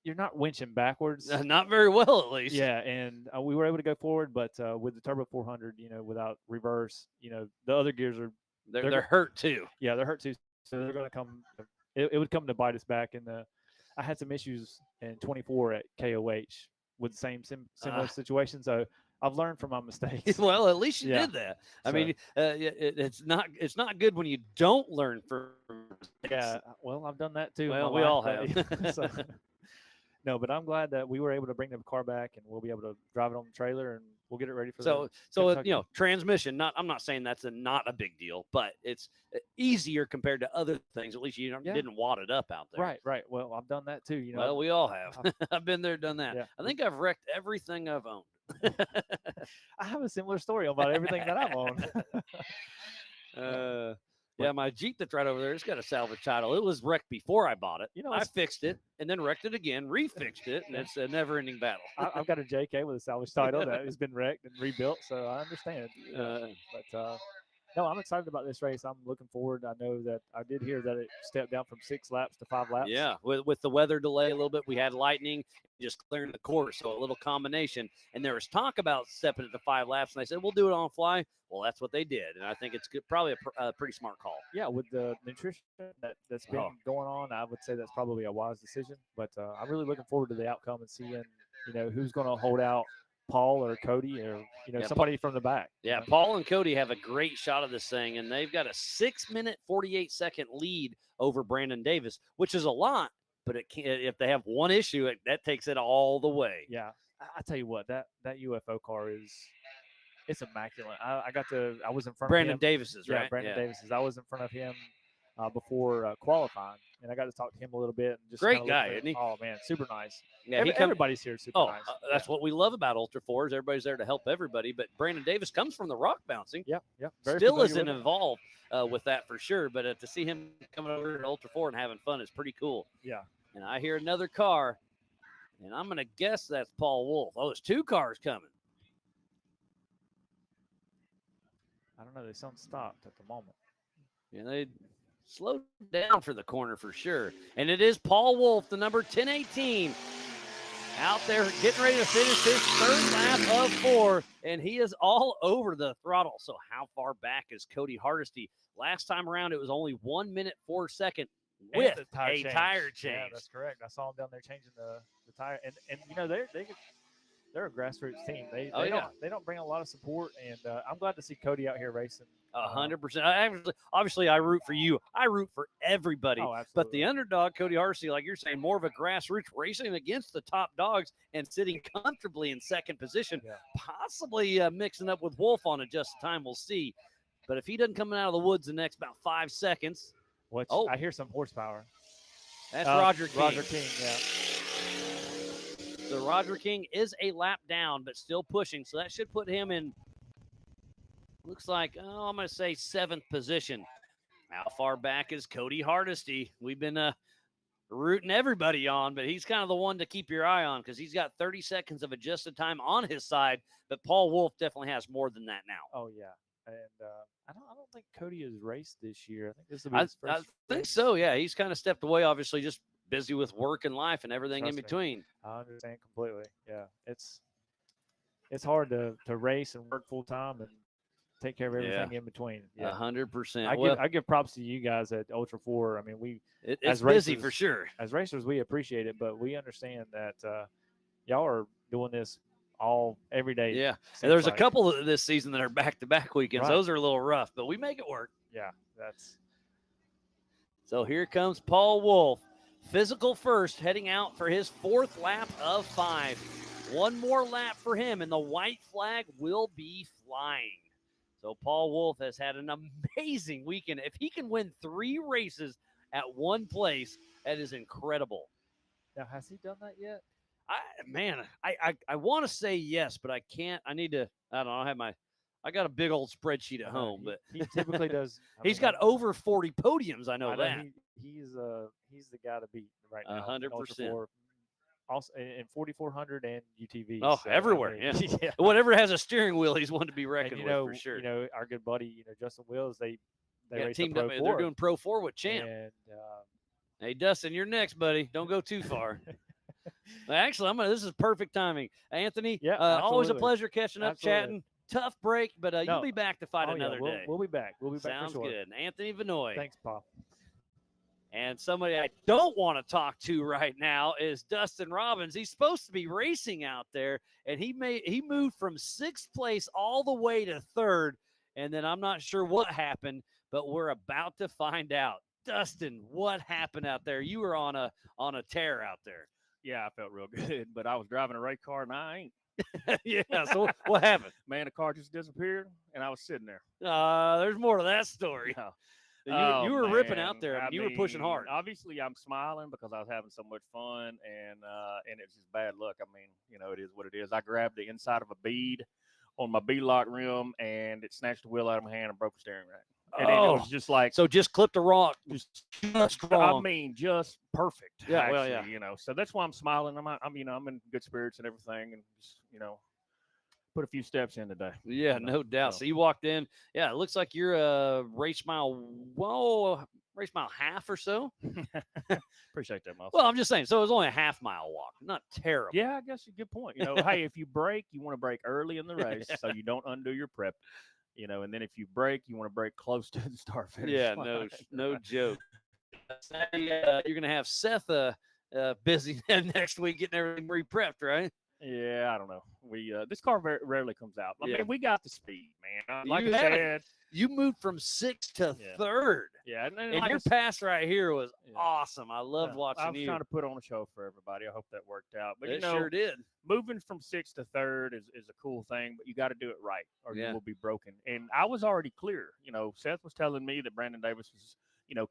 you're not winching backwards. Not very well, at least. Yeah, and we were able to go forward, but with the Turbo 400, without reverse, the other gears are they're hurt too. Yeah, they're hurt too. So they're going to come. It would come to bite us back. And I had some issues in 24 at KOH with the similar situation. So I've learned from my mistakes. Well, at least you did that. I mean, it's not good when you don't learn from. Yeah, well, I've done that too. Well, we all have. So, no, but I'm glad that we were able to bring the car back, and we'll be able to drive it on the trailer, and we'll get it ready for transmission. I'm not saying that's not a big deal, but it's easier compared to other things. At least you didn't wad it up out there. Right. Well, I've done that too. Well, we all have. I've been there, done that. Yeah. I think I've wrecked everything I've owned. I have a similar story about everything that I've owned. Yeah, my Jeep that's right over there, it's got a salvage title. It was wrecked before I bought it. I fixed it and then wrecked it again, refixed it, and it's a never-ending battle. I've got a JK with a salvage title that has been wrecked and rebuilt, so I understand. No, I'm excited about this race. I'm looking forward. I know that I did hear that it stepped down from 6 laps to 5 laps. Yeah, with the weather delay a little bit, we had lightning just clearing the course, so a little combination. And there was talk about stepping it to 5 laps, and they said, we'll do it on fly. Well, that's what they did, and I think it's probably a pretty smart call. Yeah, with the nutrition that's been going on, I would say that's probably a wise decision. But I'm really looking forward to the outcome and seeing, who's going to hold out Paul or Cody or somebody from the back. Yeah, Paul and Cody have a great shot of this thing, and they've got a 6-minute 48-second lead over Brandon Davis, which is a lot. But if they have one issue, that takes it all the way. Yeah, I tell you what, that UFO car it's immaculate. I was in front Brandon of him. Davis's, right? Yeah, Brandon Davis's. I was in front of him before qualifying, and I got to talk to him a little bit. And just great guy, isn't he? Oh man, super nice. Yeah, everybody's here super nice. That's what we love about Ultra 4s. Everybody's there to help everybody. But Brandon Davis comes from the rock bouncing. Yeah. Still isn't involved with that for sure. But to see him coming over to Ultra 4 and having fun is pretty cool. Yeah. And I hear another car, and I'm going to guess that's Paul Wolf. Oh, there's 2 cars coming. I don't know. They sound stopped at the moment. Yeah, they slowed down for the corner for sure. And it is Paul Wolf, the number 1018, out there getting ready to finish his 3rd lap of 4, and he is all over the throttle. So how far back is Cody Hardesty? Last time around, it was only 1 minute 4 second with a tire change. Yeah, that's correct. I saw him down there changing the tire, and they're a grassroots team. They don't bring a lot of support, and I'm glad to see Cody out here racing. 100%. Obviously, I root for you. I root for everybody. Oh, absolutely. But the underdog, Cody Hardesty, like you're saying, more of a grassroots racing against the top dogs and sitting comfortably in 2nd position, possibly mixing up with Wolf on it. Just time we'll see. But if he doesn't come out of the woods the next about 5 seconds. I hear some horsepower. That's Roger King. Roger King, yeah. So Roger King is a lap down, but still pushing. So that should put him in, looks like, I'm going to say 7th position. How far back is Cody Hardesty? We've been rooting everybody on, but he's kind of the one to keep your eye on because he's got 30 seconds of adjusted time on his side. But Paul Wolf definitely has more than that now. Oh, yeah. And I don't think Cody has raced this year. I think this will be his first. I think so, yeah. He's kind of stepped away, obviously, just busy with work and life and everything in between. I understand completely. Yeah, it's hard to race and work full time and take care of everything in between. 100%. I give props to you guys at Ultra 4. I mean, it's busy for sure. As racers, we appreciate it, but we understand that y'all are doing this every day. Yeah, and there's a couple this season that are back-to-back weekends. Right. Those are a little rough, but we make it work. Yeah, So here comes Paul Wolf. Physical first, heading out for his 4th lap of 5. One more lap for him, and the white flag will be flying. So Paul Wolf has had an amazing weekend. If he can win 3 races at one place, that is incredible. Now, has he done that yet? I want to say yes, but I can't. I need to. I don't know. I got a big old spreadsheet at home, but he typically does. He's got over 40 podiums. I know that. He's the guy to beat right now. 100%. Also in 4400 and UTV. Oh, so, everywhere. I mean, yeah. yeah. Whatever has a steering wheel, he's one to be reckoned and, with for sure. Our good buddy, Justin Wills, they race teamed the up. Pro They're 4. doing Pro 4 with Champ. And hey, Dustin, you're next, buddy. Don't go too far. Actually, this is perfect timing. Anthony, always a pleasure catching up, chatting. Tough break, but you'll be back to fight another day. We'll be back. We'll be back. Sounds for sure. good. Anthony Vinoy. Thanks, Paul. And somebody I don't want to talk to right now is Dustin Robbins. He's supposed to be racing out there, and he moved from 6th place all the way to 3rd, and then I'm not sure what happened, but we're about to find out. Dustin, what happened out there? You were on a tear out there. Yeah, I felt real good, but I was driving a race car and I ain't. Yeah, so what happened? Man, the car just disappeared and I was sitting there. There's more to that story. Yeah. You were ripping out there. You were pushing hard. Obviously, I'm smiling because I was having so much fun, and it's just bad luck. I mean, it is what it is. I grabbed the inside of a bead on my bead-lock rim, and it snatched the wheel out of my hand and broke the steering rack. And it was just like just clipped the rock, just wrong. I mean, just perfect. Yeah, actually, So that's why I'm smiling. I'm in good spirits and everything, and just put a few steps in today. Yeah, no doubt. So you walked in. Yeah, it looks like you're a race mile half or so. Appreciate that, Miles. Well, I'm just saying. So it was only a half-mile walk. Not terrible. Yeah, I guess a good point. Hey, if you break, you want to break early in the race so you don't undo your prep. And then if you break, you want to break close to the start finish. Yeah, no joke. You're gonna have Seth busy next week getting everything re-prepped, right? Yeah, I don't know. This car rarely comes out. I mean, we got the speed, man. Like you I said, you moved from 6th to 3rd. Yeah, and like your pass right here was awesome. I loved watching I was you. trying to put on a show for everybody. I hope that worked out. But it sure did. Moving from 6th to 3rd is a cool thing, but you got to do it right, or you Yeah. will be broken. And I was already clear. Seth was telling me that Brandon Davis was,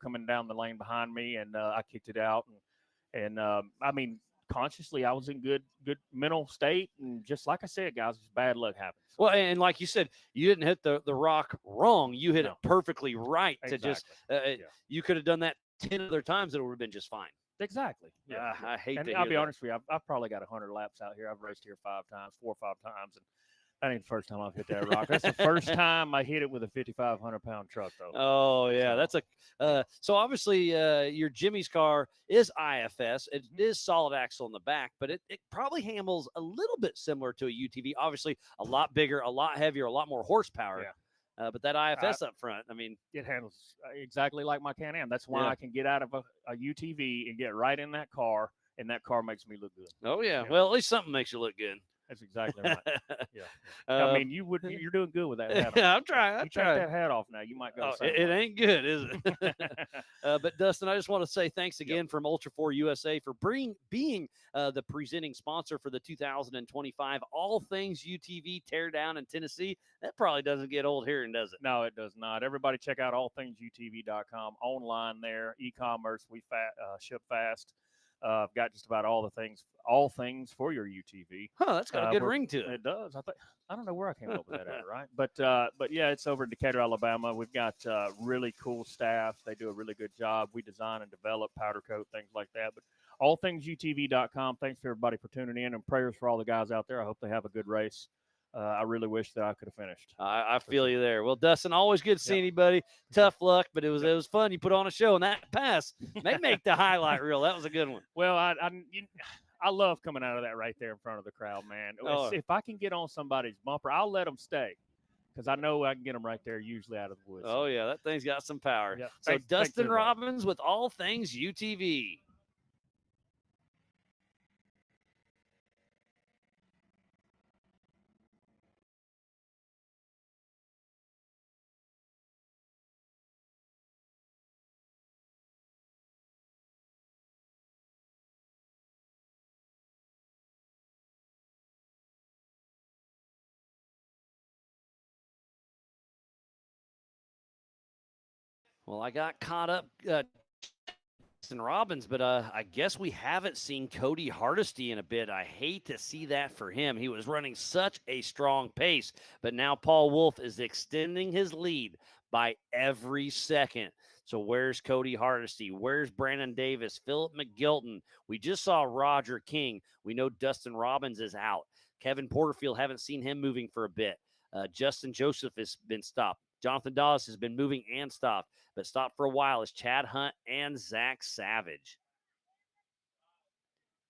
coming down the lane behind me, and I kicked it out. And I mean, consciously, I was in good mental state, and just like I said, guys, bad luck happens. Well, and like you said, you didn't hit the rock wrong. You hit it perfectly right. Exactly. To just you could have done that 10 other times, and it would have been just fine. Exactly. Yeah, I hate and to I'll hear be that. honest with you, I've probably got 100 laps out here. I've raced here 4 or 5 times, and that ain't the first time I've hit that rock. That's the first time I hit it with a 5,500-pound truck, though. Oh yeah, that's so obviously your Jimmy's car is IFS. It is solid axle in the back, but it probably handles a little bit similar to a UTV. Obviously, a lot bigger, a lot heavier, a lot more horsepower. Yeah. But that IFS up front, I mean, it handles exactly like my Can-Am. That's why I can get out of a UTV and get right in that car, and that car makes me look good. Oh yeah. Well, at least something makes you look good. That's exactly right. Yeah. I mean, you're doing good with that hat on. Yeah, I'm trying. You take that hat off now, you might go. It ain't good, is it? But Dustin, I just want to say thanks again from Ultra 4 USA for being the presenting sponsor for the 2025 All Things UTV Teardown in Tennessee. That probably doesn't get old hearing, does it? No, it does not. Everybody check out allthingsutv.com online there. E-commerce, we ship fast. I've got just about all things for your UTV. Huh, that's got a good ring to it. It does. I don't know where I came up with that at, right? But yeah, it's over in Decatur, Alabama. We've got really cool staff. They do a really good job. We design and develop powder coat, things like that. But allthingsutv.com. Thanks for everybody for tuning in, and prayers for all the guys out there. I hope they have a good race. I really wish that I could have finished. I feel you there. Well, Dustin, always good seeing you, buddy. Tough luck, but it was fun. You put on a show, and that pass may make the highlight reel. That was a good one. Well, I love coming out of that right there in front of the crowd, man. If I can get on somebody's bumper, I'll let them stay, because I know I can get them right there, usually out of the woods. Oh yeah, that thing's got some power. Yeah. So Thanks, Dustin Robbins with All Things UTV. Well, I got caught up and Robbins, but I guess we haven't seen Cody Hardesty in a bit. I hate to see that for him. He was running such a strong pace, but now Paul Wolf is extending his lead by every second. So where's Cody Hardesty? Where's Brandon Davis? Philip McGilton? We just saw Roger King. We know Dustin Robbins is out. Kevin Porterfield, haven't seen him moving for a bit. Justin Joseph has been stopped. Jonathan Dawes has been moving and stopped, but stopped for a while is Chad Hunt and Zach Savage.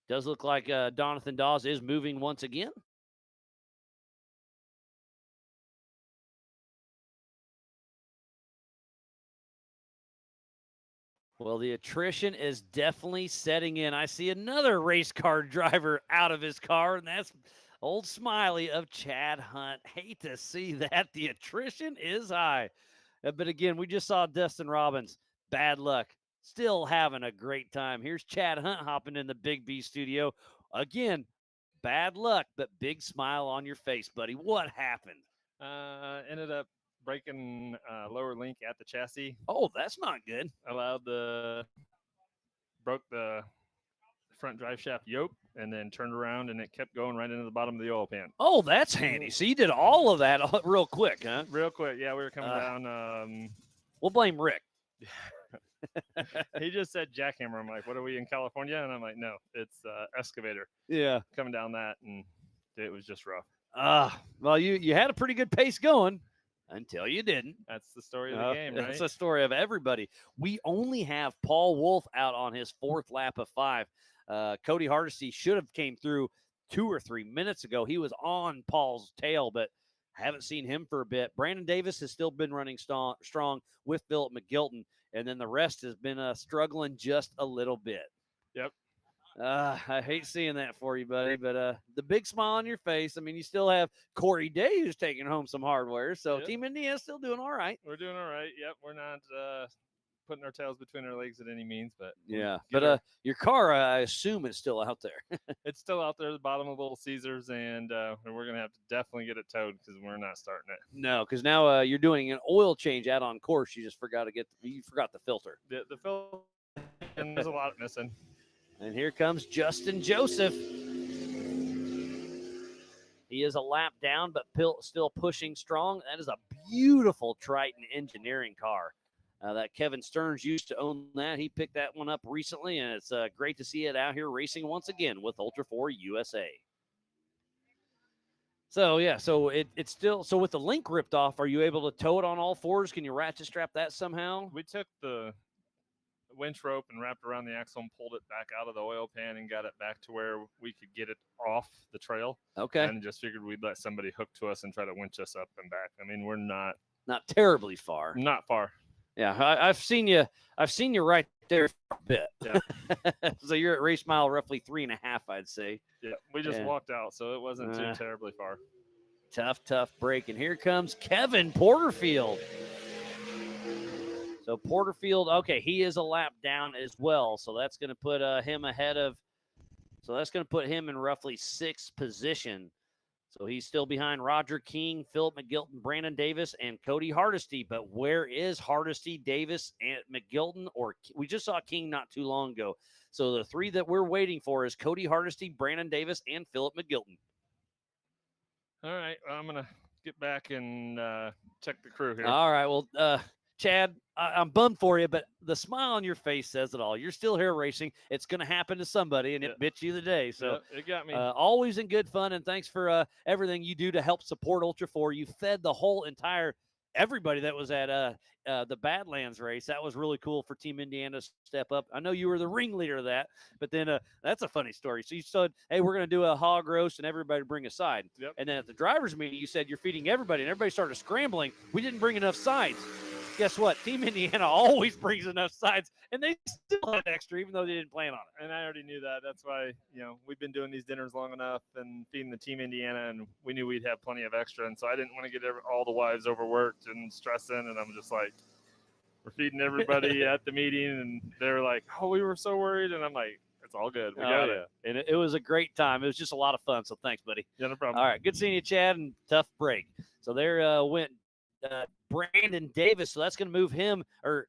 Does look like Jonathan Dawes is moving once again. Well, the attrition is definitely setting in. I see another race car driver out of his car, and that's old Smiley of Chad Hunt. Hate to see that. The attrition is high. But again, we just saw Dustin Robbins. Bad luck. Still having a great time. Here's Chad Hunt hopping in the Big B studio. Again, bad luck, but big smile on your face, buddy. What happened? Ended up breaking lower link at the chassis. Oh, that's not good. Broke the front drive shaft yoke and then turned around and it kept going right into the bottom of the oil pan. Oh, that's handy. So you did all of that real quick, huh? Real quick. Yeah, we were coming down. We'll blame Rick. He just said jackhammer. I'm like, what are we in California? And I'm like, no, it's excavator. Yeah. Coming down that, and it was just rough. Well, you had a pretty good pace going until you didn't. That's the story of the game, right? That's the story of everybody. We only have Paul Wolf out on his fourth lap of 5. Cody Hardesty should have came through 2 or 3 minutes ago. He was on Paul's tail, but haven't seen him for a bit. Brandon Davis has still been running strong with Philip McGilton, and then the rest has been struggling just a little bit. Yep. I hate seeing that for you, buddy, but the big smile on your face. I mean, you still have Corey Day who's taking home some hardware, so Team Indiana's still doing all right. We're doing all right. Yep, we're not putting our tails between our legs at any means, but yeah. But your car, I assume, is still out there. It's still out there at the bottom of Little Caesars, and we're gonna have to definitely get it towed because we're not starting it. No, because now you're doing an oil change out on course. You just forgot the filter. The filter, and there's a lot missing. And here comes Justin Joseph. He is a lap down, but still pushing strong. That is a beautiful Triton engineering car. That Kevin Stearns used to own that. He picked that one up recently, and it's great to see it out here racing once again with Ultra 4 USA. So, yeah, so it's still – so with the link ripped off, are you able to tow it on all fours? Can you ratchet strap that somehow? We took the winch rope and wrapped around the axle and pulled it back out of the oil pan and got it back to where we could get it off the trail. Okay. And just figured we'd let somebody hook to us and try to winch us up and back. I mean, we're not terribly far. Not far. Yeah, I've seen you right there for a bit. Yeah. So you're at race mile roughly 3.5, I'd say. Yeah, we just walked out, so it wasn't too terribly far. Tough break. And here comes Kevin Porterfield. So Porterfield, okay, he is a lap down as well. So that's going to put him ahead of – so that's going to put him in roughly 6th position. So he's still behind Roger King, Philip McGilton, Brandon Davis, and Cody Hardesty. But where is Hardesty, Davis, and McGilton? Or we just saw King not too long ago. So the 3 that we're waiting for is Cody Hardesty, Brandon Davis, and Philip McGilton. All right, I'm going to get back and check the crew here. All right, well, Chad, I'm bummed for you, but the smile on your face says it all. You're still here racing. It's going to happen to somebody, and it bit you the day. So it got me. Always in good fun, and thanks for everything you do to help support Ultra 4. You fed the whole entire everybody that was at the Badlands race. That was really cool for Team Indiana to step up. I know you were the ringleader of that, but then that's a funny story. So you said, hey, we're going to do a hog roast, and everybody bring a side. Yep. And then at the driver's meeting, you said you're feeding everybody, and everybody started scrambling. We didn't bring enough sides. Guess what? Team Indiana always brings enough sides, and they still had extra, even though they didn't plan on it. And I already knew that. That's why, we've been doing these dinners long enough and feeding the Team Indiana, and we knew we'd have plenty of extra. And so I didn't want to get all the wives overworked and stressing. And I'm just like, we're feeding everybody at the meeting. And they're like, oh, we were so worried. And I'm like, it's all good. We got it. And it was a great time. It was just a lot of fun. So thanks, buddy. Yeah, no problem. All right. Good seeing you, Chad, and tough break. So there went Brandon Davis. So that's going to move him, or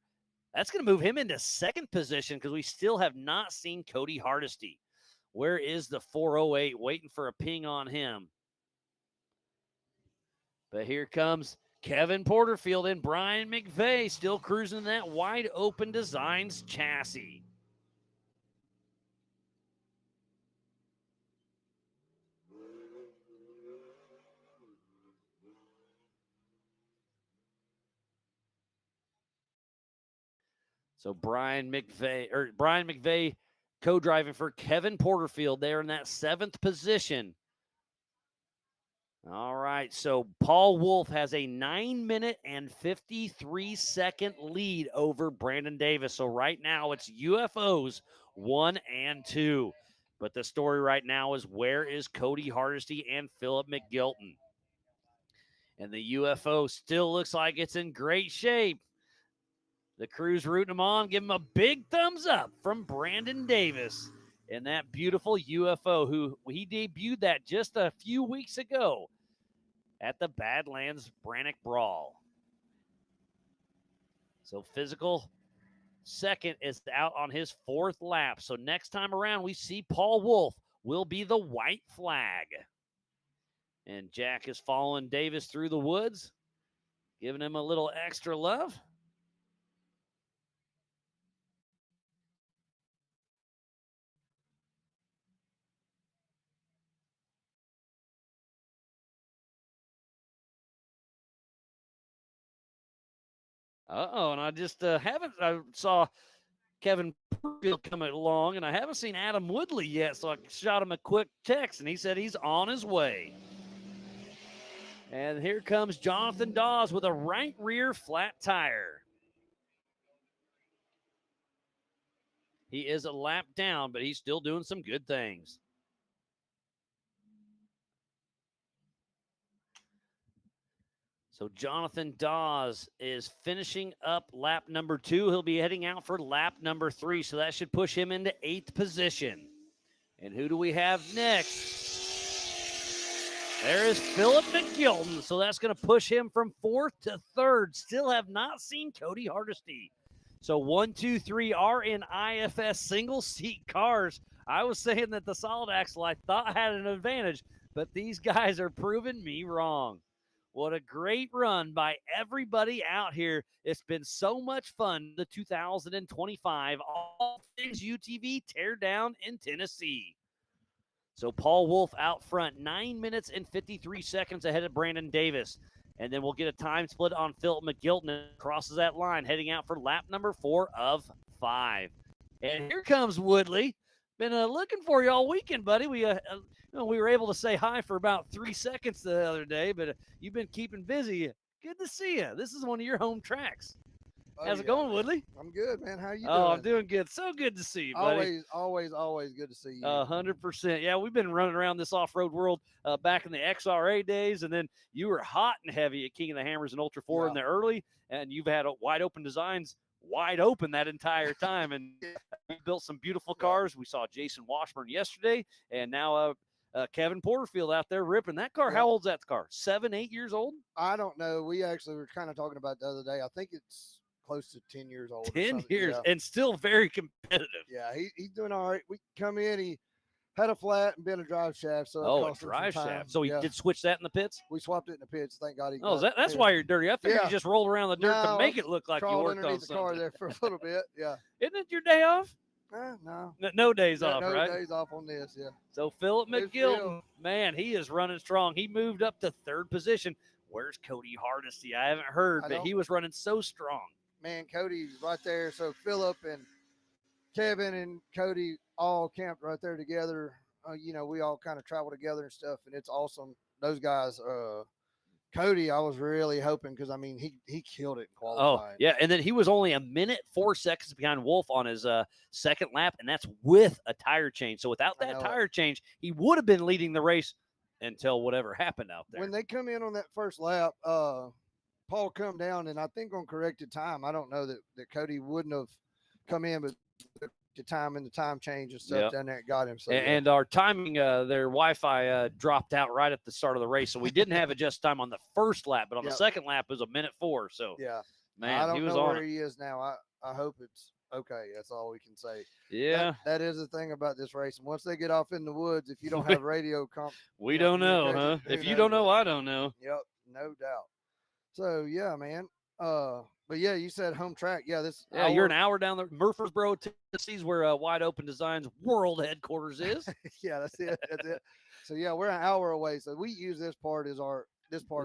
That's going to move him into second position because we still have not seen Cody Hardesty. Where is the 408? Waiting for a ping on him. But here comes Kevin Porterfield and Brian McVeigh still cruising that wide open designs chassis. So Brian McVeigh co-driving for Kevin Porterfield there in that 7th position. All right, so Paul Wolf has a 9-minute and 53-second lead over Brandon Davis. So right now it's UFOs 1 and 2. But the story right now is where is Cody Hardesty and Philip McGilton? And the UFO still looks like it's in great shape. The crew's rooting him on. Give him a big thumbs up from Brandon Davis and that beautiful UFO who he debuted that just a few weeks ago at the Badlands Brannock Brawl. So physical second is out on his 4th lap. So next time around we see Paul Wolf will be the white flag. And Jack is following Davis through the woods, giving him a little extra love. And I just I saw Kevin Porterfield coming along, and I haven't seen Adam Woodley yet, so I shot him a quick text, and he said he's on his way. And here comes Jonathan Dawes with a right rear flat tire. He is a lap down, but he's still doing some good things. So Jonathan Dawes is finishing up lap number 2. He'll be heading out for lap number 3, so that should push him into 8th position. And who do we have next? There is Philip McGilton, so that's going to push him from 4th to 3rd. Still have not seen Cody Hardesty. So 1, 2, 3 are in IFS single-seat cars. I was saying that the solid axle I thought had an advantage, but these guys are proving me wrong. What a great run by everybody out here. It's been so much fun. The 2025 All Things UTV Teardown in Tennessee. So Paul Wolf out front, 9 minutes and 53 seconds ahead of Brandon Davis. And then we'll get a time split on Philip McGilton and crosses that line, heading out for lap number 4 of 5. And here comes Woodley. Been looking for you all weekend, buddy. We were able to say hi for about 3 seconds the other day, but you've been keeping busy. Good to see you. This is one of your home tracks. How's it going, Woodley? I'm good, man. How you doing? Oh, I'm doing good. So good to see you, buddy. Always good to see you. 100%. Yeah, we've been running around this off-road world back in the XRA days, and then you were hot and heavy at King of the Hammers and Ultra 4 in the early, and you've had wide open designs wide open that entire time, and we built some beautiful cars. We saw Jason Washburn yesterday, and now Kevin Porterfield out there ripping that car. How old's that car? 7, 8 years old? I don't know. We actually were kind of talking about it the other day. I think it's close to 10 years old. 10 years, and still very competitive. Yeah, he's doing all right. We come in, he had a flat and been a drive shaft. So a drive shaft. So he did switch that in the pits? We swapped it in the pits. Thank God he that's why you're dirty. I figured you just rolled around the dirt to make it look like you worked on something. The car there for a little bit, yeah. Isn't it your day off? No. No days off, no right? No days off on this, yeah. So Philip McGilton, man, he is running strong. He moved up to 3rd position. Where's Cody Hardesty? I haven't heard, but he was running so strong. Man, Cody's right there. So Philip and Kevin and Cody all camped right there together. We all kind of travel together and stuff, and it's awesome. Those guys, Cody, I was really hoping because, he killed it in qualifying. Oh, yeah, and then he was only 1 minute 4 seconds behind Wolf on his second lap, and that's with a tire change. So without that tire change, he would have been leading the race until whatever happened out there. When they come in on that first lap, Paul come down, and I think on corrected time, I don't know that Cody wouldn't have come in, but the time and the time change and stuff down there got him. So, and our timing, their Wi-Fi dropped out right at the start of the race, so we didn't have adjust time on the first lap, but on the second lap it was 1 minute 4. So yeah, man, I don't he was know on where he is now. I hope it's okay. That's all we can say. Yeah. That is the thing about this racing. Once they get off in the woods, if you don't have radio we don't know, huh? If you don't know, I don't know. Yep, no doubt. So yeah, man. But yeah, you said home track. Yeah, you're an hour down the Murfreesboro, Tennessee's where Wide Open Designs world headquarters is. Yeah, that's it. That's it. So yeah, we're an hour away. So we use this part as our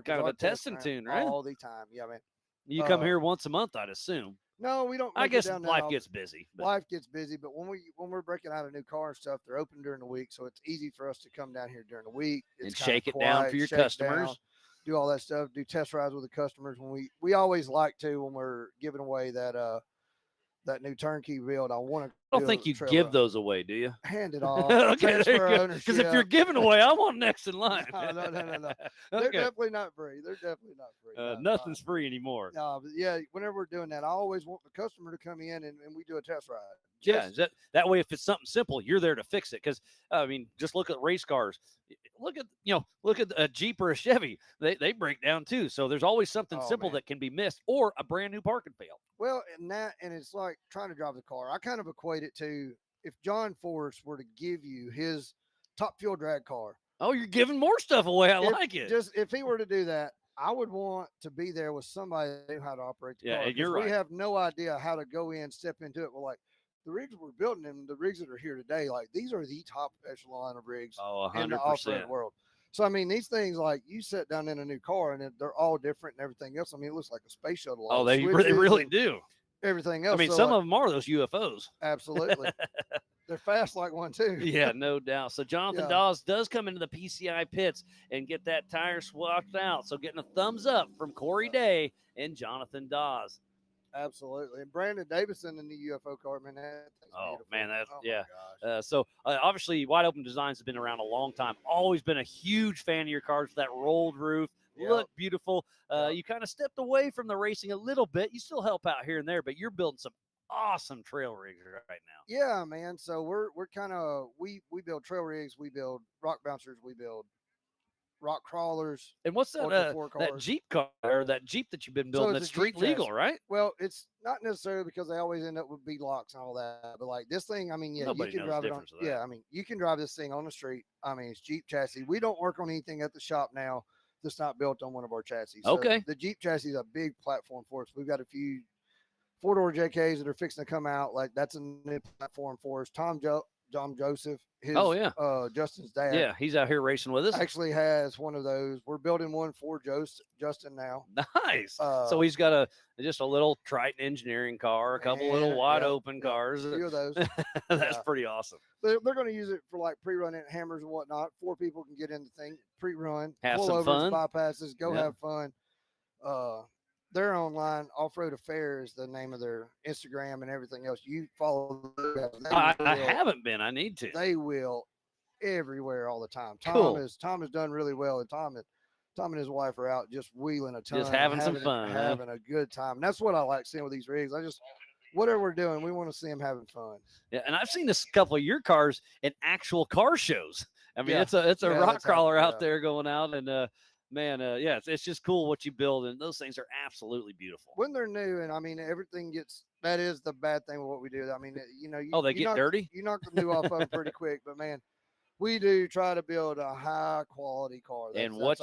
kind of a testing tune, right? All the time. Yeah, man. You come here once a month, I'd assume. No, we don't. I guess life gets busy. Life gets busy, but when we're breaking out a new car and stuff, they're open during the week, so it's easy for us to come down here during the week and shake it down for your customers. Do all that stuff. Do test rides with the customers when we always like to when we're giving away that new turnkey build. I don't think you give those away, do you? Hand it off. Okay, because if you're giving away, I want next in line. No. They're definitely not free. They're definitely not free. Nothing's free anymore. No, but yeah, whenever we're doing that, I always want the customer to come in and we do a test ride. Yeah, that way, if it's something simple, you're there to fix it. Because I mean, just look at race cars. Look at a Jeep or a Chevy. They break down too. So there's always something simple that can be missed, or a brand new parking fail. Well, and it's like trying to drive the car. I kind of equate it to if John Forrest were to give you his top fuel drag car. Oh, you're giving more stuff away. I like it. Just if he were to do that, I would want to be there with somebody that knew how to operate the car. Yeah, you're right. We have no idea how to go in, step into it. We're like, the rigs we're building and the rigs that are here today, like these are the top echelon of rigs in the off-road world. So, I mean, these things, like you sit down in a new car and they're all different and everything else. I mean, it looks like a space shuttle. Oh, they really do. Everything else. I mean, some of them are those UFOs. Absolutely. They're fast like one, too. Yeah, no doubt. So, Jonathan Dawes does come into the PCI pits and get that tire swapped out. So, getting a thumbs up from Corey Day and Jonathan Dawes. Absolutely. And Brandon Davison in the UFO car, man. So obviously Wide Open Designs has been around a long time. Always been a huge fan of your cars with that rolled roof. Look beautiful. You kind of stepped away from the racing a little bit. You still help out here and there, but you're building some awesome trail rigs right now. Yeah, man. So we're kind of we build trail rigs, we build rock bouncers, we build rock crawlers. And what's that Jeep car or that Jeep that you've been building that's street legal, right? Well, it's not necessarily because they always end up with bead locks and all that. But like this thing, I mean, yeah, nobody you can knows drive it on. Yeah, I mean, you can drive this thing on the street. I mean, it's Jeep chassis. We don't work on anything at the shop now that's not built on one of our chassis. So okay. The Jeep chassis is a big platform for us. We've got a few 4-door JKs that are fixing to come out. Like that's a new platform for us. Tom Joseph, Justin's dad. Yeah, he's out here racing with us. Actually has one of those. We're building one for Justin now. Nice. So he's got just a little Triton engineering car, a couple little wide open cars. A few of those. That's pretty awesome. They're going to use it for like pre-run hammers and whatnot. 4 people can get in the thing, pre-run, have pull some overs, fun, bypasses, go have fun. They're online. Off-Road Affairs, the name of their Instagram and everything else. You follow them. I haven't been. I need to. They will everywhere all the time. Cool. Tom has done really well, and Tom and his wife are out just wheeling a ton, just having some fun, having a good time. And that's what I like seeing with these rigs. Whatever we're doing, we want to see them having fun. Yeah, and I've seen this couple of your cars in actual car shows. I mean, it's a rock crawler out there going out, and man, it's just cool what you build, and those things are absolutely beautiful when they're new. And I mean, everything that is the bad thing with what we do. I mean, they get dirty. You knock the new off of them pretty quick, but man, we do try to build a high quality car. That's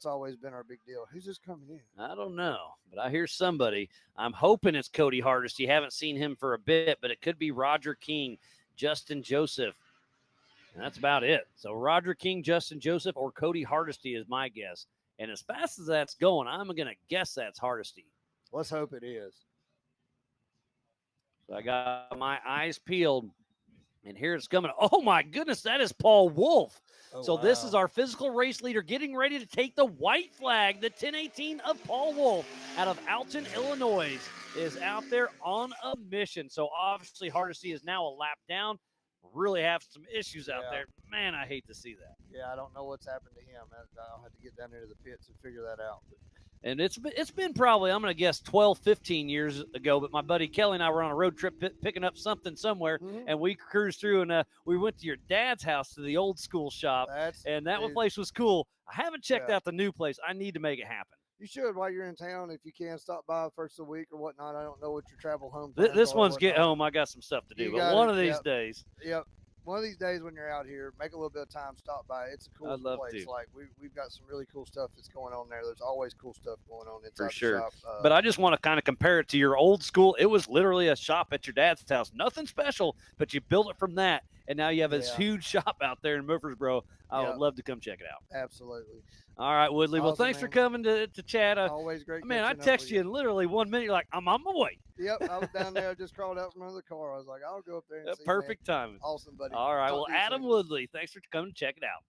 always been our big deal. Who's this coming in? I don't know, but I hear somebody. I'm hoping it's Cody Hardesty. Haven't seen him for a bit, but it could be Roger King, Justin Joseph. And that's about it. So Roger King, Justin Joseph, or Cody Hardesty is my guess. And as fast as that's going, I'm going to guess that's Hardesty. Let's hope it is. So I got my eyes peeled. And here it's coming. Oh, my goodness, that is Paul Wolf. This is our physical race leader getting ready to take the white flag. The 1018 of Paul Wolf out of Alton, Illinois is out there on a mission. So obviously Hardesty is now a lap down. Really have some issues out there. Man, I hate to see that. Yeah, I don't know what's happened to him. I'll have to get down into the pits and figure that out. And it's been probably, I'm going to guess, 12, 15 years ago. But my buddy Kelly and I were on a road trip picking up something somewhere, and we cruised through, and we went to your dad's house to the old school shop, and that place was cool. I haven't checked out the new place. I need to make it happen. You should while you're in town, if you can, stop by first of the week or whatnot. I don't know what your travel home. This plans are or one's get whatnot. home. I got some stuff to do, You but got one it, of these yep. days. Yep. One of these days when you're out here, make a little bit of time, stop by. It's a cool I'd love place. to. Like we've got some really cool stuff that's going on there. There's always cool stuff going on inside For the sure. shop. But I just want to kind of compare it to your old school. It was literally a shop at your dad's house. Nothing special, but you built it from that. And now you have this Yeah. huge shop out there in Murfreesboro. I Yeah. would love to come check it out. Absolutely. All right, Woodley. Well, Awesome, thanks for man. coming to chat. Always great. Man, I catching up text with you in literally 1 minute. You're like, I'm on my way. Yep, I was down there. I just crawled out from under the car. I was like, I'll go up there and see. Perfect man. timing. Awesome, buddy. All right. Talk Well, to you Adam soon. Woodley, thanks for coming to check it out.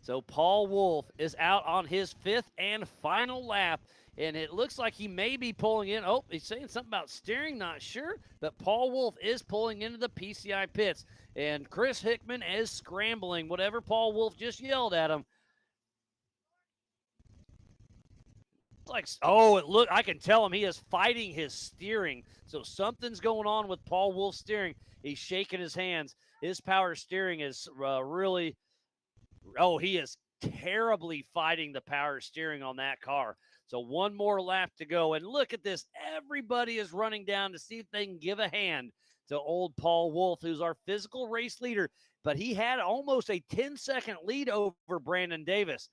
So Paul Wolf is out on his 5th and final lap, and it looks like he may be pulling in. Oh, he's saying something about steering, not sure, but Paul Wolf is pulling into the PCI pits, and Chris Hickman is scrambling. Whatever Paul Wolf just yelled at him. I can tell him he is fighting his steering. So something's going on with Paul Wolf's steering. He's shaking his hands. His power steering is really. Oh, he is terribly fighting the power steering on that car. So one more lap to go. And look at this. Everybody is running down to see if they can give a hand to old Paul Wolf, who's our physical race leader. But he had almost a 10-second lead over Brandon Davis.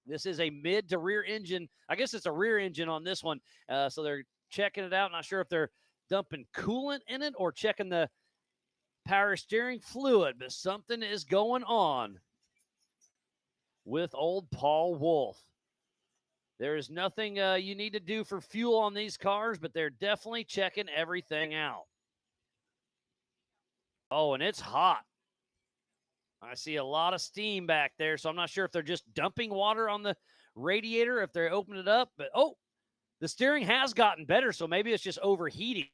This is a mid to rear engine. I guess it's a rear engine on this one. So they're checking it out. Not sure if they're dumping coolant in it or checking the power steering fluid, but something is going on with old Paul Wolf. There is nothing you need to do for fuel on these cars, but they're definitely checking everything out. Oh, and it's hot. I see a lot of steam back there, so I'm not sure if they're just dumping water on the radiator, if they open it up. But, the steering has gotten better, so maybe it's just overheating.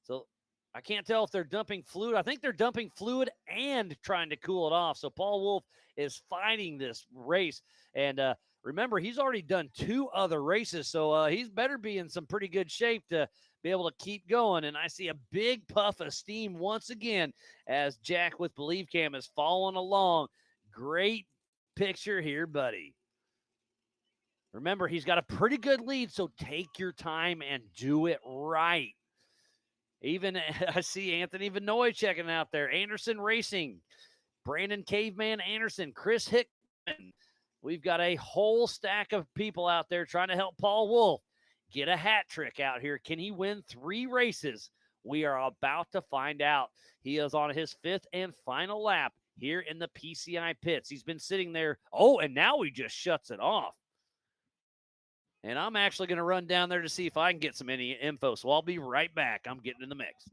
So I can't tell if they're dumping fluid. I think they're dumping fluid and trying to cool it off. So Paul Wolf is fighting this race. And remember, he's already done 2 other races, so he's better be in some pretty good shape to be able to keep going. And I see a big puff of steam once again as Jack with Believe Cam is following along. Great picture here, buddy. Remember, he's got a pretty good lead, so take your time and do it right. Even I see Anthony Vinoy checking out there. Anderson Racing, Brandon Caveman Anderson, Chris Hickman. We've got a whole stack of people out there trying to help Paul Wolf get a hat trick out here. Can he win 3 races? We are about to find out. He is on his 5th and final lap here in the PCI pits. He's been sitting there. Oh, and now he just shuts it off. And I'm actually going to run down there to see if I can get any info. So I'll be right back. I'm getting in the mix.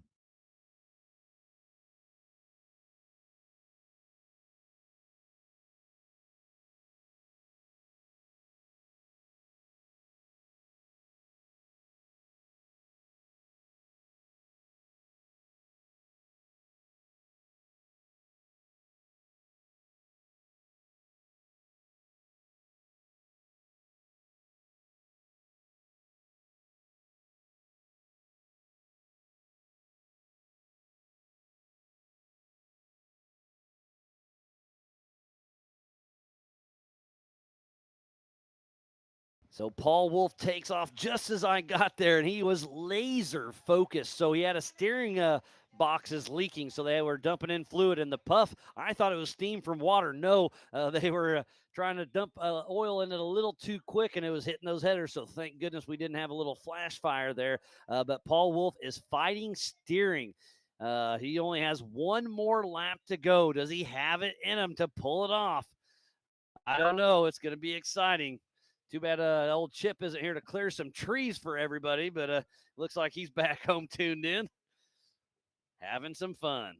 So Paul Wolf takes off just as I got there, and he was laser focused. So he had a steering boxes leaking, so they were dumping in fluid. And the puff, I thought it was steam from water. No, they were trying to dump oil in it a little too quick, and it was hitting those headers. So thank goodness we didn't have a little flash fire there. But Paul Wolf is fighting steering. He only has 1 more lap to go. Does he have it in him to pull it off? I don't know. It's going to be exciting. Too bad old Chip isn't here to clear some trees for everybody, but looks like he's back home tuned in, having some fun.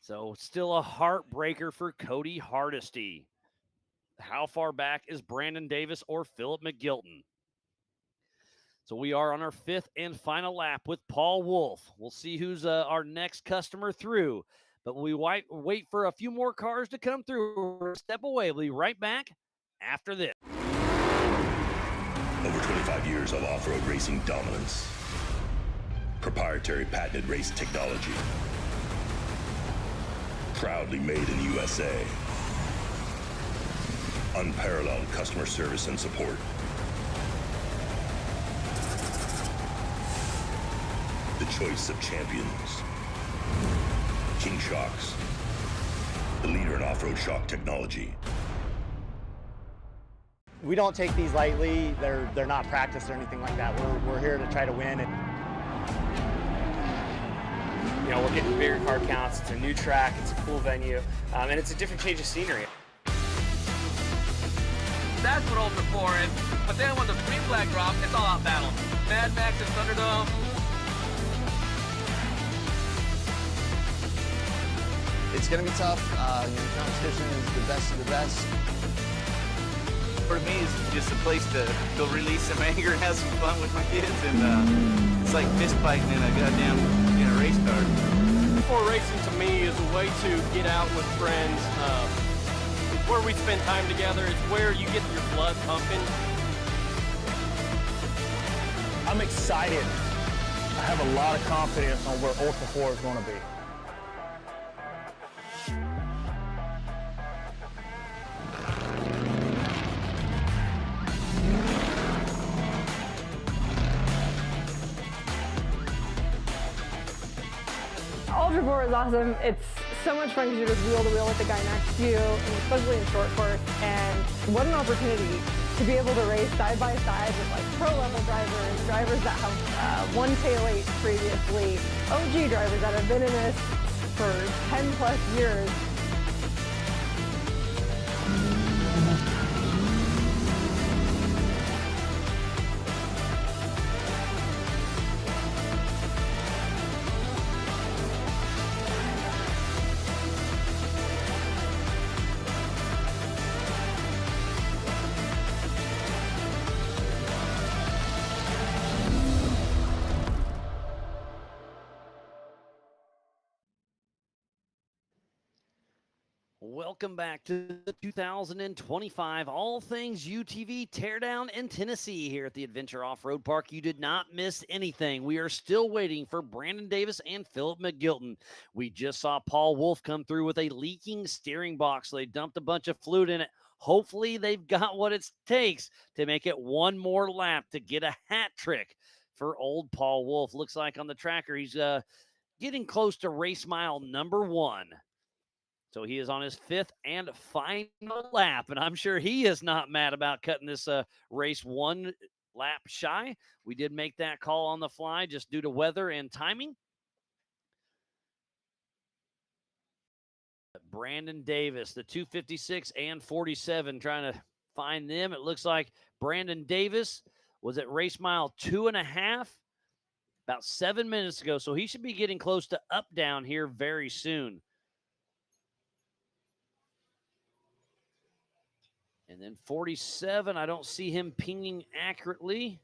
So still a heartbreaker for Cody Hardesty. How far back is Brandon Davis or Philip McGilton? So we are on our 5th and final lap with Paul Wolf. We'll see who's our next customer through. But we wait for a few more cars to come through. Step away. We'll be right back after this. Over 25 years of off-road racing dominance. Proprietary patented race technology. Proudly made in the USA. Unparalleled customer service and support. The choice of champions. King Shocks, the leader in off-road shock technology. We don't take these lightly. They're not practice or anything like that. We're here to try to win. And you know, we're getting bigger car counts. It's a new track. It's a cool venue, and it's a different change of scenery. That's what Ultra 4 is. But then when the green flag drops, it's all out battle. Mad Max and Thunderdome. It's going to be tough. Competition is the best of the best. For me, it's just a place to go release some anger and have some fun with my kids, and it's like fist fighting in a goddamn race car. Sport racing to me is a way to get out with friends. It's where we spend time together. It's where you get your blood pumping. I'm excited. I have a lot of confidence on where Ultra 4 is going to be. Ultra 4 is awesome. It's so much fun because you're just wheel to wheel with the guy next to you, and especially in short course. And what an opportunity to be able to race side by side with like pro level drivers, drivers that have won tail 8 previously, OG drivers that have been in this for 10 plus years. Welcome back to the 2025 All Things UTV Teardown in Tennessee here at the Adventure Off-Road Park. You did not miss anything. We are still waiting for Brandon Davis and Philip McGilton. We just saw Paul Wolf come through with a leaking steering box. So they dumped a bunch of fluid in it. Hopefully they've got what it takes to make it one more lap to get a hat trick for old Paul Wolf. Looks like on the tracker he's getting close to race mile number 1. So he is on his 5th and final lap, and I'm sure he is not mad about cutting this race 1 lap shy. We did make that call on the fly just due to weather and timing. Brandon Davis, the 256 and 47, trying to find them. It looks like Brandon Davis was at race mile 2.5 about 7 minutes ago, so he should be getting close to up down here very soon. And then 47, I don't see him pinging accurately.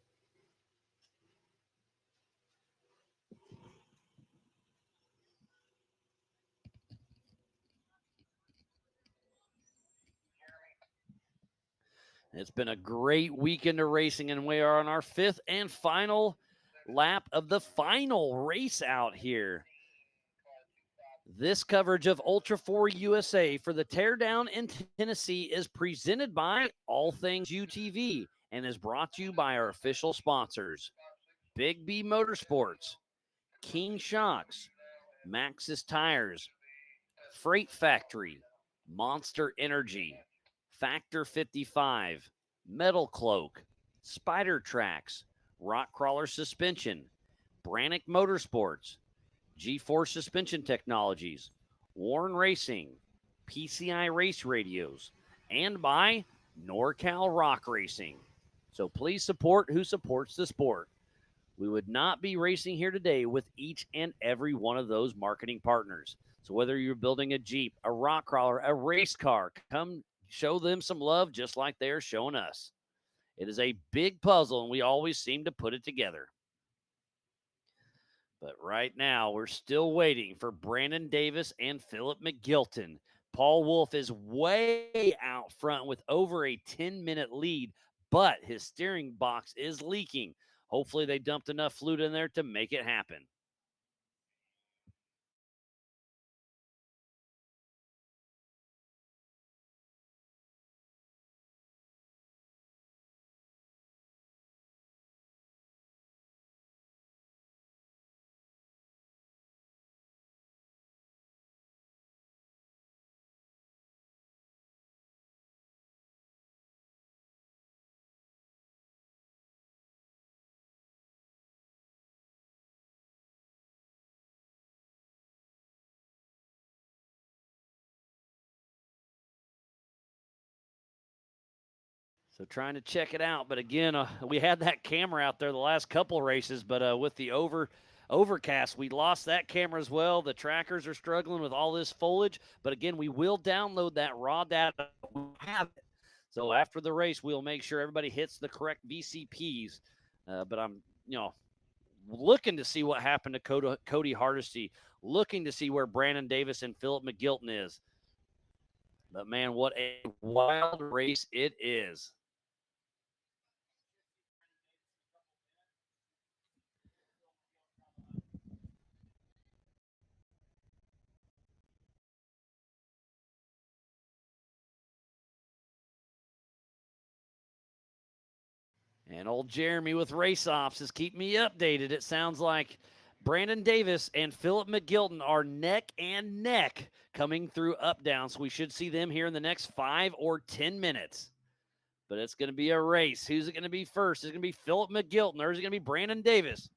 It's been a great weekend of racing, and we are on our 5th and final lap of the final race out here. This coverage of Ultra 4 USA for the Teardown in Tennessee is presented by All Things UTV and is brought to you by our official sponsors, Big B Motorsports, King Shocks, Maxxis Tires, Freight Factory, Monster Energy, Factor 55, Metal Cloak, Spider Tracks, Rock Crawler Suspension, Brannick Motorsports, G-Force Suspension Technologies, Warren Racing, PCI Race Radios, and by NorCal Rock Racing. So please support who supports the sport. We would not be racing here today with each and every one of those marketing partners. So whether you're building a Jeep, a rock crawler, a race car, come show them some love just like they're showing us. It is a big puzzle, and we always seem to put it together. But right now, we're still waiting for Brandon Davis and Philip McGilton. Paul Wolf is way out front with over a 10-minute lead, but his steering box is leaking. Hopefully, they dumped enough fluid in there to make it happen. So trying to check it out. But again, we had that camera out there the last couple races, but with the overcast, we lost that camera as well. The trackers are struggling with all this foliage. But again, we will download that raw data. We have it. So after the race, we'll make sure everybody hits the correct VCPs. But I'm, looking to see what happened to Cody Hardesty, looking to see where Brandon Davis and Philip McGilton is. But, man, what a wild race it is. And old Jeremy with Race Ops is keeping me updated. It sounds like Brandon Davis and Philip McGilton are neck and neck coming through up down. So we should see them here in the next 5 or 10 minutes. But it's going to be a race. Who's it going to be first? Is it going to be Philip McGilton or is it going to be Brandon Davis?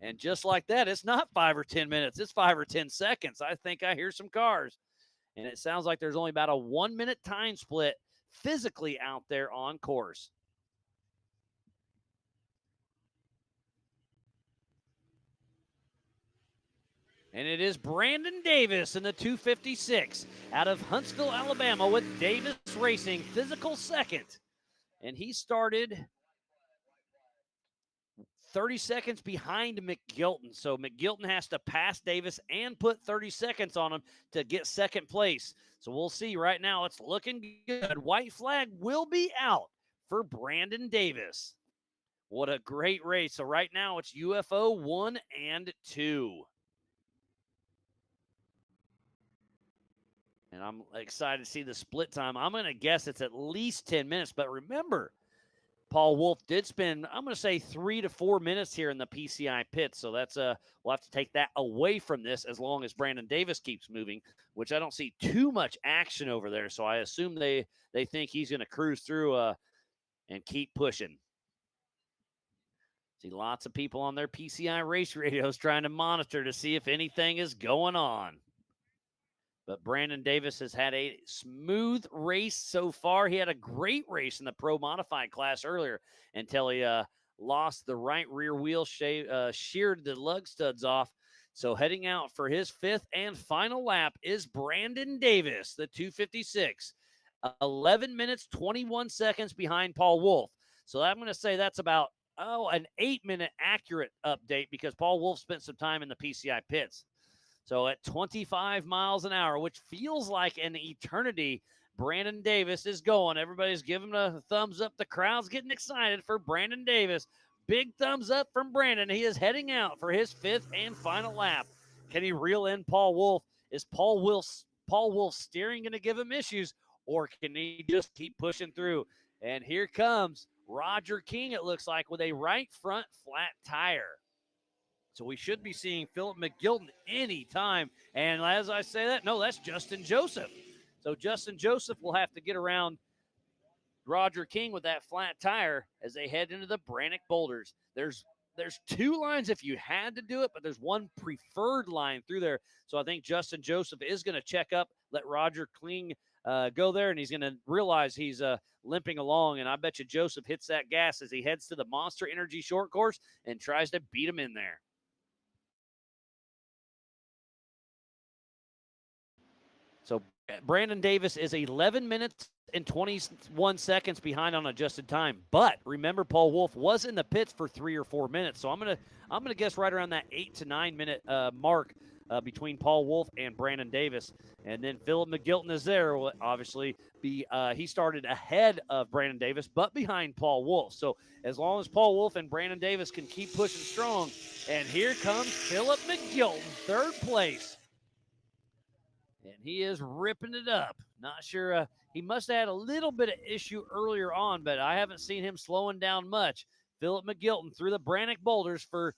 And just like that, it's not 5 or 10 minutes. It's 5 or 10 seconds. I think I hear some cars. And it sounds like there's only about a 1-minute time split physically out there on course. And it is Brandon Davis in the 256 out of Huntsville, Alabama, with Davis Racing, physical second. And he started 30 seconds behind McGilton. So McGilton has to pass Davis and put 30 seconds on him to get second place. So we'll see. Right now, it's looking good. White flag will be out for Brandon Davis. What a great race. So right now, it's UFO 1 and 2. And I'm excited to see the split time. I'm going to guess it's at least 10 minutes. But remember, Paul Wolf did spend, I'm going to say 3 to 4 minutes here in the PCI pit. So that's we'll have to take that away from this as long as Brandon Davis keeps moving, which I don't see too much action over there. So I assume they think he's going to cruise through and keep pushing. See lots of people on their PCI race radios trying to monitor to see if anything is going on. But Brandon Davis has had a smooth race so far. He had a great race in the Pro Modified class earlier until he lost the right rear wheel, sheared the lug studs off. So heading out for his 5th and final lap is Brandon Davis, the 256. 11 minutes, 21 seconds behind Paul Wolf. So I'm going to say that's about, an 8-minute accurate update because Paul Wolf spent some time in the PCI pits. So at 25 miles an hour, which feels like an eternity, Brandon Davis is going. Everybody's giving him a thumbs up. The crowd's getting excited for Brandon Davis. Big thumbs up from Brandon. He is heading out for his 5th and final lap. Can he reel in Paul Wolf? Is Paul Wolf steering going to give him issues, or can he just keep pushing through? And here comes Roger King, it looks like, with a right front flat tire. So we should be seeing Philip McGilton anytime. And as I say that, no, that's Justin Joseph. So Justin Joseph will have to get around Roger King with that flat tire as they head into the Brannock Boulders. There's 2 lines if you had to do it, but there's one preferred line through there. So I think Justin Joseph is going to check up, let Roger King go there, and he's going to realize he's limping along. And I bet you Joseph hits that gas as he heads to the Monster Energy short course and tries to beat him in there. So Brandon Davis is 11 minutes and 21 seconds behind on adjusted time. But remember, Paul Wolf was in the pits for 3 or 4 minutes. So I'm gonna guess right around that 8 to 9 minute mark between Paul Wolf and Brandon Davis. And then Philip McGilton is there. Will obviously be he started ahead of Brandon Davis, but behind Paul Wolf. So as long as Paul Wolf and Brandon Davis can keep pushing strong, and here comes Philip McGilton, third place. And he is ripping it up. Not sure. He must have had a little bit of issue earlier on, but I haven't seen him slowing down much. Philip McGilton through the Brannock boulders for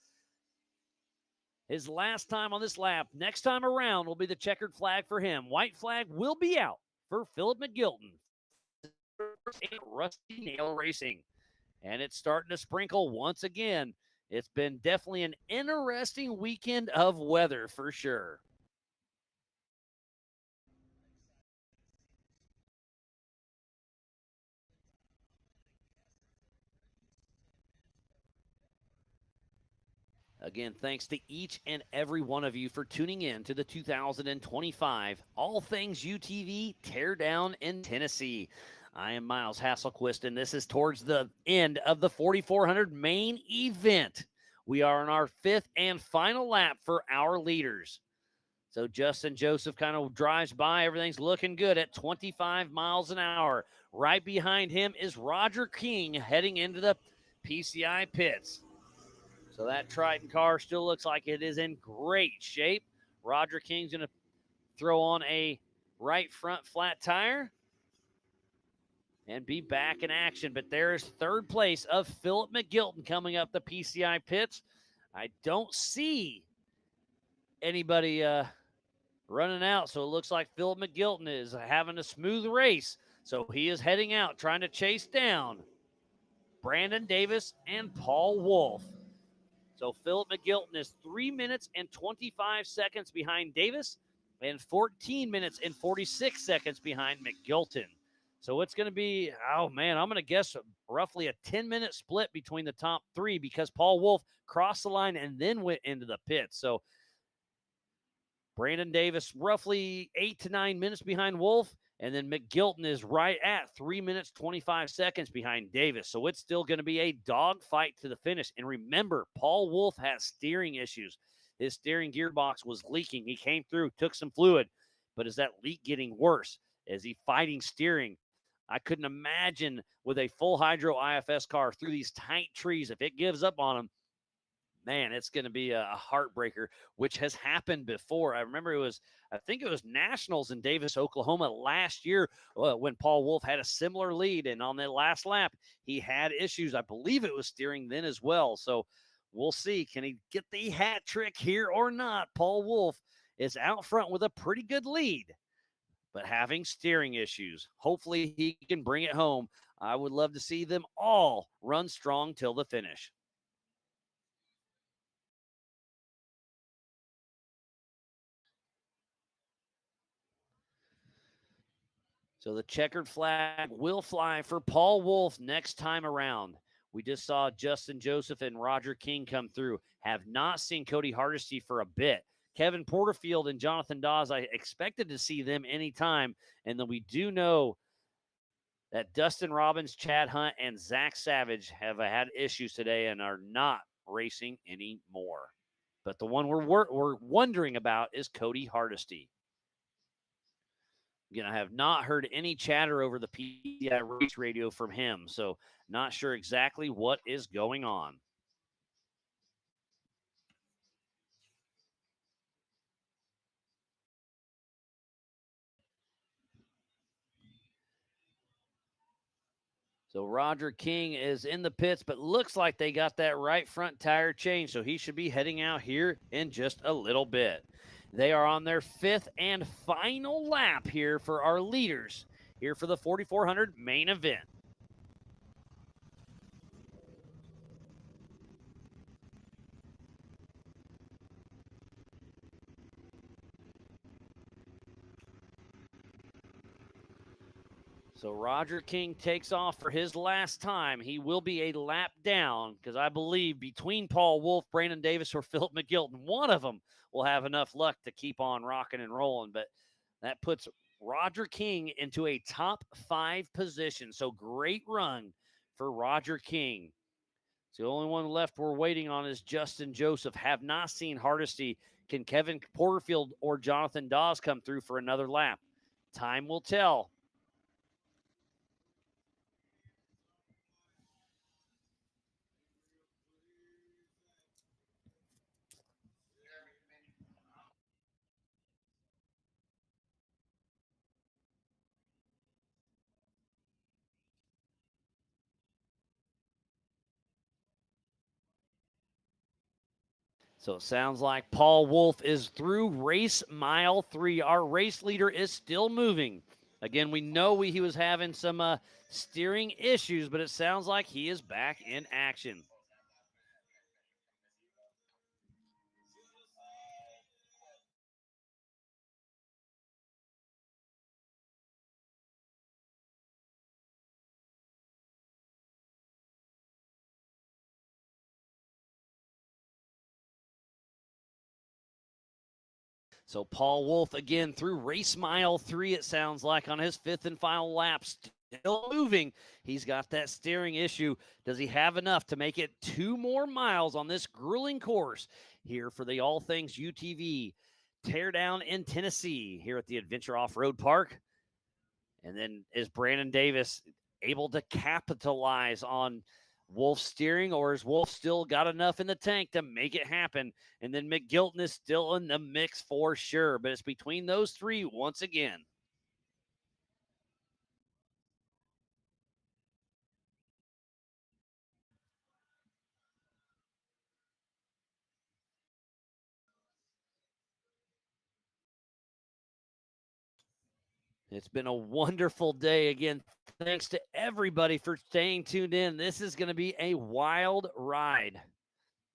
his last time on this lap. Next time around will be the checkered flag for him. White flag will be out for Philip McGilton. Rusty Nail Racing. And it's starting to sprinkle once again. It's been definitely an interesting weekend of weather for sure. Again, thanks to each and every one of you for tuning in to the 2025 All Things UTV Teardown in Tennessee. I am Miles Hasselquist, and this is towards the end of the 4,400 main event. We are on our fifth and final lap for our leaders. So Justin Joseph kind of drives by. Everything's looking good at 25 miles an hour. Right behind him is Roger King heading into the PCI pits. So that Triton car still looks like it is in great shape. Roger King's going to throw on a right front flat tire and be back in action. But there's third place of Philip McGilton coming up the PCI pits. I don't see anybody running out, so it looks like Philip McGilton is having a smooth race. So he is heading out, trying to chase down Brandon Davis and Paul Wolf. So Philip McGilton is 3 minutes and 25 seconds behind Davis and 14 minutes and 46 seconds behind McGilton. So it's going to be, I'm going to guess roughly a 10-minute split between the top three because Paul Wolf crossed the line and then went into the pits. So Brandon Davis roughly 8 to 9 minutes behind Wolf. And then McGilton is right at 3 minutes, 25 seconds behind Davis. So it's still going to be a dogfight to the finish. And remember, Paul Wolf has steering issues. His steering gearbox was leaking. He came through, took some fluid. But is that leak getting worse? Is he fighting steering? I couldn't imagine with a full hydro IFS car through these tight trees, if it gives up on him, man, it's going to be a heartbreaker, which has happened before. I remember I think it was Nationals in Davis, Oklahoma last year when Paul Wolf had a similar lead. And on that last lap, he had issues. I believe it was steering then as well. So we'll see. Can he get the hat trick here or not? Paul Wolf is out front with a pretty good lead, but having steering issues. Hopefully he can bring it home. I would love to see them all run strong till the finish. So the checkered flag will fly for Paul Wolf next time around. We just saw Justin Joseph and Roger King come through. Have not seen Cody Hardesty for a bit. Kevin Porterfield and Jonathan Dawes, I expected to see them anytime. And then we do know that Dustin Robbins, Chad Hunt, and Zach Savage have had issues today and are not racing anymore. But the one we're wondering about is Cody Hardesty. Again, I have not heard any chatter over the PCI race radio from him, so not sure exactly what is going on. So Roger King is in the pits, but looks like they got that right front tire changed, so he should be heading out here in just a little bit. They are on their fifth and final lap here for our leaders here for the 4,400 main event. So Roger King takes off for his last time. He will be a lap down because I believe between Paul Wolf, Brandon Davis, or Philip McGilton, one of them will have enough luck to keep on rocking and rolling. But That puts Roger King into a top 5 position. So great run for Roger King. So the only one left we're waiting on is Justin Joseph. Have not seen Hardesty. Can Kevin Porterfield or Jonathan Dawes come through for another lap? Time will tell. So it sounds like Paul Wolf is through race mile 3. Our race leader is still moving. Again, we know he was having some steering issues, but it sounds like he is back in action. So Paul Wolf again through race mile 3, it sounds like, on his 5th and final lap. Still moving. He's got that steering issue. Does he have enough to make it 2 more miles on this grueling course here for the All Things UTV Teardown in Tennessee here at the Adventure Off-Road Park? And then is Brandon Davis able to capitalize on Wolf steering, or has Wolf still got enough in the tank to make it happen? And then McGilton is still in the mix for sure, but it's between those 3 once again. It's been a wonderful day again. Thanks to everybody for staying tuned in. This is going to be a wild ride.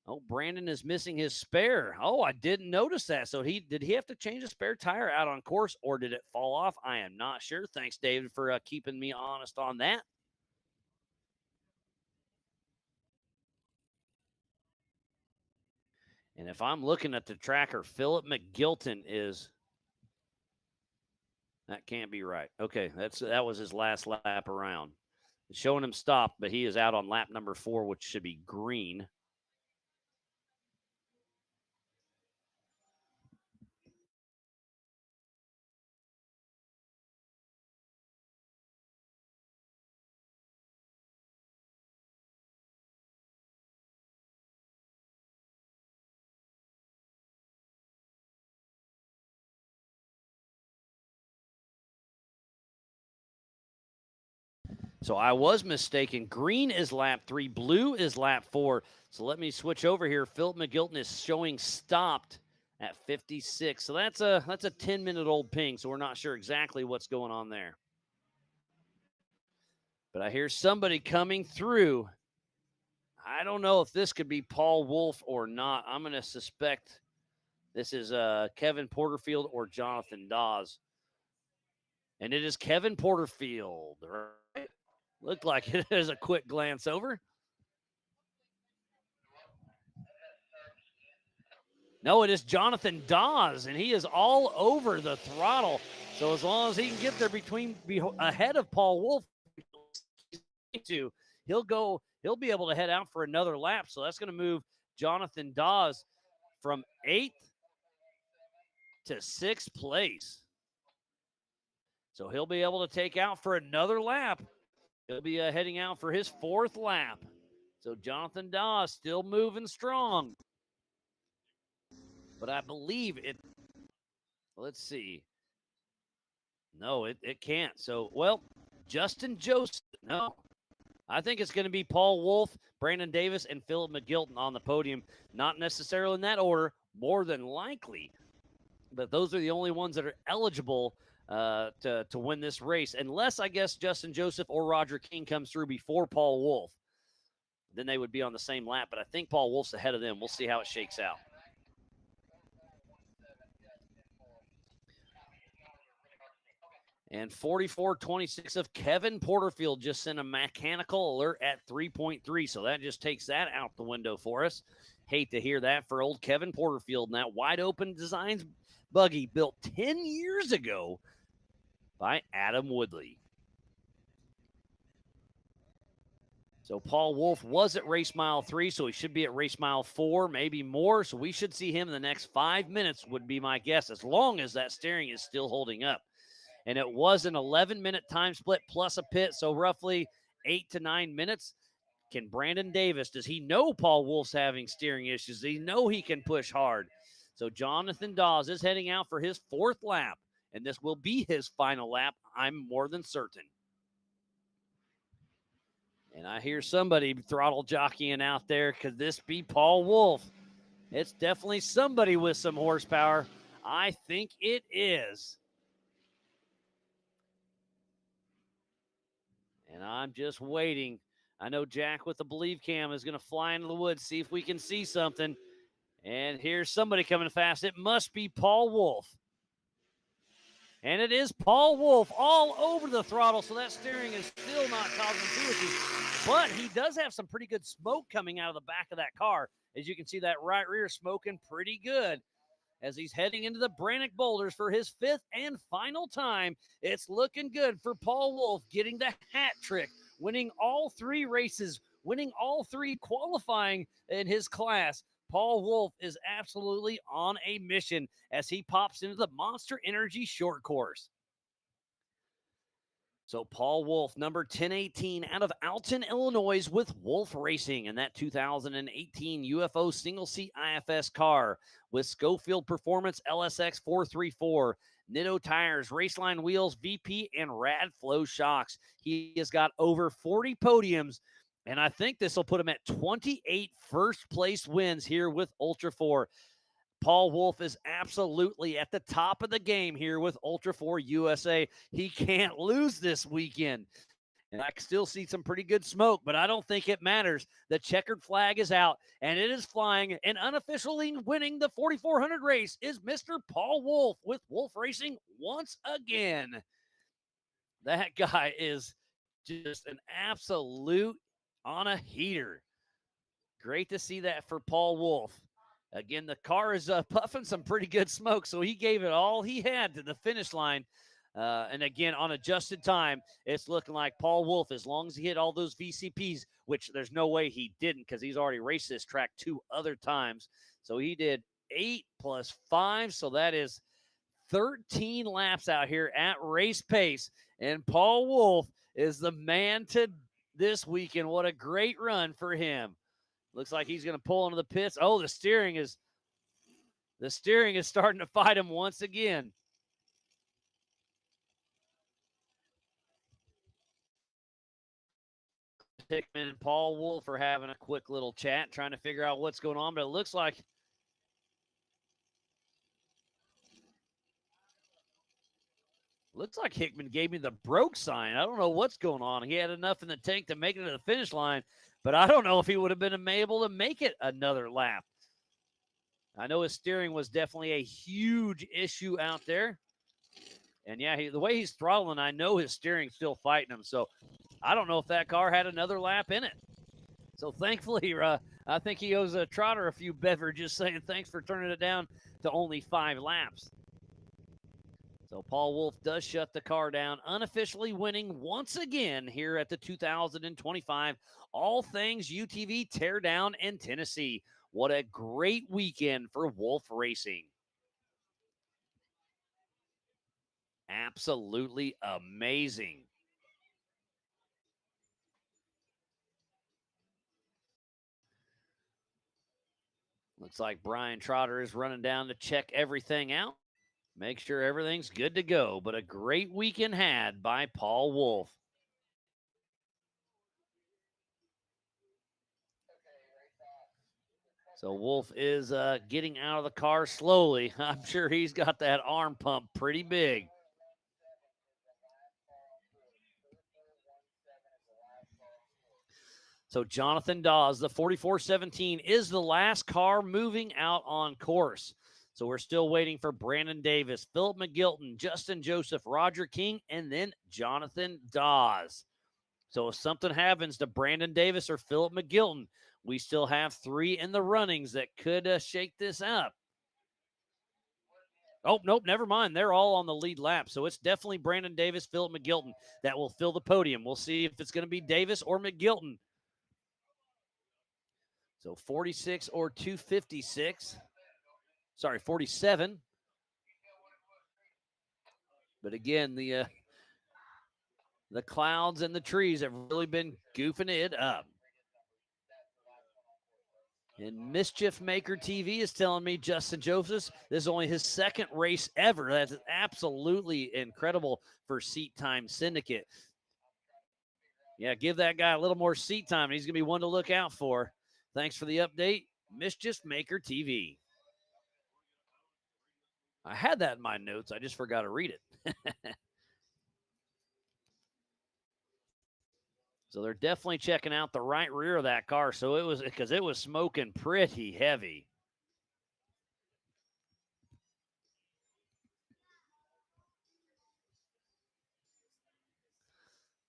Oh, Brandon is missing his spare. Oh, I didn't notice that. So did he have to change a spare tire out on course, or did it fall off? I am not sure. Thanks, David, for keeping me honest on that. And if I'm looking at the tracker, Philip McGilton is... That can't be right. Okay, that was his last lap around. It's showing him stop, but he is out on lap number 4, which should be green. So I was mistaken. Green is lap 3. Blue is lap 4. So let me switch over here. Philip McGilton is showing stopped at 56. So that's a 10-minute-old ping. So we're not sure exactly what's going on there. But I hear somebody coming through. I don't know if this could be Paul Wolf or not. I'm going to suspect this is Kevin Porterfield or Jonathan Dawes. And it is Kevin Porterfield, right? Looked like it is a quick glance over. No, it is Jonathan Dawes, and he is all over the throttle. So as long as he can get there ahead of Paul Wolf, he'll be able to head out for another lap. So that's going to move Jonathan Dawes from 8th to 6th place. So he'll be able to take out for another lap. He'll be heading out for his 4th lap. So Jonathan Dawes still moving strong. But I believe it. Let's see. No, it can't. So, well, Justin Joseph. No. I think it's going to be Paul Wolf, Brandon Davis, and Philip McGilton on the podium. Not necessarily in that order, more than likely. But those are the only ones that are eligible to win this race, unless, I guess, Justin Joseph or Roger King comes through before Paul Wolf. Then they would be on the same lap, but I think Paul Wolf's ahead of them. We'll see how it shakes out. And 44.26 of Kevin Porterfield just sent a mechanical alert at 3.3, so that just takes that out the window for us. Hate to hear that for old Kevin Porterfield. And that wide open designs buggy built 10 years ago by Adam Woodley. So Paul Wolf was at race mile 3, so he should be at race mile 4, maybe more. So we should see him in the next 5 minutes would be my guess, as long as that steering is still holding up. And it was an 11-minute time split plus a pit, so roughly 8 to 9 minutes. Can Brandon Davis, does he know Paul Wolf's having steering issues? Does he know he can push hard? So Jonathan Dawes is heading out for his 4th lap, and this will be his final lap, I'm more than certain. And I hear somebody throttle jockeying out there. Could this be Paul Wolf? It's definitely somebody with some horsepower. I think it is. And I'm just waiting. I know Jack with the Believe Cam is going to fly into the woods, see if we can see something. And here's somebody coming fast. It must be Paul Wolf. And it is Paul Wolf all over the throttle, so that steering is still not causing too much issues. But he does have some pretty good smoke coming out of the back of that car. As you can see, that right rear smoking pretty good. As he's heading into the Brannock Boulders for his 5th and final time. It's looking good for Paul Wolf, getting the hat trick, winning all 3 races, winning all 3 qualifying in his class. Paul Wolf is absolutely on a mission as he pops into the Monster Energy short course. So Paul Wolf, number 1018 out of Alton, Illinois with Wolf Racing in that 2018 UFO single-seat IFS car with Schofield Performance LSX 434, Nitto tires, Raceline wheels, VP, and Rad Flow shocks. He has got over 40 podiums, and I think this will put him at 28 first-place wins here with Ultra 4. Paul Wolf is absolutely at the top of the game here with Ultra 4 USA. He can't lose this weekend. And I can still see some pretty good smoke, but I don't think it matters. The checkered flag is out, and it is flying, and unofficially winning the 4,400 race is Mr. Paul Wolf with Wolf Racing once again. That guy is just an absolute on a heater. Great to see that for Paul Wolf. Again, the car is puffing some pretty good smoke, so he gave it all he had to the finish line. And again, on adjusted time, it's looking like Paul Wolf, as long as he hit all those VCPs, which there's no way he didn't because he's already raced this track 2 other times. So he did 8 plus 5, so that is 13 laps out here at race pace. And Paul Wolf is the man to this weekend. What a great run for him. Looks like he's going to pull into the pits. Oh, the steering is starting to fight him once again. Hickman and Paul Wolf are having a quick little chat, trying to figure out what's going on, but it looks like Hickman gave me the broke sign. I don't know what's going on. He had enough in the tank to make it to the finish line, but I don't know if he would have been able to make it another lap. I know his steering was definitely a huge issue out there. And yeah, the way he's throttling, I know his steering's still fighting him. So I don't know if that car had another lap in it. So thankfully, I think he owes Trotter a few beverages, saying thanks for turning it down to only 5 laps. So Paul Wolf does shut the car down, unofficially winning once again here at the 2025 All Things UTV Teardown in Tennessee. What a great weekend for Wolf Racing. Absolutely amazing. Looks like Brian Trotter is running down to check everything out. Make sure everything's good to go, but a great weekend had by Paul Wolf. So Wolf is getting out of the car slowly. I'm sure he's got that arm pump pretty big. So Jonathan Dawes, the 4417, is the last car moving out on course. So we're still waiting for Brandon Davis, Philip McGilton, Justin Joseph, Roger King, and then Jonathan Dawes. So if something happens to Brandon Davis or Philip McGilton, we still have 3 in the runnings that could shake this up. Oh, nope, never mind. They're all on the lead lap. So it's definitely Brandon Davis, Philip McGilton that will fill the podium. We'll see if it's going to be Davis or McGilton. So 46 or 256. Sorry, 47. But again, the clouds and the trees have really been goofing it up. And Mischief Maker TV is telling me Justin Josephs, this is only his second race ever. That's absolutely incredible for Seat Time Syndicate. Yeah, give that guy a little more seat time, and he's going to be one to look out for. Thanks for the update, Mischief Maker TV. I had that in my notes. I just forgot to read it. So they're definitely checking out the right rear of that car. So it was smoking pretty heavy.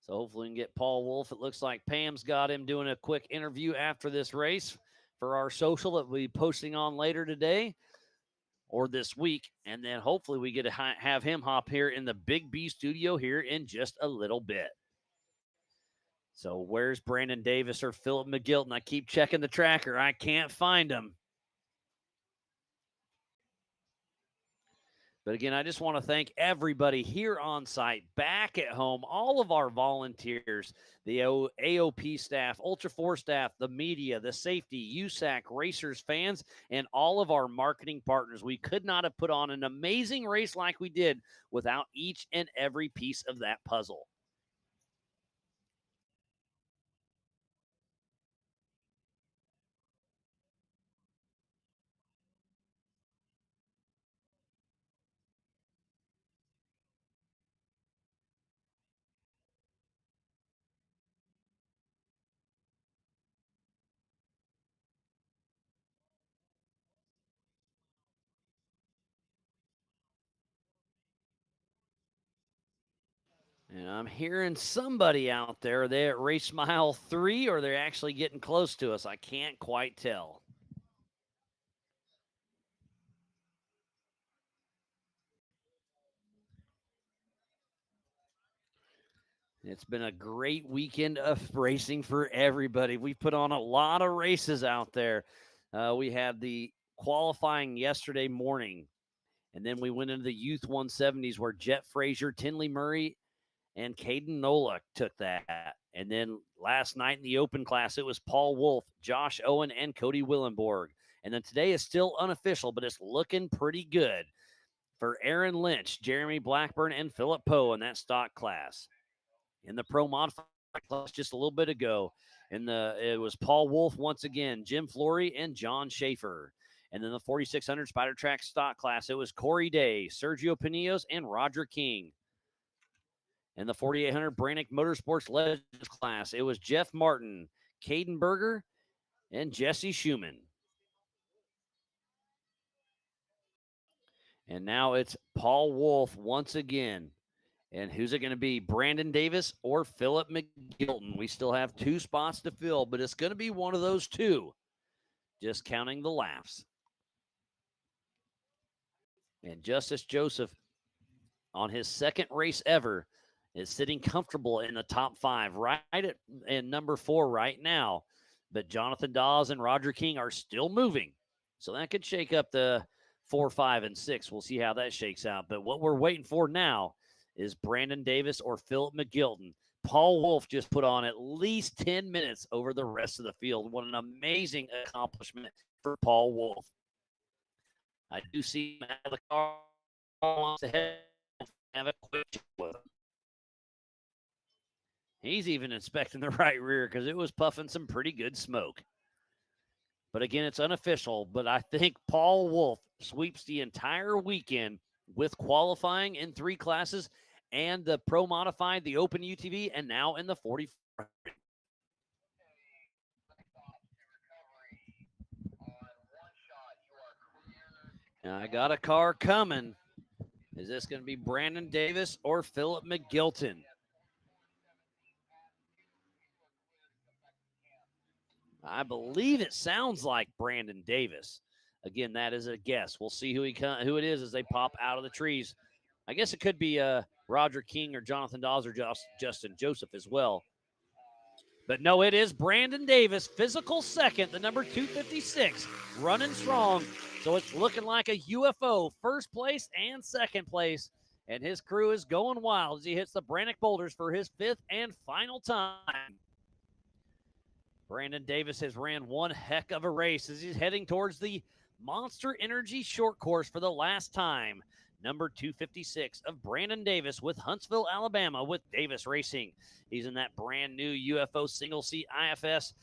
So hopefully we can get Paul Wolf. It looks like Pam's got him doing a quick interview after this race for our social that we'll be posting on later today or this week. And then hopefully we get to have him hop here in the Big B studio here in just a little bit. So where's Brandon Davis or Philip McGilton? I keep checking the tracker. I can't find him. But again, I just want to thank everybody here on site, back at home, all of our volunteers, the AOP staff, Ultra 4 staff, the media, the safety, USAC, racers, fans, and all of our marketing partners. We could not have put on an amazing race like we did without each and every piece of that puzzle. And I'm hearing somebody out there. Are they at race mile 3 or they're actually getting close to us? I can't quite tell. It's been a great weekend of racing for everybody. We put on a lot of races out there. We had the qualifying yesterday morning, and then we went into the Youth 170s where Jet Frazier, Tinley Murray, and Caden Nola took that. And then last night in the open class, it was Paul Wolf, Josh Owen, and Cody Willenborg. And then today is still unofficial, but it's looking pretty good for Aaron Lynch, Jeremy Blackburn, and Philip Poe in that stock class. In the pro modified class just a little bit ago, it was Paul Wolf once again, Jim Flory, and John Schaefer. And then the 4600 Spider Track stock class, it was Corey Day, Sergio Pinillos, and Roger King. In the 4800 Brannick Motorsports Legends class, it was Jeff Martin, Caden Berger, and Jesse Schumann. And now it's Paul Wolf once again. And who's it going to be, Brandon Davis or Philip McGilton? We still have 2 spots to fill, but it's going to be one of those 2. Just counting the laps. And Justice Joseph, on his second race ever, is sitting comfortable in the top 5, right in number 4 right now. But Jonathan Dawes and Roger King are still moving. So that could shake up the 4, 5, and 6. We'll see how that shakes out. But what we're waiting for now is Brandon Davis or Philip McGilton. Paul Wolf just put on at least 10 minutes over the rest of the field. What an amazing accomplishment for Paul Wolf. I do see him out of the car. Wants to have a quick chat with him. He's even inspecting the right rear because it was puffing some pretty good smoke. But again, it's unofficial. But I think Paul Wolf sweeps the entire weekend with qualifying in 3 classes and the Pro Modified, the Open UTV, and now in the 4400. Now I got a car coming. Is this going to be Brandon Davis or Philip McGilton? I believe it sounds like Brandon Davis. Again, that is a guess. We'll see who it is as they pop out of the trees. I guess it could be Roger King or Jonathan Dawes or Justin Joseph as well. But no, it is Brandon Davis, physical second, the number 256, running strong. So it's looking like a UFO, first place and second place. And his crew is going wild as he hits the Brannock Boulders for his fifth and final time. Brandon Davis has ran one heck of a race as he's heading towards the Monster Energy short course for the last time. Number 256 of Brandon Davis with Huntsville, Alabama with Davis Racing. He's in that brand new UFO single seat IFS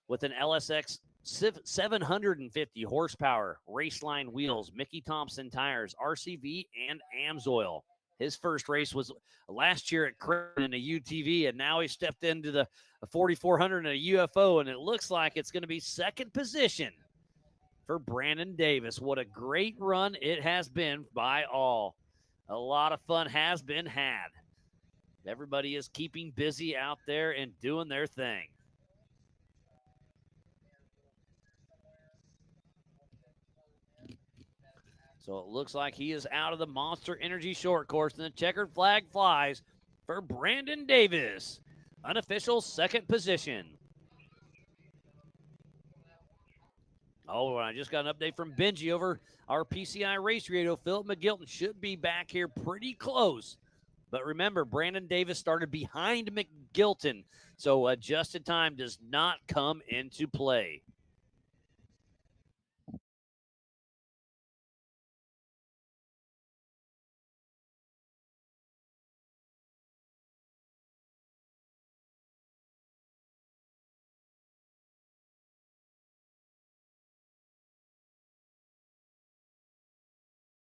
with an LSX 750 horsepower, Raceline wheels, Mickey Thompson tires, RCV, and AMSOIL. His first race was last year at Creighton in a UTV, and now he stepped into the 4400 in a UFO, and it looks like it's going to be second position for Brandon Davis. What a great run it has been by all. A lot of fun has been had. Everybody is keeping busy out there and doing their thing. So it looks like he is out of the Monster Energy short course, and the checkered flag flies for Brandon Davis. Unofficial second position. Oh, I just got an update from Benji over our PCI race radio. Philip McGilton should be back here pretty close. But remember, Brandon Davis started behind McGilton, so adjusted time does not come into play.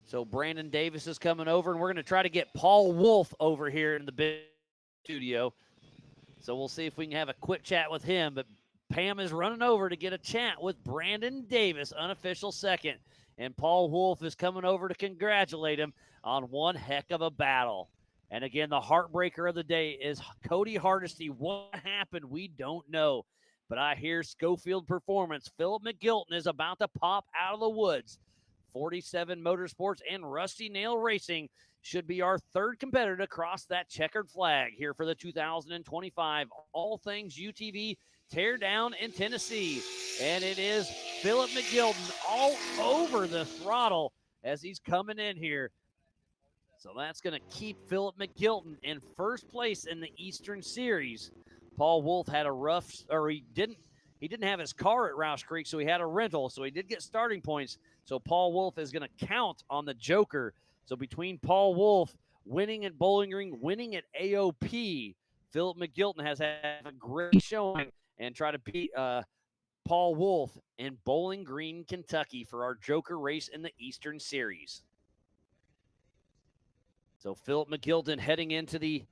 So Brandon Davis is coming over, and we're going to try to get Paul Wolf over here in the big studio. So we'll see if we can have a quick chat with him. But Pam is running over to get a chat with Brandon Davis, unofficial second. And Paul Wolf is coming over to congratulate him on one heck of a battle. And again, the heartbreaker of the day is Cody Hardesty. What happened? We don't know. But I hear Schofield Performance. Philip McGilton is about to pop out of the woods. 47 Motorsports and Rusty Nail Racing should be our third competitor to cross that checkered flag here for the 2025 All Things UTV Teardown in Tennessee. And it is Philip McGilton all over the throttle as he's coming in here. So that's going to keep Philip McGilton in first place in the Eastern Series. Paul Wolf had a rough, or he didn't have his car at Roush Creek, so he had a rental, so he did get starting points. So Paul Wolf is going to count on the Joker. So between Paul Wolf winning at Bowling Green, winning at AOP, Philip McGilton has had a great showing and try to beat Paul Wolf in Bowling Green, Kentucky for our Joker race in the Eastern Series. So Philip McGilton heading into the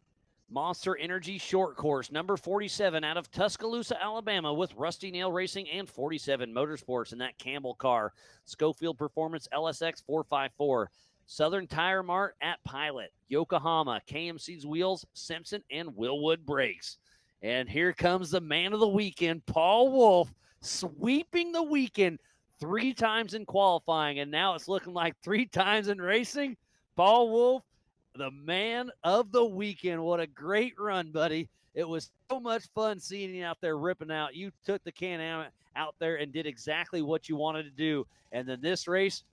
Monster Energy short course, number 47 out of Tuscaloosa, Alabama with Rusty Nail Racing and 47 Motorsports in that Campbell car. Schofield Performance LSX 454. Southern Tire Mart at Pilot. Yokohama, KMC's Wheels, Simpson, and Willwood Brakes. And here comes the man of the weekend, Paul Wolf, sweeping the weekend 3 times in qualifying, and now it's looking like 3 times in racing. Paul Wolf, the man of the weekend. What a great run, buddy. It was so much fun seeing you out there ripping out. You took the Can-Am out there and did exactly what you wanted to do. And then this race,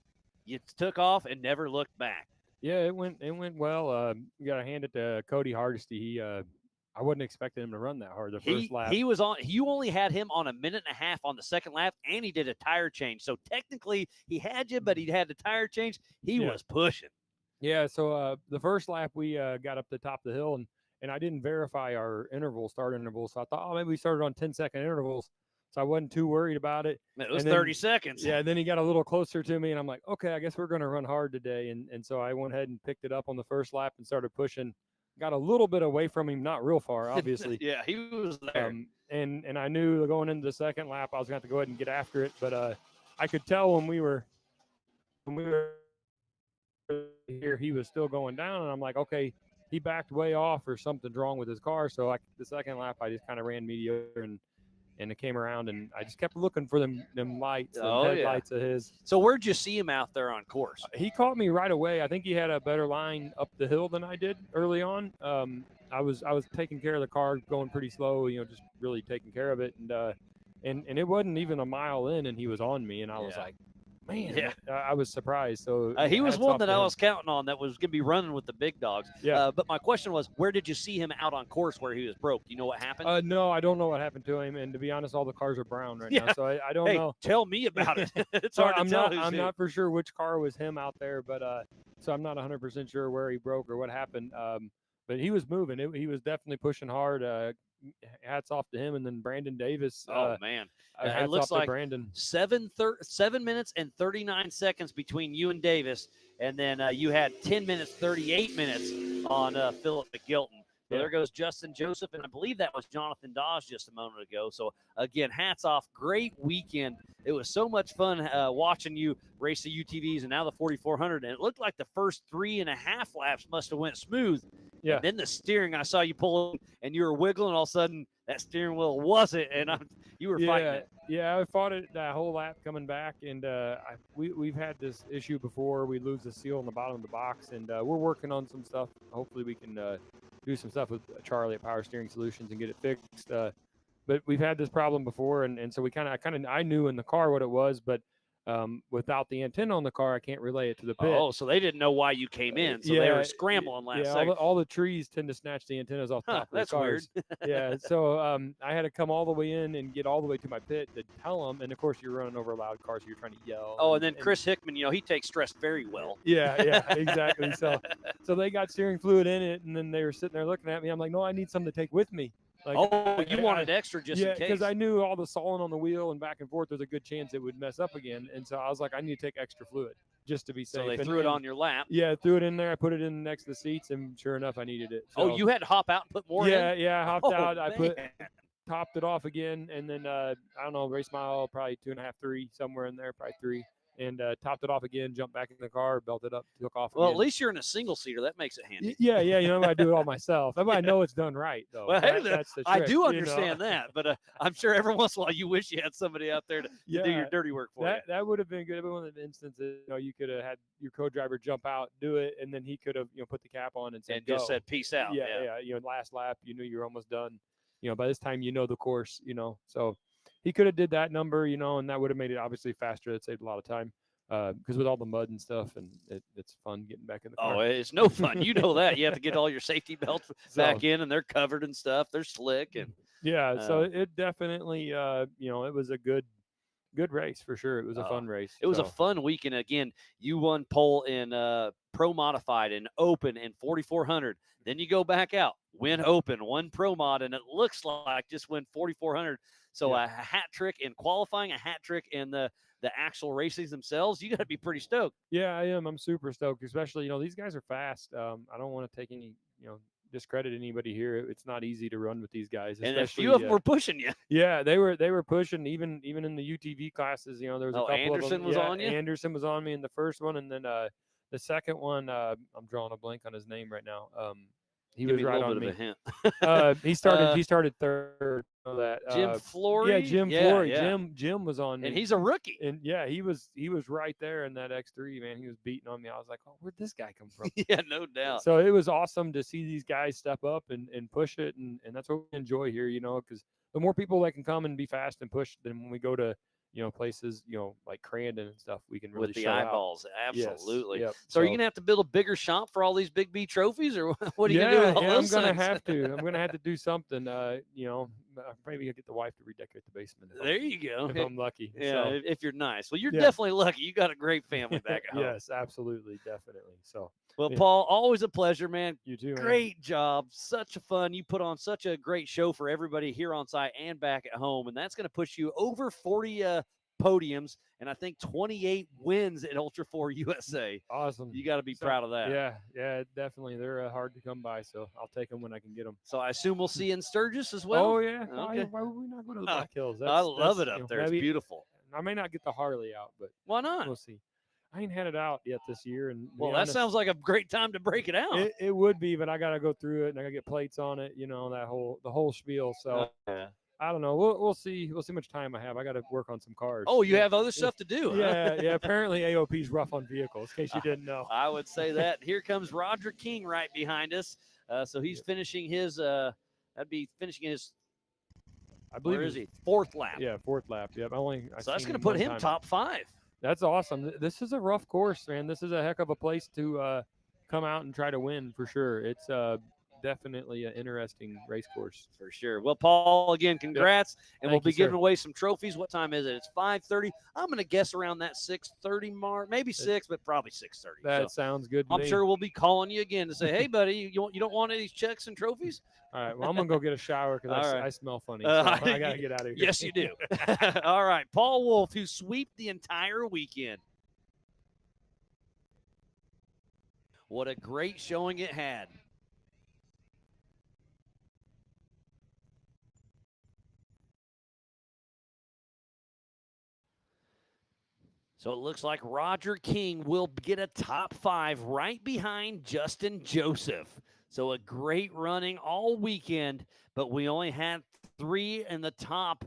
you took off and never looked back. Yeah, it went well. You got to hand it to Cody Hardesty. He I wasn't expecting him to run that hard the first lap. He was on. You only had him on a minute and a half on the second lap, and he did a tire change. So technically, he had you, but he had the tire change. He was pushing. Yeah, so the first lap we got up the top of the hill, and I didn't verify our start intervals. So I thought, maybe we started on 10-second intervals. So I wasn't too worried about it. It was 30 seconds. Yeah, then he got a little closer to me, and I'm like, okay, I guess we're going to run hard today. And so I went ahead and picked it up on the first lap and started pushing. Got a little bit away from him, not real far, obviously. Yeah, he was there. And I knew going into the second lap I was going to have to go ahead and get after it. But I could tell when we were here, he was still going down, and I'm like, okay, he backed way off or something's wrong with his car. So the second lap, I just kind of ran mediocre, and it came around, and I just kept looking for them lights, them Oh, yeah. headlights of his. So where'd you see him out there on course? He caught me right away. I think he had a better line up the hill than I did early on. I was taking care of the car, going pretty slow, just really taking care of it, and it wasn't even a mile in, and he was on me, and I was like, man, Yeah. I was surprised. So He was hats one off that to I him. was counting on that was going to be running with the big dogs. Yeah. But my question was, where did you see him out on course where he was broke? Do you know what happened? No, I don't know what happened to him, and to be honest, all the cars are brown right now, so I don't Hey, know. tell me about it. It's So hard to tell who's I'm who. not for sure which car was him out there, but so I'm not 100% sure where he broke or what happened. But he was moving. He was definitely pushing hard. Hats off to him, and then Brandon Davis. Oh man, hats it looks off to like Brandon. 7 minutes and 39 seconds between you and Davis, and then you had 10 minutes 38 minutes on Philip McGilton. So Yeah. there goes Justin Joseph, and I believe that was Jonathan Dawes just a moment ago. So again, hats off. Great weekend. It was so much fun watching you race the UTVs and now the 4400, and it looked like the first 3.5 laps must have went smooth. Yeah. And then the steering, I saw you pull, and you were wiggling. All of a sudden, that steering wheel wasn't, and you were fighting it. Yeah, I fought it that whole lap coming back, and we've had this issue before. We lose the seal in the bottom of the box, and we're working on some stuff. Hopefully, we can do some stuff with Charlie at Power Steering Solutions and get it fixed. But we've had this problem before, and so I knew in the car what it was, but without the antenna on the car, I can't relay it to the pit. Oh, so they didn't know why you came in, so they were scrambling last second. All the trees tend to snatch the antennas off the top of the That's cars. weird. Yeah, so I had to come all the way in and get all the way to my pit to tell them, and of course you're running over loud cars, so you're trying to yell. Oh, and then Chris Hickman, he takes stress very well. Yeah, exactly. So they got steering fluid in it, and then they were sitting there looking at me. I'm like, no, I need something to take with me. Like, you wanted extra just in case. because I knew all the sawing on the wheel and back and forth, there's a good chance it would mess up again. And so I was like, I need to take extra fluid just to be safe. So they And- threw it and- on your lap. Yeah, threw it in there. I put it in next to the seats, and sure enough, I needed it. Oh, So- you had to hop out and put more in? Yeah, I hopped out. I Man. topped it off again, and then I don't know, race mile probably 2.5, 3, somewhere in there, probably 3, and topped it off again. Jumped back in the car, belted up, took off. Well, again. at least you're in a single seater. That makes it handy. Yeah, I do it all myself. I know it's done right though. Well, hey, That's the I trick, do understand that, but I'm sure every once in a while you wish you had somebody out there to do your dirty work for you. That would have been good. One of the instances, you could have had your co-driver jump out, do it, and then he could have, put the cap on and said, And just "Go." said, "Peace out." Yeah. Last lap, you knew you were almost done. By this time, the course. So he could have did that number, and that would have made it obviously faster. It saved a lot of time. Because with all the mud and stuff, and it's fun getting baback in the car. Oh, it's no fun. You know that. You have to get all your safety belts back in, and they're covered and stuff. They're slick. And yeah, so it definitely, it was a good race for sure. It was a fun race. It was a so. fun weekend. Again, you won pole in Pro Modified and Open in 4400. Then you go back out, win Open, won Pro Mod, and it looks like just win 4400. So a hat trick in qualifying, a hat trick in the actual races themselves. You got to be pretty stoked. Yeah, I am. I'm super stoked, especially, these guys are fast. I don't want to take any, discredit anybody here. It's not easy to run with these guys. And a few of them were pushing you. Yeah, they were pushing even in the UTV classes. There was a couple Anderson of them. was on you? Anderson was on me in the first one, and then the second one, I'm drawing a blank on his name right now. He Give was me a right little on bit me. of a hint. He started third. That Jim Flory? Yeah, Jim Yeah, Flory. yeah. Jim was on me, And he's a rookie. And yeah, he was right there in that X3, man. He was beating on me. I was like, oh, where'd this guy come from? Yeah, no doubt. So it was awesome to see these guys step up and push it, and that's what we enjoy here, because the more people that can come and be fast and push, then when we go to places, like Crandon and stuff, we can really With the show out. eyeballs, absolutely. Yes, yep. So are you gonna have to build a bigger shop for all these Big B trophies, or what are you Yeah, gonna do with all I'm those gonna things? have to. I'm gonna have to do something. Maybe I'll get the wife to redecorate the basement. There you go. If I'm lucky. Yeah, So, if you're nice. Well, you're Yeah. definitely lucky. You got a great family back at home. Yes, absolutely, definitely. So. Well, yeah. Paul, always a pleasure, man. You too, man. Great job. Such a fun. You put on such a great show for everybody here on site and back at home. And that's going to push you over 40 podiums and I think 28 wins at Ultra 4 USA. Awesome. You got to be proud of that. Yeah, definitely. They're hard to come by, so I'll take them when I can get them. So I assume we'll see you in Sturgis as well? Oh, yeah. Okay. Why would we not go to the Black Hills? I love it up there. It's beautiful. I may not get the Harley out, but why not? We'll see. I ain't had it out yet this year, and well, that sounds like a great time to break it out. It would be, but I got to go through it, and I got to get plates on it. The whole spiel. So I don't know. We'll see. We'll see how much time I have. I got to work on some cars. Oh, you have other stuff to do. Yeah, yeah. Apparently, AOP's rough on vehicles. In case you didn't know. I would say that. Here comes Roger King right behind us. So he's finishing his. That'd be finishing his. I believe. Where is he? Fourth lap. Yeah, fourth lap. Yep. So that's going to put him top 5. That's awesome. This is a rough course, man. This is a heck of a place to come out and try to win for sure. It's definitely an interesting race course. For sure. Well, Paul, again, congrats. Yep. And we'll be giving away some trophies. What time is it? It's 5:30. I'm going to guess around that 6:30 mark. Maybe 6, but probably 6:30. That sounds good to I'm me. sure we'll be calling you again to say, hey, buddy, you don't want any of these checks and trophies? All right. Well, I'm going to go get a shower because All right. I smell funny. So I got to get out of here. Yes, you do. All right. Paul Wolf, who swept the entire weekend. What a great showing it had. So it looks like Roger King will get a top 5 right behind Justin Joseph. So a great running all weekend, but we only had 3 in the top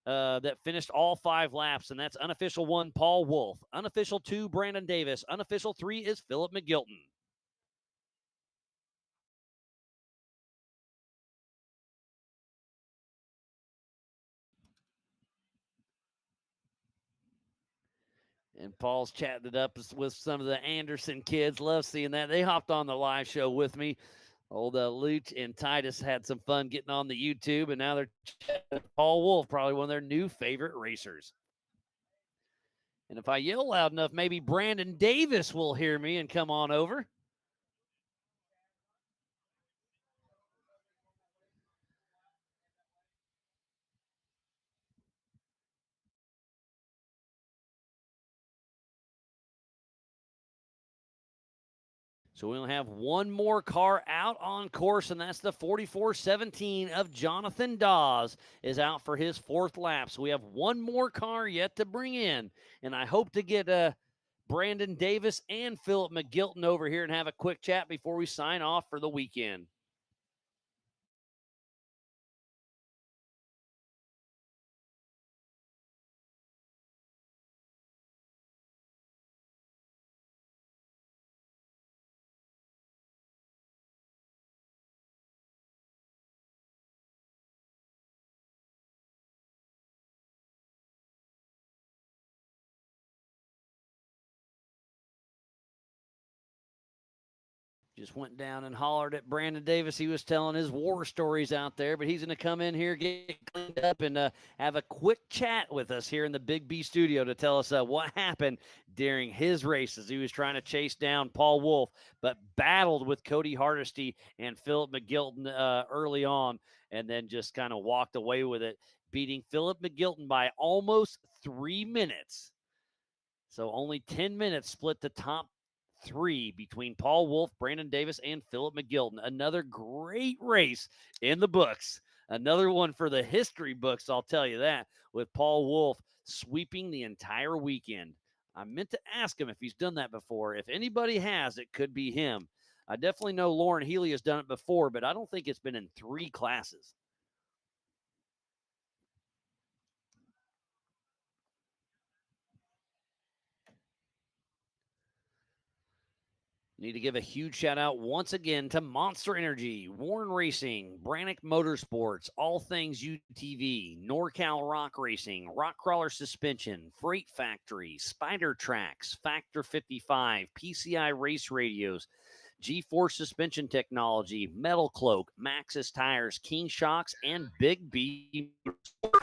that finished all 5 laps, and that's unofficial 1, Paul Wolf. Unofficial 2, Brandon Davis. Unofficial 3 is Philip McGilton. And Paul's chatting it up with some of the Anderson kids. Love seeing that. They hopped on the live show with me. Old Luch and Titus had some fun getting on the YouTube, and now they're chatting. Paul Wolf, probably one of their new favorite racers. And if I yell loud enough, maybe Brandon Davis will hear me and come on over. So we only have one more car out on course, and that's the 44-17 of Jonathan Dawes is out for his 4th lap. So we have one more car yet to bring in, and I hope to get Brandon Davis and Philip McGilton over here and have a quick chat before we sign off for the weekend. Just went down and hollered at Brandon Davis. He was telling his war stories out there, but he's going to come in here, get cleaned up, and have a quick chat with us here in the Big B studio to tell us what happened during his races. He was trying to chase down Paul Wolf, but battled with Cody Hardesty and Philip McGilton early on, and then just kind of walked away with it, beating Philip McGilton by almost 3 minutes. So only 10 minutes split the top 3 between Paul Wolf, Brandon Davis, and Philip McGilton. Another great race in the books. Another one for the history books, I'll tell you that, with Paul Wolf sweeping the entire weekend. I meant to ask him if he's done that before. If anybody has, it could be him. I definitely know Lauren Healy has done it before, but I don't think it's been in 3 classes. Need to give a huge shout out once again to Monster Energy, Warren Racing, Brannick Motorsports, All Things UTV, NorCal Rock Racing, Rock Crawler Suspension, Freight Factory, Spider Tracks, Factor 55, PCI Race Radios, G-Force Suspension Technology, Metal Cloak, Maxxis Tires, King Shocks, and Big B.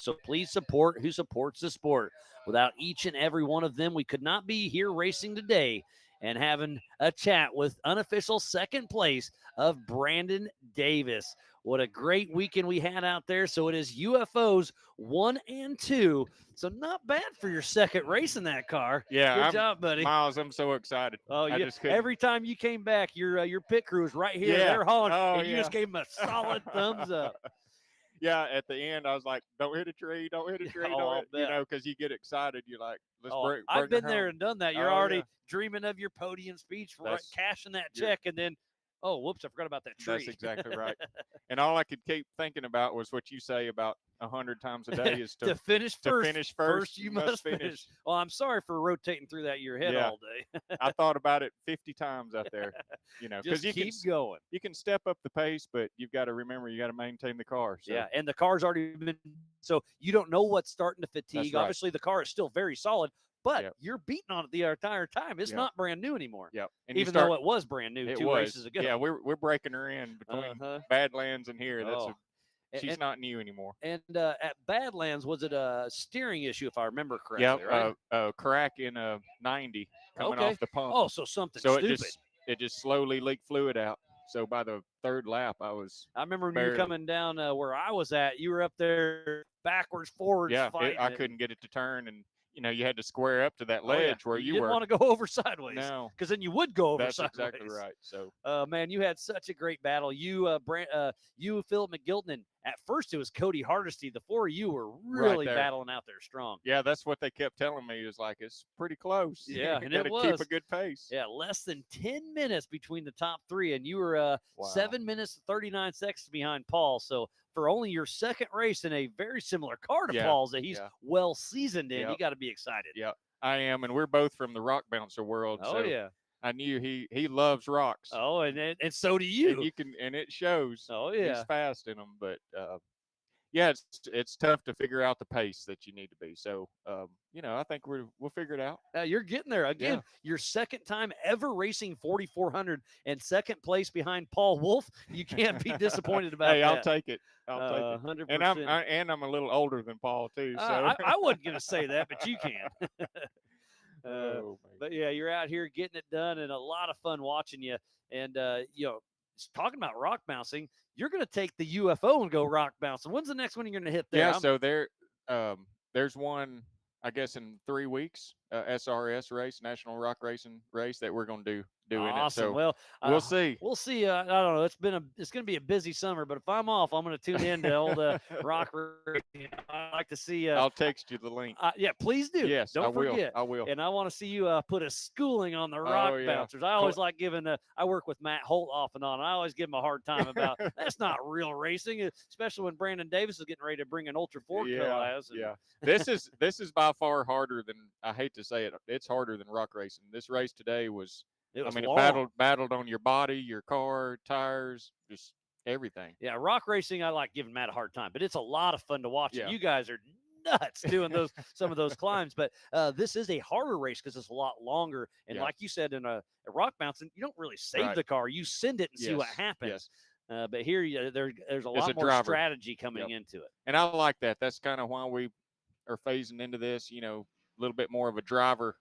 So please support who supports the sport. Without each and every one of them, we could not be here racing today and having a chat with unofficial 2nd place of Brandon Davis. What a great weekend we had out there. So it is UFOs 1 and 2. So not bad for your 2nd race in that car. Yeah, good job, buddy. Miles, I'm so excited. Oh, yeah. Every time you came back, your pit crew was right here. Yeah. They're hollering, and you yeah. just gave them a solid thumbs up. Yeah, at the end, I was like, don't hit a tree, don't hit a tree, because you get excited. You're like, let's bring I've been her there home. and done that. You're already dreaming of your podium speech, cashing that check, and then, Oh, whoops! I forgot about that tree. That's exactly right. And all I could keep thinking about was what you say about 100 times a day is to finish first. Finish first, you must finish. Well, I'm sorry for rotating through that in your head Yeah. all day. I thought about it 50 times out there, because Just you keep can going. You can step up the pace, but you've got to remember you got to maintain the car. So. Yeah, and the car's already been, so you don't know what's starting to fatigue. Right. Obviously, the car is still very solid, but Yep. you're beating on it the entire time. It's Yep. not brand new anymore. Yep. And Even though it was brand new 2 races ago. Yeah, we're breaking her in between Badlands and here. She's not new anymore. And at Badlands, was it a steering issue, if I remember correctly? Yeah, right? crack in a 90 coming Okay. off the pump. Oh, so something So stupid. it just slowly leaked fluid out. So by the third lap, I remember when you were coming down where I was at. You were up there backwards, forwards. Yeah, fighting I couldn't get it to turn, and you had to square up to that Oh, yeah. ledge where you didn't were. want to go over sideways. No, because then you would go over That's sideways. exactly right. So, man, you had such a great battle. You, Philip McGilton, and at first it was Cody Hardesty. The four of you were really there. battling out there strong. yeah, that's what they kept telling me. Is like it's pretty close. Yeah, you and got it to keep was. a good pace. Yeah, less than 10 minutes between the top three, and you were 7 minutes 39 seconds behind Paul. So for only your second race in a very similar car to Yeah, Paul's that he's yeah. well seasoned in, Yep. you got to be excited. Yeah, I am, and we're both from the rock bouncer world. Oh, so yeah. I knew he loves rocks. Oh, and so do you. And it shows. Oh, yeah. He's fast in them, but yeah, it's tough to figure out the pace that you need to be. So I think we'll figure it out. You're getting there. Again, Yeah. your second time ever racing 4,400 and second place behind Paul Wolf. You can't be disappointed about Hey, that. I'll take it. I'll take it. 100%. And I'm a little older than Paul too. So I wasn't going to say that, but you can. Oh, but yeah, you're out here getting it done, and a lot of fun watching you. And talking about rock bouncing, you're going to take the UFO and go rock bouncing. When's the next one you're going to hit there? yeah. So there's one, I guess, in 3 weeks, SRS race, National Rock Racing race that we're going to do in it. Awesome. So Well, we'll see. We'll see. I don't know. It's going to be a busy summer, but if I'm off, I'm going to tune in to old rock racing. I like to see. I'll text you the link. Yeah, please do. Yes, Don't I will. forget. I will. And I want to see you put a schooling on the rock yeah. bouncers. I always like giving. I work with Matt Holt off and on. And I always give him a hard time about that's not real racing, especially when Brandon Davis is getting ready to bring an Ultra 4 class. Yeah. This is by far harder than, I hate to say it. It's harder than rock racing. This race today was. It was it long. battled on your body, your car, tires, just everything. Yeah, rock racing, I like giving Matt a hard time, but it's a lot of fun to watch. Yeah. And you guys are nuts doing some of those climbs. But this is a harder race because it's a lot longer. And like you said, in a rock bouncing, you don't really save the car. You send it and see what happens. Yes. But here, there's a It's lot a more driver. strategy coming into it. And I like that. That's kind of why we are phasing into this, a little bit more of a driver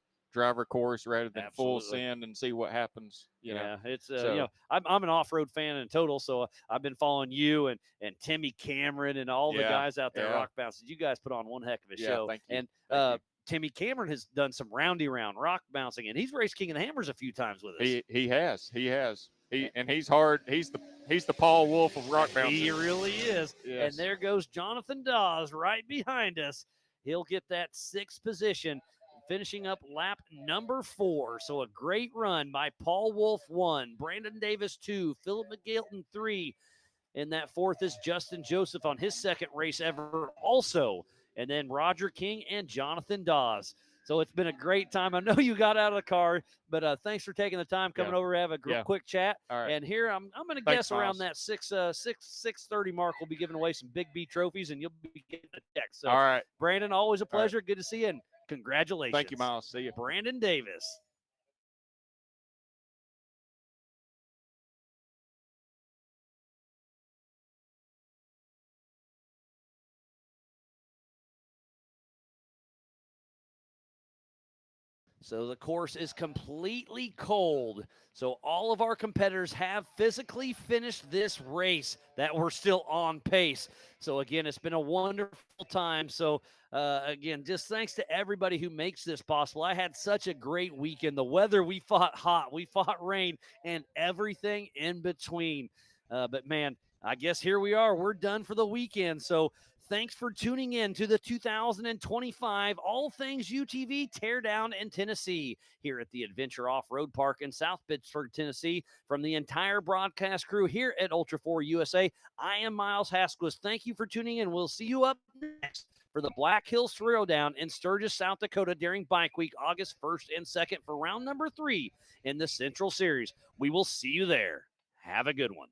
course rather than full send and see what happens. Yeah, it's I'm an off-road fan in total, so I've been following you and Timmy Cameron and all the guys out there rock bouncing. You guys put on one heck of a show. Thank you. And Timmy Cameron has done some roundy round rock bouncing, and he's raced King of the Hammers a few times with us. He has. And he's hard. He's the Paul Wolf of rock bouncing. He really is. Yes. And there goes Jonathan Dawes right behind us. He'll get that sixth position, finishing up lap number 4. So a great run by Paul Wolf 1, Brandon Davis 2, Philip McGilton 3. And that fourth is Justin Joseph on his second race ever also. And then Roger King and Jonathan Dawes. So it's been a great time. I know you got out of the car, but thanks for taking the time coming over to have a quick chat. All right. And here I'm going to guess around that 6:30 mark, we'll be giving away some Big B trophies, and you'll be getting a check. So, all right, Brandon, always a pleasure. Good to see you, and congratulations. Thank you, Miles. See you. Brandon Davis. So the course is completely cold. So all of our competitors have physically finished this race that we're still on pace. So again, it's been a wonderful time. So again, just thanks to everybody who makes this possible. I had such a great weekend. The weather, we fought hot, we fought rain, and everything in between. But man, I guess here we are. We're done for the weekend. So Thanks for tuning in to the 2025 All Things UTV Teardown in Tennessee here at the Adventure Off-Road Park in South Pittsburgh, Tennessee. From the entire broadcast crew here at Ultra 4 USA, I am Miles Hasquist. Thank you for tuning in. We'll see you up next for the Black Hills Throwdown in Sturgis, South Dakota during Bike Week, August 1st and 2nd for round number 3 in the Central Series. We will see you there. Have a good one.